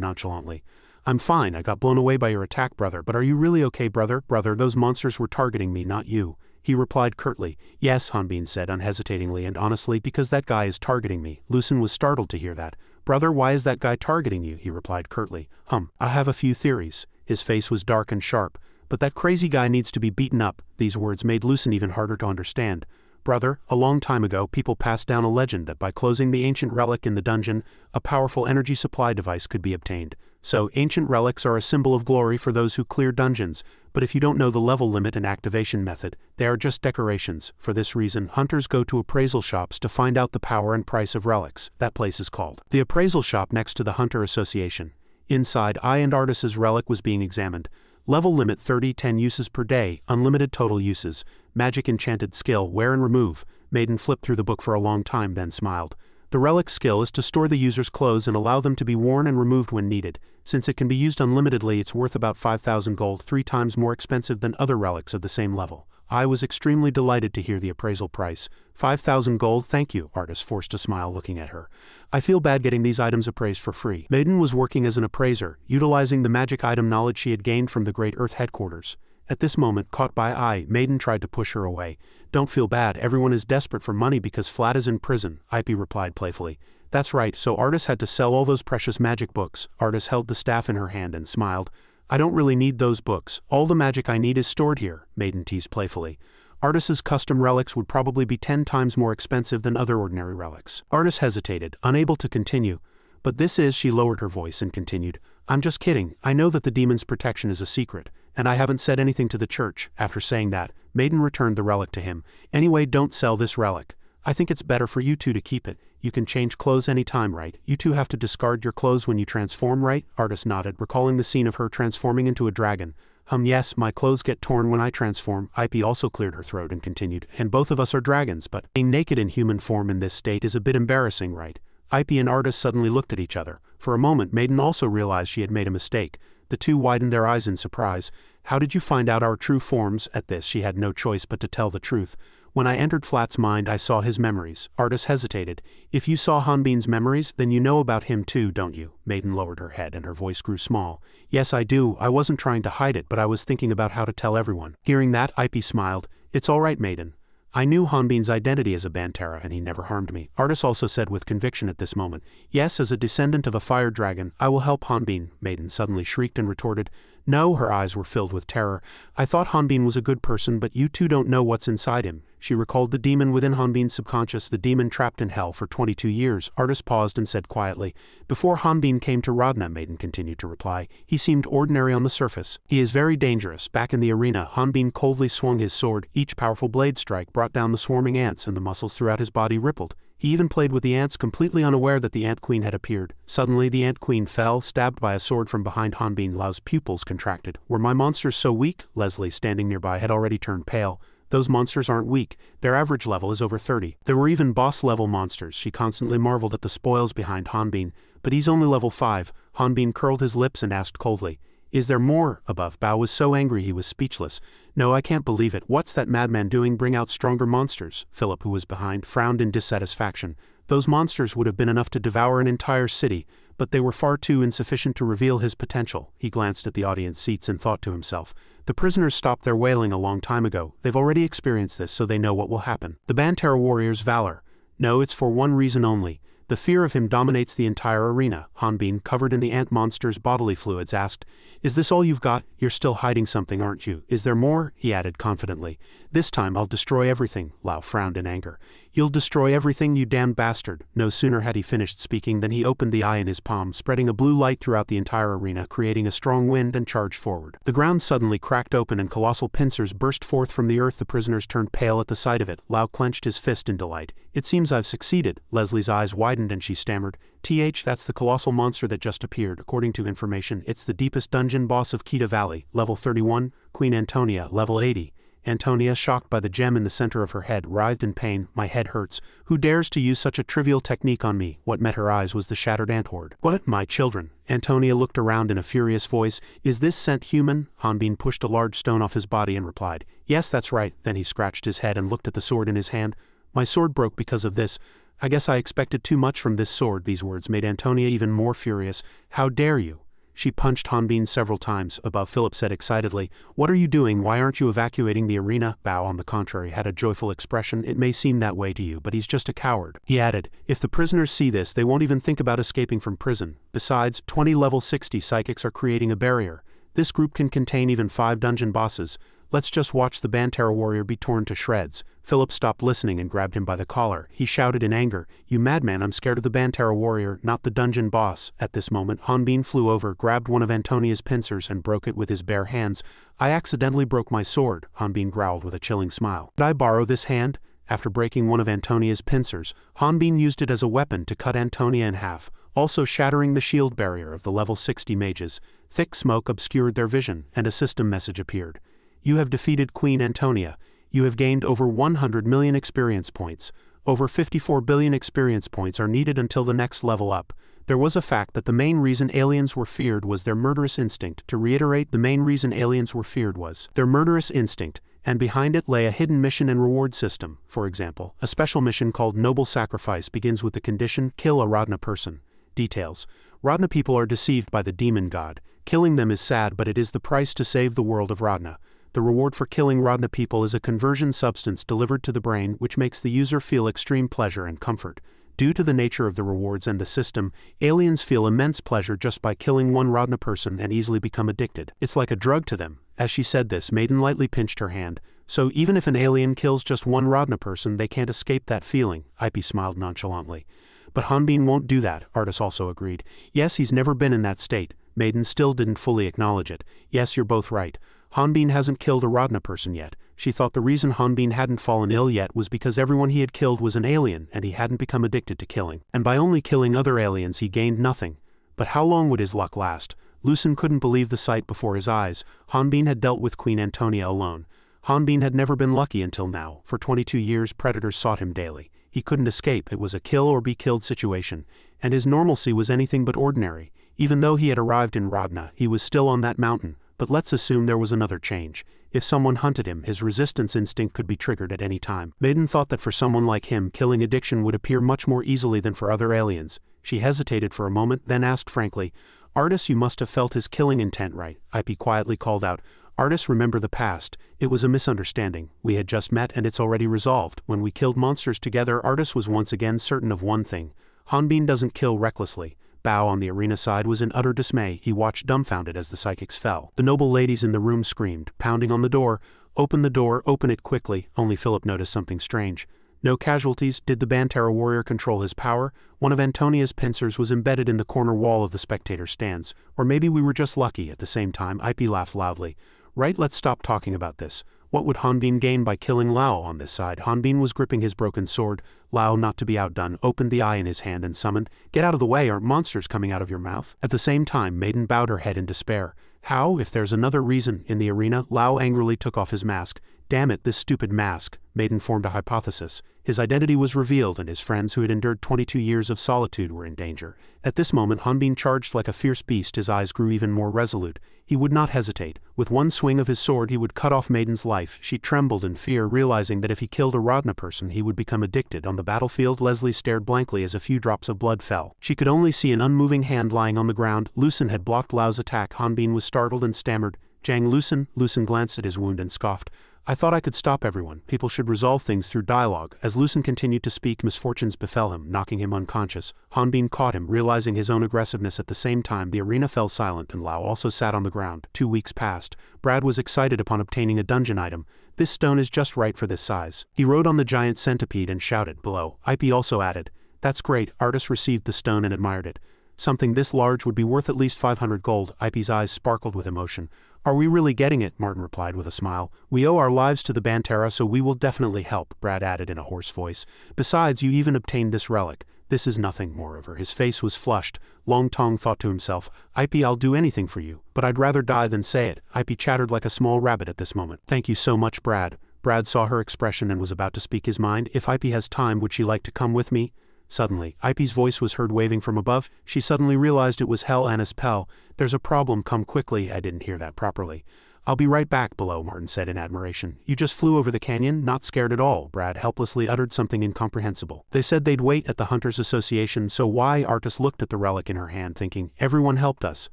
nonchalantly, I'm fine. I got blown away by your attack, brother, but are you really okay, brother? Brother, those monsters were targeting me, not you. He replied curtly. Yes, Hanbin said unhesitatingly and honestly, because that guy is targeting me. Lucen was startled to hear that. Brother, why is that guy targeting you? He replied curtly. I have a few theories. His face was dark and sharp. But that crazy guy needs to be beaten up. These words made Lucen even harder to understand. Brother, a long time ago, people passed down a legend that by closing the ancient relic in the dungeon, a powerful energy supply device could be obtained. So, ancient relics are a symbol of glory for those who clear dungeons, but if you don't know the level limit and activation method, they are just decorations. For this reason, hunters go to appraisal shops to find out the power and price of relics. That place is called the appraisal shop next to the Hunter Association. Inside, I and Artis's relic was being examined. Level limit 30, 10 uses per day, unlimited total uses, magic enchanted skill, wear and remove. Maiden flipped through the book for a long time, then smiled. The relic skill is to store the user's clothes and allow them to be worn and removed when needed. Since it can be used unlimitedly, it's worth about 5,000 gold, 3 times more expensive than other relics of the same level. I was extremely delighted to hear the appraisal price. 5,000 gold, thank you, Artis forced a smile looking at her. I feel bad getting these items appraised for free. Maiden was working as an appraiser, utilizing the magic item knowledge she had gained from the Great Earth headquarters. At this moment, caught by eye, Maiden tried to push her away. Don't feel bad, everyone is desperate for money because Flat is in prison, Ip replied playfully. That's right, so Artis had to sell all those precious magic books. Artis held the staff in her hand and smiled. I don't really need those books. All the magic I need is stored here, Maiden teased playfully. Artis's custom relics would probably be 10 times more expensive than other ordinary relics. Artis hesitated, unable to continue. But this is, she lowered her voice and continued. I'm just kidding. I know that the demon's protection is a secret, and I haven't said anything to the church. After saying that, Maiden returned the relic to him. Anyway, don't sell this relic. I think it's better for you two to keep it. You can change clothes any time, right? You two have to discard your clothes when you transform, right? Artis nodded, recalling the scene of her transforming into a dragon. Yes, my clothes get torn when I transform. Ip also cleared her throat and continued. And both of us are dragons, but being naked in human form in this state is a bit embarrassing, right? Ip and Artis suddenly looked at each other. For a moment, Maiden also realized she had made a mistake. The two widened their eyes in surprise. How did you find out our true forms? At this, she had no choice but to tell the truth. When I entered Flat's mind I saw his memories. Artis hesitated. If you saw Hanbin's memories, then you know about him too, don't you? Maiden lowered her head and her voice grew small. Yes, I do. I wasn't trying to hide it, but I was thinking about how to tell everyone. Hearing that, Ip smiled. It's all right, Maiden. I knew Hanbin's identity as a Bantera and he never harmed me. Artis also said with conviction at this moment. Yes, as a descendant of a fire dragon, I will help Hanbin. Maiden suddenly shrieked and retorted. No, her eyes were filled with terror. I thought Hanbin was a good person, but you two don't know what's inside him. She recalled the demon within Hanbin's subconscious, the demon trapped in hell for 22 years. Artis paused and said quietly, Before Hanbin came to Radna, Maiden continued to reply, he seemed ordinary on the surface. He is very dangerous. Back in the arena, Hanbin coldly swung his sword. Each powerful blade strike brought down the swarming ants and the muscles throughout his body rippled. He even played with the ants, completely unaware that the Ant Queen had appeared. Suddenly the Ant Queen fell, stabbed by a sword from behind. Hanbin Lao's pupils contracted. Were my monsters so weak? Leslie, standing nearby, had already turned pale. Those monsters aren't weak. Their average level is over 30. There were even boss-level monsters. She constantly marveled at the spoils behind Hanbin. But he's only level 5. Hanbin curled his lips and asked coldly, Is there more? Above. Bao was so angry he was speechless. No, I can't believe it. What's that madman doing? Bring out stronger monsters. Philip, who was behind, frowned in dissatisfaction. Those monsters would have been enough to devour an entire city, but they were far too insufficient to reveal his potential. He glanced at the audience seats and thought to himself, the prisoners stopped their wailing a long time ago. They've already experienced this, so they know what will happen. The Bantera warrior's valor. No, it's for one reason only. The fear of him dominates the entire arena. Hanbin, covered in the ant monster's bodily fluids, asked, Is this all you've got? You're still hiding something, aren't you? Is there more? He added confidently. This time I'll destroy everything. Lao frowned in anger. You'll destroy everything, you damned bastard. No sooner had he finished speaking than he opened the eye in his palm, spreading a blue light throughout the entire arena, creating a strong wind, and charged forward. The ground suddenly cracked open and colossal pincers burst forth from the earth. The prisoners turned pale at the sight of it. Lao clenched his fist in delight. It seems I've succeeded. Leslie's eyes widened and she stammered, That's the colossal monster that just appeared. According to information, it's the deepest dungeon boss of Kita Valley, level 31, Queen Antonia, level 80. Antonia, shocked by the gem in the center of her head, writhed in pain. My head hurts. Who dares to use such a trivial technique on me? What met her eyes was the shattered ant horde. What, my children? Antonia looked around in a furious voice. Is this scent human? Hanbin pushed a large stone off his body and replied, Yes, that's right. Then he scratched his head and looked at the sword in his hand. My sword broke because of this. I guess I expected too much from this sword. These words made Antonia even more furious. How dare you? She punched Hanbin several times. Above, Philip said excitedly, What are you doing? Why aren't you evacuating the arena? Bao, on the contrary, had a joyful expression. It may seem that way to you, but he's just a coward. He added, If the prisoners see this, they won't even think about escaping from prison. Besides, 20 level 60 psychics are creating a barrier. This group can contain even 5 dungeon bosses. Let's just watch the Bantera warrior be torn to shreds. Philip stopped listening and grabbed him by the collar. He shouted in anger, You madman, I'm scared of the Bantera warrior, not the dungeon boss. At this moment, Hanbin flew over, grabbed one of Antonia's pincers and broke it with his bare hands. I accidentally broke my sword, Hanbin growled with a chilling smile. Could I borrow this hand? After breaking one of Antonia's pincers, Hanbin used it as a weapon to cut Antonia in half, also shattering the shield barrier of the level 60 mages. Thick smoke obscured their vision, and a system message appeared. You have defeated Queen Antonia. You have gained over 100 million experience points. Over 54 billion experience points are needed until the next level up. There was a fact that the main reason aliens were feared was their murderous instinct. To reiterate, the main reason aliens were feared was their murderous instinct, and behind it lay a hidden mission and reward system. For example, a special mission called Noble Sacrifice begins with the condition, kill a Radna person. Details. Radna people are deceived by the demon god. Killing them is sad, but it is the price to save the world of Radna. The reward for killing Radna people is a conversion substance delivered to the brain which makes the user feel extreme pleasure and comfort. Due to the nature of the rewards and the system, aliens feel immense pleasure just by killing one Radna person and easily become addicted. It's like a drug to them. As she said this, Maiden lightly pinched her hand. So even if an alien kills just one Radna person, they can't escape that feeling. Ip smiled nonchalantly. But Hanbin won't do that, Artis also agreed. Yes, he's never been in that state. Maiden still didn't fully acknowledge it. Yes, you're both right. Hanbin hasn't killed a Radna person yet. She thought the reason Hanbin hadn't fallen ill yet was because everyone he had killed was an alien and he hadn't become addicted to killing. And by only killing other aliens he gained nothing. But how long would his luck last? Lucen couldn't believe the sight before his eyes. Hanbin had dealt with Queen Antonia alone. Hanbin had never been lucky until now. For 22 years predators sought him daily. He couldn't escape. It was a kill or be killed situation. And his normalcy was anything but ordinary. Even though he had arrived in Radna, he was still on that mountain. But let's assume there was another change. If someone hunted him, his resistance instinct could be triggered at any time. Maiden thought that for someone like him, killing addiction would appear much more easily than for other aliens. She hesitated for a moment, then asked frankly, "Artis, you must have felt his killing intent, right?" IP quietly called out, "Artis, remember the past. It was a misunderstanding. We had just met and it's already resolved. When we killed monsters together, Artis was once again certain of one thing. Hanbin doesn't kill recklessly." Bao on the arena side was in utter dismay. He watched dumbfounded as the psychics fell. The noble ladies in the room screamed, pounding on the door, "Open the door, open it quickly." Only Philip noticed something strange. No casualties. Did the Bantera warrior control his power? One of Antonia's pincers was embedded in the corner wall of the spectator stands. Or maybe we were just lucky. At the same time, IP laughed loudly. "Right, let's stop talking about this. What would Hanbin gain by killing Lao on this side?" Hanbin was gripping his broken sword. Lao, not to be outdone, opened the eye in his hand and summoned, "Get out of the way, aren't monsters coming out of your mouth?" At the same time, Maiden bowed her head in despair. "How? If there's another reason." In the arena, Lao angrily took off his mask. "Damn it, this stupid mask." Maiden formed a hypothesis. His identity was revealed and his friends who had endured 22 years of solitude were in danger. At this moment, Hanbin charged like a fierce beast. His eyes grew even more resolute. He would not hesitate. With one swing of his sword he would cut off Maiden's life. She trembled in fear, realizing that if he killed a Rodna person he would become addicted. On the battlefield, Leslie stared blankly as a few drops of blood fell. She could only see an unmoving hand lying on the ground. Lucen had blocked Lao's attack. Hanbin was startled and stammered, "Jang Lucen." Lucen glanced at his wound and scoffed, "I thought I could stop everyone. People should resolve things through dialogue." As Lucen continued to speak, misfortunes befell him, knocking him unconscious. Hanbin caught him, realizing his own aggressiveness. At the same time, the arena fell silent and Lao also sat on the ground. 2 weeks passed. Brad was excited upon obtaining a dungeon item. "This stone is just right for this size." He rode on the giant centipede and shouted below. IP also added, "That's great." Artis received the stone and admired it. "Something this large would be worth at least 500 gold. IP's eyes sparkled with emotion. "Are we really getting it?" Martin replied with a smile. "We owe our lives to the Bantera, so we will definitely help," Brad added in a hoarse voice. "Besides, you even obtained this relic." "This is nothing." Moreover, his face was flushed. Long Tong thought to himself, "IP, I'll do anything for you, but I'd rather die than say it." IP chattered like a small rabbit at this moment. "Thank you so much, Brad." Brad saw her expression and was about to speak his mind. "If IP has time, would she like to come with me?" Suddenly, IP's voice was heard waving from above. She suddenly realized it was Hell Anis Pell. "There's a problem, come quickly." "I didn't hear that properly." "I'll be right back below," Martin said in admiration. "You just flew over the canyon, not scared at all." Brad helplessly uttered something incomprehensible. "They said they'd wait at the Hunters Association, so why?" Artis looked at the relic in her hand, thinking, "Everyone helped us.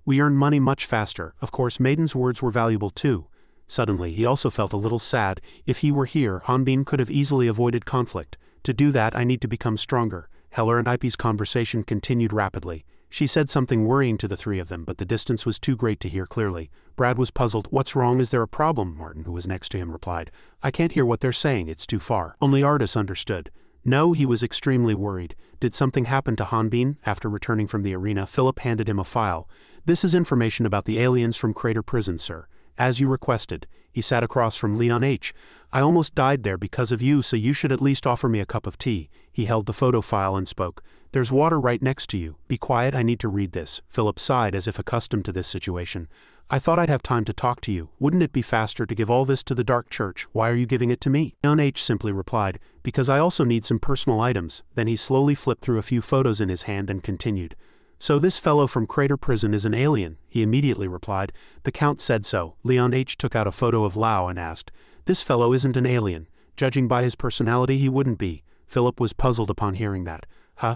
We earn money much faster." Of course, Maiden's words were valuable too. Suddenly, he also felt a little sad. If he were here, Hanbin could have easily avoided conflict. "To do that, I need to become stronger." Heller and IP's conversation continued rapidly. She said something worrying to the three of them, but the distance was too great to hear clearly. Brad was puzzled. "What's wrong? Is there a problem?" Martin, who was next to him, replied, "I can't hear what they're saying, it's too far." Only Artis understood. No, he was extremely worried. Did something happen to Hanbin? After returning from the arena, Philip handed him a file. "This is information about the aliens from Crater Prison, sir. As you requested." He sat across from Leon H. "I almost died there because of you, so you should at least offer me a cup of tea." He held the photo file and spoke. "There's water right next to you. Be quiet, I need to read this." Philip sighed as if accustomed to this situation. "I thought I'd have time to talk to you. Wouldn't it be faster to give all this to the Dark Church? Why are you giving it to me?" Leon H. simply replied, "Because I also need some personal items." Then he slowly flipped through a few photos in his hand and continued. "So this fellow from Crater Prison is an alien?" He immediately replied, "The Count said so." Leon H. took out a photo of Lao and asked, "This fellow isn't an alien. Judging by his personality, he wouldn't be." Philip was puzzled upon hearing that.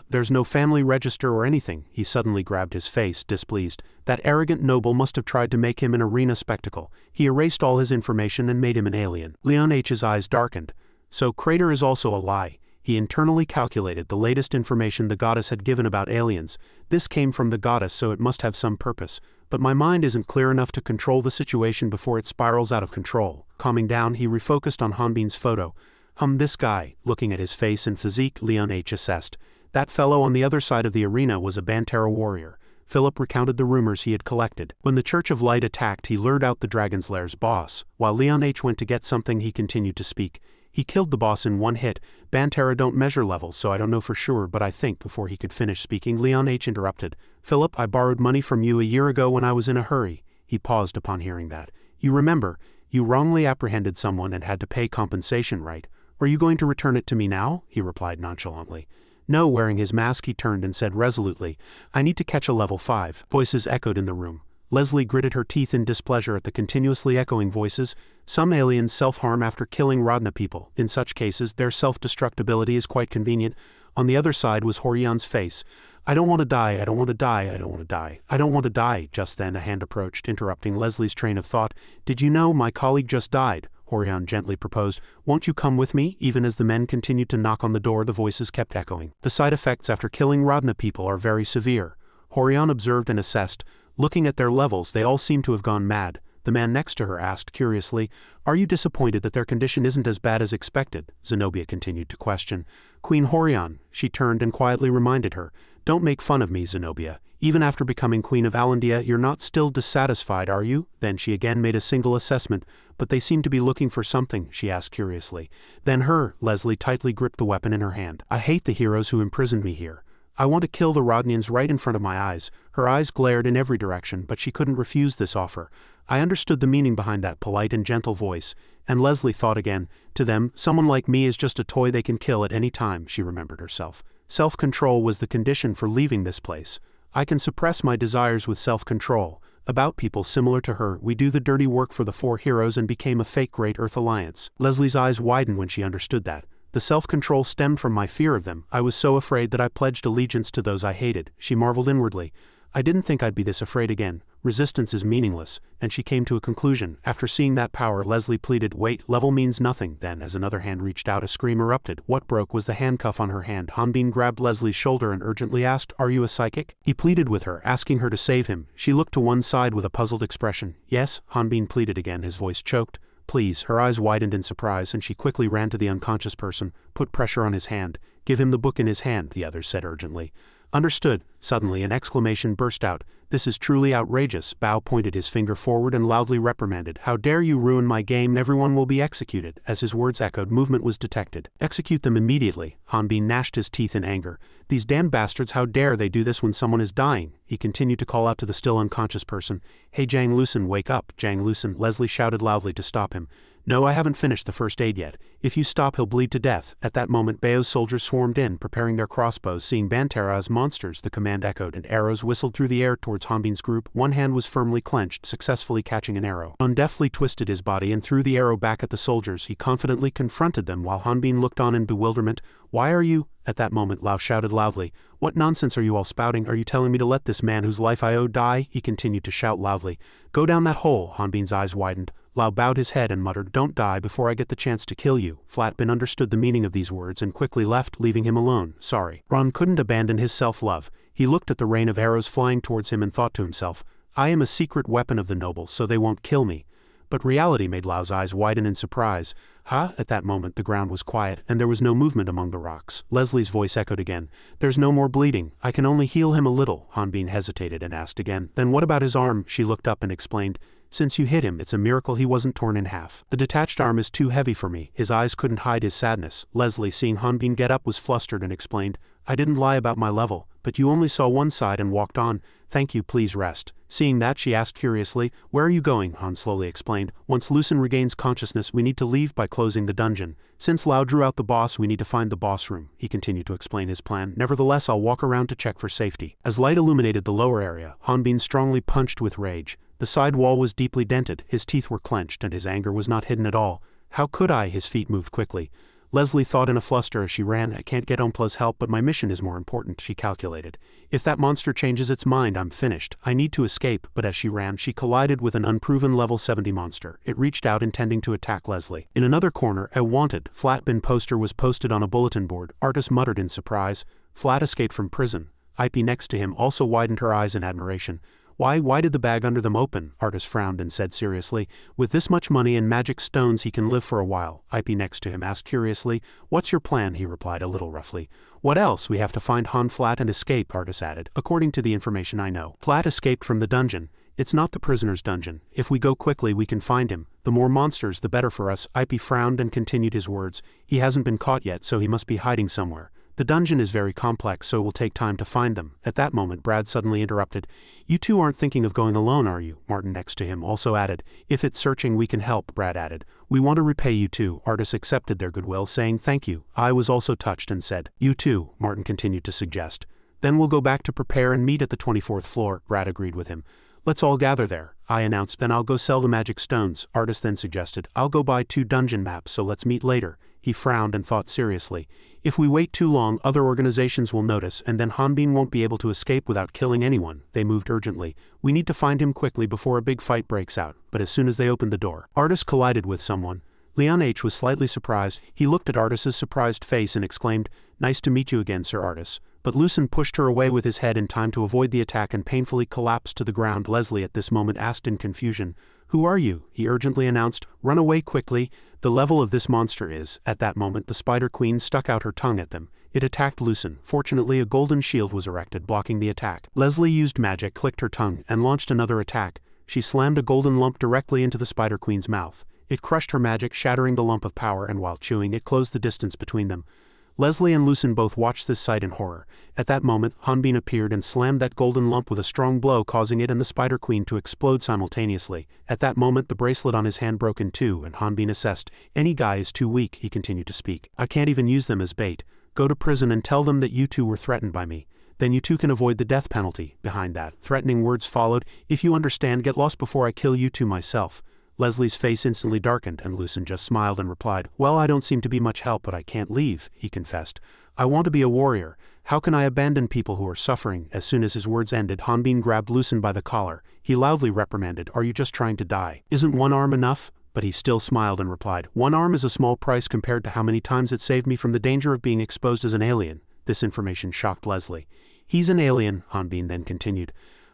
There's no family register or anything." He suddenly grabbed his face, displeased. "That arrogant noble must have tried to make him an arena spectacle. He erased all his information and made him an alien." Leon H.'s eyes darkened. "So Crater is also a lie." He internally calculated the latest information the goddess had given about aliens. This came from the goddess, so it must have some purpose. But my mind isn't clear enough to control the situation before it spirals out of control. Calming down, he refocused on Hanbin's photo. This guy." Looking at his face and physique, Leon H. assessed. "That fellow on the other side of the arena was a Bantera warrior." Philip recounted the rumors he had collected. When the Church of Light attacked, he lured out the Dragon's Lair's boss. While Leon H. went to get something, he continued to speak. "He killed the boss in one hit. Bantera don't measure levels, so I don't know for sure, but I think." Before he could finish speaking, Leon H. interrupted. "Philip, I borrowed money from you a year ago when I was in a hurry." He paused upon hearing that. "You remember, you wrongly apprehended someone and had to pay compensation, right? Are you going to return it to me now?" He replied nonchalantly. "No." Wearing his mask, he turned and said resolutely, "I need to catch a level 5. Voices echoed in the room. Leslie gritted her teeth in displeasure at the continuously echoing voices. Some aliens self-harm after killing Radna people. In such cases, their self-destructibility is quite convenient. On the other side was Horian's face. I don't want to die, I don't want to die, I don't want to die, I don't want to die. Just then a hand approached, interrupting Leslie's train of thought. Did you know my colleague just died? Horian gently proposed. Won't you come with me? Even as the men continued to knock on the door, the voices kept echoing. The side effects after killing Radna people are very severe. Horian observed and assessed. Looking at their levels, they all seemed to have gone mad. The man next to her asked curiously, Are you disappointed that their condition isn't as bad as expected? Zenobia continued to question. Queen Horian, she turned and quietly reminded her. Don't make fun of me, Zenobia. Even after becoming Queen of Alandia, you're not still dissatisfied, are you? Then she again made a single assessment. But they seem to be looking for something, she asked curiously. Then Leslie tightly gripped the weapon in her hand. I hate the heroes who imprisoned me here. I want to kill the Rodnians right in front of my eyes. Her eyes glared in every direction, but she couldn't refuse this offer. I understood the meaning behind that polite and gentle voice, and Leslie thought again. To them, someone like me is just a toy they can kill at any time, she remembered herself. Self-control was the condition for leaving this place. I can suppress my desires with self-control. About people similar to her, we do the dirty work for the four heroes and became a fake Great Earth Alliance. Leslie's eyes widened when she understood that. The self-control stemmed from my fear of them. I was so afraid that I pledged allegiance to those I hated. She marveled inwardly. I didn't think I'd be this afraid again. Resistance is meaningless, and she came to a conclusion. After seeing that power, Leslie pleaded, Wait, level means nothing. Then, as another hand reached out, a scream erupted. What broke was the handcuff on her hand. Hanbin grabbed Leslie's shoulder and urgently asked, Are you a psychic? He pleaded with her, asking her to save him. She looked to one side with a puzzled expression. Yes, Hanbin pleaded again, his voice choked. Please. Her eyes widened in surprise, and she quickly ran to the unconscious person, put pressure on his hand. Give him the book in his hand, the others said urgently. Understood. Suddenly an exclamation burst out. This is truly outrageous. Bao pointed his finger forward and loudly reprimanded. How dare you ruin my game? Everyone will be executed. As his words echoed, movement was detected. Execute them immediately. Hanbin gnashed his teeth in anger. These damned bastards, how dare they do this when someone is dying? He continued to call out to the still unconscious person. Hey Jang Lucen, wake up. Jang Lucen, Leslie shouted loudly to stop him. No, I haven't finished the first aid yet. If you stop, he'll bleed to death. At that moment, Bao's soldiers swarmed in, preparing their crossbows. Seeing Bantera as monsters, the command echoed, and arrows whistled through the air towards Hanbin's group. One hand was firmly clenched, successfully catching an arrow. Han deftly twisted his body and threw the arrow back at the soldiers. He confidently confronted them while Hanbin looked on in bewilderment. Why are you? At that moment, Lao shouted loudly. What nonsense are you all spouting? Are you telling me to let this man whose life I owe die? He continued to shout loudly. Go down that hole. Hanbin's eyes widened. Lao bowed his head and muttered, Don't die before I get the chance to kill you. Flatbin understood the meaning of these words and quickly left, leaving him alone. Sorry. Ron couldn't abandon his self-love. He looked at the rain of arrows flying towards him and thought to himself, I am a secret weapon of the noble, so they won't kill me. But reality made Lao's eyes widen in surprise. Huh? At that moment the ground was quiet, and there was no movement among the rocks. Leslie's voice echoed again. There's no more bleeding. I can only heal him a little. Hanbin hesitated and asked again. Then what about his arm? She looked up and explained. Since you hit him, it's a miracle he wasn't torn in half. The detached arm is too heavy for me. His eyes couldn't hide his sadness. Leslie, seeing Hanbin get up, was flustered and explained. I didn't lie about my level, but you only saw one side and walked on. Thank you, please rest. Seeing that, she asked curiously, Where are you going? Han slowly explained. Once Lucen regains consciousness, we need to leave by closing the dungeon. Since Lao drew out the boss, we need to find the boss room. He continued to explain his plan. Nevertheless, I'll walk around to check for safety. As light illuminated the lower area, Hanbin strongly punched with rage. The side wall was deeply dented, his teeth were clenched, and his anger was not hidden at all. How could I? His feet moved quickly. Leslie thought in a fluster as she ran. I can't get Ompla's help, but my mission is more important, she calculated. If that monster changes its mind, I'm finished. I need to escape, but as she ran, she collided with an unproven level 70 monster. It reached out intending to attack Leslie. In another corner, a wanted, Flatbin poster was posted on a bulletin board. Artis muttered in surprise. Flat escaped from prison. IP next to him also widened her eyes in admiration. Why did the bag under them open? Artis frowned and said seriously. With this much money and magic stones he can live for a while. IP next to him asked curiously. What's your plan? He replied a little roughly. What else? We have to find Han Flat and escape, Artis added. According to the information I know, Flat escaped from the dungeon. It's not the prisoner's dungeon. If we go quickly we can find him. The more monsters the better for us. IP frowned and continued his words. He hasn't been caught yet, so he must be hiding somewhere. The dungeon is very complex, so it will take time to find them. At that moment, Brad suddenly interrupted. You two aren't thinking of going alone, are you? Martin next to him also added. If it's searching, we can help, Brad added. We want to repay you too. Artis accepted their goodwill, saying thank you. I was also touched and said, You too, Martin continued to suggest. Then we'll go back to prepare and meet at the 24th floor, Brad agreed with him. Let's all gather there, I announced. Then I'll go sell the magic stones, Artist then suggested. I'll go buy 2 dungeon maps, so let's meet later. He frowned and thought seriously. If we wait too long, other organizations will notice, and then Hanbin won't be able to escape without killing anyone. They moved urgently. We need to find him quickly before a big fight breaks out. But as soon as they opened the door, Artist collided with someone. Leon H. was slightly surprised. He looked at Artist's surprised face and exclaimed, "Nice to meet you again, Sir Artist." But Lucen pushed her away with his head in time to avoid the attack and painfully collapsed to the ground. Leslie at this moment asked in confusion, "Who are you?" He urgently announced, "Run away quickly. The level of this monster is..." At that moment the Spider Queen stuck out her tongue at them. It attacked Lucen. Fortunately a golden shield was erected blocking the attack. Leslie used magic, clicked her tongue, and launched another attack. She slammed a golden lump directly into the Spider Queen's mouth. It crushed her magic, shattering the lump of power, and while chewing it closed the distance between them. Leslie and Lucen both watched this sight in horror. At that moment, Hanbin appeared and slammed that golden lump with a strong blow, causing it and the Spider Queen to explode simultaneously. At that moment the bracelet on his hand broke in two, and Hanbin assessed, "Any guy is too weak," he continued to speak. "I can't even use them as bait. Go to prison and tell them that you two were threatened by me. Then you two can avoid the death penalty." Behind that, threatening words followed, "If you understand, get lost before I kill you two myself." Leslie's face instantly darkened, and Lucen just smiled and replied, "Well, I don't seem to be much help, but I can't leave," he confessed. "I want to be a warrior. How can I abandon people who are suffering?" As soon as his words ended, Hanbin grabbed Lucen by the collar. He loudly reprimanded, "Are you just trying to die? Isn't one arm enough?" But he still smiled and replied, "One arm is a small price compared to how many times it saved me from the danger of being exposed as an alien." This information shocked Leslie. "He's an alien," Hanbin then continued.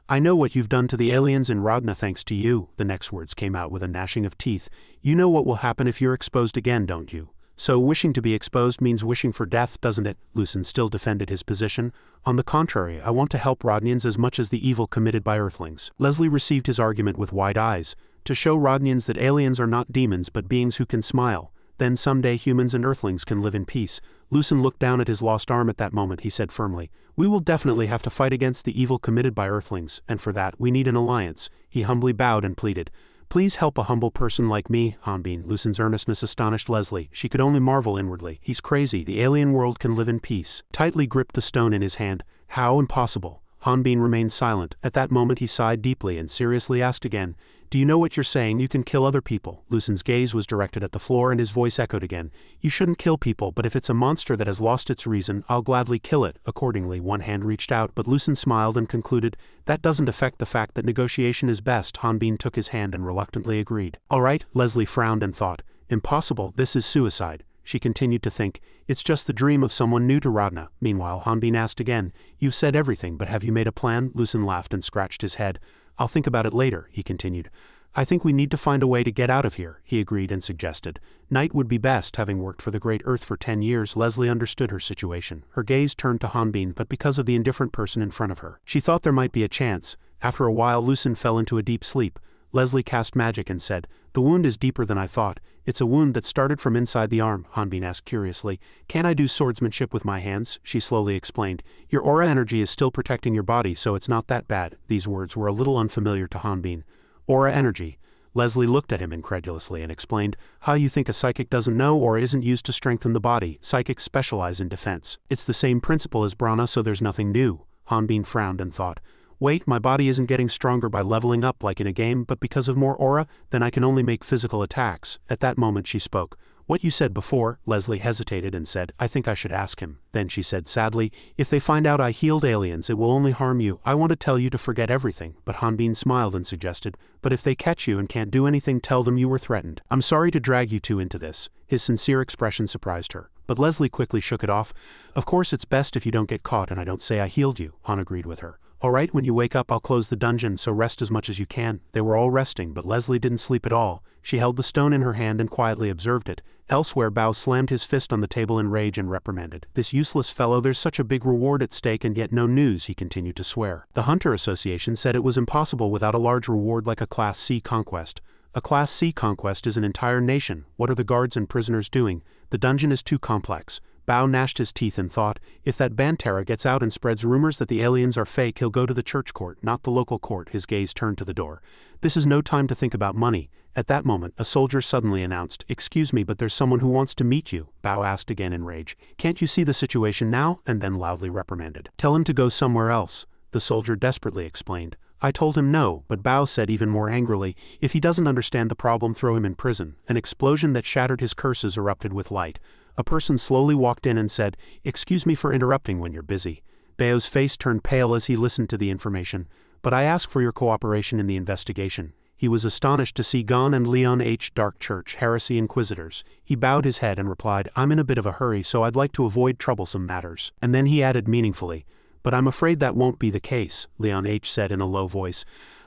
"I know what you've done to the aliens in Radna thanks to you." The next words came out with a gnashing of teeth. "You know what will happen if you're exposed again, don't you? So wishing to be exposed means wishing for death, doesn't it?" Lucen still defended his position. "On the contrary, I want to help Rodnians as much as the evil committed by Earthlings." Leslie received his argument with wide eyes. To show Rodnians that aliens are not demons but beings who can smile. Then someday humans and Earthlings can live in peace. Lucen looked down at his lost arm at that moment. He said firmly, "We will definitely have to fight against the evil committed by Earthlings, and for that we need an alliance." He humbly bowed and pleaded, "Please help a humble person like me, Hanbin." Lucen's earnestness astonished Leslie. She could only marvel inwardly. He's crazy. The alien world can live in peace. Tightly gripped the stone in his hand. How impossible. Hanbin remained silent. At that moment he sighed deeply and seriously asked again, "Do you know what you're saying? You can kill other people." Lucen's gaze was directed at the floor and his voice echoed again, "You shouldn't kill people, but if it's a monster that has lost its reason, I'll gladly kill it." Accordingly, one hand reached out, but Lucen smiled and concluded, "That doesn't affect the fact that negotiation is best." Hanbin took his hand and reluctantly agreed. "All right." Leslie frowned and thought, "Impossible, this is suicide." She continued to think, "It's just the dream of someone new to Radna." Meanwhile, Hanbin asked again, "You've said everything, but have you made a plan?" Lucen laughed and scratched his head. "I'll think about it later," he continued. "I think we need to find a way to get out of here," he agreed and suggested. "Night would be best." Having worked for the Great Earth for 10 years, Leslie understood her situation. Her gaze turned to Hanbin, but because of the indifferent person in front of her, she thought there might be a chance. After a while, Lucen fell into a deep sleep. Leslie cast magic and said, "The wound is deeper than I thought. It's a wound that started from inside the arm." Hanbin asked curiously, "Can I do swordsmanship with my hands?" She slowly explained, "Your aura energy is still protecting your body, so it's not that bad." These words were a little unfamiliar to Hanbin. Aura energy. Leslie looked at him incredulously and explained, "How you think a psychic doesn't know or isn't used to strengthen the body? Psychics specialize in defense. It's the same principle as prana, so there's nothing new." Hanbin frowned and thought, "Wait, my body isn't getting stronger by leveling up like in a game, but because of more aura, then I can only make physical attacks." At that moment she spoke. "What you said before," Leslie hesitated and said, "I think I should ask him." Then she said sadly, "If they find out I healed aliens, it will only harm you. I want to tell you to forget everything." But Hanbin smiled and suggested, "But if they catch you and can't do anything, tell them you were threatened. I'm sorry to drag you two into this." His sincere expression surprised her. But Leslie quickly shook it off. "Of course it's best if you don't get caught and I don't say I healed you," Han agreed with her. "All right, when you wake up I'll close the dungeon, so rest as much as you can." They were all resting, but Leslie didn't sleep at all. She held the stone in her hand and quietly observed it. Elsewhere, Bao slammed his fist on the table in rage and reprimanded, "This useless fellow, there's such a big reward at stake and yet no news." He continued to swear. The Hunter Association said it was impossible without a large reward like a Class C conquest. A Class C conquest is an entire nation. What are the guards and prisoners doing? The dungeon is too complex. Bao gnashed his teeth and thought, if that Bantera gets out and spreads rumors that the aliens are fake, he'll go to the church court, not the local court. His gaze turned to the door. This is no time to think about money. At that moment, a soldier suddenly announced, "Excuse me, but there's someone who wants to meet you." Bao asked again in rage, "Can't you see the situation now?" and then loudly reprimanded, "Tell him to go somewhere else." The soldier desperately explained, I told him no, but Bao said even more angrily, if he doesn't understand the problem, throw him in prison. An explosion that shattered his curses erupted with light. A person slowly walked in and said, excuse me for interrupting when you're busy. Bao's face turned pale as he listened to the information, but I ask for your cooperation in the investigation. He was astonished to see Gon and Leon H. Dark Church Heresy Inquisitors. He bowed his head and replied, I'm in a bit of a hurry, so I'd like to avoid troublesome matters. And then he added meaningfully, but I'm afraid that won't be the case, Leon H. said in a low voice.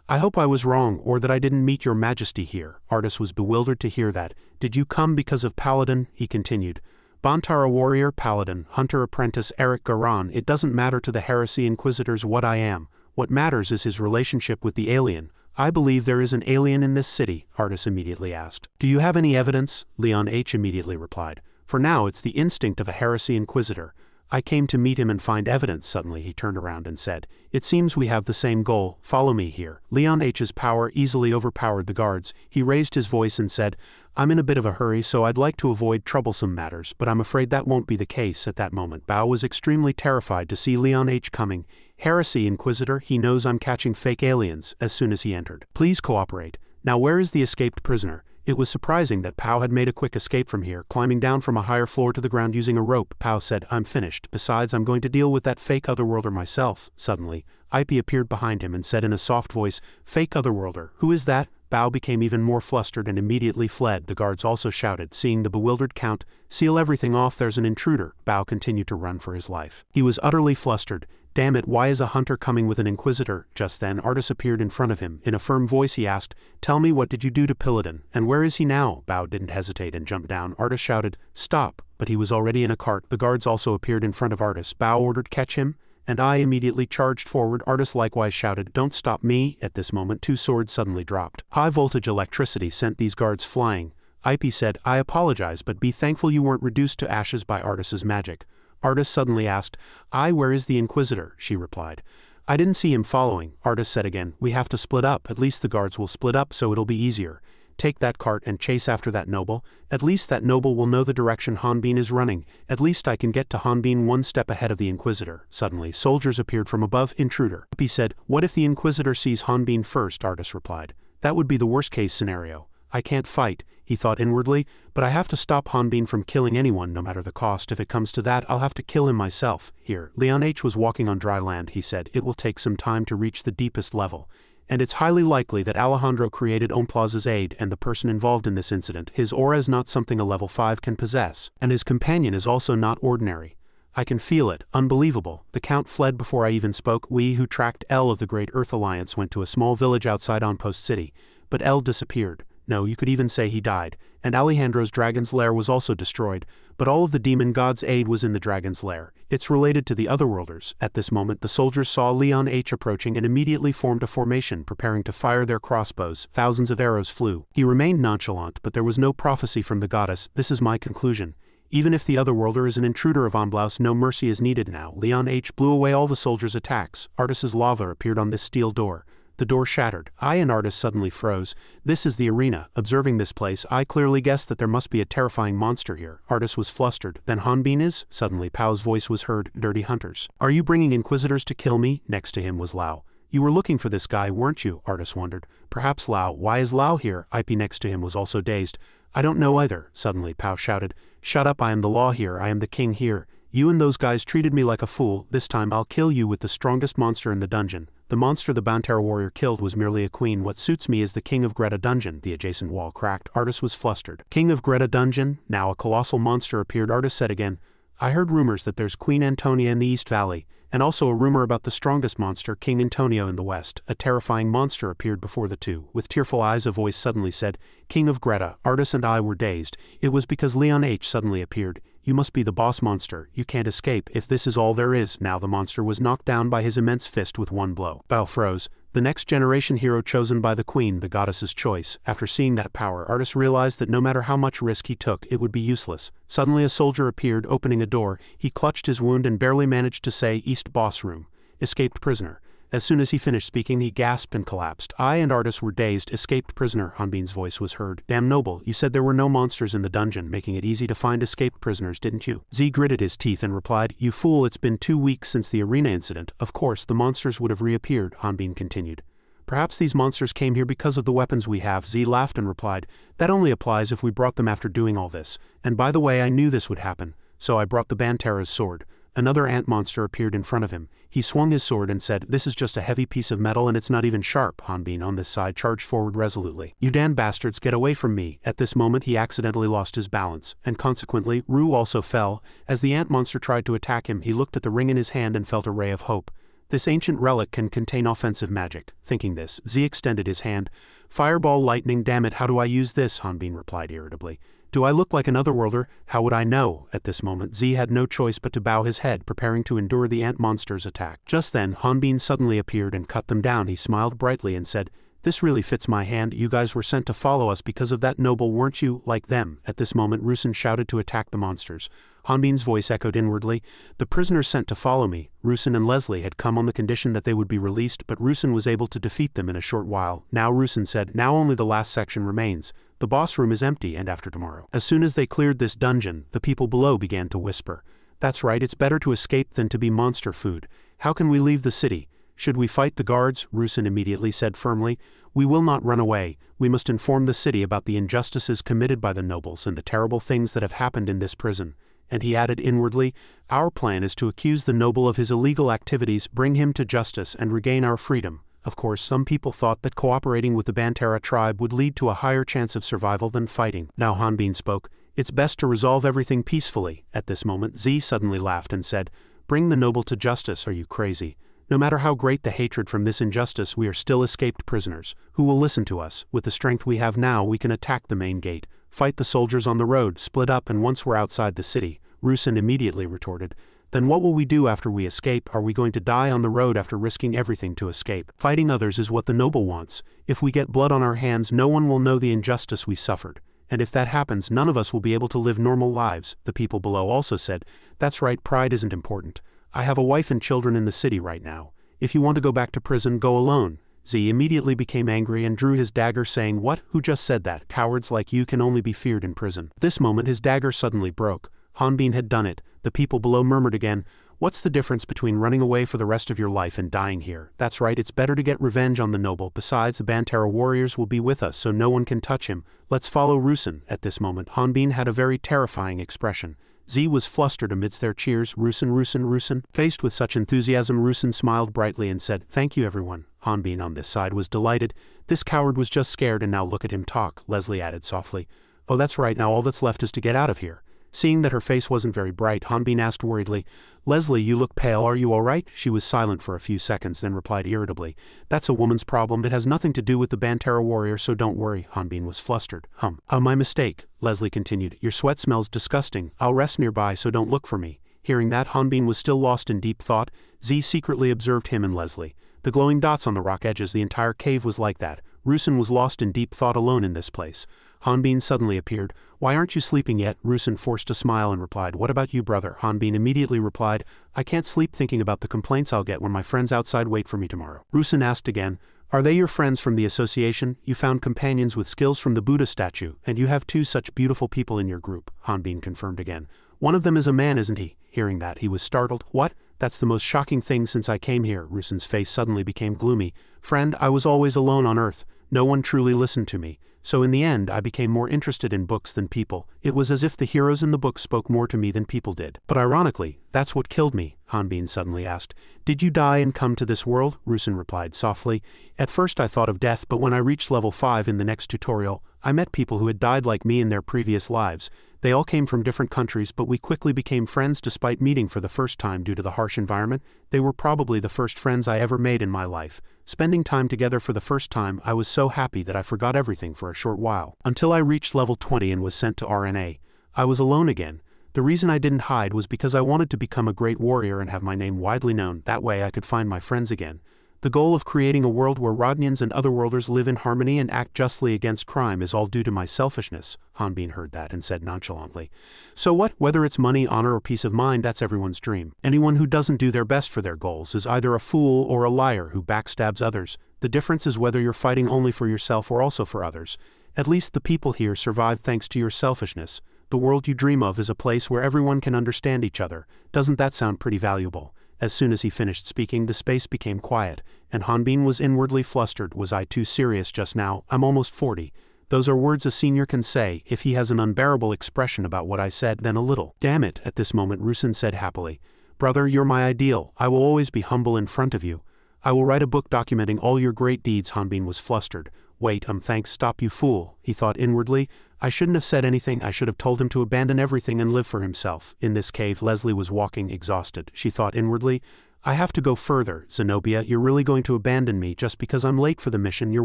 I hope I was wrong, or that I didn't meet your majesty here. Artis was bewildered to hear that. Did you come because of Paladin? He continued. Bantara warrior, Paladin, hunter apprentice Eric Garan, it doesn't matter to the Heresy Inquisitors what I am. What matters is his relationship with the alien. I believe there is an alien in this city, Artis immediately asked. Do you have any evidence? Leon H. immediately replied. For now it's the instinct of a Heresy Inquisitor. I came to meet him and find evidence. Suddenly he turned around and said, it seems we have the same goal, follow me here. Leon H.'s power easily overpowered the guards. He raised his voice and said, I'm in a bit of a hurry, so I'd like to avoid troublesome matters, but I'm afraid that won't be the case. At that moment Bao was extremely terrified to see Leon H. coming. Heresy Inquisitor, he knows I'm catching fake aliens. As soon as he entered, please cooperate. Now where is the escaped prisoner? It was surprising that Pao had made a quick escape from here, climbing down from a higher floor to the ground using a rope. Pao said, I'm finished. Besides, I'm going to deal with that fake otherworlder myself. Suddenly, Ip appeared behind him and said in a soft voice, fake otherworlder, who is that? Bao became even more flustered and immediately fled. The guards also shouted, seeing the bewildered count, seal everything off, there's an intruder. Bao continued to run for his life. He was utterly flustered. Damn it, why is a hunter coming with an inquisitor? Just then Artis appeared in front of him. In a firm voice he asked, tell me, what did you do to Paladin, and where is he now? Bao didn't hesitate and jumped down. Artis shouted, stop, but he was already in a cart. The guards also appeared in front of Artis. Bao ordered, catch him, and I immediately charged forward. Artis likewise shouted, don't stop me. At this moment 2 swords suddenly dropped. High voltage electricity sent these guards flying. Ip said, I apologize, but be thankful you weren't reduced to ashes by Artis's magic. Artis suddenly asked, where is the Inquisitor? She replied, I didn't see him following. Artis said again, we have to split up. At least the guards will split up, so it'll be easier. Take that cart and chase after that noble. At least that noble will know the direction Hanbin is running. At least I can get to Hanbin 1 step ahead of the Inquisitor. Suddenly, soldiers appeared from above. Intruder. He said, what if the Inquisitor sees Hanbin first? Artis replied, that would be the worst case scenario. I can't fight, he thought inwardly, but I have to stop Hanbin from killing anyone no matter the cost. If it comes to that, I'll have to kill him myself. Here, Leon H. was walking on dry land. He said, it will take some time to reach the deepest level, and it's highly likely that Alejandro created Omplaza's aid and the person involved in this incident. His aura is not something a level 5 can possess, and his companion is also not ordinary. I can feel it. Unbelievable. The Count fled before I even spoke. We who tracked L of the Great Earth Alliance went to a small village outside Onpost City, but L disappeared. No, you could even say he died, and Alejandro's dragon's lair was also destroyed, but all of the demon god's aid was in the dragon's lair. It's related to the otherworlders. At this moment the soldiers saw Leon H. approaching and immediately formed a formation, preparing to fire their crossbows. Thousands of arrows flew. He remained nonchalant, but there was no prophecy from the goddess. This is my conclusion. Even if the otherworlder is an intruder of Onblaus, no mercy is needed now. Leon H. blew away all the soldiers' attacks. Artis's lava appeared on this steel door. The door shattered. I and Artis suddenly froze. This is the arena. Observing this place, I clearly guessed that there must be a terrifying monster here. Artis was flustered. Then Hanbin is? Suddenly Pao's voice was heard. Dirty hunters. Are you bringing inquisitors to kill me? Next to him was Lao. You were looking for this guy, weren't you? Artis wondered. Perhaps Lao. Why is Lao here? Ip next to him was also dazed. I don't know either. Suddenly Pao shouted. Shut up, I am the law here. I am the king here. You and those guys treated me like a fool. This time I'll kill you with the strongest monster in the dungeon. The monster the Bantara warrior killed was merely a queen. What suits me is the King of Greta dungeon. The adjacent wall cracked. Artis was flustered. King of Greta dungeon? Now a colossal monster appeared. Artis said again, I heard rumors that there's Queen Antonia in the East Valley, and also a rumor about the strongest monster, King Antonio in the West. A terrifying monster appeared before the two. With tearful eyes a voice suddenly said, King of Greta. Artis and I were dazed. It was because Leon H. suddenly appeared. You must be the boss monster. You can't escape if this is all there is. Now the monster was knocked down by his immense fist with one blow. Bao froze. The next generation hero chosen by the queen, the goddess's choice. After seeing that power, Artis realized that no matter how much risk he took, it would be useless. Suddenly a soldier appeared, opening a door. He clutched his wound and barely managed to say, East Boss Room. Escaped prisoner. As soon as he finished speaking, he gasped and collapsed. I and Artis were dazed. Escaped prisoner, Hanbin's voice was heard. Damn noble, you said there were no monsters in the dungeon, making it easy to find escaped prisoners, didn't you? Z gritted his teeth and replied, You fool, it's been 2 weeks since the arena incident. Of course, the monsters would have reappeared, Hanbin continued. Perhaps these monsters came here because of the weapons we have. Z laughed and replied, that only applies if we brought them after doing all this. And by the way, I knew this would happen, so I brought the Bantera's sword. Another ant monster appeared in front of him. He swung his sword and said, this is just a heavy piece of metal and it's not even sharp. Hanbin on this side charged forward resolutely. You damn bastards, get away from me. At this moment he accidentally lost his balance, and consequently, Ru also fell. As the ant monster tried to attack him, he looked at the ring in his hand and felt a ray of hope. This ancient relic can contain offensive magic. Thinking this, Z extended his hand. Fireball lightning, damn it, how do I use this? Hanbin replied irritably. Do I look like an otherworlder? How would I know? At this moment Z had no choice but to bow his head, preparing to endure the ant monster's attack. Just then, Hanbin suddenly appeared and cut them down. He smiled brightly and said, this really fits my hand. You guys were sent to follow us because of that noble, weren't you? Like them. At this moment Rusin shouted to attack the monsters. Hanbin's voice echoed inwardly, the prisoners sent to follow me. Rusin and Leslie had come on the condition that they would be released, but Rusin was able to defeat them in a short while. Now Rusin said, now only the last section remains. The boss room is empty, and after tomorrow. As soon as they cleared this dungeon, the people below began to whisper. That's right, it's better to escape than to be monster food. How can we leave the city? Should we fight the guards? Rusin immediately said firmly. We will not run away. We must inform the city about the injustices committed by the nobles and the terrible things that have happened in this prison. And he added inwardly, our plan is to accuse the noble of his illegal activities, bring him to justice, and regain our freedom. Of course, some people thought that cooperating with the Bantera tribe would lead to a higher chance of survival than fighting. Now Hanbin spoke, it's best to resolve everything peacefully. At this moment Z suddenly laughed and said, bring the noble to justice, are you crazy? No matter how great the hatred from this injustice, we are still escaped prisoners. Who will listen to us? With the strength we have now, we can attack the main gate, fight the soldiers on the road, split up, and once we're outside the city. Rusin immediately retorted, then what will we do after we escape? Are we going to die on the road after risking everything to escape? Fighting others is what the noble wants. If we get blood on our hands, no one will know the injustice we suffered. And if that happens, none of us will be able to live normal lives. The people below also said, that's right, pride isn't important. I have a wife and children in the city right now. If you want to go back to prison, go alone. Z immediately became angry and drew his dagger, saying, what? Who just said that? Cowards like you can only be feared in prison. This moment his dagger suddenly broke. Hanbin had done it. The people below murmured again, what's the difference between running away for the rest of your life and dying here? That's right, it's better to get revenge on the noble. Besides, the Bantera warriors will be with us, so no one can touch him. Let's follow Rusin. At this moment Hanbin had a very terrifying expression. Z was flustered amidst their cheers. Rusin, Rusin, Rusin. Faced with such enthusiasm, Rusin smiled brightly and said, thank you everyone. Hanbin on this side was delighted. This coward was just scared and now look at him talk. Leslie added softly, oh that's right, now all that's left is to get out of here. Seeing that her face wasn't very bright, Hanbin asked worriedly, Leslie, you look pale, are you all right? She was silent for a few seconds, then replied irritably, that's a woman's problem, it has nothing to do with the Bantera warrior, so don't worry. Hanbin was flustered. My mistake, Leslie continued, your sweat smells disgusting, I'll rest nearby so don't look for me. Hearing that, Hanbin was still lost in deep thought. Z secretly observed him and Leslie. The glowing dots on the rock edges, the entire cave was like that. Rusin was lost in deep thought alone in this place. Hanbin suddenly appeared. Why aren't you sleeping yet? Rusin forced a smile and replied, what about you, brother? Hanbin immediately replied, I can't sleep thinking about the complaints I'll get when my friends outside wait for me tomorrow. Rusin asked again, are they your friends from the association? You found companions with skills from the Buddha statue, and you have two such beautiful people in your group. Hanbin confirmed again. One of them is a man, isn't he? Hearing that, he was startled. What? That's the most shocking thing since I came here. Rusin's face suddenly became gloomy. Friend, I was always alone on Earth. No one truly listened to me. So in the end I became more interested in books than people. It was as if the heroes in the books spoke more to me than people did. But ironically, that's what killed me. Hanbin suddenly asked, did you die and come to this world? Rusin replied softly, at first I thought of death, but when I reached level 5 in the next tutorial, I met people who had died like me in their previous lives. They all came from different countries, but we quickly became friends despite meeting for the first time due to the harsh environment. They were probably the first friends I ever made in my life. Spending time together for the first time, I was so happy that I forgot everything for a short while. Until I reached level 20 and was sent to RNA. I was alone again. The reason I didn't hide was because I wanted to become a great warrior and have my name widely known. That way I could find my friends again. The goal of creating a world where Rodnians and otherworlders live in harmony and act justly against crime is all due to my selfishness. Hanbin heard that and said nonchalantly, so what? Whether it's money, honor, or peace of mind, that's everyone's dream. Anyone who doesn't do their best for their goals is either a fool or a liar who backstabs others. The difference is whether you're fighting only for yourself or also for others. At least the people here survive thanks to your selfishness. The world you dream of is a place where everyone can understand each other. Doesn't that sound pretty valuable? As soon as he finished speaking, the space became quiet, and Hanbin was inwardly flustered. Was I too serious just now? I'm almost 40. Those are words a senior can say. If he has an unbearable expression about what I said, then a little. Damn it, at this moment Rusin said happily. Brother, you're my ideal. I will always be humble in front of you. I will write a book documenting all your great deeds. Hanbin was flustered. Wait, thanks, stop you fool, he thought inwardly. I shouldn't have said anything. I should have told him to abandon everything and live for himself. In this cave, Leslie was walking exhausted. She thought inwardly, I have to go further. Zenobia, you're really going to abandon me just because I'm late for the mission? You're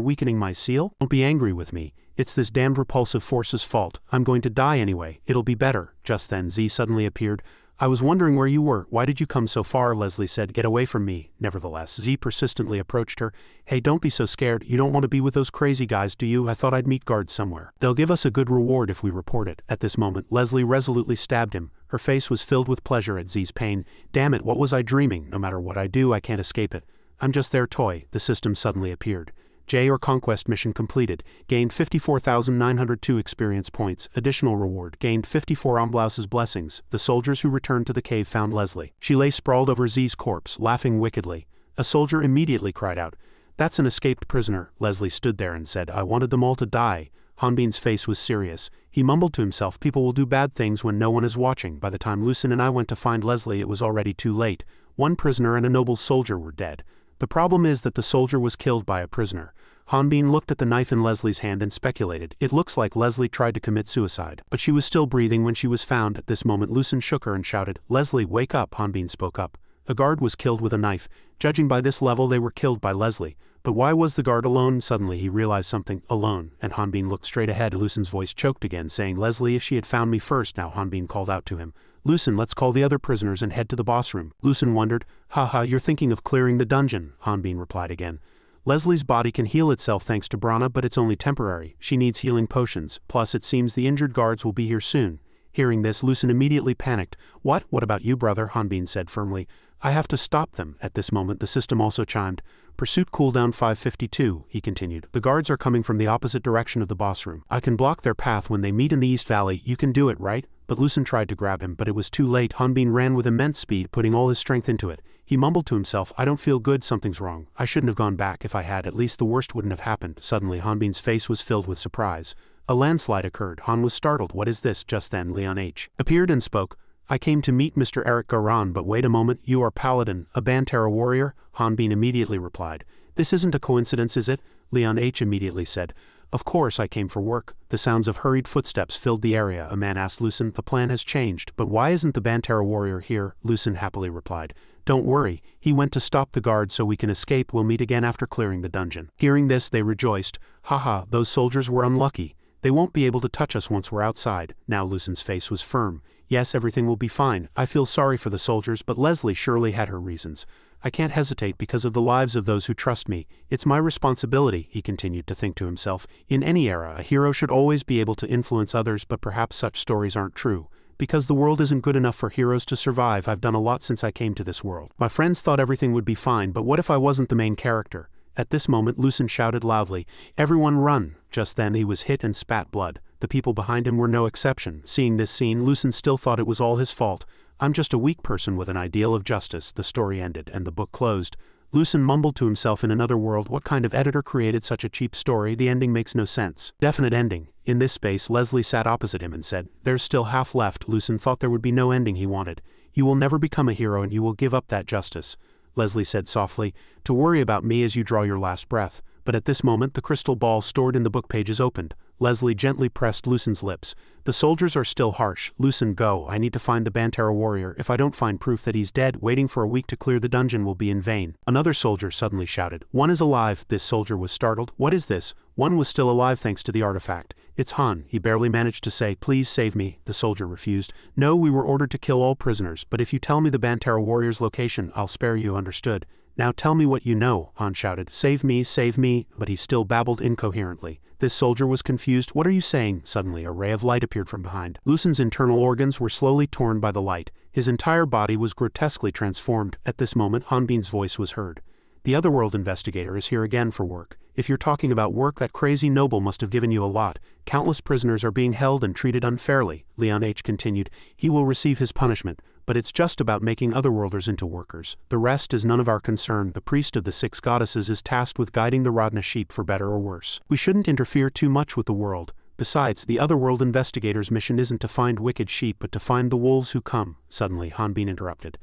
weakening my seal? Don't be angry with me. It's this damned repulsive force's fault. I'm going to die anyway. It'll be better. Just then, Z suddenly appeared. I was wondering where you were. Why did you come so far? Leslie said. Get away from me. Nevertheless, Z persistently approached her. Hey, don't be so scared. You don't want to be with those crazy guys, do you? I thought I'd meet guards somewhere. They'll give us a good reward if we report it. At this moment, Leslie resolutely stabbed him. Her face was filled with pleasure at Z's pain. Damn it, what was I dreaming? No matter what I do, I can't escape it. I'm just their toy. The system suddenly appeared. J or Conquest mission completed. Gained 54,902 experience points. Additional reward. Gained 54 Amblaus's blessings. The soldiers who returned to the cave found Leslie. She lay sprawled over Z's corpse, laughing wickedly. A soldier immediately cried out, That's an escaped prisoner. Leslie stood there and said, I wanted them all to die. Hanbin's face was serious. He mumbled to himself, people will do bad things when no one is watching. By the time Lucin and I went to find Leslie, it was already too late. One prisoner and a noble soldier were dead. The problem is that the soldier was killed by a prisoner. Hanbin looked at the knife in Leslie's hand and speculated. It looks like Leslie tried to commit suicide. But she was still breathing when she was found. At this moment Lucin shook her and shouted, Leslie, wake up. Hanbin spoke up. A guard was killed with a knife. Judging by this level, they were killed by Leslie. But why was the guard alone? Suddenly he realized something. Alone. And Hanbin looked straight ahead. Lucin's voice choked again, saying, Leslie, if she had found me first. Now Hanbin called out to him. Lucin, let's call the other prisoners and head to the boss room. Lucin wondered. Haha, you're thinking of clearing the dungeon. Hanbin replied again. Leslie's body can heal itself thanks to Brana, but it's only temporary. She needs healing potions. Plus, it seems the injured guards will be here soon. Hearing this, Lucin immediately panicked. What about you, brother? Hanbin said firmly. I have to stop them. At this moment, the system also chimed. Pursuit cooldown 552, he continued. The guards are coming from the opposite direction of the boss room. I can block their path when they meet in the East Valley. You can do it, right? But Lucin tried to grab him, but it was too late. Hanbin ran with immense speed, putting all his strength into it. He mumbled to himself, I don't feel good, something's wrong. I shouldn't have gone back. If I had, at least the worst wouldn't have happened. Suddenly, Hanbin's face was filled with surprise. A landslide occurred. Han was startled. What is this? Just then, Leon H. appeared and spoke. I came to meet Mr. Eric Garan, but wait a moment, you are Paladin, a Bantera warrior? Hanbin immediately replied. This isn't a coincidence, is it? Leon H. immediately said. Of course I came for work. The sounds of hurried footsteps filled the area. A man asked Lucin, the plan has changed, but why isn't the Bantera warrior here? Lucin happily replied. Don't worry, he went to stop the guard so we can escape. We'll meet again after clearing the dungeon. Hearing this, they rejoiced. Haha, those soldiers were unlucky. They won't be able to touch us once we're outside. Now Lucin's face was firm. Yes, everything will be fine. I feel sorry for the soldiers, but Leslie surely had her reasons. I can't hesitate because of the lives of those who trust me. It's my responsibility, he continued to think to himself. In any era, a hero should always be able to influence others, but perhaps such stories aren't true. Because the world isn't good enough for heroes to survive. I've done a lot since I came to this world. My friends thought everything would be fine, but what if I wasn't the main character? At this moment, Lucin shouted loudly, Everyone run! Just then he was hit and spat blood. The people behind him were no exception. Seeing this scene, Lucin still thought it was all his fault. I'm just a weak person with an ideal of justice. The story ended, and the book closed. Lucin mumbled to himself in another world, what kind of editor created such a cheap story? The ending makes no sense. Definite ending. In this space, Leslie sat opposite him and said, There's still half left. Lucin thought there would be no ending he wanted. You will never become a hero and you will give up that justice. Leslie said softly, to worry about me as you draw your last breath. But at this moment, the crystal ball stored in the book pages opened. Leslie gently pressed Lucin's lips. The soldiers are still harsh. Lucin, go. I need to find the Bantera warrior. If I don't find proof that he's dead, waiting for a week to clear the dungeon will be in vain. Another soldier suddenly shouted. One is alive. This soldier was startled. What is this? One was still alive thanks to the artifact. It's Han. He barely managed to say, please save me. The soldier refused. No, we were ordered to kill all prisoners, but if you tell me the Bantera warrior's location, I'll spare you. Understood. Now tell me what you know, Han shouted. Save me, but he still babbled incoherently. This soldier was confused. What are you saying? Suddenly a ray of light appeared from behind. Lucin's internal organs were slowly torn by the light. His entire body was grotesquely transformed. At this moment, Hanbin's voice was heard. The Otherworld investigator is here again for work. If you're talking about work, that crazy noble must have given you a lot. Countless prisoners are being held and treated unfairly. Leon H. continued. He will receive his punishment. but it's just about making otherworlders into workers. The rest is none of our concern. The priest of the 6 goddesses is tasked with guiding the Radna sheep for better or worse. We shouldn't interfere too much with the world. Besides, the otherworld investigator's mission isn't to find wicked sheep but to find the wolves who come." Suddenly, Hanbin interrupted.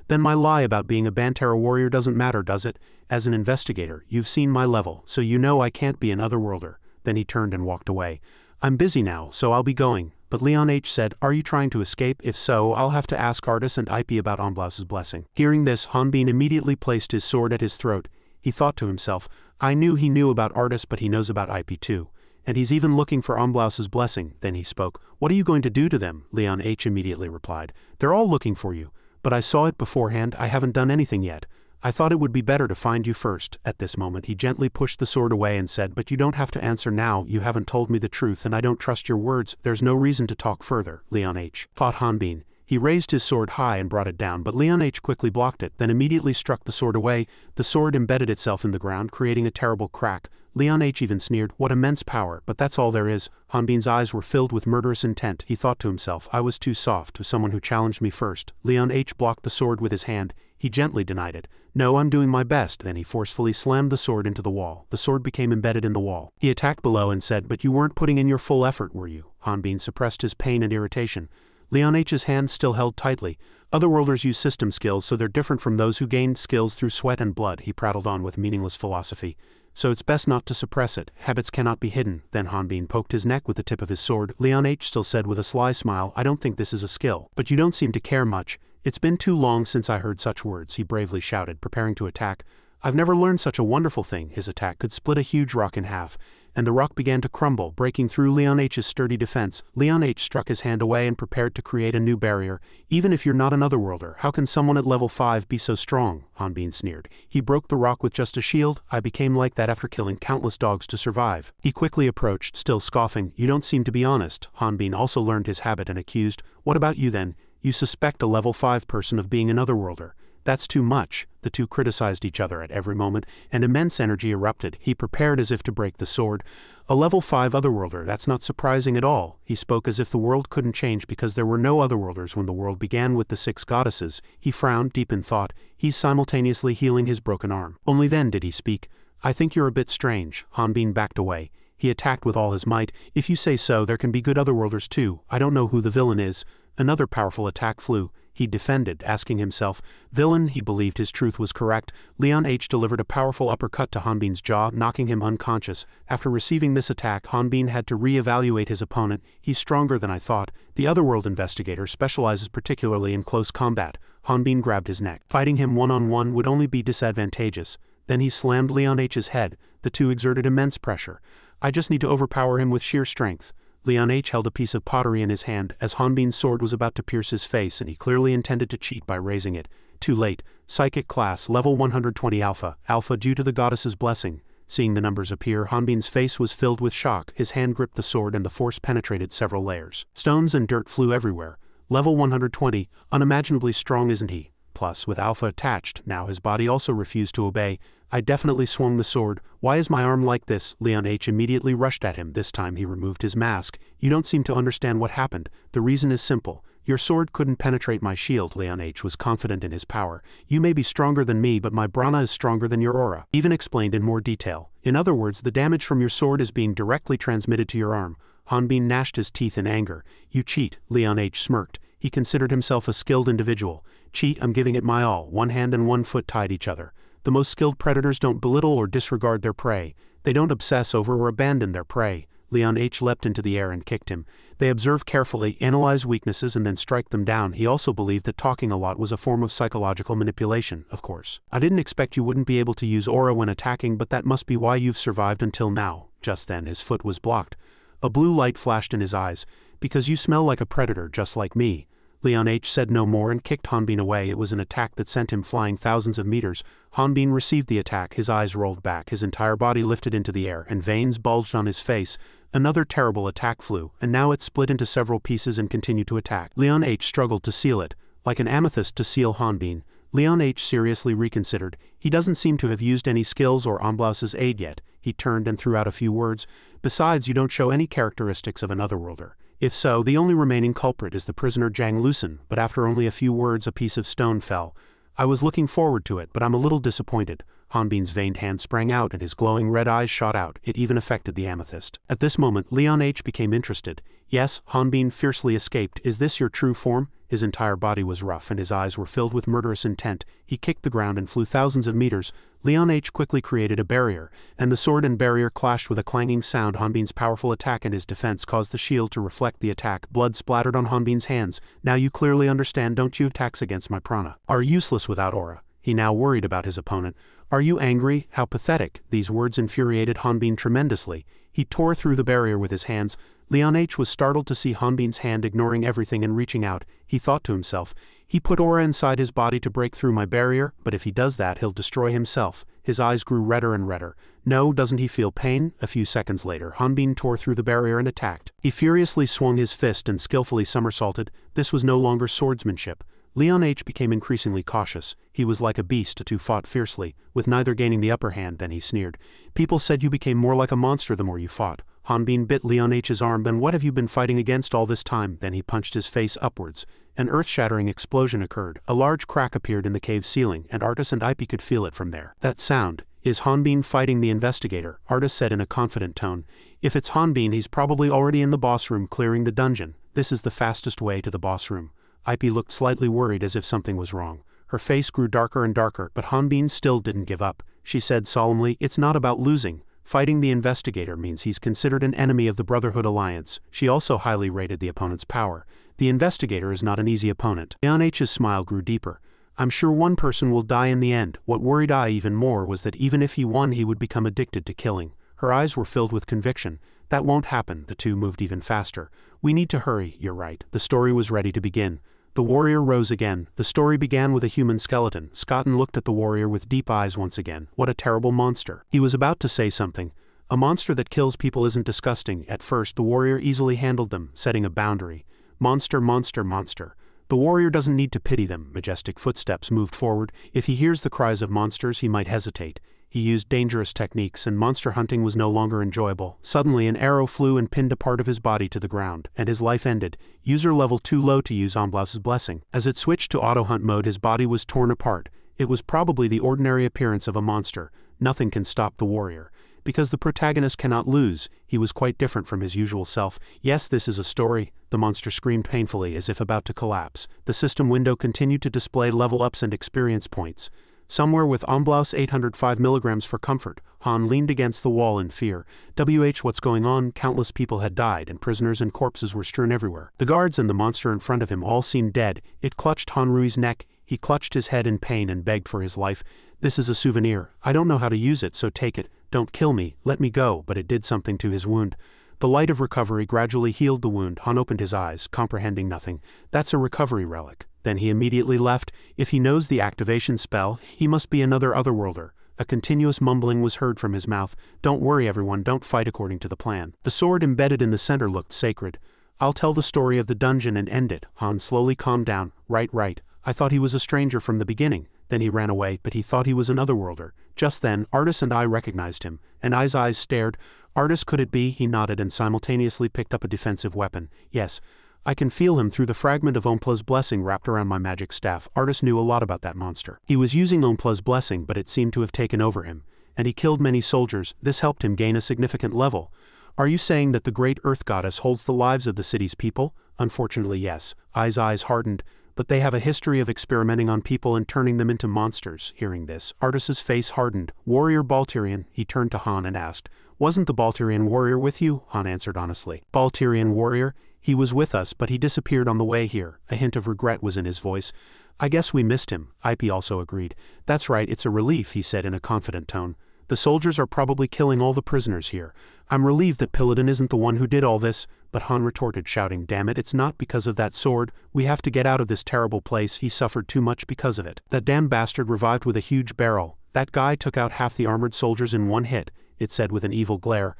"Then my lie about being a Bantara warrior doesn't matter, does it? As an investigator, you've seen my level, so you know I can't be an otherworlder." Then he turned and walked away. "I'm busy now, so I'll be going." But Leon H. said, "Are you trying to escape? If so, I'll have to ask Artis and Ip about Omblaus's blessing." Hearing this, Hanbin immediately placed his sword at his throat. He thought to himself, "I knew he knew about Artis, but he knows about Ip too. And he's even looking for Omblaus's blessing." Then he spoke. "What are you going to do to them?" Leon H. immediately replied. "They're all looking for you. But I saw it beforehand. I haven't done anything yet. I thought it would be better to find you first." At this moment he gently pushed the sword away and said, "But you don't have to answer now. You haven't told me the truth and I don't trust your words. There's no reason to talk further." Leon H. fought Hanbin. He raised his sword high and brought it down, but Leon H. quickly blocked it, then immediately struck the sword away. The sword embedded itself in the ground, creating a terrible crack. Leon H. even sneered, "What immense power, but that's all there is." Hanbin's eyes were filled with murderous intent. He thought to himself, "I was too soft to someone who challenged me first." Leon H. blocked the sword with his hand. He gently denied it. "No, I'm doing my best." Then he forcefully slammed the sword into the wall. The sword became embedded in the wall. He attacked below and said, "But you weren't putting in your full effort, were you?" Hanbin suppressed his pain and irritation. Leon H.'s hand still held tightly. "Otherworlders use system skills, so they're different from those who gained skills through sweat and blood," he prattled on with meaningless philosophy. "So it's best not to suppress it. Habits cannot be hidden." Then Hanbin poked his neck with the tip of his sword. Leon H. still said with a sly smile, "I don't think this is a skill. But you don't seem to care much." "It's been too long since I heard such words," he bravely shouted, preparing to attack. "I've never learned such a wonderful thing." His attack could split a huge rock in half, and the rock began to crumble, breaking through Leon H.'s sturdy defense. Leon H. struck his hand away and prepared to create a new barrier. "Even if you're not an otherworlder, how can someone at level 5 be so strong?" Hanbin sneered. "He broke the rock with just a shield. I became like that after killing countless dogs to survive." He quickly approached, still scoffing. "You don't seem to be honest." Hanbin also learned his habit and accused, "What about you then? You suspect a level 5 person of being an otherworlder. That's too much." The two criticized each other at every moment, and immense energy erupted. He prepared as if to break the sword. "A level 5 otherworlder, that's not surprising at all." He spoke as if the world couldn't change because there were no otherworlders when the world began with the 6 goddesses. He frowned, deep in thought. He's simultaneously healing his broken arm. Only then did he speak. "I think you're a bit strange." Hanbin backed away. He attacked with all his might. "If you say so, there can be good otherworlders too. I don't know who the villain is." Another powerful attack flew. He defended, asking himself, "Villain?" He believed his truth was correct. Leon H. delivered a powerful uppercut to Hanbin's jaw, knocking him unconscious. After receiving this attack, Hanbin had to re-evaluate his opponent. "He's stronger than I thought. The otherworld investigator specializes particularly in close combat." Hanbin grabbed his neck. Fighting him one-on-one would only be disadvantageous. Then he slammed Leon H.'s head. The two exerted immense pressure. "I just need to overpower him with sheer strength." Leon H. held a piece of pottery in his hand as Hanbin's sword was about to pierce his face, and he clearly intended to cheat by raising it. Too late. Psychic class, level 120 alpha. Alpha due to the goddess's blessing. Seeing the numbers appear, Hanbin's face was filled with shock. His hand gripped the sword and the force penetrated several layers. Stones and dirt flew everywhere. Level 120, unimaginably strong, isn't he? Plus, with alpha attached, now his body also refused to obey. "I definitely swung the sword. Why is my arm like this?" Leon H. immediately rushed at him. This time he removed his mask. "You don't seem to understand what happened. The reason is simple. Your sword couldn't penetrate my shield." Leon H. was confident in his power. "You may be stronger than me, but my prana is stronger than your aura." Even explained in more detail. "In other words, the damage from your sword is being directly transmitted to your arm." Hanbin gnashed his teeth in anger. "You cheat." Leon H. smirked. He considered himself a skilled individual. "Cheat? I'm giving it my all." One hand and one foot tied each other. The most skilled predators don't belittle or disregard their prey. They don't obsess over or abandon their prey. Leon H. leapt into the air and kicked him. They observe carefully, analyze weaknesses, and then strike them down. He also believed that talking a lot was a form of psychological manipulation, of course. "I didn't expect you wouldn't be able to use aura when attacking, but that must be why you've survived until now." Just then his foot was blocked. A blue light flashed in his eyes. "Because you smell like a predator, just like me." Leon H. said no more and kicked Hanbin away. It was an attack that sent him flying thousands of meters. Hanbin received the attack, his eyes rolled back, his entire body lifted into the air, and veins bulged on his face. Another terrible attack flew, and now it split into several pieces and continued to attack. Leon H. struggled to seal it, like an amethyst to seal Hanbin. Leon H. seriously reconsidered. He doesn't seem to have used any skills or Omblaus's aid yet. He turned and threw out a few words. "Besides, you don't show any characteristics of an otherworlder." If so, the only remaining culprit is the prisoner Jang Lucen, but after only a few words a piece of stone fell. I was looking forward to it, but I'm a little disappointed. Hanbin's veined hand sprang out and his glowing red eyes shot out. It even affected the amethyst. At this moment, Leon H. became interested. Yes, Hanbin fiercely escaped. Is this your true form? His entire body was rough and his eyes were filled with murderous intent. He kicked the ground and flew thousands of meters. Leon H. quickly created a barrier, and the sword and barrier clashed with a clanging sound. Hanbin's powerful attack and his defense caused the shield to reflect the attack. Blood splattered on Hanbin's hands. Now you clearly understand, don't you? Attacks against my prana are useless without aura. He now worried about his opponent. Are you angry? How pathetic. These words infuriated Hanbin tremendously. He tore through the barrier with his hands. Leon H. was startled to see Hanbin's hand ignoring everything and reaching out. He thought to himself, he put aura inside his body to break through my barrier, but if he does that he'll destroy himself. His eyes grew redder and redder. No, doesn't he feel pain? A few seconds later, Hanbin tore through the barrier and attacked. He furiously swung his fist and skillfully somersaulted. This was no longer swordsmanship. Leon H. became increasingly cautious. He was like a beast, the two fought fiercely, with neither gaining the upper hand. Then he sneered. People said you became more like a monster the more you fought. Hanbin bit Leon H.'s arm. Then what have you been fighting against all this time? Then he punched his face upwards. An earth-shattering explosion occurred. A large crack appeared in the cave ceiling, and Artis and Ipe could feel it from there. That sound. Is Hanbin fighting the investigator? Artis said in a confident tone. If it's Hanbin, he's probably already in the boss room clearing the dungeon. This is the fastest way to the boss room. Ipe looked slightly worried as if something was wrong. Her face grew darker and darker, but Hanbin still didn't give up. She said solemnly, it's not about losing. Fighting the investigator means he's considered an enemy of the Brotherhood Alliance. She also highly rated the opponent's power. The investigator is not an easy opponent. Leon H.'s smile grew deeper. I'm sure one person will die in the end. What worried I even more was that even if he won, he would become addicted to killing. Her eyes were filled with conviction. That won't happen. The two moved even faster. We need to hurry. You're right. The story was ready to begin. The warrior rose again. The story began with a human skeleton. Scotten looked at the warrior with deep eyes once again. What a terrible monster. He was about to say something. A monster that kills people isn't disgusting. At first, the warrior easily handled them, setting a boundary. Monster, monster, monster. The warrior doesn't need to pity them. Majestic footsteps moved forward. If he hears the cries of monsters, he might hesitate. He used dangerous techniques, and monster hunting was no longer enjoyable. Suddenly, an arrow flew and pinned a part of his body to the ground, and his life ended. User level too low to use Amblaus's blessing. As it switched to auto-hunt mode, his body was torn apart. It was probably the ordinary appearance of a monster. Nothing can stop the warrior. Because the protagonist cannot lose, he was quite different from his usual self. Yes, this is a story. The monster screamed painfully as if about to collapse. The system window continued to display level ups and experience points. Somewhere with Amblaus 805 milligrams for comfort, Han leaned against the wall in fear. What's going on? Countless people had died, and prisoners and corpses were strewn everywhere. The guards and the monster in front of him all seemed dead. It clutched Han Rui's neck. He clutched his head in pain and begged for his life. This is a souvenir. I don't know how to use it, so take it. Don't kill me. Let me go. But it did something to his wound. The light of recovery gradually healed the wound. Han opened his eyes, comprehending nothing. That's a recovery relic. Then he immediately left. If he knows the activation spell, he must be another otherworlder. A continuous mumbling was heard from his mouth. Don't worry everyone, don't fight according to the plan. The sword embedded in the center looked sacred. I'll tell the story of the dungeon and end it. Han slowly calmed down. Right. I thought he was a stranger from the beginning. Then he ran away, but he thought he was an otherworlder. Just then, Artis and I recognized him, and I's eyes stared. Artis, could it be? He nodded and simultaneously picked up a defensive weapon. Yes. I can feel him through the fragment of Ompla's blessing wrapped around my magic staff. Artis knew a lot about that monster. He was using Ompla's blessing, but it seemed to have taken over him. And he killed many soldiers. This helped him gain a significant level. Are you saying that the great Earth Goddess holds the lives of the city's people? Unfortunately, yes. I's eyes hardened. But they have a history of experimenting on people and turning them into monsters. Hearing this, Artis's face hardened. Warrior Baltirian, he turned to Han and asked, wasn't the Baltirian warrior with you? Han answered honestly. Baltirian warrior? He was with us, but he disappeared on the way here. A hint of regret was in his voice. I guess we missed him. Ipe also agreed. That's right, it's a relief, he said in a confident tone. The soldiers are probably killing all the prisoners here. I'm relieved that Piladin isn't the one who did all this, but Han retorted, shouting, damn it, it's not because of that sword. We have to get out of this terrible place. He suffered too much because of it. That damn bastard revived with a huge barrel. That guy took out half the armored soldiers in one hit, it said with an evil glare.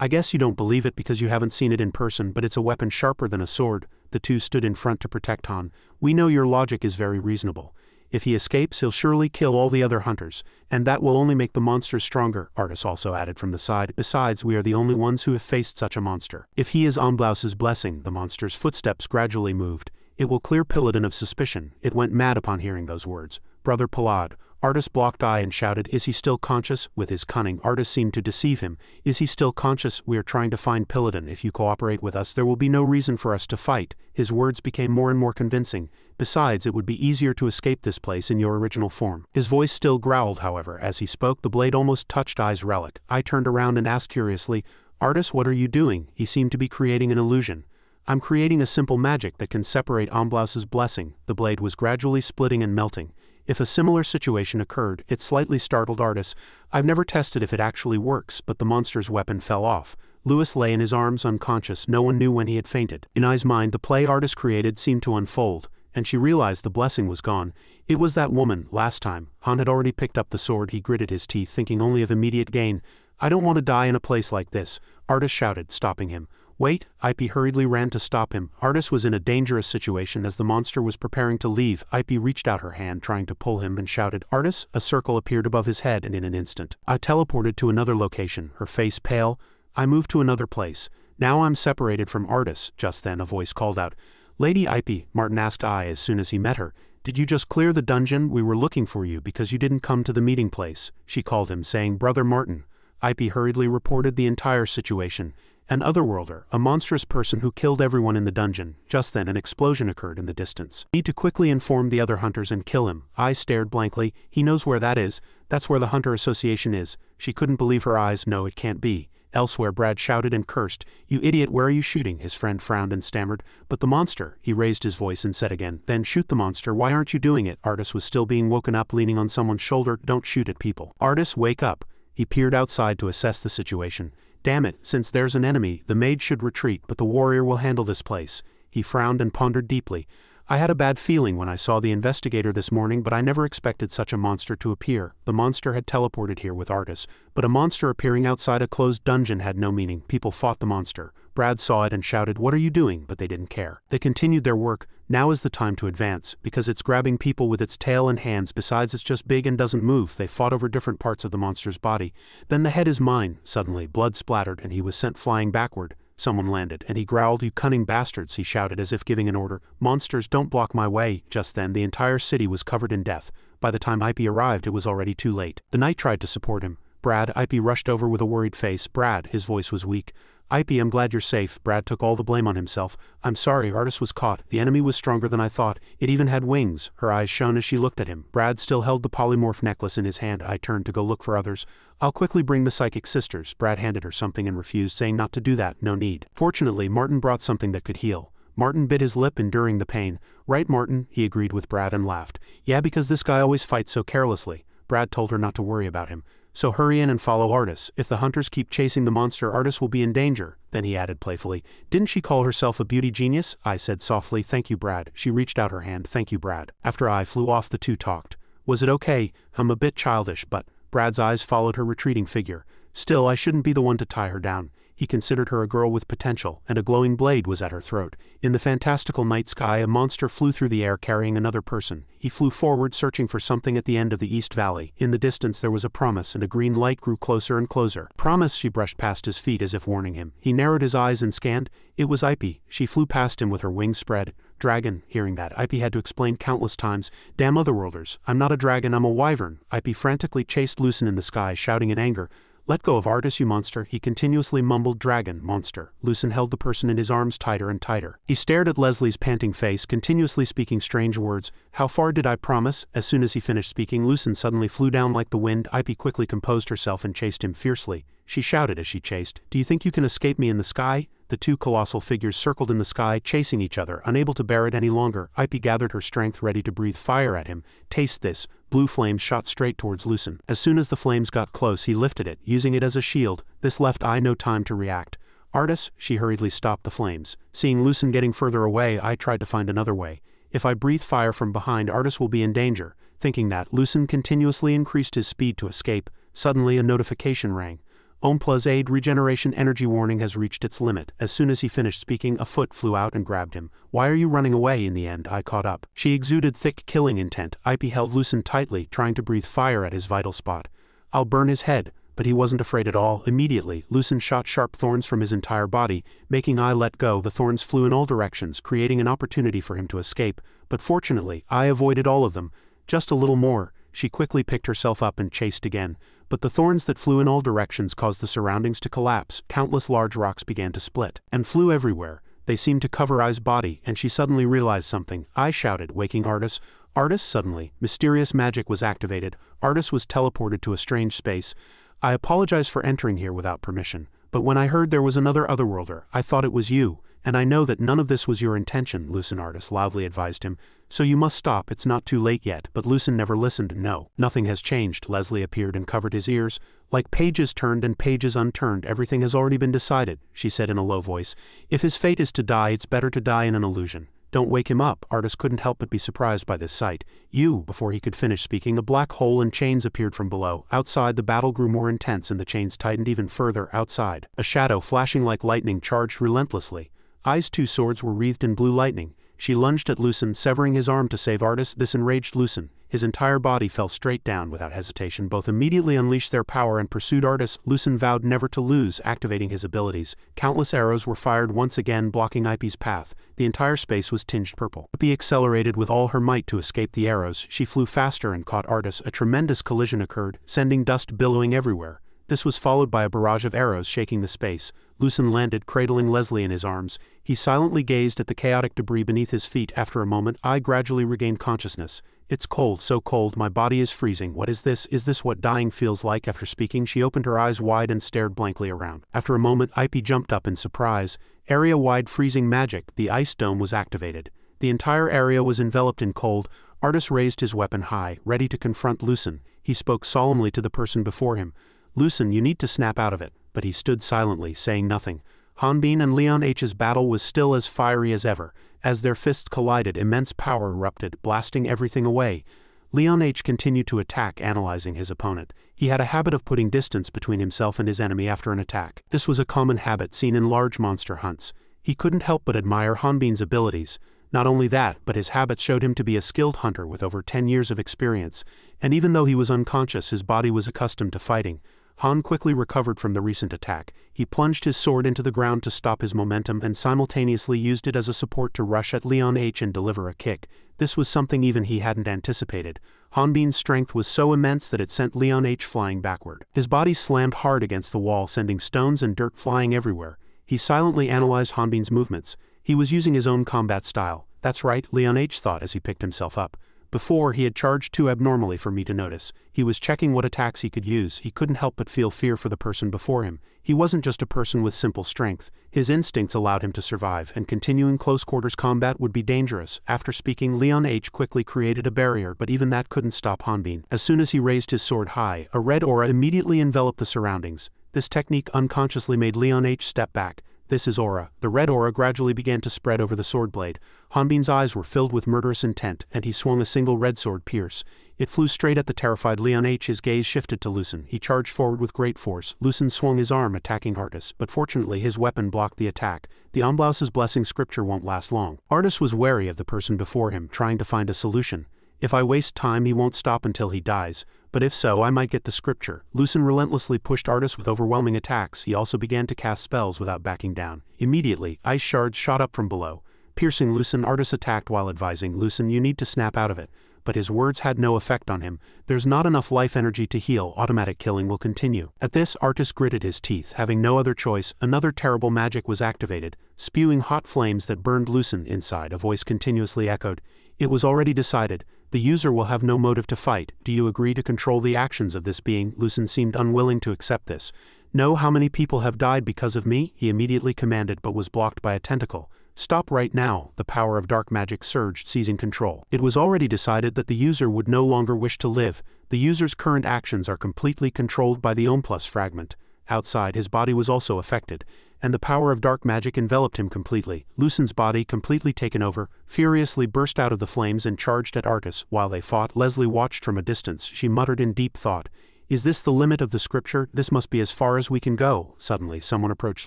I guess you don't believe it because you haven't seen it in person, but it's a weapon sharper than a sword. The two stood in front to protect Han. We know your logic is very reasonable. If he escapes, he'll surely kill all the other hunters, and that will only make the monsters stronger, Artis also added from the side. Besides, we are the only ones who have faced such a monster. If he is Omblaus's blessing, the monster's footsteps gradually moved. It will clear Piladin of suspicion. It went mad upon hearing those words. Brother Palad. Artis blocked eye and shouted, is he still conscious? With his cunning, Artis seemed to deceive him. Is he still conscious? We are trying to find Piladin. If you cooperate with us, there will be no reason for us to fight. His words became more and more convincing. Besides, it would be easier to escape this place in your original form. His voice still growled, however. As he spoke, the blade almost touched Eye's relic. I turned around and asked curiously, Artis, what are you doing? He seemed to be creating an illusion. I'm creating a simple magic that can separate Omblaus's blessing. The blade was gradually splitting and melting. If a similar situation occurred, it slightly startled Artis. I've never tested if it actually works, but the monster's weapon fell off. Lewis lay in his arms unconscious. No one knew when he had fainted. In Eye's mind, the play Artis created seemed to unfold, and she realized the blessing was gone. It was that woman. Last time, Han had already picked up the sword. He gritted his teeth, thinking only of immediate gain. I don't want to die in a place like this, Artis shouted, stopping him. Wait, Ip hurriedly ran to stop him. Artis was in a dangerous situation as the monster was preparing to leave. Ip reached out her hand trying to pull him and shouted, Artis! A circle appeared above his head and in an instant, I teleported to another location, her face pale. I moved to another place. Now I'm separated from Artis. Just then a voice called out, Lady Ip, Martin asked I as soon as he met her. Did you just clear the dungeon? We were looking for you because you didn't come to the meeting place. She called him, saying, Brother Martin. Ip hurriedly reported the entire situation. An otherworlder, a monstrous person who killed everyone in the dungeon. Just then an explosion occurred in the distance. Need to quickly inform the other hunters and kill him. I stared blankly. He knows where that is. That's where the Hunter Association is. She couldn't believe her eyes. No, it can't be. Elsewhere Brad shouted and cursed. You idiot, where are you shooting? His friend frowned and stammered. But the monster. He raised his voice and said again, then shoot the monster. Why aren't you doing it? Artis was still being woken up, leaning on someone's shoulder. Don't shoot at people. Artis, wake up. He peered outside to assess the situation. Damn it, since there's an enemy, the mage should retreat, but the warrior will handle this place. He frowned and pondered deeply. I had a bad feeling when I saw the investigator this morning, but I never expected such a monster to appear. The monster had teleported here with Artis, but a monster appearing outside a closed dungeon had no meaning. People fought the monster. Brad saw it and shouted, what are you doing? But they didn't care. They continued their work. Now is the time to advance, because it's grabbing people with its tail and hands. Besides, it's just big and doesn't move. They fought over different parts of the monster's body. Then the head is mine. Suddenly, blood splattered and he was sent flying backward. Someone landed, and he growled, you cunning bastards, he shouted as if giving an order. Monsters, don't block my way. Just then, the entire city was covered in death. By the time Ip arrived, it was already too late. The knight tried to support him. Brad, Ip rushed over with a worried face. Brad, his voice was weak. Ip, I'm glad you're safe. Brad took all the blame on himself. I'm sorry, Artis was caught. The enemy was stronger than I thought. It even had wings. Her eyes shone as she looked at him. Brad still held the polymorph necklace in his hand. I turned to go look for others. I'll quickly bring the psychic sisters. Brad handed her something and refused, saying not to do that, no need. Fortunately, Martin brought something that could heal. Martin bit his lip, enduring the pain. Right, Martin, he agreed with Brad and laughed. Yeah, because this guy always fights so carelessly. Brad told her not to worry about him. So hurry in and follow Artis. If the hunters keep chasing the monster, Artis will be in danger. Then he added playfully, didn't she call herself a beauty genius? I said softly, thank you, Brad. She reached out her hand, thank you, Brad. After I flew off, the two talked. Was it okay? I'm a bit childish, but... Brad's eyes followed her retreating figure. Still, I shouldn't be the one to tie her down. He considered her a girl with potential, and a glowing blade was at her throat. In the fantastical night sky, a monster flew through the air carrying another person. He flew forward, searching for something at the end of the East Valley. In the distance there was a promise, and a green light grew closer and closer. Promise, she brushed past his feet as if warning him. He narrowed his eyes and scanned. It was Ip. She flew past him with her wings spread. Dragon. Hearing that, Ip had to explain countless times. Damn otherworlders. I'm not a dragon, I'm a wyvern. Ip frantically chased Lucen in the sky, shouting in anger. Let go of Artis, you monster. He continuously mumbled, dragon, monster. Lucen held the person in his arms tighter and tighter. He stared at Leslie's panting face, continuously speaking strange words. How far did I promise? As soon as he finished speaking, Lucen suddenly flew down like the wind. Ip quickly composed herself and chased him fiercely. She shouted as she chased. Do you think you can escape me in the sky? The two colossal figures circled in the sky, chasing each other, unable to bear it any longer. Ip gathered her strength, ready to breathe fire at him. Taste this. Blue flames shot straight towards Lucen. As soon as the flames got close, he lifted it, using it as a shield. This left I no time to react. Artis, she hurriedly stopped the flames. Seeing Lucen getting further away, I tried to find another way. If I breathe fire from behind, Artis will be in danger. Thinking that, Lucen continuously increased his speed to escape. Suddenly a notification rang. Plus aid regeneration energy warning has reached its limit. As soon as he finished speaking, a foot flew out and grabbed him. Why are you running away? In the end, I caught up. She exuded thick killing intent. IP held Lucen tightly, trying to breathe fire at his vital spot. I'll burn his head. But he wasn't afraid at all. Immediately, Lucen shot sharp thorns from his entire body, making I let go. The thorns flew in all directions, creating an opportunity for him to escape, but fortunately, I avoided all of them. Just a little more. She quickly picked herself up and chased again, but the thorns that flew in all directions caused the surroundings to collapse. Countless large rocks began to split, and flew everywhere. They seemed to cover I's body, and she suddenly realized something. I shouted, waking Artis. Artis, suddenly, mysterious magic was activated. Artis was teleported to a strange space. I apologize for entering here without permission, but when I heard there was another otherworlder, I thought it was you, and I know that none of this was your intention, Lucen Artis loudly advised him. So you must stop, it's not too late yet. But Lucen never listened. No, nothing has changed. Leslie appeared and covered his ears. Like pages turned and pages unturned, everything has already been decided, she said in a low voice. If his fate is to die, it's better to die in an illusion. Don't wake him up. Artis couldn't help but be surprised by this sight. Before he could finish speaking, a black hole and chains appeared from below. Outside, the battle grew more intense and the chains tightened even further. Outside, a shadow flashing like lightning charged relentlessly. I's two swords were wreathed in blue lightning. She lunged at Lucen, severing his arm to save Artis. This enraged Lucen. His entire body fell straight down without hesitation. Both immediately unleashed their power and pursued Artis. Lucen vowed never to lose, activating his abilities. Countless arrows were fired once again, blocking IP's path. The entire space was tinged purple. IP accelerated with all her might to escape the arrows. She flew faster and caught Artis. A tremendous collision occurred, sending dust billowing everywhere. This was followed by a barrage of arrows shaking the space. Lucen landed, cradling Leslie in his arms. He silently gazed at the chaotic debris beneath his feet. After a moment, I gradually regained consciousness. It's cold, so cold, my body is freezing. What is this? Is this what dying feels like? After speaking, she opened her eyes wide and stared blankly around. After a moment, IP jumped up in surprise. Area-wide freezing magic. The ice dome was activated. The entire area was enveloped in cold. Artis raised his weapon high, ready to confront Lucen. He spoke solemnly to the person before him. Lucen, you need to snap out of it. But he stood silently, saying nothing. Hanbin and Leon H's battle was still as fiery as ever. As their fists collided, immense power erupted, blasting everything away. Leon H continued to attack, analyzing his opponent. He had a habit of putting distance between himself and his enemy after an attack. This was a common habit seen in large monster hunts. He couldn't help but admire Hanbin's abilities. Not only that, but his habits showed him to be a skilled hunter with over 10 years of experience, and even though he was unconscious, his body was accustomed to fighting. Han quickly recovered from the recent attack. He plunged his sword into the ground to stop his momentum and simultaneously used it as a support to rush at Leon H and deliver a kick. This was something even he hadn't anticipated. Hanbin's strength was so immense that it sent Leon H flying backward. His body slammed hard against the wall, sending stones and dirt flying everywhere. He silently analyzed Hanbin's movements. He was using his own combat style. That's right, Leon H thought as he picked himself up. Before, he had charged too abnormally for me to notice. He was checking what attacks he could use. He couldn't help but feel fear for the person before him. He wasn't just a person with simple strength. His instincts allowed him to survive, and continuing close-quarters combat would be dangerous. After speaking, Leon H quickly created a barrier, but even that couldn't stop Hanbin. As soon as he raised his sword high, a red aura immediately enveloped the surroundings. This technique unconsciously made Leon H step back. This is aura. The red aura gradually began to spread over the sword blade. Hanbin's eyes were filled with murderous intent, and he swung a single red sword pierce. It flew straight at the terrified Leon H. His gaze shifted to Lucen. He charged forward with great force. Lucen swung his arm, attacking Artis, but fortunately his weapon blocked the attack. The Omblause's blessing scripture won't last long. Artis was wary of the person before him, trying to find a solution. If I waste time, he won't stop until he dies. But if so, I might get the scripture. Lucen relentlessly pushed Artis with overwhelming attacks. He also began to cast spells without backing down. Immediately, ice shards shot up from below. Piercing Lucen, Artis attacked while advising Lucen, you need to snap out of it. But his words had no effect on him. There's not enough life energy to heal. Automatic killing will continue. At this, Artis gritted his teeth. Having no other choice, another terrible magic was activated. Spewing hot flames that burned Lucen inside, a voice continuously echoed. It was already decided. The user will have no motive to fight. Do you agree to control the actions of this being? Lucen seemed unwilling to accept this. Know how many people have died because of me? He immediately commanded, but was blocked by a tentacle. Stop right now. The power of dark magic surged, seizing control. It was already decided that the user would no longer wish to live. The user's current actions are completely controlled by the Omplus fragment. Outside, his body was also affected, and the power of dark magic enveloped him completely. Lucen's body, completely taken over, furiously burst out of the flames and charged at Artis. While they fought, Leslie watched from a distance. She muttered in deep thought. Is this the limit of the scripture? This must be as far as we can go. Suddenly, someone approached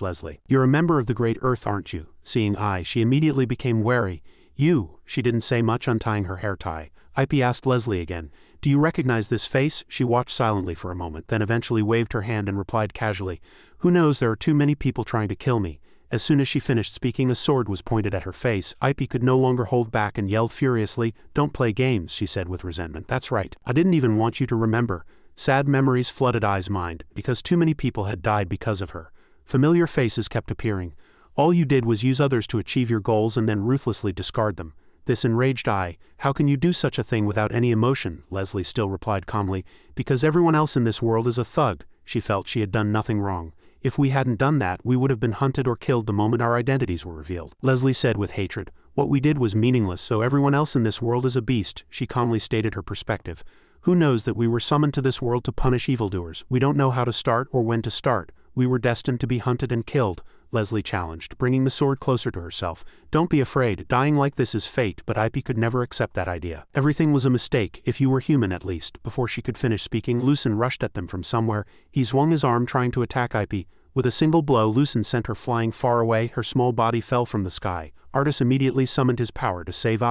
Leslie. You're a member of the Great Earth, aren't you? Seeing she immediately became wary. You, she didn't say much, untying her hair tie. Ip asked Leslie again, do you recognize this face? She watched silently for a moment, then eventually waved her hand and replied casually, who knows, there are too many people trying to kill me. As soon as she finished speaking, a sword was pointed at her face. Ip could no longer hold back and yelled furiously, don't play games, she said with resentment. That's right, I didn't even want you to remember. Sad memories flooded I's mind, because too many people had died because of her. Familiar faces kept appearing. All you did was use others to achieve your goals and then ruthlessly discard them. This enraged I. How can you do such a thing without any emotion? Leslie still replied calmly, because everyone else in this world is a thug. She felt she had done nothing wrong. If we hadn't done that, we would have been hunted or killed the moment our identities were revealed. Leslie said with hatred, what we did was meaningless, so everyone else in this world is a beast. She calmly stated her perspective. Who knows that we were summoned to this world to punish evildoers? We don't know how to start or when to start. We were destined to be hunted and killed, Leslie challenged, bringing the sword closer to herself. Don't be afraid, dying like this is fate, but Ip could never accept that idea. Everything was a mistake, if you were human at least. Before she could finish speaking, Lucen rushed at them from somewhere. He swung his arm trying to attack Ip. With a single blow, Lucen sent her flying far away. Her small body fell from the sky. Artis immediately summoned his power to save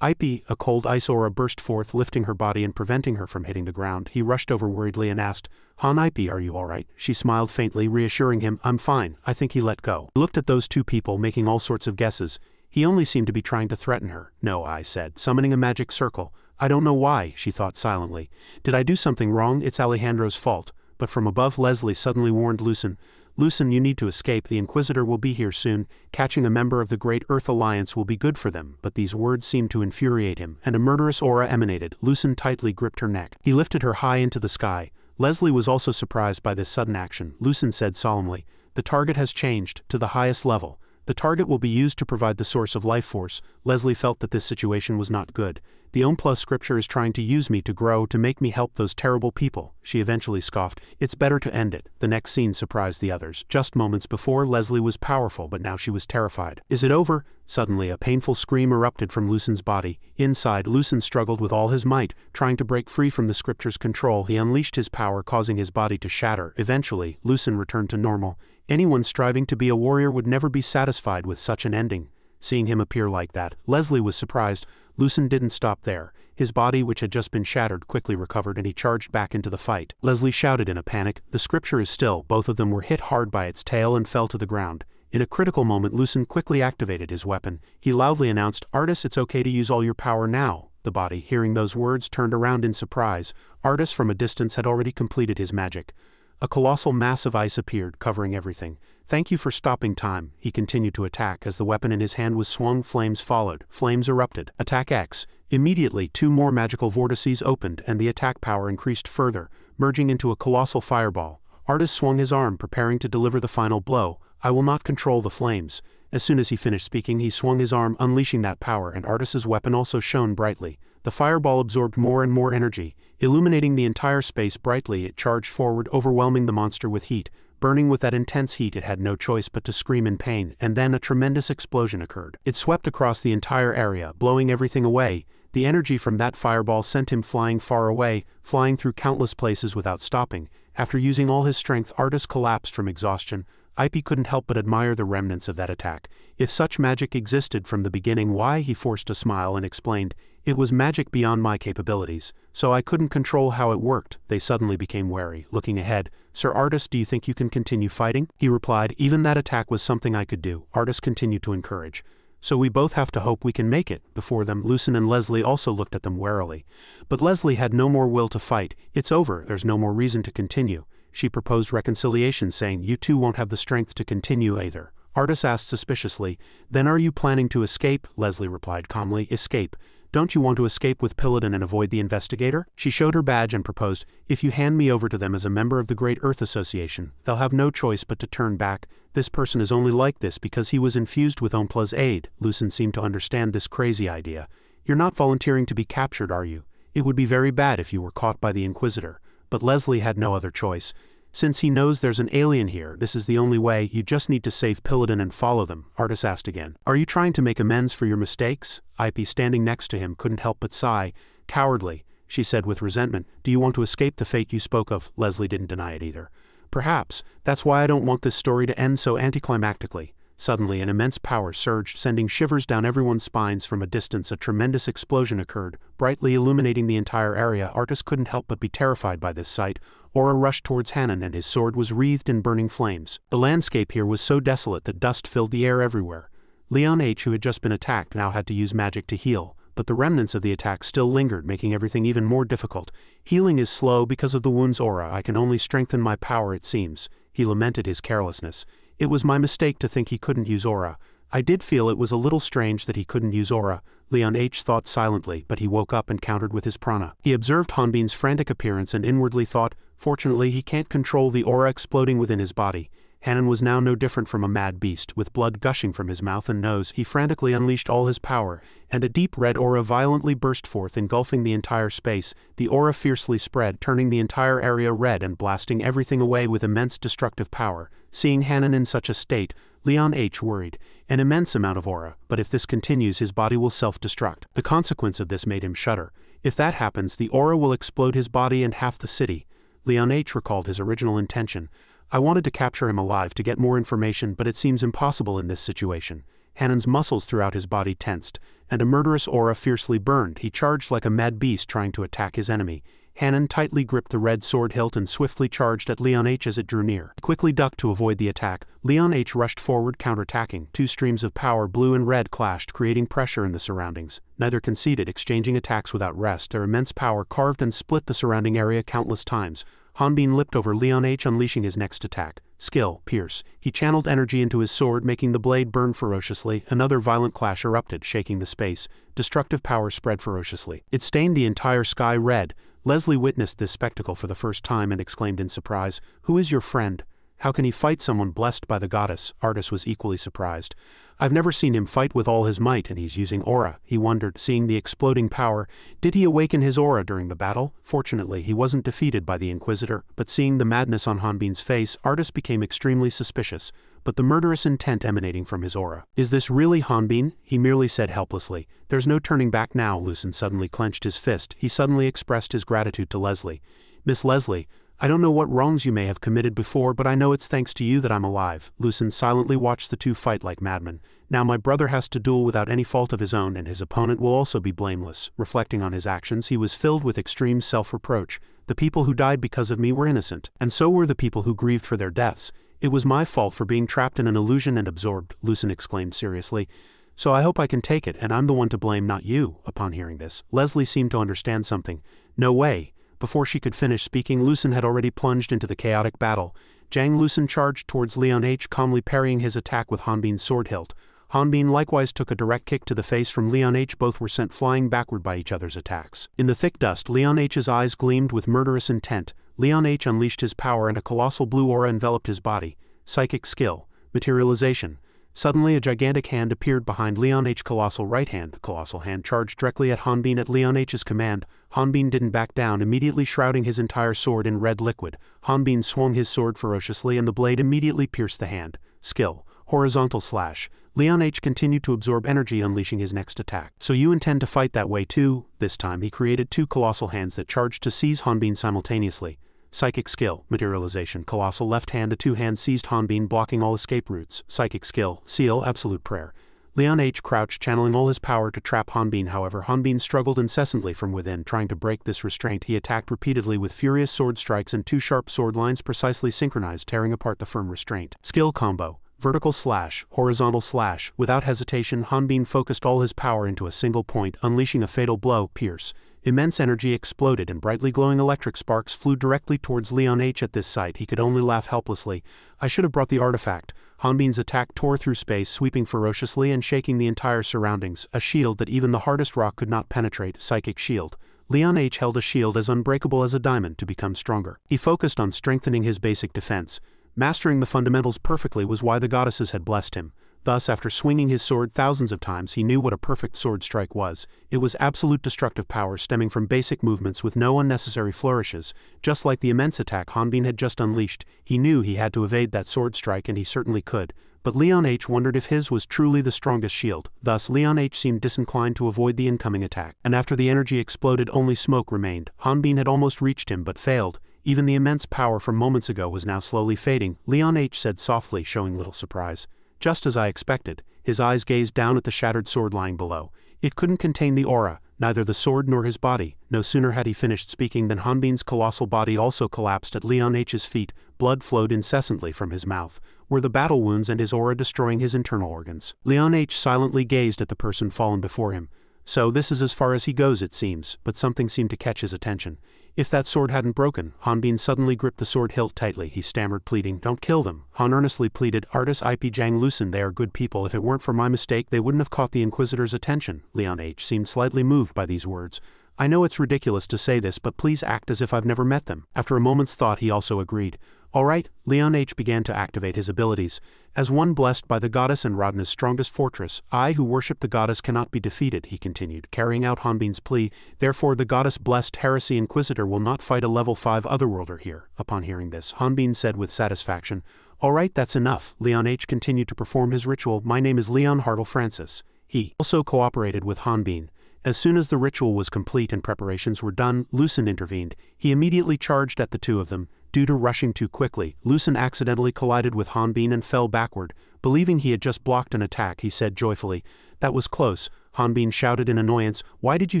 Ip, a cold ice aura burst forth, lifting her body and preventing her from hitting the ground. He rushed over worriedly and asked, Han Ip, are you alright? She smiled faintly, reassuring him, I'm fine. I think he let go. He looked at those two people, making all sorts of guesses. He only seemed to be trying to threaten her. No, I said, summoning a magic circle. I don't know why, she thought silently. Did I do something wrong? It's Alejandro's fault. But from above, Leslie suddenly warned Lucen. Lucen, you need to escape. The Inquisitor will be here soon. Catching a member of the Great Earth Alliance will be good for them. But these words seemed to infuriate him, and a murderous aura emanated. Lucen tightly gripped her neck. He lifted her high into the sky. Leslie was also surprised by this sudden action. Lucen said solemnly, the target has changed to the highest level. The target will be used to provide the source of life force. Leslie felt that this situation was not good. The Plus scripture is trying to use me to grow, to make me help those terrible people. She eventually scoffed. It's better to end it. The next scene surprised the others. Just moments before, Leslie was powerful, but now she was terrified. Is it over? Suddenly, a painful scream erupted from Lucen's body. Inside, Lucen struggled with all his might, trying to break free from the scripture's control. He unleashed his power, causing his body to shatter. Eventually, Lucen returned to normal. Anyone striving to be a warrior would never be satisfied with such an ending. Seeing him appear like that, Leslie was surprised. Lucen didn't stop there. His body, which had just been shattered, quickly recovered and he charged back into the fight. Leslie shouted in a panic, the scripture is still. Both of them were hit hard by its tail and fell to the ground. In a critical moment, Lucen quickly activated his weapon. He loudly announced, Artis, it's okay to use all your power now. The body, hearing those words, turned around in surprise. Artis from a distance had already completed his magic. A colossal mass of ice appeared, covering everything. Thank you for stopping time. He continued to attack. As the weapon in his hand was swung, flames followed. Flames erupted. Attack X. Immediately, two more magical vortices opened, and the attack power increased further, merging into a colossal fireball. Artis swung his arm, preparing to deliver the final blow. I will not control the flames. As soon as he finished speaking, he swung his arm, unleashing that power, and Artis's weapon also shone brightly. The fireball absorbed more and more energy. Illuminating the entire space brightly, it charged forward, overwhelming the monster with heat. Burning with that intense heat, it had no choice but to scream in pain, and then a tremendous explosion occurred. It swept across the entire area, blowing everything away. The energy from that fireball sent him flying far away, flying through countless places without stopping. After using all his strength, Artis collapsed from exhaustion. Ip couldn't help but admire the remnants of that attack. If such magic existed from the beginning, why? He forced a smile and explained, it was magic beyond my capabilities, so I couldn't control how it worked. They suddenly became wary. Looking ahead, Sir Artis, do you think you can continue fighting? He replied, even that attack was something I could do. Artis continued to encourage. So we both have to hope we can make it. Before them, Lucen and Leslie also looked at them warily. But Leslie had no more will to fight. It's over, there's no more reason to continue. She proposed reconciliation, saying, you two won't have the strength to continue either. Artis asked suspiciously, then are you planning to escape? Leslie replied calmly, escape. Don't you want to escape with Piladin and avoid the investigator? She showed her badge and proposed, if you hand me over to them as a member of the Great Earth Association, they'll have no choice but to turn back. This person is only like this because he was infused with Ompla's aid. Lucen seemed to understand this crazy idea. You're not volunteering to be captured, are you? It would be very bad if you were caught by the Inquisitor. But Leslie had no other choice. Since he knows there's an alien here, this is the only way. You just need to save Piladin and follow them. Artis asked again. Are you trying to make amends for your mistakes? Ip, standing next to him, couldn't help but sigh. Cowardly. she said with resentment. Do you want to escape the fate you spoke of? Leslie didn't deny it either. Perhaps, that's why I don't want this story to end so anticlimactically. Suddenly an immense power surged, sending shivers down everyone's spines. From a distance a tremendous explosion occurred, brightly illuminating the entire area. Artis couldn't help but be terrified by this sight. Aura rushed towards Hanan and his sword was wreathed in burning flames. The landscape here was so desolate that dust filled the air everywhere. Leon H., who had just been attacked, now had to use magic to heal, but the remnants of the attack still lingered, making everything even more difficult. Healing is slow because of the wound's aura. I can only strengthen my power, it seems. He lamented his carelessness. It was my mistake to think he couldn't use aura. I did feel it was a little strange that he couldn't use aura. Leon H. thought silently, but he woke up and countered with his prana. He observed Hanbin's frantic appearance and inwardly thought, fortunately he can't control the aura exploding within his body. Hanan was now no different from a mad beast. With blood gushing from his mouth and nose, he frantically unleashed all his power, and a deep red aura violently burst forth, engulfing the entire space. The aura fiercely spread, turning the entire area red and blasting everything away with immense destructive power. Seeing Hanan in such a state, Leon H. worried. An immense amount of aura, but if this continues his body will self-destruct. The consequence of this made him shudder. If that happens, the aura will explode his body and half the city. Leon H. recalled his original intention. I wanted to capture him alive to get more information, but it seems impossible in this situation. Hanan's muscles throughout his body tensed, and a murderous aura fiercely burned. He charged like a mad beast trying to attack his enemy. Hanan tightly gripped the red sword hilt and swiftly charged at Leon H. as it drew near. He quickly ducked to avoid the attack. Leon H. rushed forward, counterattacking. Two streams of power, blue and red, clashed, creating pressure in the surroundings. Neither conceded, exchanging attacks without rest. Their immense power carved and split the surrounding area countless times. Hanbin leapt over Leon H., unleashing his next attack. Skill, Pierce. He channeled energy into his sword, making the blade burn ferociously. Another violent clash erupted, shaking the space. Destructive power spread ferociously. It stained the entire sky red. Leslie witnessed this spectacle for the first time and exclaimed in surprise, "Who is your friend? How can he fight someone blessed by the goddess?" Artis was equally surprised. "I've never seen him fight with all his might, and he's using aura," he wondered, seeing the exploding power. Did he awaken his aura during the battle? Fortunately, he wasn't defeated by the Inquisitor, but seeing the madness on Hanbin's face, Artis became extremely suspicious. But the murderous intent emanating from his aura. "Is this really Hanbin?" he merely said helplessly. "There's no turning back now." Lucen suddenly clenched his fist. He suddenly expressed his gratitude to Leslie. "Miss Leslie, I don't know what wrongs you may have committed before, but I know it's thanks to you that I'm alive." Lucen silently watched the two fight like madmen. "Now my brother has to duel without any fault of his own, and his opponent will also be blameless." Reflecting on his actions, he was filled with extreme self-reproach. The people who died because of me were innocent, and so were the people who grieved for their deaths. "It was my fault for being trapped in an illusion and absorbed," Lucen exclaimed seriously. "So I hope I can take it, and I'm the one to blame, not you." Upon hearing this, Leslie seemed to understand something. "No way." Before she could finish speaking, Lucen had already plunged into the chaotic battle. Jang Lucen charged towards Leon H., calmly parrying his attack with Hanbin's sword hilt. Hanbin likewise took a direct kick to the face from Leon H. Both were sent flying backward by each other's attacks. In the thick dust, Leon H.'s eyes gleamed with murderous intent. Leon H. unleashed his power and a colossal blue aura enveloped his body. Psychic skill. Materialization. Suddenly a gigantic hand appeared behind Leon H.'s colossal right hand. The colossal hand charged directly at Hanbin at Leon H.'s command. Hanbin didn't back down, immediately shrouding his entire sword in red liquid. Hanbin swung his sword ferociously and the blade immediately pierced the hand. Skill. Horizontal slash. Leon H. continued to absorb energy, unleashing his next attack. "So you intend to fight that way too?" This time he created two colossal hands that charged to seize Hanbin simultaneously. Psychic skill. Materialization. Colossal left hand. The two hands seized Hanbin, blocking all escape routes. Psychic skill. Seal. Absolute prayer. Leon H. crouched, channeling all his power to trap Hanbin. However, Hanbin struggled incessantly from within, trying to break this restraint. He attacked repeatedly with furious sword strikes and two sharp sword lines precisely synchronized, tearing apart the firm restraint. Skill combo. Vertical slash, horizontal slash. Without hesitation, Hanbin focused all his power into a single point, unleashing a fatal blow. Pierce. Immense energy exploded and brightly glowing electric sparks flew directly towards Leon H. At this sight, he could only laugh helplessly. "I should have brought the artifact." Hanbin's attack tore through space, sweeping ferociously and shaking the entire surroundings. A shield that even the hardest rock could not penetrate. Psychic shield. Leon H. held a shield as unbreakable as a diamond to become stronger. He focused on strengthening his basic defense. Mastering the fundamentals perfectly was why the goddesses had blessed him. Thus, after swinging his sword thousands of times, he knew what a perfect sword strike was. It was absolute destructive power stemming from basic movements with no unnecessary flourishes. Just like the immense attack Hanbin had just unleashed, he knew he had to evade that sword strike, and he certainly could. but Leon H wondered if his was truly the strongest shield. Thus, Leon H seemed disinclined to avoid the incoming attack, and after the energy exploded, only smoke remained. Hanbin had almost reached him but failed. Even the immense power from moments ago was now slowly fading. Leon H said softly, showing little surprise. Just as I expected. His eyes gazed down at the shattered sword lying below. It couldn't contain the aura, neither the sword nor his body. No sooner had he finished speaking than Hanbin's colossal body also collapsed at Leon H's feet. Blood flowed incessantly from his mouth. Were the battle wounds and his aura destroying his internal organs? Leon H silently gazed at the person fallen before him. So this is as far as he goes, it seems, but something seemed to catch his attention. If that sword hadn't broken. Hanbin suddenly gripped the sword hilt tightly. He stammered, pleading, "Don't kill them." Han earnestly pleaded, "Artist IP Jang Lucen, they are good people. If it weren't for my mistake, they wouldn't have caught the Inquisitor's attention." Leon H seemed slightly moved by these words. "I know it's ridiculous to say this, but please act as if I've never met them." After a moment's thought, he also agreed. All right. Leon H began to activate his abilities. As one blessed by the goddess and Radna's strongest fortress, I who worship the goddess cannot be defeated, he continued, carrying out Hanbin's plea. Therefore the goddess-blessed Heresy Inquisitor will not fight a level 5 otherworlder here. Upon hearing this, Hanbin said with satisfaction, "All right, that's enough." Leon H continued to perform his ritual. "My name is Leon Hartle Francis." He also cooperated with Hanbin. As soon as the ritual was complete and preparations were done, Lucen intervened. He immediately charged at the two of them. Due to rushing too quickly, Lucen accidentally collided with Hanbin and fell backward. Believing he had just blocked an attack, he said joyfully, "That was close." Hanbin shouted in annoyance, "Why did you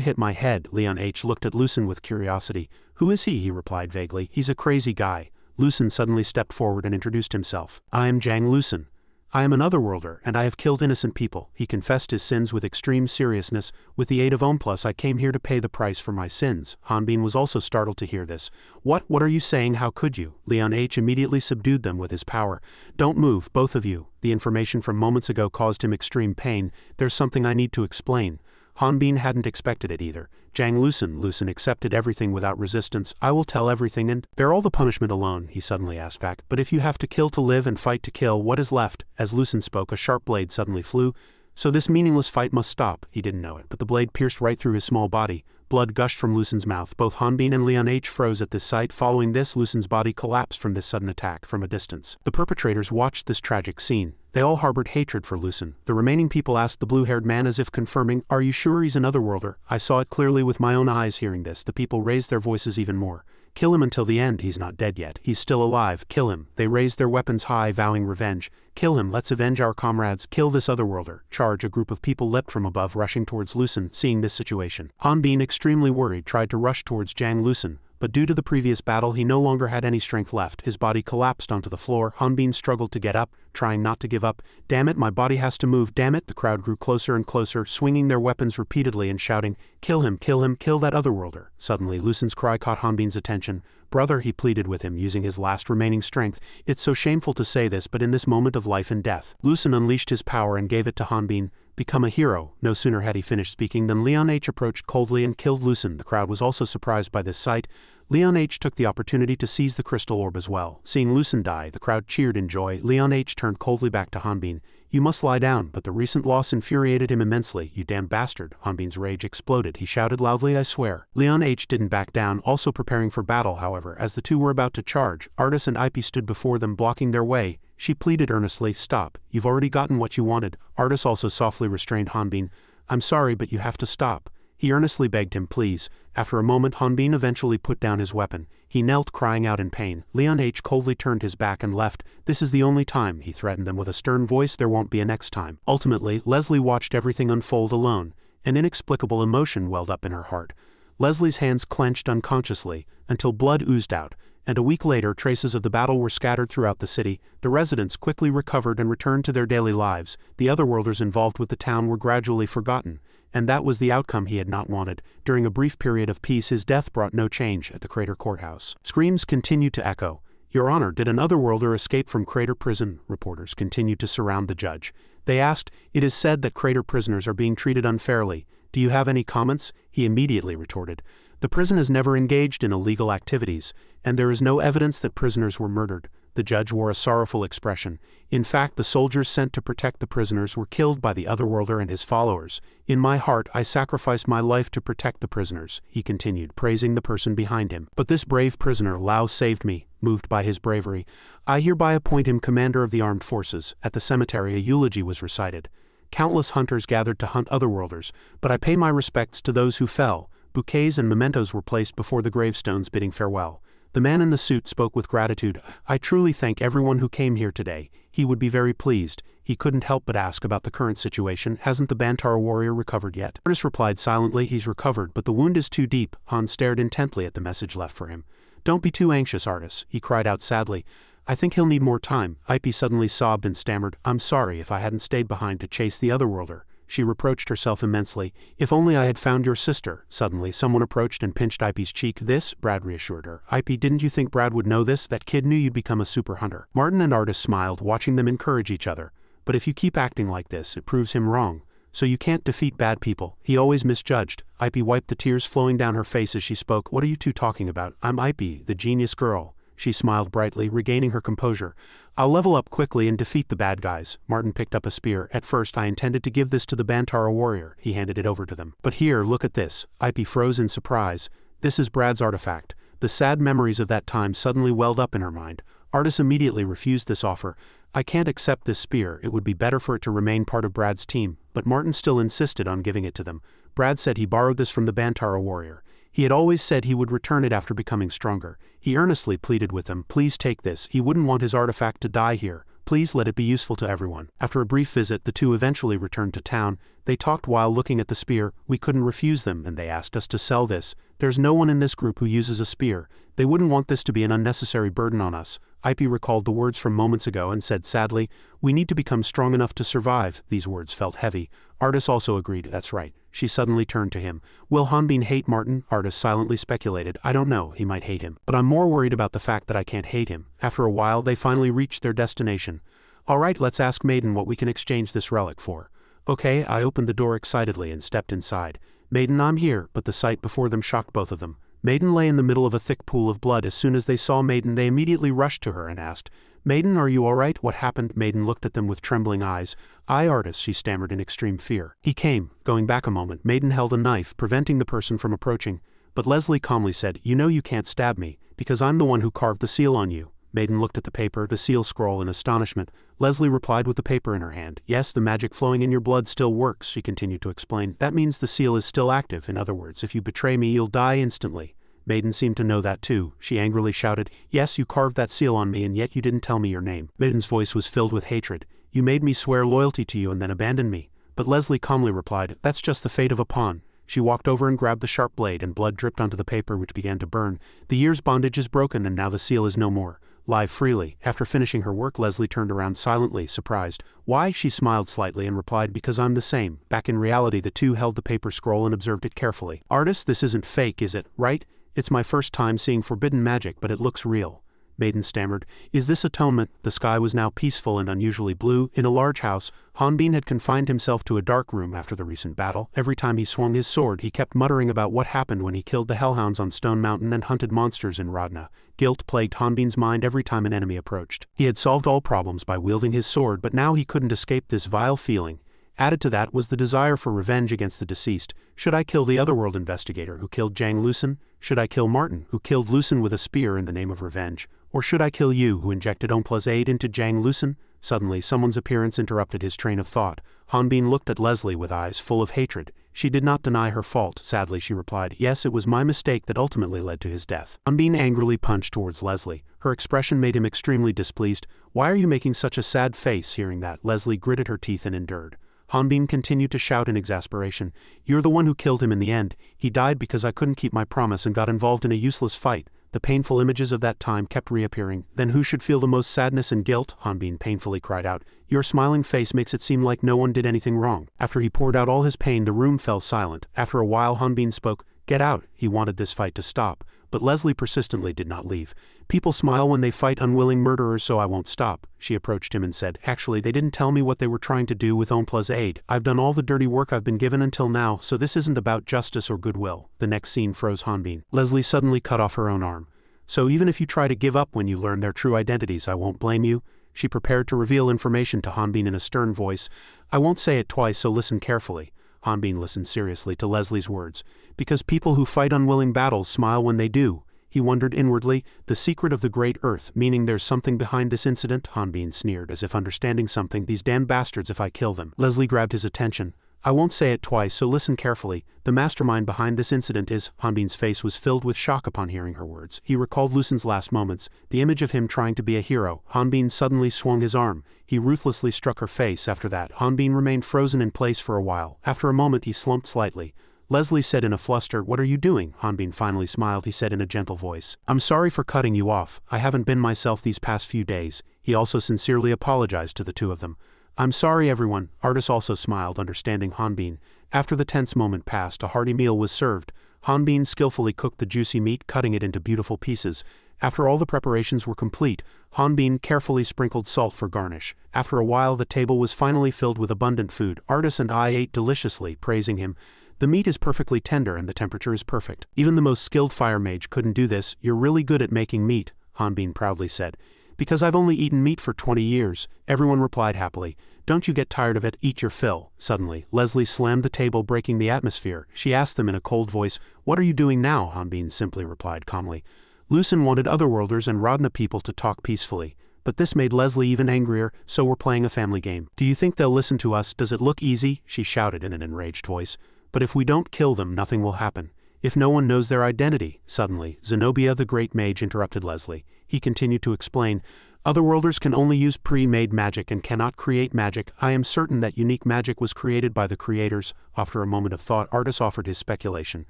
hit my head?" Leon H looked at Lucen with curiosity. "Who is he?" he replied vaguely. "He's a crazy guy." Lucen suddenly stepped forward and introduced himself. "I am Jang Lucen. I am an otherworlder, and I have killed innocent people." He confessed his sins with extreme seriousness. "With the aid of Omplus, I came here to pay the price for my sins." Hanbin was also startled to hear this. What are you saying? How could you?" Leon H immediately subdued them with his power. "Don't move, both of you. The information from moments ago caused him extreme pain. There's something I need to explain." Hanbin hadn't expected it either. Jang Lucen accepted everything without resistance. "I will tell everything and bear all the punishment alone," he suddenly asked back. "But if you have to kill to live and fight to kill, what is left?" As Lucen spoke, a sharp blade suddenly flew. So this meaningless fight must stop. He didn't know it, but the blade pierced right through his small body. Blood gushed from Lucen's mouth. Both Hanbin and Leon H froze at this sight. Following this, Lucen's body collapsed from this sudden attack from a distance. The perpetrators watched this tragic scene. They all harbored hatred for Lucen. The remaining people asked the blue-haired man as if confirming, "Are you sure he's an otherworlder?" "I saw it clearly with my own eyes." Hearing this, the people raised their voices even more. "Kill him until the end. He's not dead yet. He's still alive. Kill him." They raised their weapons high, vowing revenge. "Kill him. Let's avenge our comrades. Kill this otherworlder." Charge! A group of people leapt from above, rushing towards Lucen. Seeing this situation, Hanbin, extremely worried, tried to rush towards Jang Lucen. But due to the previous battle, he no longer had any strength left. His body collapsed onto the floor. Hanbin struggled to get up, trying not to give up. "Damn it, my body has to move, damn it!" The crowd grew closer and closer, swinging their weapons repeatedly and shouting, "Kill him, kill him, kill that otherworlder." Suddenly, Lucen's cry caught Hanbin's attention. "Brother," he pleaded with him, using his last remaining strength. "It's so shameful to say this, but in this moment of life and death." Lucen unleashed his power and gave it to Hanbin. "Become a hero." No sooner had he finished speaking than Leon H approached coldly and killed Lucen. The crowd was also surprised by this sight. Leon H took the opportunity to seize the crystal orb as well. Seeing Lucen die, the crowd cheered in joy. Leon H turned coldly back to Hanbin. "You must lie down," but the recent loss infuriated him immensely. "You damn bastard." Hanbin's rage exploded. He shouted loudly, "I swear." Leon H didn't back down, also preparing for battle. However, as the two were about to charge, Artis and IP stood before them, blocking their way. She pleaded earnestly, "Stop. You've already gotten what you wanted." Artis also softly restrained Hanbin. "I'm sorry, but you have to stop." He earnestly begged him, "Please." After a moment, Hanbin eventually put down his weapon. He knelt, crying out in pain. Leon H coldly turned his back and left. "This is the only time," he threatened them with a stern voice. "There won't be a next time." Ultimately, Leslie watched everything unfold alone. An inexplicable emotion welled up in her heart. Leslie's hands clenched unconsciously, until blood oozed out, and a week later traces of the battle were scattered throughout the city. The residents quickly recovered and returned to their daily lives. The otherworlders involved with the town were gradually forgotten. And that was the outcome he had not wanted. During a brief period of peace, his death brought no change at the Crater Courthouse. Screams continued to echo. "Your Honor, did an otherworlder escape from Crater Prison?" Reporters continued to surround the judge. They asked, "It is said that Crater prisoners are being treated unfairly. Do you have any comments?" He immediately retorted, "The prison has never engaged in illegal activities, and there is no evidence that prisoners were murdered." The judge wore a sorrowful expression. In fact, the soldiers sent to protect the prisoners were killed by the Otherworlder and his followers. In my heart, I sacrificed my life to protect the prisoners, he continued, praising the person behind him. But this brave prisoner, Lao, saved me. Moved by his bravery, I hereby appoint him commander of the armed forces. At the cemetery, a eulogy was recited. Countless hunters gathered to hunt Otherworlders, but I pay my respects to those who fell. Bouquets and mementos were placed before the gravestones bidding farewell. The man in the suit spoke with gratitude. I truly thank everyone who came here today. He would be very pleased. He couldn't help but ask about the current situation. Hasn't the Bantara warrior recovered yet? Artist replied silently, he's recovered, but the wound is too deep. Han stared intently at the message left for him. Don't be too anxious, Artist, he cried out sadly. I think he'll need more time. Ipy suddenly sobbed and stammered. I'm sorry if I hadn't stayed behind to chase the Otherworlder. She reproached herself immensely. If only I had found your sister. Suddenly, someone approached and pinched Ipy's cheek. This, Brad reassured her. Ipy, didn't you think Brad would know this? That kid knew you'd become a super hunter. Martin and Artist smiled, watching them encourage each other. But if you keep acting like this, it proves him wrong. So you can't defeat bad people. He always misjudged. Ipy wiped the tears flowing down her face as she spoke. What are you two talking about? I'm Ipy, the genius girl. She smiled brightly, regaining her composure. I'll level up quickly and defeat the bad guys. Martin picked up a spear. At first I intended to give this to the Bantara warrior. He handed it over to them. But here, look at this. Ipy froze in surprise. This is Brad's artifact. The sad memories of that time suddenly welled up in her mind. Artis immediately refused this offer. I can't accept this spear. It would be better for it to remain part of Brad's team. But Martin still insisted on giving it to them. Brad said he borrowed this from the Bantara warrior. He had always said he would return it after becoming stronger. He earnestly pleaded with them, please take this. He wouldn't want his artifact to die here. Please let it be useful to everyone. After a brief visit, the two eventually returned to town. They talked while looking at the spear. We couldn't refuse them, and they asked us to sell this. There's no one in this group who uses a spear. They wouldn't want this to be an unnecessary burden on us. Ipy recalled the words from moments ago and said sadly, we need to become strong enough to survive. These words felt heavy. Artis also agreed, that's right. She suddenly turned to him. Will Hanbin hate Martin? Artis silently speculated. I don't know, he might hate him. But I'm more worried about the fact that I can't hate him. After a while, they finally reached their destination. Alright, let's ask Maiden what we can exchange this relic for. Okay, I opened the door excitedly and stepped inside. Maiden, I'm here, but the sight before them shocked both of them. Maiden lay in the middle of a thick pool of blood. As soon as they saw Maiden, they immediately rushed to her and asked, Maiden, are you alright? What happened? Maiden looked at them with trembling eyes. I, Artis, she stammered in extreme fear. He came. Going back a moment, Maiden held a knife, preventing the person from approaching. But Leslie calmly said, you know you can't stab me, because I'm the one who carved the seal on you. Maiden looked at the paper, the seal scroll, in astonishment. Leslie replied with the paper in her hand. Yes, the magic flowing in your blood still works, she continued to explain. That means the seal is still active. In other words, if you betray me, you'll die instantly. Maiden seemed to know that too. She angrily shouted, yes, you carved that seal on me and yet you didn't tell me your name. Maiden's voice was filled with hatred. You made me swear loyalty to you and then abandoned me. But Leslie calmly replied, that's just the fate of a pawn. She walked over and grabbed the sharp blade and blood dripped onto the paper which began to burn. The year's bondage is broken and now the seal is no more. Live freely. After finishing her work, Leslie turned around silently, surprised. Why? She smiled slightly and replied, because I'm the same. Back in reality, the two held the paper scroll and observed it carefully. Artist, this isn't fake, is it, right? It's my first time seeing forbidden magic, but it looks real. Maiden stammered. Is this atonement? The sky was now peaceful and unusually blue. In a large house, Hanbin had confined himself to a dark room after the recent battle. Every time he swung his sword, he kept muttering about what happened when he killed the hellhounds on Stone Mountain and hunted monsters in Rodna. Guilt plagued Hanbin's mind every time an enemy approached. He had solved all problems by wielding his sword, but now he couldn't escape this vile feeling. Added to that was the desire for revenge against the deceased. Should I kill the Otherworld investigator who killed Jang Lucen? Should I kill Martin, who killed Lucen with a spear in the name of revenge? Or should I kill you, who injected Omplaz into Jang Lucen? Suddenly, someone's appearance interrupted his train of thought. Hanbin looked at Leslie with eyes full of hatred. She did not deny her fault. Sadly, she replied, yes, it was my mistake that ultimately led to his death. Hanbin angrily punched towards Leslie. Her expression made him extremely displeased. Why are you making such a sad face? Hearing that, Leslie gritted her teeth and endured. Hanbin continued to shout in exasperation, you're the one who killed him in the end. He died because I couldn't keep my promise and got involved in a useless fight. The painful images of that time kept reappearing. Then who should feel the most sadness and guilt? Hanbin painfully cried out. Your smiling face makes it seem like no one did anything wrong. After he poured out all his pain, the room fell silent. After a while, Hanbin spoke. Get out. He wanted this fight to stop. But Leslie persistently did not leave. People smile when they fight unwilling murderers, so I won't stop. She approached him and said, actually, they didn't tell me what they were trying to do with Omplaz aid. I've done all the dirty work I've been given until now, so this isn't about justice or goodwill. The next scene froze Hanbin. Leslie suddenly cut off her own arm. So even if you try to give up when you learn their true identities, I won't blame you. She prepared to reveal information to Hanbin in a stern voice. I won't say it twice, so listen carefully. Hanbin listened seriously to Leslie's words. Because people who fight unwilling battles smile when they do. He wondered inwardly, the secret of the great earth, meaning there's something behind this incident? Hanbin sneered, as if understanding something. These damn bastards, if I kill them. Leslie grabbed his attention. I won't say it twice, so listen carefully. The mastermind behind this incident is… Hanbin's face was filled with shock upon hearing her words. He recalled Lucen's last moments, the image of him trying to be a hero. Hanbin suddenly swung his arm. He ruthlessly struck her face. After that, Hanbin remained frozen in place for a while. After a moment he slumped slightly. Leslie said in a fluster, "What are you doing?" Hanbin finally smiled. He said in a gentle voice, "I'm sorry for cutting you off. I haven't been myself these past few days." He also sincerely apologized to the two of them. "I'm sorry, everyone." Artis also smiled, understanding Hanbin. After the tense moment passed, a hearty meal was served. Hanbin skillfully cooked the juicy meat, cutting it into beautiful pieces. After all the preparations were complete, Hanbin carefully sprinkled salt for garnish. After a while the table was finally filled with abundant food. Artis and I ate deliciously, praising him. "The meat is perfectly tender and the temperature is perfect. Even the most skilled fire mage couldn't do this. You're really good at making meat," Hanbin proudly said. "Because I've only eaten meat for 20 years, everyone replied happily. "Don't you get tired of it? Eat your fill." Suddenly, Leslie slammed the table, breaking the atmosphere. She asked them in a cold voice, "What are you doing now?" Hanbin simply replied calmly. Lucen wanted Otherworlders and Rodna people to talk peacefully. But this made Leslie even angrier, "So we're playing a family game. Do you think they'll listen to us? Does it look easy?" she shouted in an enraged voice. "But if we don't kill them, nothing will happen. If no one knows their identity." Suddenly, Zenobia the Great Mage interrupted Leslie. He continued to explain, "Otherworlders can only use pre-made magic and cannot create magic. I am certain that unique magic was created by the creators." After a moment of thought, Artis offered his speculation.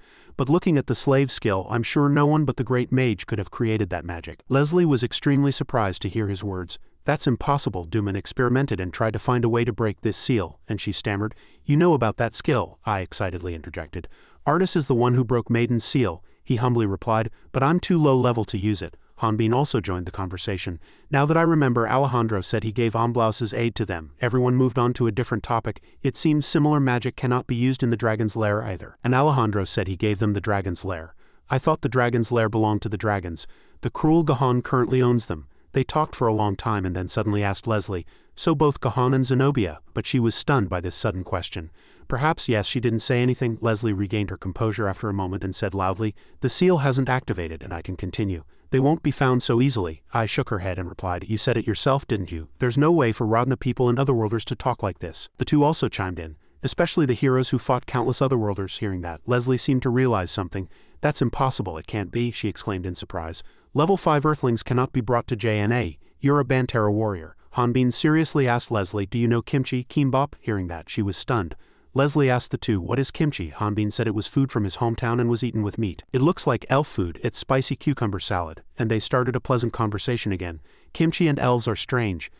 "But looking at the slave skill, I'm sure no one but the Great Mage could have created that magic." Leslie was extremely surprised to hear his words. "That's impossible." Duman experimented and tried to find a way to break this seal, and she stammered, "You know about that skill," I excitedly interjected. "Artis is the one who broke Maiden's seal," he humbly replied, "but I'm too low level to use it." Hanbin also joined the conversation. "Now that I remember, Alejandro said he gave Amblaus's aid to them." Everyone moved on to a different topic. "It seems similar magic cannot be used in the Dragon's Lair either. And Alejandro said he gave them the Dragon's Lair. I thought the Dragon's Lair belonged to the dragons. The cruel Gahan currently owns them." They talked for a long time and then suddenly asked Leslie, "So both Gahan and Zenobia?" But she was stunned by this sudden question. "Perhaps yes." She didn't say anything. Leslie regained her composure after a moment and said loudly, "The seal hasn't activated and I can continue. They won't be found so easily." I shook her head and replied, "You said it yourself, didn't you? There's no way for Rodna people and Otherworlders to talk like this." The two also chimed in, especially the heroes who fought countless Otherworlders. Hearing that, Leslie seemed to realize something. "That's impossible. It can't be," she exclaimed in surprise. "Level 5 Earthlings cannot be brought to JNA. You're a Bantera warrior." Hanbin seriously asked Leslie, "Do you know kimchi, kimbap?" Hearing that, she was stunned. Leslie asked the two, "What is kimchi?" Hanbin said it was food from his hometown and was eaten with meat. "It looks like elf food. It's spicy cucumber salad." And they started a pleasant conversation again. "Kimchi and elves are strange.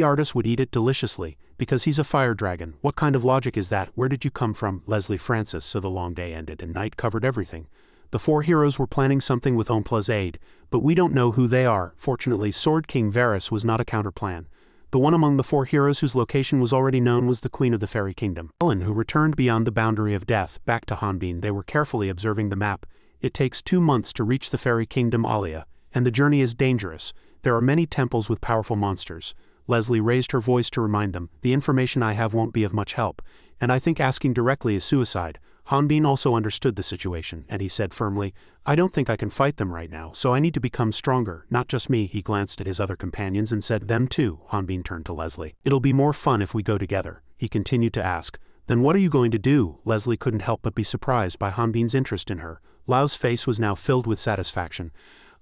Artis would eat it deliciously, because he's a fire dragon. What kind of logic is that? Where did you come from?" Leslie Francis. So the long day ended and night covered everything. The four heroes were planning something with Ompla's aid, but we don't know who they are. Fortunately, Sword King Varus was not a counterplan. The one among the four heroes whose location was already known was the Queen of the Fairy Kingdom, Ellen, who returned beyond the boundary of death. Back to Hanbin, they were carefully observing the map. "It takes 2 months to reach the Fairy Kingdom Alia, and the journey is dangerous. There are many temples with powerful monsters." Leslie raised her voice to remind them, "The information I have won't be of much help, and I think asking directly is suicide." Hanbin also understood the situation, and he said firmly, "I don't think I can fight them right now, so I need to become stronger. Not just me." He glanced at his other companions and said, "Them too." Hanbin turned to Leslie. "It'll be more fun if we go together." He continued to ask, "Then what are you going to do?" Leslie couldn't help but be surprised by Hanbin's interest in her. Lau's face was now filled with satisfaction.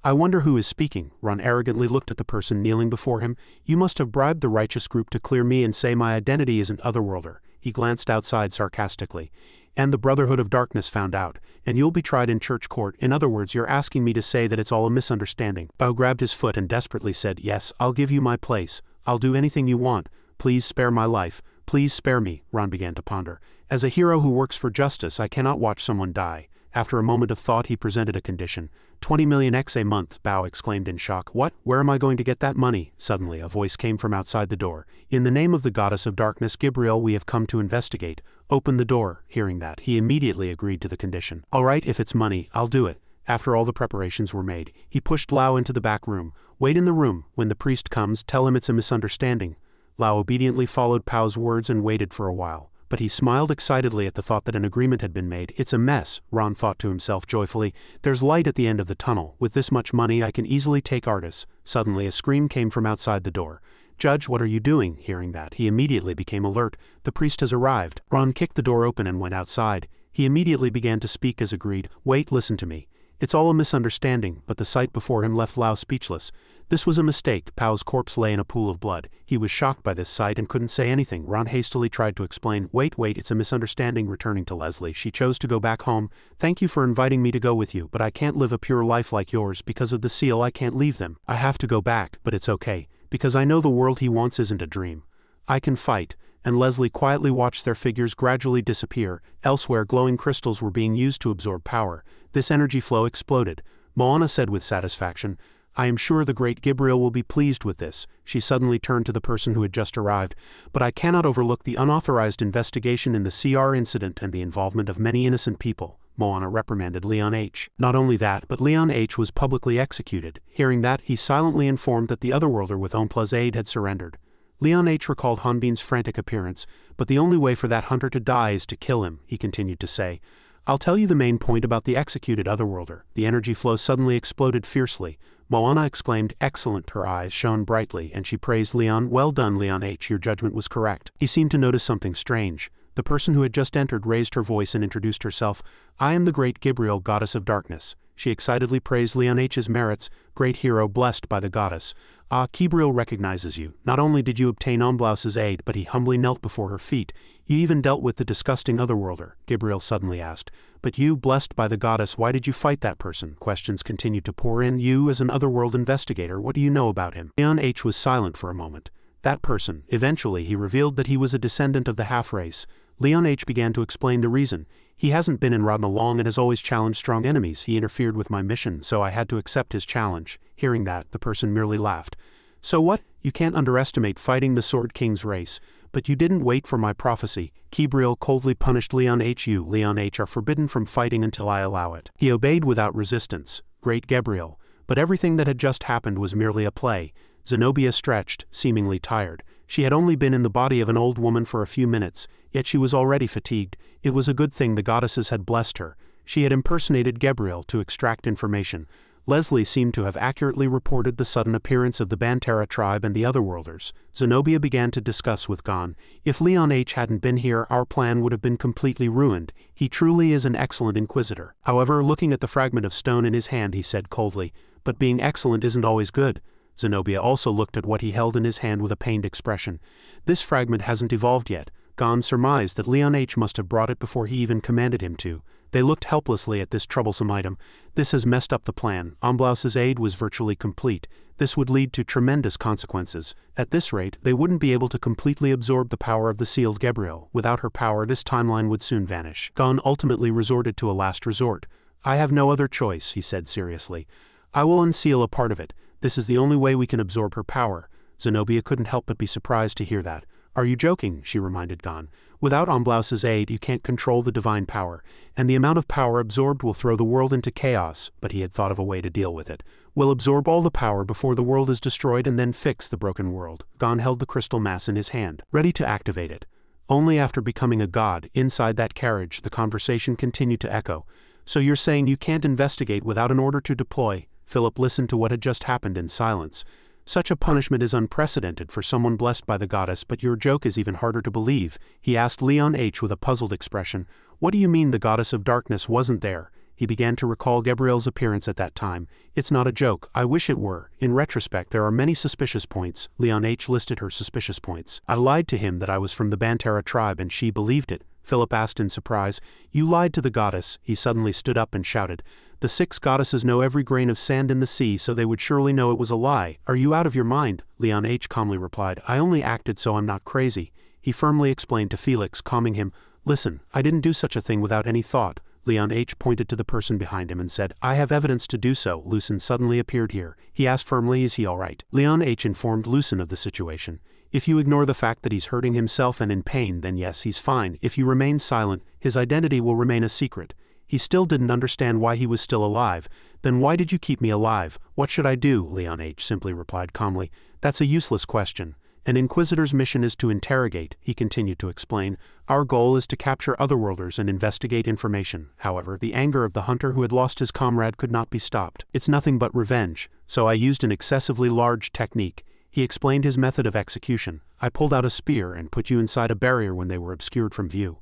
"I wonder who is speaking." Ron arrogantly looked at the person kneeling before him. "You must have bribed the righteous group to clear me and say my identity isn't Otherworlder." He glanced outside sarcastically. "And the Brotherhood of Darkness found out, and you'll be tried in church court. In other words, you're asking me to say that it's all a misunderstanding." Bao grabbed his foot and desperately said, "Yes, I'll give you my place. I'll do anything you want. Please spare my life. Please spare me." Ron began to ponder. "As a hero who works for justice, I cannot watch someone die." After a moment of thought, he presented a condition. 20 million X a month, Bao exclaimed in shock. "What? Where am I going to get that money?" Suddenly, a voice came from outside the door. "In the name of the goddess of darkness, Gabriel, we have come to investigate. Open the door." Hearing that, he immediately agreed to the condition. "All right, if it's money, I'll do it." After all the preparations were made, he pushed Lao into the back room. "Wait in the room. When the priest comes, tell him it's a misunderstanding." Lao obediently followed Pao's words and waited for a while, but he smiled excitedly at the thought that an agreement had been made. "It's a mess," Ron thought to himself joyfully. "There's light at the end of the tunnel. With this much money I can easily take artists." Suddenly a scream came from outside the door. "Judge, what are you doing?" Hearing that, he immediately became alert. "The priest has arrived." Ron kicked the door open and went outside. He immediately began to speak as agreed. "Wait, listen to me. It's all a misunderstanding," but the sight before him left Lao speechless. This was a mistake. Pao's corpse lay in a pool of blood. He was shocked by this sight and couldn't say anything. Ron hastily tried to explain. Wait, it's a misunderstanding." Returning to Leslie, she chose to go back home. "Thank you for inviting me to go with you, but I can't live a pure life like yours. Because of the seal I can't leave them. I have to go back, but it's okay, because I know the world he wants isn't a dream. I can fight." And Leslie quietly watched their figures gradually disappear. Elsewhere, glowing crystals were being used to absorb power. This energy flow exploded. Moana said with satisfaction, "I am sure the great Gabriel will be pleased with this." She suddenly turned to the person who had just arrived. "But I cannot overlook the unauthorized investigation in the CR incident and the involvement of many innocent people." Moana reprimanded Leon H. Not only that, but Leon H. was publicly executed. Hearing that, he silently informed that the Otherworlder with Ompla's aid had surrendered. Leon H. recalled Hanbin's frantic appearance, "But the only way for that hunter to die is to kill him," he continued to say. "I'll tell you the main point about the executed Otherworlder." The energy flow suddenly exploded fiercely. Moana exclaimed, "Excellent!" Her eyes shone brightly, and she praised Leon. "Well done, Leon H. Your judgment was correct." He seemed to notice something strange. The person who had just entered raised her voice and introduced herself. "I am the great Gabriel, goddess of darkness." She excitedly praised Leon H.'s merits. "Great hero blessed by the goddess. Ah, Gabriel recognizes you. Not only did you obtain Omblaus's aid, but he humbly knelt before her feet. You even dealt with the disgusting Otherworlder." Gabriel suddenly asked, "But you, blessed by the goddess, why did you fight that person?" Questions continued to pour in. "You, as an Otherworld investigator, what do you know about him?" Leon H. was silent for a moment. "That person." Eventually, he revealed that he was a descendant of the half-race. Leon H. began to explain the reason. "He hasn't been in Rodna long and has always challenged strong enemies. He interfered with my mission, so I had to accept his challenge." Hearing that, the person merely laughed. "So what? You can't underestimate fighting the Sword King's race. But you didn't wait for my prophecy." Gabriel coldly punished Leon H. "You, Leon H., are forbidden from fighting until I allow it." He obeyed without resistance. Great Gabriel. But everything that had just happened was merely a play. Zenobia stretched, seemingly tired. She had only been in the body of an old woman for a few minutes, yet she was already fatigued. It was a good thing the goddesses had blessed her. She had impersonated Gabriel to extract information. Leslie seemed to have accurately reported the sudden appearance of the Bantera tribe and the Otherworlders. Zenobia began to discuss with Gon. "If Leon H. hadn't been here, our plan would have been completely ruined. He truly is an excellent inquisitor." However, looking at the fragment of stone in his hand, he said coldly, "But being excellent isn't always good." Zenobia also looked at what he held in his hand with a pained expression. "This fragment hasn't evolved yet." Gon surmised that Leon H. must have brought it before he even commanded him to. They looked helplessly at this troublesome item. "This has messed up the plan." Omblaus's aid was virtually complete. This would lead to tremendous consequences. At this rate, they wouldn't be able to completely absorb the power of the sealed Gabriel. Without her power, this timeline would soon vanish. Gon ultimately resorted to a last resort. "I have no other choice," he said seriously. "I will unseal a part of it. This is the only way we can absorb her power." Zenobia couldn't help but be surprised to hear that. "Are you joking?" she reminded Gon. "Without Omblaus's aid, you can't control the divine power, and the amount of power absorbed will throw the world into chaos." But he had thought of a way to deal with it. "We'll absorb all the power before the world is destroyed and then fix the broken world." Gon held the crystal mass in his hand, ready to activate it. Only after becoming a god, inside that carriage, the conversation continued to echo. "So you're saying you can't investigate without an order to deploy?" Philip listened to what had just happened in silence. "Such a punishment is unprecedented for someone blessed by the goddess, but your joke is even harder to believe." He asked Leon H. with a puzzled expression. "What do you mean the goddess of darkness wasn't there?" He began to recall Gabriel's appearance at that time. "It's not a joke. I wish it were. In retrospect, there are many suspicious points." Leon H. listed her suspicious points. "I lied to him that I was from the Bantera tribe and she believed it." Philip asked in surprise. "You lied to the goddess." He suddenly stood up and shouted. "The 6 goddesses know every grain of sand in the sea, so they would surely know it was a lie. Are you out of your mind?" Leon H. calmly replied. "I only acted so I'm not crazy." He firmly explained to Felix, calming him. "Listen, I didn't do such a thing without any thought." Leon H. pointed to the person behind him and said, "I have evidence to do so." Lucen suddenly appeared here. He asked firmly, "Is he all right?" Leon H. informed Lucen of the situation. "If you ignore the fact that he's hurting himself and in pain, then yes, he's fine. If you remain silent, his identity will remain a secret." He still didn't understand why he was still alive. Then why did you keep me alive? What should I do? Leon H. simply replied calmly. That's a useless question. An Inquisitor's mission is to interrogate, he continued to explain. Our goal is to capture otherworlders and investigate information. However, the anger of the hunter who had lost his comrade could not be stopped. It's nothing but revenge, so I used an excessively large technique. He explained his method of execution. I pulled out a spear and put you inside a barrier when they were obscured from view.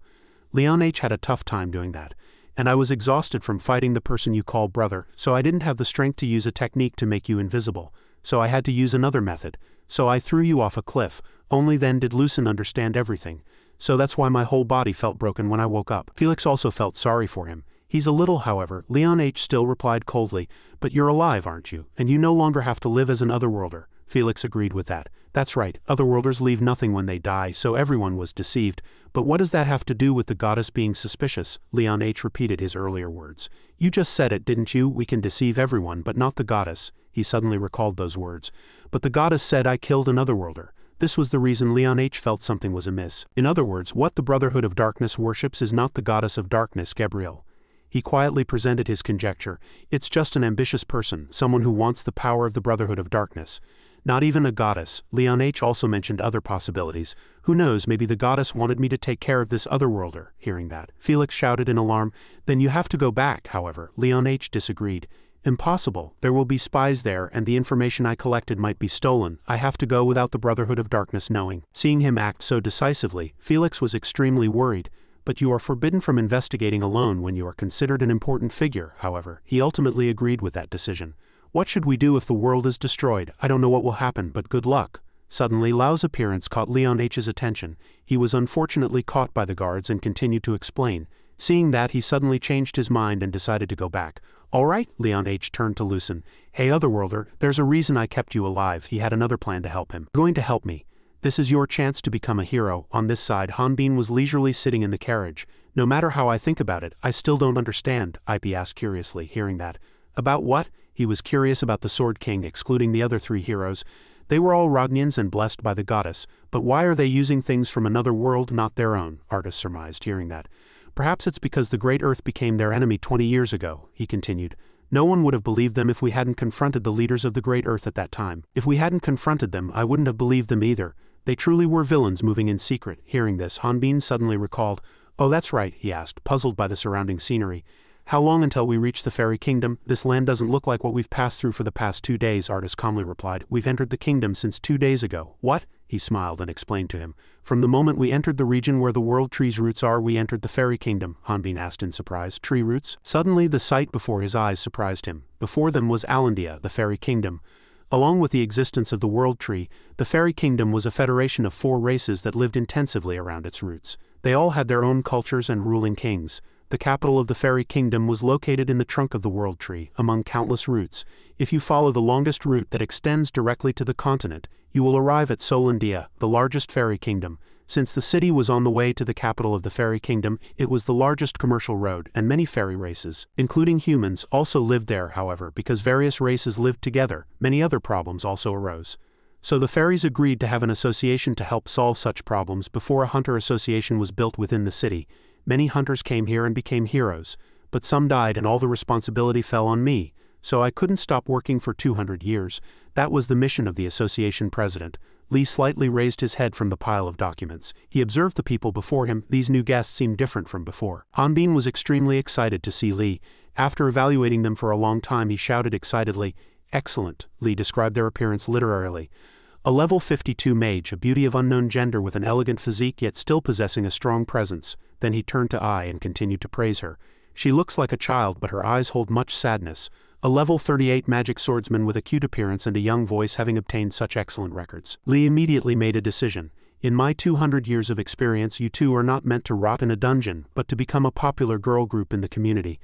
Leon H. had a tough time doing that. And I was exhausted from fighting the person you call brother, so I didn't have the strength to use a technique to make you invisible. So I had to use another method. So I threw you off a cliff. Only then did Lucen understand everything. So that's why my whole body felt broken when I woke up. Felix also felt sorry for him. He's a little, however, Leon H. still replied coldly, but you're alive, aren't you? And you no longer have to live as an otherworlder. Felix agreed with that. That's right, otherworlders leave nothing when they die, so everyone was deceived. But what does that have to do with the goddess being suspicious? Leon H. repeated his earlier words. You just said it, didn't you? We can deceive everyone, but not the goddess. He suddenly recalled those words. But the goddess said I killed an otherworlder. This was the reason Leon H. felt something was amiss. In other words, what the Brotherhood of Darkness worships is not the goddess of darkness, Gabriel. He quietly presented his conjecture. It's just an ambitious person, someone who wants the power of the Brotherhood of Darkness. Not even a goddess. Leon H. also mentioned other possibilities. Who knows, maybe the goddess wanted me to take care of this otherworlder. Hearing that, Felix shouted in alarm. Then you have to go back, however. Leon H. disagreed. Impossible. There will be spies there, and the information I collected might be stolen. I have to go without the Brotherhood of Darkness knowing. Seeing him act so decisively, Felix was extremely worried. But you are forbidden from investigating alone when you are considered an important figure, however. He ultimately agreed with that decision. What should we do if the world is destroyed? I don't know what will happen, but good luck. Suddenly, Lao's appearance caught Leon H.'s attention. He was unfortunately caught by the guards and continued to explain. Seeing that, he suddenly changed his mind and decided to go back. All right, Leon H. turned to Lucen. Hey, Otherworlder, there's a reason I kept you alive. He had another plan to help him. You're going to help me. This is your chance to become a hero. On this side, Hanbin was leisurely sitting in the carriage. No matter how I think about it, I still don't understand, IP asked curiously, hearing that. About what? He was curious about the Sword King, excluding the other three heroes. They were all Rodnians and blessed by the goddess, but why are they using things from another world, not their own? Artus surmised, hearing that. Perhaps it's because the Great Earth became their enemy 20 years ago, he continued. No one would have believed them if we hadn't confronted the leaders of the Great Earth at that time. If we hadn't confronted them, I wouldn't have believed them either. They truly were villains moving in secret. Hearing this, Hanbin suddenly recalled. Oh, that's right, he asked, puzzled by the surrounding scenery. How long until we reach the Fairy Kingdom? This land doesn't look like what we've passed through for the past 2 days, Artus calmly replied. We've entered the kingdom since 2 days ago. What? He smiled and explained to him. From the moment we entered the region where the world tree's roots are, we entered the Fairy Kingdom, Hanbin asked in surprise. Tree roots? Suddenly the sight before his eyes surprised him. Before them was Alandia, the Fairy Kingdom. Along with the existence of the World Tree, the Fairy Kingdom was a federation of 4 races that lived intensively around its roots. They all had their own cultures and ruling kings. The capital of the Fairy Kingdom was located in the trunk of the World Tree, among countless roots. If you follow the longest route that extends directly to the continent, you will arrive at Solandia, the largest fairy kingdom. Since the city was on the way to the capital of the Fairy Kingdom, it was the largest commercial road, and many fairy races, including humans, also lived there. However, because various races lived together, many other problems also arose. So the fairies agreed to have an association to help solve such problems before a hunter association was built within the city. Many hunters came here and became heroes, but some died and all the responsibility fell on me, so I couldn't stop working for 200 years. That was the mission of the association president. Lee slightly raised his head from the pile of documents. He observed the people before him. These new guests seemed different from before. Hanbin was extremely excited to see Lee. After evaluating them for a long time, he shouted excitedly, "Excellent." Lee described their appearance literally. A level 52 mage, a beauty of unknown gender with an elegant physique yet still possessing a strong presence. Then he turned to Ai and continued to praise her. She looks like a child, but her eyes hold much sadness. A level 38 magic swordsman with a cute appearance and a young voice, having obtained such excellent records. Lee immediately made a decision. In my 200 years of experience, you two are not meant to rot in a dungeon, but to become a popular girl group in the community.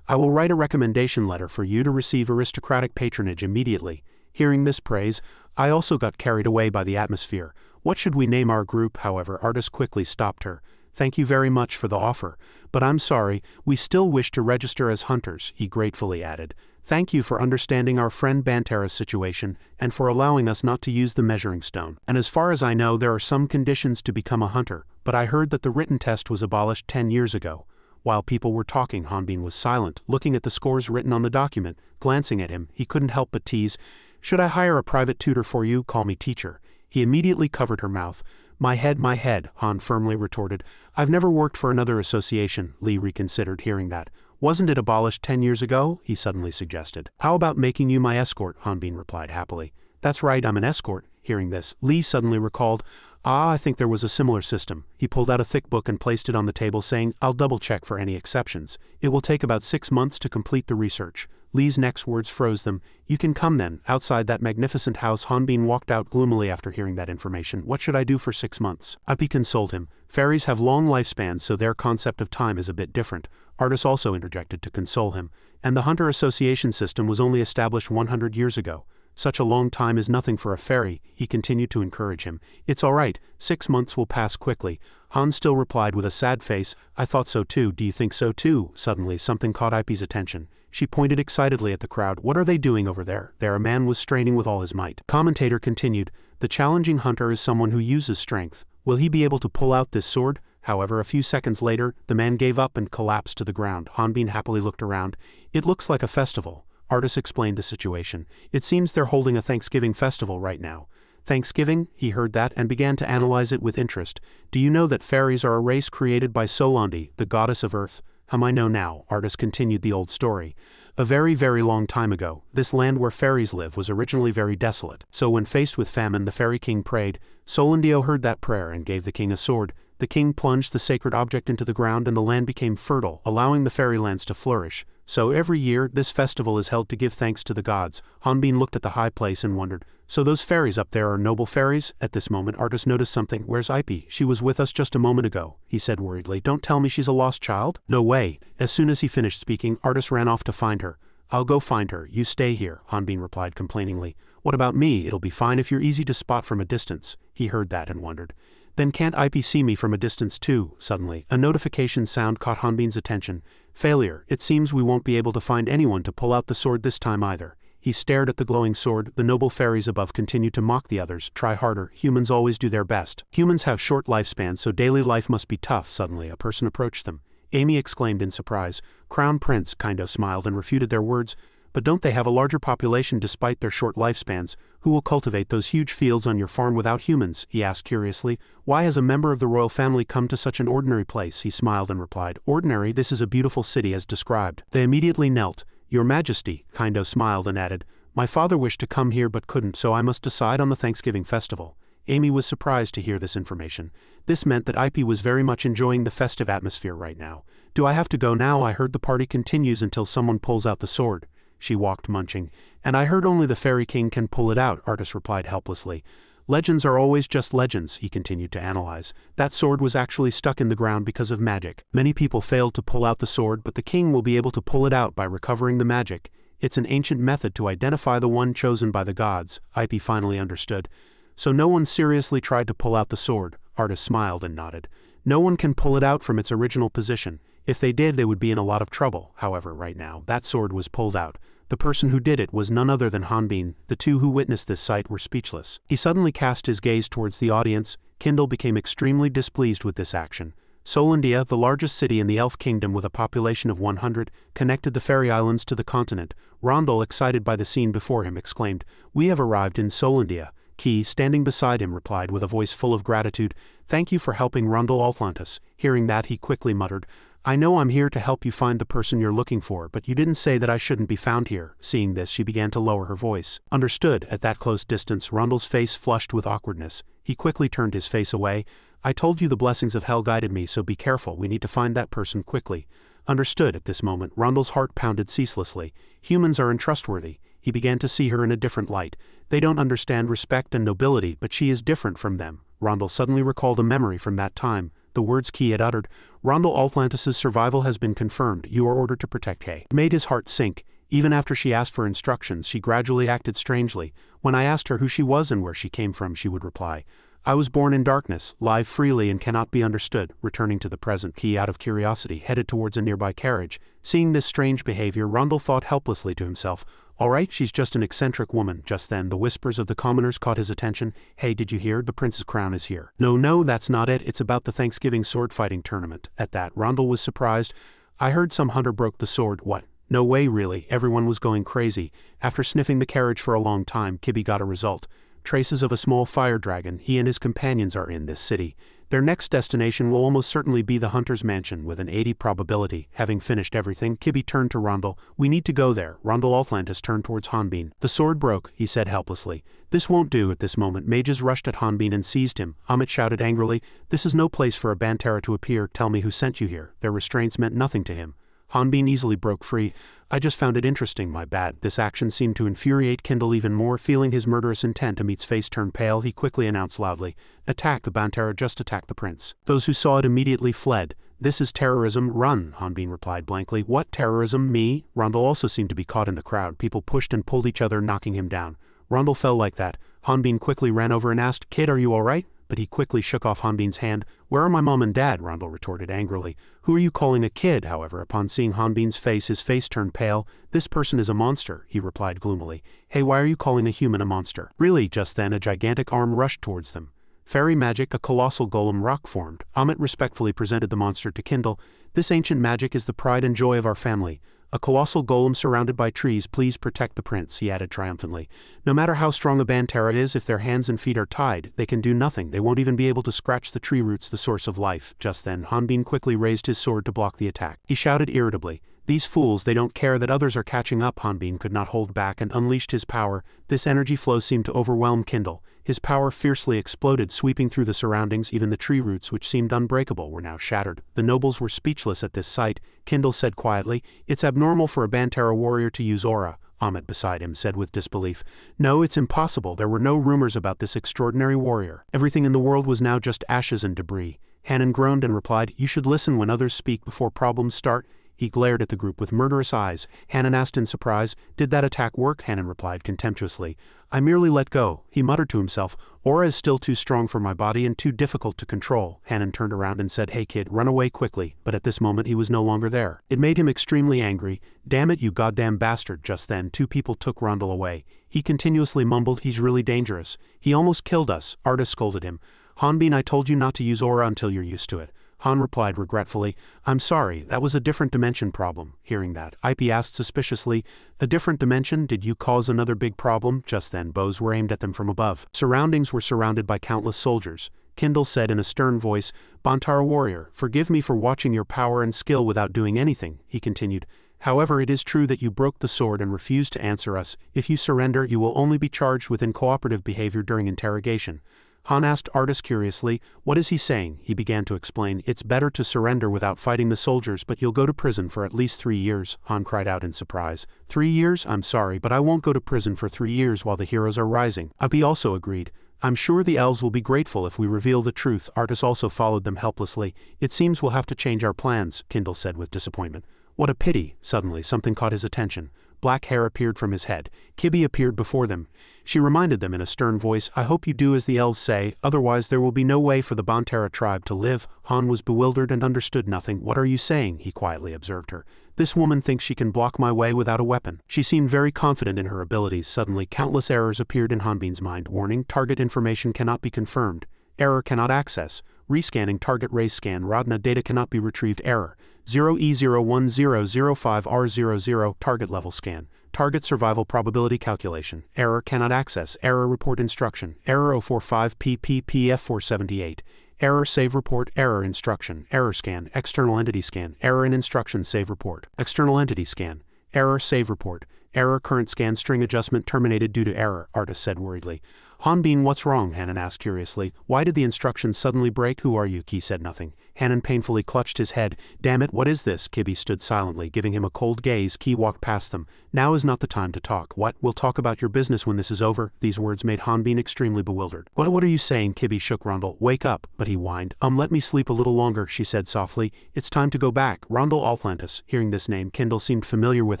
I will write a recommendation letter for you to receive aristocratic patronage immediately. Hearing this praise, I also got carried away by the atmosphere. What should we name our group? However, Artus quickly stopped her. Thank you very much for the offer, but I'm sorry, we still wish to register as hunters, he gratefully added. Thank you for understanding our friend Bantera's situation, and for allowing us not to use the measuring stone. And as far as I know, there are some conditions to become a hunter, but I heard that the written test was abolished 10 years ago. While people were talking, Hanbin was silent, looking at the scores written on the document. Glancing at him, he couldn't help but tease, "Should I hire a private tutor for you? Call me teacher." He immediately covered her mouth. My head," Han firmly retorted. "I've never worked for another association," Li reconsidered, hearing that. "Wasn't it abolished 10 years ago?" he suddenly suggested. "How about making you my escort?" Hanbin replied happily. "That's right, I'm an escort." Hearing this, Li suddenly recalled, I think there was a similar system." He pulled out a thick book and placed it on the table, saying, "I'll double-check for any exceptions. It will take about 6 months to complete the research." Li's next words froze them. "You can come then." Outside that magnificent house, Hanbin walked out gloomily after hearing that information. What should I do for 6 months? Ipi consoled him. Fairies have long lifespans, so their concept of time is a bit different. Artis also interjected to console him. And the Hunter Association system was only established 100 years ago. Such a long time is nothing for a fairy, he continued to encourage him. "It's all right, 6 months will pass quickly." Han still replied with a sad face, "I thought so too, do you think so too?" Suddenly something caught Ipi's attention. She pointed excitedly at the crowd. "What are they doing over there?" There a man was straining with all his might. Commentator continued, "The challenging hunter is someone who uses strength. Will he be able to pull out this sword?" However, a few seconds later, the man gave up and collapsed to the ground. Hanbin happily looked around. "It looks like a festival." Artis explained the situation. "It seems they're holding a Thanksgiving festival right now." Thanksgiving? He heard that and began to analyze it with interest. "Do you know that fairies are a race created by Solandi, the goddess of earth?" I know now," Artis continued the old story. "A very, very long time ago, this land where fairies live was originally very desolate. So when faced with famine, the fairy king prayed. Solandio heard that prayer and gave the king a sword. The king plunged the sacred object into the ground and the land became fertile, allowing the fairylands to flourish. So every year, this festival is held to give thanks to the gods." Hanbin looked at the high place and wondered, "So those fairies up there are noble fairies?" At this moment, Artis noticed something. "Where's Ipi? She was with us just a moment ago," he said worriedly. "Don't tell me she's a lost child?" "No way." As soon as he finished speaking, Artis ran off to find her. "I'll go find her, you stay here," Hanbin replied complainingly. "What about me? It'll be fine if you're easy to spot from a distance." He heard that and wondered. "Then can't Ipi see me from a distance too?" Suddenly, a notification sound caught Hanbin's attention. "Failure. It seems we won't be able to find anyone to pull out the sword this time either." He stared at the glowing sword. The noble fairies above continued to mock the others. "Try harder. Humans always do their best. Humans have short lifespans, so daily life must be tough." Suddenly, a person approached them. Amy exclaimed in surprise. Crown Prince kind of smiled and refuted their words. "But don't they have a larger population despite their short lifespans? Who will cultivate those huge fields on your farm without humans?" he asked curiously. "Why has a member of the royal family come to such an ordinary place?" He smiled and replied, "Ordinary, this is a beautiful city as described." They immediately knelt. "Your Majesty," Kaindo smiled and added, "My father wished to come here but couldn't, so I must decide on the Thanksgiving festival." Amy was surprised to hear this information. This meant that Ipi was very much enjoying the festive atmosphere right now. "Do I have to go now? I heard the party continues until someone pulls out the sword." She walked munching. "And I heard only the fairy king can pull it out," Artis replied helplessly. "Legends are always just legends," he continued to analyze. "That sword was actually stuck in the ground because of magic. Many people failed to pull out the sword, but the king will be able to pull it out by recovering the magic. It's an ancient method to identify the one chosen by the gods." Ipi finally understood. "So no one seriously tried to pull out the sword?" Artis smiled and nodded. "No one can pull it out from its original position. If they did, they would be in a lot of trouble. However, right now, that sword was pulled out. The person who did it was none other than Hanbin. The two who witnessed this sight were speechless." He suddenly cast his gaze towards the audience. Kindle became extremely displeased with this action. Solandia, the largest city in the Elf Kingdom with a population of 100, connected the fairy islands to the continent. Rondel, excited by the scene before him, exclaimed, "We have arrived in Solandia." Ki, standing beside him, replied with a voice full of gratitude, "Thank you for helping Rondel Atlantis." Hearing that, he quickly muttered, "I know I'm here to help you find the person you're looking for, but you didn't say that I shouldn't be found here." Seeing this, she began to lower her voice. Understood. At that close distance, Rondel's face flushed with awkwardness. He quickly turned his face away. "I told you the blessings of hell guided me, so be careful. We need to find that person quickly." Understood. At this moment, Rondel's heart pounded ceaselessly. Humans are untrustworthy. He began to see her in a different light. They don't understand respect and nobility, but she is different from them. Rondel suddenly recalled a memory from that time. The words Ki had uttered, "Rondel Atlantis' survival has been confirmed. You are ordered to protect Kay." Made his heart sink. Even after she asked for instructions, she gradually acted strangely. When I asked her who she was and where she came from, she would reply, I was born in darkness, live freely and cannot be understood. Returning to the present, he out of curiosity headed towards a nearby carriage. Seeing this strange behavior, Rondel thought helplessly to himself, all right, she's just an eccentric woman. Just then, the whispers of the commoners caught his attention. Hey, did you hear? The prince's crown is here. No, that's not it. It's about the Thanksgiving sword fighting tournament. At that, Rondel was surprised. I heard some hunter broke the sword. What? No way, really. Everyone was going crazy. After sniffing the carriage for a long time, Kibby got a result. Traces of a small fire dragon. He and his companions are in this city. Their next destination will almost certainly be the hunter's mansion with an 80 probability. Having finished everything, Kibby turned to Rondel. We need to go there. Rondel Altlantis turned towards Hanbin. The sword broke, he said helplessly. This won't do. At this moment, mages rushed at Hanbin and seized him. Amit shouted angrily, this is no place for a Bantara to appear. Tell me who sent you here. Their restraints meant nothing to him. Hanbin easily broke free. I just found it interesting, my bad. This action seemed to infuriate Kindle even more. Feeling his murderous intent, Amit's face turned pale. He quickly announced loudly, attack the Bantara, just attack the prince. Those who saw it immediately fled. This is terrorism, run, Hanbin replied blankly. What terrorism, me? Rondel also seemed to be caught in the crowd. People pushed and pulled each other, knocking him down. Rondel fell like that. Hanbin quickly ran over and asked, kid, are you alright? But he quickly shook off Hanbin's hand. Where are my mom and dad? Rondel retorted angrily. Who are you calling a kid? However, upon seeing Hanbin's face, his face turned pale. This person is a monster, he replied gloomily. Hey, why are you calling a human a monster? Really? Just then a gigantic arm rushed towards them. Fairy magic, a colossal golem rock formed. Amit respectfully presented the monster to Kindle. This ancient magic is the pride and joy of our family. A colossal golem surrounded by trees, please protect the prince, he added triumphantly. No matter how strong a Bantara is, if their hands and feet are tied, they can do nothing. They won't even be able to scratch the tree roots, the source of life. Just then, Hanbin quickly raised his sword to block the attack. He shouted irritably, these fools, they don't care that others are catching up. Hanbin could not hold back and unleashed his power. This energy flow seemed to overwhelm Kindle. His power fiercely exploded, sweeping through the surroundings. Even the tree roots, which seemed unbreakable, were now shattered. The nobles were speechless at this sight. Kindle said quietly, it's abnormal for a Bantara warrior to use aura. Amit beside him said with disbelief, no, it's impossible. There were no rumors about this extraordinary warrior. Everything in the world was now just ashes and debris. Hanan groaned and replied, you should listen when others speak before problems start. He glared at the group with murderous eyes. Hanan asked in surprise, did that attack work? Hanan replied contemptuously, I merely let go. He muttered to himself, aura is still too strong for my body and too difficult to control. Hanan turned around and said, hey kid, run away quickly. But at this moment he was no longer there. It made him extremely angry. Damn it, you goddamn bastard. Just then, two people took Rondel away. He continuously mumbled, he's really dangerous. He almost killed us. Artis scolded him. Hanbin, I told you not to use aura until you're used to it. Han replied regretfully, I'm sorry, that was a different dimension problem. Hearing that, IP asked suspiciously, a different dimension? Did you cause another big problem? Just then, bows were aimed at them from above. Surroundings were surrounded by countless soldiers. Kindle said in a stern voice, Bantara warrior, forgive me for watching your power and skill without doing anything, he continued. However, it is true that you broke the sword and refused to answer us. If you surrender, you will only be charged with uncooperative behavior during interrogation. Han asked Artis curiously, what is he saying? He began to explain, it's better to surrender without fighting the soldiers, but you'll go to prison for at least 3 years. Han cried out in surprise. 3 years? I'm sorry, but I won't go to prison for 3 years while the heroes are rising. Abi also agreed. I'm sure the elves will be grateful if we reveal the truth. Artis also followed them helplessly. It seems we'll have to change our plans, Kindle said with disappointment. What a pity. Suddenly, something caught his attention. Black hair appeared from his head. Kibby appeared before them. She reminded them in a stern voice, I hope you do as the elves say, otherwise there will be no way for the Bantara tribe to live. Han was bewildered and understood nothing. What are you saying? He quietly observed her. This woman thinks she can block my way without a weapon. She seemed very confident in her abilities. Suddenly, countless errors appeared in Hanbin's mind. Warning, target information cannot be confirmed. Error cannot access. Rescanning target race scan. Rodna data cannot be retrieved. Error. 0E01005R00 target level scan. Target survival probability calculation. Error cannot access. Error report instruction. Error 045PPPF478. Error save report. Error instruction. Error scan. External entity scan. Error in instruction save report. External entity scan. Error save report. Error current scan string adjustment terminated due to error, Artis said worriedly. Hanbin, what's wrong? Hanan asked curiously. Why did the instructions suddenly break? Who are you? Ki said nothing. Hanan painfully clutched his head. Damn it, what is this? Kibby stood silently, giving him a cold gaze. Ki walked past them. Now is not the time to talk. What? We'll talk about your business when this is over. These words made Hanbin extremely bewildered. What are you saying? Kibby shook Rondel. Wake up. But he whined. Let me sleep a little longer, she said softly. It's time to go back. Rondel Altlantis. Hearing this name, Kindle seemed familiar with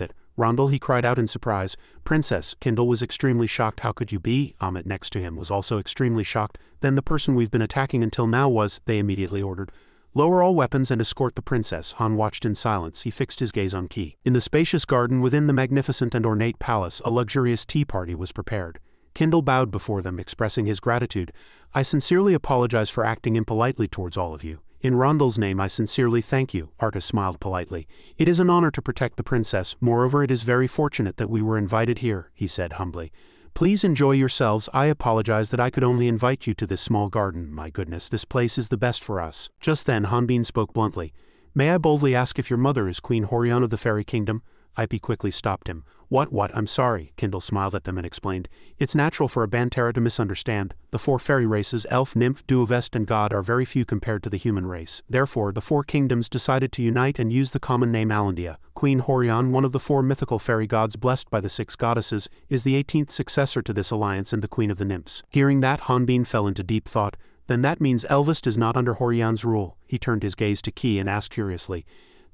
it. Rondel, he cried out in surprise. Princess, Kindle was extremely shocked. How could you be? Amit next to him was also extremely shocked. Then the person we've been attacking until now was, they immediately ordered. Lower all weapons and escort the princess. Han watched in silence. He fixed his gaze on Ki. In the spacious garden within the magnificent and ornate palace, a luxurious tea party was prepared. Kindle bowed before them, expressing his gratitude. I sincerely apologize for acting impolitely towards all of you. In Rondel's name I sincerely thank you, Artis smiled politely. It is an honor to protect the princess. Moreover, it is very fortunate that we were invited here, he said humbly. Please enjoy yourselves. I apologize that I could only invite you to this small garden. My goodness, this place is the best for us. Just then Hanbin spoke bluntly. May I boldly ask if your mother is Queen Horion of the Fairy Kingdom? Ip quickly stopped him. What, I'm sorry, Kindle smiled at them and explained. It's natural for a Bantara to misunderstand. The 4 fairy races, elf, nymph, duovest and god, are very few compared to the human race. Therefore, the 4 kingdoms decided to unite and use the common name Alandia. Queen Horion, one of the 4 mythical fairy gods blessed by the 6 goddesses, is the 18th successor to this alliance and the queen of the nymphs. Hearing that, Hanbin fell into deep thought. Then that means Elvist is not under Horion's rule. He turned his gaze to Ki and asked curiously.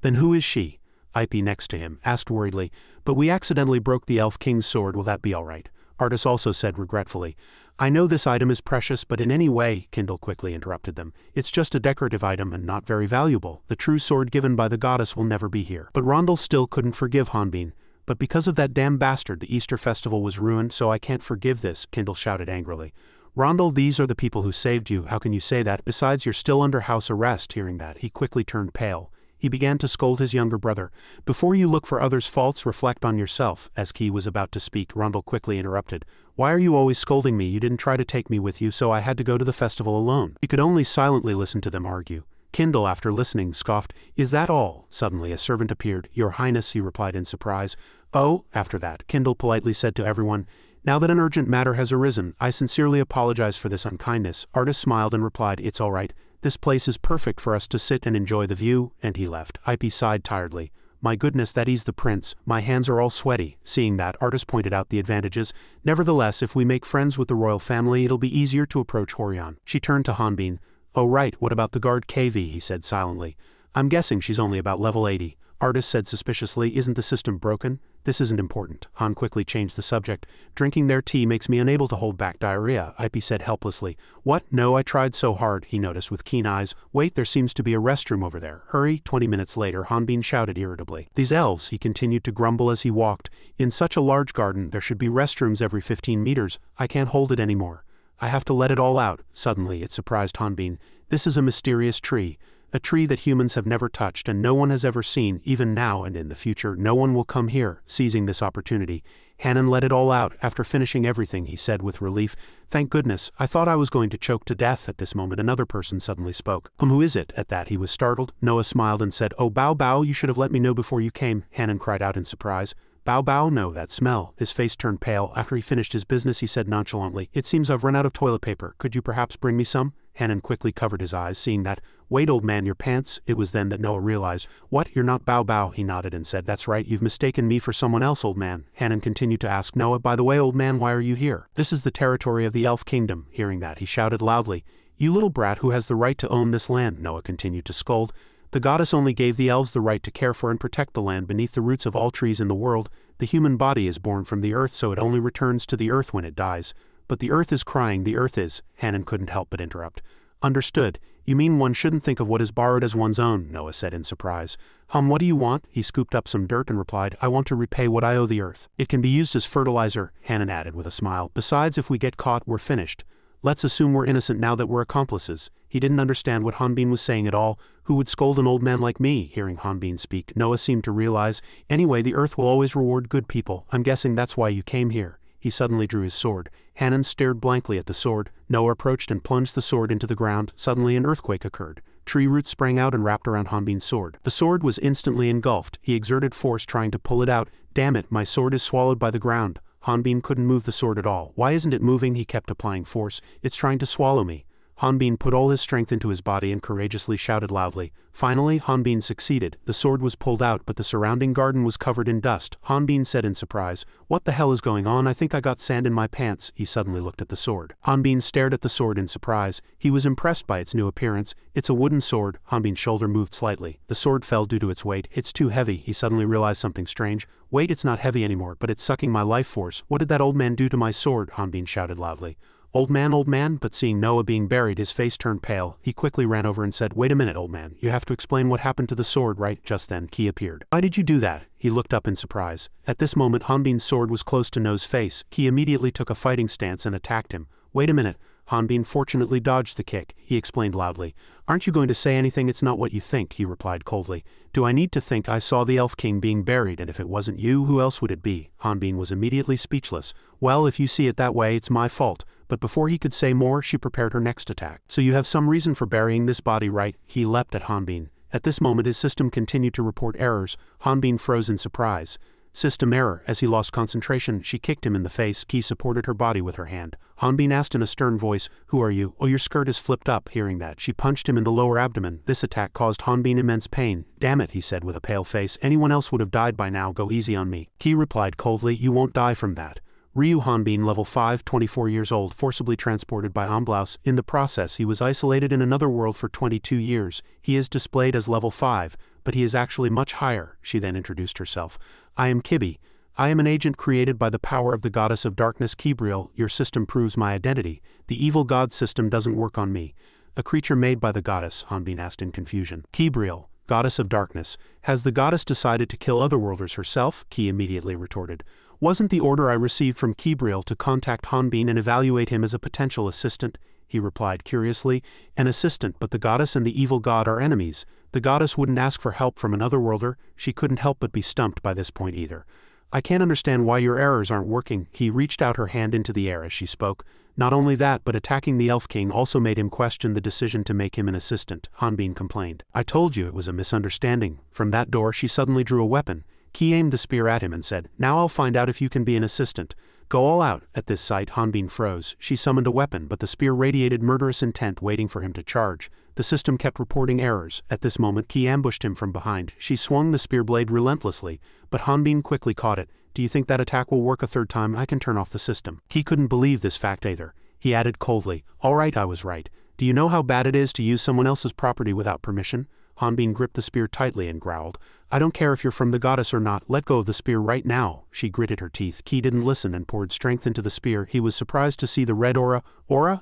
Then who is she? Ip next to him asked worriedly, but we accidentally broke the elf king's sword. Will that be all right? Artis also said regretfully. I know this item is precious, but in any way, Kindle quickly interrupted them. It's just a decorative item and not very valuable. The true sword given by the goddess will never be here. But Rondel still couldn't forgive Hanbin. But because of that damn bastard, the Easter festival was ruined, so I can't forgive this, Kindle shouted angrily. Rondel, these are the people who saved you. How can you say that? Besides, you're still under house arrest. Hearing that, he quickly turned pale. He began to scold his younger brother. Before you look for others' faults, reflect on yourself. As Ki was about to speak, Rondel quickly interrupted. Why are you always scolding me? You didn't try to take me with you, so I had to go to the festival alone. He could only silently listen to them argue. Kindle, after listening, scoffed. Is that all? Suddenly a servant appeared. Your Highness, he replied in surprise. Oh, after that, Kindle politely said to everyone, now that an urgent matter has arisen, I sincerely apologize for this unkindness. Artis smiled and replied, it's all right. This place is perfect for us to sit and enjoy the view, and he left. Ip sighed tiredly. My goodness, that he's the prince. My hands are all sweaty. Seeing that, Artis pointed out the advantages. Nevertheless, if we make friends with the royal family, it'll be easier to approach Horion. She turned to Hanbin. Oh right, what about the guard KV? He said silently. I'm guessing she's only about level 80. Artis said suspiciously, isn't the system broken? This isn't important. Han quickly changed the subject. Drinking their tea makes me unable to hold back diarrhea, Ip said helplessly. What? No, I tried so hard, he noticed with keen eyes. Wait, there seems to be a restroom over there. Hurry. 20 minutes later, Hanbin shouted irritably. These elves, he continued to grumble as he walked. In such a large garden, there should be restrooms every 15 meters. I can't hold it anymore. I have to let it all out. Suddenly, it surprised Hanbin. This is a mysterious tree. A tree that humans have never touched and no one has ever seen. Even now and in the future, no one will come here. Seizing this opportunity, Hannon let it all out. After finishing everything, he said with relief, thank goodness, I thought I was going to choke to death. At this moment, another person suddenly spoke. Who is it? At that, he was startled. Noah smiled and said, oh, Bao Bao, you should have let me know before you came. Hannon cried out in surprise. Bao Bao, no, that smell. His face turned pale. After he finished his business, he said nonchalantly, it seems I've run out of toilet paper. Could you perhaps bring me some? Hannon quickly covered his eyes, seeing that. Wait, old man, your pants? It was then that Noah realized. What, you're not Bao Bao? He nodded and said, that's right, you've mistaken me for someone else, old man. Hannon continued to ask Noah, by the way, old man, why are you here? This is the territory of the Elf Kingdom. Hearing that, he shouted loudly, you little brat, who has the right to own this land? Noah continued to scold. The goddess only gave the elves the right to care for and protect the land beneath the roots of all trees in the world. The human body is born from the earth, so it only returns to the earth when it dies. But the earth is crying, the earth is. Hannon couldn't help but interrupt. Understood. You mean one shouldn't think of what is borrowed as one's own, Noah said in surprise. What do you want? He scooped up some dirt and replied, I want to repay what I owe the earth. It can be used as fertilizer, Hannon added with a smile. Besides, if we get caught, we're finished. Let's assume we're innocent now that we're accomplices. He didn't understand what Hanbin was saying at all. Who would scold an old man like me? Hearing Hanbin speak, Noah seemed to realize, anyway, the earth will always reward good people. I'm guessing that's why you came here. He suddenly drew his sword. Hannon stared blankly at the sword. Noah approached and plunged the sword into the ground. Suddenly an earthquake occurred. Tree roots sprang out and wrapped around Hanbin's sword. The sword was instantly engulfed. He exerted force trying to pull it out. Damn it, my sword is swallowed by the ground. Hanbin couldn't move the sword at all. Why isn't it moving? He kept applying force. It's trying to swallow me. Hanbin put all his strength into his body and courageously shouted loudly. Finally, Hanbin succeeded. The sword was pulled out, but the surrounding garden was covered in dust. Hanbin said in surprise, "What the hell is going on? I think I got sand in my pants." He suddenly looked at the sword. Hanbin stared at the sword in surprise. He was impressed by its new appearance. "It's a wooden sword." Hanbin's shoulder moved slightly. The sword fell due to its weight. "It's too heavy." He suddenly realized something strange. "Wait, it's not heavy anymore, but it's sucking my life force. What did that old man do to my sword?" Hanbin shouted loudly. Old man, but seeing Noah being buried, his face turned pale. He quickly ran over and said, "Wait a minute, old man, you have to explain what happened to the sword, right?" Just then, Ki appeared. "Why did you do that?" He looked up in surprise. At this moment, Hanbin's sword was close to Noah's face. Ki immediately took a fighting stance and attacked him. "Wait a minute." Hanbin fortunately dodged the kick. He explained loudly. "Aren't you going to say anything? It's not what you think," he replied coldly. "Do I need to think? I saw the Elf King being buried, and if it wasn't you, who else would it be?" Hanbin was immediately speechless. "Well, if you see it that way, it's my fault." But before he could say more, she prepared her next attack. "So you have some reason for burying this body, right?" He leapt at Hanbin. At this moment, his system continued to report errors. Hanbin froze in surprise. "System error." As he lost concentration, she kicked him in the face. Ki supported her body with her hand. Hanbin asked in a stern voice, "Who are you?" "Oh, your skirt is flipped up." Hearing that, she punched him in the lower abdomen. This attack caused Hanbin immense pain. "Damn it," he said with a pale face. "Anyone else would have died by now. Go easy on me." Ki replied coldly, "You won't die from that." Ryu Hanbin, level 5, 24 years old, forcibly transported by Amblaus. In the process, he was isolated in another world for 22 years. He is displayed as level 5, but he is actually much higher. She then introduced herself. "I am Kibi. I am an agent created by the power of the goddess of darkness Kibriel. Your system proves my identity. The evil god system doesn't work on me." "A creature made by the goddess?" Hanbin asked in confusion. "Kibriel, goddess of darkness. Has the goddess decided to kill otherworlders herself?" Ki immediately retorted. "Wasn't the order I received from Kibriel to contact Hanbin and evaluate him as a potential assistant?" He replied curiously. "An assistant, but the goddess and the evil god are enemies. The goddess wouldn't ask for help from an otherworlder." She couldn't help but be stumped by this point either. "I can't understand why your errors aren't working." He reached out her hand into the air as she spoke. "Not only that, but attacking the Elf King also made him question the decision to make him an assistant," Hanbin complained. "I told you it was a misunderstanding." From that door she suddenly drew a weapon. Ki aimed the spear at him and said, "Now I'll find out if you can be an assistant. Go all out." At this sight, Hanbin froze. She summoned a weapon, but the spear radiated murderous intent, waiting for him to charge. The system kept reporting errors. At this moment, Ki ambushed him from behind. She swung the spear blade relentlessly, but Hanbin quickly caught it. "Do you think that attack will work a third time? I can turn off the system." Ki couldn't believe this fact either. He added coldly, "All right, I was right. Do you know how bad it is to use someone else's property without permission?" Hanbin gripped the spear tightly and growled, "I don't care if you're from the goddess or not, let go of the spear right now." She gritted her teeth. Ki didn't listen and poured strength into the spear. He was surprised to see the red aura.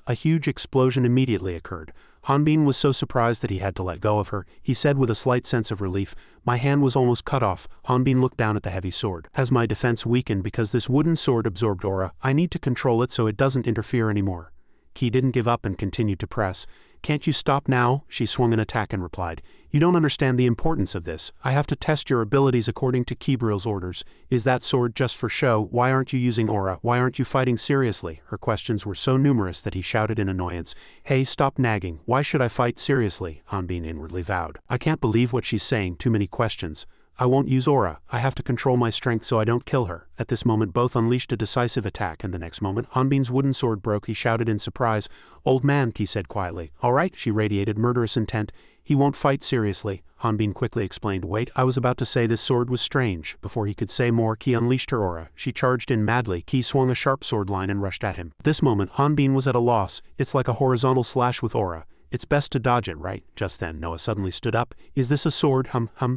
A huge explosion immediately occurred. Hanbin was so surprised that he had to let go of her. He said with a slight sense of relief, "My hand was almost cut off." Hanbin looked down at the heavy sword. "Has my defense weakened because this wooden sword absorbed aura? I need to control it so it doesn't interfere anymore." Ki didn't give up and continued to press. "Can't you stop now?" She swung an attack and replied, "You don't understand the importance of this. I have to test your abilities according to Kibriel's orders. Is that sword just for show? Why aren't you using aura? Why aren't you fighting seriously?" Her questions were so numerous that he shouted in annoyance, "Hey, stop nagging. Why should I fight seriously?" Hanbin inwardly vowed. "I can't believe what she's saying. Too many questions. I won't use aura. I have to control my strength so I don't kill her." At this moment both unleashed a decisive attack, and the next moment Hanbin's wooden sword broke. He shouted in surprise. "Old man," Ki said quietly. "All right," she radiated murderous intent. "He won't fight seriously." Hanbin quickly explained, "Wait, I was about to say this sword was strange." Before he could say more, Ki unleashed her aura. She charged in madly. Ki swung a sharp sword line and rushed at him. At this moment Hanbin was at a loss. It's like a horizontal slash with aura. It's best to dodge it, right? Just then Noah suddenly stood up. "Is this a sword?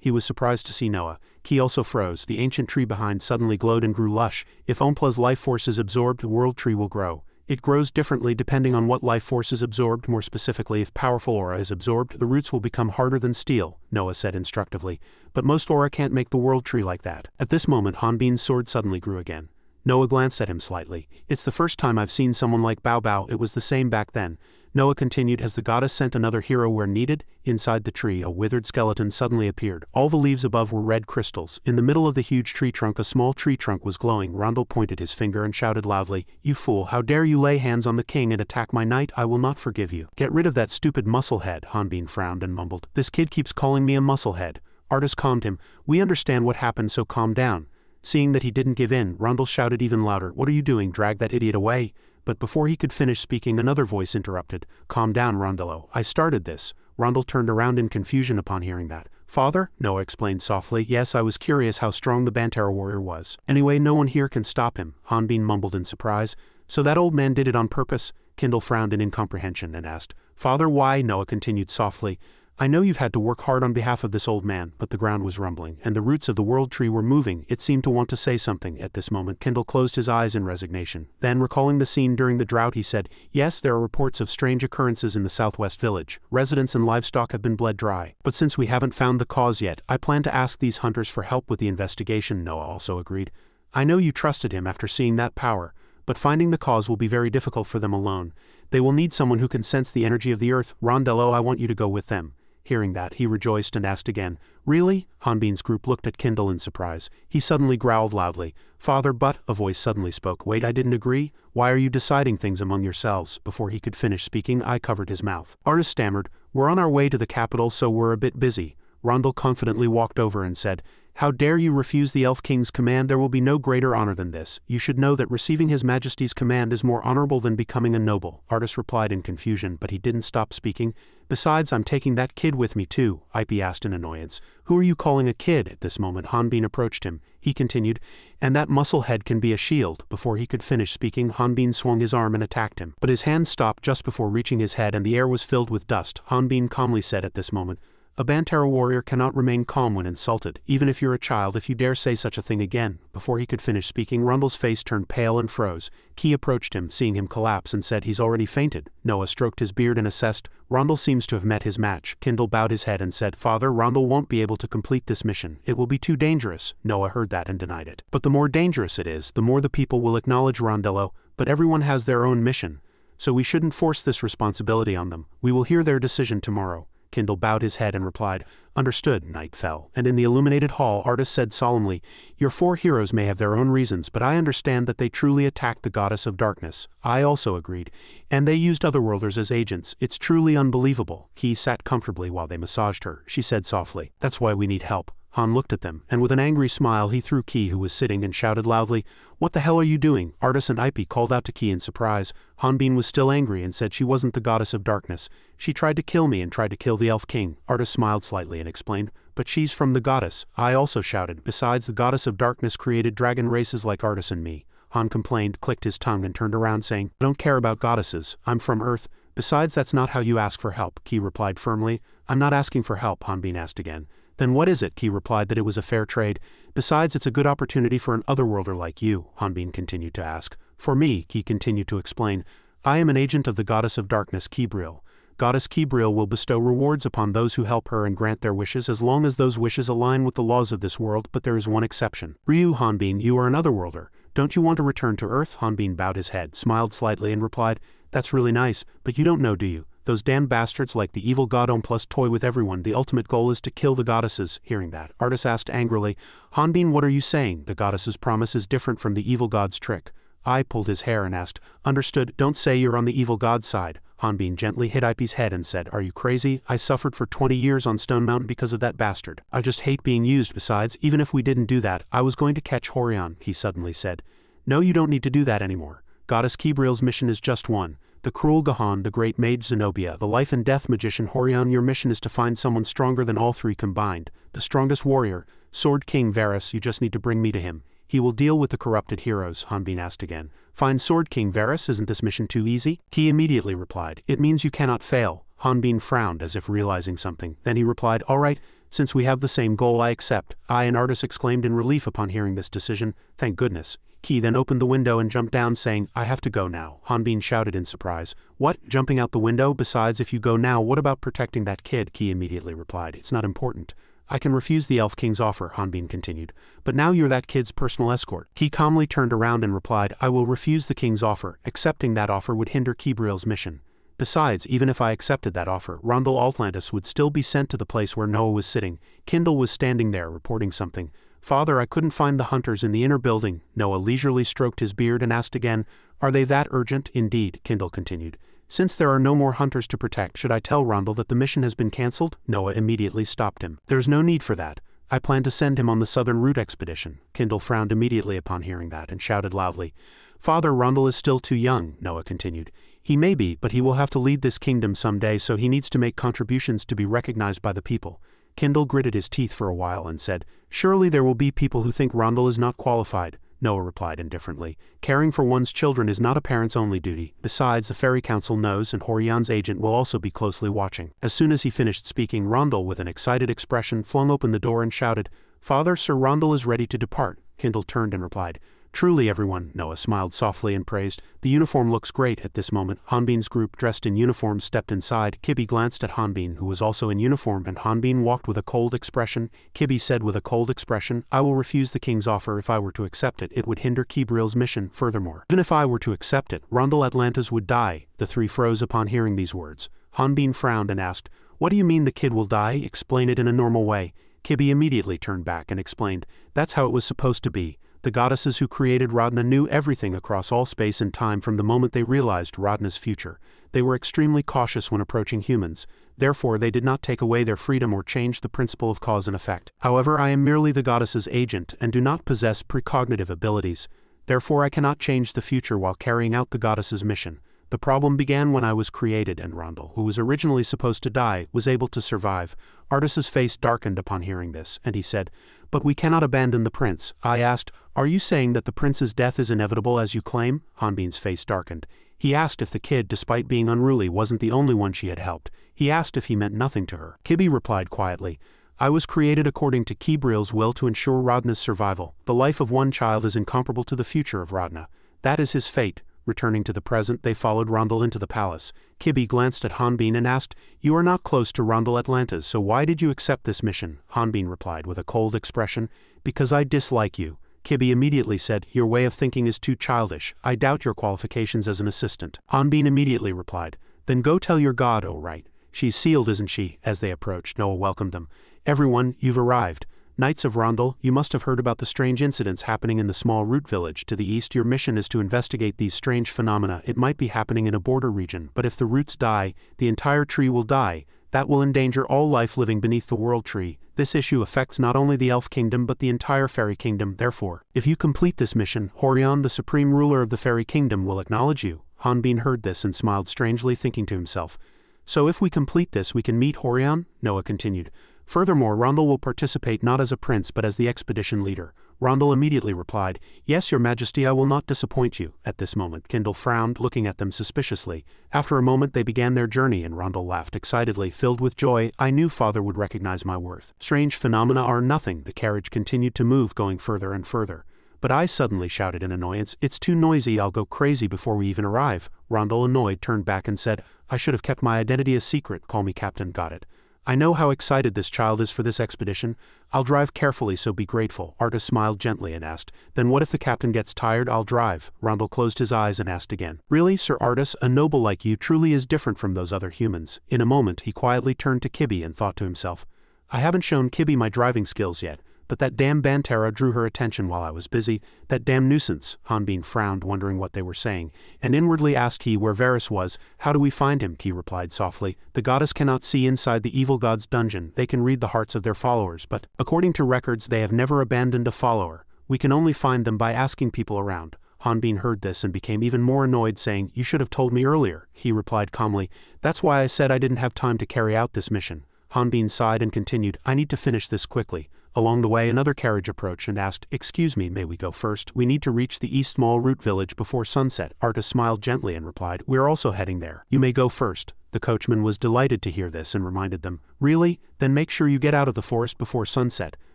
He was surprised to see Noah. Ki also froze. The ancient tree behind suddenly glowed and grew lush. If Ompla's life force is absorbed, the world tree will grow. It grows differently depending on what life force is absorbed. More specifically, if powerful aura is absorbed, the roots will become harder than steel," Noah said instructively. "But most aura can't make the world tree like that." At this moment Hanbin's sword suddenly grew again. Noah glanced at him slightly. "It's the first time I've seen someone like Bao Bao. It was the same back then." Noah continued, "Has the goddess sent another hero where needed?" Inside the tree, a withered skeleton suddenly appeared. All the leaves above were red crystals. In the middle of the huge tree trunk, a small tree trunk was glowing. Rondel pointed his finger and shouted loudly, "You fool, how dare you lay hands on the king and attack my knight? I will not forgive you." "Get rid of that stupid musclehead," Hanbin frowned and mumbled. "This kid keeps calling me a musclehead." Artis calmed him. "We understand what happened, so calm down." Seeing that he didn't give in, Rondel shouted even louder, "What are you doing? Drag that idiot away." but before he could finish speaking another voice interrupted. "Calm down, Rondello. I started this." Rondel turned around in confusion upon hearing that. "Father?" Noah explained softly. "Yes, I was curious how strong the Bantara warrior was. Anyway, no one here can stop him," Hanbin mumbled in surprise. "So that old man did it on purpose?" Kindle frowned in incomprehension and asked. "Father, why?" Noah continued softly. "I know you've had to work hard on behalf of this old man," but the ground was rumbling, and the roots of the world tree were moving. It seemed to want to say something. At this moment, Kindle closed his eyes in resignation. Then, recalling the scene during the drought, he said, "Yes, there are reports of strange occurrences in the southwest village. Residents and livestock have been bled dry. But since we haven't found the cause yet, I plan to ask these hunters for help with the investigation." Noah also agreed. "I know you trusted him after seeing that power, but finding the cause will be very difficult for them alone. They will need someone who can sense the energy of the earth. Rondello, I want you to go with them." Hearing that, he rejoiced and asked again, "Really?" Hanbin's group looked at Kindle in surprise. He suddenly growled loudly, "Father, but," a voice suddenly spoke. "Wait, I didn't agree? Why are you deciding things among yourselves?" Before he could finish speaking, I covered his mouth. Artist stammered, "We're on our way to the capital, so we're a bit busy." Rondel confidently walked over and said, "How dare you refuse the Elf King's command? There will be no greater honor than this. You should know that receiving His Majesty's command is more honorable than becoming a noble." Artist replied in confusion, but he didn't stop speaking. "Besides, I'm taking that kid with me too," Ip asked in annoyance. "Who are you calling a kid?" At this moment, Hanbin approached him. He continued, "And that muscle head can be a shield." Before he could finish speaking, Hanbin swung his arm and attacked him. But his hand stopped just before reaching his head and the air was filled with dust. Hanbin calmly said at this moment, "A Bantara warrior cannot remain calm when insulted, even if you're a child. If you dare say such a thing again." Before he could finish speaking, Rondel's face turned pale and froze. Key approached him, seeing him collapse, and said, "He's already fainted." Noah stroked his beard and assessed, "Rondel seems to have met his match." Kindle bowed his head and said, "Father, Rondel won't be able to complete this mission. It will be too dangerous." Noah heard that and denied it. "But the more dangerous it is, the more the people will acknowledge Rondello. But everyone has their own mission, so we shouldn't force this responsibility on them. We will hear their decision tomorrow." Kindle bowed his head and replied, "Understood." Night fell, and in the illuminated hall, Artist said solemnly, "Your 4 heroes may have their own reasons, but I understand that they truly attacked the goddess of darkness." I also agreed. "And they used otherworlders as agents. It's truly unbelievable." Key sat comfortably while they massaged her. She said softly, "That's why we need help." Han looked at them, and with an angry smile he threw Key, who was sitting, and shouted loudly, "What the hell are you doing?" Artist and Ip called out to Key in surprise. Hanbin was still angry and said she wasn't the goddess of darkness. "She tried to kill me and tried to kill the Elf King." Artist smiled slightly and explained, "But she's from the goddess." I also shouted, "Besides, the goddess of darkness created dragon races like Artist and me." Han complained, clicked his tongue and turned around saying, "I don't care about goddesses. I'm from Earth. Besides, that's not how you ask for help." Key replied firmly, "I'm not asking for help." Hanbin asked again. "Then what is it?" Key replied that it was a fair trade. "Besides, it's a good opportunity for an otherworlder like you," Hanbin continued to ask. "For me," Key continued to explain, "I am an agent of the goddess of darkness, Keebril. Goddess Keebril will bestow rewards upon those who help her and grant their wishes as long as those wishes align with the laws of this world, but there is one exception." "Ryu, Hanbin, you are an otherworlder. Don't you want to return to Earth?" Hanbin bowed his head, smiled slightly and replied, "That's really nice, but you don't know, do you? Those damn bastards like the evil god Plus toy with everyone. The ultimate goal is to kill the goddesses." Hearing that, Artist asked angrily, "Hanbin, what are you saying? The goddess's promise is different from the evil god's trick." I pulled his hair and asked, "Understood, don't say you're on the evil god's side." Hanbin gently hit Ip's head and said, "Are you crazy? I suffered for 20 years on Stone Mountain because of that bastard. I just hate being used. Besides, even if we didn't do that, I was going to catch Horion," he suddenly said. "No, you don't need to do that anymore. Goddess Keebril's mission is just one. The cruel Gahan, the great mage Zenobia, the life and death magician Horion. Your mission is to find someone stronger than all 3 combined. The strongest warrior, Sword King Varus. You just need to bring me to him. He will deal with the corrupted heroes." Hanbin asked again, "Find Sword King Varus? Isn't this mission too easy?" He immediately replied, "It means you cannot fail." Hanbin frowned as if realizing something. Then he replied, "All right, since we have the same goal, I accept." I and Artist exclaimed in relief upon hearing this decision. "Thank goodness." Key then opened the window and jumped down, saying, "I have to go now." Hanbin shouted in surprise, "What? Jumping out the window? Besides, if you go now, what about protecting that kid?" Key immediately replied, "It's not important." "I can refuse the Elf King's offer," Hanbin continued, "but now you're that kid's personal escort." He calmly turned around and replied, "I will refuse the king's offer. Accepting that offer would hinder Keebril's mission. Besides, even if I accepted that offer, Rondel Atlantis would still be sent to the place where Noah was sitting." Kindle was standing there, reporting something. "Father, I couldn't find the hunters in the inner building." Noah leisurely stroked his beard and asked again, "Are they that urgent?" "Indeed," Kindle continued. "Since there are no more hunters to protect, should I tell Rondel that the mission has been cancelled?" Noah immediately stopped him. "There's no need for that. I plan to send him on the southern route expedition. Kindle frowned immediately upon hearing that and shouted loudly. Father, Rondel is still too young, Noah continued. He may be, but he will have to lead this kingdom someday, so he needs to make contributions to be recognized by the people. Kindle gritted his teeth for a while and said, Surely there will be people who think Rondel is not qualified. Noah replied indifferently. Caring for one's children is not a parent's only duty. Besides, the Fairy Council knows, and Horian's agent will also be closely watching. As soon as he finished speaking, Rondel, with an excited expression, flung open the door and shouted, Father, Sir Rondel is ready to depart. Kindle turned and replied, Truly everyone, Noah smiled softly and praised. The uniform looks great. At this moment, Hanbin's group dressed in uniform stepped inside. Kibi glanced at Hanbin, who was also in uniform, and Hanbin walked with a cold expression. Kibi said with a cold expression, I will refuse the king's offer. If I were to accept it, it would hinder Kibril's mission. Furthermore, even if I were to accept it, Rondel Atlantis would die. The three froze upon hearing these words. Hanbin frowned and asked, What do you mean the kid will die? Explain it in a normal way. Kibi immediately turned back and explained, That's how it was supposed to be. The goddesses who created Radna knew everything across all space and time from the moment they realized Radna's future. They were extremely cautious when approaching humans. Therefore, they did not take away their freedom or change the principle of cause and effect. However, I am merely the goddess's agent and do not possess precognitive abilities. Therefore, I cannot change the future while carrying out the goddess's mission. The problem began when I was created, and Rondel, who was originally supposed to die, was able to survive. Artus's face darkened upon hearing this, and he said, But we cannot abandon the prince. I asked, Are you saying that the prince's death is inevitable as you claim? Hanbin's face darkened. He asked if the kid, despite being unruly, wasn't the only one she had helped. He asked if he meant nothing to her. Kibi replied quietly, I was created according to Kibril's will to ensure Radna's survival. The life of one child is incomparable to the future of Radna. That is his fate. Returning to the present, they followed Rondel into the palace. Kibi glanced at Hanbin and asked, You are not close to Rondel Atlantis, so why did you accept this mission? Hanbin replied with a cold expression, Because I dislike you. Kibi immediately said, Your way of thinking is too childish. I doubt your qualifications as an assistant. Hanbin immediately replied, Then go tell your god, oh right. She's sealed, isn't she? As they approached, Noah welcomed them. Everyone, you've arrived. Knights of Rondel, you must have heard about the strange incidents happening in the small root village to the east. Your mission is to investigate these strange phenomena. It might be happening in a border region, but if the roots die, the entire tree will die. That will endanger all life living beneath the world tree. This issue affects not only the elf kingdom but the entire fairy kingdom. Therefore, if you complete this mission, Horian, the supreme ruler of the fairy kingdom, will acknowledge you. Hanbin heard this and smiled strangely, thinking to himself, So if we complete this, we can meet Horian? Noah continued. Furthermore, Rondel will participate not as a prince but as the expedition leader. Rondel immediately replied, Yes, your majesty, I will not disappoint you. At this moment, Kindle frowned, looking at them suspiciously. After a moment they began their journey, and Rondel laughed excitedly, filled with joy. I knew father would recognize my worth. Strange phenomena are nothing. The carriage continued to move, going further and further. But I suddenly shouted in annoyance, It's too noisy, I'll go crazy before we even arrive. Rondel, annoyed, turned back and said, I should have kept my identity a secret. Call me Captain. Got it. I know how excited this child is for this expedition. I'll drive carefully, so be grateful. Artus smiled gently and asked, Then what if the captain gets tired? I'll drive. Rondel closed his eyes and asked again, Really, Sir Artus, a noble like you truly is different from those other humans. In a moment he quietly turned to Kibi and thought to himself, I haven't shown Kibi my driving skills yet. But that damn Bantera drew her attention while I was busy. That damn nuisance. Hanbin frowned, wondering what they were saying, and inwardly asked he where Varus was. How do we find him? Ki replied softly. The goddess cannot see inside the evil god's dungeon. They can read the hearts of their followers, but, according to records, they have never abandoned a follower. We can only find them by asking people around. Hanbin heard this and became even more annoyed, saying, You should have told me earlier. He replied calmly, That's why I said I didn't have time to carry out this mission. Hanbin sighed and continued, I need to finish this quickly. Along the way, another carriage approached and asked, Excuse me, may we go first? We need to reach the East Small Root Village before sunset. Artus smiled gently and replied, We're also heading there. You may go first. The coachman was delighted to hear this and reminded them, Really? Then make sure you get out of the forest before sunset.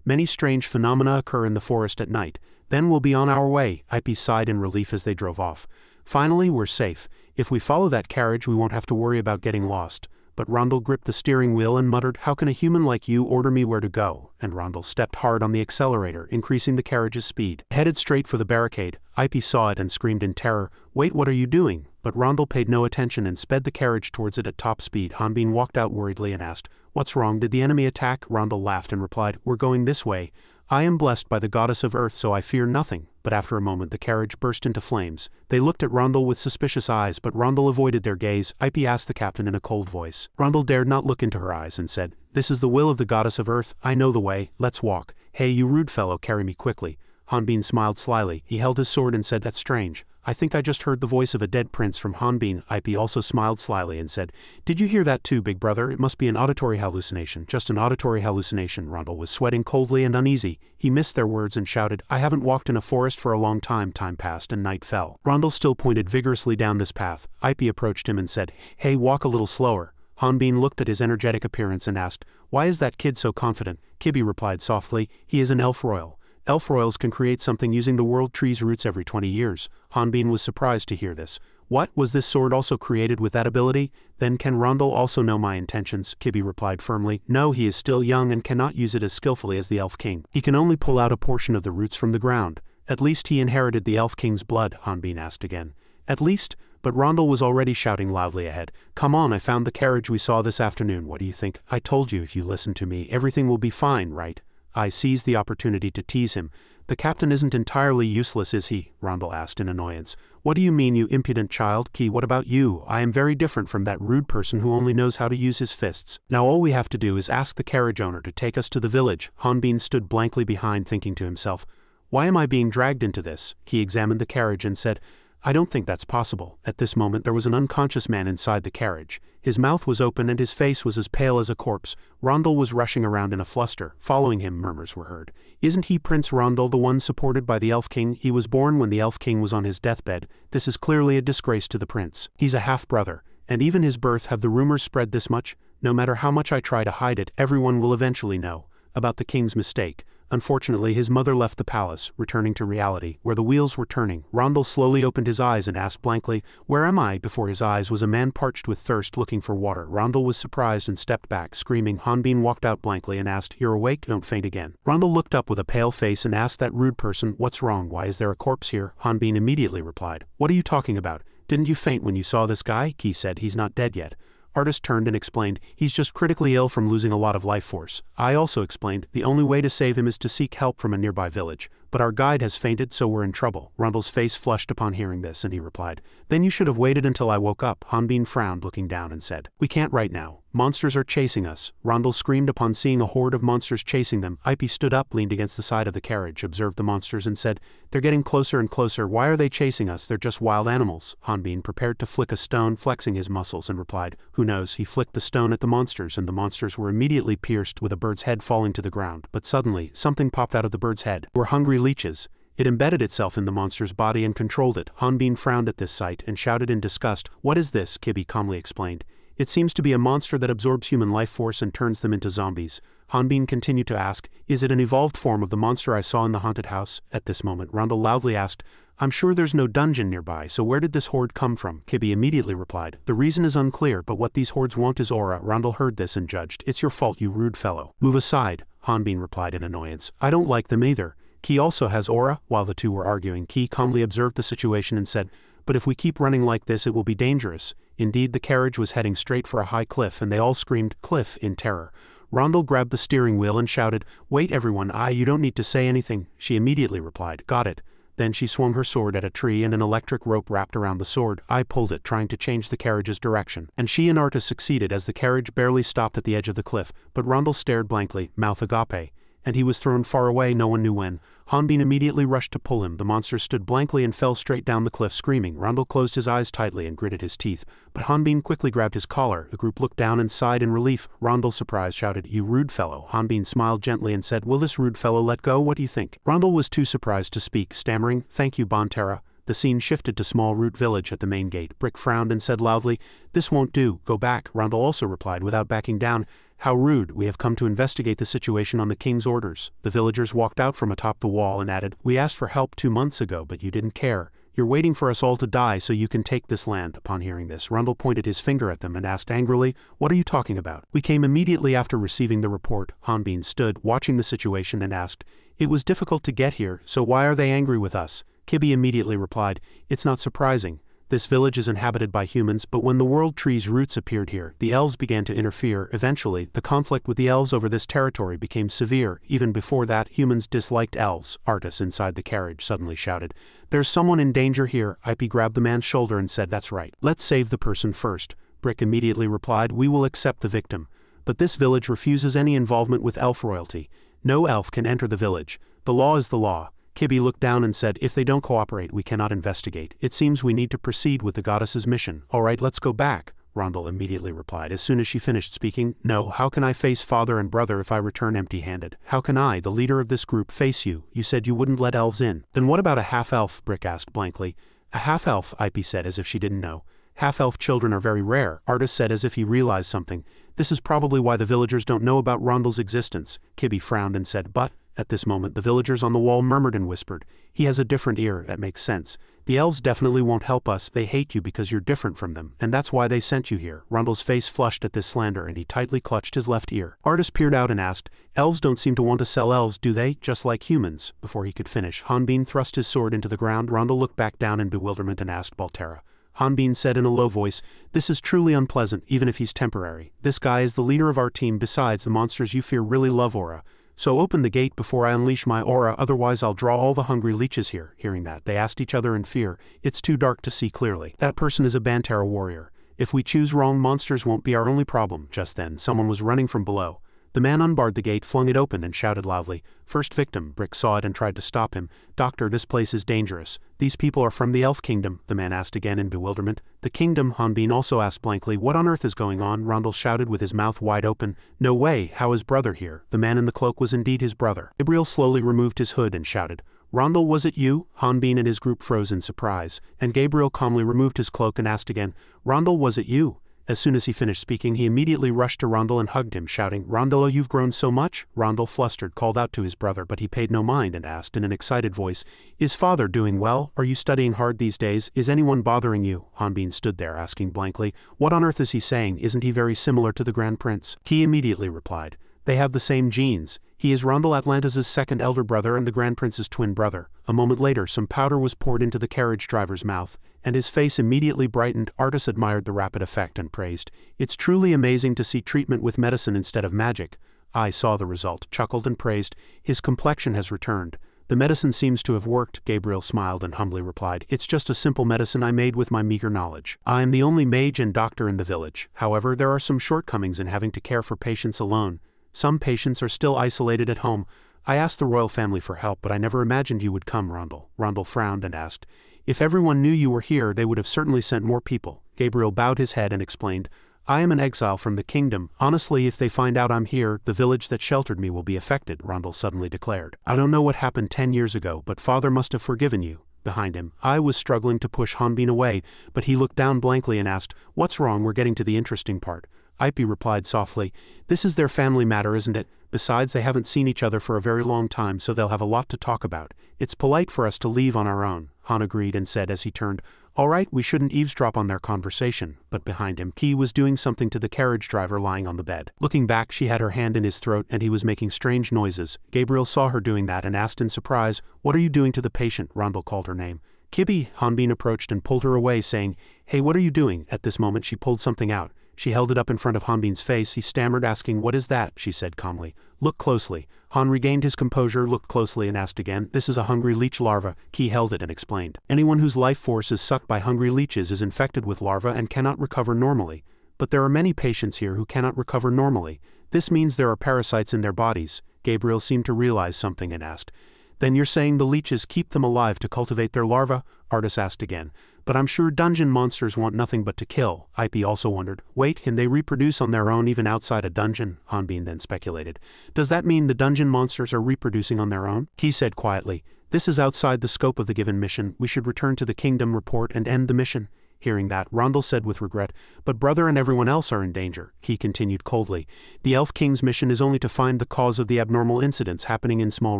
Many strange phenomena occur in the forest at night. Then we'll be on our way. Ipe sighed in relief as they drove off. Finally, we're safe. If we follow that carriage, we won't have to worry about getting lost. But Rondel gripped the steering wheel and muttered, How can a human like you order me where to go? And Rondel stepped hard on the accelerator, increasing the carriage's speed. Headed straight for the barricade, Ipe saw it and screamed in terror, Wait, what are you doing? But Rondel paid no attention and sped the carriage towards it at top speed. Hanbin walked out worriedly and asked, What's wrong? Did the enemy attack? Rondel laughed and replied, We're going this way. I am blessed by the goddess of earth, so I fear nothing. but after a moment the carriage burst into flames. They looked at Rondel with suspicious eyes, but Rondel avoided their gaze. Ip asked the captain in a cold voice. Rondel dared not look into her eyes and said, "This is the will of the goddess of earth. I know the way. Let's walk. Hey, you rude fellow, carry me quickly." Hanbin smiled slyly. He held his sword and said, "That's strange. I think I just heard the voice of a dead prince from Hanbin." Ip also smiled slyly and said, "Did you hear that too, big brother? It must be an auditory hallucination, just an auditory hallucination." Rondel was sweating coldly and uneasy. He missed their words and shouted, "I haven't walked in a forest for a long time." Time passed and night fell. Rondel still pointed vigorously down this path. Ip approached him and said, "Hey, walk a little slower." Hanbin looked at his energetic appearance and asked, "Why is that kid so confident?" Kibi replied softly, "He is an elf royal. Elf royals can create something using the world tree's roots every 20 years. Hanbin was surprised to hear this. "What, was this sword also created with that ability? Then can Rondel also know my intentions?" Kibi replied firmly. "No, he is still young and cannot use it as skillfully as the Elf King. He can only pull out a portion of the roots from the ground." "At least he inherited the Elf King's blood," Hanbin asked again. "At least?" But Rondel was already shouting loudly ahead. "Come on, I found the carriage we saw this afternoon. What do you think? I told you, if you listen to me, everything will be fine, right?" I seized the opportunity to tease him. "The captain isn't entirely useless, is he?" Rondel asked in annoyance. "What do you mean, you impudent child? Ki, what about you? I am very different from that rude person who only knows how to use his fists. Now all we have to do is ask the carriage owner to take us to the village." Hanbin stood blankly behind, thinking to himself, "Why am I being dragged into this?" He examined the carriage and said, "I don't think that's possible." At this moment there was an unconscious man inside the carriage. His mouth was open and his face was as pale as a corpse. Rondel was rushing around in a fluster. Following him, murmurs were heard. "Isn't he Prince Rondel, the one supported by the Elf King? He was born when the Elf King was on his deathbed. This is clearly a disgrace to the prince. He's a half-brother. And even his birth, have the rumors spread this much? No matter how much I try to hide it, everyone will eventually know about the king's mistake." Unfortunately, his mother left the palace, returning to reality, where the wheels were turning. Rondel slowly opened his eyes and asked blankly, "Where am I?" Before his eyes was a man parched with thirst looking for water. Rondel was surprised and stepped back, screaming. Hanbin walked out blankly and asked, "You're awake? Don't faint again." Rondel looked up with a pale face and asked that rude person, "What's wrong? Why is there a corpse here?" Hanbin immediately replied, "What are you talking about? Didn't you faint when you saw this guy?" Ki said, "He's not dead yet." Artist turned and explained, "He's just critically ill from losing a lot of life force." I also explained, "The only way to save him is to seek help from a nearby village. But our guide has fainted, so we're in trouble." Rondel's face flushed upon hearing this, and he replied, "Then you should have waited until I woke up." Hanbin frowned, looking down, and said, "We can't right now. Monsters are chasing us." Rondel screamed upon seeing a horde of monsters chasing them. Ip stood up, leaned against the side of the carriage, observed the monsters, and said, "They're getting closer and closer. Why are they chasing us? They're just wild animals." Hanbin prepared to flick a stone, flexing his muscles, and replied, "Who knows?" He flicked the stone at the monsters, and the monsters were immediately pierced, with a bird's head falling to the ground. But suddenly, something popped out of the bird's head. They were hungry leeches. It embedded itself in the monster's body and controlled it. Hanbin frowned at this sight and shouted in disgust, "What is this?" Kibi calmly explained. "It seems to be a monster that absorbs human life force and turns them into zombies." Hanbin continued to ask, "Is it an evolved form of the monster I saw in the haunted house?" At this moment, Rondel loudly asked, "I'm sure there's no dungeon nearby, so where did this horde come from?" Kibi immediately replied, "The reason is unclear, but what these hordes want is aura." Rondel heard this and judged, "It's your fault, you rude fellow." "Move aside," Hanbin replied in annoyance. "I don't like them either. Ki also has aura." While the two were arguing, Ki calmly observed the situation and said, "But if we keep running like this, it will be dangerous." Indeed, the carriage was heading straight for a high cliff, and they all screamed, "Cliff," in terror. Rondel grabbed the steering wheel and shouted, "Wait everyone, you don't need to say anything." She immediately replied, "Got it." Then she swung her sword at a tree, and an electric rope wrapped around the sword. I pulled it, trying to change the carriage's direction. And she and Arta succeeded, as the carriage barely stopped at the edge of the cliff. But Rondel stared blankly, mouth agape. And he was thrown far away, no one knew when. Hanbin immediately rushed to pull him. The monster stood blankly and fell straight down the cliff, screaming. Rondel closed his eyes tightly and gritted his teeth. But Hanbin quickly grabbed his collar. The group looked down and sighed in relief. Rondel, surprised, shouted, "You rude fellow." Hanbin smiled gently and said, "Will this rude fellow let go? What do you think?" Rondel was too surprised to speak, stammering, "Thank you, Bonterra." The scene shifted to small root village at the main gate. Brick frowned and said loudly, "This won't do. Go back." Rondel also replied without backing down, "How rude. We have come to investigate the situation on the king's orders." The villagers walked out from atop the wall and added, "We asked for help 2 months ago, but you didn't care. You're waiting for us all to die so you can take this land." Upon hearing this, Rondel pointed his finger at them and asked angrily, "What are you talking about?" "We came immediately after receiving the report." Hanbin stood, watching the situation, and asked, "It was difficult to get here, so why are they angry with us?" Kibi immediately replied, "It's not surprising. This village is inhabited by humans, but when the world tree's roots appeared here, the elves began to interfere. Eventually, the conflict with the elves over this territory became severe. Even before that, humans disliked elves. Artis inside the carriage suddenly shouted, "There's someone in danger here." Ip grabbed the man's shoulder and said, "That's right. Let's save the person first." Brick immediately replied, "We will accept the victim. But this village refuses any involvement with elf royalty. No elf can enter the village. The law is the law." Kibby looked down and said, "If they don't cooperate, we cannot investigate. It seems we need to proceed with the goddess's mission." "All right, let's go back," Rondel immediately replied as soon as she finished speaking. "No, how can I face father and brother if I return empty-handed? How can I, the leader of this group, face you? You said you wouldn't let elves in." "Then what about a half-elf?" Brick asked blankly. "A half-elf," Ip said as if she didn't know. "Half-elf children are very rare," Artis said as if he realized something. "This is probably why the villagers don't know about Rondel's existence." Kibby frowned and said, "But..." At this moment the villagers on the wall murmured and whispered, "He has a different ear, that makes sense. The elves definitely won't help us, they hate you because you're different from them, and that's why they sent you here." Rondel's face flushed at this slander and he tightly clutched his left ear. Artis peered out and asked, "Elves don't seem to want to sell elves, do they? Just like humans?" Before he could finish, Hanbin thrust his sword into the ground. Rondel looked back down in bewilderment and asked Baltera. Hanbin said in a low voice, "This is truly unpleasant, even if he's temporary. This guy is the leader of our team. Besides, the monsters you fear really love aura. So open the gate before I unleash my aura, otherwise I'll draw all the hungry leeches here." Hearing that, they asked each other in fear, "It's too dark to see clearly. That person is a Bantera warrior. If we choose wrong, monsters won't be our only problem." Just then, someone was running from below. The man unbarred the gate, flung it open, and shouted loudly, "First victim." Brick saw it and tried to stop him. "Doctor, this place is dangerous. These people are from the Elf Kingdom," the man asked again in bewilderment. "The kingdom?" Hanbin also asked blankly. "What on earth is going on?" Rondel shouted with his mouth wide open. "No way, how is brother here?" The man in the cloak was indeed his brother. Gabriel slowly removed his hood and shouted, "Rondel, was it you?" Hanbin and his group froze in surprise, and Gabriel calmly removed his cloak and asked again, "Rondel, was it you?" As soon as he finished speaking, he immediately rushed to Rondel and hugged him, shouting, "Rondel, oh, you've grown so much?" Rondel, flustered, called out to his brother, but he paid no mind and asked in an excited voice, "Is father doing well? Are you studying hard these days? Is anyone bothering you?" Hanbin stood there, asking blankly, "What on earth is he saying? Isn't he very similar to the Grand Prince?" He immediately replied, "They have the same genes. He is Rondel Atlantis' second elder brother and the Grand Prince's twin brother." A moment later, some powder was poured into the carriage driver's mouth, and his face immediately brightened. Artis admired the rapid effect and praised, "It's truly amazing to see treatment with medicine instead of magic." I saw the result, chuckled and praised, "His complexion has returned. The medicine seems to have worked." Gabriel smiled and humbly replied, "It's just a simple medicine I made with my meager knowledge. I am the only mage and doctor in the village. However, there are some shortcomings in having to care for patients alone. Some patients are still isolated at home. I asked the royal family for help, but I never imagined you would come, Rondel." Rondel frowned and asked, "If everyone knew you were here, they would have certainly sent more people." Gabriel bowed his head and explained, "I am an exile from the kingdom. Honestly, if they find out I'm here, the village that sheltered me will be affected," Rondel suddenly declared. "I don't know what happened 10 years ago, but father must have forgiven you." Behind him, I was struggling to push Hanbin away, but he looked down blankly and asked, "What's wrong? We're getting to the interesting part." Ip replied softly, "This is their family matter, isn't it? Besides, they haven't seen each other for a very long time, so they'll have a lot to talk about. It's polite for us to leave on our own." Han agreed and said as he turned, "All right, we shouldn't eavesdrop on their conversation." But behind him, Key was doing something to the carriage driver lying on the bed. Looking back, she had her hand in his throat and he was making strange noises. Gabriel saw her doing that and asked in surprise, "What are you doing to the patient?" Rondel called her name. "Kibby." Hanbin approached and pulled her away, saying, "Hey, what are you doing?" At this moment she pulled something out. She held it up in front of Hanbin's face. He stammered, asking, "What is that?" She said calmly, "Look closely." Han regained his composure, looked closely and asked again, "This is a hungry leech larva." Key held it and explained, "Anyone whose life force is sucked by hungry leeches is infected with larva and cannot recover normally. But there are many patients here who cannot recover normally. This means there are parasites in their bodies." Gabriel seemed to realize something and asked, "Then you're saying the leeches keep them alive to cultivate their larvae?" Artis asked again, "But I'm sure dungeon monsters want nothing but to kill." Ip also wondered, "Wait, can they reproduce on their own even outside a dungeon?" Hanbin then speculated, "Does that mean the dungeon monsters are reproducing on their own?" Key said quietly, "This is outside the scope of the given mission. We should return to the kingdom, report, and end the mission." Hearing that, Rondel said with regret, "But brother and everyone else are in danger." He continued coldly, "The Elf King's mission is only to find the cause of the abnormal incidents happening in Small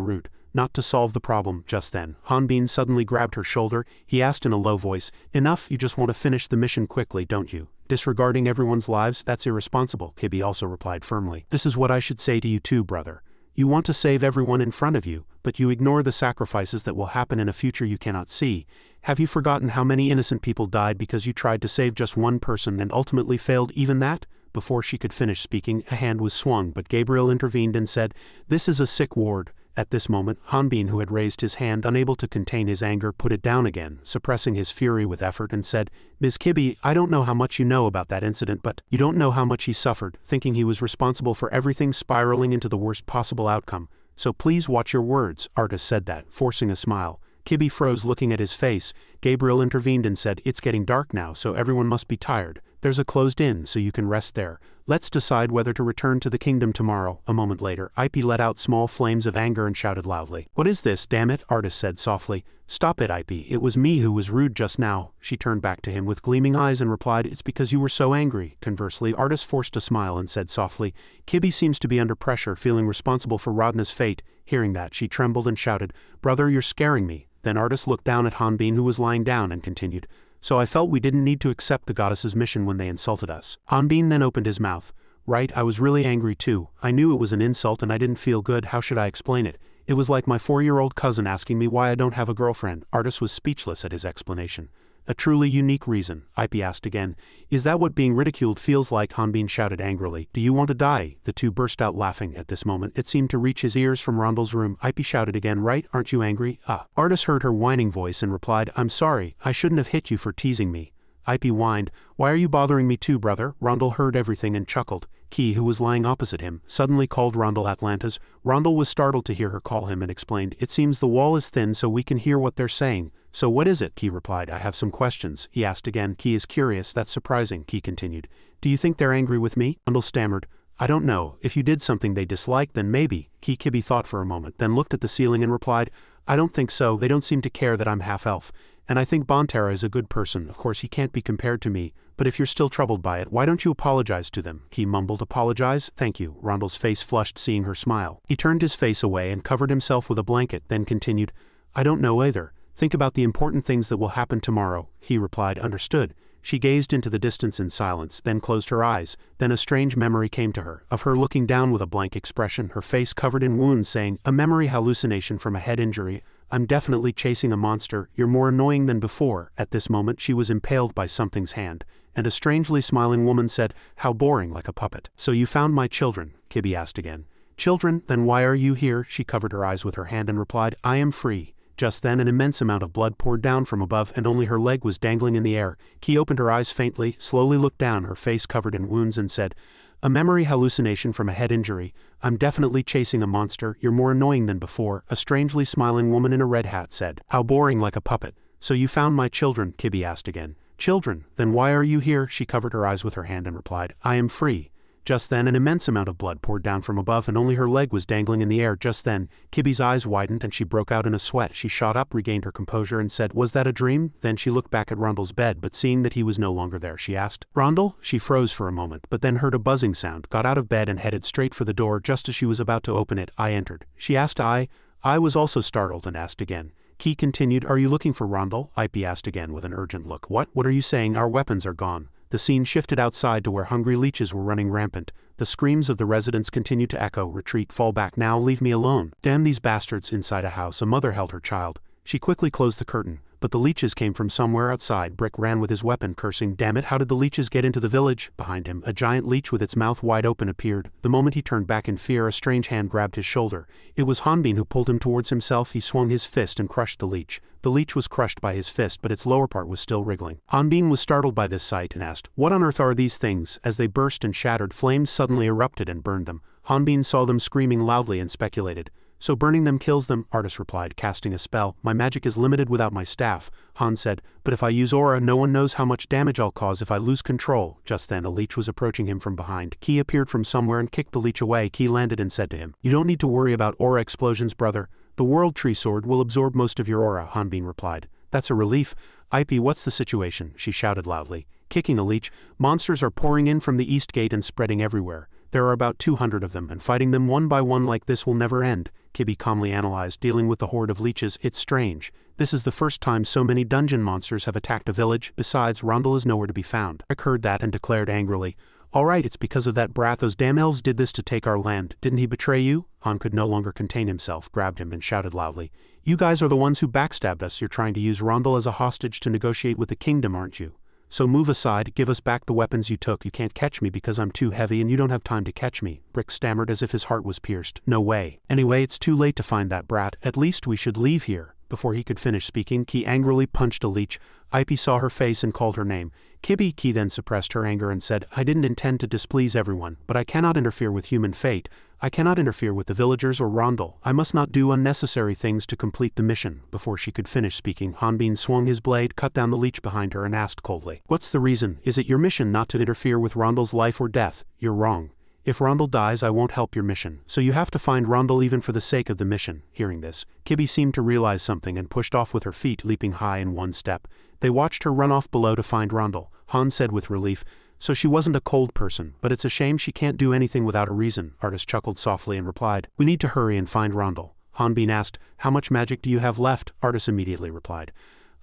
Root, not to solve the problem." Just then, Hanbin suddenly grabbed her shoulder. He asked in a low voice, "Enough, you just want to finish the mission quickly, don't you? Disregarding everyone's lives, that's irresponsible." Kibby also replied firmly, "This is what I should say to you too, brother. You want to save everyone in front of you, but you ignore the sacrifices that will happen in a future you cannot see. Have you forgotten how many innocent people died because you tried to save just one person and ultimately failed even that? Before she could finish speaking, a hand was swung, but Gabriel intervened and said, "This is a sick ward." At this moment, Hanbin, who had raised his hand, unable to contain his anger, put it down again, suppressing his fury with effort, and said, "Ms. Kibi, I don't know how much you know about that incident, but you don't know how much he suffered, thinking he was responsible for everything spiraling into the worst possible outcome. So please watch your words." Artis said that, forcing a smile. Kibi froze, looking at his face. Gabriel intervened and said, "It's getting dark now, so everyone must be tired. There's a closed inn, so you can rest there. Let's decide whether to return to the kingdom tomorrow." A moment later, Ip let out small flames of anger and shouted loudly. "What is this, damn it?" Artis said softly. "Stop it, Ip. It was me who was rude just now." She turned back to him with gleaming eyes and replied, "It's because you were so angry." Conversely, Artis forced a smile and said softly, "Kibi seems to be under pressure, feeling responsible for Rodna's fate." Hearing that, she trembled and shouted, "Brother, you're scaring me." Then Artis looked down at Hanbin, who was lying down, and continued, "So I felt we didn't need to accept the goddess's mission when they insulted us." Hanbin then opened his mouth. "Right, I was really angry too. I knew it was an insult and I didn't feel good. How should I explain it? It was like my 4-year-old cousin asking me why I don't have a girlfriend." Artis was speechless at his explanation. "A truly unique reason," Ip asked again. "Is that what being ridiculed feels like?" Hanbin shouted angrily. "Do you want to die?" The two burst out laughing. At this moment, it seemed to reach his ears from Rondel's room. Ip shouted again, "Right, aren't you angry?" Artis heard her whining voice and replied, "I'm sorry, I shouldn't have hit you for teasing me." Ip whined, "Why are you bothering me too, brother?" Rondel heard everything and chuckled. Key, who was lying opposite him, suddenly called Rondel Atlantis. Rondel was startled to hear her call him and explained, "It seems the wall is thin so we can hear what they're saying." "So what is it?" Key replied. "I have some questions." He asked again. "Key is curious, that's surprising." Key continued, "Do you think they're angry with me?" Rondel stammered, "I don't know. If you did something they disliked, then maybe." Kibi thought for a moment, then looked at the ceiling and replied, "I don't think so. They don't seem to care that I'm half-elf. And I think Bontara is a good person. Of course he can't be compared to me, but if you're still troubled by it, why don't you apologize to them?" He mumbled, "Apologize? Thank you." Rondel's face flushed, seeing her smile. He turned his face away and covered himself with a blanket, then continued, "I don't know either. Think about the important things that will happen tomorrow." He replied, "Understood." She gazed into the distance in silence, then closed her eyes. Then a strange memory came to her, of her looking down with a blank expression, her face covered in wounds, saying, "A memory hallucination from a head injury. I'm definitely chasing a monster. You're more annoying than before." At this moment she was impaled by something's hand, and a strangely smiling woman said, "How boring, like a puppet." "So you found my children?" Kibi asked again. "Children? Then why are you here?" She covered her eyes with her hand and replied, "I am free." Just then an immense amount of blood poured down from above and only her leg was dangling in the air. Key opened her eyes faintly, slowly looked down, her face covered in wounds, and said, "A memory hallucination from a head injury. I'm definitely chasing a monster. You're more annoying than before." A strangely smiling woman in a red hat said, "How boring, like a puppet." "So you found my children?" Kibi asked again. "Children? Then why are you here?" She covered her eyes with her hand and replied, "I am free." Just then an immense amount of blood poured down from above and only her leg was dangling in the air. Just then, Kibi's eyes widened and she broke out in a sweat. She shot up, regained her composure, and said, "Was that a dream?" Then she looked back at Rondel's bed, but seeing that he was no longer there, she asked, "Rondel?" She froze for a moment, but then heard a buzzing sound, got out of bed and headed straight for the door. Just as she was about to open it, I entered. She asked I was also startled and asked again. Key continued, "Are you looking for Rondel?" Ip asked again with an urgent look. What are you saying? Our weapons are gone." The scene shifted outside to where hungry leeches were running rampant. The screams of the residents continued to echo, "Retreat, fall back now, leave me alone." "Damn these bastards." Inside a house, a mother held her child. She quickly closed the curtain, but the leeches came from somewhere outside. Brick ran with his weapon, cursing, "Damn it, how did the leeches get into the village?" Behind him, a giant leech with its mouth wide open appeared. The moment he turned back in fear, a strange hand grabbed his shoulder. It was Hanbin who pulled him towards himself. He swung his fist and crushed the leech. The leech was crushed by his fist, but its lower part was still wriggling. Hanbin was startled by this sight and asked, "What on earth are these things?" As they burst and shattered, flames suddenly erupted and burned them. Hanbin saw them screaming loudly and speculated, "So burning them kills them?" Artis replied, casting a spell. "My magic is limited without my staff." Han said, "But if I use aura, no one knows how much damage I'll cause if I lose control." Just then a leech was approaching him from behind. Key appeared from somewhere and kicked the leech away. Key landed and said to him, "You don't need to worry about aura explosions, brother. The World Tree Sword will absorb most of your aura." Hanbin replied, "That's a relief." "Ip, what's the situation?" she shouted loudly. Kicking a leech, "Monsters are pouring in from the east gate and spreading everywhere. There are about 200 of them, and fighting them one by one like this will never end." Kibi calmly analyzed, dealing with the horde of leeches. "It's strange. This is the first time so many dungeon monsters have attacked a village. Besides, Rondel is nowhere to be found." Rick heard that and declared angrily, "All right, it's because of that brat. Those damn elves did this to take our land. Didn't he betray you?" Han could no longer contain himself, grabbed him and shouted loudly, "You guys are the ones who backstabbed us. You're trying to use Rondel as a hostage to negotiate with the kingdom, aren't you? So move aside, give us back the weapons you took. You can't catch me because I'm too heavy and you don't have time to catch me." Brick stammered as if his heart was pierced. "No way. Anyway, it's too late to find that brat. At least we should leave here." Before he could finish speaking, Ki angrily punched a leech. Ip saw her face and called her name. Ki then suppressed her anger and said, "I didn't intend to displease everyone, but I cannot interfere with human fate. I cannot interfere with the villagers or Rondel. I must not do unnecessary things to complete the mission." Before she could finish speaking, Hanbin swung his blade, cut down the leech behind her and asked coldly, "What's the reason? Is it your mission not to interfere with Rondel's life or death? You're wrong. If Rondel dies, I won't help your mission. So you have to find Rondel even for the sake of the mission." Hearing this, Kibi seemed to realize something and pushed off with her feet, leaping high in one step. They watched her run off below to find Rondel. Han said with relief, "So she wasn't a cold person, but it's a shame she can't do anything without a reason." Artis chuckled softly and replied, "We need to hurry and find Rondel." Hanbin asked, "How much magic do you have left?" Artis immediately replied,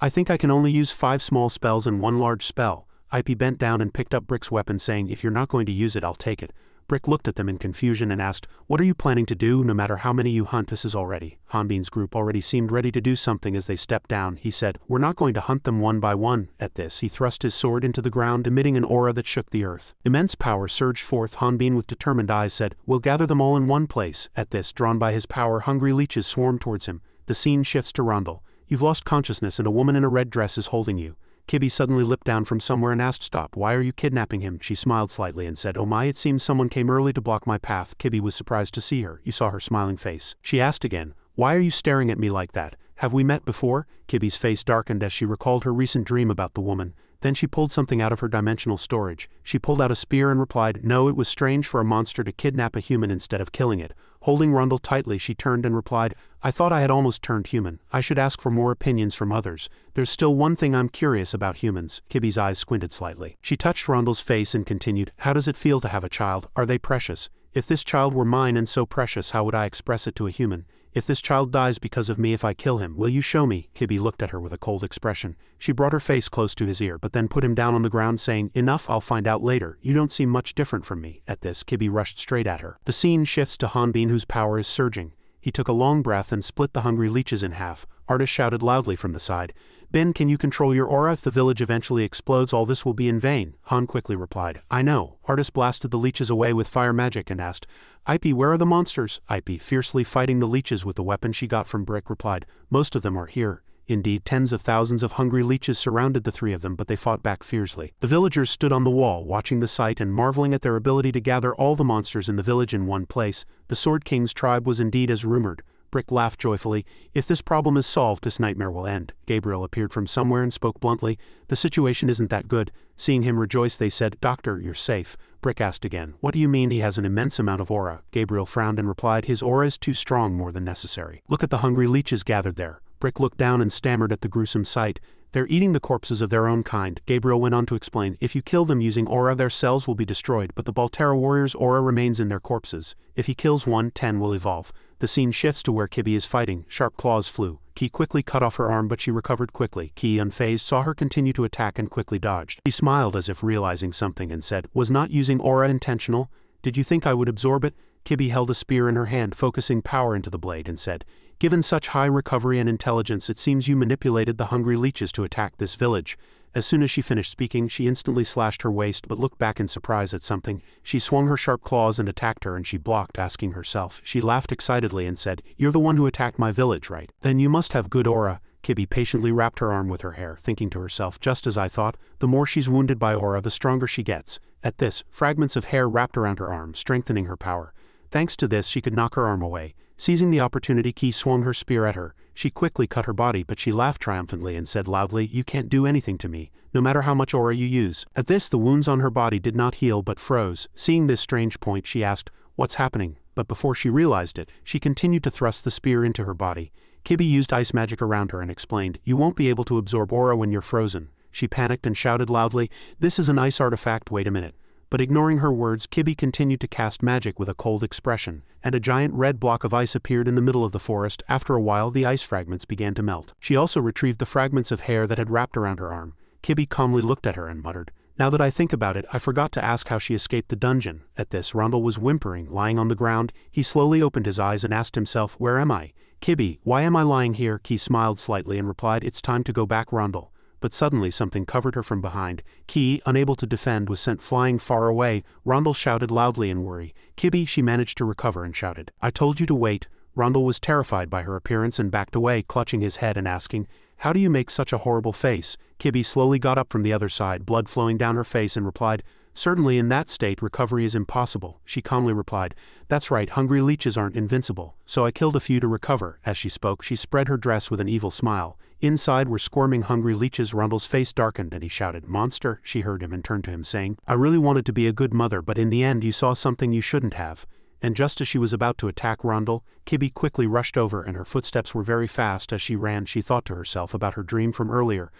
"I think I can only use 5 small spells and 1 large spell." Ip bent down and picked up Brick's weapon, saying, "If you're not going to use it, I'll take it." Brick looked at them in confusion and asked, "What are you planning to do? No matter how many you hunt, this is already." Hanbin's group already seemed ready to do something as they stepped down. He said, "We're not going to hunt them one by one." At this, he thrust his sword into the ground, emitting an aura that shook the earth. Immense power surged forth. Hanbin, with determined eyes, said, "We'll gather them all in one place." At this, drawn by his power, hungry leeches swarmed towards him. The scene shifts to Rondel. "You've lost consciousness and a woman in a red dress is holding you." Kibi suddenly leaped down from somewhere and asked, "Stop, why are you kidnapping him?" She smiled slightly and said, "Oh my, it seems someone came early to block my path." Kibi was surprised to see her. You saw her smiling face. She asked again, "Why are you staring at me like that? Have we met before?" Kibi's face darkened as she recalled her recent dream about the woman. Then she pulled something out of her dimensional storage. She pulled out a spear and replied, "No, it was strange for a monster to kidnap a human instead of killing it." Holding Rondel tightly, she turned and replied, "I thought I had almost turned human. I should ask for more opinions from others. There's still one thing I'm curious about humans." Kibi's eyes squinted slightly. She touched Rondel's face and continued, "How does it feel to have a child? Are they precious? If this child were mine and so precious, how would I express it to a human? If this child dies because of me if I kill him, will you show me?" Kibi looked at her with a cold expression. She brought her face close to his ear but then put him down on the ground, saying, "Enough, I'll find out later. You don't seem much different from me." At this, Kibi rushed straight at her. The scene shifts to Hanbin, whose power is surging. He took a long breath and split the hungry leeches in half. Artis shouted loudly from the side, "Ben, can you control your aura? If the village eventually explodes, all this will be in vain." Han quickly replied, "I know." Artis blasted the leeches away with fire magic and asked, "Ip, where are the monsters?" Ip, fiercely fighting the leeches with the weapon she got from Brick, replied, "Most of them are here." Indeed, tens of thousands of hungry leeches surrounded the 3 of them, but they fought back fiercely. The villagers stood on the wall, watching the sight and marveling at their ability to gather all the monsters in the village in one place. The Sword King's tribe was indeed as rumored. Brick laughed joyfully. "If this problem is solved, this nightmare will end." Gabriel appeared from somewhere and spoke bluntly, "The situation isn't that good." Seeing him rejoice, they said, "Doctor, you're safe." Brick asked again, "What do you mean?" "He has an immense amount of aura." Gabriel frowned and replied, "His aura is too strong, more than necessary. Look at the hungry leeches gathered there." Brick looked down and stammered at the gruesome sight. "They're eating the corpses of their own kind." Gabriel went on to explain, "If you kill them using aura, their cells will be destroyed, but the Baltera warrior's aura remains in their corpses. If he kills one, 10 will evolve." The scene shifts to where Kibi is fighting. Sharp claws flew. Ki quickly cut off her arm, but she recovered quickly. Ki, unfazed, saw her continue to attack and quickly dodged. He smiled as if realizing something and said, "Was not using aura intentional? Did you think I would absorb it?" Kibi held a spear in her hand, focusing power into the blade, and said, "Given such high recovery and intelligence, it seems you manipulated the hungry leeches to attack this village." As soon as she finished speaking, she instantly slashed her waist but looked back in surprise at something. She swung her sharp claws and attacked her, and she blocked, asking herself. She laughed excitedly and said, "You're the one who attacked my village, right? Then you must have good aura." Kibi patiently wrapped her arm with her hair, thinking to herself, "Just as I thought, the more she's wounded by aura, the stronger she gets." At this, fragments of hair wrapped around her arm, strengthening her power. Thanks to this, she could knock her arm away. Seizing the opportunity, Ki swung her spear at her. She quickly cut her body, but she laughed triumphantly and said loudly, "You can't do anything to me, no matter how much aura you use." At this, the wounds on her body did not heal but froze. Seeing this strange point, she asked, "What's happening?" But before she realized it, she continued to thrust the spear into her body. Kibi used ice magic around her and explained, "You won't be able to absorb aura when you're frozen." She panicked and shouted loudly, "This is an ice artifact, wait a minute." But ignoring her words, Kibi continued to cast magic with a cold expression, and a giant red block of ice appeared in the middle of the forest. After a while, the ice fragments began to melt. She also retrieved the fragments of hair that had wrapped around her arm. Kibi calmly looked at her and muttered, Now that I think about it, I forgot to ask how she escaped the dungeon. At this, Rondel was whimpering, lying on the ground. He slowly opened his eyes and asked himself, where am I? Kibby, why am I lying here? Ki smiled slightly and replied, it's time to go back, Rondel. But suddenly something covered her from behind. Ki, unable to defend, was sent flying far away. Rondel shouted loudly in worry. Kibby, she managed to recover and shouted, I told you to wait. Rondel was terrified by her appearance and backed away, clutching his head and asking, how do you make such a horrible face? Kibby slowly got up from the other side, blood flowing down her face, and replied, certainly in that state recovery is impossible. She calmly replied, that's right, hungry leeches aren't invincible, so I killed a few to recover. As she spoke, she spread her dress with an evil smile. Inside were squirming hungry leeches. Rondel's face darkened and he shouted, monster. She heard him and turned to him saying, I really wanted to be a good mother, but in the end you saw something you shouldn't have. And just as she was about to attack Rondel, Kibby quickly rushed over and her footsteps were very fast. As she ran, she thought to herself about her dream from earlier.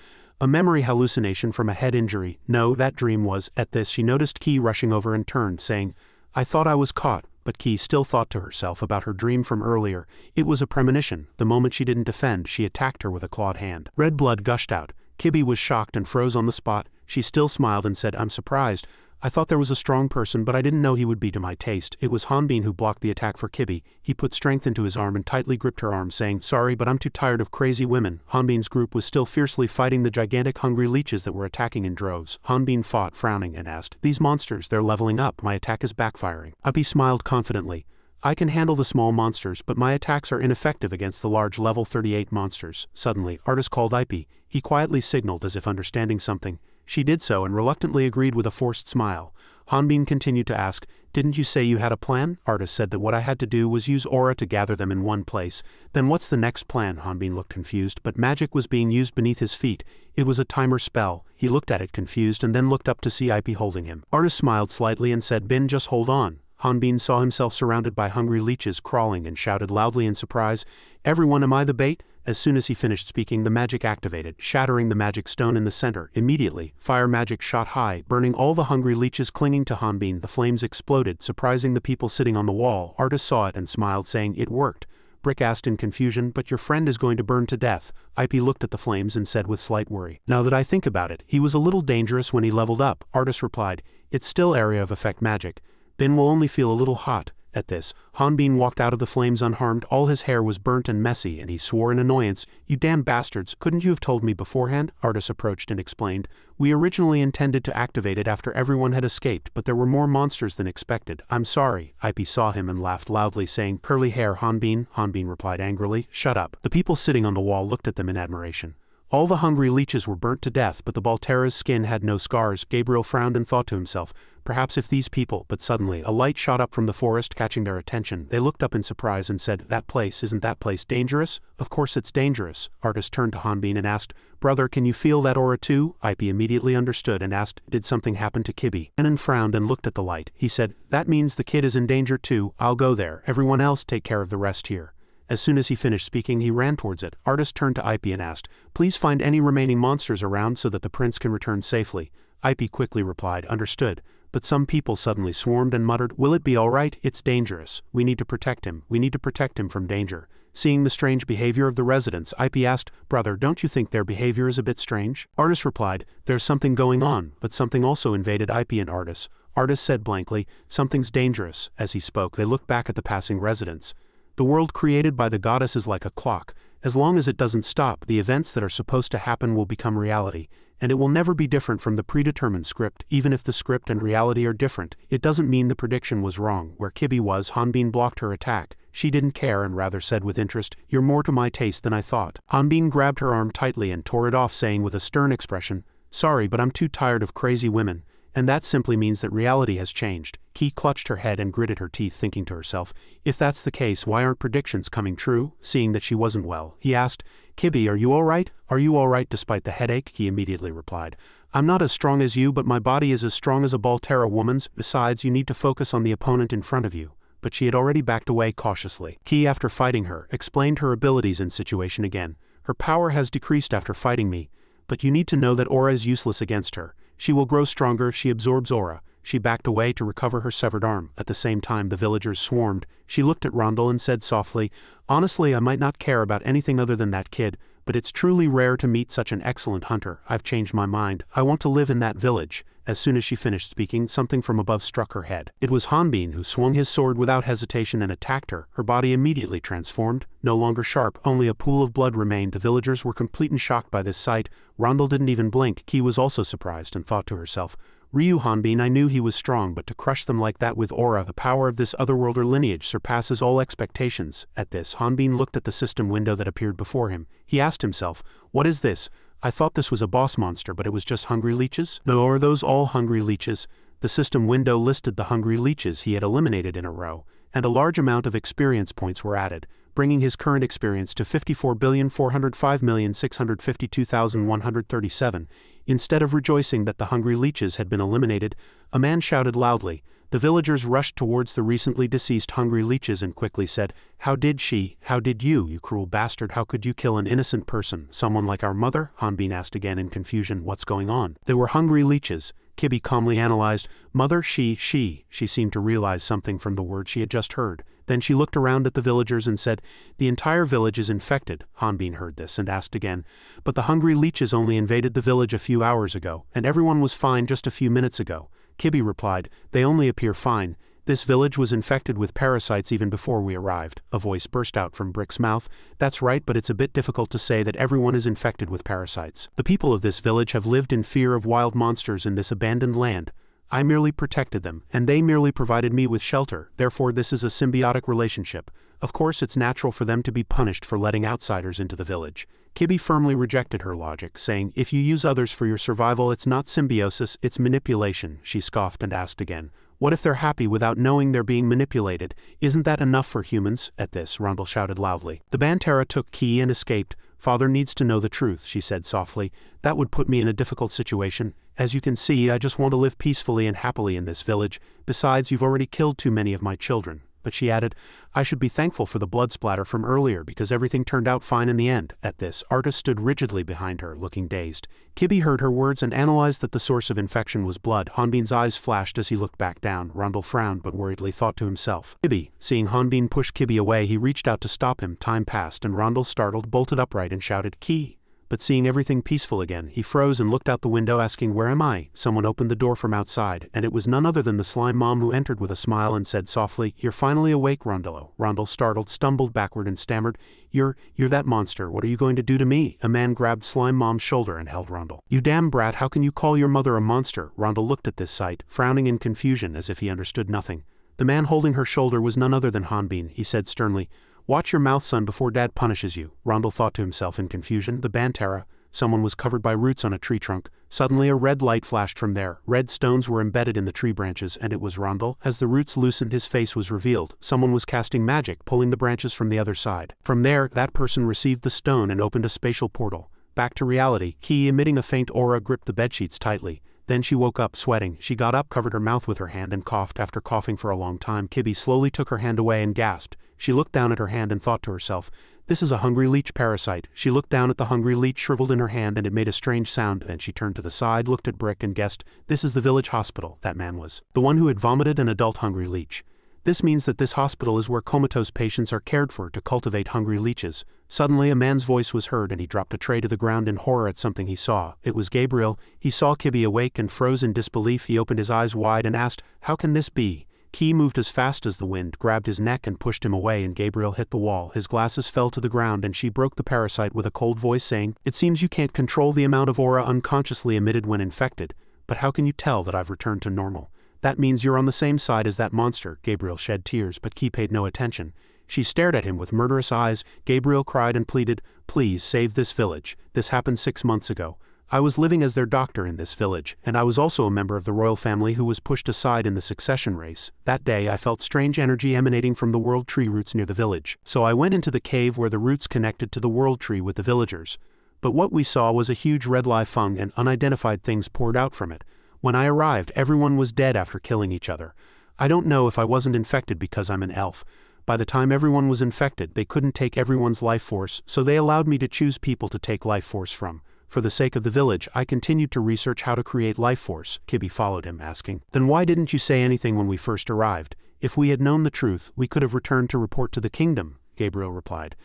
A memory hallucination from a head injury. No, that dream was. At this, she noticed Ki rushing over and turned, saying, I thought I was caught. But Ki still thought to herself about her dream from earlier. It was a premonition. The moment she didn't defend, she attacked her with a clawed hand. Red blood gushed out. Kibby was shocked and froze on the spot. She still smiled and said, I'm surprised. I thought there was a strong person, but I didn't know he would be to my taste. It was Hanbin who blocked the attack for Kibby. He put strength into his arm and tightly gripped her arm, saying, sorry, but I'm too tired of crazy women. Hanbin's group was still fiercely fighting the gigantic hungry leeches that were attacking in droves. Hanbin fought, frowning, and asked, these monsters, they're leveling up. My attack is backfiring. Abi smiled confidently. I can handle the small monsters, but my attacks are ineffective against the large level 38 monsters. Suddenly, Artis called Ipe. He quietly signaled as if understanding something. She did so and reluctantly agreed with a forced smile. Hanbin continued to ask, didn't you say you had a plan? Artis said that what I had to do was use aura to gather them in one place. Then what's the next plan? Hanbin looked confused, but magic was being used beneath his feet. It was a timer spell. He looked at it confused and then looked up to see Ipe holding him. Artis smiled slightly and said, Bin, just hold on. Hanbin saw himself surrounded by hungry leeches crawling and shouted loudly in surprise, everyone, am I the bait? As soon as he finished speaking, the magic activated, shattering the magic stone in the center. Immediately, fire magic shot high, burning all the hungry leeches clinging to Hanbin. The flames exploded, surprising the people sitting on the wall. Artis saw it and smiled, saying, it worked. Brick asked in confusion, but your friend is going to burn to death. Ipe looked at the flames and said with slight worry, now that I think about it, he was a little dangerous when he leveled up. Artis replied, it's still area of effect magic. Bin will only feel a little hot. At this, Hanbin walked out of the flames unharmed. All his hair was burnt and messy, and he swore in annoyance, you damn bastards, couldn't you have told me beforehand? Artis approached and explained, we originally intended to activate it after everyone had escaped, but there were more monsters than expected. I'm sorry. Ipe saw him and laughed loudly, saying, curly hair, Hanbin. Hanbin replied angrily, shut up. The people sitting on the wall looked at them in admiration. All the hungry leeches were burnt to death, but the Baltera's skin had no scars. Gabriel frowned and thought to himself, perhaps if these people, but suddenly a light shot up from the forest, catching their attention. They looked up in surprise and said, isn't that place dangerous? Of course it's dangerous. Artis turned to Hanbin and asked, brother, can you feel that aura too? Ipe immediately understood and asked, did something happen to Kibby? Anon frowned and looked at the light. He said, that means the kid is in danger too. I'll go there. Everyone else take care of the rest here. As soon as he finished speaking, he ran towards it. Artis turned to Ipe and asked, please find any remaining monsters around so that the prince can return safely. Ipe quickly replied, understood. But some people suddenly swarmed and muttered, will it be all right? It's dangerous. We need to protect him. We need to protect him from danger. Seeing the strange behavior of the residents, Ipe asked, brother, don't you think their behavior is a bit strange? Artis replied, there's something going on, but something also invaded Ipe and Artis. Artis said blankly, something's dangerous. As he spoke, they looked back at the passing residents. The world created by the goddess is like a clock. As long as it doesn't stop, the events that are supposed to happen will become reality, and it will never be different from the predetermined script. Even if the script and reality are different, it doesn't mean the prediction was wrong. Where Kibby was, Hanbin blocked her attack. She didn't care and rather said with interest, you're more to my taste than I thought. Hanbin grabbed her arm tightly and tore it off, saying with a stern expression, sorry, but I'm too tired of crazy women. And that simply means that reality has changed. Ki clutched her head and gritted her teeth, thinking to herself, if that's the case, why aren't predictions coming true? Seeing that she wasn't well, he asked, Kibby, are you all right? Are you all right despite the headache? He immediately replied, I'm not as strong as you, but my body is as strong as a Baltera woman's. Besides, you need to focus on the opponent in front of you. But she had already backed away cautiously. Ki, after fighting her, explained her abilities and situation again. Her power has decreased after fighting me, but you need to know that aura is useless against her. She will grow stronger if she absorbs aura. She backed away to recover her severed arm. At the same time, the villagers swarmed. She looked at Rondel and said softly, honestly, I might not care about anything other than that kid, but it's truly rare to meet such an excellent hunter. I've changed my mind. I want to live in that village." As soon as she finished speaking, something from above struck her head. It was Hanbin, who swung his sword without hesitation and attacked her. Her body immediately transformed, no longer sharp, only a pool of blood remained. The villagers were complete and shocked by this sight. Rondel didn't even blink. Ki was also surprised and thought to herself, "Ryu Hanbin, I knew he was strong, but to crush them like that with aura, the power of this otherworlder lineage surpasses all expectations." At this, Hanbin looked at the system window that appeared before him. He asked himself, "What is this? I thought this was a boss monster, but it was just hungry leeches? No, are those all hungry leeches?" The system window listed the hungry leeches he had eliminated in a row, and a large amount of experience points were added, bringing his current experience to 54,405,652,137. Instead of rejoicing that the hungry leeches had been eliminated, a man shouted loudly. The villagers rushed towards the recently deceased hungry leeches and quickly said, how did you, you cruel bastard, how could you kill an innocent person, someone like our mother?" Hanbin asked again in confusion, "What's going on?" "They were hungry leeches," Kibi calmly analyzed. "Mother, she seemed to realize something from the word she had just heard. Then she looked around at the villagers and said, "The entire village is infected." Hanbin heard this and asked again, "But the hungry leeches only invaded the village a few hours ago, and everyone was fine just a few minutes ago." Kibi replied, "They only appear fine. This village was infected with parasites even before we arrived." A voice burst out from Brick's mouth. "That's right, but it's a bit difficult to say that everyone is infected with parasites. The people of this village have lived in fear of wild monsters in this abandoned land. I merely protected them, and they merely provided me with shelter, therefore this is a symbiotic relationship. Of course it's natural for them to be punished for letting outsiders into the village." Kibi firmly rejected her logic, saying, "If you use others for your survival, it's not symbiosis, it's manipulation." She scoffed and asked again, "What if they're happy without knowing they're being manipulated? Isn't that enough for humans?" At this, Rondel shouted loudly. The Bantera took Ki and escaped. "Father needs to know the truth," she said softly. "That would put me in a difficult situation. As you can see, I just want to live peacefully and happily in this village. Besides, you've already killed too many of my children." But she added, "I should be thankful for the blood splatter from earlier because everything turned out fine in the end." At this, Arta stood rigidly behind her, looking dazed. Kibi heard her words and analyzed that the source of infection was blood. Hanbin's eyes flashed as he looked back down. Rondel frowned but worriedly thought to himself. Kibi. Seeing Hanbin push Kibi away, he reached out to stop him. Time passed and Rondel, startled, bolted upright and shouted, "Ki!" But seeing everything peaceful again, he froze and looked out the window asking, "Where am I?" Someone opened the door from outside, and it was none other than the slime mom, who entered with a smile and said softly, "You're finally awake, Rondello." Rondel, startled, stumbled backward and stammered, You're that monster. What are you going to do to me?" A man grabbed Slime Mom's shoulder and held Rondel. "You damn brat, how can you call your mother a monster?" Rondel looked at this sight, frowning in confusion as if he understood nothing. The man holding her shoulder was none other than Hanbin. He said sternly, "Watch your mouth, son, before Dad punishes you." Rondel thought to himself in confusion, the Bantera. Someone was covered by roots on a tree trunk. Suddenly a red light flashed from there. Red stones were embedded in the tree branches, and it was Rondel. As the roots loosened, his face was revealed. Someone was casting magic, pulling the branches from the other side. From there, that person received the stone and opened a spatial portal. Back to reality, Ki, emitting a faint aura, gripped the bedsheets tightly. Then she woke up, sweating. She got up, covered her mouth with her hand, and coughed. After coughing for a long time, Kibi slowly took her hand away and gasped. She looked down at her hand and thought to herself, "This is a hungry leech parasite." She looked down at the hungry leech shriveled in her hand, and it made a strange sound. Then she turned to the side, looked at Brick, and guessed, "This is the village hospital." That man was the one who had vomited an adult hungry leech. This means that this hospital is where comatose patients are cared for to cultivate hungry leeches. Suddenly a man's voice was heard, and he dropped a tray to the ground in horror at something he saw. It was Gabriel. He saw Kibi awake and froze in disbelief. He opened his eyes wide and asked, "How can this be?" Ki moved as fast as the wind, grabbed his neck and pushed him away, and Gabriel hit the wall. His glasses fell to the ground, and she broke the parasite with a cold voice, saying, "It seems you can't control the amount of aura unconsciously emitted when infected. But how can you tell that I've returned to normal? That means you're on the same side as that monster." Gabriel shed tears, but Ki paid no attention. She stared at him with murderous eyes. Gabriel cried and pleaded, "Please save this village. This happened 6 months ago. I was living as their doctor in this village, and I was also a member of the royal family who was pushed aside in the succession race. That day I felt strange energy emanating from the world tree roots near the village. So I went into the cave where the roots connected to the world tree with the villagers. But what we saw was a huge red live fung, and unidentified things poured out from it. When I arrived, everyone was dead after killing each other. I don't know if I wasn't infected because I'm an elf. By the time everyone was infected, they couldn't take everyone's life force, so they allowed me to choose people to take life force from. For the sake of the village, I continued to research how to create life force." Kibi followed him, asking, "Then why didn't you say anything when we first arrived? If we had known the truth, we could have returned to report to the kingdom." Gabriel replied,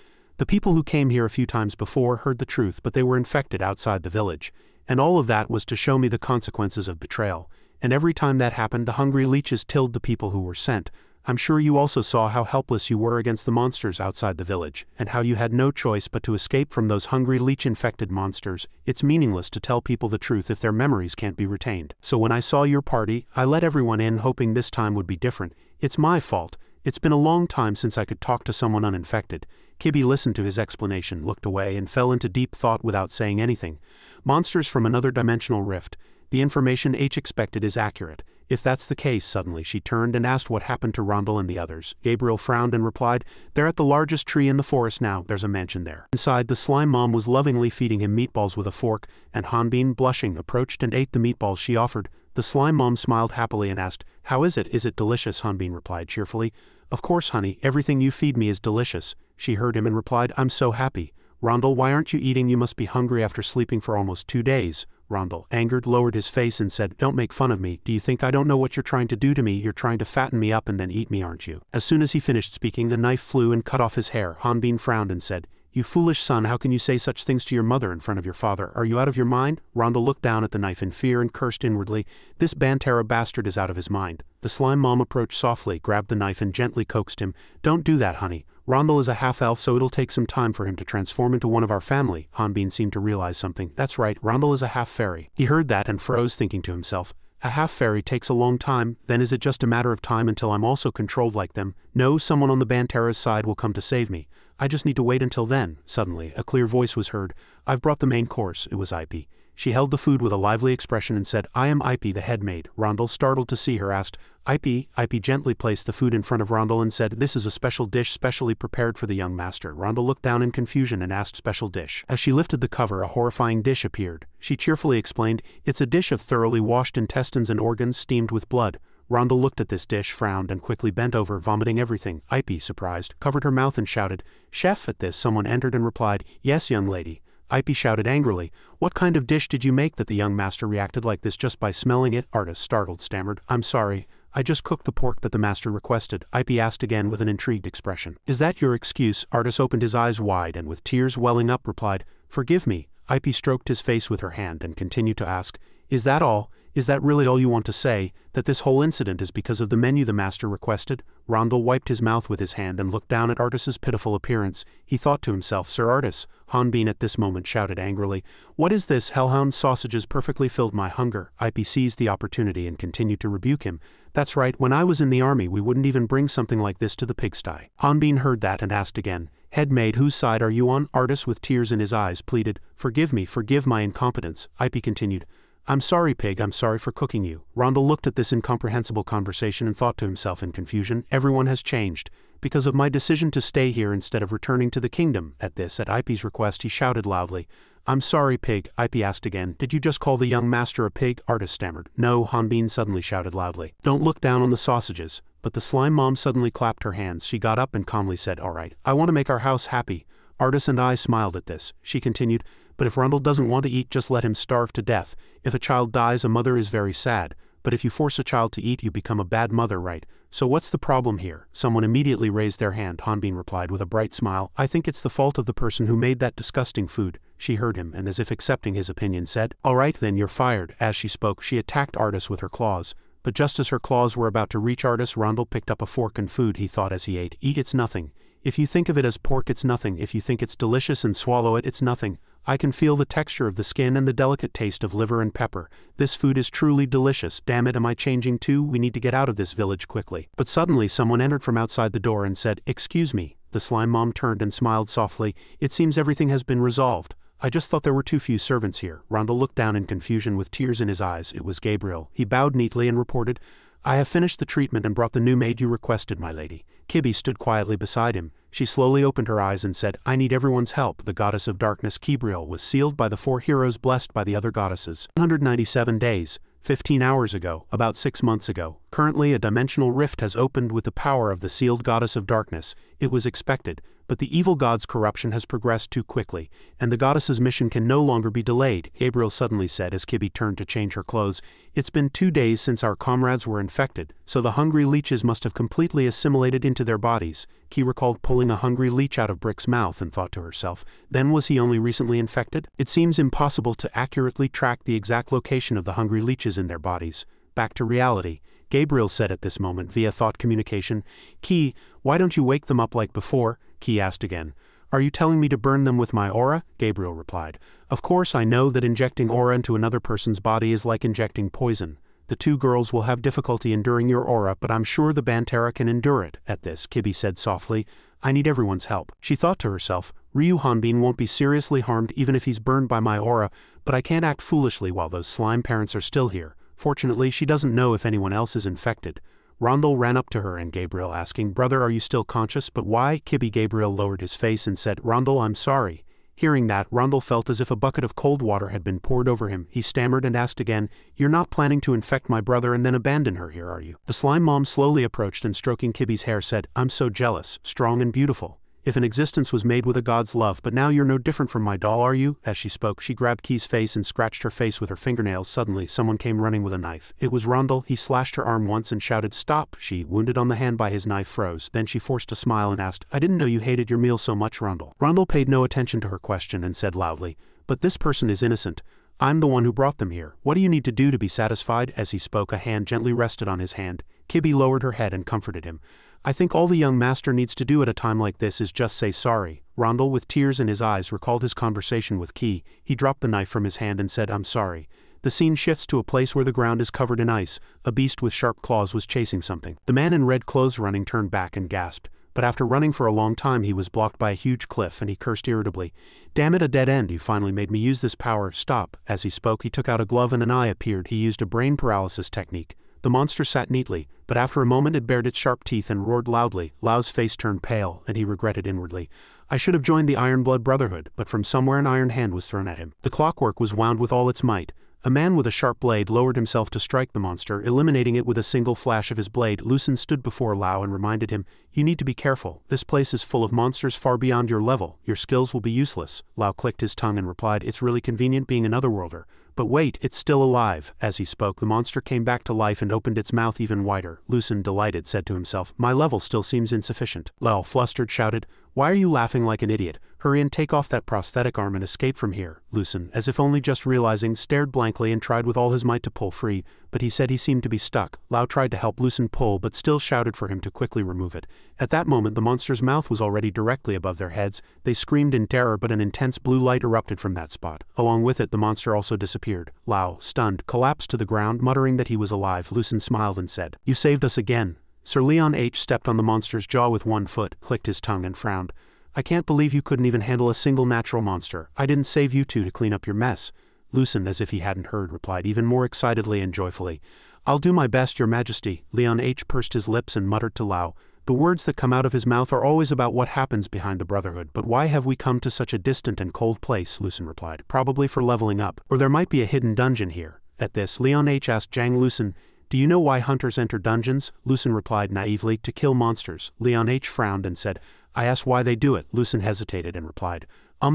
The people who came here a few times before heard the truth, but they were infected outside the village. And all of that was to show me the consequences of betrayal. And every time that happened, the hungry leeches killed the people who were sent. I'm sure you also saw how helpless you were against the monsters outside the village, and how you had no choice but to escape from those hungry leech-infected monsters. It's meaningless to tell people the truth if their memories can't be retained. So when I saw your party, I let everyone in hoping this time would be different. It's my fault. It's been a long time since I could talk to someone uninfected. Kibby listened to his explanation, looked away, and fell into deep thought without saying anything. Monsters from another dimensional rift. The information H expected is accurate. If that's the case, suddenly she turned and asked what happened to Rondel and the others. Gabriel frowned and replied, "They're at the largest tree in the forest now. There's a mansion there." Inside, the slime mom was lovingly feeding him meatballs with a fork, and Hanbin, blushing, approached and ate the meatballs she offered. The slime mom smiled happily and asked, "How is it? Is it delicious?" Hanbin replied cheerfully. "Of course, honey, everything you feed me is delicious." She heard him and replied, "I'm so happy." "Rondel, why aren't you eating? You must be hungry after sleeping for almost 2 days. Rondel, angered, lowered his face and said, "Don't make fun of me. Do you think I don't know what you're trying to do to me? You're trying to fatten me up and then eat me, aren't you?" As soon as he finished speaking, the knife flew and cut off his hair. Hanbin frowned and said, "You foolish son, how can you say such things to your mother in front of your father? Are you out of your mind?" Rondel looked down at the knife in fear and cursed inwardly. "This Bantara bastard is out of his mind." The slime mom approached softly, grabbed the knife and gently coaxed him. "Don't do that, honey. Rondel is a half-elf, so it'll take some time for him to transform into one of our family." Hanbin seemed to realize something. "That's right, Rondel is a half-fairy." He heard that and froze, thinking to himself, "A half-fairy takes a long time, then is it just a matter of time until I'm also controlled like them? No, someone on the Bantara's side will come to save me. I just need to wait until then." Suddenly, a clear voice was heard. "I've brought the main course." It was Ip. She held the food with a lively expression and said, "I am Ip, the head maid." Rondel, startled to see her, asked, "Ip?" Ip gently placed the food in front of Rondel and said, "This is a special dish specially prepared for the young master." Rondel looked down in confusion and asked, "Special dish?" As she lifted the cover, a horrifying dish appeared. She cheerfully explained, "It's a dish of thoroughly washed intestines and organs steamed with blood." Rondel looked at this dish, frowned, and quickly bent over, vomiting everything. Ip, surprised, covered her mouth and shouted, "Chef!" At this, someone entered and replied, "Yes, young lady." Ip shouted angrily, "What kind of dish did you make that the young master reacted like this just by smelling it?" Artist, startled, stammered, "I'm sorry. I just cooked the pork that the master requested." Ip asked again with an intrigued expression. "Is that your excuse?" Artist opened his eyes wide and with tears welling up replied, "Forgive me." Ip stroked his face with her hand and continued to ask, "Is that all? Is that really all you want to say, that this whole incident is because of the menu the master requested?" Rondel wiped his mouth with his hand and looked down at Artis's pitiful appearance. He thought to himself, "Sir Artis." Hanbin at this moment shouted angrily, "What is this? Hellhound sausages perfectly filled my hunger." Ip seized the opportunity and continued to rebuke him. "That's right, when I was in the army we wouldn't even bring something like this to the pigsty." Hanbin heard that and asked again, "Head maid, whose side are you on?" Artis, with tears in his eyes, pleaded, "Forgive me, forgive my incompetence." Ip continued, "I'm sorry, pig, I'm sorry for cooking you." Rondel looked at this incomprehensible conversation and thought to himself in confusion, "Everyone has changed. Because of my decision to stay here instead of returning to the kingdom." At this, at Ip's request, he shouted loudly, "I'm sorry, pig." Ip asked again, "Did you just call the young master a pig?" Artis stammered, "No." Hanbin suddenly shouted loudly, "Don't look down on the sausages." But the slime mom suddenly clapped her hands. She got up and calmly said, "All right, I want to make our house happy." Artis and I smiled at this. She continued, "But if Rondel doesn't want to eat, just let him starve to death. If a child dies, a mother is very sad. But if you force a child to eat, you become a bad mother, right? So what's the problem here?" Someone immediately raised their hand. Hanbin replied with a bright smile, "I think it's the fault of the person who made that disgusting food." She heard him and, as if accepting his opinion, said, "All right then, you're fired." As she spoke, she attacked Artis with her claws. But just as her claws were about to reach Artis, Rondel picked up a fork and food, he thought as he ate. "Eat, it's nothing. If you think of it as pork, it's nothing. If you think it's delicious and swallow it, it's nothing. I can feel the texture of the skin and the delicate taste of liver and pepper. This food is truly delicious. Damn it, am I changing too? We need to get out of this village quickly." But suddenly someone entered from outside the door and said, "Excuse me." The slime mom turned and smiled softly. "It seems everything has been resolved. I just thought there were too few servants here." Rondel looked down in confusion with tears in his eyes. It was Gabriel. He bowed neatly and reported, "I have finished the treatment and brought the new maid you requested, my lady." Kibby stood quietly beside him. She slowly opened her eyes and said, "I need everyone's help." The goddess of darkness, Kibriel, was sealed by the 4 heroes blessed by the other goddesses. 197 days, 15 hours ago, about 6 months ago. Currently a dimensional rift has opened with the power of the sealed goddess of darkness. It was expected, but the evil god's corruption has progressed too quickly, and the goddess's mission can no longer be delayed, Gabriel suddenly said as Kibby turned to change her clothes. It's been 2 days since our comrades were infected, so the hungry leeches must have completely assimilated into their bodies. Ki recalled pulling a hungry leech out of Brick's mouth and thought to herself, then was he only recently infected? It seems impossible to accurately track the exact location of the hungry leeches in their bodies. Back to reality, Gabriel said at this moment via thought communication. Ki, why don't you wake them up like before? Ki asked again. Are you telling me to burn them with my aura? Gabriel replied. Of course I know that injecting aura into another person's body is like injecting poison. The 2 girls will have difficulty enduring your aura, but I'm sure the Bantera can endure it. At this, Kibby said softly, I need everyone's help. She thought to herself, Ryu Hanbin won't be seriously harmed even if he's burned by my aura, but I can't act foolishly while those slime parents are still here. Fortunately, she doesn't know if anyone else is infected. Rondel ran up to her and Gabriel asking, Brother, are you still conscious? But why? Kibby. Gabriel lowered his face and said, Rondel, I'm sorry. Hearing that, Rondel felt as if a bucket of cold water had been poured over him. He stammered and asked again, You're not planning to infect my brother and then abandon her here, are you? The slime mom slowly approached and stroking Kibby's hair said, I'm so jealous, strong and beautiful. If an existence was made with a god's love, but now you're no different from my doll, are you? As she spoke, she grabbed Ki's face and scratched her face with her fingernails. Suddenly, someone came running with a knife. It was Rondel. He slashed her arm once and shouted, Stop! She, wounded on the hand by his knife, froze. Then she forced a smile and asked, I didn't know you hated your meal so much, Rondel. Rondel paid no attention to her question and said loudly, But this person is innocent. I'm the one who brought them here. What do you need to do to be satisfied? As he spoke, a hand gently rested on his hand. Kibby lowered her head and comforted him. I think all the young master needs to do at a time like this is just say sorry. Rondel, with tears in his eyes, recalled his conversation with Ki. He dropped the knife from his hand and said, I'm sorry. The scene shifts to a place where the ground is covered in ice. A beast with sharp claws was chasing something. The man in red clothes running turned back and gasped. But after running for a long time he was blocked by a huge cliff and he cursed irritably. Damn it, a dead end, you finally made me use this power. Stop. As he spoke he took out a glove and an eye appeared. He used a brain paralysis technique. The monster sat neatly, but after a moment it bared its sharp teeth and roared loudly. Lau's face turned pale, and he regretted inwardly. I should have joined the Iron Blood Brotherhood, but from somewhere an iron hand was thrown at him. The clockwork was wound with all its might. A man with a sharp blade lowered himself to strike the monster, eliminating it with a single flash of his blade. Lucen stood before Lau and reminded him, You need to be careful. This place is full of monsters far beyond your level. Your skills will be useless. Lau clicked his tongue and replied, It's really convenient being an otherworlder. But wait, it's still alive. As he spoke, the monster came back to life and opened its mouth even wider. Lucen, delighted, said to himself, My level still seems insufficient. Lau, flustered, shouted, Why are you laughing like an idiot? Hurry and take off that prosthetic arm and escape from here. Lucen, as if only just realizing, stared blankly and tried with all his might to pull free, but he said he seemed to be stuck. Lau tried to help Lucen pull but still shouted for him to quickly remove it. At that moment the monster's mouth was already directly above their heads. They screamed in terror, but an intense blue light erupted from that spot. Along with it the monster also disappeared. Lau, stunned, collapsed to the ground, muttering that he was alive. Lucen smiled and said, You saved us again. Sir Leon H. stepped on the monster's jaw with one foot, clicked his tongue and frowned. I can't believe you couldn't even handle a single natural monster. I didn't save you two to clean up your mess. Lucen, as if he hadn't heard, replied even more excitedly and joyfully. I'll do my best, your majesty. Leon H. pursed his lips and muttered to Lau. The words that come out of his mouth are always about what happens behind the Brotherhood. But why have we come to such a distant and cold place? Lucen replied. Probably for leveling up. Or there might be a hidden dungeon here. At this, Leon H. asked Zhang Lucen, Do you know why hunters enter dungeons? Lucen replied naively, To kill monsters. Leon H. frowned and said, I asked why they do it. Lucen hesitated and replied,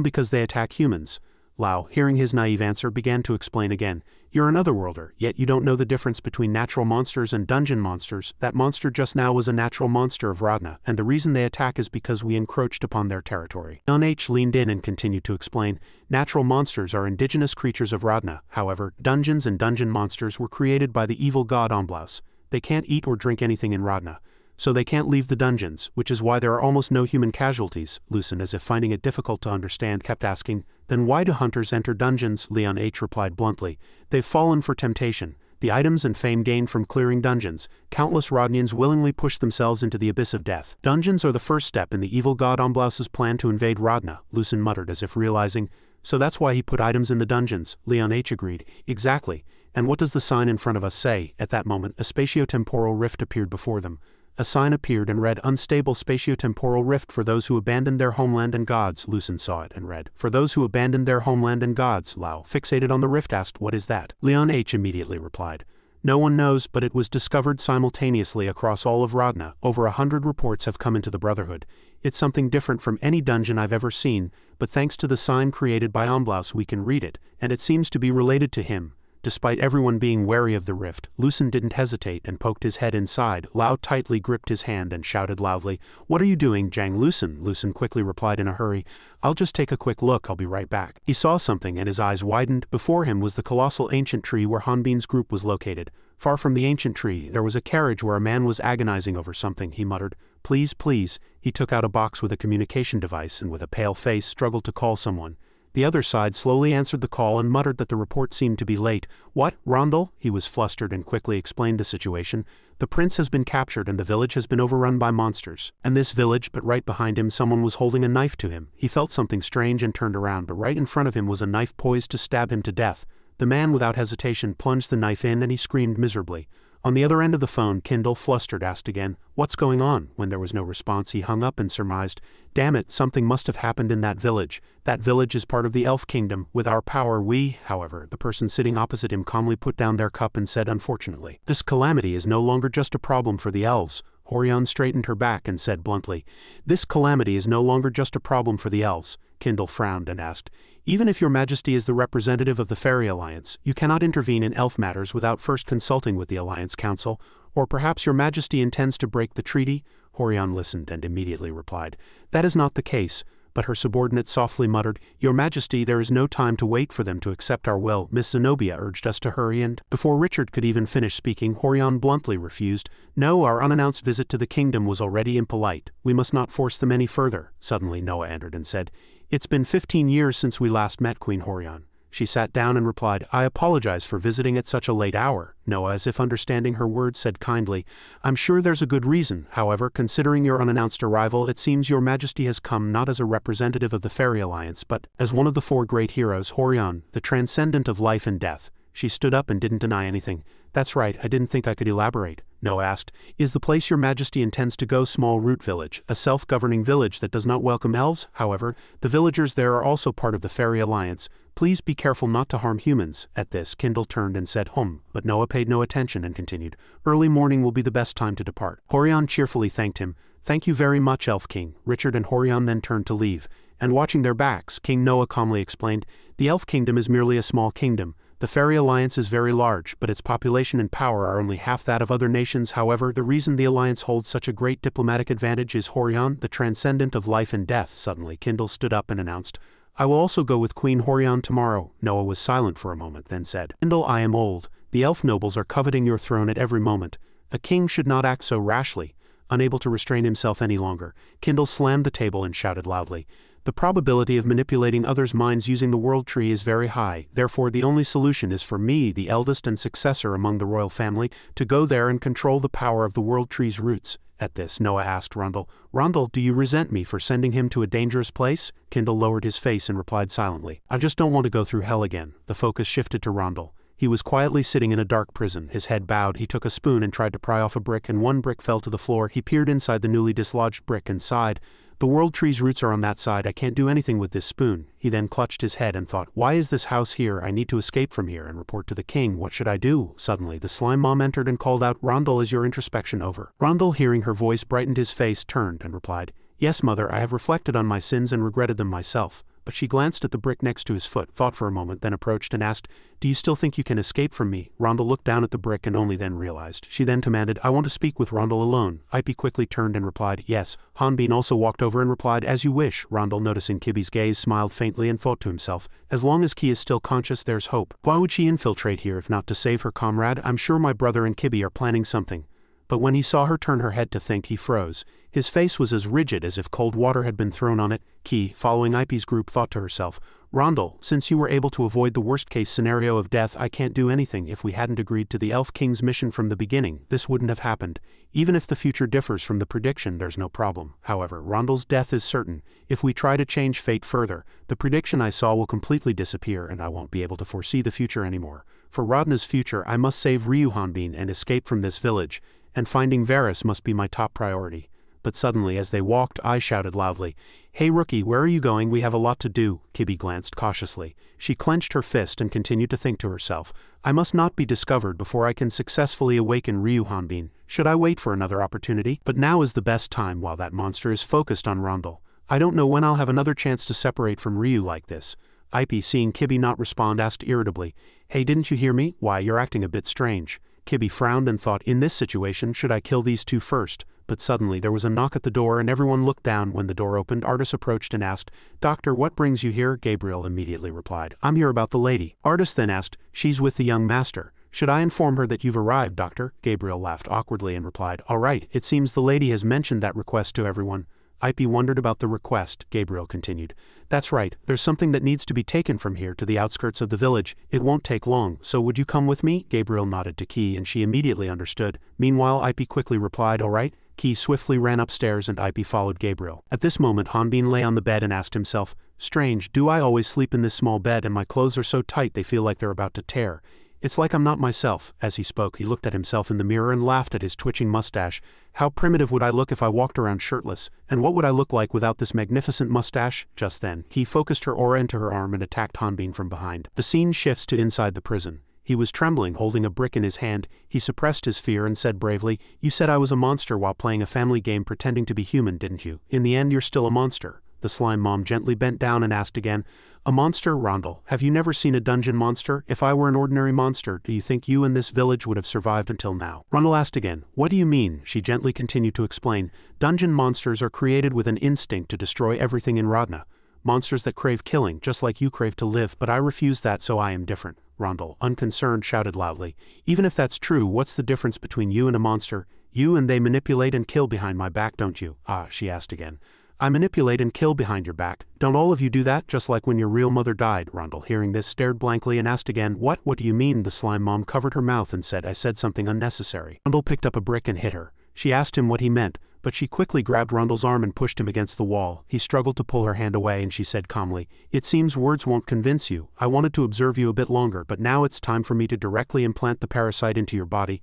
Because they attack humans. Lau, hearing his naive answer, began to explain again. You're an otherworlder, yet you don't know the difference between natural monsters and dungeon monsters. That monster just now was a natural monster of Radna, and the reason they attack is because we encroached upon their territory. Leon H. leaned in and continued to explain. Natural monsters are indigenous creatures of Radna. However, dungeons and dungeon monsters were created by the evil god Omblaus. They can't eat or drink anything in Radna, so they can't leave the dungeons, which is why there are almost no human casualties. Lucen, as if finding it difficult to understand, kept asking, Then why do hunters enter dungeons? Leon H. replied bluntly, They've fallen for temptation. The items and fame gained from clearing dungeons. Countless Rodnians willingly push themselves into the abyss of death. Dungeons are the first step in the evil god Omblaus's plan to invade Radna, Lucen muttered as if realizing, So that's why he put items in the dungeons. Leon H. agreed, Exactly. And what does the sign in front of us say? At that moment, a spatiotemporal rift appeared before them. A sign appeared and read, Unstable spatiotemporal rift for those who abandoned their homeland and gods. Lucen saw it and read, For those who abandoned their homeland and gods. Lau, fixated on the rift, asked, What is that? Leon H. immediately replied, No one knows, but it was discovered simultaneously across all of Rodna. Over 100 reports have come into the Brotherhood. It's something different from any dungeon I've ever seen, but thanks to the sign created by Omblaus we can read it, and it seems to be related to him. Despite everyone being wary of the rift, Lucen didn't hesitate and poked his head inside. Lao tightly gripped his hand and shouted loudly, "What are you doing, Jang Lucen?" Lucen quickly replied in a hurry, "I'll just take a quick look, I'll be right back." He saw something and his eyes widened. Before him was the colossal ancient tree where Hanbin's group was located. Far from the ancient tree, there was a carriage where a man was agonizing over something. He muttered, "Please, please." He took out a box with a communication device and with a pale face struggled to call someone. The other side slowly answered the call and muttered that the report seemed to be late. "What, Rondel?" He was flustered and quickly explained the situation. "The prince has been captured and the village has been overrun by monsters." And this village, but right behind him someone was holding a knife to him. He felt something strange and turned around, but right in front of him was a knife poised to stab him to death. The man without hesitation plunged the knife in and he screamed miserably. On the other end of the phone, Kindle, flustered, asked again, "What's going on?" When there was no response, he hung up and surmised, "Damn it, something must have happened in that village. That village is part of the elf kingdom. With our power we," however, the person sitting opposite him calmly put down their cup and said, "Unfortunately, this calamity is no longer just a problem for the elves." Horion straightened her back and said bluntly, "This calamity is no longer just a problem for the elves." Kindle frowned and asked, "Even if your majesty is the representative of the Fairy Alliance, you cannot intervene in elf matters without first consulting with the Alliance Council, or perhaps your majesty intends to break the treaty?" Horion listened and immediately replied, "That is not the case." But her subordinate softly muttered, "Your majesty, there is no time to wait for them to accept our will. Miss Zenobia urged us to hurry and..." Before Richard could even finish speaking, Horion bluntly refused. "No, our unannounced visit to the kingdom was already impolite. We must not force them any further." Suddenly Noah entered and said, "It's been 15 years since we last met, Queen Horion." She sat down and replied, "I apologize for visiting at such a late hour." Noah, as if understanding her words, said kindly, "I'm sure there's a good reason. However, considering your unannounced arrival, it seems your majesty has come not as a representative of the Fairy Alliance, but as one of the 4 great heroes, Horion, the transcendent of life and death." She stood up and didn't deny anything. "That's right, I didn't think I could elaborate." Noah asked, "Is the place your majesty intends to go Small Root Village, a self-governing village that does not welcome elves? However, the villagers there are also part of the Fairy Alliance. Please be careful not to harm humans." At this, Kindle turned and said, but Noah paid no attention and continued, "Early morning will be the best time to depart." Horion cheerfully thanked him. "Thank you very much, Elf King." Richard and Horion then turned to leave, and watching their backs, King Noah calmly explained, "The Elf Kingdom is merely a small kingdom. The Fairy Alliance is very large, but its population and power are only half that of other nations. However, the reason the Alliance holds such a great diplomatic advantage is Horion, the transcendent of life and death." Suddenly, Kindle stood up and announced, "I will also go with Queen Horion tomorrow." Noah was silent for a moment, then said, "Kindle, I am old. The elf nobles are coveting your throne at every moment. A king should not act so rashly." Unable to restrain himself any longer, Kindle slammed the table and shouted loudly, "The probability of manipulating others' minds using the world tree is very high. Therefore the only solution is for me, the eldest and successor among the royal family, to go there and control the power of the world tree's roots." At this, Noah asked Rondel, "Rondel, do you resent me for sending him to a dangerous place?" Kindle lowered his face and replied silently, "I just don't want to go through hell again." The focus shifted to Rondel. He was quietly sitting in a dark prison, his head bowed. He took a spoon and tried to pry off a brick, and one brick fell to the floor. He peered inside the newly dislodged brick and sighed. "The world tree's roots are on that side. I can't do anything with this spoon." He then clutched his head and thought, "Why is this house here? I need to escape from here and report to the king. What should I do?" Suddenly, the slime mom entered and called out, "Rondel, is your introspection over?" Rondel, hearing her voice, brightened his face, turned, and replied, "Yes, mother, I have reflected on my sins and regretted them myself." But she glanced at the brick next to his foot, thought for a moment, then approached and asked, "Do you still think you can escape from me?" Rondel looked down at the brick and only then realized. She then commanded, "I want to speak with Rondel alone." Ipe quickly turned and replied, "Yes." Hanbin also walked over and replied, "As you wish." Rondel, noticing Kibi's gaze, smiled faintly and thought to himself, "As long as Ki is still conscious, there's hope. Why would she infiltrate here if not to save her comrade? I'm sure my brother and Kibi are planning something." But when he saw her turn her head to think, he froze. His face was as rigid as if cold water had been thrown on it. Ki, following Ipe's group, thought to herself, "Rondel, since you were able to avoid the worst-case scenario of death, I can't do anything. If we hadn't agreed to the Elf King's mission from the beginning, this wouldn't have happened. Even if the future differs from the prediction, there's no problem. However, Rondel's death is certain. If we try to change fate further, the prediction I saw will completely disappear and I won't be able to foresee the future anymore. For Rodna's future, I must save Ryu Hanbin and escape from this village, and finding Varus must be my top priority. but suddenly as they walked, I shouted loudly, "Hey rookie, where are you going? We have a lot to do." Kibi glanced cautiously. She clenched her fist and continued to think to herself, I must not be discovered before I can successfully awaken Ryu Hanbin. Should I wait for another opportunity? But now is the best time while that monster is focused on Rondel. I don't know when I'll have another chance to separate from Ryu like this. Ipe, seeing Kibi not respond, asked irritably, "Hey, didn't you hear me? Why, you're acting a bit strange." Kibi frowned and thought, in this situation, should I kill these two first? But suddenly there was a knock at the door and everyone looked down. When the door opened, Artis approached and asked, "Doctor, what brings you here?" Gabriel immediately replied, "I'm here about the lady." Artis then asked, "She's with the young master. Should I inform her that you've arrived, Doctor?" Gabriel laughed awkwardly and replied, "All right, it seems the lady has mentioned that request to everyone." Ipe wondered about the request. Gabriel continued, "That's right, there's something that needs to be taken from here to the outskirts of the village. It won't take long, so would you come with me?" Gabriel nodded to Ki and she immediately understood. Meanwhile, Ipe quickly replied, "All right." Ki swiftly ran upstairs and Ipe followed Gabriel. At this moment, Hanbin lay on the bed and asked himself, "Strange, do I always sleep in this small bed and my clothes are so tight they feel like they're about to tear? It's like I'm not myself." As he spoke, he looked at himself in the mirror and laughed at his twitching mustache. "How primitive would I look if I walked around shirtless, and what would I look like without this magnificent mustache?" Just then, he focused her aura into her arm and attacked Hanbin from behind. The scene shifts to inside the prison. He was trembling, holding a brick in his hand. He suppressed his fear and said bravely, "You said I was a monster while playing a family game pretending to be human, didn't you? In the end, you're still a monster." The slime mom gently bent down and asked again, "A monster, Rondel? Have you never seen a dungeon monster? If I were an ordinary monster, do you think you and this village would have survived until now?" Rondel asked again, "What do you mean?" She gently continued to explain, "Dungeon monsters are created with an instinct to destroy everything in Radna. Monsters that crave killing, just like you crave to live, but I refuse that, so I am different." Rondel, unconcerned, shouted loudly, "Even if that's true, what's the difference between you and a monster? You and they manipulate and kill behind my back, don't you?" "Ah," she asked again. "I manipulate and kill behind your back. Don't all of you do that, just like when your real mother died?" Rondel, hearing this, stared blankly and asked again, What do you mean?" The slime mom covered her mouth and said, "I said something unnecessary." Rondel picked up a brick and hit her. She asked him what he meant, but she quickly grabbed Rondel's arm and pushed him against the wall. He struggled to pull her hand away and she said calmly, "It seems words won't convince you. I wanted to observe you a bit longer, but now it's time for me to directly implant the parasite into your body.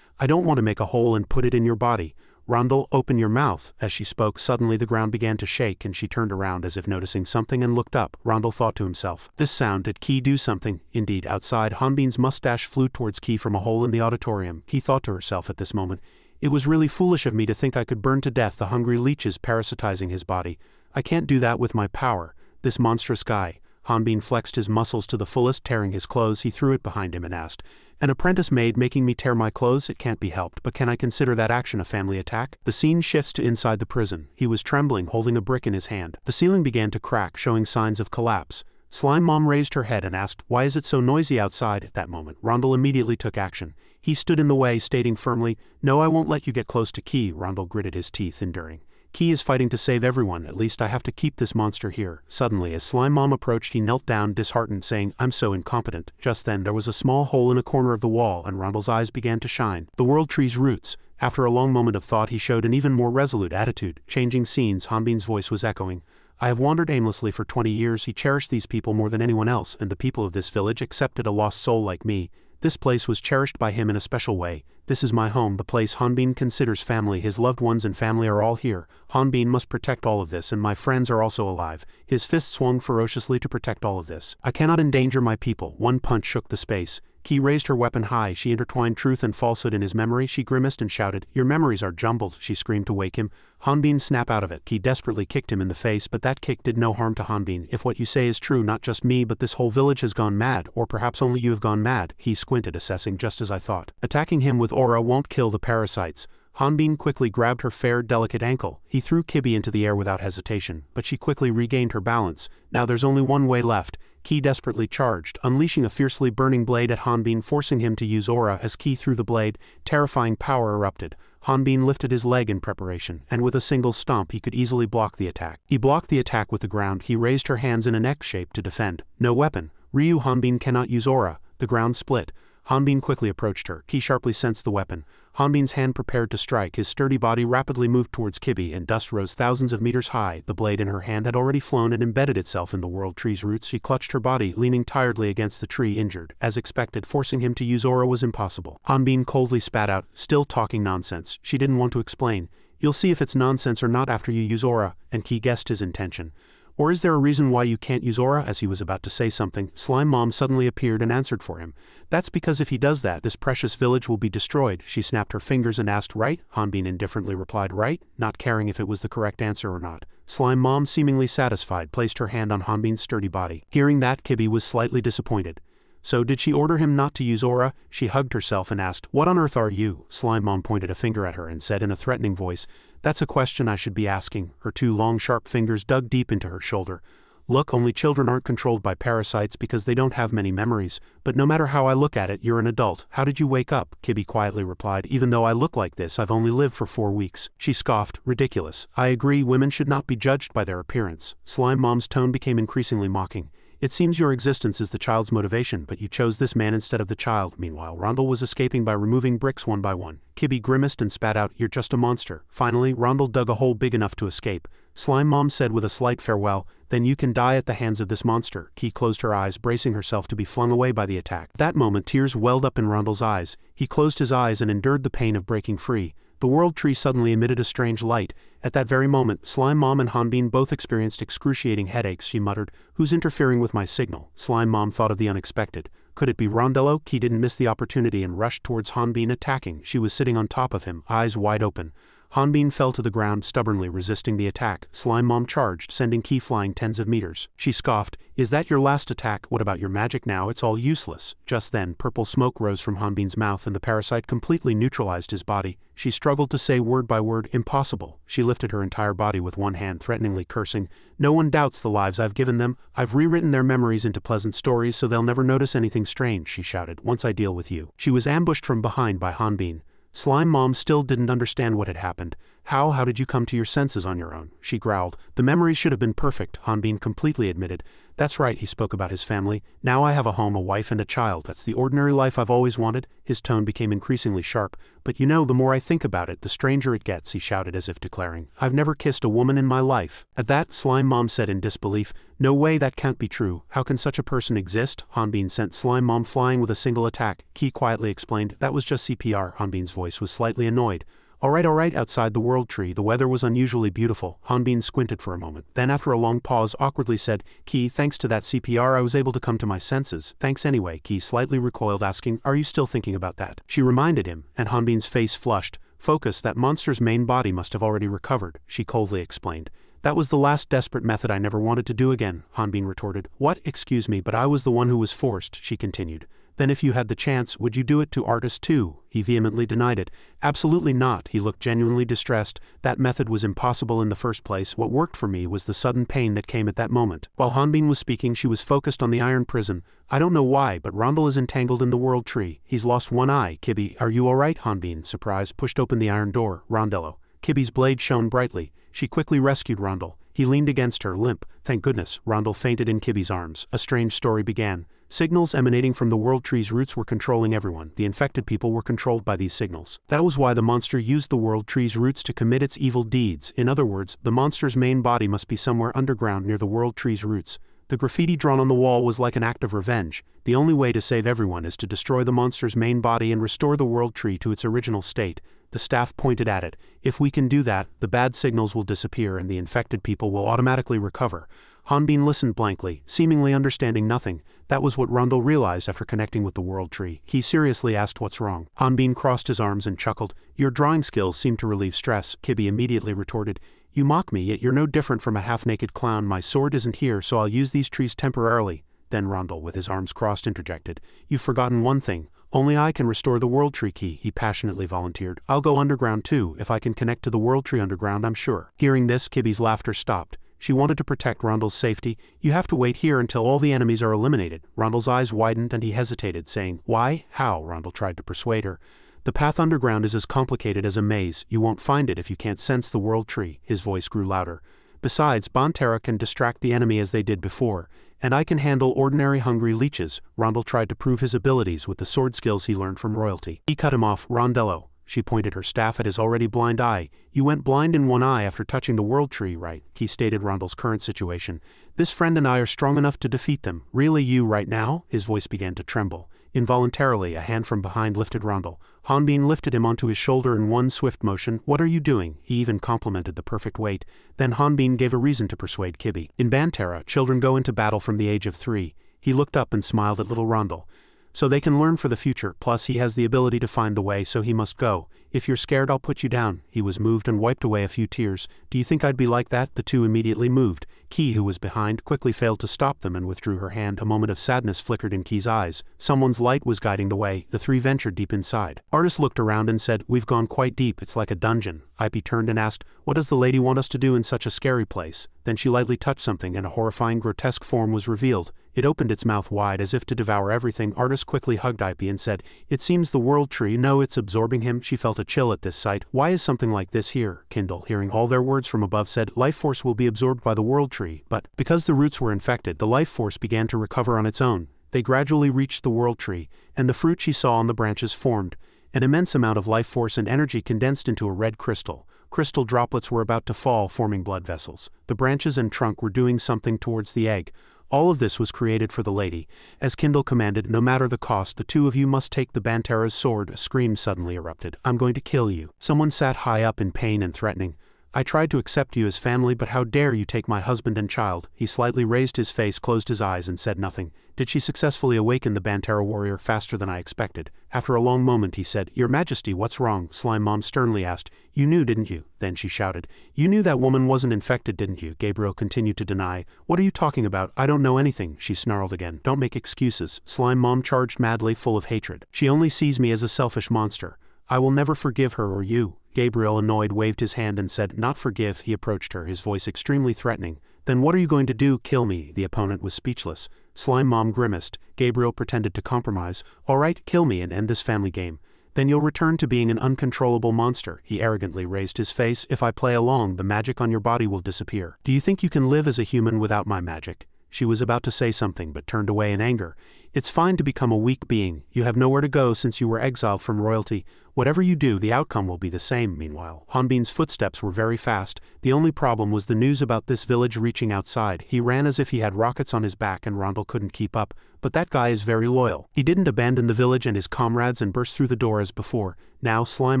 I don't want to make a hole and put it in your body. Rondel, open your mouth." As she spoke, suddenly the ground began to shake and she turned around as if noticing something and looked up. Rondel thought to himself, "This sound, did Ki do something?" Indeed, outside, Hanbin's mustache flew towards Ki from a hole in the auditorium. Ki thought to herself at this moment, "It was really foolish of me to think I could burn to death the hungry leeches parasitizing his body. I can't do that with my power. This monstrous guy." Hanbin flexed his muscles to the fullest, tearing his clothes. He threw it behind him and asked, "An apprentice maid making me tear my clothes? It can't be helped, but can I consider that action a family attack?" The scene shifts to inside the prison. He was trembling, holding a brick in his hand. The ceiling began to crack, showing signs of collapse. Slime Mom raised her head and asked, "Why is it so noisy outside?" At that moment, Rondel immediately took action. He stood in the way, stating firmly, "No, I won't let you get close to Ki." Rondel gritted his teeth, enduring. "Ki is fighting to save everyone, at least I have to keep this monster here." Suddenly, as Slime Mom approached, he knelt down, disheartened, saying, "I'm so incompetent." Just then, there was a small hole in a corner of the wall, and Rondel's eyes began to shine. The world tree's roots. After a long moment of thought, he showed an even more resolute attitude. Changing scenes, Hanbin's voice was echoing. "I have wandered aimlessly for 20 years. He cherished these people more than anyone else, and the people of this village accepted a lost soul like me. This place was cherished by him in a special way. This is my home, the place Hanbin considers family. His loved ones and family are all here. Hanbin must protect all of this, and my friends are also alive." His fist swung ferociously to protect all of this. "I cannot endanger my people." One punch shook the space. Ki raised her weapon high. She intertwined truth and falsehood in his memory. She grimaced and shouted, "Your memories are jumbled," she screamed to wake him. Hanbin, snap out of it. Ki desperately kicked him in the face, but that kick did no harm to Hanbin. "If what you say is true, not just me but this whole village has gone mad, or perhaps only you have gone mad." He squinted, assessing, "Just as I thought. Attacking him with aura won't kill the parasites." Hanbin quickly grabbed her fair, delicate ankle. He threw Kibi into the air without hesitation, but she quickly regained her balance. Now there's only one way left. Ki desperately charged, unleashing a fiercely burning blade at Hanbin, forcing him to use aura. As Ki threw the blade, terrifying power erupted. Hanbin lifted his leg in preparation, and with a single stomp he could easily block the attack. He blocked the attack with the ground. He raised her hands in an X shape to defend. No weapon. Ryu Hanbin cannot use aura. The ground split. Hanbin quickly approached her. Ki sharply sensed the weapon. Hanbin's hand prepared to strike. His sturdy body rapidly moved towards Kibi, and dust rose thousands of meters high. The blade in her hand had already flown and embedded itself in the world tree's roots. She clutched her body, leaning tiredly against the tree, injured. As expected, forcing him to use aura was impossible. Hanbin coldly spat out, "Still talking nonsense." She didn't want to explain. You'll see if it's nonsense or not after you use aura, and Key guessed his intention. Or is there a reason why you can't use aura? As he was about to say something, Slime Mom suddenly appeared and answered for him. That's because if he does that, this precious village will be destroyed. She snapped her fingers and asked, right? Hanbin indifferently replied, right, not caring if it was the correct answer or not. Slime Mom, seemingly satisfied, placed her hand on Hanbin's sturdy body. Hearing that, Kibby was slightly disappointed. So did she order him not to use aura? She hugged herself and asked, what on earth are you? Slime Mom pointed a finger at her and said in a threatening voice, that's a question I should be asking. Her two long sharp fingers dug deep into her shoulder. Look, only children aren't controlled by parasites because they don't have many memories, but no matter how I look at it, you're an adult. How did you wake up? Kibby quietly replied, even though I look like this, I've only lived for 4 weeks. She scoffed, ridiculous. I agree, women should not be judged by their appearance. Slime Mom's tone became increasingly mocking. It seems your existence is the child's motivation, but you chose this man instead of the child. Meanwhile, Rondel was escaping by removing bricks one by one. Kibby grimaced and spat out, you're just a monster. Finally, Rondel dug a hole big enough to escape. Slime Mom said with a slight farewell, then you can die at the hands of this monster. Key closed her eyes, bracing herself to be flung away by the attack. At that moment, tears welled up in Rondel's eyes. He closed his eyes and endured the pain of breaking free. The world tree suddenly emitted a strange light. At that very moment, Slime Mom and Hanbin both experienced excruciating headaches. She muttered, who's interfering with my signal? Slime Mom thought of the unexpected. Could it be Rondello? Key didn't miss the opportunity and rushed towards Hanbin, attacking. She was sitting on top of him, eyes wide open. Hanbin fell to the ground, stubbornly resisting the attack. Slime Mom charged, sending Key flying tens of meters. She scoffed, is that your last attack? What about your magic now? It's all useless. Just then, purple smoke rose from Hanbin's mouth and the parasite completely neutralized his body. She struggled to say word by word, impossible. She lifted her entire body with one hand, threateningly cursing, no one doubts the lives I've given them. I've rewritten their memories into pleasant stories so they'll never notice anything strange, she shouted, once I deal with you. She was ambushed from behind by Hanbin. Slime Mom still didn't understand what had happened. How did you come to your senses on your own? She growled. The memories should have been perfect, Hanbin completely admitted. That's right, he spoke about his family. Now I have a home, a wife and a child. That's the ordinary life I've always wanted. His tone became increasingly sharp. But you know, the more I think about it, the stranger it gets, he shouted as if declaring. I've never kissed a woman in my life. At that, Slime Mom said in disbelief, no way, that can't be true. How can such a person exist? Hanbin sent Slime Mom flying with a single attack. Key quietly explained, that was just CPR. Hanbin's voice was slightly annoyed. All right, outside the world tree, the weather was unusually beautiful. Hanbin squinted for a moment, then after a long pause awkwardly said, Key, thanks to that CPR I was able to come to my senses. Thanks anyway. Key slightly recoiled, asking, are you still thinking about that? She reminded him, and Hanbin's face flushed. Focus, that monster's main body must have already recovered, she coldly explained. That was the last desperate method I never wanted to do again, Hanbin retorted. What? Excuse me, but I was the one who was forced, she continued. Then if you had the chance, would you do it to artists too? He vehemently denied it. Absolutely not. He looked genuinely distressed. That method was impossible in the first place. What worked for me was the sudden pain that came at that moment. While Hanbin was speaking, she was focused on the iron prison. I don't know why, but Rondel is entangled in the world tree. He's lost one eye. Kibby, are you all right? Hanbin, surprised, pushed open the iron door. Rondello. Kibby's blade shone brightly. She quickly rescued Rondel. He leaned against her, limp. Thank goodness. Rondel fainted in Kibby's arms. A strange story began. Signals emanating from the world tree's roots were controlling everyone. The infected people were controlled by these signals. That was why the monster used the world tree's roots to commit its evil deeds. In other words, the monster's main body must be somewhere underground near the world tree's roots. The graffiti drawn on the wall was like an act of revenge. The only way to save everyone is to destroy the monster's main body and restore the world tree to its original state. The staff pointed at it. If we can do that, the bad signals will disappear and the infected people will automatically recover. Hanbin listened blankly, seemingly understanding nothing. That was what Rondel realized after connecting with the world tree. He seriously asked what's wrong. Hanbin crossed his arms and chuckled. Your drawing skills seem to relieve stress. Kibby immediately retorted. You mock me, yet you're no different from a half-naked clown. My sword isn't here, so I'll use these trees temporarily. Then Rondel, with his arms crossed, interjected. You've forgotten one thing. Only I can restore the world tree key, he passionately volunteered. I'll go underground too. If I can connect to the world tree underground, I'm sure. Hearing this, Kibby's laughter stopped. She wanted to protect Rondel's safety. You have to wait here until all the enemies are eliminated. Rondel's eyes widened and he hesitated, saying, Why? How? Rondel tried to persuade her. The path underground is as complicated as a maze. You won't find it if you can't sense the world tree. His voice grew louder. Besides, Bonterra can distract the enemy as they did before, and I can handle ordinary hungry leeches. Rondel tried to prove his abilities with the sword skills he learned from royalty. He cut him off. Rondello. She pointed her staff at his already blind eye. You went blind in one eye after touching the world tree, right? He stated Rondel's current situation. This friend and I are strong enough to defeat them. Really, you right now? His voice began to tremble. Involuntarily, a hand from behind lifted Rondel. Hanbin lifted him onto his shoulder in one swift motion. "What are you doing?" He even complimented the perfect weight. Then Hanbin gave a reason to persuade Kibi. "In Bantera, children go into battle from the age of 3. He looked up and smiled at little Rondel. "So they can learn for the future, plus he has the ability to find the way, so he must go. If you're scared, I'll put you down." He was moved and wiped away a few tears. "Do you think I'd be like that?" The two immediately moved. Ki, who was behind, quickly failed to stop them and withdrew her hand. A moment of sadness flickered in Ki's eyes. Someone's light was guiding the way. The three ventured deep inside. Artist looked around and said, "We've gone quite deep, it's like a dungeon." Ip turned and asked, "What does the lady want us to do in such a scary place?" Then she lightly touched something and a horrifying grotesque form was revealed. It opened its mouth wide as if to devour everything. Artist quickly hugged Ip and said, "It seems the world tree. No, it's absorbing him." She felt a chill at this sight. "Why is something like this here?" Kindle, hearing all their words from above, said, "Life force will be absorbed by the world tree." But, because the roots were infected, the life force began to recover on its own. They gradually reached the world tree, and the fruit she saw on the branches formed. An immense amount of life force and energy condensed into a red crystal. Crystal droplets were about to fall, forming blood vessels. The branches and trunk were doing something towards the egg. All of this was created for the lady. As Kindle commanded, "No matter the cost, the two of you must take the Bantera's sword." A scream suddenly erupted. "I'm going to kill you." Someone sat high up in pain and threatening. "I tried to accept you as family, but how dare you take my husband and child?" He slightly raised his face, closed his eyes, and said nothing. "Did she successfully awaken the Bantera warrior?" "Faster than I expected." After a long moment he said, "Your Majesty, what's wrong?" Slime Mom sternly asked. "You knew, didn't you?" Then she shouted, "You knew that woman wasn't infected, didn't you?" Gabriel continued to deny. "What are you talking about? I don't know anything." She snarled again. "Don't make excuses." Slime Mom charged madly, full of hatred. "She only sees me as a selfish monster. I will never forgive her or you." Gabriel, annoyed, waved his hand and said, "Not forgive." He approached her, his voice extremely threatening. "Then what are you going to do? Kill me?" The opponent was speechless. Slime Mom grimaced. Gabriel pretended to compromise. "All right, kill me and end this family game. Then you'll return to being an uncontrollable monster." He arrogantly raised his face. "If I play along, the magic on your body will disappear. Do you think you can live as a human without my magic?" She was about to say something but turned away in anger. "It's fine to become a weak being. You have nowhere to go since you were exiled from royalty. Whatever you do, the outcome will be the same." Meanwhile, Hanbin's footsteps were very fast. The only problem was the news about this village reaching outside. He ran as if he had rockets on his back and Rondel couldn't keep up. But that guy is very loyal. He didn't abandon the village and his comrades and burst through the door as before. Now Slime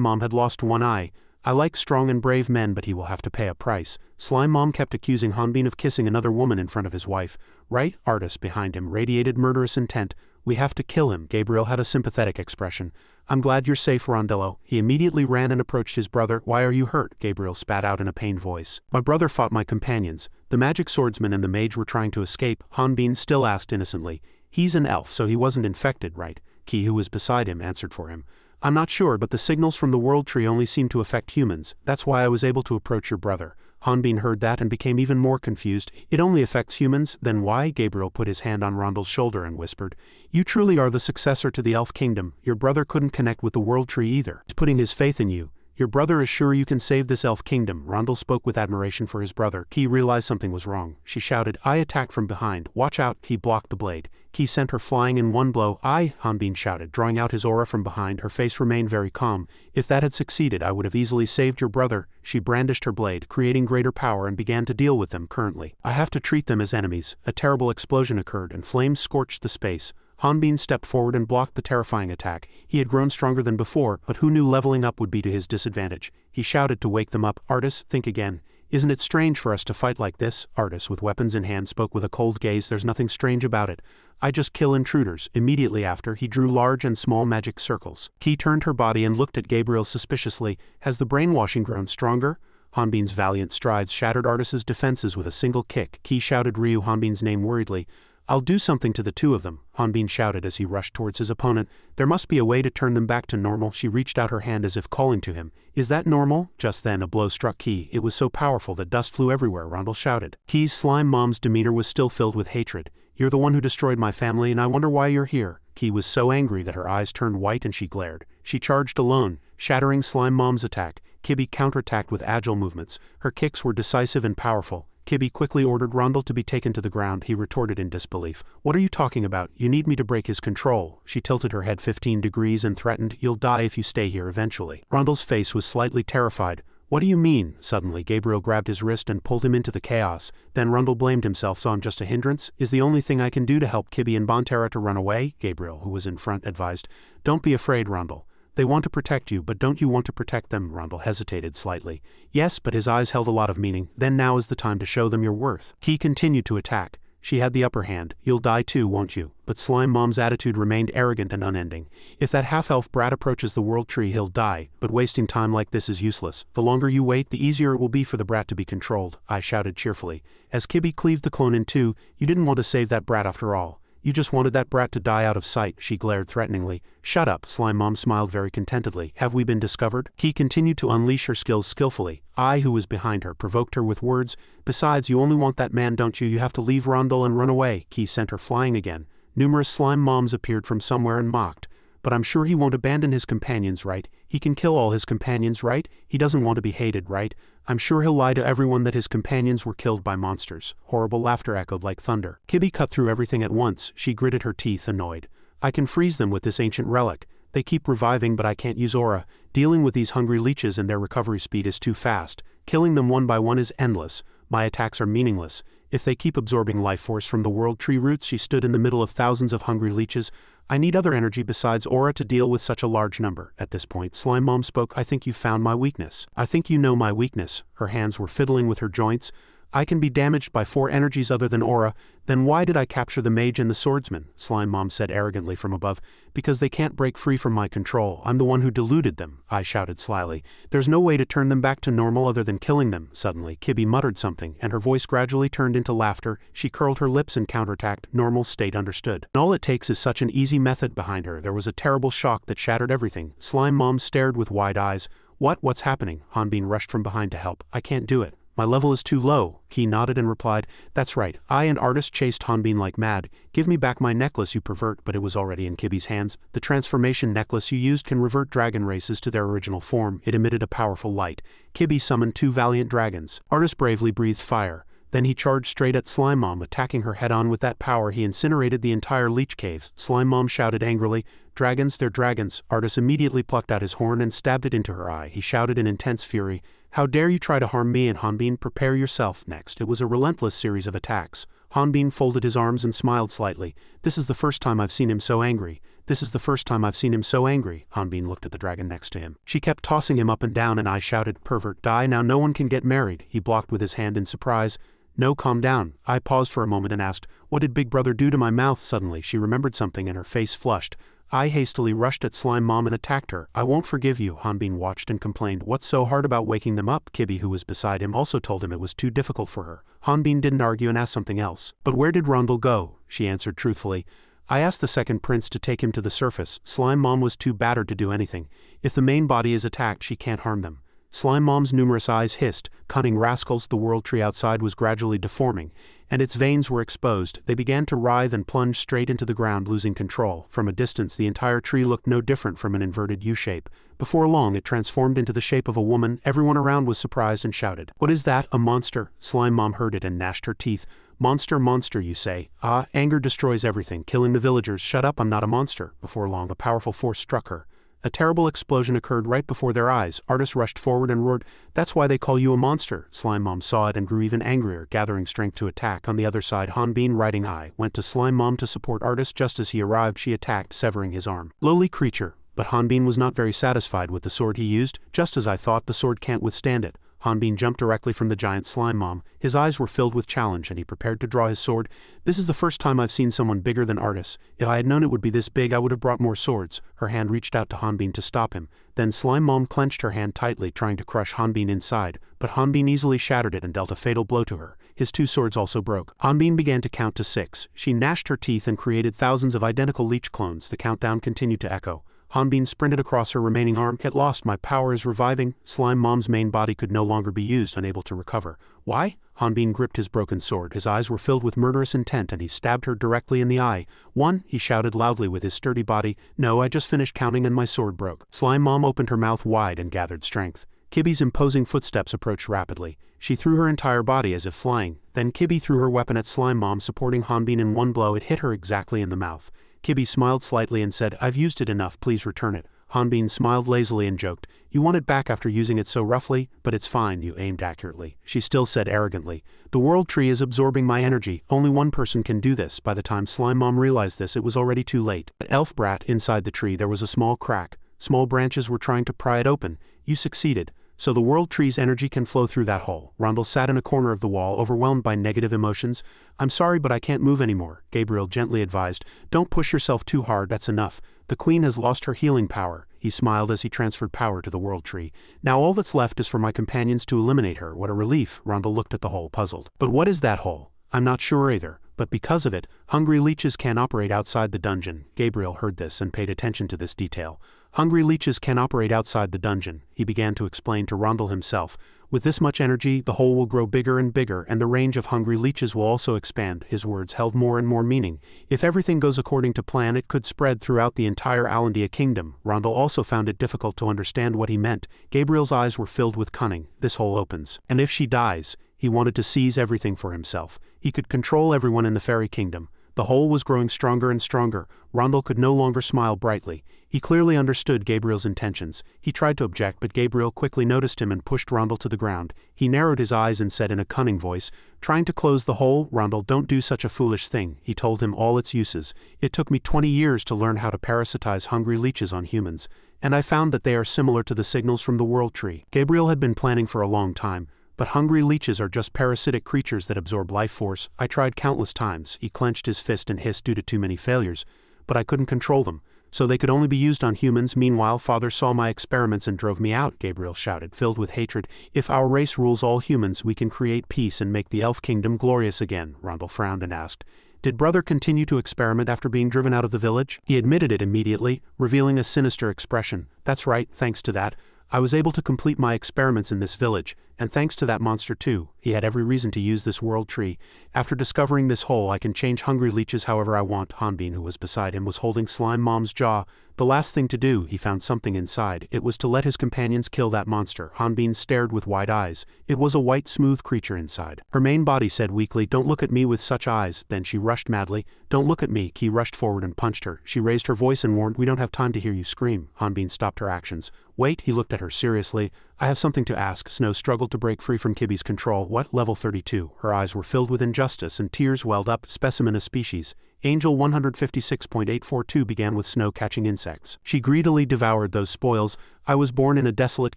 Mom had lost one eye. "I like strong and brave men, but he will have to pay a price." Slime Mom kept accusing Hanbin of kissing another woman in front of his wife. "Right?" Artist behind him radiated murderous intent. "We have to kill him." Gabriel had a sympathetic expression. "I'm glad you're safe, Rondello." He immediately ran and approached his brother. "Why are you hurt?" Gabriel spat out in a pained voice. "My brother fought my companions. The magic swordsman and the mage were trying to escape." Hanbin still asked innocently. "He's an elf, so he wasn't infected, right?" Ki, who was beside him, answered for him. "I'm not sure, but the signals from the world tree only seem to affect humans. That's why I was able to approach your brother." Hanbin heard that and became even more confused. "It only affects humans? Then why?" Gabriel put his hand on Rondel's shoulder and whispered, "You truly are the successor to the elf kingdom. Your brother couldn't connect with the world tree either. He's putting his faith in you. Your brother is sure you can save this elf kingdom." Rondel spoke with admiration for his brother. Ki realized something was wrong. She shouted, "I attacked from behind. Watch out." He blocked the blade. Ki sent her flying in one blow. "I," Hanbin shouted, drawing out his aura from behind. Her face remained very calm. "If that had succeeded, I would have easily saved your brother." She brandished her blade, creating greater power, and began to deal with them currently. "I have to treat them as enemies." A terrible explosion occurred, and flames scorched the space. Hanbin stepped forward and blocked the terrifying attack. He had grown stronger than before, but who knew leveling up would be to his disadvantage. He shouted to wake them up. "Artis, think again. Isn't it strange for us to fight like this?" Artis, with weapons in hand, spoke with a cold gaze. "There's nothing strange about it. I just kill intruders." Immediately after, he drew large and small magic circles. Ki turned her body and looked at Gabriel suspiciously. "Has the brainwashing grown stronger?" Hanbin's valiant strides shattered Artis's defenses with a single kick. Ki shouted Ryu Hanbin's name worriedly. "I'll do something to the two of them," Hanbin shouted as he rushed towards his opponent. "There must be a way to turn them back to normal." She reached out her hand as if calling to him. "Is that normal?" Just then a blow struck Ki. It was so powerful that dust flew everywhere. Rondel shouted. Ki's Slime Mom's demeanor was still filled with hatred. "You're the one who destroyed my family, and I wonder why you're here." Ki was so angry that her eyes turned white and she glared. She charged alone, shattering Slime Mom's attack. Kibi counterattacked with agile movements. Her kicks were decisive and powerful. Kibi quickly ordered Rondel to be taken to the ground. He retorted in disbelief. "What are you talking about? You need me to break his control." She tilted her head 15 degrees and threatened, "You'll die if you stay here eventually." Rondel's face was slightly terrified. What do you mean? Suddenly Gabriel grabbed his wrist and pulled him into the chaos. Then Rundle blamed himself. So I'm just a hindrance? Is the only thing I can do to help Kibi and Bonterra to run away? Gabriel, who was in front, advised. Don't be afraid, Rundle. They want to protect you, but don't you want to protect them? Rundle hesitated slightly. Yes, but his eyes held a lot of meaning. Then now is the time to show them your worth. He continued to attack. She had the upper hand. You'll die too, won't you? But Slime Mom's attitude remained arrogant and unending. If that half-elf brat approaches the world tree, he'll die, but wasting time like this is useless. The longer you wait, the easier it will be for the brat to be controlled, I shouted cheerfully. As Kibi cleaved the clone in two, you didn't want to save that brat after all. You just wanted that brat to die out of sight, she glared threateningly. Shut up, Slime Mom smiled very contentedly. Have we been discovered? He continued to unleash her skills skillfully. I, who was behind her, provoked her with words. Besides, you only want that man, don't you? You have to leave Rondel and run away. He sent her flying again. Numerous Slime Moms appeared from somewhere and mocked. But I'm sure he won't abandon his companions, right? He can kill all his companions, right? He doesn't want to be hated, right? I'm sure he'll lie to everyone that his companions were killed by monsters. Horrible laughter echoed like thunder. Kibi cut through everything at once. She gritted her teeth, annoyed. I can freeze them with this ancient relic. They keep reviving, but I can't use aura. Dealing with these hungry leeches and their recovery speed is too fast. Killing them one by one is endless. My attacks are meaningless. If they keep absorbing life force from the world tree roots, she stood in the middle of thousands of hungry leeches. I need other energy besides aura to deal with such a large number. At this point, Slime Mom spoke. I think you found my weakness. I think you know my weakness. Her hands were fiddling with her joints. I can be damaged by 4 energies other than aura. Then why did I capture the mage and the swordsman? Slime Mom said arrogantly from above. Because they can't break free from my control. I'm the one who deluded them, I shouted slyly. There's no way to turn them back to normal other than killing them. Suddenly, Kibi muttered something, and her voice gradually turned into laughter. She curled her lips and counterattacked. Normal state understood. And all it takes is such an easy method behind her. There was a terrible shock that shattered everything. Slime Mom stared with wide eyes. What's happening? Hanbin rushed from behind to help. I can't do it. My level is too low. He nodded and replied, that's right. I and Artist chased Hanbin like mad. Give me back my necklace, you pervert. But it was already in Kibi's hands. The transformation necklace you used can revert dragon races to their original form. It emitted a powerful light. Kibi summoned 2 valiant dragons. Artist bravely breathed fire. Then he charged straight at Slime Mom, attacking her head-on. With that power he incinerated the entire leech cave. Slime Mom shouted angrily, dragons, they're dragons. Artist immediately plucked out his horn and stabbed it into her eye. He shouted in intense fury, how dare you try to harm me and Hanbin, prepare yourself. Next, it was a relentless series of attacks. Hanbin folded his arms and smiled slightly. This is the first time I've seen him so angry. This is the first time I've seen him so angry. Hanbin looked at the dragon next to him. She kept tossing him up and down and I shouted, pervert, die now, no one can get married. He blocked with his hand in surprise. No, calm down. I paused for a moment and asked, what did Big Brother do to my mouth? Suddenly she remembered something and her face flushed. I hastily rushed at Slime Mom and attacked her. I won't forgive you. Hanbin watched and complained. What's so hard about waking them up? Kibi, who was beside him, also told him it was too difficult for her. Hanbin didn't argue and asked something else. But where did Rondel go? She answered truthfully. I asked the second prince to take him to the surface. Slime Mom was too battered to do anything. If the main body is attacked, she can't harm them. Slime Mom's numerous eyes hissed. Cunning rascals, the world tree outside was gradually deforming, and its veins were exposed. They began to writhe and plunge straight into the ground, losing control. From a distance, the entire tree looked no different from an inverted U-shape. Before long, it transformed into the shape of a woman. Everyone around was surprised and shouted, what is that? A monster? Slime Mom heard it and gnashed her teeth. Monster, monster, you say? Ah, anger destroys everything, killing the villagers. Shut up, I'm not a monster. Before long, a powerful force struck her. A terrible explosion occurred right before their eyes. Artist rushed forward and roared, that's why they call you a monster. Slime Mom saw it and grew even angrier, gathering strength to attack. On the other side, Hanbin, riding Eye, went to Slime Mom to support Artist. Just as he arrived, she attacked, severing his arm. Lowly creature. But Hanbin was not very satisfied with the sword he used. Just as I thought, the sword can't withstand it. Hanbin jumped directly from the giant Slime Mom. His eyes were filled with challenge and he prepared to draw his sword. This is the first time I've seen someone bigger than Artis. If I had known it would be this big, I would have brought more swords. Her hand reached out to Hanbin to stop him. Then Slime Mom clenched her hand tightly, trying to crush Hanbin inside, but Hanbin easily shattered it and dealt a fatal blow to her. His 2 swords also broke. Hanbin began to count to 6. She gnashed her teeth and created thousands of identical leech clones. The countdown continued to echo. Hanbin sprinted across her remaining arm. Get lost, my power is reviving. Slime Mom's main body could no longer be used, unable to recover. Why? Hanbin gripped his broken sword. His eyes were filled with murderous intent and he stabbed her directly in the eye. 1, he shouted loudly with his sturdy body. No, I just finished counting and my sword broke. Slime Mom opened her mouth wide and gathered strength. Kibi's imposing footsteps approached rapidly. She threw her entire body as if flying. Then Kibi threw her weapon at Slime Mom, supporting Hanbin in one blow. It hit her exactly in the mouth. Kibi smiled slightly and said, I've used it enough, please return it. Hanbin smiled lazily and joked, "You want it back after using it so roughly, but it's fine, you aimed accurately." She still said arrogantly, "The world tree is absorbing my energy, only one person can do this." By the time Slime Mom realized this, it was already too late. At Elf Brat, inside the tree there was a small crack. Small branches were trying to pry it open. "You succeeded. So the world tree's energy can flow through that hole." Rondel sat in a corner of the wall, overwhelmed by negative emotions. "I'm sorry, but I can't move anymore," Gabriel gently advised. "Don't push yourself too hard, that's enough. The queen has lost her healing power." He smiled as he transferred power to the world tree. "Now all that's left is for my companions to eliminate her." What a relief. Rondel looked at the hole, puzzled. "But what is that hole?" "I'm not sure either. But because of it, hungry leeches can operate outside the dungeon." Gabriel heard this and paid attention to this detail. "Hungry leeches can operate outside the dungeon," he began to explain to Rondel himself. "With this much energy, the hole will grow bigger and bigger, and the range of hungry leeches will also expand." His words held more and more meaning. If everything goes according to plan, it could spread throughout the entire Alandia kingdom. Rondel also found it difficult to understand what he meant. Gabriel's eyes were filled with cunning. "This hole opens. And if she dies," he wanted to seize everything for himself. He could control everyone in the fairy kingdom. The hole was growing stronger and stronger. Rondel could no longer smile brightly. He clearly understood Gabriel's intentions. He tried to object, but Gabriel quickly noticed him and pushed Rondel to the ground. He narrowed his eyes and said in a cunning voice, "Trying to close the hole? Rondel, don't do such a foolish thing." He told him all its uses. "It took me 20 years to learn how to parasitize hungry leeches on humans, and I found that they are similar to the signals from the world tree." Gabriel had been planning for a long time. "But hungry leeches are just parasitic creatures that absorb life force. I tried countless times." He clenched his fist and hissed due to too many failures. "But I couldn't control them. So they could only be used on humans. Meanwhile, Father saw my experiments and drove me out," Gabriel shouted, filled with hatred. "If our race rules all humans, we can create peace and make the elf kingdom glorious again." Rondel frowned and asked, "Did brother continue to experiment after being driven out of the village?" He admitted it immediately, revealing a sinister expression. "That's right, thanks to that. I was able to complete my experiments in this village, and thanks to that monster too." He had every reason to use this world tree. "After discovering this hole, I can change hungry leeches however I want." Hanbin, who was beside him, was holding Slime Mom's jaw. The last thing to do, he found something inside. It was to let his companions kill that monster. Hanbin stared with wide eyes. It was a white, smooth creature inside. Her main body said weakly, "Don't look at me with such eyes." Then she rushed madly. "Don't look at me." Ki rushed forward and punched her. She raised her voice and warned, "We don't have time to hear you scream." Hanbin stopped her actions. "Wait," he looked at her seriously. "I have something to ask." Snow struggled to break free from Kibi's control. "What?" Level 32. Her eyes were filled with injustice and tears welled up. Specimen of species. Angel 156.842 began with Snow catching insects. She greedily devoured those spoils. "I was born in a desolate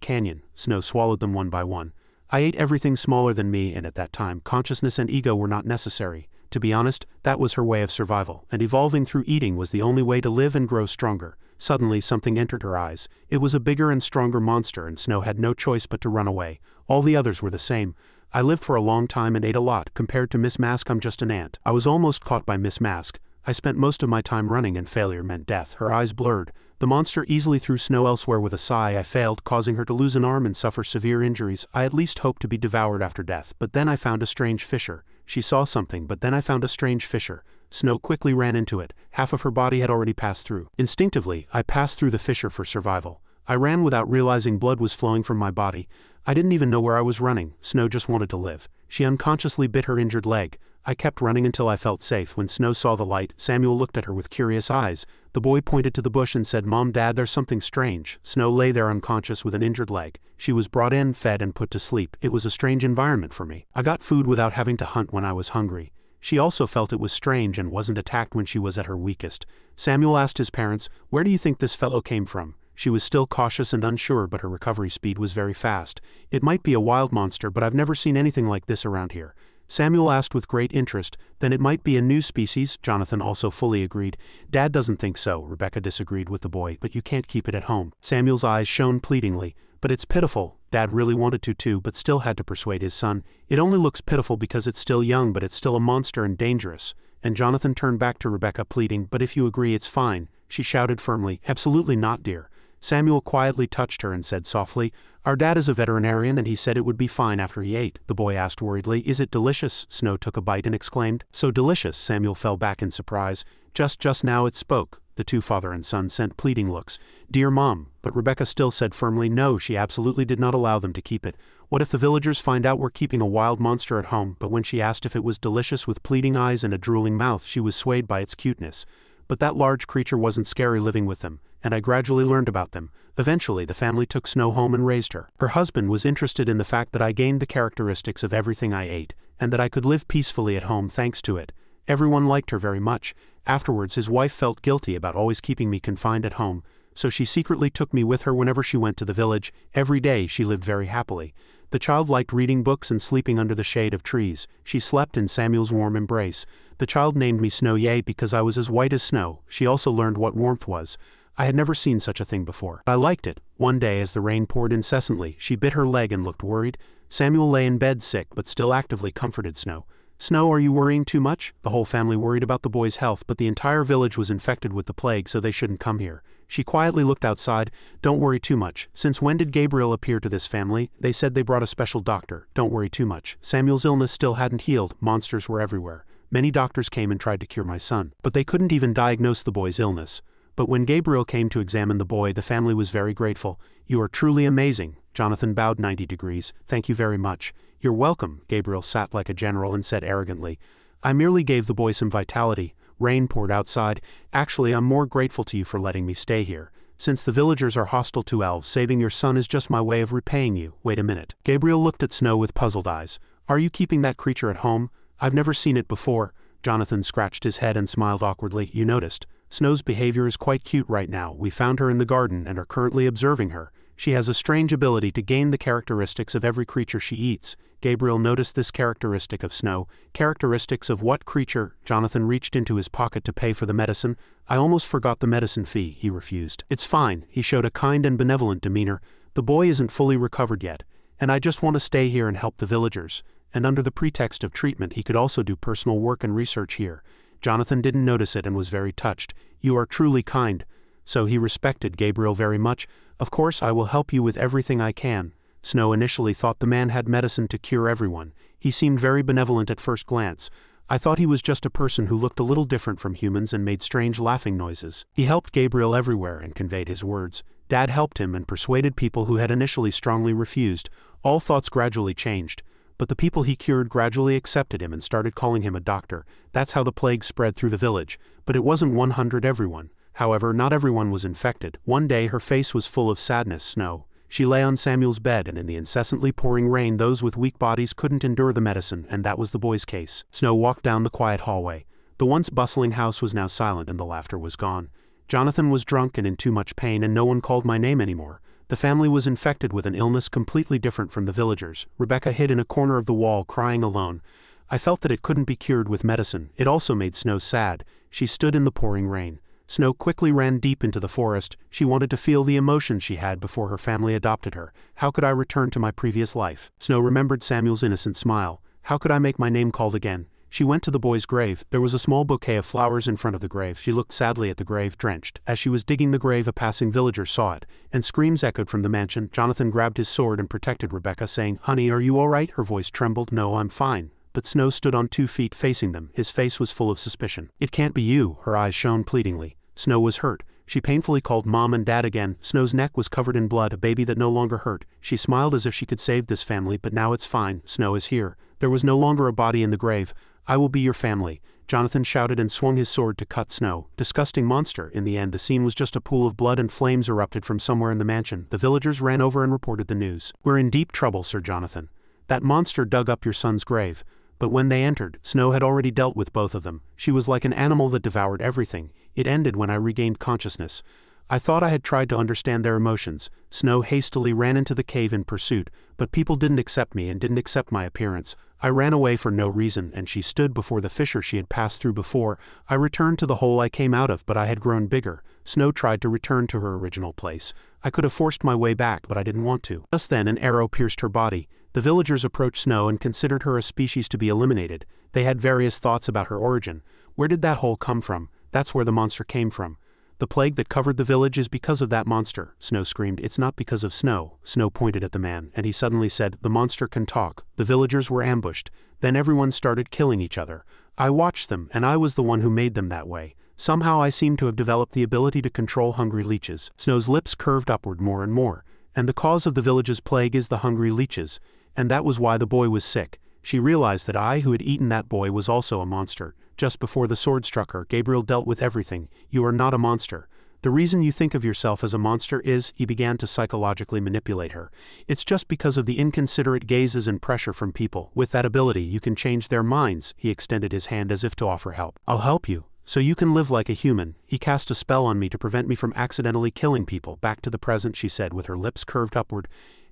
canyon." Snow swallowed them one by one. "I ate everything smaller than me, and at that time, consciousness and ego were not necessary. To be honest, that was her way of survival, and evolving through eating was the only way to live and grow stronger." Suddenly something entered her eyes. It was a bigger and stronger monster, and Snow had no choice but to run away. All the others were the same. "I lived for a long time and ate a lot. Compared to Miss Mask, I'm just an ant. I was almost caught by Miss Mask. I spent most of my time running, and failure meant death." Her eyes blurred. The monster easily threw Snow elsewhere with a sigh. "I failed, causing her to lose an arm and suffer severe injuries. I at least hoped to be devoured after death, but then I found a strange fissure." She saw something, but then I found a strange fissure. Snow quickly ran into it. Half of her body had already passed through. "Instinctively, I passed through the fissure for survival. I ran without realizing blood was flowing from my body. I didn't even know where I was running. Snow just wanted to live." She unconsciously bit her injured leg. "I kept running until I felt safe." When Snow saw the light, Samuel looked at her with curious eyes. The boy pointed to the bush and said, "Mom, Dad, there's something strange." Snow lay there unconscious with an injured leg. She was brought in, fed, and put to sleep. "It was a strange environment for me. I got food without having to hunt when I was hungry." She also felt it was strange and wasn't attacked when she was at her weakest. Samuel asked his parents, "Where do you think this fellow came from?" She was still cautious and unsure, but her recovery speed was very fast. "It might be a wild monster, but I've never seen anything like this around here." Samuel asked with great interest, "Then it might be a new species?" Jonathan also fully agreed. "Dad doesn't think so." Rebecca disagreed with the boy. "But you can't keep it at home." Samuel's eyes shone pleadingly. "But it's pitiful." Dad really wanted to too, but still had to persuade his son. "It only looks pitiful because it's still young, but it's still a monster and dangerous." And Jonathan turned back to Rebecca pleading, "But if you agree, it's fine." She shouted firmly, "Absolutely not, dear." Samuel quietly touched her and said softly, "Our dad is a veterinarian and he said it would be fine after he ate." The boy asked worriedly, "Is it delicious?" Snow took a bite and exclaimed, "So delicious." Samuel fell back in surprise. Just now it spoke." The two father and son sent pleading looks. "Dear Mom," but Rebecca still said firmly no, she absolutely did not allow them to keep it. "What if the villagers find out we're keeping a wild monster at home?" But when she asked if it was delicious with pleading eyes and a drooling mouth, she was swayed by its cuteness. But that large creature wasn't scary living with them. and I gradually learned about them. Eventually the family took Snow home and raised her. Her husband was interested in the fact that I gained the characteristics of everything I ate, and that I could live peacefully at home thanks to it. Everyone liked her very much. Afterwards his wife felt guilty about always keeping me confined at home, so she secretly took me with her whenever she went to the village. Every day she lived very happily. The child liked reading books and sleeping under the shade of trees. She slept in Samuel's warm embrace. The child named me Snow because I was as white as snow. She also learned what warmth was. I had never seen such a thing before. I liked it. One day as the rain poured incessantly, she bit her leg and looked worried. Samuel lay in bed sick but still actively comforted Snow. Snow, are you worrying too much? The whole family worried about the boy's health, but the entire village was infected with the plague, so they shouldn't come here. She quietly looked outside. Don't worry too much. Since when did Gabriel appear to this family? They said they brought a special doctor. Don't worry too much. Samuel's illness still hadn't healed. Monsters were everywhere. Many doctors came and tried to cure my son, but they couldn't even diagnose the boy's illness. But when Gabriel came to examine the boy, the family was very grateful. You are truly amazing. Jonathan bowed 90 degrees. Thank you very much. You're welcome. Gabriel sat like a general and said arrogantly, I merely gave the boy some vitality. Rain poured outside. Actually, I'm more grateful to you for letting me stay here. Since the villagers are hostile to elves, saving your son is just my way of repaying you. Wait a minute. Gabriel looked at Snow with puzzled eyes. Are you keeping that creature at home? I've never seen it before. Jonathan scratched his head and smiled awkwardly. You noticed. Snow's behavior is quite cute right now. We found her in the garden and are currently observing her. She has a strange ability to gain the characteristics of every creature she eats. Gabriel noticed this characteristic of Snow. Characteristics of what creature? Jonathan reached into his pocket to pay for the medicine. I almost forgot the medicine fee. He refused. It's fine. He showed a kind and benevolent demeanor. The boy isn't fully recovered yet, and I just want to stay here and help the villagers. And under the pretext of treatment, he could also do personal work and research here. Jonathan didn't notice it and was very touched. You are truly kind. So he respected Gabriel very much. Of course, I will help you with everything I can. Snow initially thought the man had medicine to cure everyone. He seemed very benevolent at first glance. I thought he was just a person who looked a little different from humans and made strange laughing noises. He helped Gabriel everywhere and conveyed his words. Dad helped him and persuaded people who had initially strongly refused. All thoughts gradually changed. But the people he cured gradually accepted him and started calling him a doctor. That's how the plague spread through the village. But it wasn't 100 everyone. However, not everyone was infected. One day her face was full of sadness. Snow. She lay on Samuel's bed, and in the incessantly pouring rain those with weak bodies couldn't endure the medicine, and that was the boy's case. Snow walked down the quiet hallway. The once bustling house was now silent and the laughter was gone. Jonathan was drunk and in too much pain, and no one called my name anymore. The family was infected with an illness completely different from the villagers. Rebecca hid in a corner of the wall crying alone. I felt that it couldn't be cured with medicine. It also made Snow sad. She stood in the pouring rain. Snow quickly ran deep into the forest. She wanted to feel the emotions she had before her family adopted her. How could I return to my previous life? Snow remembered Samuel's innocent smile. How could I make my name called again? She went to the boy's grave. There was a small bouquet of flowers in front of the grave. She looked sadly at the grave, drenched. As she was digging the grave, a passing villager saw it, and screams echoed from the mansion. Jonathan grabbed his sword and protected Rebecca, saying, Honey, are you all right? Her voice trembled. No, I'm fine. But Snow stood on 2 feet facing them. His face was full of suspicion. It can't be you. Her eyes shone pleadingly. Snow was hurt. She painfully called Mom and Dad again. Snow's neck was covered in blood, a baby that no longer hurt. She smiled as if she could save this family, but now it's fine. Snow is here. There was no longer a body in the grave. I will be your family. Jonathan shouted and swung his sword to cut Snow. Disgusting monster. In the end, the scene was just a pool of blood and flames erupted from somewhere in the mansion. The villagers ran over and reported the news. We're in deep trouble, Sir Jonathan. That monster dug up your son's grave. But when they entered, Snow had already dealt with both of them. She was like an animal that devoured everything. It ended when I regained consciousness. I thought I had tried to understand their emotions. Snow hastily ran into the cave in pursuit, but people didn't accept me and didn't accept my appearance. I ran away for no reason, and she stood before the fissure she had passed through before. I returned to the hole I came out of, but I had grown bigger. Snow tried to return to her original place. I could have forced my way back, but I didn't want to. Just then an arrow pierced her body. The villagers approached Snow and considered her a species to be eliminated. They had various thoughts about her origin. Where did that hole come from? That's where the monster came from. The plague that covered the village is because of that monster. Snow screamed. It's not because of Snow. Snow pointed at the man, and he suddenly said, the monster can talk. The villagers were ambushed. Then everyone started killing each other. I watched them, and I was the one who made them that way. Somehow I seem to have developed the ability to control hungry leeches. Snow's lips curved upward more and more. And the cause of the village's plague is the hungry leeches. And that was why the boy was sick. She realized that I who had eaten that boy was also a monster. Just before the sword struck her, Gabriel dealt with everything. You are not a monster. The reason you think of yourself as a monster is, he began to psychologically manipulate her. It's just because of the inconsiderate gazes and pressure from people. With that ability, you can change their minds. He extended his hand as if to offer help. I'll help you, so you can live like a human. He cast a spell on me to prevent me from accidentally killing people. Back to the present, she said with her lips curved upward.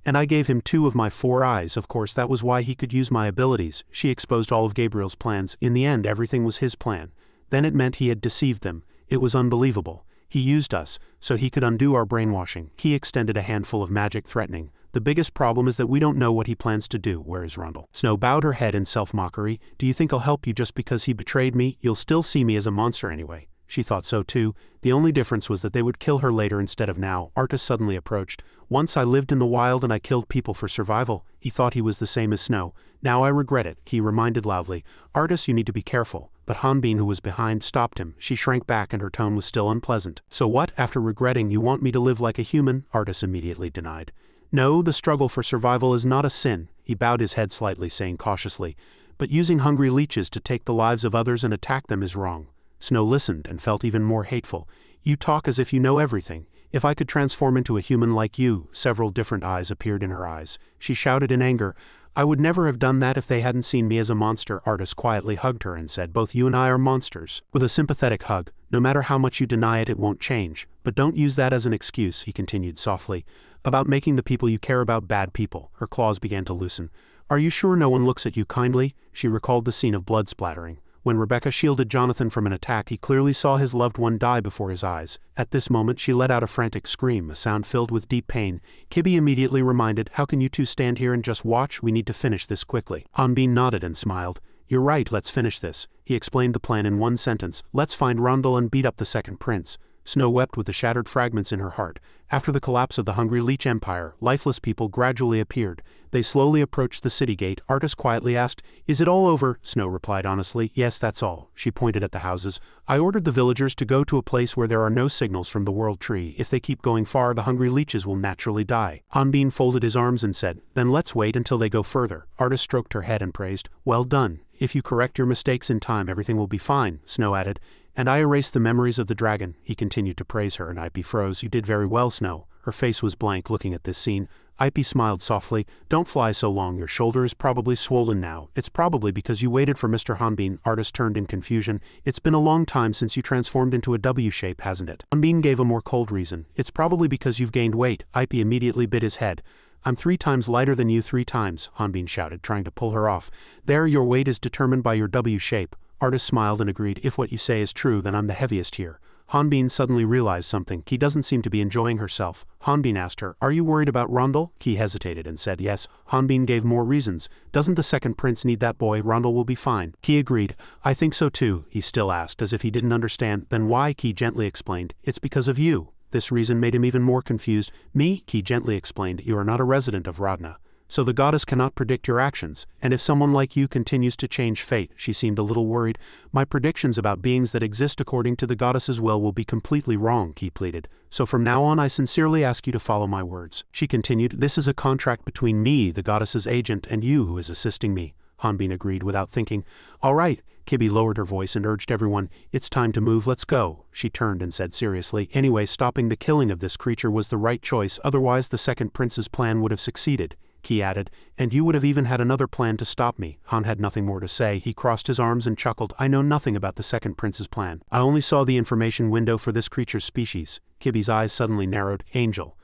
And I gave him 2 of my 4 eyes. Of course, that was why he could use my abilities. She exposed all of Gabriel's plans. In the end, everything was his plan. Then it meant he had deceived them. It was unbelievable. He used us, so he could undo our brainwashing. He extended a handful of magic, threatening. The biggest problem is that we don't know what he plans to do. Where is Rondel? Snow bowed her head in self-mockery. Do you think I'll help you just because he betrayed me? You'll still see me as a monster anyway. She thought so too. The only difference was that they would kill her later instead of now. Artis suddenly approached. Once I lived in the wild and I killed people for survival. He thought he was the same as Snow. Now I regret it, he reminded loudly. Artis, you need to be careful. But Hanbin, who was behind, stopped him. She shrank back and her tone was still unpleasant. So what, after regretting, you want me to live like a human? Artis immediately denied. No, the struggle for survival is not a sin. He bowed his head slightly, saying cautiously. But using hungry leeches to take the lives of others and attack them is wrong. Snow listened and felt even more hateful. You talk as if you know everything. If I could transform into a human like you. Several different eyes appeared in her eyes. She shouted in anger. I would never have done that if they hadn't seen me as a monster. Artis quietly hugged her and said, both you and I are monsters. With a sympathetic hug. No matter how much you deny it, it won't change. But don't use that as an excuse, he continued softly. About making the people you care about bad people. Her claws began to loosen. Are you sure no one looks at you kindly? She recalled the scene of blood splattering. When Rebecca shielded Jonathan from an attack, he clearly saw his loved one die before his eyes. At this moment she let out a frantic scream, a sound filled with deep pain. Kibby immediately reminded, how can you two stand here and just watch? We need to finish this quickly. Hanbin nodded and smiled. You're right, let's finish this. He explained the plan in one sentence. Let's find Rondel and beat up the second prince. Snow wept with the shattered fragments in her heart. After the collapse of the Hungry Leech Empire, lifeless people gradually appeared. They slowly approached the city gate. Artis quietly asked, Is it all over? Snow replied honestly, Yes, that's all. She pointed at the houses. I ordered the villagers to go to a place where there are no signals from the World Tree. If they keep going far, the Hungry Leeches will naturally die. Hanbin folded his arms and said, Then let's wait until they go further. Artis stroked her head and praised, Well done. If you correct your mistakes in time, everything will be fine, Snow added. And I erased the memories of the dragon. He continued to praise her, and Ipy froze. You did very well, Snow. Her face was blank looking at this scene. Ipy smiled softly. Don't fly so long, your shoulder is probably swollen now. It's probably because you waited for Mr. Hanbin. Artis turned in confusion. It's been a long time since you transformed into a W shape, hasn't it? Hanbin gave a more cold reason. It's probably because you've gained weight. Ipy immediately bit his head. I'm 3 times lighter than you 3 times, Hanbin shouted, trying to pull her off. There, your weight is determined by your W shape. Artis smiled and agreed, If what you say is true, then I'm the heaviest here. Hanbin suddenly realized something. Ki doesn't seem to be enjoying herself. Hanbin asked her, Are you worried about Rondel? Ki hesitated and said yes. Hanbin gave more reasons. Doesn't the second prince need that boy? Rondel will be fine. Ki agreed. I think so too, he still asked, as if he didn't understand. Then why? Ki gently explained. It's because of you. This reason made him even more confused. Me? Ki gently explained. You are not a resident of Radna. So the goddess cannot predict your actions, and if someone like you continues to change fate, she seemed a little worried. My predictions about beings that exist according to the goddess's will be completely wrong, Ki pleaded. So from now on I sincerely ask you to follow my words. She continued, This is a contract between me, the goddess's agent, and you who is assisting me. Hanbin agreed without thinking. All right. Kibby lowered her voice and urged everyone, It's time to move, let's go. She turned and said seriously, Anyway, stopping the killing of this creature was the right choice, otherwise the second prince's plan would have succeeded. Ki added, and you would have even had another plan to stop me. Han had nothing more to say. He crossed his arms and chuckled. I know nothing about the second prince's plan. I only saw the information window for this creature's species. Kibby's eyes suddenly narrowed. Angel.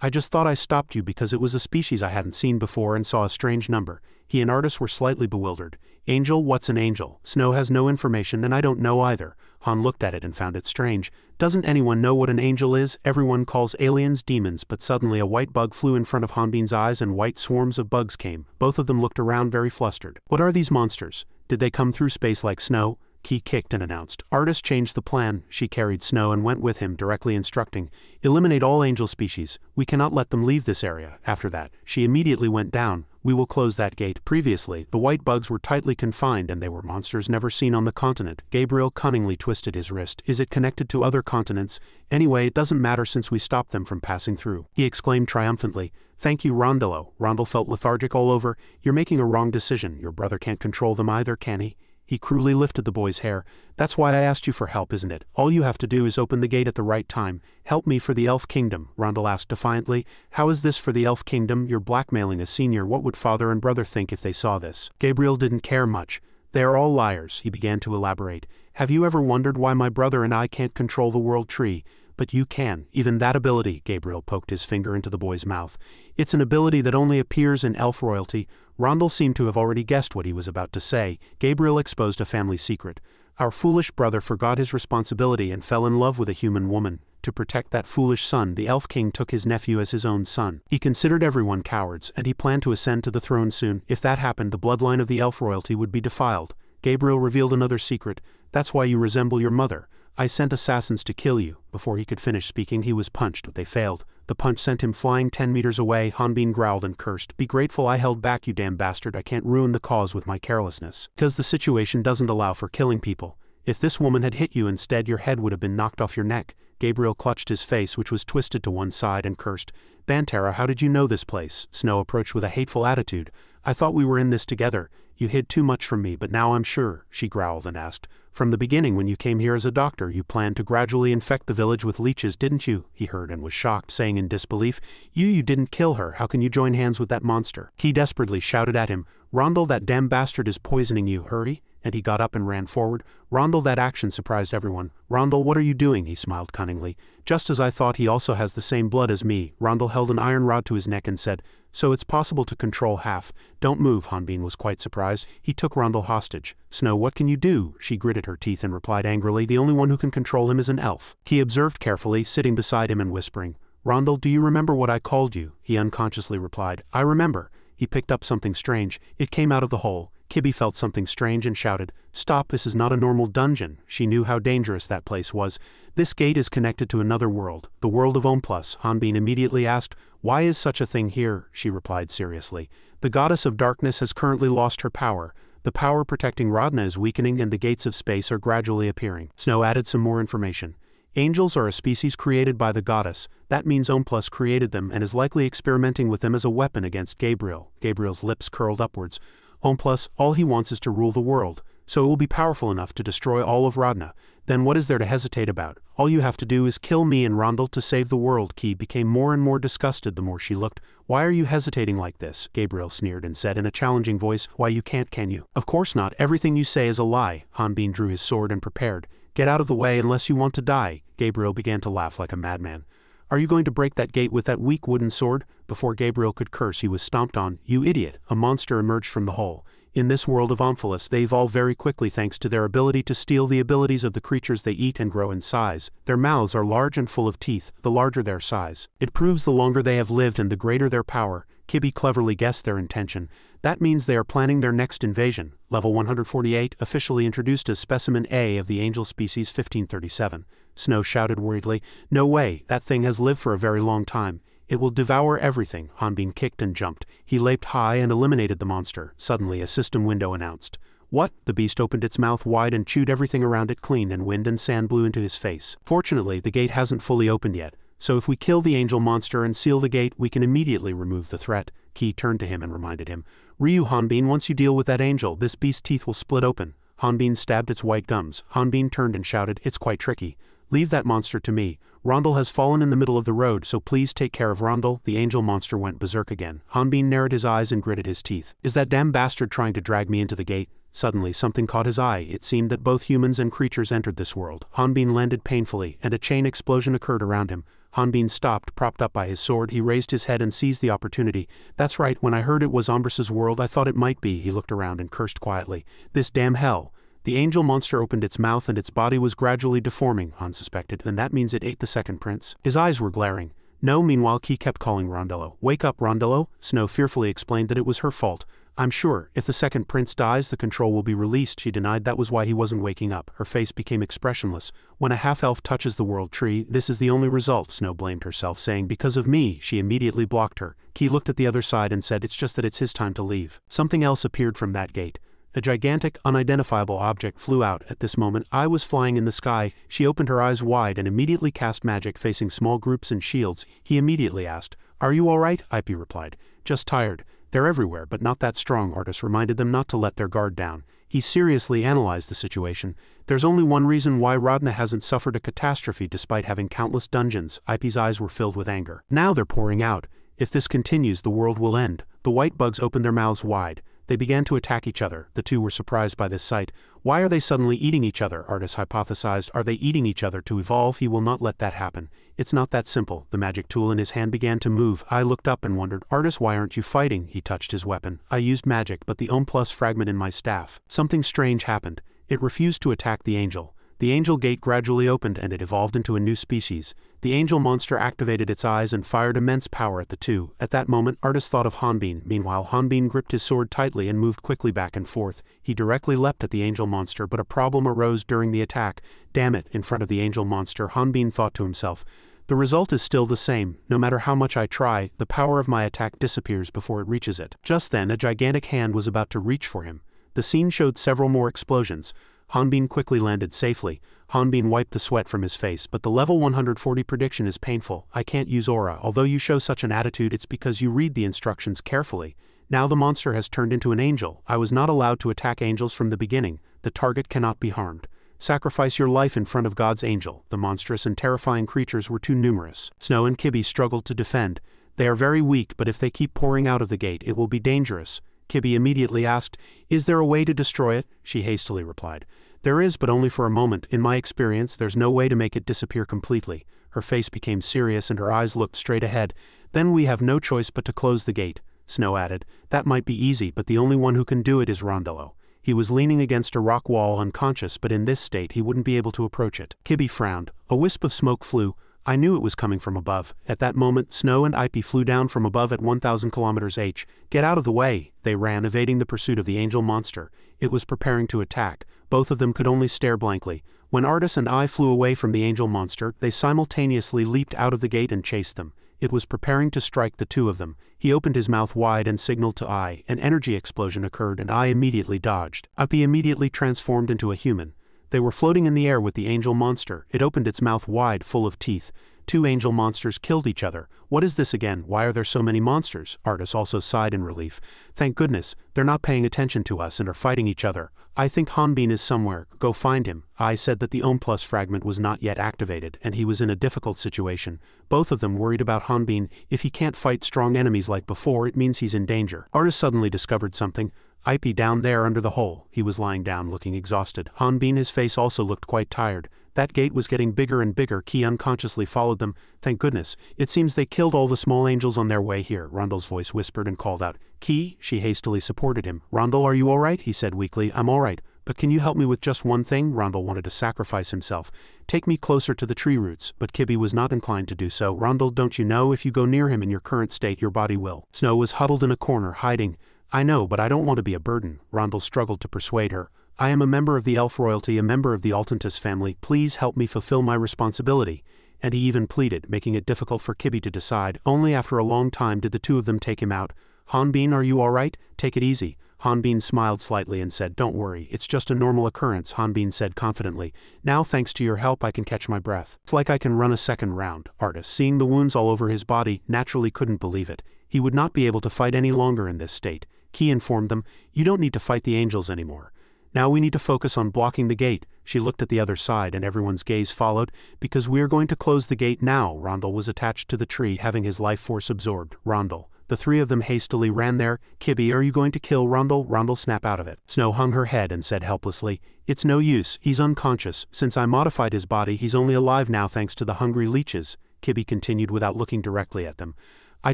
I just thought I stopped you because it was a species I hadn't seen before and saw a strange number. He and Artis were slightly bewildered. Angel, what's an angel? Snow has no information and I don't know either. Han looked at it and found it strange. Doesn't anyone know what an angel is? Everyone calls aliens demons, but suddenly a white bug flew in front of Hanbin's eyes and white swarms of bugs came. Both of them looked around very flustered. What are these monsters? Did they come through space like Snow? Ki kicked and announced. Artis changed the plan. She carried Snow and went with him, directly instructing, Eliminate all angel species. We cannot let them leave this area. After that, she immediately went down. We will close that gate. Previously, the white bugs were tightly confined and they were monsters never seen on the continent. Gabriel cunningly twisted his wrist. Is it connected to other continents? Anyway, it doesn't matter since we stopped them from passing through. He exclaimed triumphantly. Thank you, Rondello. Rondel felt lethargic all over. You're making a wrong decision. Your brother can't control them either, can he? He cruelly lifted the boy's hair. That's why I asked you for help, isn't it? All you have to do is open the gate at the right time. Help me for the Elf Kingdom, Rondel asked defiantly. How is this for the Elf Kingdom? You're blackmailing a senior. What would father and brother think if they saw this? Gabriel didn't care much. They are all liars, he began to elaborate. Have you ever wondered why my brother and I can't control the world tree? But you can. Even that ability, Gabriel poked his finger into the boy's mouth. It's an ability that only appears in elf royalty. Rondel seemed to have already guessed what he was about to say. Gabriel exposed a family secret. Our foolish brother forgot his responsibility and fell in love with a human woman. To protect that foolish son, the Elf King took his nephew as his own son. He considered everyone cowards, and he planned to ascend to the throne soon. If that happened, the bloodline of the elf royalty would be defiled. Gabriel revealed another secret. That's why you resemble your mother. I sent assassins to kill you. Before he could finish speaking, he was punched, but they failed. The punch sent him flying 10 meters away. Hanbin growled and cursed. Be grateful I held back, you damn bastard. I can't ruin the cause with my carelessness. Because the situation doesn't allow for killing people. If this woman had hit you instead, your head would have been knocked off your neck. Gabriel clutched his face, which was twisted to one side, and cursed. Bantara, how did you know this place? Snow approached with a hateful attitude. I thought we were in this together. You hid too much from me, but now I'm sure, she growled and asked. From the beginning, when you came here as a doctor, you planned to gradually infect the village with leeches, didn't you? He heard and was shocked, saying in disbelief, You didn't kill her. How can you join hands with that monster? He desperately shouted at him, Rondel, that damn bastard is poisoning you, hurry. And he got up and ran forward. Rondel, that action surprised everyone. Rondel, what are you doing? He smiled cunningly. Just as I thought, he also has the same blood as me. Rondel held an iron rod to his neck and said, So it's possible to control half. Don't move, Hanbin was quite surprised. He took Rondel hostage. Snow, what can you do? She gritted her teeth and replied angrily, The only one who can control him is an elf. He observed carefully, sitting beside him and whispering, Rondel, do you remember what I called you? He unconsciously replied, I remember. He picked up something strange. It came out of the hole. Kibby felt something strange and shouted, Stop, this is not a normal dungeon. She knew how dangerous that place was. This gate is connected to another world, the world of Omplus. Hanbin immediately asked, Why is such a thing here? She replied seriously. The goddess of darkness has currently lost her power. The power protecting Radna is weakening and the gates of space are gradually appearing. Snow added some more information. Angels are a species created by the goddess. That means Omplus created them and is likely experimenting with them as a weapon against Gabriel. Gabriel's lips curled upwards. Omplus, all he wants is to rule the world, so it will be powerful enough to destroy all of Radna. Then what is there to hesitate about? All you have to do is kill me and Rondel to save the world. Ki became more and more disgusted the more she looked. Why are you hesitating like this? Gabriel sneered and said in a challenging voice, Why you can't, can you? Of course not. Everything you say is a lie. Hanbin drew his sword and prepared. Get out of the way unless you want to die. Gabriel began to laugh like a madman. Are you going to break that gate with that weak wooden sword? Before Gabriel could curse, he was stomped on. You idiot! A monster emerged from the hole. In this world of Omphilus, they evolve very quickly thanks to their ability to steal the abilities of the creatures they eat and grow in size. Their mouths are large and full of teeth, the larger their size. It proves the longer they have lived and the greater their power. Kibby cleverly guessed their intention. That means they are planning their next invasion. Level 148, officially introduced as Specimen A of the angel species 1537. Snow shouted worriedly, No way, that thing has lived for a very long time. It will devour everything. Hanbin kicked and jumped. He leaped high and eliminated the monster. Suddenly a system window announced. What? The beast opened its mouth wide and chewed everything around it clean, and wind and sand blew into his face. Fortunately, the gate hasn't fully opened yet, so if we kill the angel monster and seal the gate, we can immediately remove the threat. Ki turned to him and reminded him, Ryu Hanbin, once you deal with that angel, this beast's teeth will split open. Hanbin stabbed its white gums. Hanbin turned and shouted, It's quite tricky. Leave that monster to me. Rondel has fallen in the middle of the road, so please take care of Rondel. The angel monster went berserk again. Hanbin narrowed his eyes and gritted his teeth. Is that damn bastard trying to drag me into the gate? Suddenly something caught his eye. It seemed that both humans and creatures entered this world. Hanbin landed painfully, and a chain explosion occurred around him. Hanbin stopped, propped up by his sword. He raised his head and seized the opportunity. That's right, when I heard it was Ombrus's world, I thought it might be. He looked around and cursed quietly. This damn hell. The angel monster opened its mouth and its body was gradually deforming, Han suspected, and that means it ate the second prince. His eyes were glaring. No, meanwhile, Ki kept calling Rondello. Wake up, Rondello. Snow fearfully explained that it was her fault. I'm sure, if the second prince dies, the control will be released. She denied that was why he wasn't waking up. Her face became expressionless. When a half-elf touches the world tree, this is the only result, Snow blamed herself, saying, Because of me. She immediately blocked her. Ki looked at the other side and said, It's just that it's his time to leave. Something else appeared from that gate. A gigantic, unidentifiable object flew out. At this moment, I was flying in the sky. She opened her eyes wide and immediately cast magic facing small groups and shields. He immediately asked, Are you all right? Ipe replied, Just tired. They're everywhere, but not that strong, Artis reminded them not to let their guard down. He seriously analyzed the situation. There's only one reason why Radna hasn't suffered a catastrophe despite having countless dungeons. IP's eyes were filled with anger. Now they're pouring out. If this continues, the world will end. The white bugs opened their mouths wide. They began to attack each other. The two were surprised by this sight. Why are they suddenly eating each other? Artis hypothesized. Are they eating each other to evolve? He will not let that happen. It's not that simple. The magic tool in his hand began to move. I looked up and wondered, Artis, why aren't you fighting? He touched his weapon. I used magic, but the Plus fragment in my staff. Something strange happened. It refused to attack the angel. The angel gate gradually opened and it evolved into a new species. The angel monster activated its eyes and fired immense power at the two. At that moment, Artis thought of Hanbin. Meanwhile, Hanbin gripped his sword tightly and moved quickly back and forth. He directly leapt at the angel monster, but a problem arose during the attack. Damn it, in front of the angel monster, Hanbin thought to himself. The result is still the same. No matter how much I try, the power of my attack disappears before it reaches it. Just then, a gigantic hand was about to reach for him. The scene showed several more explosions. Hanbin quickly landed safely. Hanbin wiped the sweat from his face, but the level 140 prediction is painful. I can't use aura. Although you show such an attitude, it's because you read the instructions carefully. Now the monster has turned into an angel. I was not allowed to attack angels from the beginning. The target cannot be harmed. Sacrifice your life in front of God's angel. The monstrous and terrifying creatures were too numerous. Snow and Kibby struggled to defend. They are very weak, but if they keep pouring out of the gate, it will be dangerous. Kibby immediately asked, "Is there a way to destroy it?" She hastily replied, "There is, but only for a moment. In my experience, there's no way to make it disappear completely." Her face became serious and her eyes looked straight ahead. "Then we have no choice but to close the gate," Snow added. "That might be easy, but the only one who can do it is Rondello." He was leaning against a rock wall unconscious, but in this state he wouldn't be able to approach it. Kibby frowned. A wisp of smoke flew. I knew it was coming from above. At that moment, Snow and Ipy flew down from above at 1,000 kilometers h. "Get out of the way!" They ran, evading the pursuit of the angel monster. It was preparing to attack. Both of them could only stare blankly. When Artis and I flew away from the angel monster, they simultaneously leaped out of the gate and chased them. It was preparing to strike the two of them. He opened his mouth wide and signaled to I. An energy explosion occurred and I immediately dodged. Ipy immediately transformed into a human. They were floating in the air with the angel monster. It opened its mouth wide, full of teeth. Two angel monsters killed each other. What is this again? Why are there so many monsters? Artis also sighed in relief. Thank goodness, they're not paying attention to us and are fighting each other. I think Hanbin is somewhere. Go find him. I said that the Plus fragment was not yet activated, and he was in a difficult situation. Both of them worried about Hanbin. If he can't fight strong enemies like before, it means he's in danger. Artis suddenly discovered something. Ipy down there under the hole. He was lying down, looking exhausted. Hanbin, his face also looked quite tired. That gate was getting bigger and bigger. Ki unconsciously followed them. Thank goodness. It seems they killed all the small angels on their way here. Rondel's voice whispered and called out. Ki? She hastily supported him. Rondel, are you all right? He said weakly. I'm all right. But can you help me with just one thing? Rondel wanted to sacrifice himself. Take me closer to the tree roots, but Kibby was not inclined to do so. Rondel, don't you know, if you go near him in your current state, your body will. Snow was huddled in a corner, hiding. I know, but I don't want to be a burden. Rondel struggled to persuade her. I am a member of the elf royalty, a member of the Altantus family. Please help me fulfill my responsibility. And he even pleaded, making it difficult for Kibby to decide. Only after a long time did the two of them take him out. Hanbin, are you all right? Take it easy. Hanbin smiled slightly and said, Don't worry, it's just a normal occurrence, Hanbin said confidently. Now thanks to your help I can catch my breath. It's like I can run a second round. Artis, seeing the wounds all over his body, naturally couldn't believe it. He would not be able to fight any longer in this state. Ki informed them, You don't need to fight the angels anymore. Now we need to focus on blocking the gate. She looked at the other side and everyone's gaze followed, because we are going to close the gate now. Rondel was attached to the tree, having his life force absorbed. Rondel. The three of them hastily ran there. Kibby, are you going to kill Rondel? Rondel snapped out of it. Snow hung her head and said helplessly, It's no use, he's unconscious. Since I modified his body, he's only alive now thanks to the hungry leeches. Kibby continued without looking directly at them. I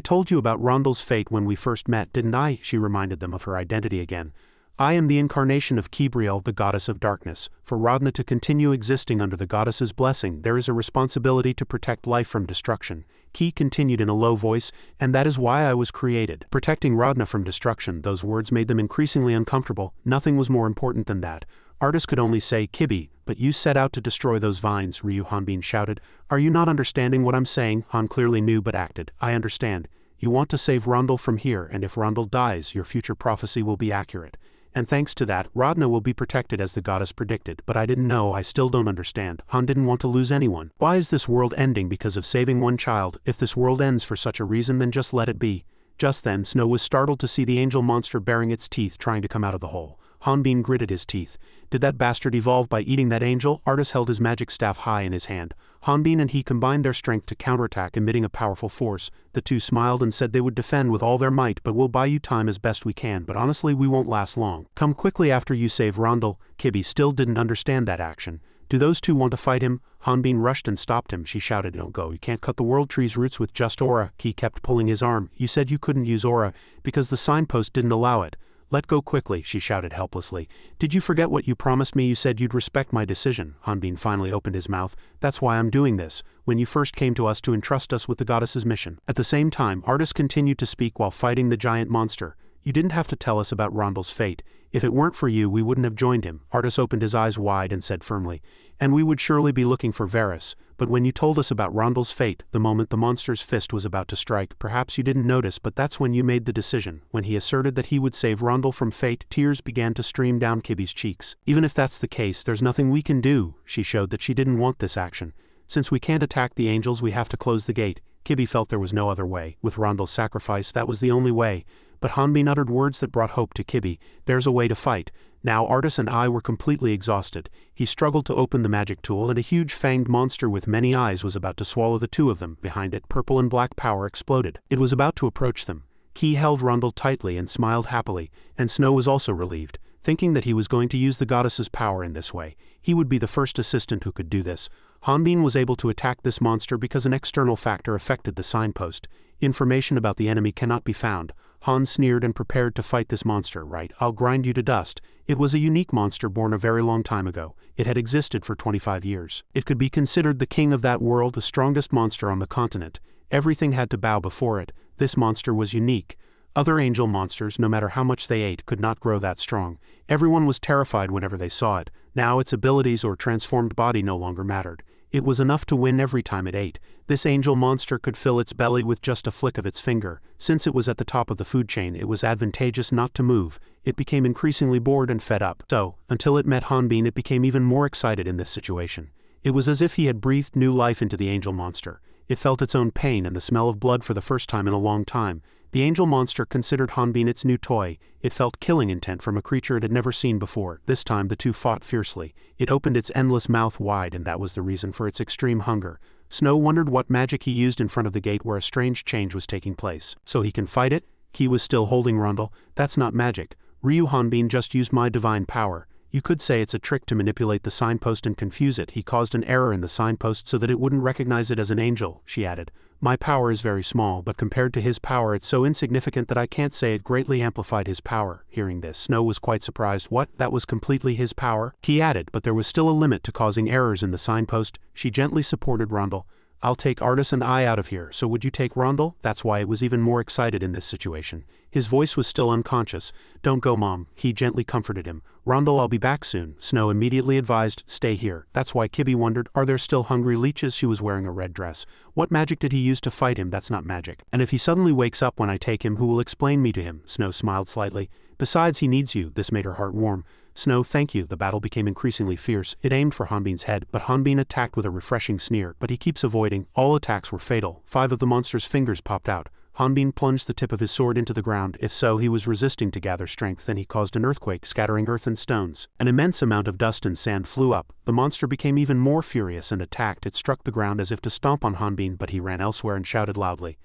told you about Rondel's fate when we first met, didn't I? She reminded them of her identity again. I am the incarnation of Kibriel, the goddess of darkness. For Radna to continue existing under the goddess's blessing, there is a responsibility to protect life from destruction. Ki continued in a low voice, and that is why I was created. Protecting Radna from destruction, those words made them increasingly uncomfortable. Nothing was more important than that. Artis could only say, Kibby, but you set out to destroy those vines, Ryu Hanbin shouted. Are you not understanding what I'm saying? Han clearly knew but acted. I understand. You want to save Rondel from here, and if Rondel dies, your future prophecy will be accurate. And thanks to that, Radna will be protected as the goddess predicted, but I didn't know, I still don't understand. Han didn't want to lose anyone. Why is this world ending because of saving one child? If this world ends for such a reason, then just let it be. Just then Snow was startled to see the angel monster baring its teeth trying to come out of the hole. Hanbin gritted his teeth. Did that bastard evolve by eating that angel? Artis held his magic staff high in his hand. Hanbin and he combined their strength to counterattack, emitting a powerful force. The two smiled and said they would defend with all their might, but we'll buy you time as best we can, but honestly we won't last long. Come quickly after you save Rondel. Kibby still didn't understand that action. Do those two want to fight him? Hanbin rushed and stopped him. She shouted, don't go, you can't cut the world tree's roots with just aura. He kept pulling his arm. You said you couldn't use aura, because the signpost didn't allow it. Let go quickly, she shouted helplessly. Did you forget what you promised me? You said you'd respect my decision. Hanbin finally opened his mouth. That's why I'm doing this. When you first came to us to entrust us with the goddess's mission. At the same time, Artis continued to speak while fighting the giant monster. You didn't have to tell us about Rondel's fate. If it weren't for you, we wouldn't have joined him. Artis opened his eyes wide and said firmly, and we would surely be looking for Varys. But when you told us about Rondel's fate, the moment the monster's fist was about to strike, perhaps you didn't notice, but that's when you made the decision. When he asserted that he would save Rondel from fate, tears began to stream down Kibby's cheeks. Even if that's the case, there's nothing we can do. She showed that she didn't want this action. Since we can't attack the angels, we have to close the gate. Kibby felt there was no other way. With Rondel's sacrifice, that was the only way. But Hanbin uttered words that brought hope to Kibby. There's a way to fight. Now Artis and I were completely exhausted. He struggled to open the magic tool, and a huge fanged monster with many eyes was about to swallow the two of them. Behind it, purple and black power exploded. It was about to approach them. Ki held Rondel tightly and smiled happily, and Snow was also relieved, thinking that he was going to use the goddess's power in this way. He would be the first assistant who could do this. Hanbin was able to attack this monster because an external factor affected the signpost. Information about the enemy cannot be found. Han sneered and prepared to fight this monster. Right, I'll grind you to dust. It was a unique monster born a very long time ago. It had existed for 25 years. It could be considered the king of that world, the strongest monster on the continent. Everything had to bow before it. This monster was unique. Other angel monsters, no matter how much they ate, could not grow that strong. Everyone was terrified whenever they saw it. Now its abilities or transformed body no longer mattered. It was enough to win every time it ate. This angel monster could fill its belly with just a flick of its finger. Since it was at the top of the food chain, it was advantageous not to move. It became increasingly bored and fed up. So, until it met Hanbin, it became even more excited in this situation. It was as if he had breathed new life into the angel monster. It felt its own pain and the smell of blood for the first time in a long time. The angel monster considered Hanbin its new toy. It felt killing intent from a creature it had never seen before. This time the two fought fiercely. It opened its endless mouth wide, and that was the reason for its extreme hunger. Snow wondered what magic he used in front of the gate where a strange change was taking place. So he can fight it? Ki was still holding Rondel. That's not magic. Ryu Hanbin just used my divine power. You could say it's a trick to manipulate the signpost and confuse it. He caused an error in the signpost so that it wouldn't recognize it as an angel, she added. My power is very small, but compared to his power it's so insignificant that I can't say it greatly amplified his power. Hearing this, Snow was quite surprised. What? That was completely his power? He added, but there was still a limit to causing errors in the signpost. She gently supported Rondel. I'll take Artis and I out of here, so would you take Rondel? That's why it was even more excited in this situation. His voice was still unconscious. Don't go, Mom. He gently comforted him. Rondel, I'll be back soon. Snow immediately advised, stay here. That's why Kibby wondered, are there still hungry leeches? She was wearing a red dress. What magic did he use to fight him? That's not magic. And if he suddenly wakes up when I take him, who will explain me to him? Snow smiled slightly. Besides, he needs you. This made her heart warm. Snow, thank you. The battle became increasingly fierce. It aimed for Hanbin's head, but Hanbin attacked with a refreshing sneer, but he keeps avoiding. All attacks were fatal. 5 of the monster's fingers popped out. Hanbin plunged the tip of his sword into the ground. If so, he was resisting to gather strength. Then he caused an earthquake, scattering earth and stones. An immense amount of dust and sand flew up. The monster became even more furious and attacked. It struck the ground as if to stomp on Hanbin, but he ran elsewhere and shouted loudly.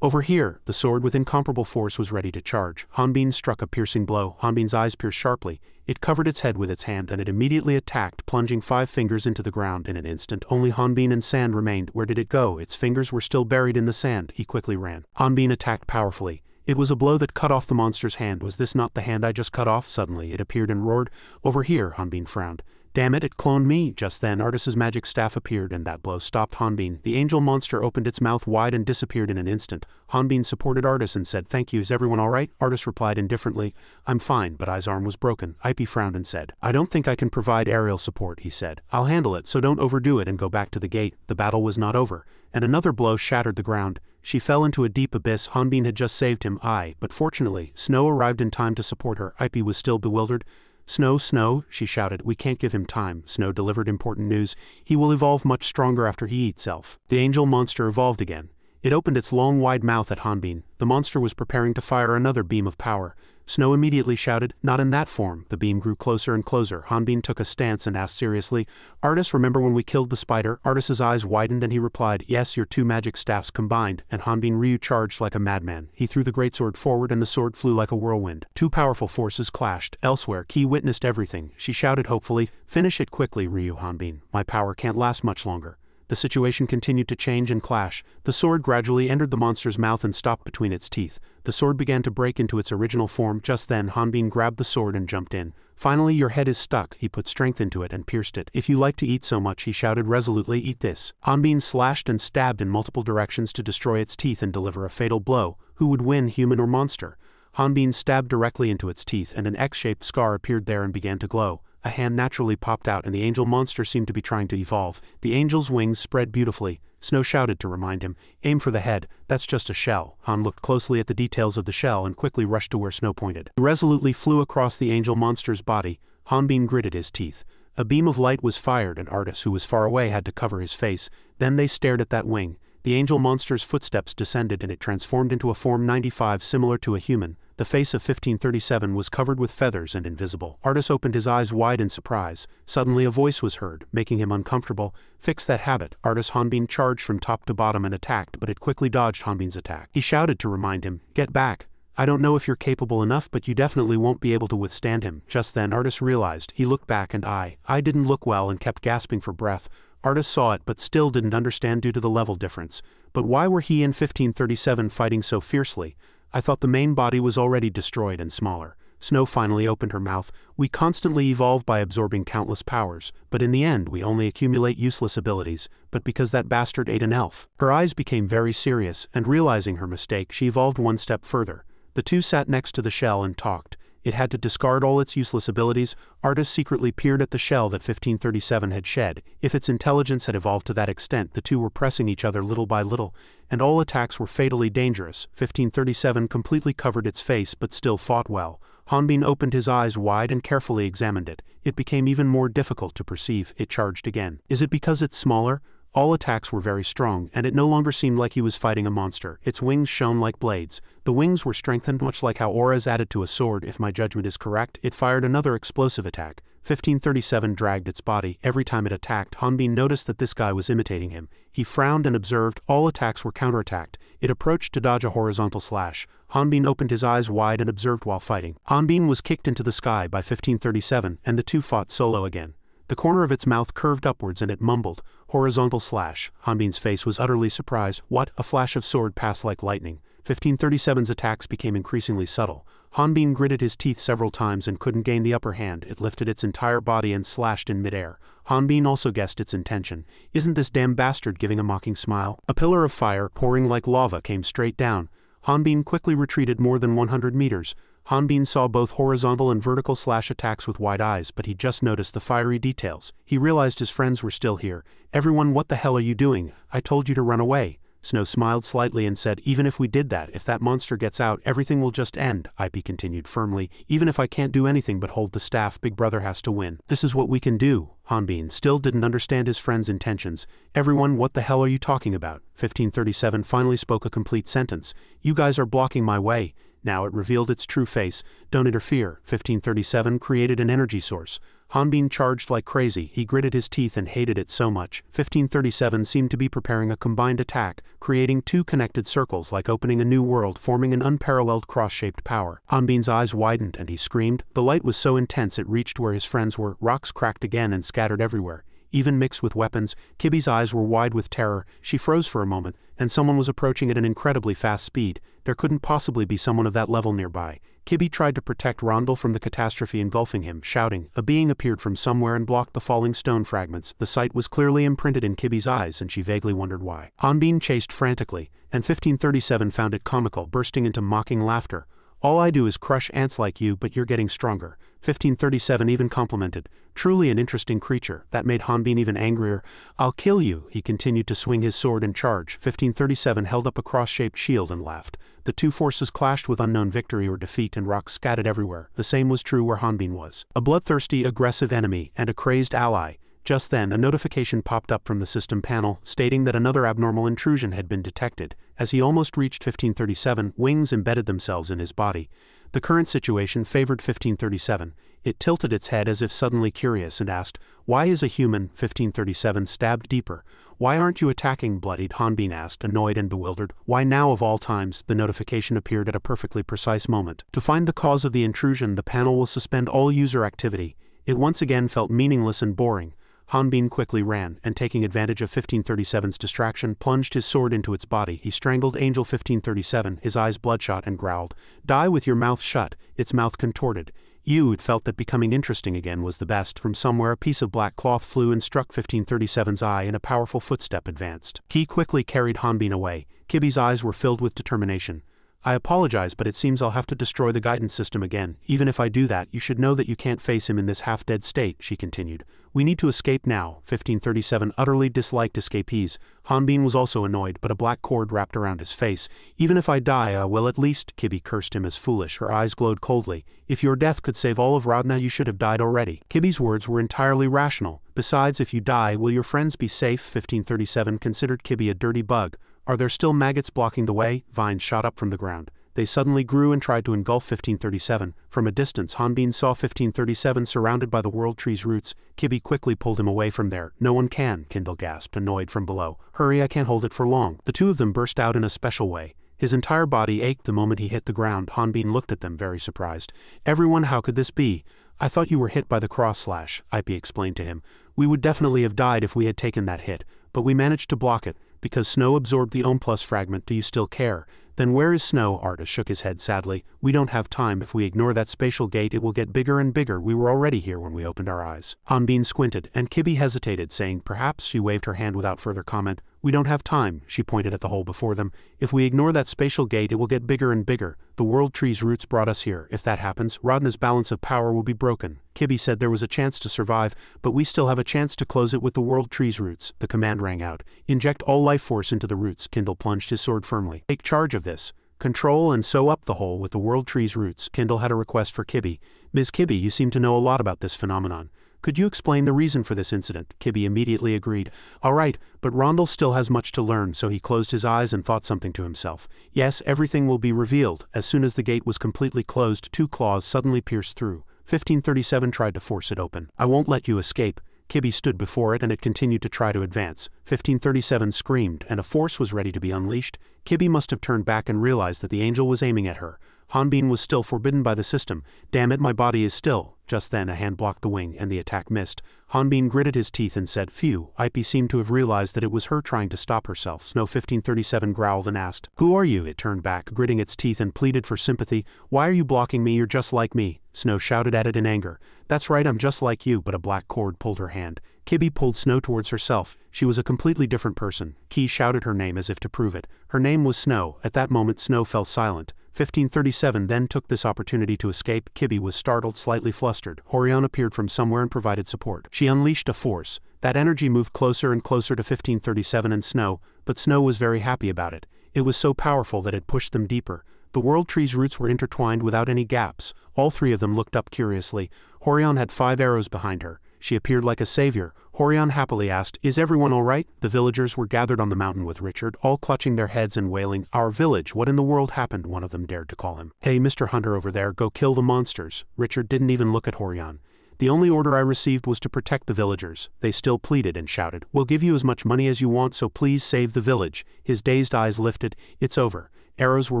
Over here! The sword with incomparable force was ready to charge. Hanbin struck a piercing blow. Hanbin's eyes pierced sharply. It covered its head with its hand, and it immediately attacked, plunging 5 fingers into the ground. In an instant, only Hanbin and sand remained. Where did it go? Its fingers were still buried in the sand. He quickly ran. Hanbin attacked powerfully. It was a blow that cut off the monster's hand. Was this not the hand I just cut off? Suddenly, it appeared and roared. Over here! Hanbin frowned. Damn it, it cloned me! Just then, Artis's magic staff appeared, and that blow stopped Hanbin. The angel monster opened its mouth wide and disappeared in an instant. Hanbin supported Artis and said, thank you. Is everyone alright? Artis replied indifferently, I'm fine, but I's arm was broken. Ipy frowned and said, I don't think I can provide aerial support, he said. I'll handle it, so don't overdo it and go back to the gate. The battle was not over, and another blow shattered the ground. She fell into a deep abyss. Hanbin had just saved him, but fortunately, Snow arrived in time to support her. Ipy was still bewildered. Snow, Snow, she shouted, we can't give him time. Snow delivered important news. He will evolve much stronger after he eats Elf. The angel monster evolved again. It opened its long wide mouth at Hanbin. The monster was preparing to fire another beam of power. Snow immediately shouted, "Not in that form." The beam grew closer and closer. Hanbin took a stance and asked seriously, "Artis, remember when we killed the spider?" Artis's eyes widened and he replied, "Yes, your two magic staffs combined." And Hanbin Ryu charged like a madman. He threw the greatsword forward and the sword flew like a whirlwind. Two powerful forces clashed. Elsewhere, Ki witnessed everything. She shouted hopefully, "Finish it quickly, Ryu Hanbin. My power can't last much longer." The situation continued to change and clash. The sword gradually entered the monster's mouth and stopped between its teeth. The sword began to break into its original form. Just then, Hanbin grabbed the sword and jumped in. "Finally, your head is stuck." He put strength into it and pierced it. "If you like to eat so much," he shouted resolutely, "eat this." Hanbin slashed and stabbed in multiple directions to destroy its teeth and deliver a fatal blow. Who would win, human or monster? Hanbin stabbed directly into its teeth and an X-shaped scar appeared there and began to glow. A hand naturally popped out and the angel monster seemed to be trying to evolve. The angel's wings spread beautifully. Snow shouted to remind him, "Aim for the head, that's just a shell." Han looked closely at the details of the shell and quickly rushed to where Snow pointed. He resolutely flew across the angel monster's body. Hanbin gritted his teeth. A beam of light was fired and Artis, who was far away, had to cover his face. Then they stared at that wing. The angel monster's footsteps descended and it transformed into a form 95 similar to a human. The face of 1537 was covered with feathers and invisible. Artis opened his eyes wide in surprise. Suddenly a voice was heard, making him uncomfortable. "Fix that habit." Artis Hanbin charged from top to bottom and attacked, but it quickly dodged Hanbin's attack. He shouted to remind him, "Get back. I don't know if you're capable enough, but you definitely won't be able to withstand him." Just then Artis realized. He looked back and I didn't look well and kept gasping for breath. Artis saw it but still didn't understand due to the level difference. But why were he and 1537 fighting so fiercely? I thought the main body was already destroyed and smaller. Snow finally opened her mouth. "We constantly evolve by absorbing countless powers, but in the end we only accumulate useless abilities, but because that bastard ate an elf." Her eyes became very serious, and realizing her mistake, she evolved one step further. The two sat next to the shell and talked. It had to discard all its useless abilities. Artis secretly peered at the shell that 1537 had shed. If its intelligence had evolved to that extent, the two were pressing each other little by little, and all attacks were fatally dangerous. 1537 completely covered its face but still fought well. Hanbin opened his eyes wide and carefully examined it. It became even more difficult to perceive. It charged again. Is it because it's smaller? All attacks were very strong, and it no longer seemed like he was fighting a monster. Its wings shone like blades. The wings were strengthened much like how auras added to a sword. If my judgment is correct, it fired another explosive attack. 1537 dragged its body. Every time it attacked, Hanbin noticed that this guy was imitating him. He frowned and observed. All attacks were counterattacked. It approached to dodge a horizontal slash. Hanbin opened his eyes wide and observed while fighting. Hanbin was kicked into the sky by 1537, and the two fought solo again. The corner of its mouth curved upwards and it mumbled, "Horizontal slash." Hanbin's face was utterly surprised. What? A flash of sword passed like lightning. 1537's attacks became increasingly subtle. Hanbin gritted his teeth several times and couldn't gain the upper hand. It lifted its entire body and slashed in midair. Hanbin also guessed its intention. "Isn't this damn bastard giving a mocking smile?" A pillar of fire, pouring like lava, came straight down. Hanbin quickly retreated more than 100 meters. Hanbin saw both horizontal and vertical slash attacks with wide eyes, but he just noticed the fiery details. He realized his friends were still here. "Everyone, what the hell are you doing? I told you to run away." Snow smiled slightly and said, "Even if we did that, if that monster gets out, everything will just end." IP continued firmly, "Even if I can't do anything but hold the staff, Big Brother has to win. This is what we can do." Hanbin still didn't understand his friend's intentions. "Everyone, what the hell are you talking about?" 1537 finally spoke a complete sentence. "You guys are blocking my way." Now it revealed its true face. "Don't interfere." 1537 created an energy source. Hanbin charged like crazy. He gritted his teeth and hated it so much. 1537 seemed to be preparing a combined attack, creating two connected circles like opening a new world, forming an unparalleled cross-shaped power. Hanbin's eyes widened and he screamed. The light was so intense it reached where his friends were. Rocks cracked again and scattered everywhere, even mixed with weapons. Kibi's eyes were wide with terror. She froze for a moment, and someone was approaching at an incredibly fast speed. There couldn't possibly be someone of that level nearby. Kibi tried to protect Rondel from the catastrophe engulfing him, shouting. A being appeared from somewhere and blocked the falling stone fragments. The sight was clearly imprinted in Kibi's eyes, and she vaguely wondered why. Hanbin chased frantically, and 1537 found it comical, bursting into mocking laughter. "All I do is crush ants like you, but you're getting stronger." 1537 even complimented. "Truly an interesting creature." That made Hanbin even angrier. "I'll kill you." He continued to swing his sword and charge. 1537 held up a cross-shaped shield and laughed. The two forces clashed with unknown victory or defeat, and rocks scattered everywhere. The same was true where Hanbin was. A bloodthirsty, aggressive enemy, and a crazed ally. Just then, a notification popped up from the system panel, stating that another abnormal intrusion had been detected. As he almost reached 1537, wings embedded themselves in his body. The current situation favored 1537. It tilted its head as if suddenly curious and asked, "Why is a human?" 1537 stabbed deeper. "Why aren't you attacking?" bloodied Hanbin asked, annoyed and bewildered. "Why now of all times?" The notification appeared at a perfectly precise moment. To find the cause of the intrusion, the panel will suspend all user activity. It once again felt meaningless and boring. Hanbin quickly ran, and taking advantage of 1537's distraction, plunged his sword into its body. He strangled Angel 1537, his eyes bloodshot, and growled, "Die with your mouth shut." Its mouth contorted. It felt that becoming interesting again was the best. From somewhere a piece of black cloth flew and struck 1537's eye, and a powerful footstep advanced. Ki quickly carried Hanbin away. Kibi's eyes were filled with determination. "I apologize, but it seems I'll have to destroy the guidance system again. Even if I do that, you should know that you can't face him in this half-dead state," she continued. "We need to escape now." 1537 utterly disliked escapees. Hanbin was also annoyed, but a black cord wrapped around his face. "Even if I die, well, at least," Kibi cursed him as foolish. Her eyes glowed coldly. "If your death could save all of Radna, you should have died already." Kibi's words were entirely rational. "Besides, if you die, will your friends be safe?" 1537 considered Kibi a dirty bug. "Are there still maggots blocking the way?" Vines shot up from the ground. They suddenly grew and tried to engulf 1537. From a distance, Hanbin saw 1537 surrounded by the world tree's roots. Kibi quickly pulled him away from there. "No one can," Kindle gasped, annoyed from below. "Hurry, I can't hold it for long." The two of them burst out in a special way. His entire body ached the moment he hit the ground. Hanbin looked at them, very surprised. "Everyone, how could this be?" "I thought you were hit by the cross slash," Ip explained to him. "We would definitely have died if we had taken that hit, but we managed to block it, because Snow absorbed the Ohm Plus fragment. Do you still care?" "Then where is Snow?" Artis shook his head sadly. "We don't have time. If we ignore that spatial gate, it will get bigger and bigger. We were already here when we opened our eyes." Hanbin squinted, and Kibi hesitated, saying, "Perhaps." She waved her hand without further comment. "We don't have time." She pointed at the hole before them. "If we ignore that spatial gate, it will get bigger and bigger. The world tree's roots brought us here. If that happens, Radna's balance of power will be broken." Kibi said there was a chance to survive, but we still have a chance to close it with the world tree's roots. The command rang out. "Inject all life force into the roots." Kindle plunged his sword firmly. "Take charge of this. Control and sew up the hole with the world tree's roots." Kindle had a request for Kibi. "Ms. Kibi, you seem to know a lot about this phenomenon. Could you explain the reason for this incident?" Kibi immediately agreed. "All right, but Rondel still has much to learn," so he closed his eyes and thought something to himself. "Yes, everything will be revealed." As soon as the gate was completely closed, two claws suddenly pierced through. 1537 tried to force it open. "I won't let you escape." Kibi stood before it, and it continued to try to advance. 1537 screamed, and a force was ready to be unleashed. Kibi must have turned back and realized that the angel was aiming at her. Hanbin was still forbidden by the system. "Damn it, my body is still." Just then a hand blocked the wing, and the attack missed. Hanbin gritted his teeth and said, "Phew." Ip seemed to have realized that it was her trying to stop herself. Snow 1537 growled and asked, "Who are you?" It turned back, gritting its teeth, and pleaded for sympathy. "Why are you blocking me? You're just like me." Snow shouted at it in anger. "That's right, I'm just like you," but a black cord pulled her hand. Kibi pulled Snow towards herself. She was a completely different person. Ki shouted her name as if to prove it. Her name was Snow. At that moment Snow fell silent. 1537 then took this opportunity to escape. Kibi was startled, slightly flustered. Horion appeared from somewhere and provided support. She unleashed a force. That energy moved closer and closer to 1537 and Snow, but Snow was very happy about it. It was so powerful that it pushed them deeper. The world tree's roots were intertwined without any gaps. All three of them looked up curiously. Horion had 5 arrows behind her. She appeared like a savior. Horion happily asked, "Is everyone all right?" The villagers were gathered on the mountain with Richard, all clutching their heads and wailing, "Our village, what in the world happened?" One of them dared to call him. "Hey, Mr. Hunter over there, go kill the monsters." Richard didn't even look at Horion. "The only order I received was to protect the villagers." They still pleaded and shouted, "We'll give you as much money as you want, so please save the village." His dazed eyes lifted. "It's over." Arrows were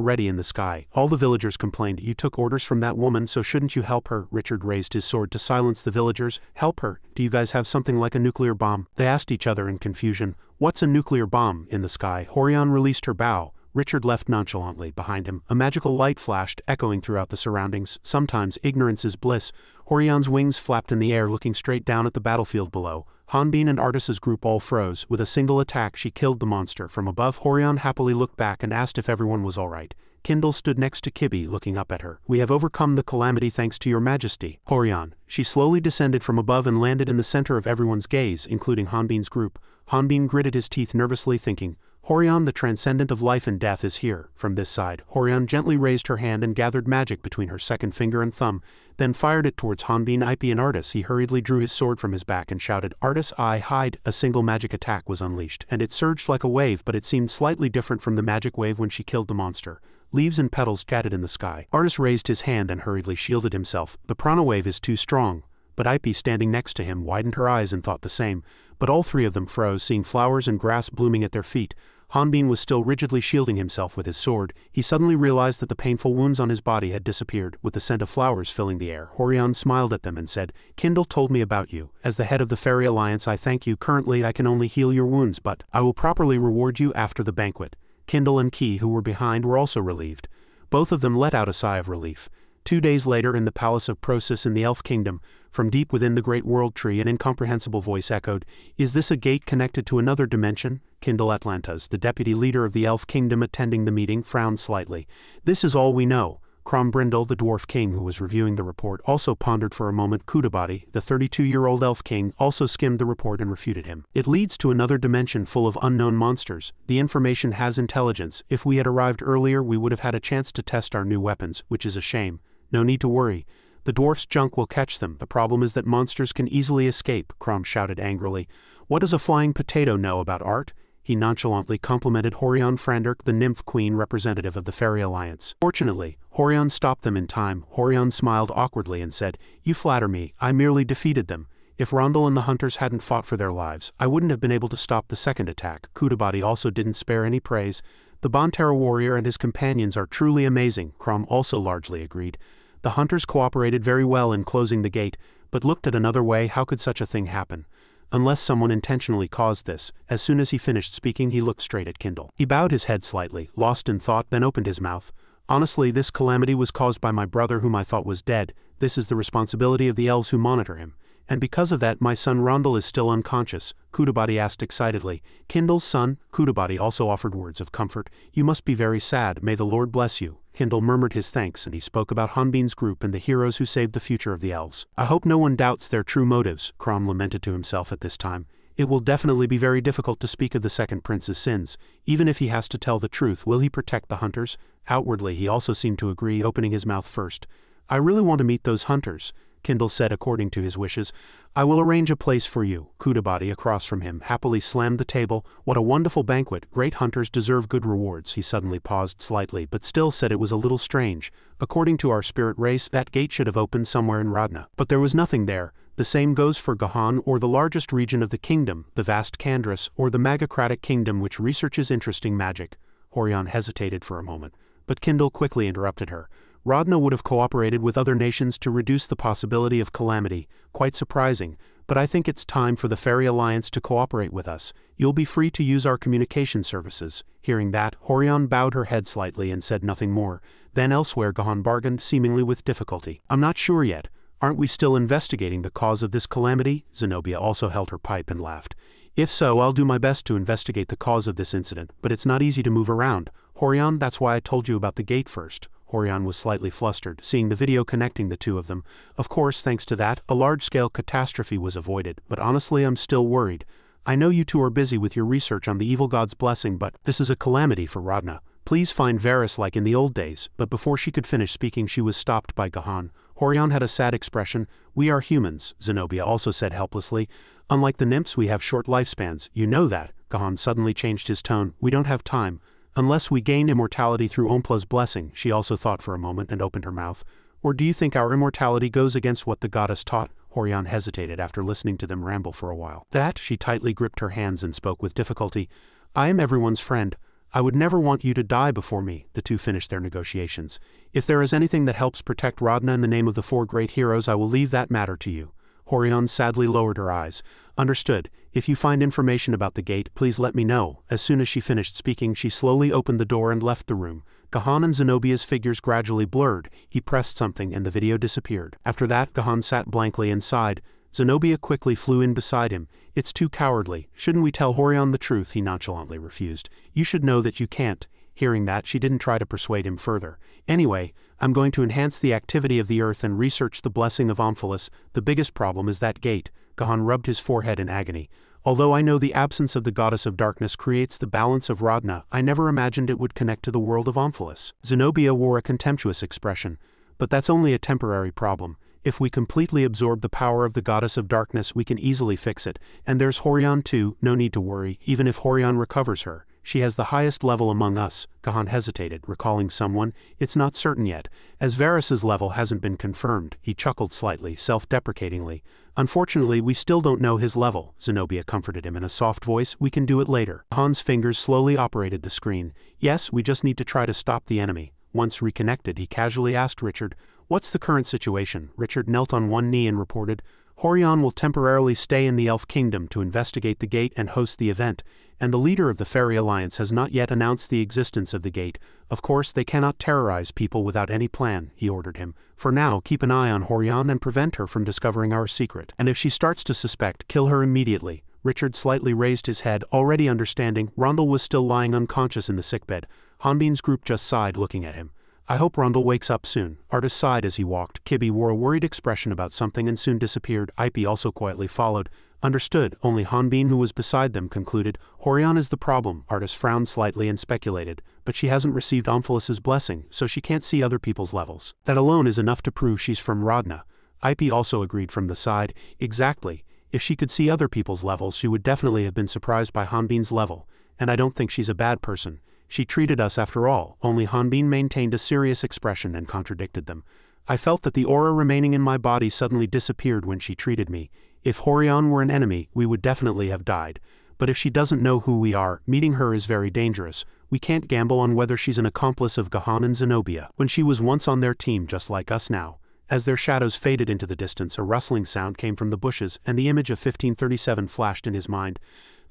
ready in the sky. All the villagers complained, "You took orders from that woman, so shouldn't you help her?" Richard raised his sword to silence the villagers. "Help her? Do you guys have something like a nuclear bomb?" They asked each other in confusion. "What's a nuclear bomb?" In the sky, Horion released her bow. Richard left nonchalantly behind him. A magical light flashed, echoing throughout the surroundings. Sometimes ignorance is bliss. Horion's wings flapped in the air, looking straight down at the battlefield below. Hanbin and Artis's group all froze. With a single attack, she killed the monster. From above, Horion happily looked back and asked if everyone was all right. Kindle stood next to Kibi, looking up at her. "We have overcome the calamity thanks to your majesty." Horion. She slowly descended from above and landed in the center of everyone's gaze, including Hanbin's group. Hanbin gritted his teeth nervously, thinking, Horion, the transcendent of life and death, is here. From this side, Horion gently raised her hand and gathered magic between her second finger and thumb, then fired it towards Hanbin, Ipe, and Artis. He hurriedly drew his sword from his back and shouted, "Artis, I hide!" A single magic attack was unleashed, and it surged like a wave, but it seemed slightly different from the magic wave when she killed the monster. Leaves and petals scattered in the sky. Artis raised his hand and hurriedly shielded himself. The prana wave is too strong. But Ipe, standing next to him, widened her eyes and thought the same. But all three of them froze, seeing flowers and grass blooming at their feet. Hanbin was still rigidly shielding himself with his sword. He suddenly realized that the painful wounds on his body had disappeared, with the scent of flowers filling the air. Horion smiled at them and said, "Kindle told me about you. As the head of the Fairy Alliance, I thank you. Currently, I can only heal your wounds, but I will properly reward you after the banquet." Kindle and Key, who were behind, were also relieved. Both of them let out a sigh of relief. 2 days later, in the palace of Prosis in the Elf Kingdom, from deep within the great world tree, an incomprehensible voice echoed, "Is this a gate connected to another dimension?" Kindle Atlantas, the deputy leader of the Elf Kingdom attending the meeting, frowned slightly. "This is all we know." Crom Brindle, the dwarf king who was reviewing the report, also pondered for a moment. Bati, the 32-year-old elf king, also skimmed the report and refuted him. "It leads to another dimension full of unknown monsters. The information has intelligence. If we had arrived earlier, we would have had a chance to test our new weapons, which is a shame. No need to worry. The dwarf's junk will catch them. The problem is that monsters can easily escape," Crom shouted angrily. "What does a flying potato know about art?" He nonchalantly complimented Horion Franderk, the nymph queen representative of the Fairy Alliance. Fortunately, Horion stopped them in time. Horion smiled awkwardly and said, "You flatter me. I merely defeated them. If Rondel and the hunters hadn't fought for their lives, I wouldn't have been able to stop the second attack." Bati also didn't spare any praise. "The Bonterra warrior and his companions are truly amazing," Crom also largely agreed. "The hunters cooperated very well in closing the gate, but looked at another way. How could such a thing happen? Unless someone intentionally caused this." As soon as he finished speaking, he looked straight at Kindle. He bowed his head slightly, lost in thought, then opened his mouth. "Honestly, this calamity was caused by my brother, whom I thought was dead. This is the responsibility of the elves who monitor him. And because of that, my son Rondel is still unconscious." Bati asked excitedly, "Kindle's son?" Bati also offered words of comfort. "You must be very sad. May the Lord bless you." Kindle murmured his thanks, and he spoke about Hanbin's group and the heroes who saved the future of the elves. "I hope no one doubts their true motives," Crom lamented to himself at this time. "It will definitely be very difficult to speak of the second prince's sins. Even if he has to tell the truth, will he protect the hunters?" Outwardly, he also seemed to agree, opening his mouth first. "I really want to meet those hunters," Kindle said according to his wishes. "I will arrange a place for you." Bati, across from him, happily slammed the table. "What a wonderful banquet. Great hunters deserve good rewards." He suddenly paused slightly, but still said it was a little strange. "According to our spirit race, that gate should have opened somewhere in Radna. But there was nothing there. The same goes for Gahan, or the largest region of the kingdom, the vast Kandris, or the Magocratic kingdom which researches interesting magic." Horion hesitated for a moment, but Kindle quickly interrupted her. "Radna would have cooperated with other nations to reduce the possibility of calamity. Quite surprising, but I think it's time for the Fairy Alliance to cooperate with us. You'll be free to use our communication services." Hearing that, Horion bowed her head slightly and said nothing more. Then elsewhere Gahan bargained, seemingly with difficulty. "I'm not sure yet. Aren't we still investigating the cause of this calamity?" Zenobia also held her pipe and laughed. "If so, I'll do my best to investigate the cause of this incident, but it's not easy to move around. Horion, that's why I told you about the gate first." Horion was slightly flustered, seeing the video connecting the two of them. "Of course, thanks to that, a large-scale catastrophe was avoided, but honestly I'm still worried. I know you two are busy with your research on the evil god's blessing, but this is a calamity for Radna. Please find Varys like in the old days." But before she could finish speaking, she was stopped by Gahan. Horion had a sad expression. "We are humans," Zenobia also said helplessly. "Unlike the nymphs, we have short lifespans. You know that." Gahan suddenly changed his tone. "We don't have time. Unless we gain immortality through Ompla's blessing." She also thought for a moment and opened her mouth. "Or do you think our immortality goes against what the goddess taught?" Horion hesitated after listening to them ramble for a while. "That," she tightly gripped her hands and spoke with difficulty. "I am everyone's friend. I would never want you to die before me." The two finished their negotiations. "If there is anything that helps protect Radna in the name of the 4 great heroes, I will leave that matter to you." Horion sadly lowered her eyes. "Understood. If you find information about the gate, please let me know." As soon as she finished speaking, she slowly opened the door and left the room. Gahan and Zenobia's figures gradually blurred. He pressed something and the video disappeared. After that, Gahan sat blankly and sighed. Zenobia quickly flew in beside him. "It's too cowardly. Shouldn't we tell Horion the truth?" He nonchalantly refused. "You should know that you can't." Hearing that, she didn't try to persuade him further. "Anyway, I'm going to enhance the activity of the earth and research the blessing of Omphalos. The biggest problem is that gate." Gahan rubbed his forehead in agony. Although I know the absence of the goddess of darkness creates the balance of Radna, I never imagined it would connect to the world of Omphalos. Zenobia wore a contemptuous expression. But that's only a temporary problem. If we completely absorb the power of the goddess of darkness, we can easily fix it. And there's Horion too, no need to worry, even if Horion recovers her. She has the highest level among us. Gahan hesitated, recalling someone. It's not certain yet, as Varys's level hasn't been confirmed. He chuckled slightly, self-deprecatingly. Unfortunately, we still don't know his level, Zenobia comforted him in a soft voice. We can do it later. Gahan's fingers slowly operated the screen. Yes, we just need to try to stop the enemy. Once reconnected, he casually asked Richard, "What's the current situation?" Richard knelt on one knee and reported, "Horion will temporarily stay in the Elf Kingdom to investigate the gate and host the event, and the leader of the Fairy Alliance has not yet announced the existence of the gate. Of course, they cannot terrorize people without any plan," he ordered him. "For now, keep an eye on Horion and prevent her from discovering our secret. And if she starts to suspect, kill her immediately." Richard slightly raised his head, already understanding. Rondel was still lying unconscious in the sickbed. Hanbin's group just sighed, looking at him. "I hope Rondel wakes up soon." Artis sighed as he walked. Kibbe wore a worried expression about something and soon disappeared. Ipe also quietly followed. Understood. Only Hanbin, who was beside them, concluded. "Horion is the problem." Artis frowned slightly and speculated. "But she hasn't received Omphalos' blessing, so she can't see other people's levels. That alone is enough to prove she's from Radna." Ipe also agreed from the side. "Exactly. If she could see other people's levels, she would definitely have been surprised by Hanbin's level. And I don't think she's a bad person. She treated us after all." Only Hanbin maintained a serious expression and contradicted them. "I felt that the aura remaining in my body suddenly disappeared when she treated me. If Horion were an enemy, we would definitely have died. But if she doesn't know who we are, meeting her is very dangerous. We can't gamble on whether she's an accomplice of Gahan and Zenobia, when she was once on their team just like us now." As their shadows faded into the distance, a rustling sound came from the bushes, and the image of 1537 flashed in his mind.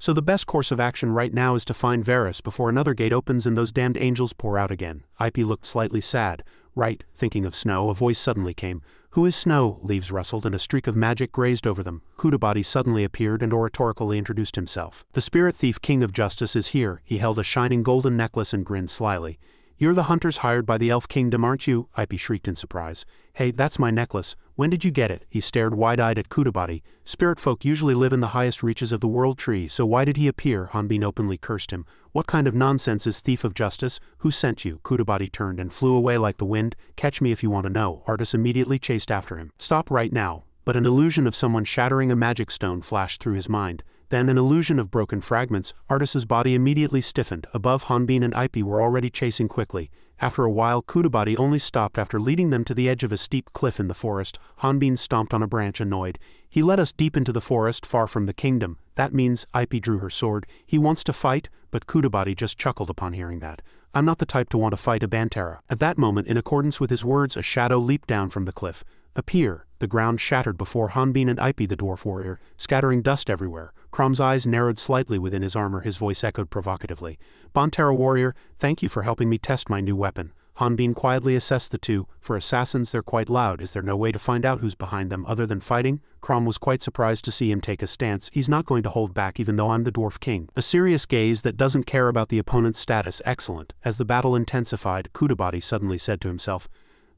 "So the best course of action right now is to find Varys before another gate opens and those damned angels pour out again." Ipe looked slightly sad. "Right, thinking of Snow," a voice suddenly came. "Who is Snow?" Leaves rustled and a streak of magic grazed over them. Bati suddenly appeared and oratorically introduced himself. "The spirit thief king of justice is here." He held a shining golden necklace and grinned slyly. "You're the hunters hired by the Elf Kingdom, aren't you?" Ipe shrieked in surprise. "Hey, that's my necklace. When did you get it?" He stared wide-eyed at Bati. "Spirit folk usually live in the highest reaches of the world tree, so why did he appear?" Hanbin openly cursed him. "What kind of nonsense is thief of justice? Who sent you?" Bati turned and flew away like the wind. "Catch me if you want to know." Artis immediately chased after him. "Stop right now." But an illusion of someone shattering a magic stone flashed through his mind. Then an illusion of broken fragments. Artis's body immediately stiffened. Above, Hanbin and Ipe were already chasing quickly. After a while, Bati only stopped after leading them to the edge of a steep cliff in the forest. Hanbin stomped on a branch, annoyed. "He led us deep into the forest, far from the kingdom. That means," Ipe drew her sword, "he wants to fight?" But Bati just chuckled upon hearing that. "I'm not the type to want to fight a Bantera." At that moment, in accordance with his words, a shadow leaped down from the cliff. "Appear." The ground shattered before Hanbin and Ipe, the dwarf warrior, scattering dust everywhere. Crom's eyes narrowed slightly within his armor. His voice echoed provocatively. "Bantera warrior, thank you for helping me test my new weapon." Hanbin quietly assessed the two. "For assassins, they're quite loud. Is there no way to find out who's behind them other than fighting?" Crom was quite surprised to see him take a stance. "He's not going to hold back even though I'm the dwarf king." A serious gaze that doesn't care about the opponent's status. Excellent. As the battle intensified, Bati suddenly said to himself,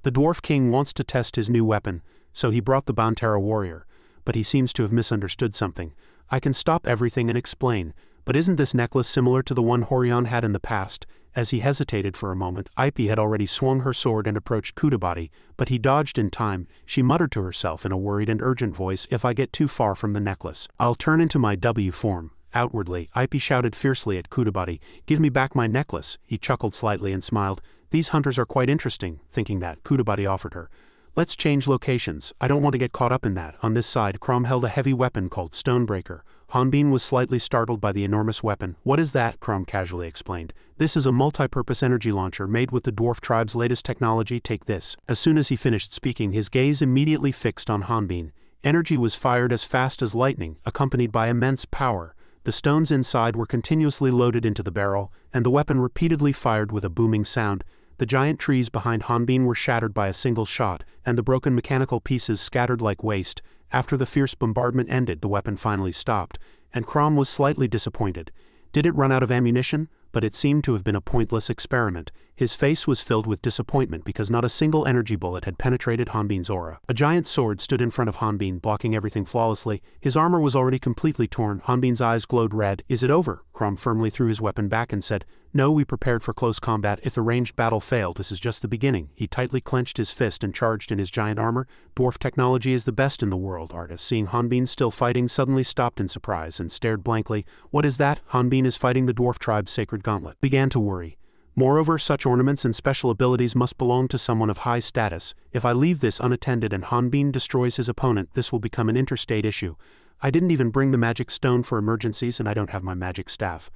"The dwarf king wants to test his new weapon, so he brought the Bantera warrior. But he seems to have misunderstood something. I can stop everything and explain. But isn't this necklace similar to the one Horion had in the past?" As he hesitated for a moment, Ipe had already swung her sword and approached Bati, but he dodged in time. She muttered to herself in a worried and urgent voice, "If I get too far from the necklace, I'll turn into my W form." Outwardly, Ipe shouted fiercely at Bati, "Give me back my necklace." He chuckled slightly and smiled. "These hunters are quite interesting." Thinking that, Bati offered her, "Let's change locations. I don't want to get caught up in that." On this side, Crom held a heavy weapon called Stonebreaker. Hanbin was slightly startled by the enormous weapon. "What is that?" Crom casually explained. "This is a multi-purpose energy launcher made with the dwarf tribe's latest technology. Take this." As soon as he finished speaking, his gaze immediately fixed on Hanbin. Energy was fired as fast as lightning, accompanied by immense power. The stones inside were continuously loaded into the barrel, and the weapon repeatedly fired with a booming sound. The giant trees behind Hanbin were shattered by a single shot, and the broken mechanical pieces scattered like waste. After the fierce bombardment ended, the weapon finally stopped, and Crom was slightly disappointed. Did it run out of ammunition? but it seemed to have been a pointless experiment. His face was filled with disappointment because not a single energy bullet had penetrated Hanbin's aura. A giant sword stood in front of Hanbin, blocking everything flawlessly. His armor was already completely torn. Hanbin's eyes glowed red. "Is it over?" Crom firmly threw his weapon back and said, "No, we prepared for close combat. If the ranged battle failed, this is just the beginning." He tightly clenched his fist and charged in his giant armor. "Dwarf technology is the best in the world." Artist, seeing Hanbin still fighting, suddenly stopped in surprise and stared blankly. "What is that?" "Hanbin is fighting the dwarf tribe's sacred gauntlet." Began to worry. Moreover, such ornaments and special abilities must belong to someone of high status. If I leave this unattended and Hanbin destroys his opponent, this will become an interstate issue. I didn't even bring the magic stone for emergencies, and I don't have my magic staff.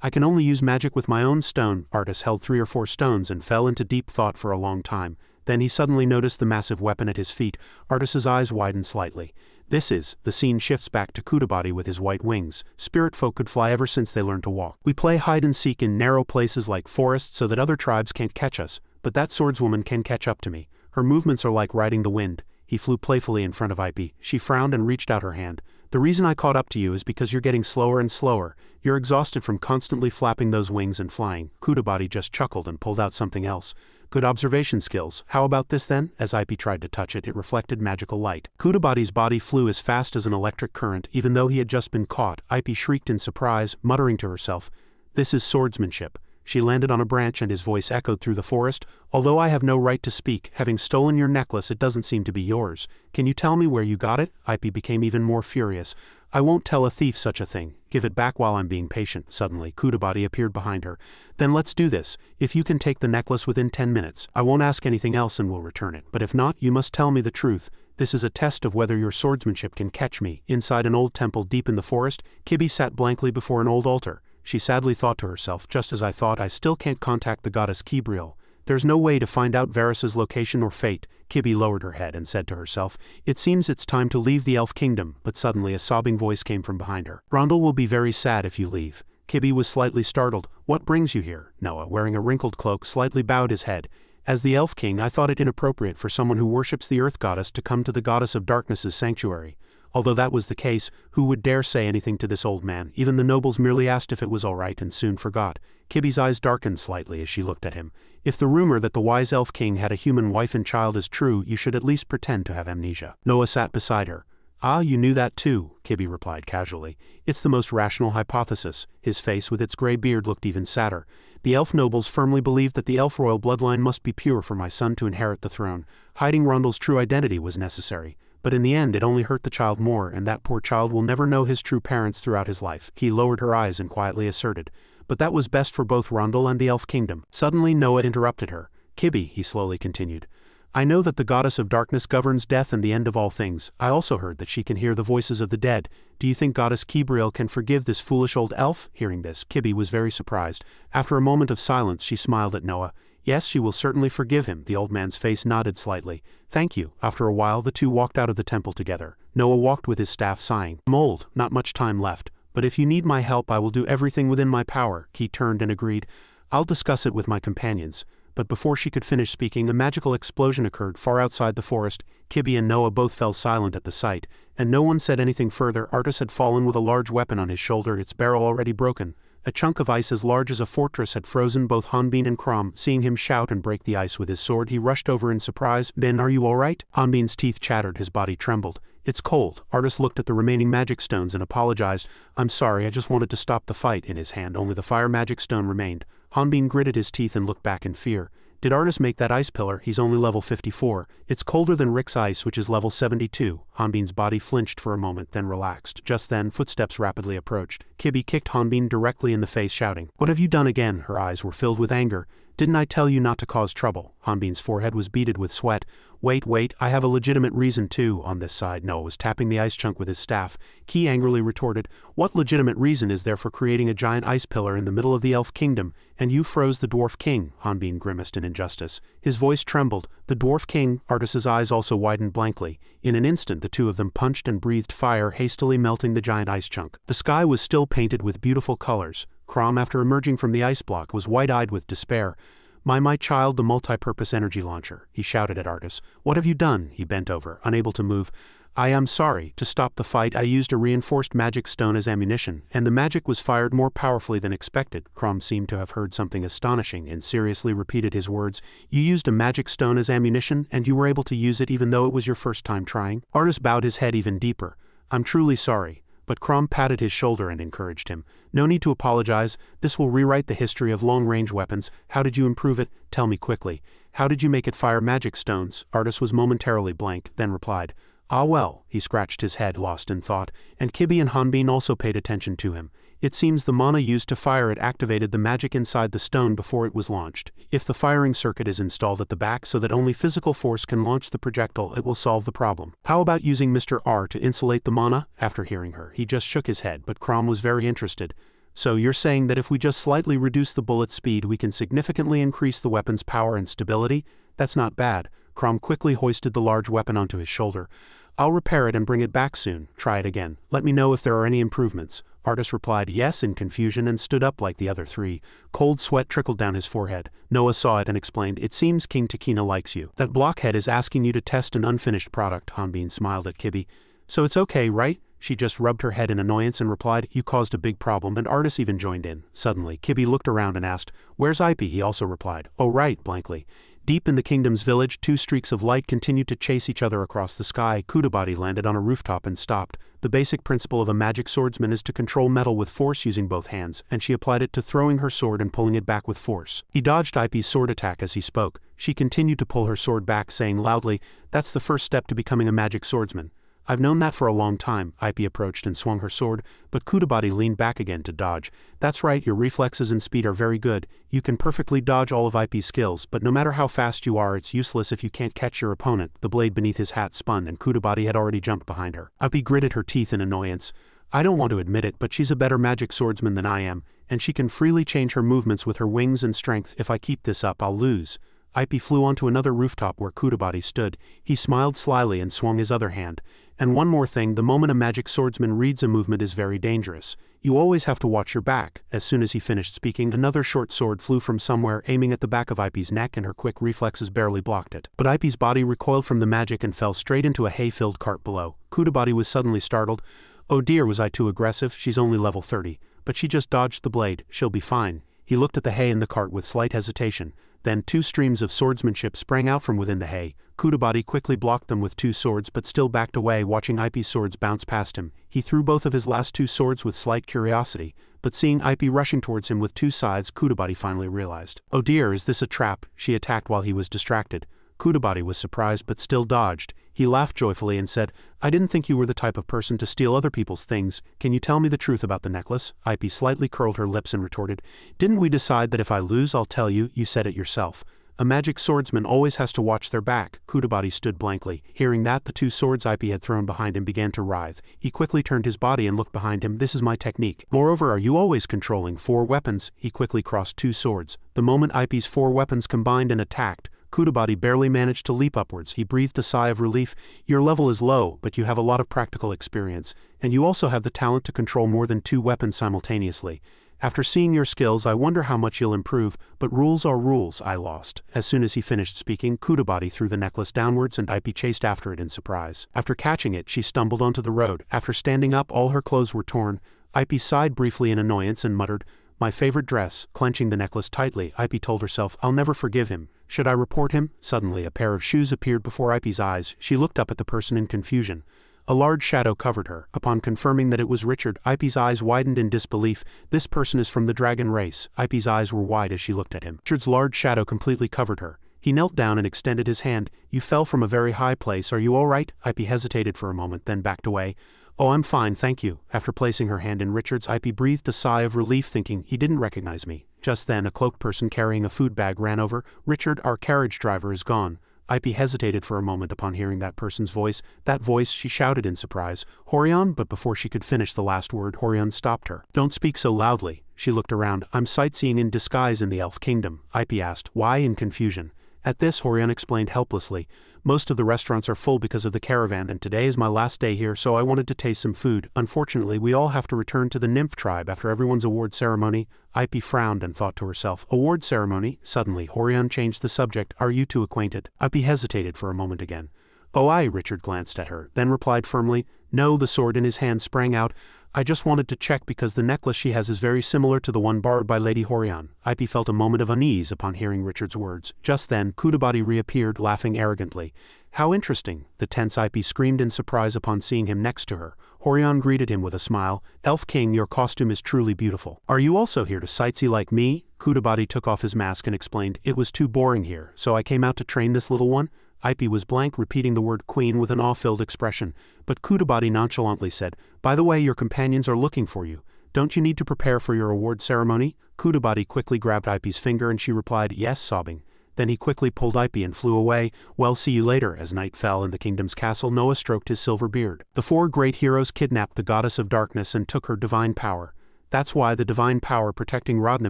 I can only use magic with my own stone. Artis held 3 or 4 stones and fell into deep thought for a long time. Then he suddenly noticed the massive weapon at his feet. Artis's eyes widened slightly. The scene shifts back to Bati with his white wings. Spirit folk could fly ever since they learned to walk. We play hide and seek in narrow places like forests so that other tribes can't catch us, but that swordswoman can catch up to me. Her movements are like riding the wind. He flew playfully in front of Ipe. She frowned and reached out her hand. "The reason I caught up to you is because you're getting slower and slower. You're exhausted from constantly flapping those wings and flying." Bati just chuckled and pulled out something else. "Good observation skills. How about this then?" As Ipe tried to touch it, it reflected magical light. Bati's body flew as fast as an electric current, even though he had just been caught. Ipe shrieked in surprise, muttering to herself, "This is swordsmanship." She landed on a branch and his voice echoed through the forest. "Although I have no right to speak, having stolen your necklace, it doesn't seem to be yours. Can you tell me where you got it?" Ipe became even more furious. "I won't tell a thief such a thing. Give it back while I'm being patient." Suddenly, Bati appeared behind her. "Then let's do this. If you can take the necklace within 10 minutes, I won't ask anything else and will return it. But if not, you must tell me the truth. This is a test of whether your swordsmanship can catch me." Inside an old temple deep in the forest, Kibi sat blankly before an old altar. She sadly thought to herself, "Just as I thought, I still can't contact the goddess Kibriel. There's no way to find out Varus's location or fate." Kibi lowered her head and said to herself, "It seems it's time to leave the elf kingdom." But suddenly a sobbing voice came from behind her. "Rondel will be very sad if you leave." Kibi was slightly startled. "What brings you here?" Noah, wearing a wrinkled cloak, slightly bowed his head. "As the elf king, I thought it inappropriate for someone who worships the earth goddess to come to the goddess of darkness's sanctuary." Although that was the case, who would dare say anything to this old man? Even the nobles merely asked if it was all right and soon forgot. Kibi's eyes darkened slightly as she looked at him. "If the rumor that the wise elf king had a human wife and child is true, you should at least pretend to have amnesia." Noah sat beside her. "Ah, you knew that too," Kibi replied casually. "It's the most rational hypothesis." His face with its gray beard looked even sadder. "The elf nobles firmly believed that the elf royal bloodline must be pure for my son to inherit the throne. Hiding Rondel's true identity was necessary. But in the end it only hurt the child more, and that poor child will never know his true parents throughout his life." He lowered her eyes and quietly asserted, "But that was best for both Rondel and the elf kingdom." Suddenly Noah interrupted her. "Kibi," he slowly continued, "I know that the goddess of darkness governs death and the end of all things. I also heard that she can hear the voices of the dead. Do you think goddess Kibriel can forgive this foolish old elf?" Hearing this, Kibi was very surprised. After a moment of silence, she smiled at Noah. "Yes, she will certainly forgive him." The old man's face nodded slightly. "Thank you." After a while, the two walked out of the temple together. Noah walked with his staff, sighing. "I'm old, not much time left. But if you need my help, I will do everything within my power." He turned and agreed. "I'll discuss it with my companions." But before she could finish speaking, a magical explosion occurred far outside the forest. Kibi and Noah both fell silent at the sight, and no one said anything further. Artis had fallen with a large weapon on his shoulder, its barrel already broken. A chunk of ice as large as a fortress had frozen both Hanbin and Crom. Seeing him shout and break the ice with his sword, he rushed over in surprise. "Ben, are you all right?" Hanbin's teeth chattered, his body trembled. "It's cold." Artis looked at the remaining magic stones and apologized. "I'm sorry, I just wanted to stop the fight." In his hand, only the fire magic stone remained. Hanbin gritted his teeth and looked back in fear. "Did Artis make that ice pillar? He's only level 54. It's colder than Rick's ice, which is level 72. Hanbin's body flinched for a moment, then relaxed. Just then, footsteps rapidly approached. Kibi kicked Hanbin directly in the face, shouting, "What have you done again?" Her eyes were filled with anger. "Didn't I tell you not to cause trouble?" Hanbin's forehead was beaded with sweat. Wait, I have a legitimate reason too." On this side, Noah was tapping the ice chunk with his staff. Ki angrily retorted, "What legitimate reason is there for creating a giant ice pillar in the middle of the elf kingdom? And you froze the dwarf king." Hanbin grimaced in injustice. His voice trembled. "The dwarf king?" Artis's eyes also widened blankly. In an instant the two of them punched and breathed fire, hastily melting the giant ice chunk. The sky was still painted with beautiful colors. Crom, after emerging from the ice block, was wide-eyed with despair. My child, the multi-purpose energy launcher," he shouted at Artis. "What have you done?" He bent over, unable to move. I am sorry, to stop the fight I used a reinforced magic stone as ammunition, and the magic was fired more powerfully than expected. Crom seemed to have heard something astonishing and seriously repeated his words. You used a magic stone as ammunition, and you were able to use it even though it was your first time trying? Artis bowed his head even deeper. I'm truly sorry. But Crom patted his shoulder and encouraged him. No need to apologize. This will rewrite the history of long-range weapons. How did you improve it? Tell me quickly. How did you make it fire magic stones? Artis was momentarily blank, then replied. Ah well, he scratched his head, lost in thought, and Kibi and Hanbin also paid attention to him. It seems the mana used to fire it activated the magic inside the stone before it was launched. If the firing circuit is installed at the back so that only physical force can launch the projectile, it will solve the problem. How about using Mr. R to insulate the mana? After hearing her, he just shook his head, but Crom was very interested. So you're saying that if we just slightly reduce the bullet speed we can significantly increase the weapon's power and stability? That's not bad. Crom quickly hoisted the large weapon onto his shoulder. I'll repair it and bring it back soon. Try it again. Let me know if there are any improvements. Artis replied yes in confusion and stood up like the other three. Cold sweat trickled down his forehead. Noah saw it and explained, it seems King Takina likes you. That blockhead is asking you to test an unfinished product. Hanbin smiled at Kibi. So it's okay, right? She just rubbed her head in annoyance and replied, you caused a big problem, and Artis even joined in. Suddenly, Kibi looked around and asked, where's Ipe? He also replied, oh right, blankly. Deep in the kingdom's village, two streaks of light continued to chase each other across the sky. Kudabati landed on a rooftop and stopped. The basic principle of a magic swordsman is to control metal with force using both hands, and she applied it to throwing her sword and pulling it back with force. He dodged Ipe's sword attack as he spoke. She continued to pull her sword back, saying loudly, that's the first step to becoming a magic swordsman. I've known that for a long time. Ipe approached and swung her sword, but Kudabati leaned back again to dodge. That's right, your reflexes and speed are very good. You can perfectly dodge all of Ipe's skills, but no matter how fast you are, it's useless if you can't catch your opponent. The blade beneath his hat spun and Kudabati had already jumped behind her. Ipe gritted her teeth in annoyance. I don't want to admit it, but she's a better magic swordsman than I am, and she can freely change her movements with her wings and strength. If I keep this up, I'll lose. Ipe flew onto another rooftop where Kudabati stood. He smiled slyly and swung his other hand. And one more thing, the moment a magic swordsman reads a movement is very dangerous. You always have to watch your back. As soon as he finished speaking, another short sword flew from somewhere, aiming at the back of Ipe's neck, and her quick reflexes barely blocked it. But Ipe's body recoiled from the magic and fell straight into a hay-filled cart below. Kudabati was suddenly startled. Oh dear, was I too aggressive? She's only level 30. But she just dodged the blade. She'll be fine. He looked at the hay in the cart with slight hesitation. Then two streams of swordsmanship sprang out from within the hay. Kudabati quickly blocked them with two swords but still backed away, watching Ipe's swords bounce past him. He threw both of his last two swords with slight curiosity, but seeing Ipe rushing towards him with two scythes, Kudabati finally realized. Oh dear, is this a trap? She attacked while he was distracted. Kudabati was surprised but still dodged. He laughed joyfully and said, I didn't think you were the type of person to steal other people's things. Can you tell me the truth about the necklace? Ipe slightly curled her lips and retorted, didn't we decide that if I lose I'll tell you? You said it yourself. A magic swordsman always has to watch their back. Kudabati stood blankly. Hearing that, the two swords Ipe had thrown behind him began to writhe. He quickly turned his body and looked behind him. This is my technique. Moreover, are you always controlling 4 weapons? He quickly crossed 2 swords. The moment Ipe's 4 weapons combined and attacked, Kudabati barely managed to leap upwards. He breathed a sigh of relief. Your level is low, but you have a lot of practical experience, and you also have the talent to control more than 2 weapons simultaneously. After seeing your skills, I wonder how much you'll improve, but rules are rules. I lost. As soon as he finished speaking, Kudabati threw the necklace downwards and Ipe chased after it in surprise. After catching it, she stumbled onto the road. After standing up, all her clothes were torn. Ipe sighed briefly in annoyance and muttered, my favorite dress. Clenching the necklace tightly, Ipe told herself, I'll never forgive him. Should I report him? Suddenly, a pair of shoes appeared before Ipe's eyes. She looked up at the person in confusion. A large shadow covered her. Upon confirming that it was Richard, Ipe's eyes widened in disbelief. This person is from the dragon race. Ipe's eyes were wide as she looked at him. Richard's large shadow completely covered her. He knelt down and extended his hand. You fell from a very high place. Are you all right? Ipe hesitated for a moment, then backed away. Oh, I'm fine, thank you. After placing her hand in Richard's, Ipe breathed a sigh of relief, thinking, he didn't recognize me. Just then, a cloaked person carrying a food bag ran over. Richard, our carriage driver, is gone. Ipe hesitated for a moment upon hearing that person's voice. That voice, she shouted in surprise. Horion? But before she could finish the last word, Horion stopped her. Don't speak so loudly. She looked around. I'm sightseeing in disguise in the Elf Kingdom. Ipe asked, why, in confusion. At this, Horion explained helplessly. Most of the restaurants are full because of the caravan, and today is my last day here, so I wanted to taste some food. Unfortunately, we all have to return to the nymph tribe after everyone's award ceremony. Ipe frowned and thought to herself, award ceremony? Suddenly, Horion changed the subject. Are you two acquainted? Ipe hesitated for a moment again. "Oh, Richard glanced at her, then replied firmly, "No," the sword in his hand sprang out. "I just wanted to check because the necklace she has is very similar to the one borrowed by Lady Horion." Ipy felt a moment of unease upon hearing Richard's words. Just then, Kudabati reappeared, laughing arrogantly. "How interesting," the tense Ipy screamed in surprise upon seeing him next to her. Horion greeted him with a smile. "Elf King, your costume is truly beautiful. Are you also here to sightsee like me?" Kudabati took off his mask and explained, "It was too boring here, so I came out to train this little one." Ipy was blank, repeating the word queen with an awe-filled expression, but Kudabati nonchalantly said, "By the way, your companions are looking for you. Don't you need to prepare for your award ceremony?" Kudabati quickly grabbed Ipy's finger and she replied, "Yes," sobbing. Then he quickly pulled Ipy and flew away. "Well, see you later." As night fell in the kingdom's castle, Noah stroked his silver beard. The four great heroes kidnapped the goddess of darkness and took her divine power. That's why the divine power protecting Radna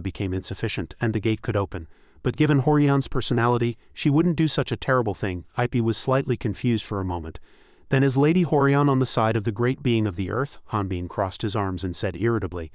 became insufficient, and the gate could open. But given Horion's personality, she wouldn't do such a terrible thing. Ipy was slightly confused for a moment. Then is Lady Horion on the side of the great being of the earth? Hanbin crossed his arms and said irritably,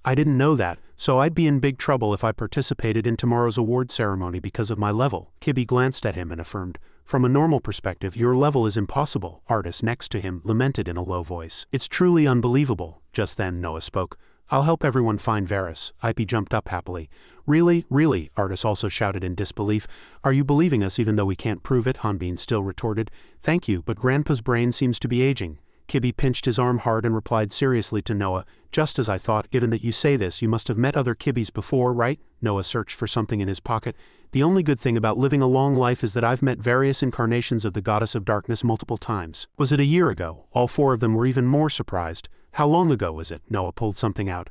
"I didn't know that, so I'd be in big trouble if I participated in tomorrow's award ceremony because of my level." Kibby glanced at him and affirmed, "From a normal perspective, your level is impossible." Artis next to him lamented in a low voice, "It's truly unbelievable." Just then Noah spoke. "I'll help everyone find Varys." Ipy jumped up happily. "Really, really?" Artis also shouted in disbelief. "Are you believing us even though we can't prove it?" Hanbin still retorted. "Thank you, but Grandpa's brain seems to be aging." Kibby pinched his arm hard and replied seriously to Noah, "Just as I thought, given that you say this, you must have met other Kibbys before, right?" Noah searched for something in his pocket. "The only good thing about living a long life is that I've met various incarnations of the goddess of darkness multiple times." "Was it a year ago?" All four of them were even more surprised. "How long ago was it?" Noah pulled something out.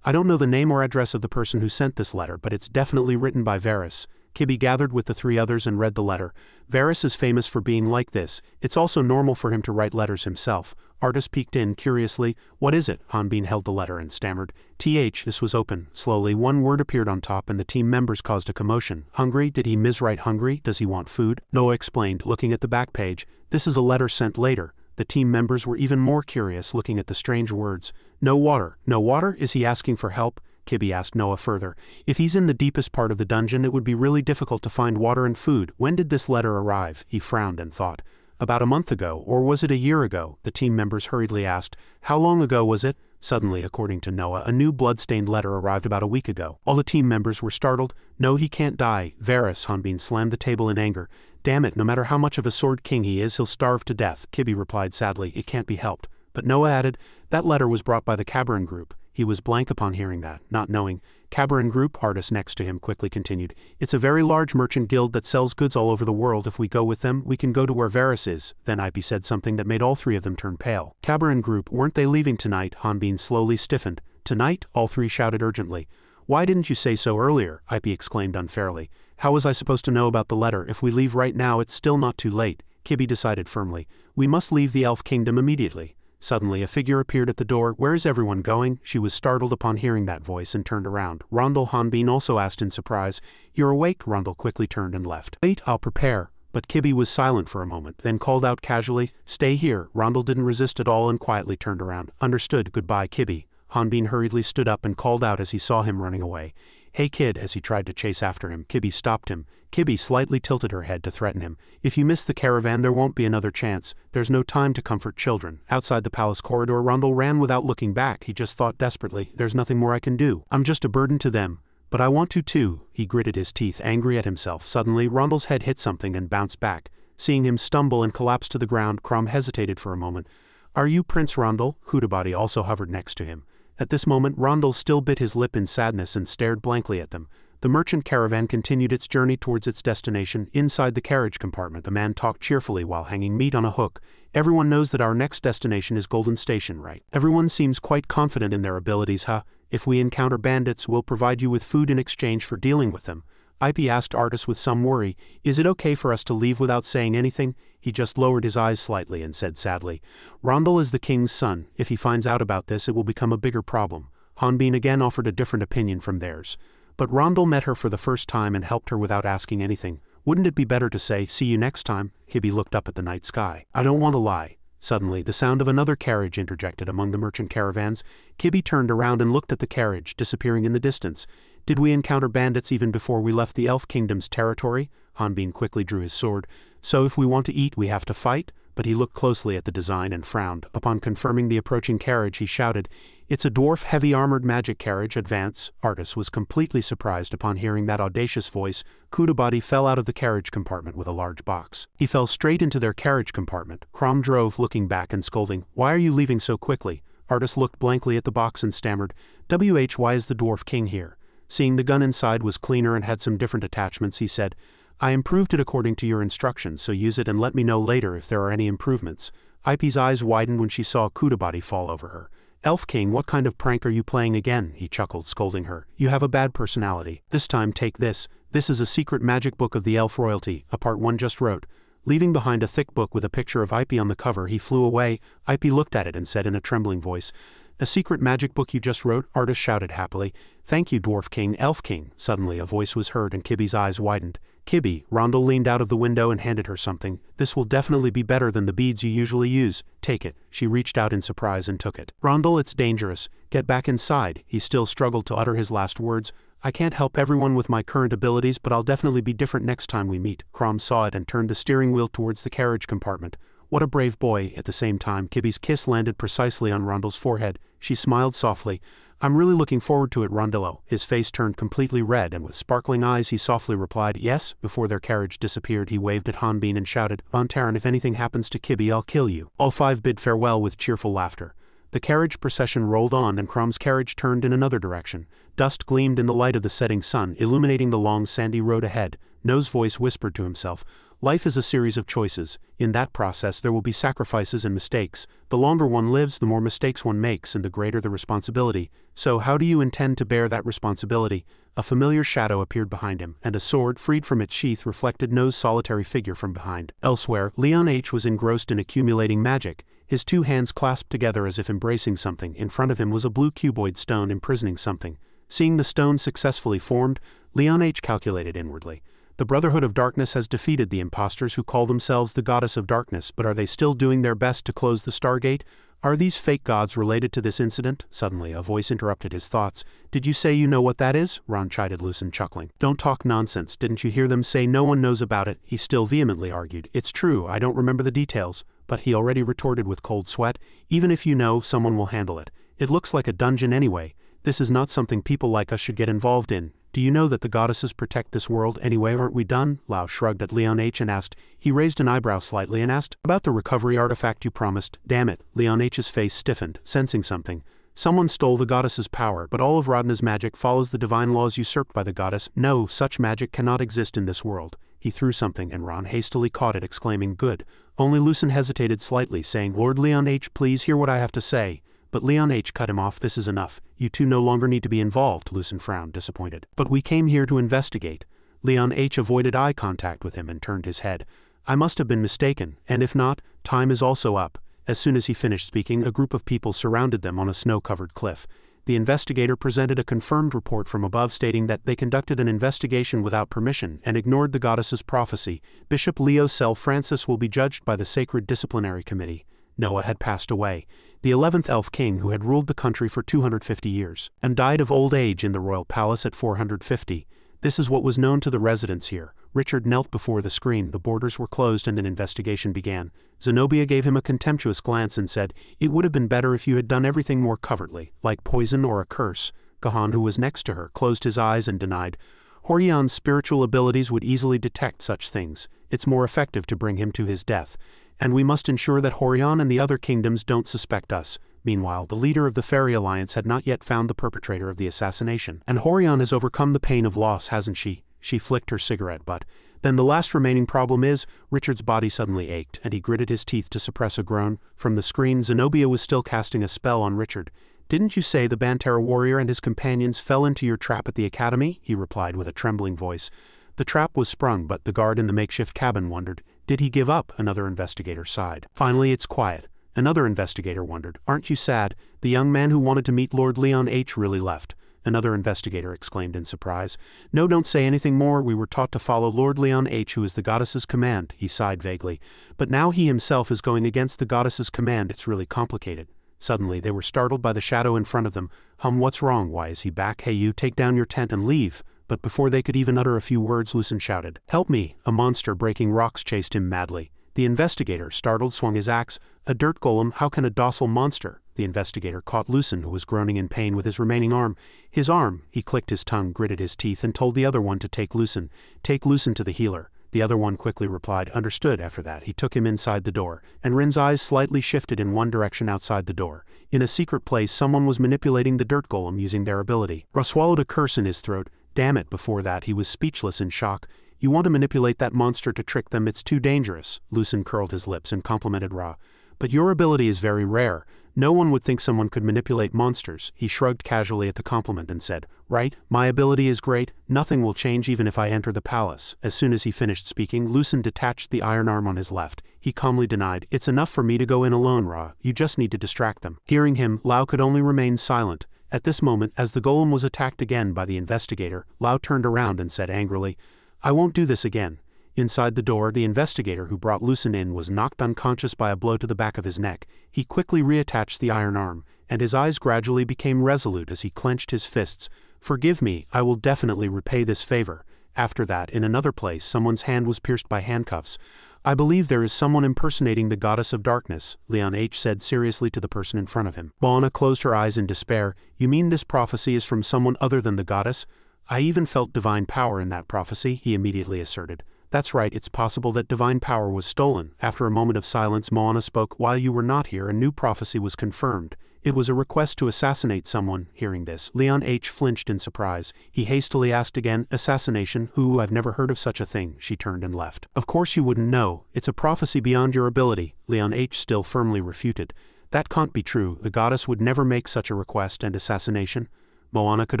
"I don't know the name or address of the person who sent this letter, but it's definitely written by Varys." Kibby gathered with the three others and read the letter. "Varys is famous for being like this. It's also normal for him to write letters himself." Artis peeked in curiously. "What is it?" Hanbin held the letter and stammered. This was open. Slowly, one word appeared on top and the team members caused a commotion. "Hungry? Did he miswrite hungry? Does he want food?" Noah explained, looking at the back page. "This is a letter sent later." The team members were even more curious, looking at the strange words. "No water. No water? Is he asking for help?" Kibby asked Noah further. "If he's in the deepest part of the dungeon, it would be really difficult to find water and food. When did this letter arrive?" He frowned and thought. "About a month ago, or was it a year ago?" The team members hurriedly asked. "How long ago was it?" Suddenly, according to Noah, a new blood-stained letter arrived about a week ago. All the team members were startled. "No, he can't die." Varys, Hanbin slammed the table in anger. "Damn it, no matter how much of a sword king he is, he'll starve to death." Kibby replied sadly, "It can't be helped." But Noah added, "That letter was brought by the Cabaran group." He was blank upon hearing that, not knowing. "Cabaran group?" Artis next to him quickly continued. "It's a very large merchant guild that sells goods all over the world. If we go with them, we can go to where Varys is." Then Ipy said something that made all three of them turn pale. "Cabaran group, weren't they leaving tonight?" Hanbin slowly stiffened. "Tonight?" All three shouted urgently. "Why didn't you say so earlier?" Ipy exclaimed unfairly. "How was I supposed to know about the letter? If we leave right now, it's still not too late." Kibby decided firmly. "We must leave the Elf Kingdom immediately." Suddenly a figure appeared at the door. "Where is everyone going?" She was startled upon hearing that voice and turned around. Rondel, Hanbin also asked in surprise. "You're awake?" Rondel quickly turned and left. "Wait, I'll prepare." But Kibby was silent for a moment, then called out casually, "Stay here." Rondel didn't resist at all and quietly turned around. "Understood, goodbye, Kibby." Hanbin hurriedly stood up and called out as he saw him running away. "Hey kid," as he tried to chase after him. Kibby stopped him. Kibby slightly tilted her head to threaten him. "If you miss the caravan, there won't be another chance. There's no time to comfort children." Outside the palace corridor, Rondel ran without looking back. He just thought desperately, "There's nothing more I can do. I'm just a burden to them. But I want to too." He gritted his teeth, angry at himself. Suddenly, Rondel's head hit something and bounced back. Seeing him stumble and collapse to the ground, Crom hesitated for a moment. "Are you Prince Rondel?" Kudabati also hovered next to him. At this moment, Rondel still bit his lip in sadness and stared blankly at them. The merchant caravan continued its journey towards its destination. Inside the carriage compartment, a man talked cheerfully while hanging meat on a hook. "Everyone knows that our next destination is Golden Station, right? Everyone seems quite confident in their abilities, huh? If we encounter bandits, we'll provide you with food in exchange for dealing with them." Ipy asked Artis with some worry, "Is it okay for us to leave without saying anything?" He just lowered his eyes slightly and said sadly, "Rondel is the king's son. If he finds out about this, it will become a bigger problem." Hanbin again offered a different opinion from theirs. "But Rondel met her for the first time and helped her without asking anything. Wouldn't it be better to say, 'See you next time'?" Kibby looked up at the night sky. "I don't want to lie." Suddenly, the sound of another carriage interjected among the merchant caravans. Kibby turned around and looked at the carriage, disappearing in the distance. "Did we encounter bandits even before we left the Elf Kingdom's territory?" Hanbin quickly drew his sword. "So if we want to eat, we have to fight?" but he looked closely at the design and frowned. Upon confirming the approaching carriage, he shouted, "It's a dwarf heavy-armored magic carriage, advance." Artis was completely surprised upon hearing that audacious voice. Bati fell out of the carriage compartment with a large box. He fell straight into their carriage compartment. Crom drove, looking back and scolding, "Why are you leaving so quickly?" Artis looked blankly at the box and stammered, "Why is the dwarf king here?" Seeing the gun inside was cleaner and had some different attachments, he said, "I improved it according to your instructions, so use it and let me know later if there are any improvements." Ipe's eyes widened when she saw Bati fall over her. "Elf King, what kind of prank are you playing again?" he chuckled, scolding her. "You have a bad personality. This time take this. This is a secret magic book of the elf royalty, a part one just wrote." Leaving behind a thick book with a picture of Ipe on the cover, he flew away. Ipe looked at it and said in a trembling voice, "A secret magic book you just wrote?" Artis shouted happily. "Thank you, Dwarf King, Elf King." Suddenly a voice was heard and Kibby's eyes widened. "Kibby," Rondel leaned out of the window and handed her something. "This will definitely be better than the beads you usually use. Take it." She reached out in surprise and took it. "Rondel, it's dangerous. Get back inside." He still struggled to utter his last words. "I can't help everyone with my current abilities, but I'll definitely be different next time we meet." Crom saw it and turned the steering wheel towards the carriage compartment. "What a brave boy." At the same time, Kibby's kiss landed precisely on Rondel's forehead. She smiled softly. "I'm really looking forward to it, Rondello." His face turned completely red, and with sparkling eyes he softly replied, "Yes." Before their carriage disappeared, he waved at Hanbin and shouted, "Von Taran, if anything happens to Kibby, I'll kill you." All five bid farewell with cheerful laughter. The carriage procession rolled on, and Crom's carriage turned in another direction. Dust gleamed in the light of the setting sun, illuminating the long sandy road ahead. No's voice whispered to himself, "Life is a series of choices. In that process there will be sacrifices and mistakes. The longer one lives, the more mistakes one makes, and the greater the responsibility. So how do you intend to bear that responsibility?" A familiar shadow appeared behind him, and a sword, freed from its sheath, reflected No's solitary figure from behind. Elsewhere, Leon H. was engrossed in accumulating magic. His two hands clasped together as if embracing something. In front of him was a blue cuboid stone imprisoning something. Seeing the stone successfully formed, Leon H. calculated inwardly. The Brotherhood of Darkness has defeated the impostors who call themselves the Goddess of Darkness, but are they still doing their best to close the Stargate? Are these fake gods related to this incident? Suddenly, a voice interrupted his thoughts. "Did you say you know what that is?" Ron chided Lucen, chuckling. "Don't talk nonsense. Didn't you hear them say no one knows about it?" He still vehemently argued. "It's true, I don't remember the details." But he already retorted with cold sweat, "Even if you know, someone will handle it. It looks like a dungeon anyway. This is not something people like us should get involved in. Do you know that the goddesses protect this world anyway? Aren't we done?" Lau shrugged at Leon H. and asked. He raised an eyebrow slightly and asked, "About the recovery artifact you promised." "Damn it." Leon H.'s face stiffened, sensing something. "Someone stole the goddess's power, but all of Rodna's magic follows the divine laws usurped by the goddess. No, such magic cannot exist in this world." He threw something, and Ron hastily caught it, exclaiming, "Good." Only Lucen hesitated slightly, saying, "Lord Leon H., please hear what I have to say." But Leon H. cut him off. "This is enough. You two no longer need to be involved." Lucen frowned, disappointed. "But we came here to investigate." Leon H. avoided eye contact with him and turned his head. "I must have been mistaken, and if not, time is also up." As soon as he finished speaking, a group of people surrounded them on a snow-covered cliff. The investigator presented a confirmed report from above stating that they conducted an investigation without permission and ignored the goddess's prophecy. Bishop Leo Cell Francis will be judged by the Sacred Disciplinary Committee. Noah had passed away, the 11th Elf King who had ruled the country for 250 years, and died of old age in the royal palace at 450. This is what was known to the residents here. Richard knelt before the screen, the borders were closed and an investigation began. Zenobia gave him a contemptuous glance and said, "It would have been better if you had done everything more covertly, like poison or a curse." Gahan, who was next to her, closed his eyes and denied. "Horion's spiritual abilities would easily detect such things. It's more effective to bring him to his death. And we must ensure that Horion and the other kingdoms don't suspect us." Meanwhile, the leader of the Fairy Alliance had not yet found the perpetrator of the assassination. "And Horion has overcome the pain of loss, hasn't she?" She flicked her cigarette butt. "Then the last remaining problem is—" Richard's body suddenly ached, and he gritted his teeth to suppress a groan. From the screen, Zenobia was still casting a spell on Richard. "Didn't you say the Bantera warrior and his companions fell into your trap at the academy?" he replied with a trembling voice. "The trap was sprung, but the guard in the makeshift cabin wondered. Did he give up?" Another investigator sighed. "Finally it's quiet." Another investigator wondered, "Aren't you sad? The young man who wanted to meet Lord Leon H. really left." Another investigator exclaimed in surprise. "No, don't say anything more. We were taught to follow Lord Leon H., who is the goddess's command." He sighed vaguely. "But now he himself is going against the goddess's command. It's really complicated." Suddenly they were startled by the shadow in front of them. What's wrong? Why is he back? Hey, you, take down your tent and leave." But before they could even utter a few words, Lucen shouted, "Help me!" A monster breaking rocks chased him madly. The investigator, startled, swung his axe. A dirt golem, how can a docile monster? The investigator caught Lucen, who was groaning in pain, with his remaining arm. His arm, he clicked his tongue, gritted his teeth, and told the other one to take Lucen. Take Lucen to the healer. The other one quickly replied, understood. After that, he took him inside the door, and Rin's eyes slightly shifted in one direction outside the door. In a secret place, someone was manipulating the dirt golem using their ability. Ra swallowed a curse in his throat. Damn it, before that, he was speechless in shock. You want to manipulate that monster to trick them? It's too dangerous. Lucen curled his lips and complimented Ra. But your ability is very rare. No one would think someone could manipulate monsters. He shrugged casually at the compliment and said, right, my ability is great. Nothing will change even if I enter the palace. As soon as he finished speaking, Lucen detached the iron arm on his left. He calmly denied, it's enough for me to go in alone, Ra. You just need to distract them. Hearing him, Lao could only remain silent. At this moment, as the golem was attacked again by the investigator, Lao turned around and said angrily, I won't do this again. Inside the door, the investigator who brought Lucen in was knocked unconscious by a blow to the back of his neck. He quickly reattached the iron arm, and his eyes gradually became resolute as he clenched his fists. Forgive me, I will definitely repay this favor. After that, in another place, someone's hand was pierced by handcuffs. I believe there is someone impersonating the goddess of darkness, Leon H. said seriously to the person in front of him. Moana closed her eyes in despair. You mean this prophecy is from someone other than the goddess? I even felt divine power in that prophecy, he immediately asserted. That's right, it's possible that divine power was stolen. After a moment of silence, Moana spoke. While you were not here, a new prophecy was confirmed. It was a request to assassinate someone. Hearing this, Leon H. flinched in surprise. He hastily asked again, assassination? Who? I've never heard of such a thing. She turned and left. Of course you wouldn't know. It's a prophecy beyond your ability, Leon H. still firmly refuted. That can't be true. The goddess would never make such a request. And assassination? Moana could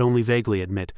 only vaguely admit.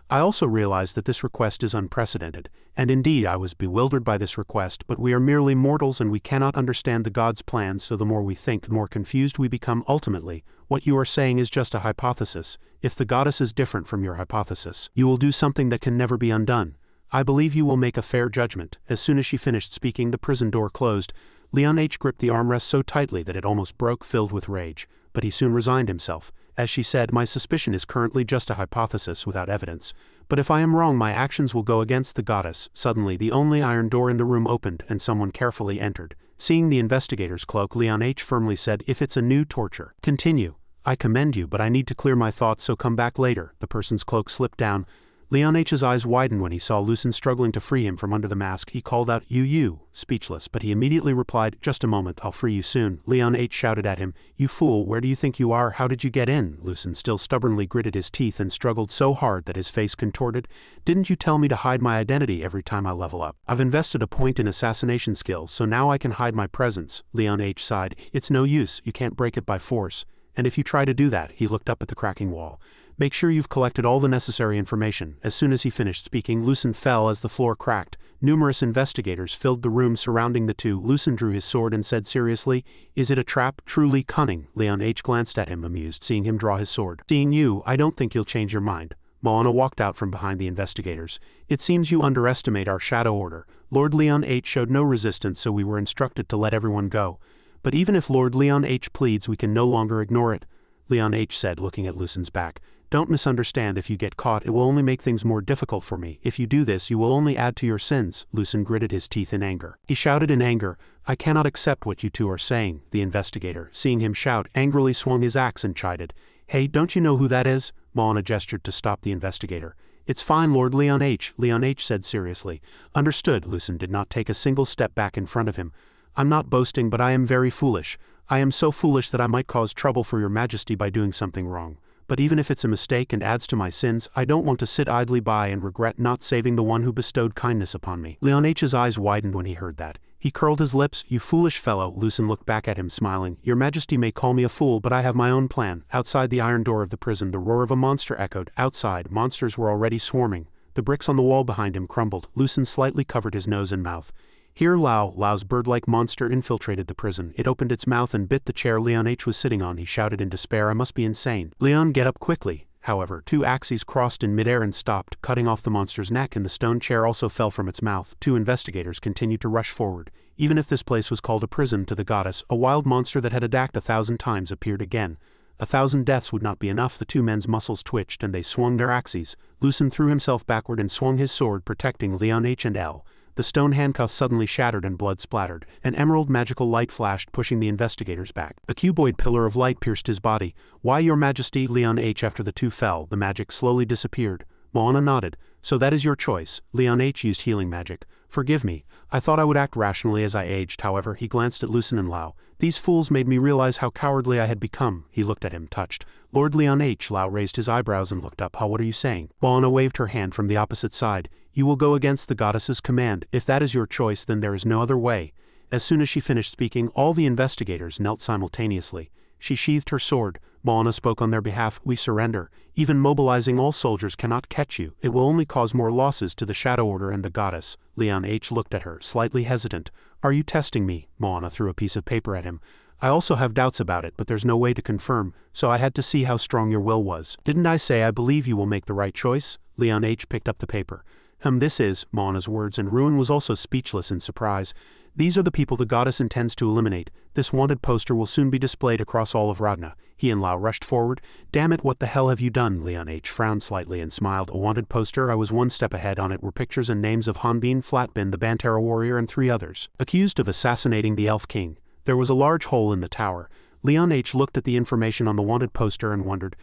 I also realized that this request is unprecedented, and indeed I was bewildered by this request, but we are merely mortals and we cannot understand the god's plans, so the more we think, the more confused we become. Ultimately, what you are saying is just a hypothesis. If the goddess is different from your hypothesis, you will do something that can never be undone. I believe you will make a fair judgment. As soon as she finished speaking, the prison door closed. Leon H. gripped the armrest so tightly that it almost broke, filled with rage, but he soon resigned himself. As she said, my suspicion is currently just a hypothesis without evidence, but if I am wrong my actions will go against the goddess. Suddenly the only iron door in the room opened and someone carefully entered. Seeing the investigator's cloak, Leon H. firmly said, if it's a new torture, continue. I commend you, but I need to clear my thoughts, so come back later. The person's cloak slipped down. Leon H.'s eyes widened when he saw Lucen struggling to free him from under the mask. He called out, you, speechless, but he immediately replied, just a moment, I'll free you soon. Leon H. shouted at him, you fool, where do you think you are? How did you get in? Lucen still stubbornly gritted his teeth and struggled so hard that his face contorted. Didn't you tell me to hide my identity every time I level up? I've invested a point in assassination skills, so now I can hide my presence. Leon H. sighed, it's no use, you can't break it by force. And if you try to do that, he looked up at the cracking wall. Make sure you've collected all the necessary information. As soon as he finished speaking, Lucen fell as the floor cracked. Numerous investigators filled the room surrounding the two. Lucen drew his sword and said seriously, is it a trap? Truly cunning. Leon H. glanced at him, amused, seeing him draw his sword. Seeing you, I don't think you'll change your mind. Moana walked out from behind the investigators. It seems you underestimate our shadow order. Lord Leon H. showed no resistance, so we were instructed to let everyone go. But even if Lord Leon H. pleads, we can no longer ignore it. Leon H. said, looking at Lucen's back. Don't misunderstand, if you get caught it will only make things more difficult for me. If you do this you will only add to your sins. Lucen gritted his teeth in anger. He shouted in anger, I cannot accept what you two are saying. The investigator, seeing him shout, angrily swung his axe and chided. Hey, don't you know who that is? Moana gestured to stop the investigator. It's fine, Lord Leon H. Leon H. said seriously. Understood. Lucen did not take a single step back in front of him. I'm not boasting, but I am very foolish. I am so foolish that I might cause trouble for your majesty by doing something wrong. But even if it's a mistake and adds to my sins, I don't want to sit idly by and regret not saving the one who bestowed kindness upon me. Leon H.'s eyes widened when he heard that. He curled his lips. You foolish fellow. Lucen looked back at him, smiling. Your majesty may call me a fool, but I have my own plan. Outside the iron door of the prison, the roar of a monster echoed. Outside, monsters were already swarming. The bricks on the wall behind him crumbled. Lucen slightly covered his nose and mouth. Here Lau's bird-like monster infiltrated the prison. It opened its mouth and bit the chair Leon H. was sitting on. He shouted in despair, I must be insane. Leon, get up quickly. However, two axes crossed in midair and stopped, cutting off the monster's neck, and the stone chair also fell from its mouth. Two investigators continued to rush forward. Even if this place was called a prison to the goddess, a wild monster that had attacked 1,000 times appeared again. 1,000 deaths would not be enough. The two men's muscles twitched and they swung their axes. Lucen threw himself backward and swung his sword, protecting Leon H. and L. the stone handcuff suddenly shattered and blood splattered. An emerald magical light flashed, pushing the investigators back. A cuboid pillar of light pierced his body. "Why, your majesty?" Leon H. After the two fell, the magic slowly disappeared. Moana nodded. "So that is your choice." Leon H. used healing magic. "Forgive me. I thought I would act rationally as I aged." However, he glanced at Lucen and Lao. "These fools made me realize how cowardly I had become." He looked at him, touched. "Lord Leon H." Lao raised his eyebrows and looked up. What are you saying?" Moana waved her hand from the opposite side. "You will go against the goddess's command. If that is your choice, then there is no other way." As soon as she finished speaking, all the investigators knelt simultaneously. She sheathed her sword. Moana spoke on their behalf. "We surrender. Even mobilizing all soldiers cannot catch you. It will only cause more losses to the Shadow Order and the goddess." Leon H. looked at her, slightly hesitant. "Are you testing me?" Moana threw a piece of paper at him. "I also have doubts about it, but there's no way to confirm, so I had to see how strong your will was." "Didn't I say I believe you will make the right choice?" Leon H. picked up the paper. This is," Moana's words, and Ruin was also speechless in surprise. "These are the people the goddess intends to eliminate. This wanted poster will soon be displayed across all of Radna." He and Lao rushed forward. "Damn it, what the hell have you done?" Leon H. frowned slightly and smiled. "A wanted poster? I was one step ahead. On it were pictures and names of Hanbin, Flatbin, the Bantara warrior, and 3 others, accused of assassinating the Elf King. There was a large hole in the tower." Leon H. looked at the information on the wanted poster and wondered.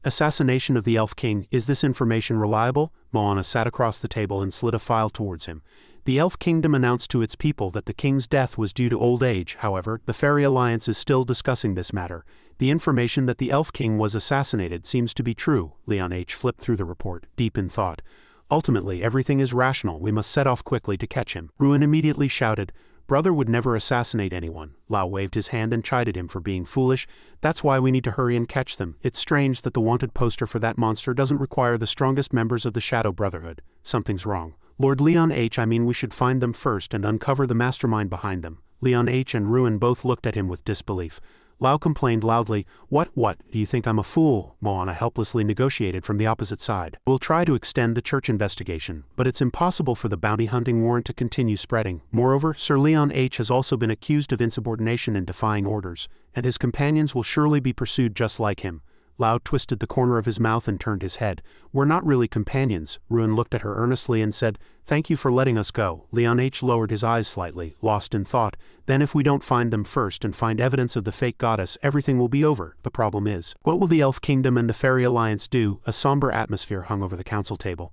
"Assassination of the Elf King, is this information reliable?" Moana sat across the table and slid a file towards him. "The Elf Kingdom announced to its people that the king's death was due to old age. However, the Fairy Alliance is still discussing this matter. The information that the Elf King was assassinated seems to be true." Leon H. flipped through the report, deep in thought. "Ultimately, everything is rational. We must set off quickly to catch him." Ruin immediately shouted, "Brother would never assassinate anyone." Lao waved his hand and chided him for being foolish. "That's why we need to hurry and catch them. It's strange that the wanted poster for that monster doesn't require the strongest members of the Shadow Brotherhood. Something's wrong." "Lord Leon H. I mean we should find them first and uncover the mastermind behind them." Leon H. and Ruin both looked at him with disbelief. Lao complained loudly, What, do you think I'm a fool?" Moana helplessly negotiated from the opposite side. "We'll try to extend the church investigation, but it's impossible for the bounty hunting warrant to continue spreading. Moreover, Sir Leon H. has also been accused of insubordination and defying orders, and his companions will surely be pursued just like him." Lao twisted the corner of his mouth and turned his head. "We're not really companions." Ruin looked at her earnestly and said, "Thank you for letting us go." Leon H. lowered his eyes slightly, lost in thought. "Then if we don't find them first and find evidence of the fake goddess, everything will be over. The problem is, what will the Elf Kingdom and the Fairy Alliance do?" A somber atmosphere hung over the council table.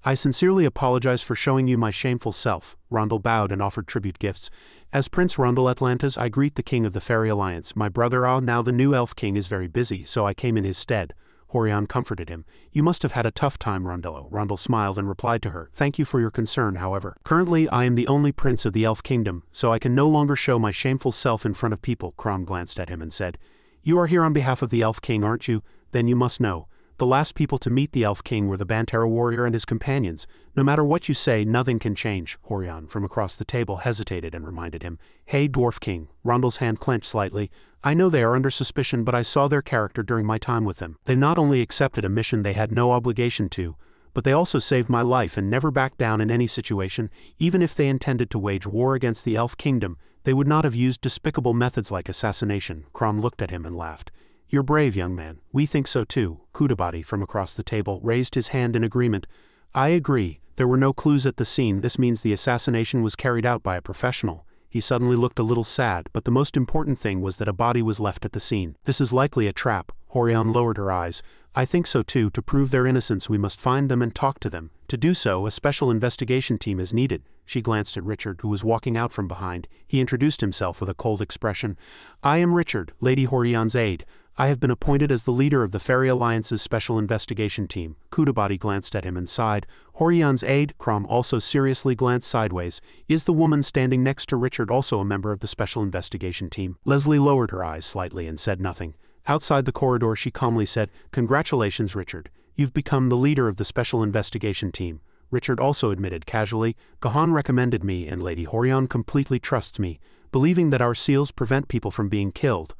"I sincerely apologize for showing you my shameful self." Rondel bowed and offered tribute gifts. "As Prince Rondel Atlantis, I greet the King of the Fairy Alliance. My brother now the new Elf King is very busy, so I came in his stead." Horion comforted him. "You must have had a tough time, Rondello." Rondel smiled and replied to her, "Thank you for your concern, however. Currently I am the only prince of the Elf Kingdom, so I can no longer show my shameful self in front of people." Crom glanced at him and said, "You are here on behalf of the Elf King, aren't you? Then you must know. The last people to meet the Elf King were the Bantara warrior and his companions. No matter what you say, nothing can change." Horion, from across the table, hesitated and reminded him, "Hey, Dwarf King." Rondel's hand clenched slightly. "I know they are under suspicion, but I saw their character during my time with them. They not only accepted a mission they had no obligation to, but they also saved my life and never backed down in any situation. Even if they intended to wage war against the Elf Kingdom, they would not have used despicable methods like assassination." Crom looked at him and laughed. "You're brave, young man. We think so too." Kudabati, from across the table, raised his hand in agreement. "I agree. There were no clues at the scene. This means the assassination was carried out by a professional." He suddenly looked a little sad, but the most important thing was that a body was left at the scene. "This is likely a trap." Horion lowered her eyes. "I think so too. To prove their innocence, we must find them and talk to them. To do so, a special investigation team is needed." She glanced at Richard, who was walking out from behind. He introduced himself with a cold expression. "I am Richard, Lady Horion's aide. I have been appointed as the leader of the Fairy Alliance's special investigation team." Kudabati glanced at him and sighed. "Horion's aide?" Crom also seriously glanced sideways. "Is the woman standing next to Richard also a member of the special investigation team?" Leslie lowered her eyes slightly and said nothing. Outside the corridor she calmly said, "Congratulations, Richard. You've become the leader of the special investigation team." Richard also admitted casually, "Gahan recommended me and Lady Horion completely trusts me, believing that our seals prevent people from being killed."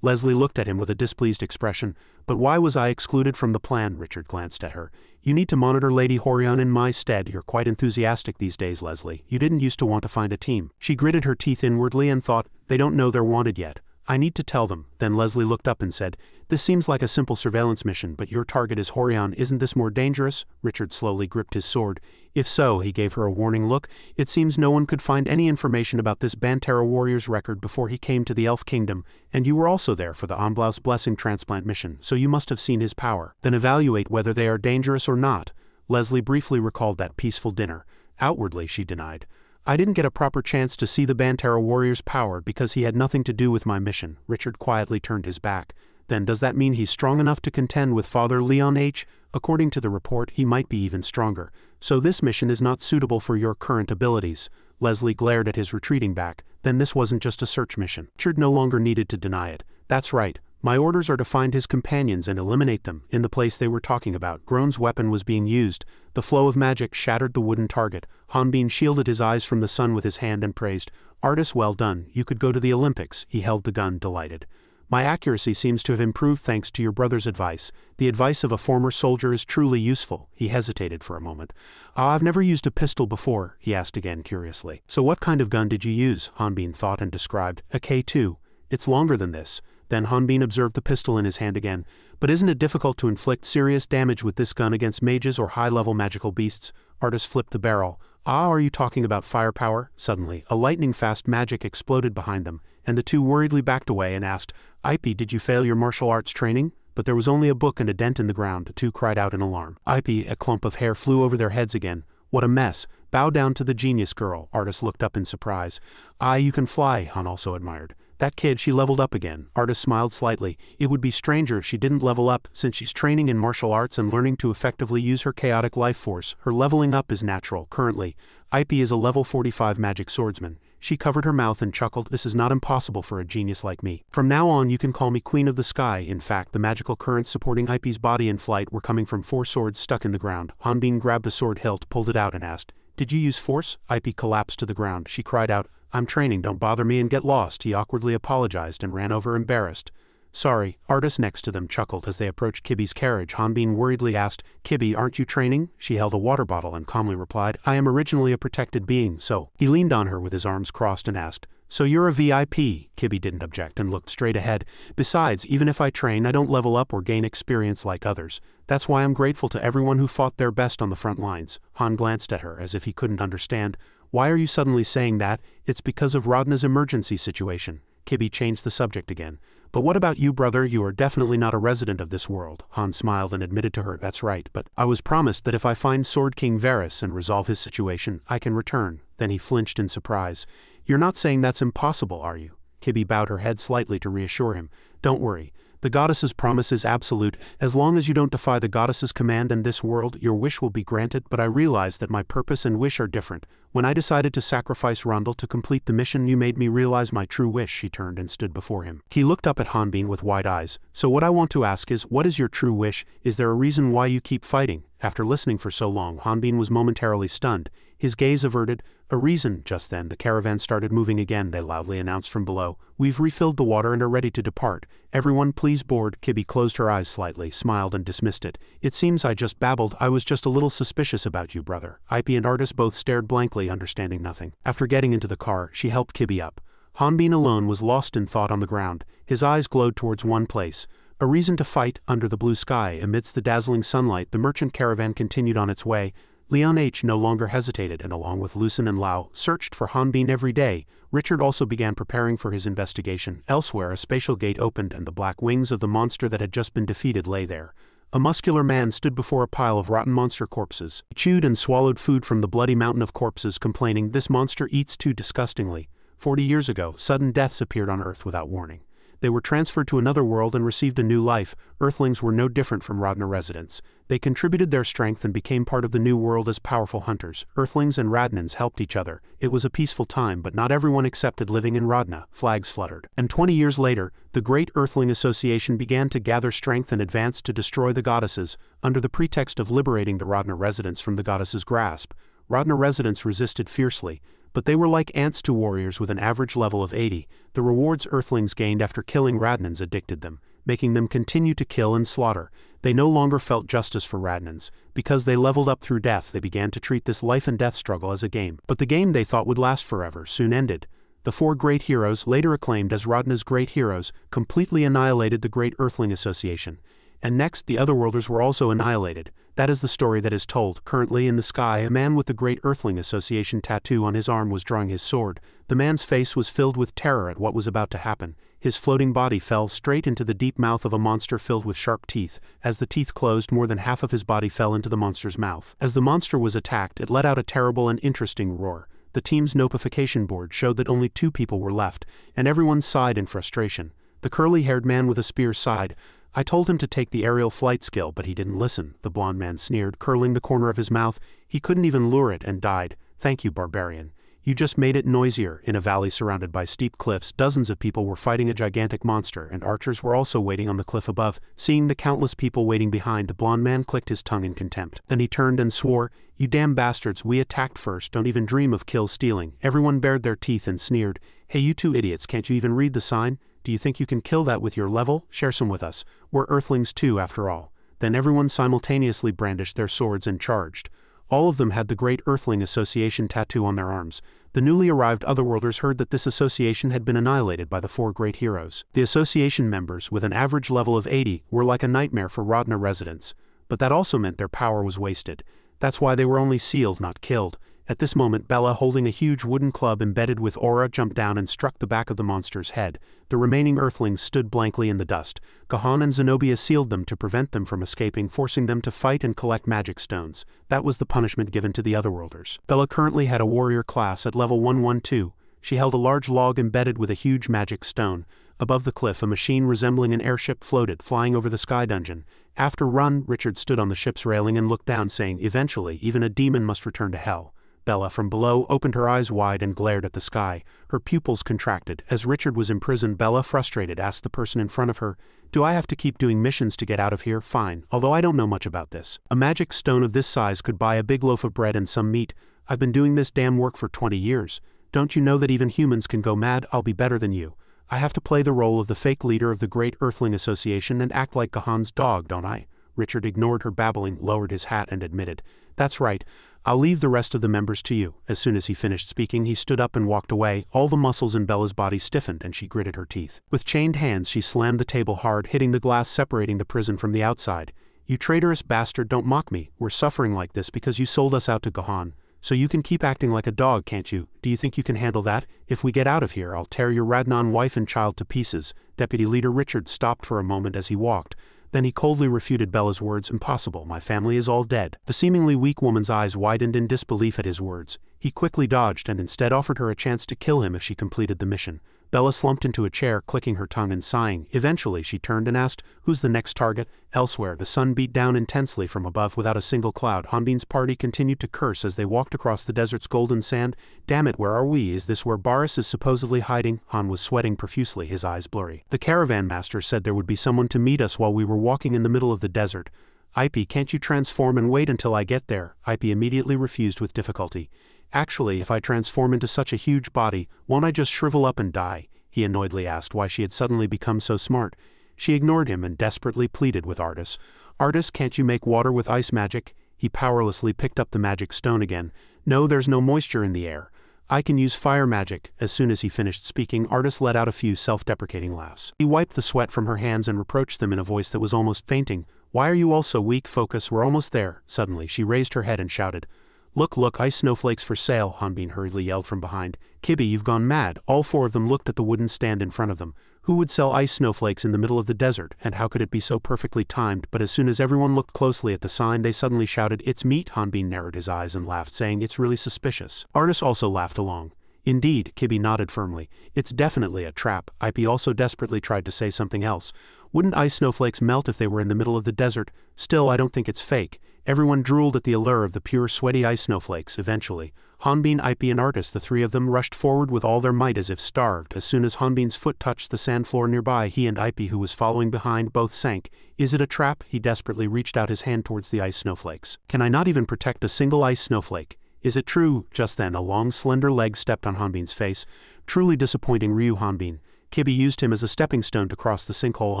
Leslie looked at him with a displeased expression. "But why was I excluded from the plan?" Richard glanced at her. "You need to monitor Lady Horion in my stead. You're quite enthusiastic these days, Leslie. You didn't used to want to find a team." She gritted her teeth inwardly and thought, "They don't know they're wanted yet. I need to tell them. Then Leslie looked up and said, "This seems like a simple surveillance mission, but your target is Horion. Isn't this more dangerous?" Richard slowly gripped his sword. "If so," he gave her a warning look, "it seems no one could find any information about this Bantera warrior's record before he came to the Elf Kingdom, and you were also there for the Amblaus Blessing transplant mission, so you must have seen his power. Then evaluate whether they are dangerous or not." Leslie briefly recalled that peaceful dinner. Outwardly, she denied. "I didn't get a proper chance to see the Bantera warrior's power because he had nothing to do with my mission." Richard quietly turned his back. "Then does that mean he's strong enough to contend with Father Leon H? According to the report, he might be even stronger. So this mission is not suitable for your current abilities." Leslie glared at his retreating back. Then this wasn't just a search mission. Richard no longer needed to deny it. "That's right. My orders are to find his companions and eliminate them." In the place they were talking about, Groan's weapon was being used. The flow of magic shattered the wooden target. Hanbin shielded his eyes from the sun with his hand and praised, "Artist, well done. You could go to the Olympics." He held the gun, delighted. "My accuracy seems to have improved thanks to your brother's advice. The advice of a former soldier is truly useful." He hesitated for a moment. "I've never used a pistol before," he asked again curiously. "So what kind of gun did you use?" Hanbin thought and described. "A K2. It's longer than this." Then Hanbin observed the pistol in his hand again. "But isn't it difficult to inflict serious damage with this gun against mages or high-level magical beasts?" Artist flipped the barrel. Are you talking about firepower?" Suddenly, a lightning-fast magic exploded behind them, and the two worriedly backed away and asked, "Ipe, did you fail your martial arts training?" But there was only a book and a dent in the ground. The two cried out in alarm. "Ipe," a clump of hair flew over their heads again. "What a mess. Bow down to the genius girl." Artist looked up in surprise. "You can fly," Han also admired. "That kid, she leveled up again." Artist smiled slightly. "It would be stranger if she didn't level up, since she's training in martial arts and learning to effectively use her chaotic life force. Her leveling up is natural. Currently, Ipe is a level 45 magic swordsman." She covered her mouth and chuckled. "This is not impossible for a genius like me. From now on you can call me Queen of the Sky." In fact, the magical currents supporting Ipe's body in flight were coming from 4 swords stuck in the ground. Hanbin grabbed a sword hilt, pulled it out and asked, "Did you use force?" Ipe collapsed to the ground. She cried out, "I'm training, don't bother me and get lost." He awkwardly apologized and ran over embarrassed. "Sorry." Artist next to them chuckled as they approached Kibi's carriage. Hanbin worriedly asked, "Kibi, aren't you training?" She held a water bottle and calmly replied, "I am originally a protected being, so." He leaned on her with his arms crossed and asked, "So you're a VIP?" Kibi didn't object and looked straight ahead. "Besides, even if I train, I don't level up or gain experience like others. That's why I'm grateful to everyone who fought their best on the front lines." Han glanced at her as if he couldn't understand. "Why are you suddenly saying that?" "It's because of Rodna's emergency situation." Kibi changed the subject again. "But what about you, brother? You are definitely not a resident of this world." Han smiled and admitted to her, "That's right, but I was promised that if I find Sword King Varus and resolve his situation, I can return." Then he flinched in surprise. "You're not saying that's impossible, are you?" Kibi bowed her head slightly to reassure him. "Don't worry. The goddess's promise is absolute. As long as you don't defy the goddess's command in this world, your wish will be granted. But I realize that my purpose and wish are different. When I decided to sacrifice Rondel to complete the mission, you made me realize my true wish." She turned and stood before him. He looked up at Hanbin with wide eyes. "So what I want to ask is, what is your true wish? Is there a reason why you keep fighting?" After listening for so long, Hanbin was momentarily stunned. His gaze averted. "A reason." Just then, the caravan started moving again. They loudly announced from below, "We've refilled the water and are ready to depart. Everyone please board." Kibi closed her eyes slightly, smiled and dismissed it. "It seems I just babbled. I was just a little suspicious about you, brother." Ipe and Artist both stared blankly, understanding nothing. After getting into the car, she helped Kibi up. Hanbin alone was lost in thought on the ground. His eyes glowed towards one place. A reason to fight. Under the blue sky, amidst the dazzling sunlight, the merchant caravan continued on its way. Leon H. no longer hesitated and, along with Lucen and Lao, searched for Hanbin every day. Richard also began preparing for his investigation. Elsewhere, a spatial gate opened and the black wings of the monster that had just been defeated lay there. A muscular man stood before a pile of rotten monster corpses. He chewed and swallowed food from the bloody mountain of corpses, complaining, "This monster eats too disgustingly." 40 years ago, sudden deaths appeared on Earth without warning. They were transferred to another world and received a new life. Earthlings were no different from Radna residents. They contributed their strength and became part of the new world as powerful hunters. Earthlings and Radnans helped each other. It was a peaceful time, but not everyone accepted living in Radna. Flags fluttered. And 20 years later, the Great Earthling Association began to gather strength and advance to destroy the goddesses, under the pretext of liberating the Radna residents from the goddesses' grasp. Radna residents resisted fiercely, but they were like ants to warriors with an average level of 80. The rewards Earthlings gained after killing Radnans addicted them, making them continue to kill and slaughter. They no longer felt justice for Radnans. Because they leveled up through death, they began to treat this life and death struggle as a game. But the game they thought would last forever soon ended. The four great heroes, later acclaimed as Radna's great heroes, completely annihilated the Great Earthling Association. And next, the Otherworlders were also annihilated. That is the story that is told. Currently in the sky, a man with the Great Earthling Association tattoo on his arm was drawing his sword. The man's face was filled with terror at what was about to happen. His floating body fell straight into the deep mouth of a monster filled with sharp teeth. As the teeth closed, more than half of his body fell into the monster's mouth. As the monster was attacked, it let out a terrible and interesting roar. The team's notification board showed that only 2 people were left, and everyone sighed in frustration. The curly-haired man with a spear sighed. I told him to take the aerial flight skill, but he didn't listen, the blond man sneered, curling the corner of his mouth. He couldn't even lure it and died. Thank you, barbarian. You just made it noisier. In a valley surrounded by steep cliffs, dozens of people were fighting a gigantic monster, and archers were also waiting on the cliff above. Seeing the countless people waiting behind, the blond man clicked his tongue in contempt. Then he turned and swore, "You damn bastards, we attacked first, don't even dream of kill stealing." Everyone bared their teeth and sneered. Hey, you 2 idiots, can't you even read the sign? Do you think you can kill that with your level? Share some with us. We're Earthlings too, after all. Then everyone simultaneously brandished their swords and charged. All of them had the Great Earthling Association tattoo on their arms. The newly arrived Otherworlders heard that this association had been annihilated by the 4 great heroes. The association members, with an average level of 80, were like a nightmare for Radna residents. But that also meant their power was wasted. That's why they were only sealed, not killed. At this moment, Bella, holding a huge wooden club embedded with aura, jumped down and struck the back of the monster's head. The remaining Earthlings stood blankly in the dust. Gahan and Zenobia sealed them to prevent them from escaping, forcing them to fight and collect magic stones. That was the punishment given to the Otherworlders. Bella currently had a warrior class at level 112. She held a large log embedded with a huge magic stone. Above the cliff, a machine resembling an airship floated, flying over the sky dungeon. After run, Richard stood on the ship's railing and looked down, saying, "Eventually, even a demon must return to hell." Bella, from below, opened her eyes wide and glared at the sky. Her pupils contracted. As Richard was imprisoned, Bella, frustrated, asked the person in front of her, "Do I have to keep doing missions to get out of here? Fine, although I don't know much about this. A magic stone of this size could buy a big loaf of bread and some meat. I've been doing this damn work for 20 years. Don't you know that even humans can go mad? I'll be better than you. I have to play the role of the fake leader of the Great Earthling Association and act like Gahan's dog, don't I?" Richard ignored her babbling, lowered his hat and admitted, "That's right. I'll leave the rest of the members to you." As soon as he finished speaking, he stood up and walked away. All the muscles in Bella's body stiffened and she gritted her teeth. With chained hands, she slammed the table hard, hitting the glass separating the prison from the outside. "You traitorous bastard, don't mock me. We're suffering like this because you sold us out to Gahan. So you can keep acting like a dog, can't you? Do you think you can handle that? If we get out of here, I'll tear your Radnan wife and child to pieces." Deputy Leader Richard stopped for a moment as he walked. Then he coldly refuted Bella's words. "Impossible, my family is all dead." The seemingly weak woman's eyes widened in disbelief at his words. He quickly dodged and instead offered her a chance to kill him if she completed the mission. Bella slumped into a chair, clicking her tongue and sighing. Eventually she turned and asked, "Who's the next target?" Elsewhere, the sun beat down intensely from above without a single cloud. Hanbin's party continued to curse as they walked across the desert's golden sand. "Damn it, where are we? Is this where Boris is supposedly hiding?" Han was sweating profusely, his eyes blurry. "The caravan master said there would be someone to meet us while we were walking in the middle of the desert." "Ipe, can't you transform and wait until I get there?" Ipe immediately refused with difficulty. "Actually, if I transform into such a huge body, won't I just shrivel up and die?" He annoyedly asked why she had suddenly become so smart. She ignored him and desperately pleaded with Artis. "Artis, can't you make water with ice magic?" He powerlessly picked up the magic stone again. "No, there's no moisture in the air." "I can use fire magic." As soon as he finished speaking, Artis let out a few self-deprecating laughs. He wiped the sweat from her hands and reproached them in a voice that was almost fainting. "Why are you all so weak? Focus, we're almost there." Suddenly, she raised her head and shouted, "Look, look, ice snowflakes for sale," Hanbin hurriedly yelled from behind. "Kibby, you've gone mad." All 4 of them looked at the wooden stand in front of them. Who would sell ice snowflakes in the middle of the desert, and how could it be so perfectly timed? But as soon as everyone looked closely at the sign, they suddenly shouted, "It's meat!" Hanbin narrowed his eyes and laughed, saying, "It's really suspicious." Artis also laughed along. "Indeed," Kibby nodded firmly. "It's definitely a trap." Ipe also desperately tried to say something else. "Wouldn't ice snowflakes melt if they were in the middle of the desert? Still, I don't think it's fake." Everyone drooled at the allure of the pure sweaty ice snowflakes. Eventually, Hanbin, Ipe and Artis, the 3 of them, rushed forward with all their might as if starved. As soon as Hanbin's foot touched the sand floor nearby, he and Ipe, who was following behind, both sank. "Is it a trap?" He desperately reached out his hand towards the ice snowflakes. "Can I not even protect a single ice snowflake? Is it true?" Just then, a long, slender leg stepped on Hanbin's face. "Truly disappointing, Ryu Hanbin. Kibi used him as a stepping stone to cross the sinkhole,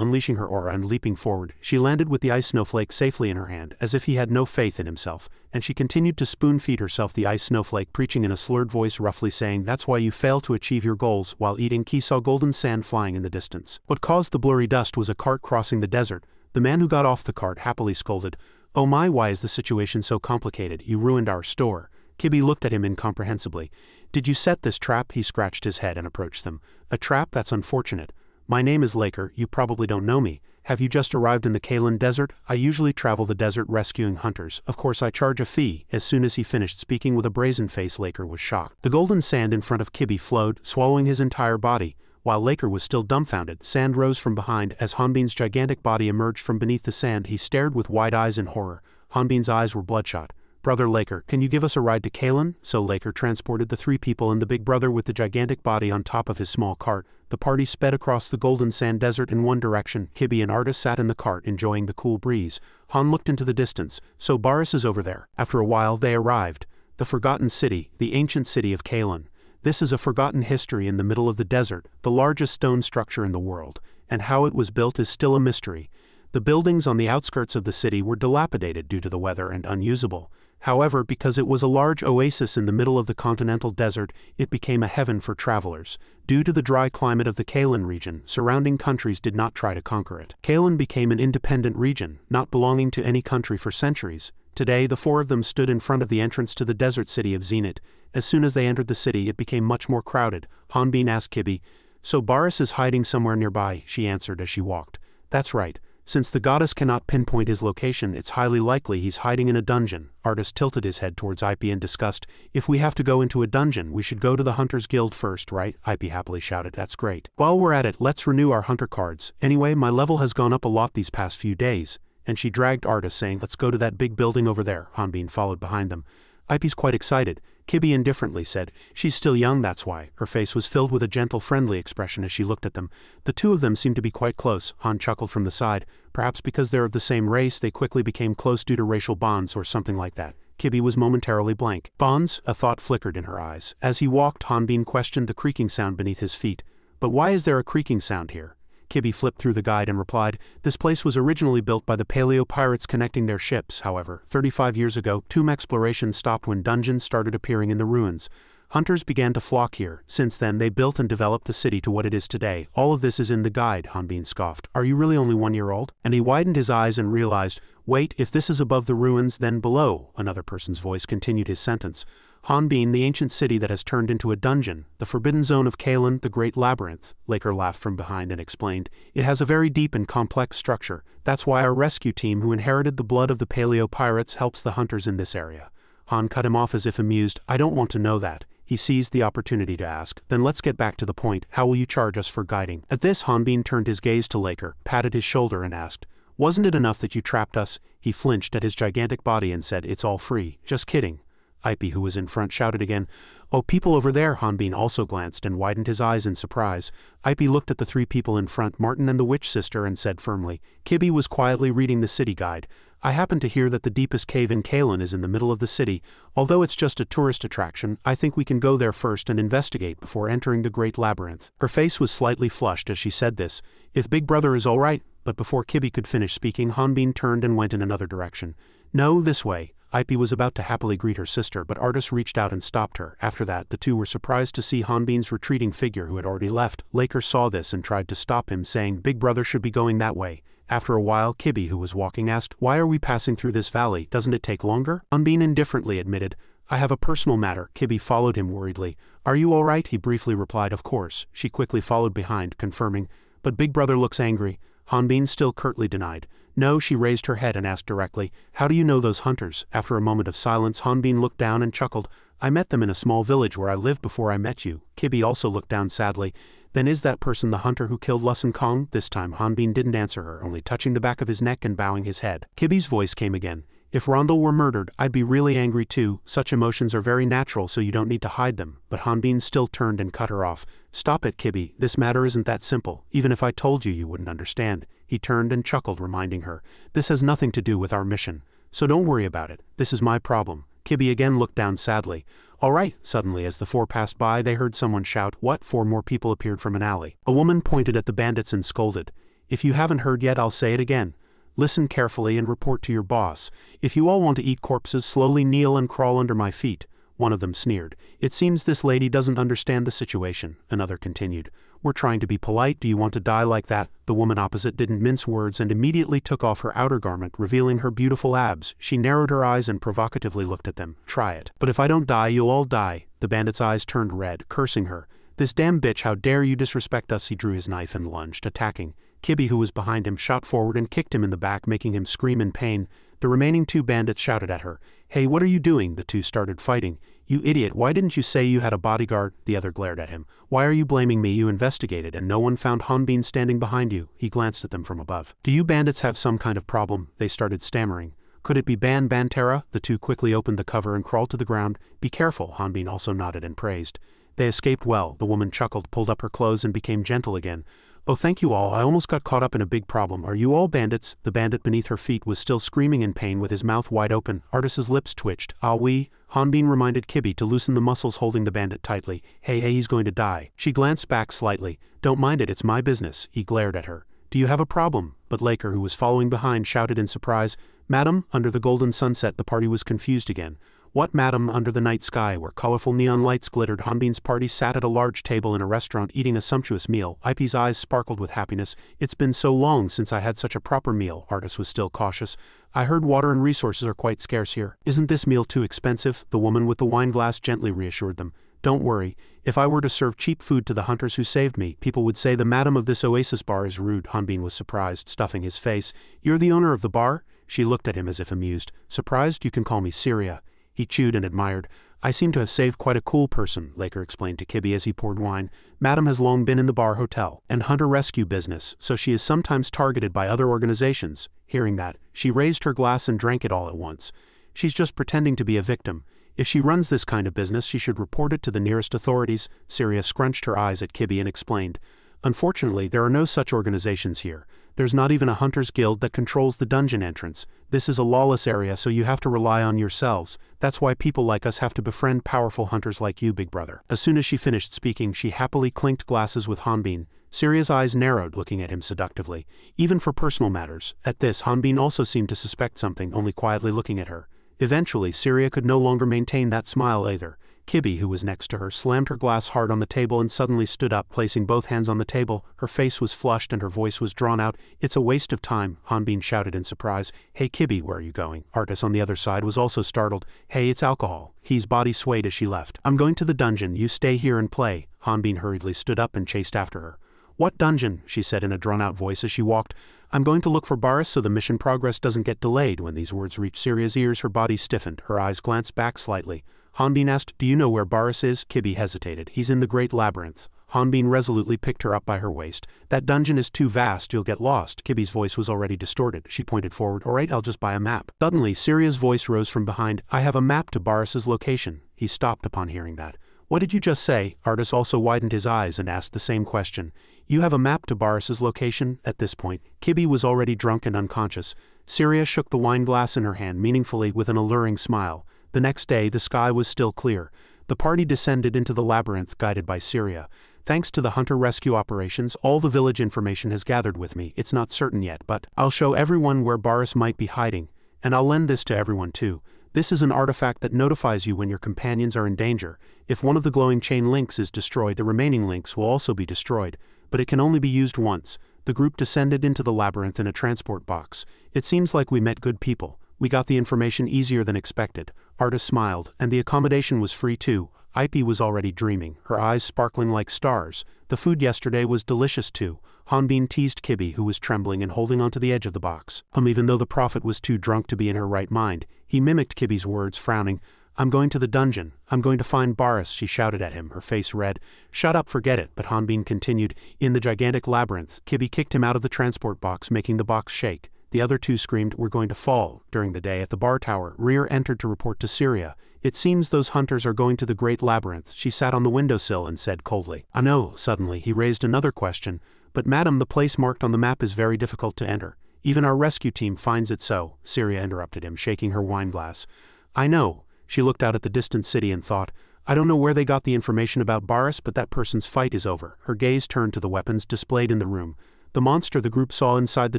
unleashing her aura and leaping forward. She landed with the ice snowflake safely in her hand, as if he had no faith in himself, and she continued to spoon-feed herself the ice snowflake, preaching in a slurred voice, roughly saying, "That's why you fail to achieve your goals." While eating, Ki saw golden sand flying in the distance. What caused the blurry dust was a cart crossing the desert. The man who got off the cart happily scolded, "Oh my, why is the situation so complicated? You ruined our store." Kibi looked at him incomprehensibly. "Did you set this trap?" He scratched his head and approached them. "A trap? That's unfortunate. My name is Lv4, you probably don't know me. Have you just arrived in the Kalen Desert? I usually travel the desert rescuing hunters. Of course I charge a fee." As soon as he finished speaking with a brazen face, Lv4 was shocked. The golden sand in front of Kibi flowed, swallowing his entire body. While Lv4 was still dumbfounded, sand rose from behind. As Hanbin's gigantic body emerged from beneath the sand, he stared with wide eyes in horror. Hanbin's eyes were bloodshot. "Brother Lv4, can you give us a ride to Kalen?" So Lv4 transported the three people and the big brother with the gigantic body on top of his small cart. The party sped across the golden sand desert in one direction. Kibi and Artis sat in the cart enjoying the cool breeze. Han looked into the distance. "So Baris is over there." After a while they arrived. The forgotten city, the ancient city of Kalen. This is a forgotten history in the middle of the desert, the largest stone structure in the world, and how it was built is still a mystery. The buildings on the outskirts of the city were dilapidated due to the weather and unusable. However, because it was a large oasis in the middle of the continental desert, it became a heaven for travelers. Due to the dry climate of the Kalen region, surrounding countries did not try to conquer it. Kalen became an independent region, not belonging to any country for centuries. Today, the four of them stood in front of the entrance to the desert city of Zenith. As soon as they entered the city, it became much more crowded. Hanbin asked Kibi, "So Baris is hiding somewhere nearby?" She answered as she walked. "That's right. Since the goddess cannot pinpoint his location, it's highly likely he's hiding in a dungeon." Artis tilted his head towards Ipe in disgust. "If we have to go into a dungeon, we should go to the Hunters Guild first, right?" Ipe happily shouted. "That's great. While we're at it, let's renew our hunter cards. Anyway, my level has gone up a lot these past few days." And she dragged Artis, saying, "Let's go to that big building over there." Hanbin followed behind them. Ipe's quite excited. Kibi indifferently said, "She's still young, that's why." Her face was filled with a gentle, friendly expression as she looked at them. The two of them seemed to be quite close. Han chuckled from the side. Perhaps because they're of the same race, they quickly became close due to racial bonds or something like that. Kibi was momentarily blank. "Bonds?" A thought flickered in her eyes. As he walked, Hanbin questioned the creaking sound beneath his feet. "But why is there a creaking sound here?" Kibi flipped through the guide and replied, "This place was originally built by the paleo pirates connecting their ships. However, 35 years ago, tomb exploration stopped when dungeons started appearing in the ruins. Hunters began to flock here. Since then, they built and developed the city to what it is today. All of this is in the guide," Hanbin scoffed. "Are you really only 1 year old?" And he widened his eyes and realized, "Wait, if this is above the ruins, then below." Another person's voice continued his sentence. "Hanbin, the ancient city that has turned into a dungeon, the forbidden zone of Kalen, the great labyrinth." Lv4 laughed from behind and explained, "It has a very deep and complex structure. That's why our rescue team, who inherited the blood of the paleo pirates, helps the hunters in this area." Han cut him off as if amused. "I don't want to know that." He seized the opportunity to ask, "Then let's get back to the point. How will you charge us for guiding?" At this, Hanbin turned his gaze to Lv4, patted his shoulder and asked, "Wasn't it enough that you trapped us?" He flinched at his gigantic body and said, "It's all free." "Just kidding." Ipe, who was in front, shouted again, "Oh, people over there!" Hanbin also glanced and widened his eyes in surprise. Ipe looked at the three people in front, Martin and the witch sister, and said firmly. Kibi was quietly reading the city guide. "I happen to hear that the deepest cave in Kalen is in the middle of the city. Although it's just a tourist attraction, I think we can go there first and investigate before entering the great labyrinth." Her face was slightly flushed as she said this. "If Big Brother is all right," but before Kibi could finish speaking, Hanbin turned and went in another direction. "No, this way." Ipe was about to happily greet her sister, but Artis reached out and stopped her. After that, the two were surprised to see Hanbin's retreating figure, who had already left. Lv4 saw this and tried to stop him, saying, "Big Brother should be going that way." After a while, Kibi, who was walking, asked, "Why are we passing through this valley? Doesn't it take longer?" Hanbin indifferently admitted, "I have a personal matter." Kibi followed him worriedly. "Are you all right?" He briefly replied, "Of course." She quickly followed behind, confirming, "But Big Brother looks angry." Hanbin still curtly denied. "No." She raised her head and asked directly, "How do you know those hunters?" After a moment of silence, Hanbin looked down and chuckled. "I met them in a small village where I lived before I met you." Kibi also looked down sadly. "Then is that person the hunter who killed Lusen Kong?" This time Hanbin didn't answer her, only touching the back of his neck and bowing his head. Kibi's voice came again. "If Rondel were murdered, I'd be really angry too. Such emotions are very natural, so you don't need to hide them." But Hanbin still turned and cut her off. "Stop it, Kibi. This matter isn't that simple. Even if I told you, you wouldn't understand." He turned and chuckled, reminding her, "This has nothing to do with our mission. So don't worry about it. This is my problem." Kibi again looked down sadly. All right, suddenly as the four passed by they heard someone shout, "What?" Four more people appeared from an alley. A woman pointed at the bandits and scolded, "If you haven't heard yet, I'll say it again. Listen carefully and report to your boss. If you all want to eat corpses, slowly kneel and crawl under my feet." One of them sneered. "It seems this lady doesn't understand the situation," another continued. "We're trying to be polite. Do you want to die like that?" The woman opposite didn't mince words and immediately took off her outer garment, revealing her beautiful abs. She narrowed her eyes and provocatively looked at them. "Try it. But if I don't die, you'll all die." The bandit's eyes turned red, cursing her. "This damn bitch, how dare you disrespect us?" He drew his knife and lunged, attacking. Kibby, who was behind him, shot forward and kicked him in the back, making him scream in pain. The remaining two bandits shouted at her. "Hey, what are you doing?" The two started fighting. "You idiot, why didn't you say you had a bodyguard?" The other glared at him. "Why are you blaming me? You investigated and no one found Hanbin standing behind you." He glanced at them from above. "Do you bandits have some kind of problem?" They started stammering. "Could it be Bantera?" The two quickly opened the cover and crawled to the ground. "Be careful," Hanbin also nodded and praised. "They escaped well." The woman chuckled, pulled up her clothes and became gentle again. "Oh, thank you all. I almost got caught up in a big problem. Are you all bandits?" The bandit beneath her feet was still screaming in pain with his mouth wide open. Artis's lips twitched. "Ah, we?" Hanbin reminded Kibby to loosen the muscles holding the bandit tightly. Hey, he's going to die." She glanced back slightly. "Don't mind it, it's my business." He glared at her. "Do you have a problem?" But Laker, who was following behind, shouted in surprise. "Madam?" Under the golden sunset the party was confused again. "What, madam?" Under the night sky, where colorful neon lights glittered, Hanbin's party sat at a large table in a restaurant eating a sumptuous meal. IP's eyes sparkled with happiness. "It's been so long since I had such a proper meal." Artis was still cautious. "I heard water and resources are quite scarce here. Isn't this meal too expensive?" The woman with the wine glass gently reassured them. "Don't worry. If I were to serve cheap food to the hunters who saved me, people would say the madam of this oasis bar is rude." Hanbin was surprised, stuffing his face. "You're the owner of the bar?" She looked at him as if amused. "Surprised? You can call me Syria." He chewed and admired. "I seem to have saved quite a cool person," Laker explained to Kibby as he poured wine. "Madam has long been in the bar hotel and hunter rescue business, so she is sometimes targeted by other organizations." Hearing that, she raised her glass and drank it all at once. "She's just pretending to be a victim. If she runs this kind of business, she should report it to the nearest authorities." Syria scrunched her eyes at Kibby and explained. "Unfortunately, there are no such organizations here. There's not even a hunters guild that controls the dungeon entrance. This is a lawless area, so you have to rely on yourselves. That's why people like us have to befriend powerful hunters like you, big brother." As soon as she finished speaking, she happily clinked glasses with Hanbin. Syria's eyes narrowed, looking at him seductively. Even for personal matters. At this, Hanbin also seemed to suspect something, only quietly looking at her. Eventually, Syria could no longer maintain that smile either. Kibby, who was next to her, slammed her glass hard on the table and suddenly stood up, placing both hands on the table. Her face was flushed and her voice was drawn out. "It's a waste of time," Hanbin shouted in surprise. "Hey Kibby, where are you going?" Artis on the other side was also startled. "Hey, it's alcohol." His body swayed as she left. "I'm going to the dungeon, you stay here and play." Hanbin hurriedly stood up and chased after her. "What dungeon?" she said in a drawn-out voice as she walked. "I'm going to look for Baris so the mission progress doesn't get delayed." When these words reached Syria's ears, her body stiffened. Her eyes glanced back slightly. Hanbin asked, "Do you know where Baris is?" Kibby hesitated. "He's in the Great Labyrinth." Hanbin resolutely picked her up by her waist. "That dungeon is too vast, you'll get lost." Kibby's voice was already distorted. She pointed forward. "All right, I'll just buy a map." Suddenly, Syria's voice rose from behind. "I have a map to Baris's location." He stopped upon hearing that. "What did you just say?" Artis also widened his eyes and asked the same question. "You have a map to Baris's location?" At this point, Kibby was already drunk and unconscious. Syria shook the wine glass in her hand meaningfully with an alluring smile. The next day, the sky was still clear. The party descended into the labyrinth, guided by Syria. "Thanks to the hunter rescue operations, all the village information has gathered with me. It's not certain yet, but I'll show everyone where Baris might be hiding. And I'll lend this to everyone too. This is an artifact that notifies you when your companions are in danger. If one of the glowing chain links is destroyed, the remaining links will also be destroyed, but it can only be used once." The group descended into the labyrinth in a transport box. "It seems like we met good people. We got the information easier than expected." Artis smiled, and the accommodation was free too. Ipy was already dreaming, her eyes sparkling like stars. The food yesterday was delicious too. Hanbin teased Kibby, who was trembling and holding onto the edge of the box. Even though the prophet was too drunk to be in her right mind, he mimicked Kibby's words, frowning. "I'm going to the dungeon. I'm going to find Baris," she shouted at him, her face red. "Shut up, forget it," but Hanbin continued. In the gigantic labyrinth, Kibby kicked him out of the transport box, making the box shake. The other two screamed, "We're going to fall." During the day at the bar tower, Rear entered to report to Syria. "It seems those hunters are going to the Great Labyrinth." She sat on the windowsill and said coldly. "I know." Suddenly, he raised another question. "But madam, the place marked on the map is very difficult to enter. Even our rescue team finds it so." Syria interrupted him, shaking her wine glass. "I know." She looked out at the distant city and thought, I don't know where they got the information about Baris, but that person's fight is over. Her gaze turned to the weapons displayed in the room. The monster the group saw inside the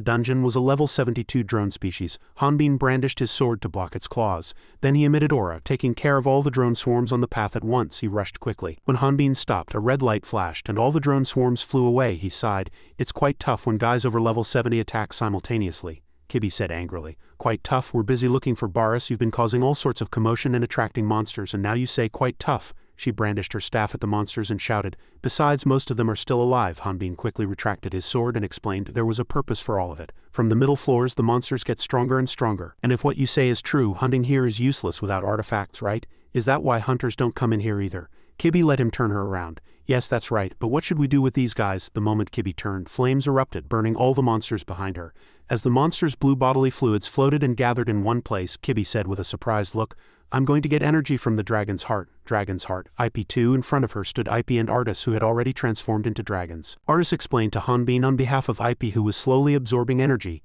dungeon was a level 72 drone species. Hanbin brandished his sword to block its claws. Then he emitted aura, taking care of all the drone swarms on the path at once. He rushed quickly. When Hanbin stopped, a red light flashed, and all the drone swarms flew away. He sighed. It's quite tough when guys over level 70 attack simultaneously. Kibi said angrily. Quite tough? We're busy looking for Baris. You've been causing all sorts of commotion and attracting monsters, and now you say quite tough. She brandished her staff at the monsters and shouted. Besides, most of them are still alive. Hanbin quickly retracted his sword and explained there was a purpose for all of it. From the middle floors, the monsters get stronger and stronger. And if what you say is true, hunting here is useless without artifacts, right? Is that why hunters don't come in here either? Kibi let him turn her around. Yes, that's right, but what should we do with these guys? The moment Kibi turned, flames erupted, burning all the monsters behind her. As the monsters' blue bodily fluids floated and gathered in one place, Kibi said with a surprised look, I'm going to get energy from the dragon's heart. Dragon's heart. IP2. In front of her stood IP and Artis, who had already transformed into dragons. Artis explained to Hanbin on behalf of IP, who was slowly absorbing energy.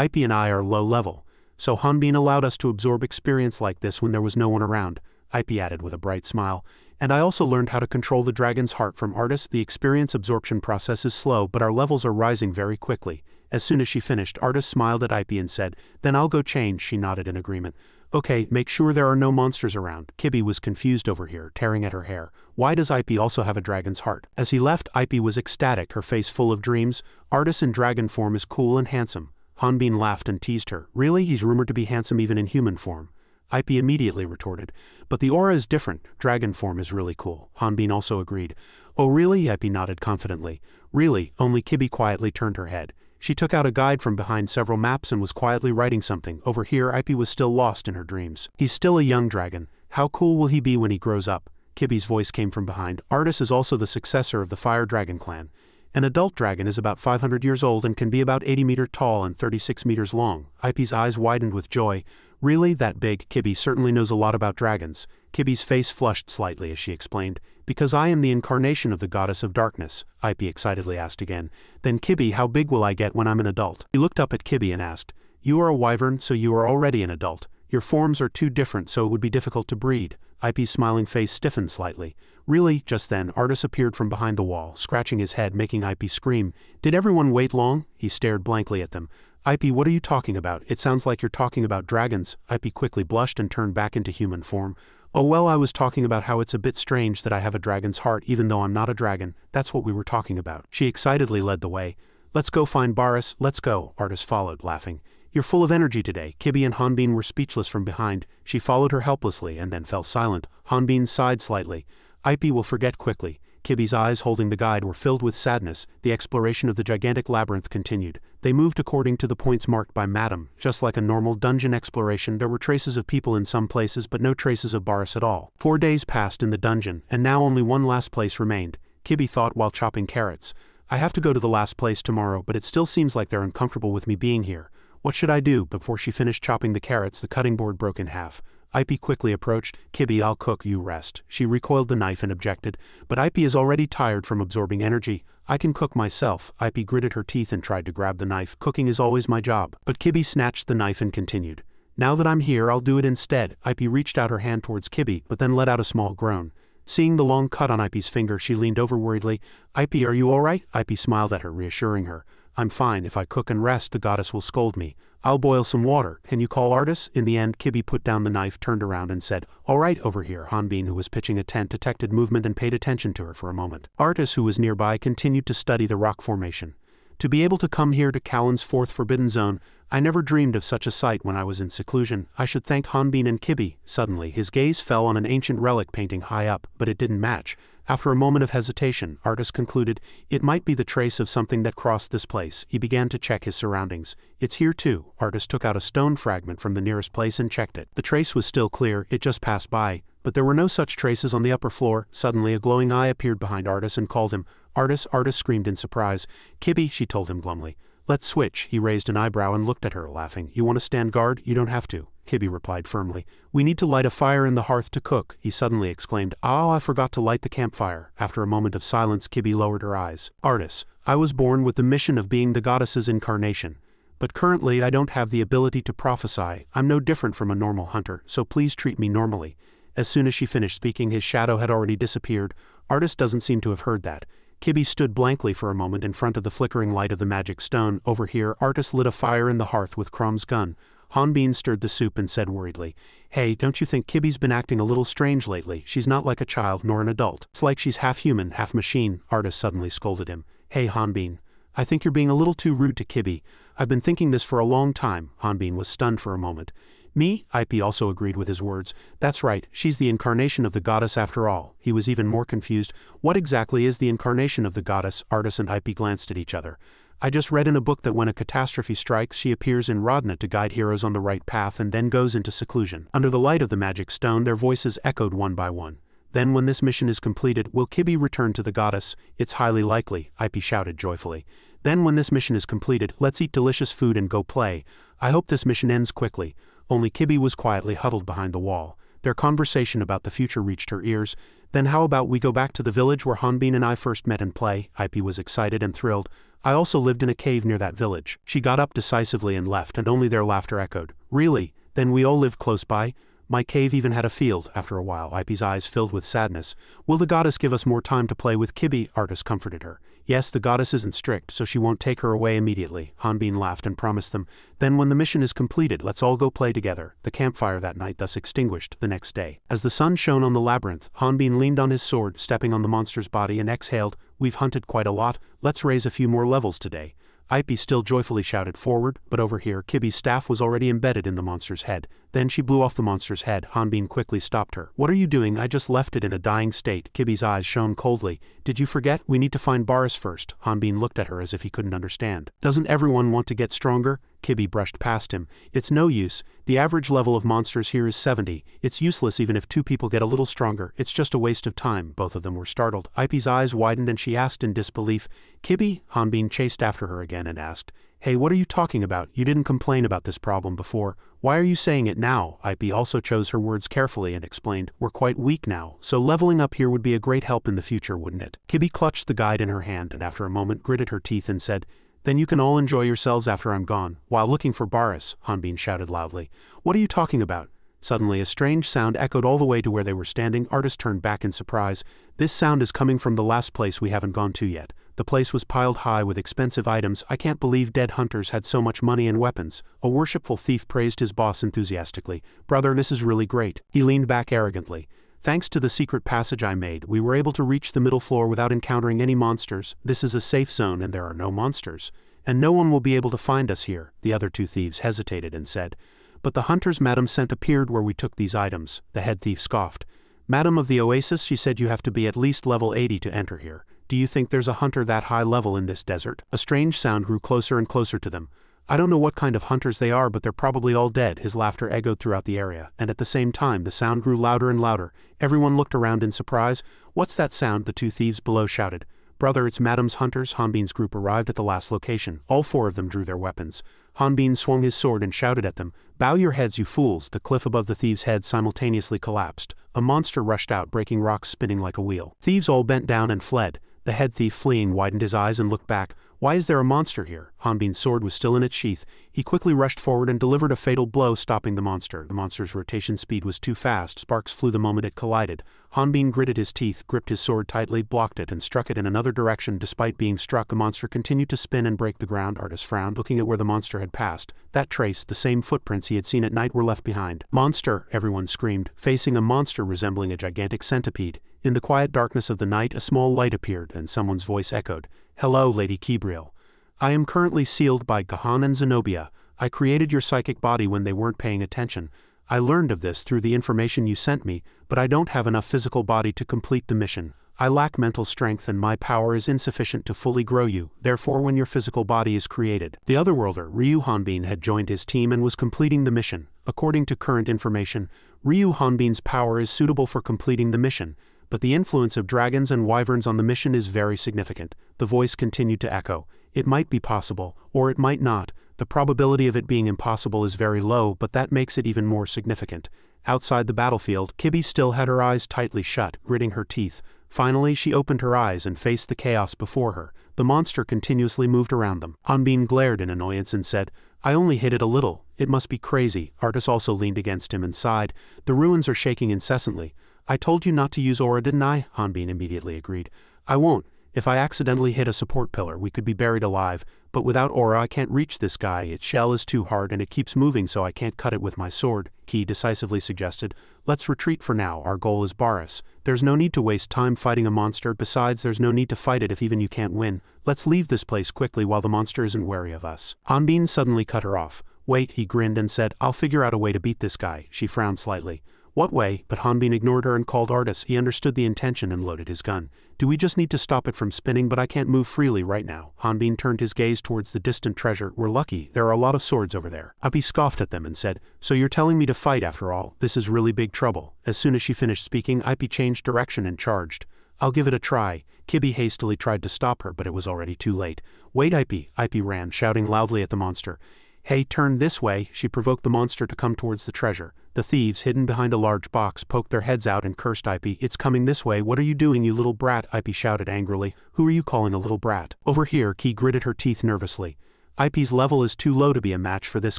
IP and I are low level, so Hanbin allowed us to absorb experience like this when there was no one around. IP added with a bright smile. And I also learned how to control the dragon's heart from Artis. The experience absorption process is slow, but our levels are rising very quickly. As soon as she finished, Artis smiled at IP and said, Then I'll go change. She nodded in agreement. Okay, make sure there are no monsters around. Kibi was confused over here, tearing at her hair. Why does IP also have a dragon's heart? As he left, IP was ecstatic, her face full of dreams. Artis in dragon form is cool and handsome. Hanbin laughed and teased her. Really? He's rumored to be handsome even in human form. IP immediately retorted. But the aura is different. Dragon form is really cool. Hanbin also agreed. Oh really? IP nodded confidently. Really? Only Kibi quietly turned her head. She took out a guide from behind several maps and was quietly writing something. Over here, IP was still lost in her dreams. He's still a young dragon. How cool will he be when he grows up? Kibi's voice came from behind. Artis is also the successor of the Fire Dragon clan. An adult dragon is about 500 years old and can be about 80 meters tall and 36 meters long. IP's eyes widened with joy. Really, that big? Kibi certainly knows a lot about dragons. Kibi's face flushed slightly as she explained. Because I am the incarnation of the goddess of darkness, IP excitedly asked again. Then Kibi, how big will I get when I'm an adult? He looked up at Kibi and asked. You are a wyvern, so you are already an adult. Your forms are too different, so it would be difficult to breed. IP's smiling face stiffened slightly. Really? Just then, Artis appeared from behind the wall, scratching his head, making IP scream. Did everyone wait long? He stared blankly at them. IP, what are you talking about? It sounds like you're talking about dragons. IP quickly blushed and turned back into human form. Oh well, I was talking about how it's a bit strange that I have a dragon's heart even though I'm not a dragon. That's what we were talking about. She excitedly led the way. Let's go find Baris, let's go. Artis followed, laughing. You're full of energy today. Kibi and Hanbin were speechless from behind. She followed her helplessly and then fell silent. Hanbin sighed slightly. IP will forget quickly. Kibi's eyes holding the guide were filled with sadness. The exploration of the gigantic labyrinth continued. They moved according to the points marked by Madam. Just like a normal dungeon exploration, there were traces of people in some places but no traces of Baris at all. 4 days passed in the dungeon, and now only one last place remained. Kibi thought while chopping carrots. I have to go to the last place tomorrow, but it still seems like they're uncomfortable with me being here. What should I do? Before she finished chopping the carrots, the cutting board broke in half. IP quickly approached. Kibi, I'll cook, you rest. She recoiled the knife and objected. But IP is already tired from absorbing energy. I can cook myself. IP gritted her teeth and tried to grab the knife. Cooking is always my job. But Kibi snatched the knife and continued. Now that I'm here, I'll do it instead. IP reached out her hand towards Kibi, but then let out a small groan. Seeing the long cut on IP's finger, she leaned over worriedly. IP, are you alright? IP smiled at her, reassuring her. I'm fine. If I cook and rest, the goddess will scold me. I'll boil some water. Can you call Artis? In the end, Kibi put down the knife, turned around and said, All right, over here. Hanbin, who was pitching a tent, detected movement and paid attention to her for a moment. Artis, who was nearby, continued to study the rock formation. To be able to come here to Kalin's fourth forbidden zone, I never dreamed of such a sight when I was in seclusion. I should thank Hanbin and Kibi. Suddenly, his gaze fell on an ancient relic painting high up, but it didn't match. After a moment of hesitation, Artis concluded, it might be the trace of something that crossed this place. He began to check his surroundings. It's here too. Artis took out a stone fragment from the nearest place and checked it. The trace was still clear, it just passed by, but there were no such traces on the upper floor. Suddenly a glowing eye appeared behind Artis and called him. Artis screamed in surprise. Kibi, she told him glumly. Let's switch. He raised an eyebrow and looked at her, laughing. You want to stand guard? You don't have to. Kibi replied firmly. We need to light a fire in the hearth to cook, he suddenly exclaimed. Oh, I forgot to light the campfire. After a moment of silence, Kibi lowered her eyes. Artis, I was born with the mission of being the goddess's incarnation. But currently I don't have the ability to prophesy. I'm no different from a normal hunter, so please treat me normally. As soon as she finished speaking, his shadow had already disappeared. Artist doesn't seem to have heard that. Kibby stood blankly for a moment in front of the flickering light of the magic stone. Over here, Artist lit a fire in the hearth with Crumb's gun. Hanbin stirred the soup and said worriedly, "Hey, don't you think Kibby's been acting a little strange lately? She's not like a child nor an adult. It's like she's half human, half machine," Artist suddenly scolded him. "Hey, Hanbin. I think you're being a little too rude to Kibby. I've been thinking this for a long time." Hanbin was stunned for a moment. "Me?" Ip also agreed with his words. "That's right, she's the incarnation of the goddess after all." He was even more confused. What exactly is the incarnation of the goddess? Artist and Ip glanced at each other. "I just read in a book that when a catastrophe strikes, she appears in Rodna to guide heroes on the right path and then goes into seclusion." Under the light of the magic stone, their voices echoed one by one. "Then when this mission is completed, will Kibby return to the goddess?" "It's highly likely," Ip shouted joyfully. "Then when this mission is completed, let's eat delicious food and go play. I hope this mission ends quickly." Only Kibby was quietly huddled behind the wall. Their conversation about the future reached her ears. "Then how about we go back to the village where Hanbin and I first met and play?" Ip was excited and thrilled. "I also lived in a cave near that village." She got up decisively and left, and only their laughter echoed. "Really? Then we all lived close by? My cave even had a field." After a while, Ip's eyes filled with sadness. "Will the goddess give us more time to play with Kibby?" Artist comforted her. "Yes, the goddess isn't strict, so she won't take her away immediately." Hanbin laughed and promised them. "Then when the mission is completed, let's all go play together." The campfire that night thus extinguished. The next day, as the sun shone on the labyrinth, Hanbin leaned on his sword, stepping on the monster's body, and exhaled. "We've hunted quite a lot. Let's raise a few more levels today." Ip still joyfully shouted forward, but over here, Kibby's staff was already embedded in the monster's head. Then she blew off the monster's head. Hanbin quickly stopped her. "What are you doing? I just left it in a dying state." Kibby's eyes shone coldly. "Did you forget? We need to find Boris first." Hanbin looked at her as if he couldn't understand. "Doesn't everyone want to get stronger?" Kibby brushed past him. "It's no use. The average level of monsters here is 70. It's useless even if two people get a little stronger. It's just a waste of time." Both of them were startled. Ip's eyes widened and she asked in disbelief, "Kibby?" Hanbin chased after her again and asked, "Hey, what are you talking about? You didn't complain about this problem before. Why are you saying it now?" Ip also chose her words carefully and explained, "We're quite weak now, so leveling up here would be a great help in the future, wouldn't it?" Kibby clutched the guide in her hand and after a moment gritted her teeth and said, "Then you can all enjoy yourselves after I'm gone." "While looking for Boris," Hanbin shouted loudly. "What are you talking about?" Suddenly a strange sound echoed all the way to where they were standing. Artist turned back in surprise. "This sound is coming from the last place we haven't gone to yet. The place was piled high with expensive items. I can't believe dead hunters had so much money and weapons." A worshipful thief praised his boss enthusiastically. "Brother, this is really great." He leaned back arrogantly. "Thanks to the secret passage I made, we were able to reach the middle floor without encountering any monsters. This is a safe zone and there are no monsters. And no one will be able to find us here." The other two thieves hesitated and said, "But the hunters Madam sent appeared where we took these items." The head thief scoffed. "Madam of the Oasis, she said you have to be at least level 80 to enter here. Do you think there's a hunter that high level in this desert?" A strange sound grew closer and closer to them. "I don't know what kind of hunters they are, but they're probably all dead." His laughter echoed throughout the area, and at the same time the sound grew louder and louder. Everyone looked around in surprise. "What's that sound?" the two thieves below shouted. "Brother, it's Madam's hunters." Hanbin's group arrived at the last location. All four of them drew their weapons. Hanbin swung his sword and shouted at them, "Bow your heads, you fools." The cliff above the thieves' heads simultaneously collapsed. A monster rushed out, breaking rocks, spinning like a wheel. Thieves all bent down and fled. The head thief, fleeing, widened his eyes and looked back. "Why is there a monster here?" Hanbin's sword was still in its sheath. He quickly rushed forward and delivered a fatal blow, stopping the monster. The monster's rotation speed was too fast. Sparks flew the moment it collided. Hanbin gritted his teeth, gripped his sword tightly, blocked it, and struck it in another direction. Despite being struck, the monster continued to spin and break the ground. Artist frowned, looking at where the monster had passed. That trace, the same footprints he had seen at night, were left behind. "Monster!" everyone screamed, facing a monster resembling a gigantic centipede. In the quiet darkness of the night, a small light appeared, and someone's voice echoed, "Hello, Lady Kebriel. I am currently sealed by Gahan and Zenobia. I created your psychic body when they weren't paying attention. I learned of this through the information you sent me, but I don't have enough physical body to complete the mission. I lack mental strength and my power is insufficient to fully grow you, therefore when your physical body is created." The otherworlder, Ryu Hanbin, had joined his team and was completing the mission. According to current information, Ryu Hanbin's power is suitable for completing the mission, but the influence of dragons and wyverns on the mission is very significant. The voice continued to echo. "It might be possible, or it might not. The probability of it being impossible is very low, but that makes it even more significant." Outside the battlefield, Kibby still had her eyes tightly shut, gritting her teeth. Finally, she opened her eyes and faced the chaos before her. The monster continuously moved around them. Hanbin glared in annoyance and said, "I only hit it a little. It must be crazy. Artis also leaned against him and sighed. The ruins are shaking incessantly. I told you not to use aura, didn't I? Hanbin immediately agreed. I won't. If I accidentally hit a support pillar, we could be buried alive, but without aura I can't reach this guy. Its shell is too hard and it keeps moving, so I can't cut it with my sword, Ki decisively suggested. Let's retreat for now. Our goal is Baris. There's no need to waste time fighting a monster. Besides, there's no need to fight it if even you can't win. Let's leave this place quickly while the monster isn't wary of us. Hanbin suddenly cut her off. Wait, he grinned and said, I'll figure out a way to beat this guy. She frowned slightly. What way? But Hanbin ignored her and called Artis. He understood the intention and loaded his gun. Do we just need to stop it from spinning? But I can't move freely right now. Hanbin turned his gaze towards the distant treasure. We're lucky. There are a lot of swords over there. Ipe scoffed at them and said, So you're telling me to fight after all? This is really big trouble. As soon as she finished speaking, Ipe changed direction and charged. I'll give it a try. Kibi hastily tried to stop her, but it was already too late. Wait, Ipe! Ipe ran, shouting loudly at the monster. Hey, turn this way! She provoked the monster to come towards the treasure. The thieves, hidden behind a large box, poked their heads out and cursed Ipe. It's coming this way. What are you doing, you little brat? Ipe shouted angrily. Who are you calling a little brat? Over here. Ki gritted her teeth nervously. Ipe's level is too low to be a match for this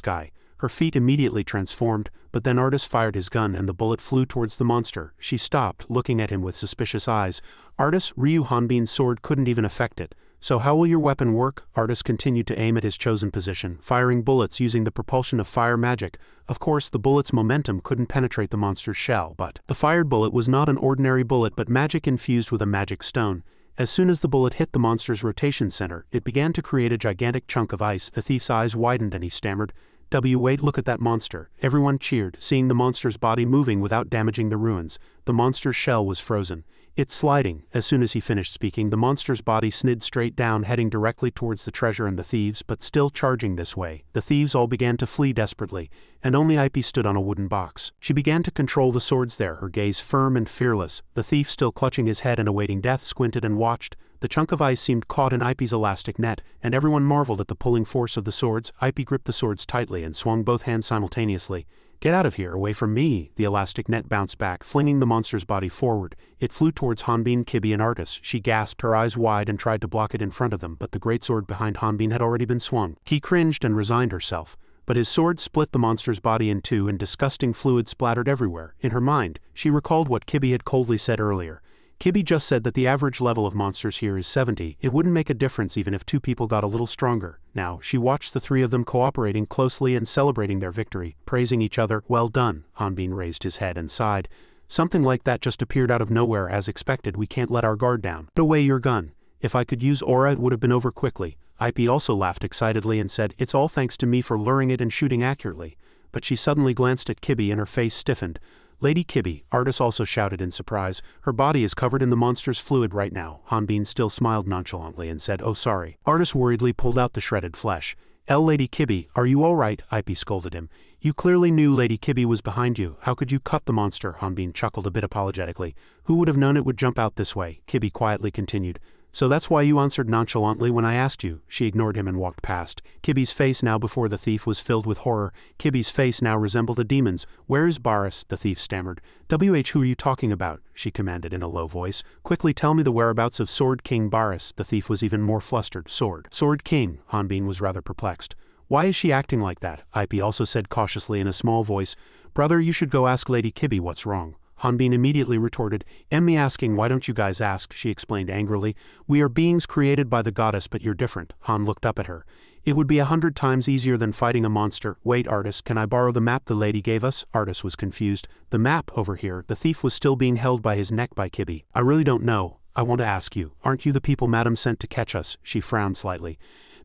guy. Her feet immediately transformed, but then Artis fired his gun and the bullet flew towards the monster. She stopped, looking at him with suspicious eyes. Artis, Ryu Hanbin's sword couldn't even affect it. So how will your weapon work? Artis continued to aim at his chosen position, firing bullets using the propulsion of fire magic. Of course, the bullet's momentum couldn't penetrate the monster's shell, but the fired bullet was not an ordinary bullet but magic infused with a magic stone. As soon as the bullet hit the monster's rotation center, it began to create a gigantic chunk of ice. The thief's eyes widened and he stammered, Wait, look at that monster. Everyone cheered, seeing the monster's body moving without damaging the ruins. The monster's shell was frozen. It's sliding. As soon as he finished speaking, the monster's body slid straight down, heading directly towards the treasure and the thieves, but still charging this way. The thieves all began to flee desperately, and only Ipe stood on a wooden box. She began to control the swords there, her gaze firm and fearless. The thief, still clutching his head and awaiting death, squinted and watched. The chunk of ice seemed caught in Ipe's elastic net, and everyone marveled at the pulling force of the swords. Ipe gripped the swords tightly and swung both hands simultaneously. Get out of here, away from me! The elastic net bounced back, flinging the monster's body forward. It flew towards Hanbin, Kibi and Artis. She gasped, her eyes wide, and tried to block it in front of them, but the greatsword behind Hanbin had already been swung. He cringed and resigned herself. But his sword split the monster's body in two and disgusting fluid splattered everywhere. In her mind, she recalled what Kibi had coldly said earlier. Kibi just said that the average level of monsters here is 70. It wouldn't make a difference even if two people got a little stronger. Now, she watched the three of them cooperating closely and celebrating their victory, praising each other. Well done. Hanbin raised his head and sighed. Something like that just appeared out of nowhere as expected. We can't let our guard down. Put away your gun. If I could use aura, it would have been over quickly. Ipe also laughed excitedly and said, It's all thanks to me for luring it and shooting accurately. But she suddenly glanced at Kibi and her face stiffened. Lady Kibi, Artis also shouted in surprise. Her body is covered in the monster's fluid right now. Hanbin still smiled nonchalantly and said, Oh sorry. Artis worriedly pulled out the shredded flesh. Lady Kibi, are you all right? Ipe scolded him. You clearly knew Lady Kibi was behind you. How could you cut the monster? Hanbin chuckled a bit apologetically. Who would have known it would jump out this way? Kibi quietly continued. So that's why you answered nonchalantly when I asked you. She ignored him and walked past. Kibi's face now before the thief was filled with horror. Kibi's face now resembled a demon's. Where is Baris? The thief stammered. Who are you talking about? She commanded in a low voice. Quickly tell me the whereabouts of Sword King Baris. The thief was even more flustered. Sword King. Hanbin was rather perplexed. Why is she acting like that? Ipe also said cautiously in a small voice. Brother, you should go ask Lady Kibi what's wrong. Hanbin immediately retorted, Me asking, why don't you guys ask? She explained angrily. We are beings created by the goddess, but you're different. Han looked up at her. It would be 100 times easier than fighting a monster. Wait, Artis, can I borrow the map the lady gave us? Artis was confused. The map over here. The thief was still being held by his neck by Kibi. I really don't know. I want to ask you. Aren't you the people Madam sent to catch us? She frowned slightly.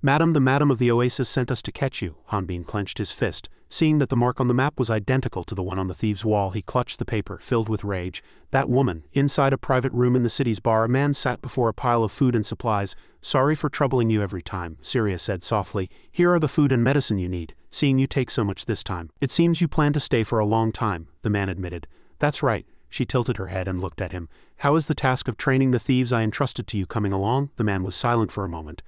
Madam, the Madam of the Oasis sent us to catch you. Hanbin clenched his fist. Seeing that the mark on the map was identical to the one on the thieves' wall, he clutched the paper, filled with rage. That woman. Inside a private room in the city's bar, a man sat before a pile of food and supplies. Sorry for troubling you every time, Syria said softly. Here are the food and medicine you need, seeing you take so much this time. It seems you plan to stay for a long time, the man admitted. That's right. She tilted her head and looked at him. How is the task of training the thieves I entrusted to you coming along? The man was silent for a moment.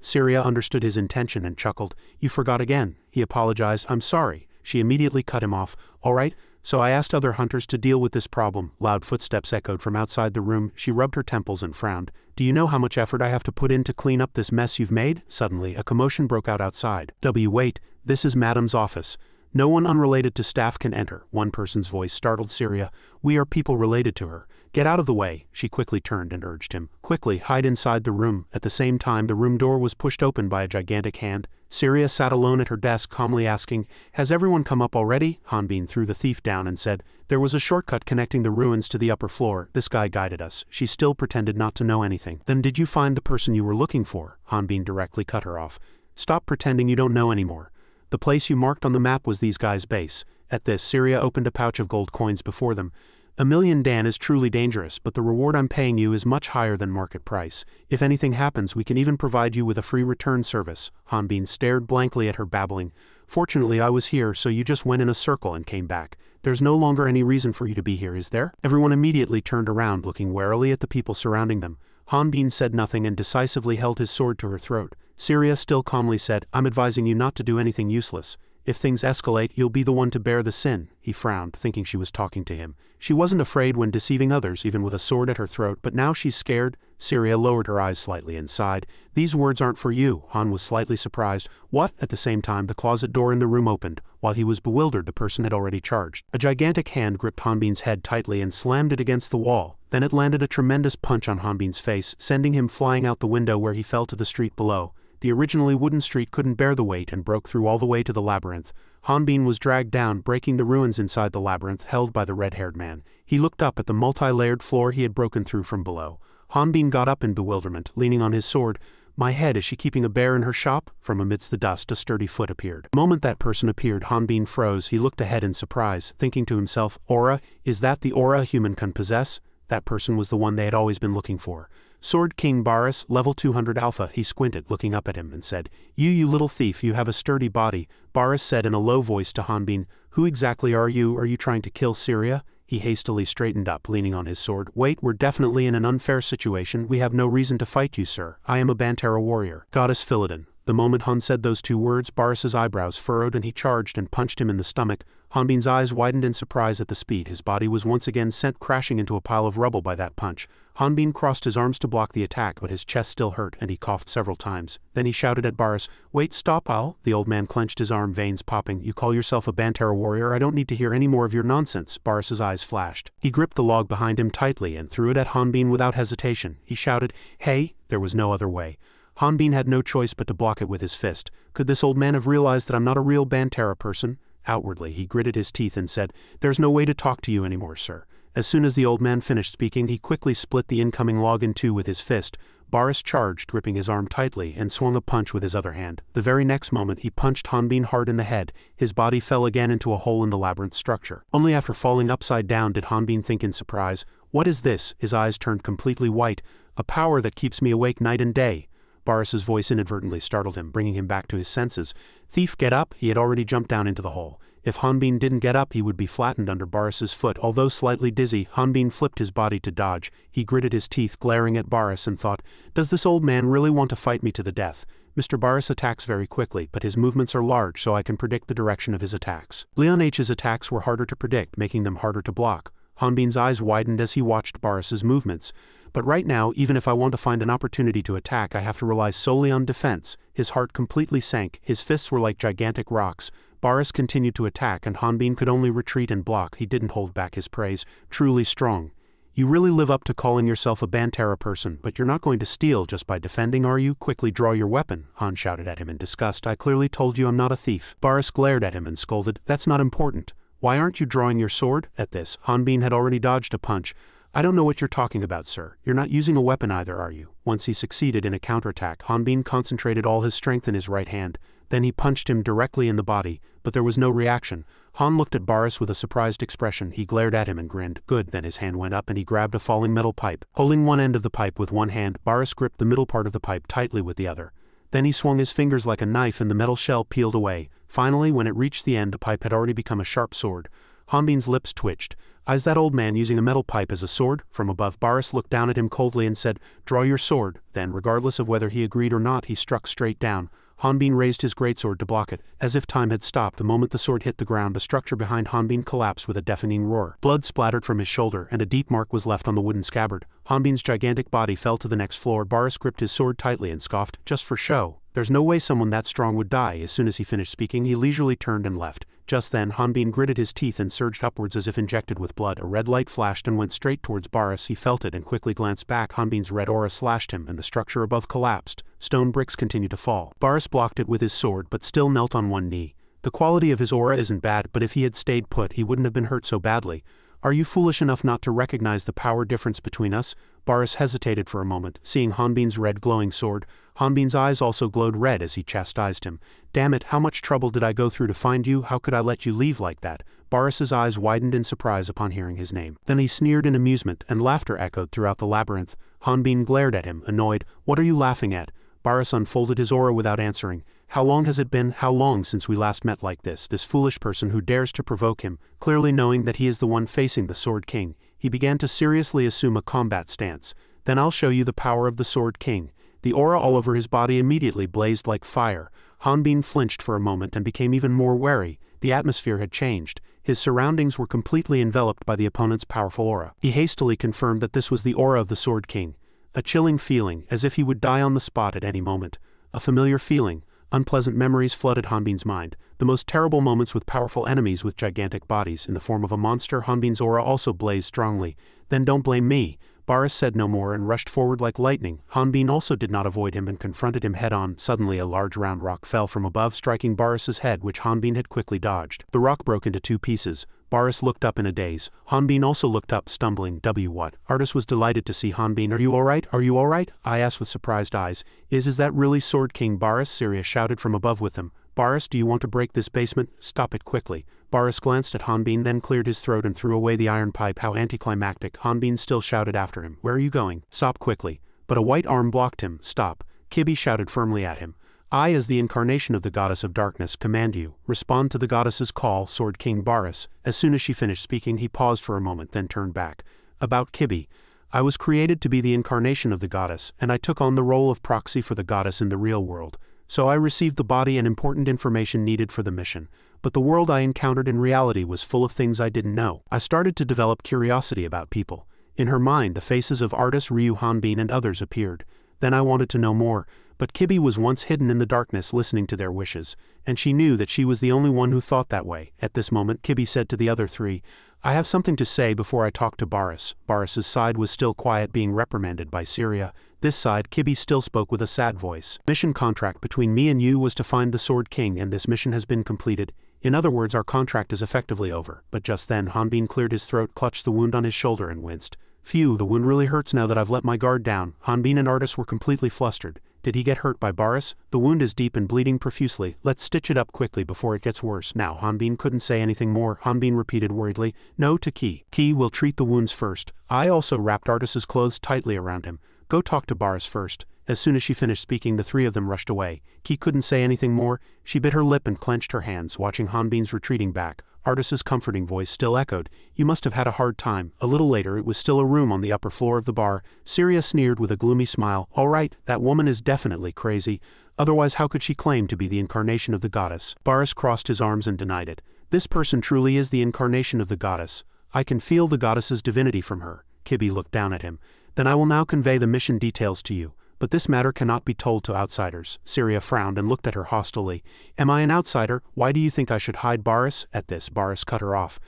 Syria understood his intention and chuckled. You forgot again. He apologized. I'm sorry. She immediately cut him off. All right, so I asked other hunters to deal with this problem. Loud footsteps echoed from outside the room. She rubbed her temples and frowned. Do you know how much effort I have to put in to clean up this mess you've made? Suddenly, a commotion broke out outside. Wait, "This is Madam's office. No one unrelated to staff can enter," one person's voice startled Syria. "We are people related to her. Get out of the way." She quickly turned and urged him. "Quickly, hide inside the room." At the same time, the room door was pushed open by a gigantic hand. Syria sat alone at her desk, calmly asking, "Has everyone come up already?" Hanbin threw the thief down and said, "There was a shortcut connecting the ruins to the upper floor. This guy guided us." She still pretended not to know anything. "Then did you find the person you were looking for?" Hanbin directly cut her off. "Stop pretending you don't know anymore. The place you marked on the map was these guys' base." At this, Syria opened a pouch of gold coins before them. "1,000,000 is truly dangerous, but the reward I'm paying you is much higher than market price. If anything happens, we can even provide you with a free return service." Hanbin stared blankly at her, babbling, "Fortunately I was here, so you just went in a circle and came back. There's no longer any reason for you to be here, is there?" Everyone immediately turned around, looking warily at the people surrounding them. Hanbin said nothing and decisively held his sword to her throat. Syria still calmly said, "I'm advising you not to do anything useless. If things escalate, you'll be the one to bear the sin." He frowned, thinking she was talking to him. She wasn't afraid when deceiving others, even with a sword at her throat, but now she's scared. Syria lowered her eyes slightly and sighed. "These words aren't for you." Han was slightly surprised. "What?" At the same time, the closet door in the room opened. While he was bewildered, the person had already charged. A gigantic hand gripped Hanbin's head tightly and slammed it against the wall. Then it landed a tremendous punch on Hanbin's face, sending him flying out the window where he fell to the street below. The originally wooden street couldn't bear the weight and broke through all the way to the labyrinth. Hanbin was dragged down, breaking the ruins inside the labyrinth held by the red-haired man. He looked up at the multi-layered floor he had broken through from below. Hanbin got up in bewilderment, leaning on his sword. "My head, is she keeping a bear in her shop?" From amidst the dust, a sturdy foot appeared. The moment that person appeared, Hanbin froze. He looked ahead in surprise, thinking to himself, "Aura? Is that the aura a human can possess?" That person was the one they had always been looking for. "Sword King Baris, level 200 alpha." He squinted, looking up at him, and said, You little thief, you have a sturdy body." Baris said in a low voice to Hanbin, "Who exactly are you? Are you trying to kill Syria?" He hastily straightened up, leaning on his sword. "Wait, we're definitely in an unfair situation. We have no reason to fight you, sir. I am a Bantara warrior. Goddess Philidin." The moment Han said those two words, Baris's eyebrows furrowed and he charged and punched him in the stomach. Hanbin's eyes widened in surprise at the speed. His body was once again sent crashing into a pile of rubble by that punch. Hanbin crossed his arms to block the attack, but his chest still hurt and he coughed several times. Then he shouted at Baris, "Wait, stop, Al." The old man clenched his arm, veins popping. "You call yourself a Bantara warrior? I don't need to hear any more of your nonsense." Baris's eyes flashed. He gripped the log behind him tightly and threw it at Hanbin without hesitation. He shouted, "Hey!" There was no other way. Hanbin had no choice but to block it with his fist. Could this old man have realized that I'm not a real Bantara person? Outwardly, he gritted his teeth and said, "There's no way to talk to you anymore, sir." As soon as the old man finished speaking, he quickly split the incoming log in two with his fist. Baris charged, gripping his arm tightly, and swung a punch with his other hand. The very next moment, he punched Hanbin hard in the head. His body fell again into a hole in the labyrinth structure. Only after falling upside down did Hanbin think in surprise, "What is this?" His eyes turned completely white. "A power that keeps me awake night and day." Baris's voice inadvertently startled him, bringing him back to his senses. "Thief, get up!" He had already jumped down into the hole. If Hanbin didn't get up, he would be flattened under Baris's foot. Although slightly dizzy, Hanbin flipped his body to dodge. He gritted his teeth, glaring at Baris, and thought, "Does this old man really want to fight me to the death?" Mr. Baris attacks very quickly, but his movements are large, so I can predict the direction of his attacks. Leon H's attacks were harder to predict, making them harder to block. Hanbin's eyes widened as he watched Baris's movements. "But right now, even if I want to find an opportunity to attack, I have to rely solely on defense." His heart completely sank. His fists were like gigantic rocks. Baris continued to attack, and Hanbin could only retreat and block. He didn't hold back his praise. "Truly strong. You really live up to calling yourself a Bantara person, but you're not going to steal just by defending, are you? Quickly draw your weapon." Han shouted at him in disgust. "I clearly told you I'm not a thief." Baris glared at him and scolded, "That's not important. Why aren't you drawing your sword?" At this, Hanbin had already dodged a punch. "I don't know what you're talking about, sir. You're not using a weapon either, are you?" Once he succeeded in a counterattack, Hanbin concentrated all his strength in his right hand. Then he punched him directly in the body, but there was no reaction. Han looked at Baris with a surprised expression. He glared at him and grinned. "Good." Then his hand went up and he grabbed a falling metal pipe. Holding one end of the pipe with one hand, Baris gripped the middle part of the pipe tightly with the other. Then he swung his fingers like a knife and the metal shell peeled away. Finally, when it reached the end, the pipe had already become a sharp sword. Hanbin's lips twitched. "Is that old man using a metal pipe as a sword?" From above, Baris looked down at him coldly and said, "Draw your sword." Then, regardless of whether he agreed or not, he struck straight down. Hanbin raised his greatsword to block it. As if time had stopped, the moment the sword hit the ground, the structure behind Hanbin collapsed with a deafening roar. Blood splattered from his shoulder, and a deep mark was left on the wooden scabbard. Hanbin's gigantic body fell to the next floor. Baris gripped his sword tightly and scoffed, "Just for show." There's no way someone that strong would die. As soon as he finished speaking, he leisurely turned and left. Just then, Hanbin gritted his teeth and surged upwards as if injected with blood. A red light flashed and went straight towards Boris. He felt it and quickly glanced back. Hanbin's red aura slashed him and the structure above collapsed. Stone bricks continued to fall. Boris blocked it with his sword but still knelt on one knee. The quality of his aura isn't bad, but if he had stayed put, he wouldn't have been hurt so badly. Are you foolish enough not to recognize the power difference between us? Boris hesitated for a moment, seeing Hanbin's red glowing sword. Hanbin's eyes also glowed red as he chastised him. Damn it, how much trouble did I go through to find you? How could I let you leave like that? Boris's eyes widened in surprise upon hearing his name. Then he sneered in amusement, and laughter echoed throughout the labyrinth. Hanbin glared at him, annoyed. What are you laughing at? Boris unfolded his aura without answering. How long has it been? How long since we last met like this? This foolish person who dares to provoke him, clearly knowing that he is the one facing the Sword King. He began to seriously assume a combat stance. Then I'll show you the power of the Sword King. The aura all over his body immediately blazed like fire. Hanbin flinched for a moment and became even more wary. The atmosphere had changed. His surroundings were completely enveloped by the opponent's powerful aura. He hastily confirmed that this was the aura of the Sword King. A chilling feeling, as if he would die on the spot at any moment. A familiar feeling. Unpleasant memories flooded Hanbin's mind. The most terrible moments with powerful enemies with gigantic bodies in the form of a monster. Hanbin's aura also blazed strongly. Then don't blame me. Boris said no more and rushed forward like lightning. Hanbin also did not avoid him and confronted him head-on. Suddenly a large round rock fell from above, striking Boris's head, which Hanbin had quickly dodged. The rock broke into two pieces. Boris looked up in a daze. Hanbin also looked up, stumbling. What? Artis was delighted to see Hanbin. Are you alright? Are you alright? I asked with surprised eyes. Is that really Sword King Boris? Syria shouted from above with them. Boris, do you want to break this basement? Stop it quickly. Boris glanced at Hanbin, then cleared his throat and threw away the iron pipe. How anticlimactic. Hanbin still shouted after him. Where are you going? Stop quickly. But a white arm blocked him. Stop. Kibi shouted firmly at him. I, as the incarnation of the goddess of darkness, command you. Respond to the goddess's call, Sword King Boris. As soon as she finished speaking, he paused for a moment, then turned back. About Kibi. I was created to be the incarnation of the goddess, and I took on the role of proxy for the goddess in the real world. So I received the body and important information needed for the mission. But the world I encountered in reality was full of things I didn't know. I started to develop curiosity about people. In her mind, the faces of Artis, Ryu, Hanbin, and others appeared. Then I wanted to know more. But Kibi was once hidden in the darkness listening to their wishes, and she knew that she was the only one who thought that way. At this moment, Kibi said to the other three, I have something to say before I talk to Boris. Boris's side was still quiet, being reprimanded by Syria. This side, Kibi still spoke with a sad voice. Mission contract between me and you was to find the Sword King, and this mission has been completed. In other words, our contract is effectively over. But just then, Hanbin cleared his throat, clutched the wound on his shoulder, and winced. Phew, the wound really hurts now that I've let my guard down. Hanbin and Artis were completely flustered. Did he get hurt by Boris? The wound is deep and bleeding profusely. Let's stitch it up quickly before it gets worse. Now, Hanbin couldn't say anything more. Hanbin repeated worriedly, no to Ki. Ki will treat the wounds first. I also wrapped Artis's clothes tightly around him. Go talk to Boris first. As soon as she finished speaking, the three of them rushed away. Ki couldn't say anything more. She bit her lip and clenched her hands, watching Hanbin's retreating back. Artis's comforting voice still echoed. You must have had a hard time. A little later, it was still a room on the upper floor of the bar. Syria sneered with a gloomy smile. All right, that woman is definitely crazy. Otherwise, how could she claim to be the incarnation of the goddess? Boris crossed his arms and denied it. This person truly is the incarnation of the goddess. I can feel the goddess's divinity from her. Kibi looked down at him. Then I will now convey the mission details to you. But this matter cannot be told to outsiders. Syria frowned and looked at her hostilely. Am I an outsider? Why do you think I should hide Boris? At this, Boris cut her off.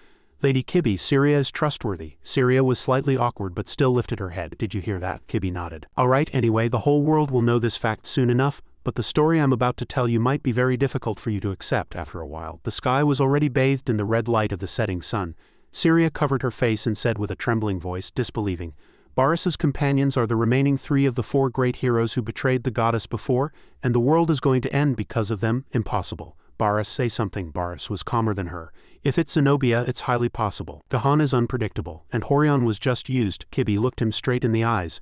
Lady Kibi, Syria is trustworthy. Syria was slightly awkward but still lifted her head. Did you hear that? Kibi nodded. All right, anyway, the whole world will know this fact soon enough, but the story I'm about to tell you might be very difficult for you to accept after a while. The sky was already bathed in the red light of the setting sun. Syria covered her face and said with a trembling voice, disbelieving, Boris's companions are the remaining three of the four great heroes who betrayed the goddess before, and the world is going to end because of them. Impossible. Boris, say something. Boris was calmer than her. If it's Zenobia, it's highly possible. Gahan is unpredictable, and Horion was just used. Kibi looked him straight in the eyes.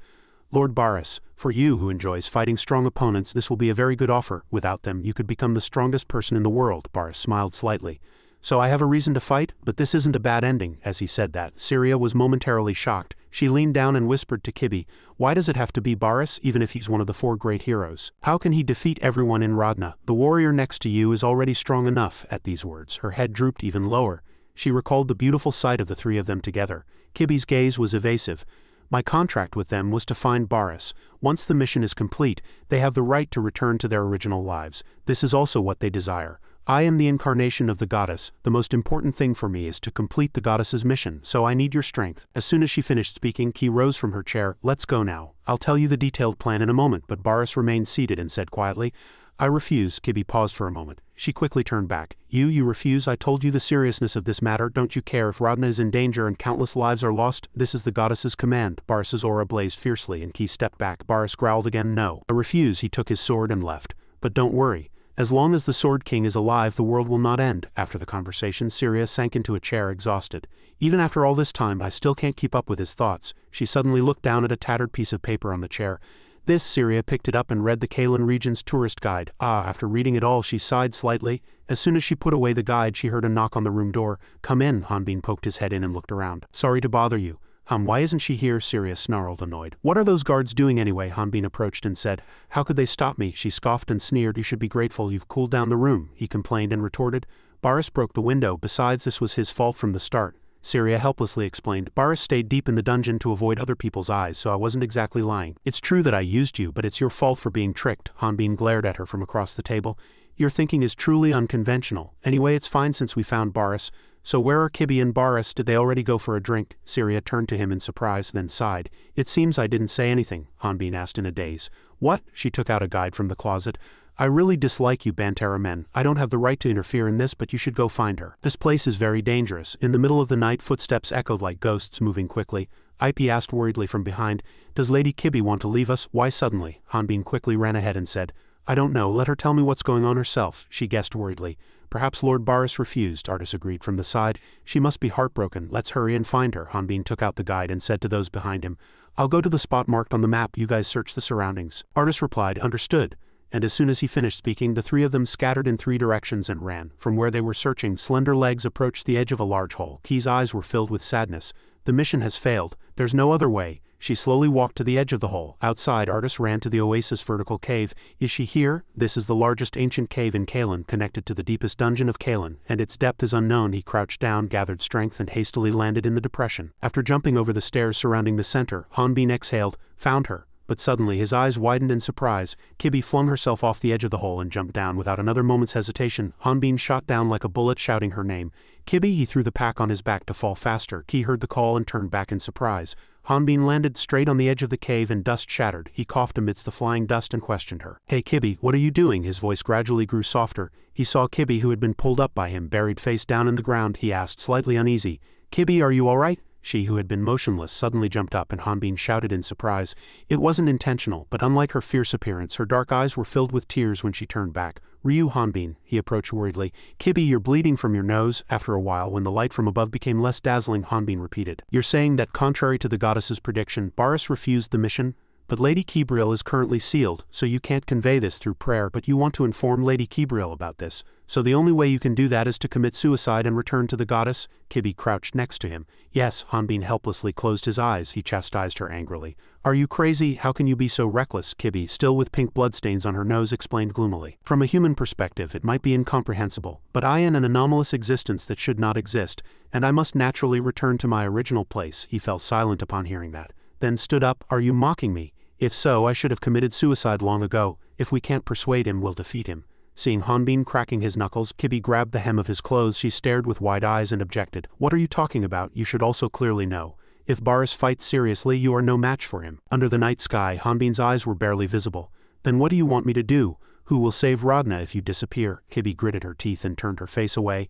Lord Boris, for you who enjoys fighting strong opponents, this will be a very good offer. Without them, you could become the strongest person in the world. Boris smiled slightly. So I have a reason to fight, but this isn't a bad ending. As he said that, Syria was momentarily shocked. She leaned down and whispered to Kibi, why does it have to be Boris, even if he's one of the four great heroes? How can he defeat everyone in Radna? The warrior next to you is already strong enough. At these words, her head drooped even lower. She recalled the beautiful sight of the three of them together. Kibi's gaze was evasive. My contract with them was to find Baris. Once the mission is complete, they have the right to return to their original lives. This is also what they desire. I am the incarnation of the goddess. The most important thing for me is to complete the goddess's mission, so I need your strength." As soon as she finished speaking, Ki rose from her chair. "Let's go now. I'll tell you the detailed plan in a moment," but Baris remained seated and said quietly, "I refuse." Kibi paused for a moment. She quickly turned back. You refuse? I told you the seriousness of this matter. Don't you care if Radna is in danger and countless lives are lost? This is the goddess's command." Baris's aura blazed fiercely and Ki stepped back. Baris growled again. "No. I refuse." He took his sword and left. "But don't worry. As long as the Sword King is alive, the world will not end." After the conversation, Syria sank into a chair exhausted. "Even after all this time, I still can't keep up with his thoughts." She suddenly looked down at a tattered piece of paper on the chair. This, Syria picked it up and read the Kalen region's tourist guide. After reading it all, she sighed slightly. As soon as she put away the guide, she heard a knock on the room door. "Come in." Hanbin poked his head in and looked around. "Sorry to bother you." Why isn't she here?" Syria snarled, annoyed. "What are those guards doing anyway?" Hanbin approached and said. "How could they stop me?" She scoffed and sneered. "You should be grateful you've cooled down the room," he complained and retorted. "Baris broke the window. Besides, this was his fault from the start." Syria helplessly explained. "Baris stayed deep in the dungeon to avoid other people's eyes, so I wasn't exactly lying. It's true that I used you, but it's your fault for being tricked." Hanbin glared at her from across the table. "Your thinking is truly unconventional. Anyway, it's fine since we found Baris. So where are Kibi and Baris? Did they already go for a drink?" Syria turned to him in surprise, then sighed. "It seems I didn't say anything," Hanbin asked in a daze. "What?" She took out a guide from the closet. "I really dislike you Bantara men. I don't have the right to interfere in this, but you should go find her. This place is very dangerous." In the middle of the night, footsteps echoed like ghosts moving quickly. Ip asked worriedly from behind, "Does Lady Kibi want to leave us?" "Why suddenly?" Hanbin quickly ran ahead and said, "I don't know. Let her tell me what's going on herself." She guessed worriedly. "Perhaps Lord Baris refused," Artis agreed from the side. "She must be heartbroken. Let's hurry and find her." Hanbin took out the guide and said to those behind him, "I'll go to the spot marked on the map. You guys search the surroundings." Artis replied, "Understood." And as soon as he finished speaking, the three of them scattered in three directions and ran. From where they were searching, slender legs approached the edge of a large hole. Ki's eyes were filled with sadness. "The mission has failed. There's no other way." She slowly walked to the edge of the hole. Outside, Artis ran to the oasis vertical cave. "Is she here?" "This is the largest ancient cave in Kalen, connected to the deepest dungeon of Kalen, and its depth is unknown." He crouched down, gathered strength, and hastily landed in the depression. After jumping over the stairs surrounding the center, Hanbin exhaled. "Found her." But suddenly his eyes widened in surprise. Kibi flung herself off the edge of the hole and jumped down without another moment's hesitation. Hanbin shot down like a bullet, shouting her name. "Kibi!" He threw the pack on his back to fall faster. Ki heard the call and turned back in surprise. Hanbin landed straight on the edge of the cave and dust shattered. He coughed amidst the flying dust and questioned her. "Hey Kibi, what are you doing?" His voice gradually grew softer. He saw Kibi, who had been pulled up by him, buried face down in the ground. He asked, slightly uneasy, "Kibi, are you all right?" She, who had been motionless, suddenly jumped up, and Hanbin shouted in surprise. It wasn't intentional, but unlike her fierce appearance, her dark eyes were filled with tears when she turned back. "Ryu Hanbin," he approached worriedly. "Kibi, you're bleeding from your nose." After a while, when the light from above became less dazzling, Hanbin repeated, "You're saying that, contrary to the goddess's prediction, Baris refused the mission? But Lady Kibril is currently sealed, so you can't convey this through prayer, but you want to inform Lady Kibril about this. So the only way you can do that is to commit suicide and return to the goddess?" Kibi crouched next to him. "Yes." Hanbin helplessly closed his eyes. He chastised her angrily. "Are you crazy? How can you be so reckless?" Kibi, still with pink bloodstains on her nose, explained gloomily. "From a human perspective, it might be incomprehensible, but I am an anomalous existence that should not exist, and I must naturally return to my original place." He fell silent upon hearing that, then stood up. "Are you mocking me? If so, I should have committed suicide long ago. If we can't persuade him, we'll defeat him." Seeing Hanbin cracking his knuckles, Kibi grabbed the hem of his clothes. She stared with wide eyes and objected. "What are you talking about? You should also clearly know. If Baris fights seriously, you are no match for him." Under the night sky, Hanbin's eyes were barely visible. "Then what do you want me to do? Who will save Radna if you disappear?" Kibi gritted her teeth and turned her face away.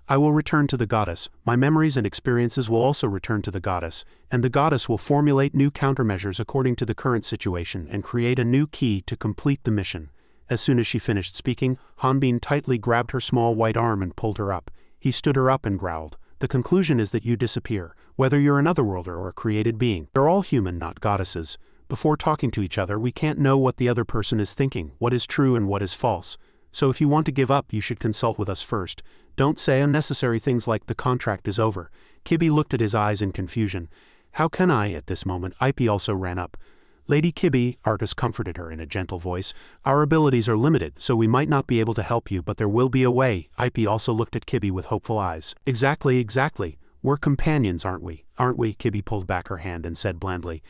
"I will return to the goddess. My memories and experiences will also return to the goddess, and the goddess will formulate new countermeasures according to the current situation and create a new key to complete the mission." As soon as she finished speaking, Hanbin tightly grabbed her small white arm and pulled her up. He stood her up and growled, "The conclusion is that you disappear, whether you're an otherworlder or a created being. They're all human, not goddesses. Before talking to each other, we can't know what the other person is thinking, what is true and what is false. So if you want to give up, you should consult with us first. Don't say unnecessary things like the contract is over." Kibi looked at his eyes in confusion. "How can I?" At this moment, Ip also ran up. "Lady Kibi," Artis comforted her in a gentle voice, "our abilities are limited, so we might not be able to help you, but there will be a way." Ip also looked at Kibi with hopeful eyes. Exactly. We're companions, aren't we? Aren't we? Kibi pulled back her hand and said blandly.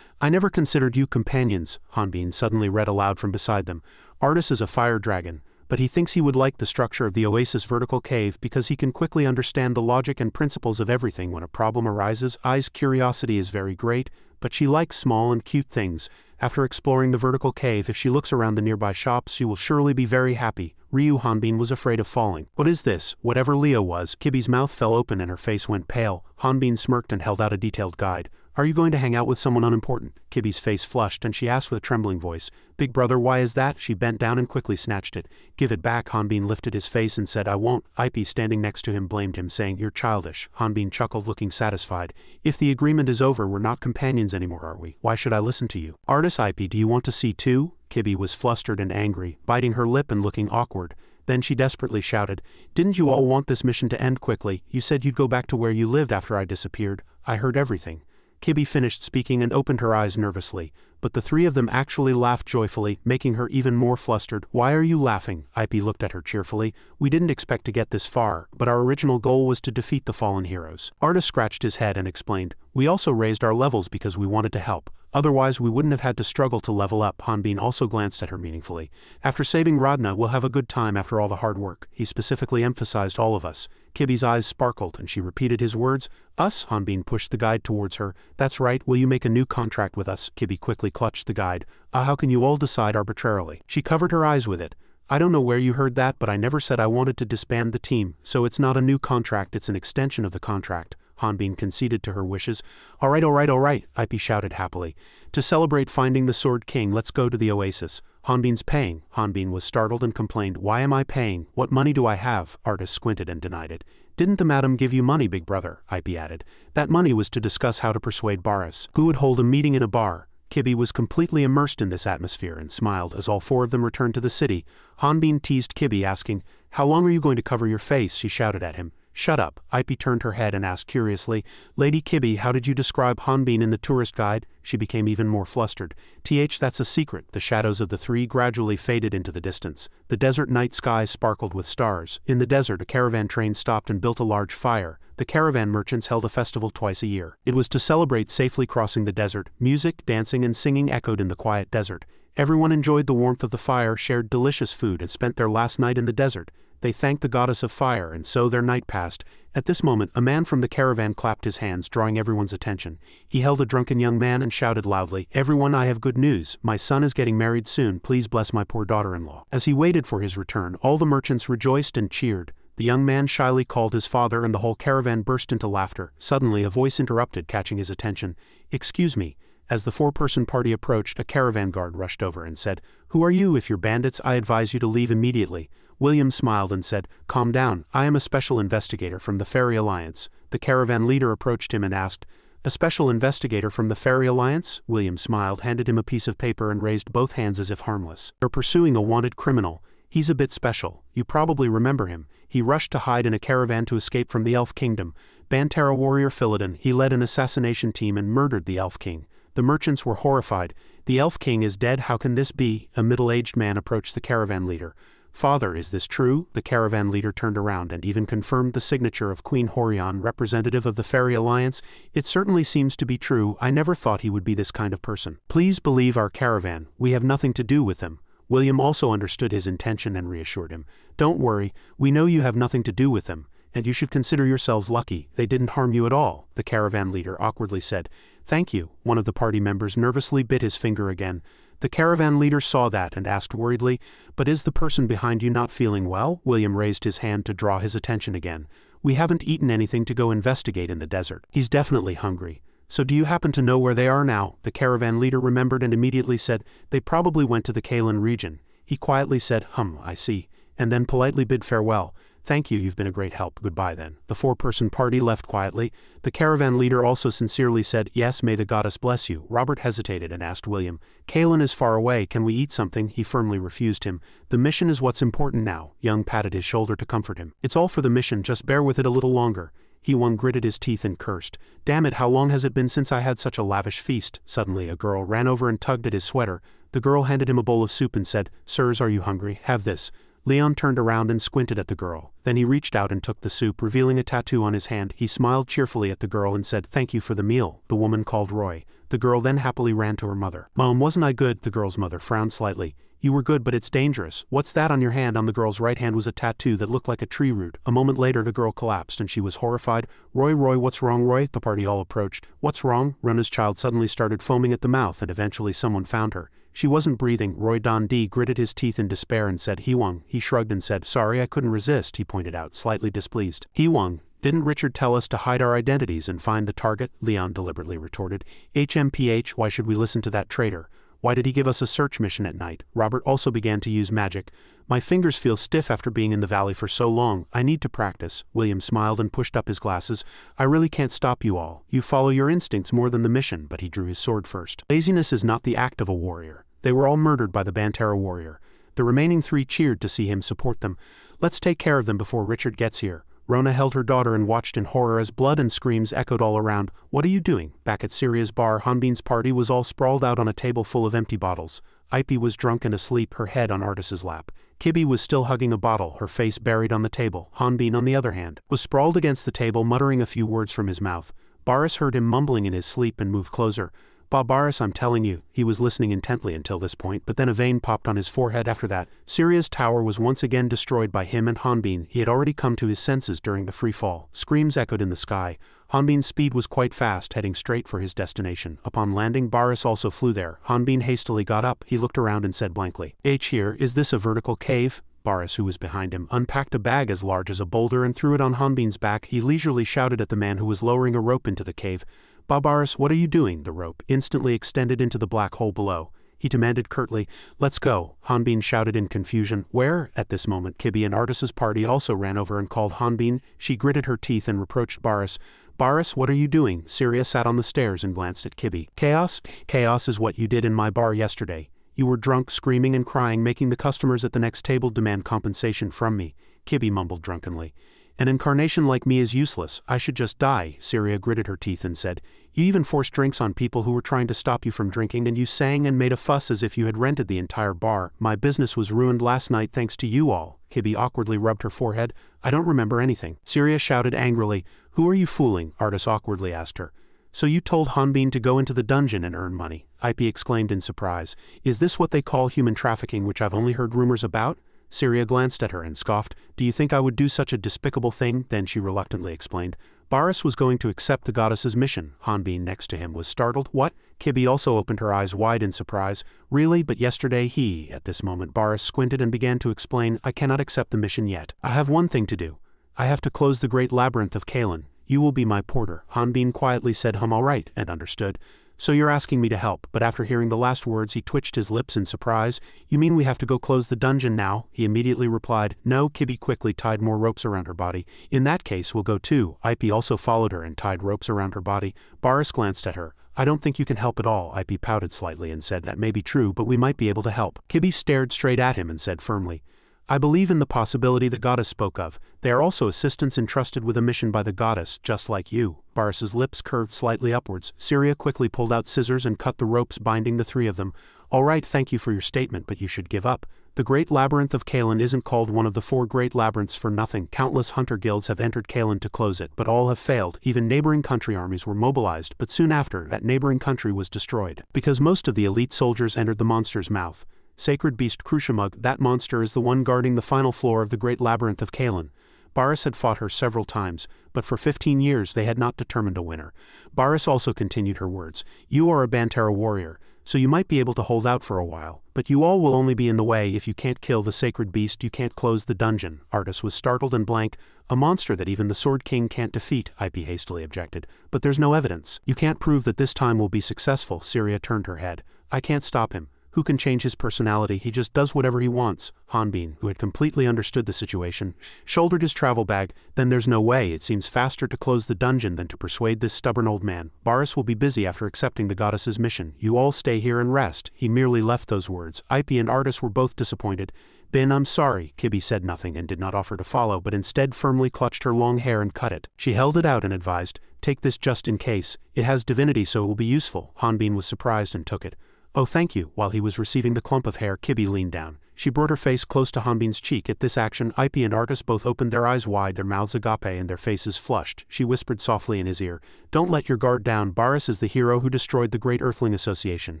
I never considered you companions, Hanbin suddenly read aloud from beside them. Artis is a fire dragon, but he thinks he would like the structure of the oasis vertical cave because he can quickly understand the logic and principles of everything when a problem arises. Ai's curiosity is very great, but she likes small and cute things. After exploring the vertical cave, if she looks around the nearby shops, she will surely be very happy. Ryu Hanbin was afraid of falling. What is this? Whatever Leo was, Kibi's mouth fell open and her face went pale. Hanbin smirked and held out a detailed guide. Are you going to hang out with someone unimportant? Kibi's face flushed and she asked with a trembling voice. Big brother, why is that? She bent down and quickly snatched it. Give it back. Hanbin lifted his face and said, I won't. Ip standing next to him blamed him, saying, You're childish. Hanbin chuckled, looking satisfied. If the agreement is over, we're not companions anymore, are we? Why should I listen to you? Artis, Ip, do you want to see too? Kibi was flustered and angry, biting her lip and looking awkward. Then she desperately shouted, Didn't you all want this mission to end quickly? You said you'd go back to where you lived after I disappeared. I heard everything. Kibi finished speaking and opened her eyes nervously, but the three of them actually laughed joyfully, making her even more flustered. Why are you laughing? Ip looked at her cheerfully. We didn't expect to get this far, but our original goal was to defeat the fallen heroes. Artis scratched his head and explained, We also raised our levels because we wanted to help. Otherwise we wouldn't have had to struggle to level up. Hanbin also glanced at her meaningfully. After saving Radna, we'll have a good time after all the hard work. He specifically emphasized all of us. Kibi's eyes sparkled and she repeated his words. Us? Hanbin pushed the guide towards her. That's right, will you make a new contract with us? Kibi quickly clutched the guide. How can you all decide arbitrarily? She covered her eyes with it. I don't know where you heard that, but I never said I wanted to disband the team, so it's not a new contract, it's an extension of the contract. Hanbin conceded to her wishes. All right, Ip shouted happily. To celebrate finding the Sword King, let's go to the oasis. Hanbin's paying. Hanbin was startled and complained, Why am I paying? What money do I have? Artis squinted and denied it. Didn't the madam give you money, big brother? Ip added. That money was to discuss how to persuade Baris, who would hold a meeting in a bar. Kibi was completely immersed in this atmosphere and smiled as all four of them returned to the city. Hanbin teased Kibi, asking, How long are you going to cover your face? She shouted at him. Shut up. Ip turned her head and asked curiously, Lady Kibi, how did you describe Hanbin in the tourist guide? She became even more flustered. That's a secret. The shadows of the three gradually faded into the distance. The desert night sky sparkled with stars. In the desert, a caravan train stopped and built a large fire. The caravan merchants held a festival twice a year. It was to celebrate safely crossing the desert. Music, dancing, and singing echoed in the quiet desert. Everyone enjoyed the warmth of the fire, shared delicious food, and spent their last night in the desert. They thanked the goddess of fire, and so their night passed. At this moment, a man from the caravan clapped his hands, drawing everyone's attention. He held a drunken young man and shouted loudly, Everyone, I have good news. My son is getting married soon. Please bless my poor daughter-in-law. As he waited for his return, all the merchants rejoiced and cheered. The young man shyly called his father and the whole caravan burst into laughter. Suddenly, a voice interrupted, catching his attention. Excuse me. As the four-person party approached, a caravan guard rushed over and said, Who are you? If you're bandits, I advise you to leave immediately. William smiled and said, Calm down, I am a special investigator from the Fairy Alliance. The caravan leader approached him and asked, A special investigator from the Fairy Alliance? William smiled, handed him a piece of paper and raised both hands as if harmless. They're pursuing a wanted criminal. He's a bit special. You probably remember him. He rushed to hide in a caravan to escape from the Elf Kingdom. Bantara warrior Philodon, he led an assassination team and murdered the Elf King. The merchants were horrified. The Elf King is dead, how can this be? A middle-aged man approached the caravan leader. Father, is this true? The caravan leader turned around and even confirmed the signature of Queen Horion, representative of the Fairy Alliance. It certainly seems to be true. I never thought he would be this kind of person. Please believe our caravan. We have nothing to do with them. William also understood his intention and reassured him. Don't worry, we know you have nothing to do with them, and you should consider yourselves lucky. They didn't harm you at all, the caravan leader awkwardly said. Thank you. One of the party members nervously bit his finger again. The caravan leader saw that and asked worriedly, But is the person behind you not feeling well? William raised his hand to draw his attention again. We haven't eaten anything to go investigate in the desert. He's definitely hungry. So do you happen to know where they are now? The caravan leader remembered and immediately said, They probably went to the Kalen region. He quietly said, I see, and then politely bid farewell. Thank you, you've been a great help. Goodbye then. The four-person party left quietly. The caravan leader also sincerely said, Yes, may the goddess bless you. Robert hesitated and asked William, Kalen is far away, can we eat something? He firmly refused him. The mission is what's important now. Young patted his shoulder to comfort him. It's all for the mission, just bear with it a little longer. He gritted his teeth and cursed. Damn it, how long has it been since I had such a lavish feast? Suddenly a girl ran over and tugged at his sweater. The girl handed him a bowl of soup and said, Sirs, are you hungry? Have this. Leon turned around and squinted at the girl. Then he reached out and took the soup, revealing a tattoo on his hand. He smiled cheerfully at the girl and said, "Thank you for the meal." The woman called Roy. The girl then happily ran to her mother. "Mom, wasn't I good?" The girl's mother frowned slightly. "You were good, but it's dangerous." "What's that on your hand?" On the girl's right hand was a tattoo that looked like a tree root. A moment later the girl collapsed and she was horrified. Roy, what's wrong, Roy?" The party all approached. "What's wrong?" Runa's child suddenly started foaming at the mouth and eventually someone found her. She wasn't breathing. Roy Don-D gritted his teeth in despair and said, "Hee-wong." He shrugged and said, "Sorry, I couldn't resist," he pointed out, slightly displeased. "Hee-wong, didn't Richard tell us to hide our identities and find the target?" Leon deliberately retorted. "HMPH, why should we listen to that traitor? Why did he give us a search mission at night?" Robert also began to use magic. "My fingers feel stiff after being in the valley for so long. I need to practice." William smiled and pushed up his glasses. "I really can't stop you all. You follow your instincts more than the mission," but he drew his sword first. "Laziness is not the act of a warrior." They were all murdered by the Bantera warrior. The remaining three cheered to see him support them. "Let's take care of them before Richard gets here." Rona held her daughter and watched in horror as blood and screams echoed all around. "What are you doing?" Back at Syria's bar, Hanbin's party was all sprawled out on a table full of empty bottles. Ipy was drunk and asleep, her head on Artis's lap. Kibby was still hugging a bottle, her face buried on the table. Hanbin, on the other hand, was sprawled against the table, muttering a few words from his mouth. Baris heard him mumbling in his sleep and moved closer. "Baris, I'm telling you." He was listening intently until this point, but then a vein popped on his forehead after that. Syria's tower was once again destroyed by him and Hanbin. He had already come to his senses during the free fall. Screams echoed in the sky. Hanbin's speed was quite fast, heading straight for his destination. Upon landing, Baris also flew there. Hanbin hastily got up. He looked around and said blankly, "Here, is this a vertical cave?" Baris, who was behind him, unpacked a bag as large as a boulder and threw it on Hanbin's back. He leisurely shouted at the man who was lowering a rope into the cave. "Baris, what are you doing?" The rope instantly extended into the black hole below. He demanded curtly, "Let's go." Hanbin shouted in confusion. "Where?" At this moment, Kibby and Artis's party also ran over and called Hanbin. She gritted her teeth and reproached Baris. "Baris, what are you doing?" Syria sat on the stairs and glanced at Kibby. "Chaos? Chaos is what you did in my bar yesterday. You were drunk, screaming and crying, making the customers at the next table demand compensation from me." Kibby mumbled drunkenly. "An incarnation like me is useless. I should just die." Syria gritted her teeth and said, "You even forced drinks on people who were trying to stop you from drinking, and you sang and made a fuss as if you had rented the entire bar. My business was ruined last night thanks to you all." Kibby awkwardly rubbed her forehead. "I don't remember anything." Syria shouted angrily. "Who are you fooling?" Artis awkwardly asked her. "So you told Hanbin to go into the dungeon and earn money?" Ipy exclaimed in surprise. "Is this what they call human trafficking, which I've only heard rumors about?" Syria glanced at her and scoffed. "Do you think I would do such a despicable thing?" Then she reluctantly explained. Baris was going to accept the goddess's mission. Hanbin next to him was startled. "What?" Kibby also opened her eyes wide in surprise. "Really? But yesterday he..." At this moment Baris squinted and began to explain. "I cannot accept the mission yet. I have one thing to do. I have to close the great labyrinth of Kalen. You will be my porter." Hanbin quietly said all right, and understood. "So you're asking me to help," but after hearing the last words he twitched his lips in surprise. "You mean we have to go close the dungeon now?" He immediately replied, "No." Kibby quickly tied more ropes around her body. "In that case we'll go too." Ipy also followed her and tied ropes around her body. Baris glanced at her. "I don't think you can help at all." Ipy pouted slightly and said, "That may be true, but we might be able to help." Kibby stared straight at him and said firmly, "I believe in the possibility the goddess spoke of. They are also assistants entrusted with a mission by the goddess, just like you." Baris's lips curved slightly upwards. Syria quickly pulled out scissors and cut the ropes binding the three of them. "All right, thank you for your statement, but you should give up. The Great Labyrinth of Kalen isn't called one of the 4 Great Labyrinths for nothing. Countless hunter guilds have entered Kalen to close it, but all have failed. Even neighboring country armies were mobilized, but soon after, that neighboring country was destroyed. Because most of the elite soldiers entered the monster's mouth. Sacred beast Krushamug, that monster is the one guarding the final floor of the Great Labyrinth of Kalen. Baris had fought her several times, but for 15 years they had not determined a winner." Baris also continued her words. "You are a Bantera warrior, so you might be able to hold out for a while, but you all will only be in the way. If you can't kill the sacred beast, you can't close the dungeon." Artis was startled and blank. "A monster that even the Sword King can't defeat," Ipy hastily objected. "But there's no evidence. You can't prove that this time will be successful." Syria turned her head. "I can't stop him. Who can change his personality? He just does whatever he wants." Hanbin, who had completely understood the situation, shouldered his travel bag. "Then there's no way. It seems faster to close the dungeon than to persuade this stubborn old man. Baris will be busy after accepting the goddess's mission. You all stay here and rest." He merely left those words. Ipy and Artis were both disappointed. "Ben, I'm sorry." Kibby said nothing and did not offer to follow, but instead firmly clutched her long hair and cut it. She held it out and advised, "Take this just in case. It has divinity, so it will be useful." Hanbin was surprised and took it. "Oh, thank you." While he was receiving the clump of hair, Kibby leaned down. She brought her face close to Hanbin's cheek. At this action, Ip and Artis both opened their eyes wide, their mouths agape and their faces flushed. She whispered softly in his ear, "Don't let your guard down. Baris is the hero who destroyed the Great Earthling Association.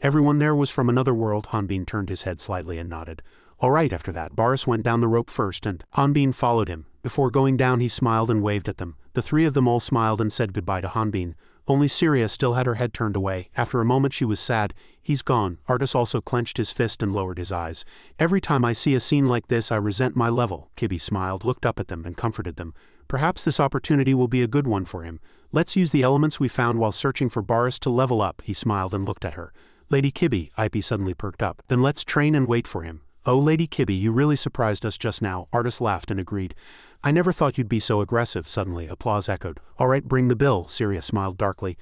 Everyone there was from another world." Hanbin turned his head slightly and nodded. "All right." After that, Baris went down the rope first and Hanbin followed him. Before going down, he smiled and waved at them. The three of them all smiled and said goodbye to Hanbin. Only Syria still had her head turned away. After a moment she was sad. "He's gone." Artis also clenched his fist and lowered his eyes. "Every time I see a scene like this I resent my level." Kibbe smiled, looked up at them and comforted them. "Perhaps this opportunity will be a good one for him. Let's use the elements we found while searching for Baris to level up." He smiled and looked at her. "Lady Kibbe," Ip suddenly perked up. "Then let's train and wait for him." "Oh, Lady Kibbe, you really surprised us just now." Artis laughed and agreed. "I never thought you'd be so aggressive." Suddenly, applause echoed. "All right, bring the bill." Syria smiled darkly.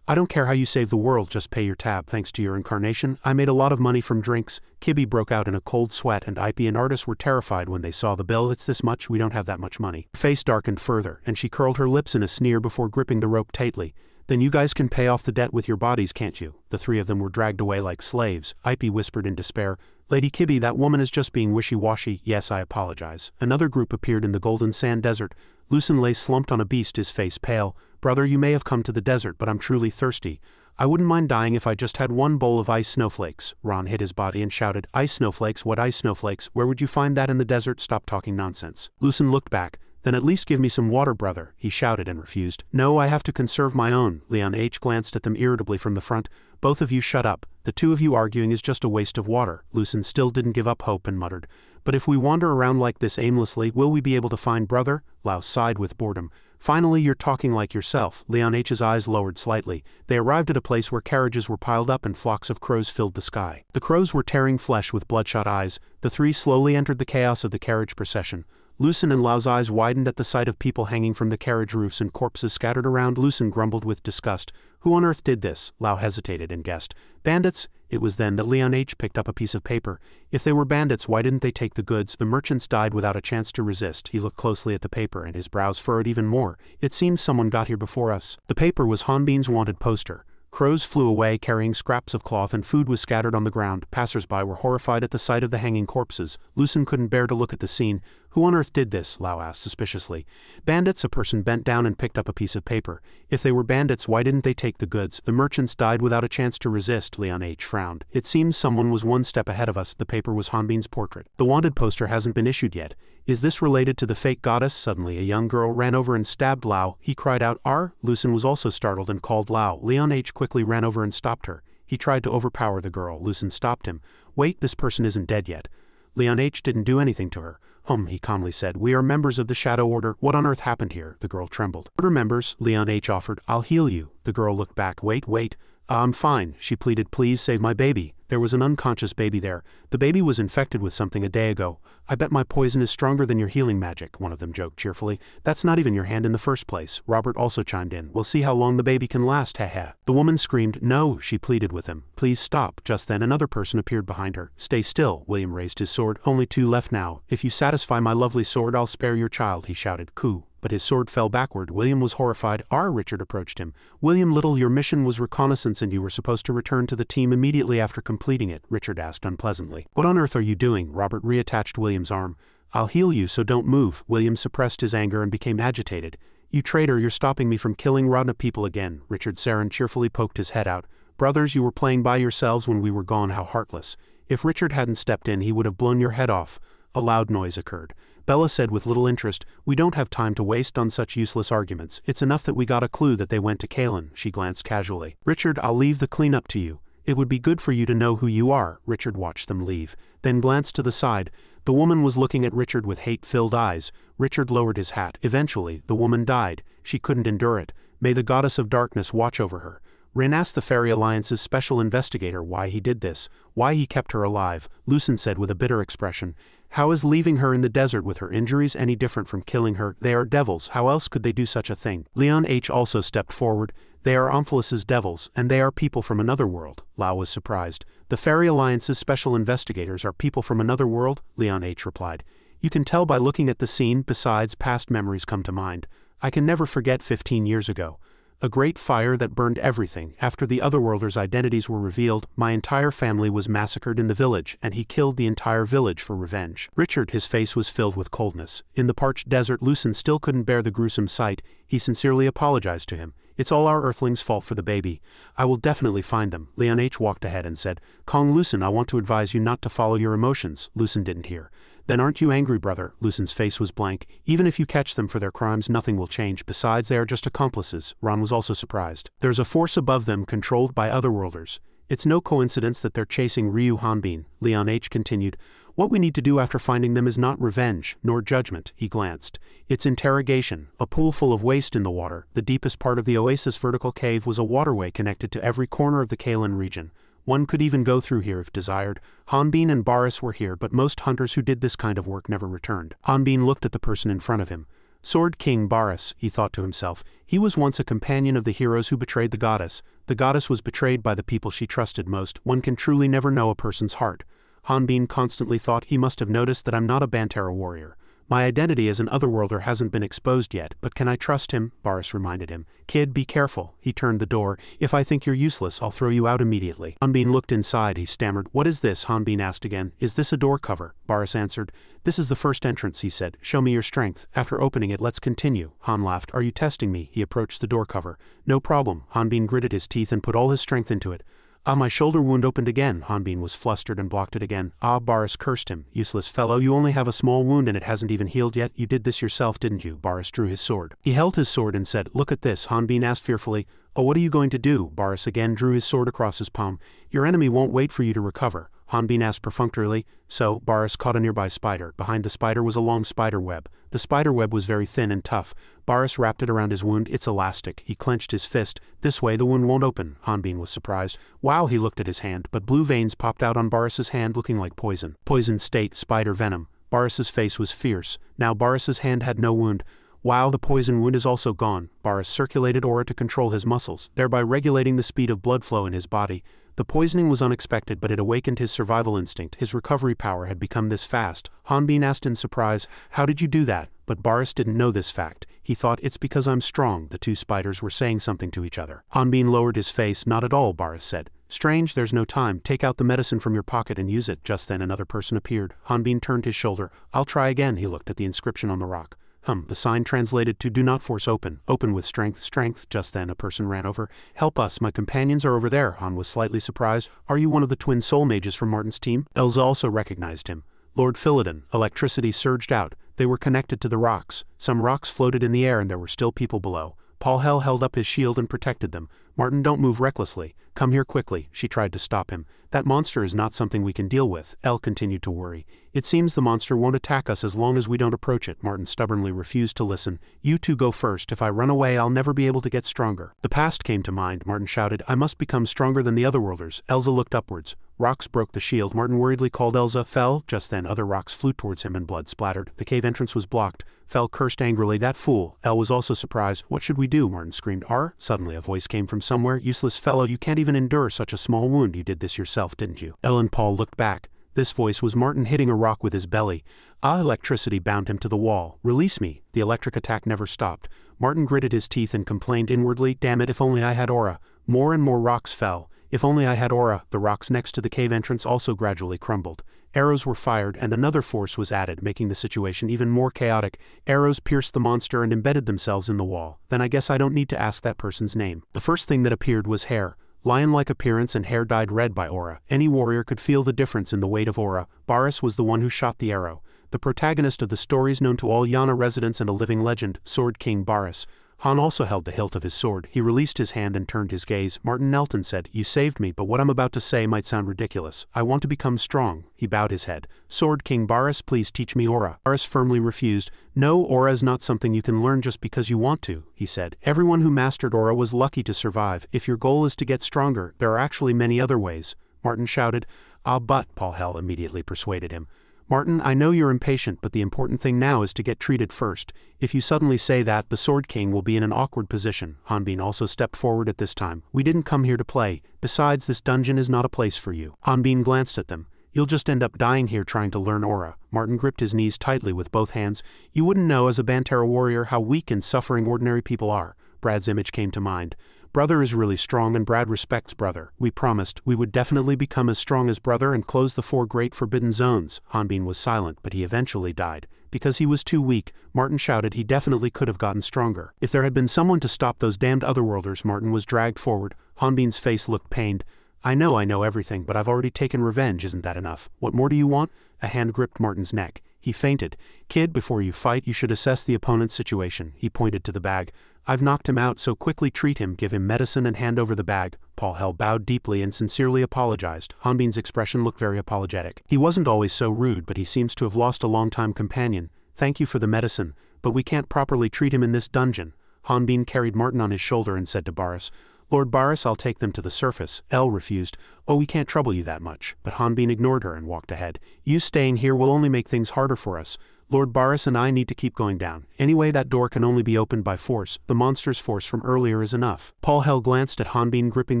"I don't care how you save the world, just pay your tab. Thanks to your incarnation, I made a lot of money from drinks." Kibbe broke out in a cold sweat and Ip and Artis were terrified when they saw the bill. "It's this much? We don't have that much money." Her face darkened further, and she curled her lips in a sneer before gripping the rope tightly. "Then you guys can pay off the debt with your bodies, can't you?" The three of them were dragged away like slaves. Ip whispered in despair, "Lady Kibbe, that woman is just being wishy-washy." "Yes, I apologize." Another group appeared in the golden sand desert. Lucen lay slumped on a beast, his face pale. "Brother, you may have come to the desert, but I'm truly thirsty. I wouldn't mind dying if I just had one bowl of ice snowflakes." Ron hit his body and shouted, "Ice snowflakes? What ice snowflakes? Where would you find that in the desert? Stop talking nonsense." Lucen looked back. "Then at least give me some water, brother," he shouted and refused. "No, I have to conserve my own." Leon H. glanced at them irritably from the front. "Both of you shut up. The two of you arguing is just a waste of water." Lucen still didn't give up hope and muttered, "But if we wander around like this aimlessly, will we be able to find brother?" Lao sighed with boredom. "Finally, you're talking like yourself." Leon H.'s eyes lowered slightly. They arrived at a place where carriages were piled up and flocks of crows filled the sky. The crows were tearing flesh with bloodshot eyes. The three slowly entered the chaos of the carriage procession. Lucen and Lao's eyes widened at the sight of people hanging from the carriage roofs and corpses scattered around. Lucen grumbled with disgust. "Who on earth did this?" Lao hesitated and guessed. "Bandits?" It was then that Leon H. picked up a piece of paper. "If they were bandits, why didn't they take the goods?" The merchants died without a chance to resist. He looked closely at the paper and his brows furrowed even more. "It seems someone got here before us." The paper was Hanbin's wanted poster. Crows flew away carrying scraps of cloth and food was scattered on the ground. Passers-by were horrified at the sight of the hanging corpses. Lucen couldn't bear to look at the scene. "Who on earth did this?" Lao asked suspiciously. "Bandits." A person bent down and picked up a piece of paper. "If they were bandits, why didn't they take the goods?" "The merchants died without a chance to resist." Leon H. frowned. "It seems someone was one step ahead of us." The paper was Hanbin's portrait. "The wanted poster hasn't been issued yet. Is this related to the fake goddess?" Suddenly a young girl ran over and stabbed Lao. He cried out, "R!" Lucen was also startled and called Lao. Leon H. quickly ran over and stopped her. He tried to overpower the girl. Lucen stopped him. "Wait, this person isn't dead yet." Leon H. didn't do anything to her. He calmly said, "We are members of the Shadow Order. What on earth happened here?" The girl trembled. "Order members," Leon H. offered. "I'll heal you." The girl looked back. Wait. I'm fine," she pleaded. "Please save my baby." There was an unconscious baby there. "The baby was infected with something a day ago." "I bet my poison is stronger than your healing magic," one of them joked cheerfully. "That's not even your hand in the first place." Robert also chimed in. "We'll see how long the baby can last, heh." The woman screamed, "No," she pleaded with him. "Please stop." Just then another person appeared behind her. "Stay still." William raised his sword. "Only two left now. If you satisfy my lovely sword, I'll spare your child," he shouted. "Coo." But his sword fell backward. William was horrified. Richard approached him. "William Little, your mission was reconnaissance and you were supposed to return to the team immediately after completing it," Richard asked unpleasantly. "What on earth are you doing?" Robert reattached William's arm. "I'll heal you, so don't move." William suppressed his anger and became agitated. "You traitor, you're stopping me from killing Rodna people again." Richard Sarin cheerfully poked his head out. "Brothers, you were playing by yourselves when we were gone. How heartless. If Richard hadn't stepped in, he would have blown your head off." A loud noise occurred. Bella said with little interest, "We don't have time to waste on such useless arguments. It's enough that we got a clue that they went to Kalen." She glanced casually. "Richard, I'll leave the cleanup to you. It would be good for you to know who you are." Richard watched them leave, then glanced to the side. The woman was looking at Richard with hate-filled eyes. Richard lowered his hat. Eventually, the woman died. She couldn't endure it. May the goddess of darkness watch over her. Rin asked the Fairy Alliance's special investigator why he did this, why he kept her alive. Lucen said with a bitter expression, "How is leaving her in the desert with her injuries any different from killing her? They are devils. How else could they do such a thing?" Leon H. also stepped forward. "They are Omphalus's devils, and they are people from another world." Lao was surprised. "The Fairy Alliance's special investigators are people from another world?" Leon H. replied. "You can tell by looking at the scene. Besides, past memories come to mind. I can never forget 15 years ago. A great fire that burned everything. After the otherworlders' identities were revealed, my entire family was massacred in the village, and he killed the entire village for revenge. Richard, his face was filled with coldness. In the parched desert, Lucen still couldn't bear the gruesome sight. He sincerely apologized to him. It's all our Earthlings' fault for the baby. I will definitely find them. Leon H. walked ahead and said, Kong Lucen, I want to advise you not to follow your emotions. Lucen didn't hear. Then aren't you angry, brother? Lucen's face was blank. Even if you catch them for their crimes, nothing will change. Besides, they are just accomplices. Ron was also surprised. There's a force above them controlled by otherworlders. It's no coincidence that they're chasing Ryu Hanbin. Leon H. continued. What we need to do after finding them is not revenge, nor judgment. He glanced. It's interrogation. A pool full of waste in the water. The deepest part of the oasis vertical cave was a waterway connected to every corner of the Kalen region. One could even go through here if desired. Hanbin and Baris were here, but most hunters who did this kind of work never returned. Hanbin looked at the person in front of him. Sword King Baris, he thought to himself. He was once a companion of the heroes who betrayed the goddess. The goddess was betrayed by the people she trusted most. One can truly never know a person's heart. Hanbin constantly thought, he must have noticed that I'm not a Bantara warrior. My identity as an otherworlder hasn't been exposed yet, but can I trust him? Baris reminded him. Kid, be careful. He turned the door. If I think you're useless, I'll throw you out immediately. Hanbin looked inside. He stammered. What is this? Hanbin asked again. Is this a door cover? Baris answered. This is the first entrance, he said. Show me your strength. After opening it, let's continue. Han laughed. Are you testing me? He approached the door cover. No problem. Hanbin gritted his teeth and put all his strength into it. My shoulder wound opened again. Hanbin was flustered and blocked it again. Baris cursed him. Useless fellow, you only have a small wound and it hasn't even healed yet. You did this yourself, didn't you? Baris drew his sword. He held his sword and said, Look at this. Hanbin asked fearfully. Oh, what are you going to do? Baris again drew his sword across his palm. Your enemy won't wait for you to recover. Hanbin asked perfunctorily. So, Baris caught a nearby spider. Behind the spider was a long spider web. The spider web was very thin and tough. Baris wrapped it around his wound. It's elastic. He clenched his fist. This way the wound won't open. Hanbin was surprised. Wow, he looked at his hand, but blue veins popped out on Baris's hand looking like poison. Poison state, spider venom. Baris's face was fierce. Now Baris's hand had no wound. Wow, the poison wound is also gone. Baris circulated aura to control his muscles, thereby regulating the speed of blood flow in his body. The poisoning was unexpected, but it awakened his survival instinct. His recovery power had become this fast. Hanbin asked in surprise, How did you do that? But Baris didn't know this fact. He thought, It's because I'm strong. The two spiders were saying something to each other. Hanbin lowered his face. Not at all, Baris said. Strange, there's no time. Take out the medicine from your pocket and use it. Just then another person appeared. Hanbin turned his shoulder. I'll try again. He looked at the inscription on the rock. The sign translated to do not force open. Open with strength, strength. Just then a person ran over. Help us, my companions are over there. Han was slightly surprised. Are you one of the twin soul mages from Martin's team? Elza also recognized him. Lord Philodon. Electricity surged out. They were connected to the rocks. Some rocks floated in the air and there were still people below. Paul Hell held up his shield and protected them. Martin, don't move recklessly. Come here quickly. She tried to stop him. That monster is not something we can deal with. Elle continued to worry. It seems the monster won't attack us as long as we don't approach it. Martin stubbornly refused to listen. You two go first. If I run away, I'll never be able to get stronger. The past came to mind. Martin shouted, I must become stronger than the otherworlders. Elza looked upwards. Rocks broke the shield. Martin worriedly called Elza. Fell. Just then other rocks flew towards him and blood splattered. The cave entrance was blocked. Fell cursed angrily. That fool. Elle was also surprised. What should we do? Martin screamed. Suddenly a voice came from somewhere. Useless fellow, you can't even endure such a small wound. You did this yourself, didn't you? Elle and Paul looked back. This voice was Martin hitting a rock with his belly. Electricity bound him to the wall. Release me. The electric attack never stopped. Martin gritted his teeth and complained inwardly, damn it, if only I had aura. More and more rocks fell. If only I had aura. The rocks next to the cave entrance also gradually crumbled. Arrows were fired and another force was added, making the situation even more chaotic. Arrows pierced the monster and embedded themselves in the wall. Then I guess I don't need to ask that person's name. The first thing that appeared was hair. Lion-like appearance and hair dyed red by aura. Any warrior could feel the difference in the weight of aura. Baris was the one who shot the arrow. The protagonist of the stories known to all Yana residents and a living legend, Sword King Baris. Han also held the hilt of his sword. He released his hand and turned his gaze. Martin knelt and said, You saved me, but what I'm about to say might sound ridiculous. I want to become strong. He bowed his head. Sword King Baris, please teach me aura. Baris firmly refused. No, aura is not something you can learn just because you want to, he said. Everyone who mastered aura was lucky to survive. If your goal is to get stronger, there are actually many other ways. Martin shouted. But, Paul Hell immediately persuaded him. Martin, I know you're impatient, but the important thing now is to get treated first. If you suddenly say that, the Sword King will be in an awkward position. Hanbin also stepped forward at this time. We didn't come here to play. Besides, this dungeon is not a place for you. Hanbin glanced at them. You'll just end up dying here trying to learn aura. Martin gripped his knees tightly with both hands. You wouldn't know as a Bantara warrior how weak and suffering ordinary people are. Brad's image came to mind. Brother is really strong and Brad respects brother. We promised we would definitely become as strong as brother and close the 4 great forbidden zones. Hanbin was silent, but he eventually died. Because he was too weak, Martin shouted he definitely could have gotten stronger. If there had been someone to stop those damned otherworlders. Martin was dragged forward. Hanbin's face looked pained. I know everything, but I've already taken revenge, isn't that enough? What more do you want? A hand gripped Martin's neck. He fainted. Kid, before you fight, you should assess the opponent's situation. He pointed to the bag. I've knocked him out, so quickly treat him, give him medicine and hand over the bag. Paul Hell bowed deeply and sincerely apologized. Hanbin's expression looked very apologetic. He wasn't always so rude, but he seems to have lost a long-time companion. Thank you for the medicine, but we can't properly treat him in this dungeon. Hanbin carried Martin on his shoulder and said to Baris, Lord Baris, I'll take them to the surface. El refused. Oh, we can't trouble you that much. But Hanbin ignored her and walked ahead. You staying here will only make things harder for us. Lord Baris and I need to keep going down. Anyway, that door can only be opened by force. The monster's force from earlier is enough. Paul Hell glanced at Hanbin gripping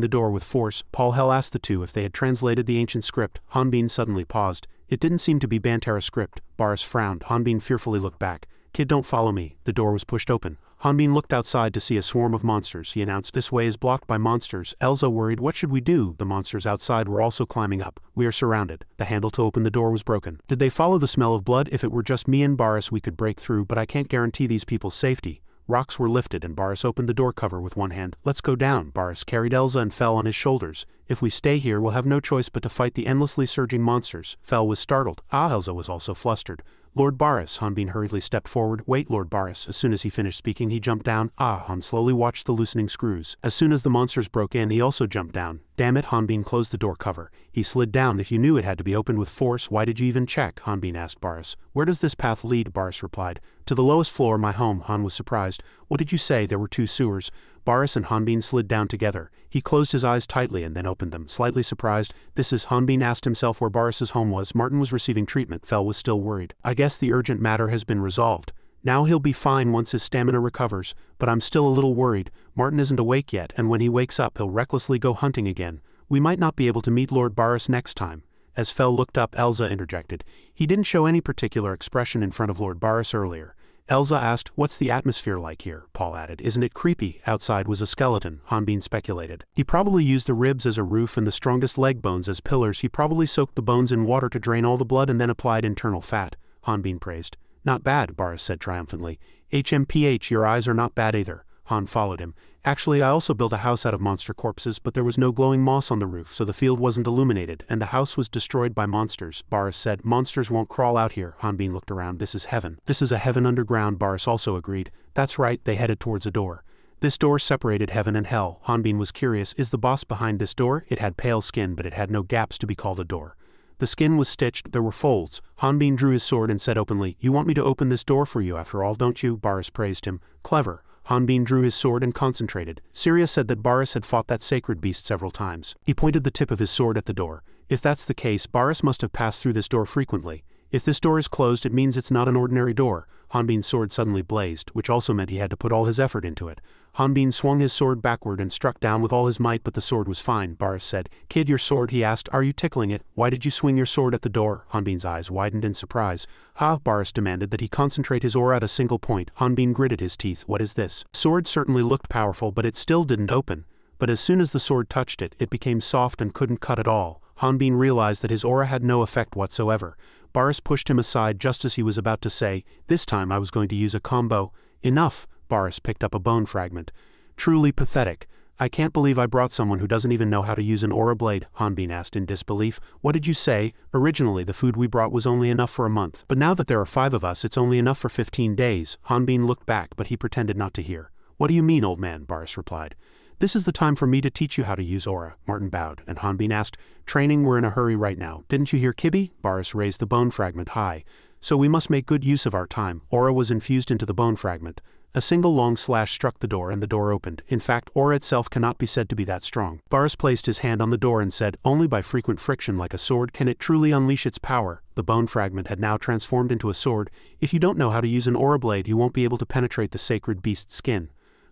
the door with force. Paul Hell asked the two if they had translated the ancient script. Hanbin suddenly paused. It didn't seem to be Bantara script. Baris frowned. Hanbin fearfully looked back. Kid, don't follow me. The door was pushed open. Hanbin looked outside to see a swarm of monsters. He announced, This way is blocked by monsters. Elsa worried, What should we do? The monsters outside were also climbing up. We are surrounded. The handle to open the door was broken. Did they follow the smell of blood? If it were just me and Baris we could break through, but I can't guarantee these people's safety. Rocks were lifted and Baris opened the door cover with one hand. Let's go down. Baris carried Elsa and Fel on his shoulders. If we stay here we'll have no choice but to fight the endlessly surging monsters. Fel was startled. Elsa was also flustered. Lord Baris, Hanbin hurriedly stepped forward. Wait, Lord Baris. As soon as he finished speaking he jumped down. Han slowly watched the loosening screws. As soon as the monsters broke in he also jumped down. Damn it, Hanbin closed the door cover. He slid down. If you knew it had to be opened with force, why did you even check? Hanbin asked Baris. Where does this path lead? Baris replied. To the lowest floor, my home. Han was surprised. What did you say? There were 2 sewers. Baris and Hanbin slid down together. He closed his eyes tightly and then opened them. Slightly surprised, Hanbin asked himself where Baris's home was. Martin was receiving treatment. Fel was still worried. I guess the urgent matter has been resolved. Now he'll be fine once his stamina recovers, but I'm still a little worried. Martin isn't awake yet, and when he wakes up he'll recklessly go hunting again. We might not be able to meet Lord Baris next time. As Fel looked up, Elsa interjected. He didn't show any particular expression in front of Lord Baris earlier. Elsa asked, What's the atmosphere like here? Paul added, Isn't it creepy? Outside was a skeleton, Hanbin speculated. He probably used the ribs as a roof and the strongest leg bones as pillars. He probably soaked the bones in water to drain all the blood and then applied internal fat, Hanbin praised. Not bad, Baris said triumphantly. HMPH, your eyes are not bad either. Han followed him. Actually, I also built a house out of monster corpses, but there was no glowing moss on the roof, so the field wasn't illuminated, and the house was destroyed by monsters. Baris said, Monsters won't crawl out here. Hanbin looked around. This is heaven. This is a heaven underground, Baris also agreed. That's right, they headed towards a door. This door separated heaven and hell. Hanbin was curious, is the boss behind this door? It had pale skin, but it had no gaps to be called a door. The skin was stitched, there were folds. Hanbin drew his sword and said openly, You want me to open this door for you after all, don't you? Baris praised him. Clever. Hanbin drew his sword and concentrated. Syria said that Baris had fought that sacred beast several times. He pointed the tip of his sword at the door. If that's the case, Baris must have passed through this door frequently. If this door is closed, it means it's not an ordinary door. Hanbin's sword suddenly blazed, which also meant he had to put all his effort into it. Hanbin swung his sword backward and struck down with all his might, but the sword was fine. Baris said, Kid, your sword, he asked. Are you tickling it? Why did you swing your sword at the door? Hanbin's eyes widened in surprise. Baris demanded that he concentrate his aura at a single point. Hanbin gritted his teeth. What is this? Sword certainly looked powerful, but it still didn't open. But as soon as the sword touched it, it became soft and couldn't cut at all. Hanbin realized that his aura had no effect whatsoever. Baris pushed him aside just as he was about to say, This time I was going to use a combo. Enough. Baris picked up a bone fragment. Truly pathetic. I can't believe I brought someone who doesn't even know how to use an aura blade, Hanbin asked in disbelief. What did you say? Originally the food we brought was only enough for a month, but now that there are 5 of us it's only enough for 15 days. Hanbin looked back, but he pretended not to hear. What do you mean, old man? Baris replied. This is the time for me to teach you how to use aura. Martin bowed, and Hanbin asked, Training, we're in a hurry right now. Didn't you hear Kibby? Baris raised the bone fragment high. So we must make good use of our time. Aura was infused into the bone fragment. A single long slash struck the door and the door opened. In fact, aura itself cannot be said to be that strong. Baris placed his hand on the door and said, Only by frequent friction like a sword can it truly unleash its power. The bone fragment had now transformed into a sword. If you don't know how to use an aura blade, you won't be able to penetrate the sacred beast's skin.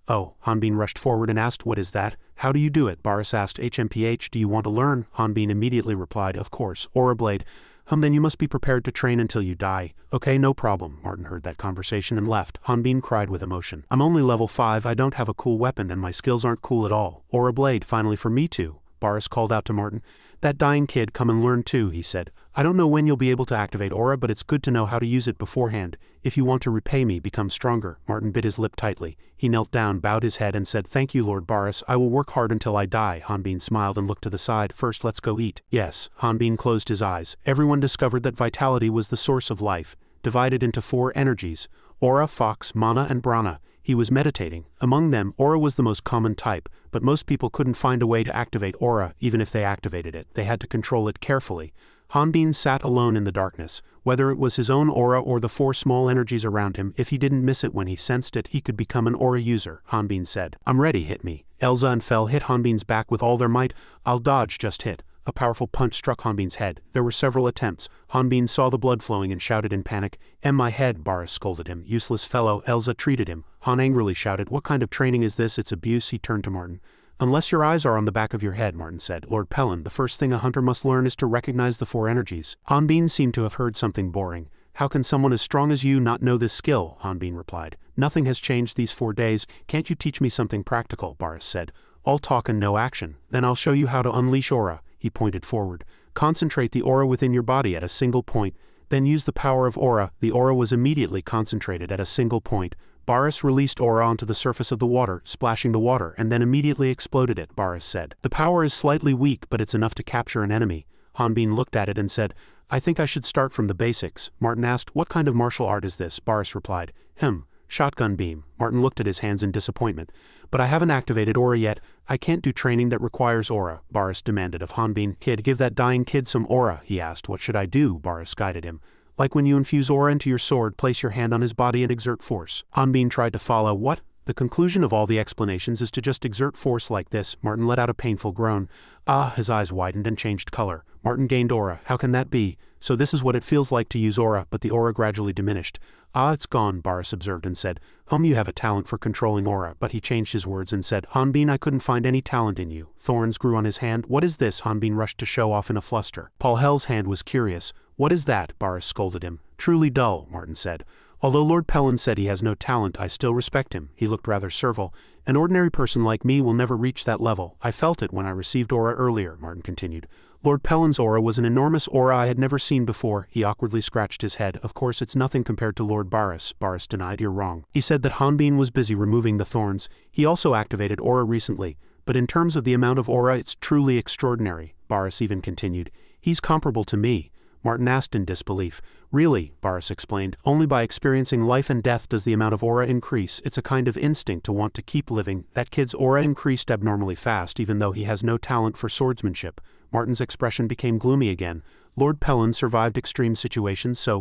Oh, Hanbin rushed forward and asked, What is that? How do you do it? Baris asked, HMPH, do you want to learn? Hanbin immediately replied, Of course, aura blade. Then you must be prepared to train until you die. Okay, no problem. Martin heard that conversation and left. Hanbin cried with emotion. I'm only level 5, I don't have a cool weapon and my skills aren't cool at all. Or a blade, finally for me too. Boris called out to Martin. That dying kid, come and learn too, he said. I don't know when you'll be able to activate aura, but it's good to know how to use it beforehand. If you want to repay me, become stronger. Martin bit his lip tightly. He knelt down, bowed his head and said, Thank you, Lord Boris. I will work hard until I die. Hanbin smiled and looked to the side. First, let's go eat. Yes. Hanbin closed his eyes. Everyone discovered that vitality was the source of life, divided into 4 energies: aura, fox, mana and prana. He was meditating. Among them, aura was the most common type, but most people couldn't find a way to activate aura. Even if they activated it, they had to control it carefully. Hanbin sat alone in the darkness. Whether it was his own aura or the 4 small energies around him, if he didn't miss it when he sensed it, he could become an aura user. Hanbin said, I'm ready, hit me. Elsa and Fel hit Hanbin's back with all their might. I'll dodge, just hit. A powerful punch struck Hanbin's head. There were several attempts. Hanbin saw the blood flowing and shouted in panic. My head, Boris scolded him. Useless fellow. Elsa treated him. Han angrily shouted, What kind of training is this? It's abuse. He turned to Martin. Unless your eyes are on the back of your head, Martin said. Lord Pelin, the first thing a hunter must learn is to recognize the 4 energies. Hanbin seemed to have heard something boring. How can someone as strong as you not know this skill? Hanbin replied. Nothing has changed these 4 days. Can't you teach me something practical? Boris said. All talk and no action. Then I'll show you how to unleash aura. He pointed forward. Concentrate the aura within your body at a single point. Then use the power of aura. The aura was immediately concentrated at a single point. Boris released aura onto the surface of the water, splashing the water, and then immediately exploded it, Boris said. The power is slightly weak, but it's enough to capture an enemy. Hanbin looked at it and said, I think I should start from the basics. Martin asked, What kind of martial art is this? Boris replied, Shotgun beam. Martin looked at his hands in disappointment. But I haven't activated aura yet. I can't do training that requires aura, Boris demanded of Hanbin. Kid, give that dying kid some aura, he asked. What should I do? Boris guided him. Like when you infuse aura into your sword, place your hand on his body and exert force. Hanbin tried to follow. What? The conclusion of all the explanations is to just exert force like this. Martin let out a painful groan. His eyes widened and changed color. Martin gained aura. How can that be? So this is what it feels like to use aura, but the aura gradually diminished. It's gone, Boris observed and said. You have a talent for controlling aura, but he changed his words and said, Hanbin, I couldn't find any talent in you. Thorns grew on his hand. What is this? Hanbin rushed to show off in a fluster. Paul Hell's hand was curious. What is that? Boris scolded him. Truly dull, Martin said. Although Lord Pelin said he has no talent, I still respect him. He looked rather servile. An ordinary person like me will never reach that level. I felt it when I received aura earlier, Martin continued. Lord Pelin's aura was an enormous aura I had never seen before. He awkwardly scratched his head. Of course it's nothing compared to Lord Boris. Boris denied. You're wrong. He said that Hanbin was busy removing the thorns. He also activated aura recently. But in terms of the amount of aura, it's truly extraordinary. Boris even continued. He's comparable to me. Martin asked in disbelief. Really, Boris explained, only by experiencing life and death does the amount of aura increase. It's a kind of instinct to want to keep living. That kid's aura increased abnormally fast even though he has no talent for swordsmanship. Martin's expression became gloomy again. Lord Pelin survived extreme situations, so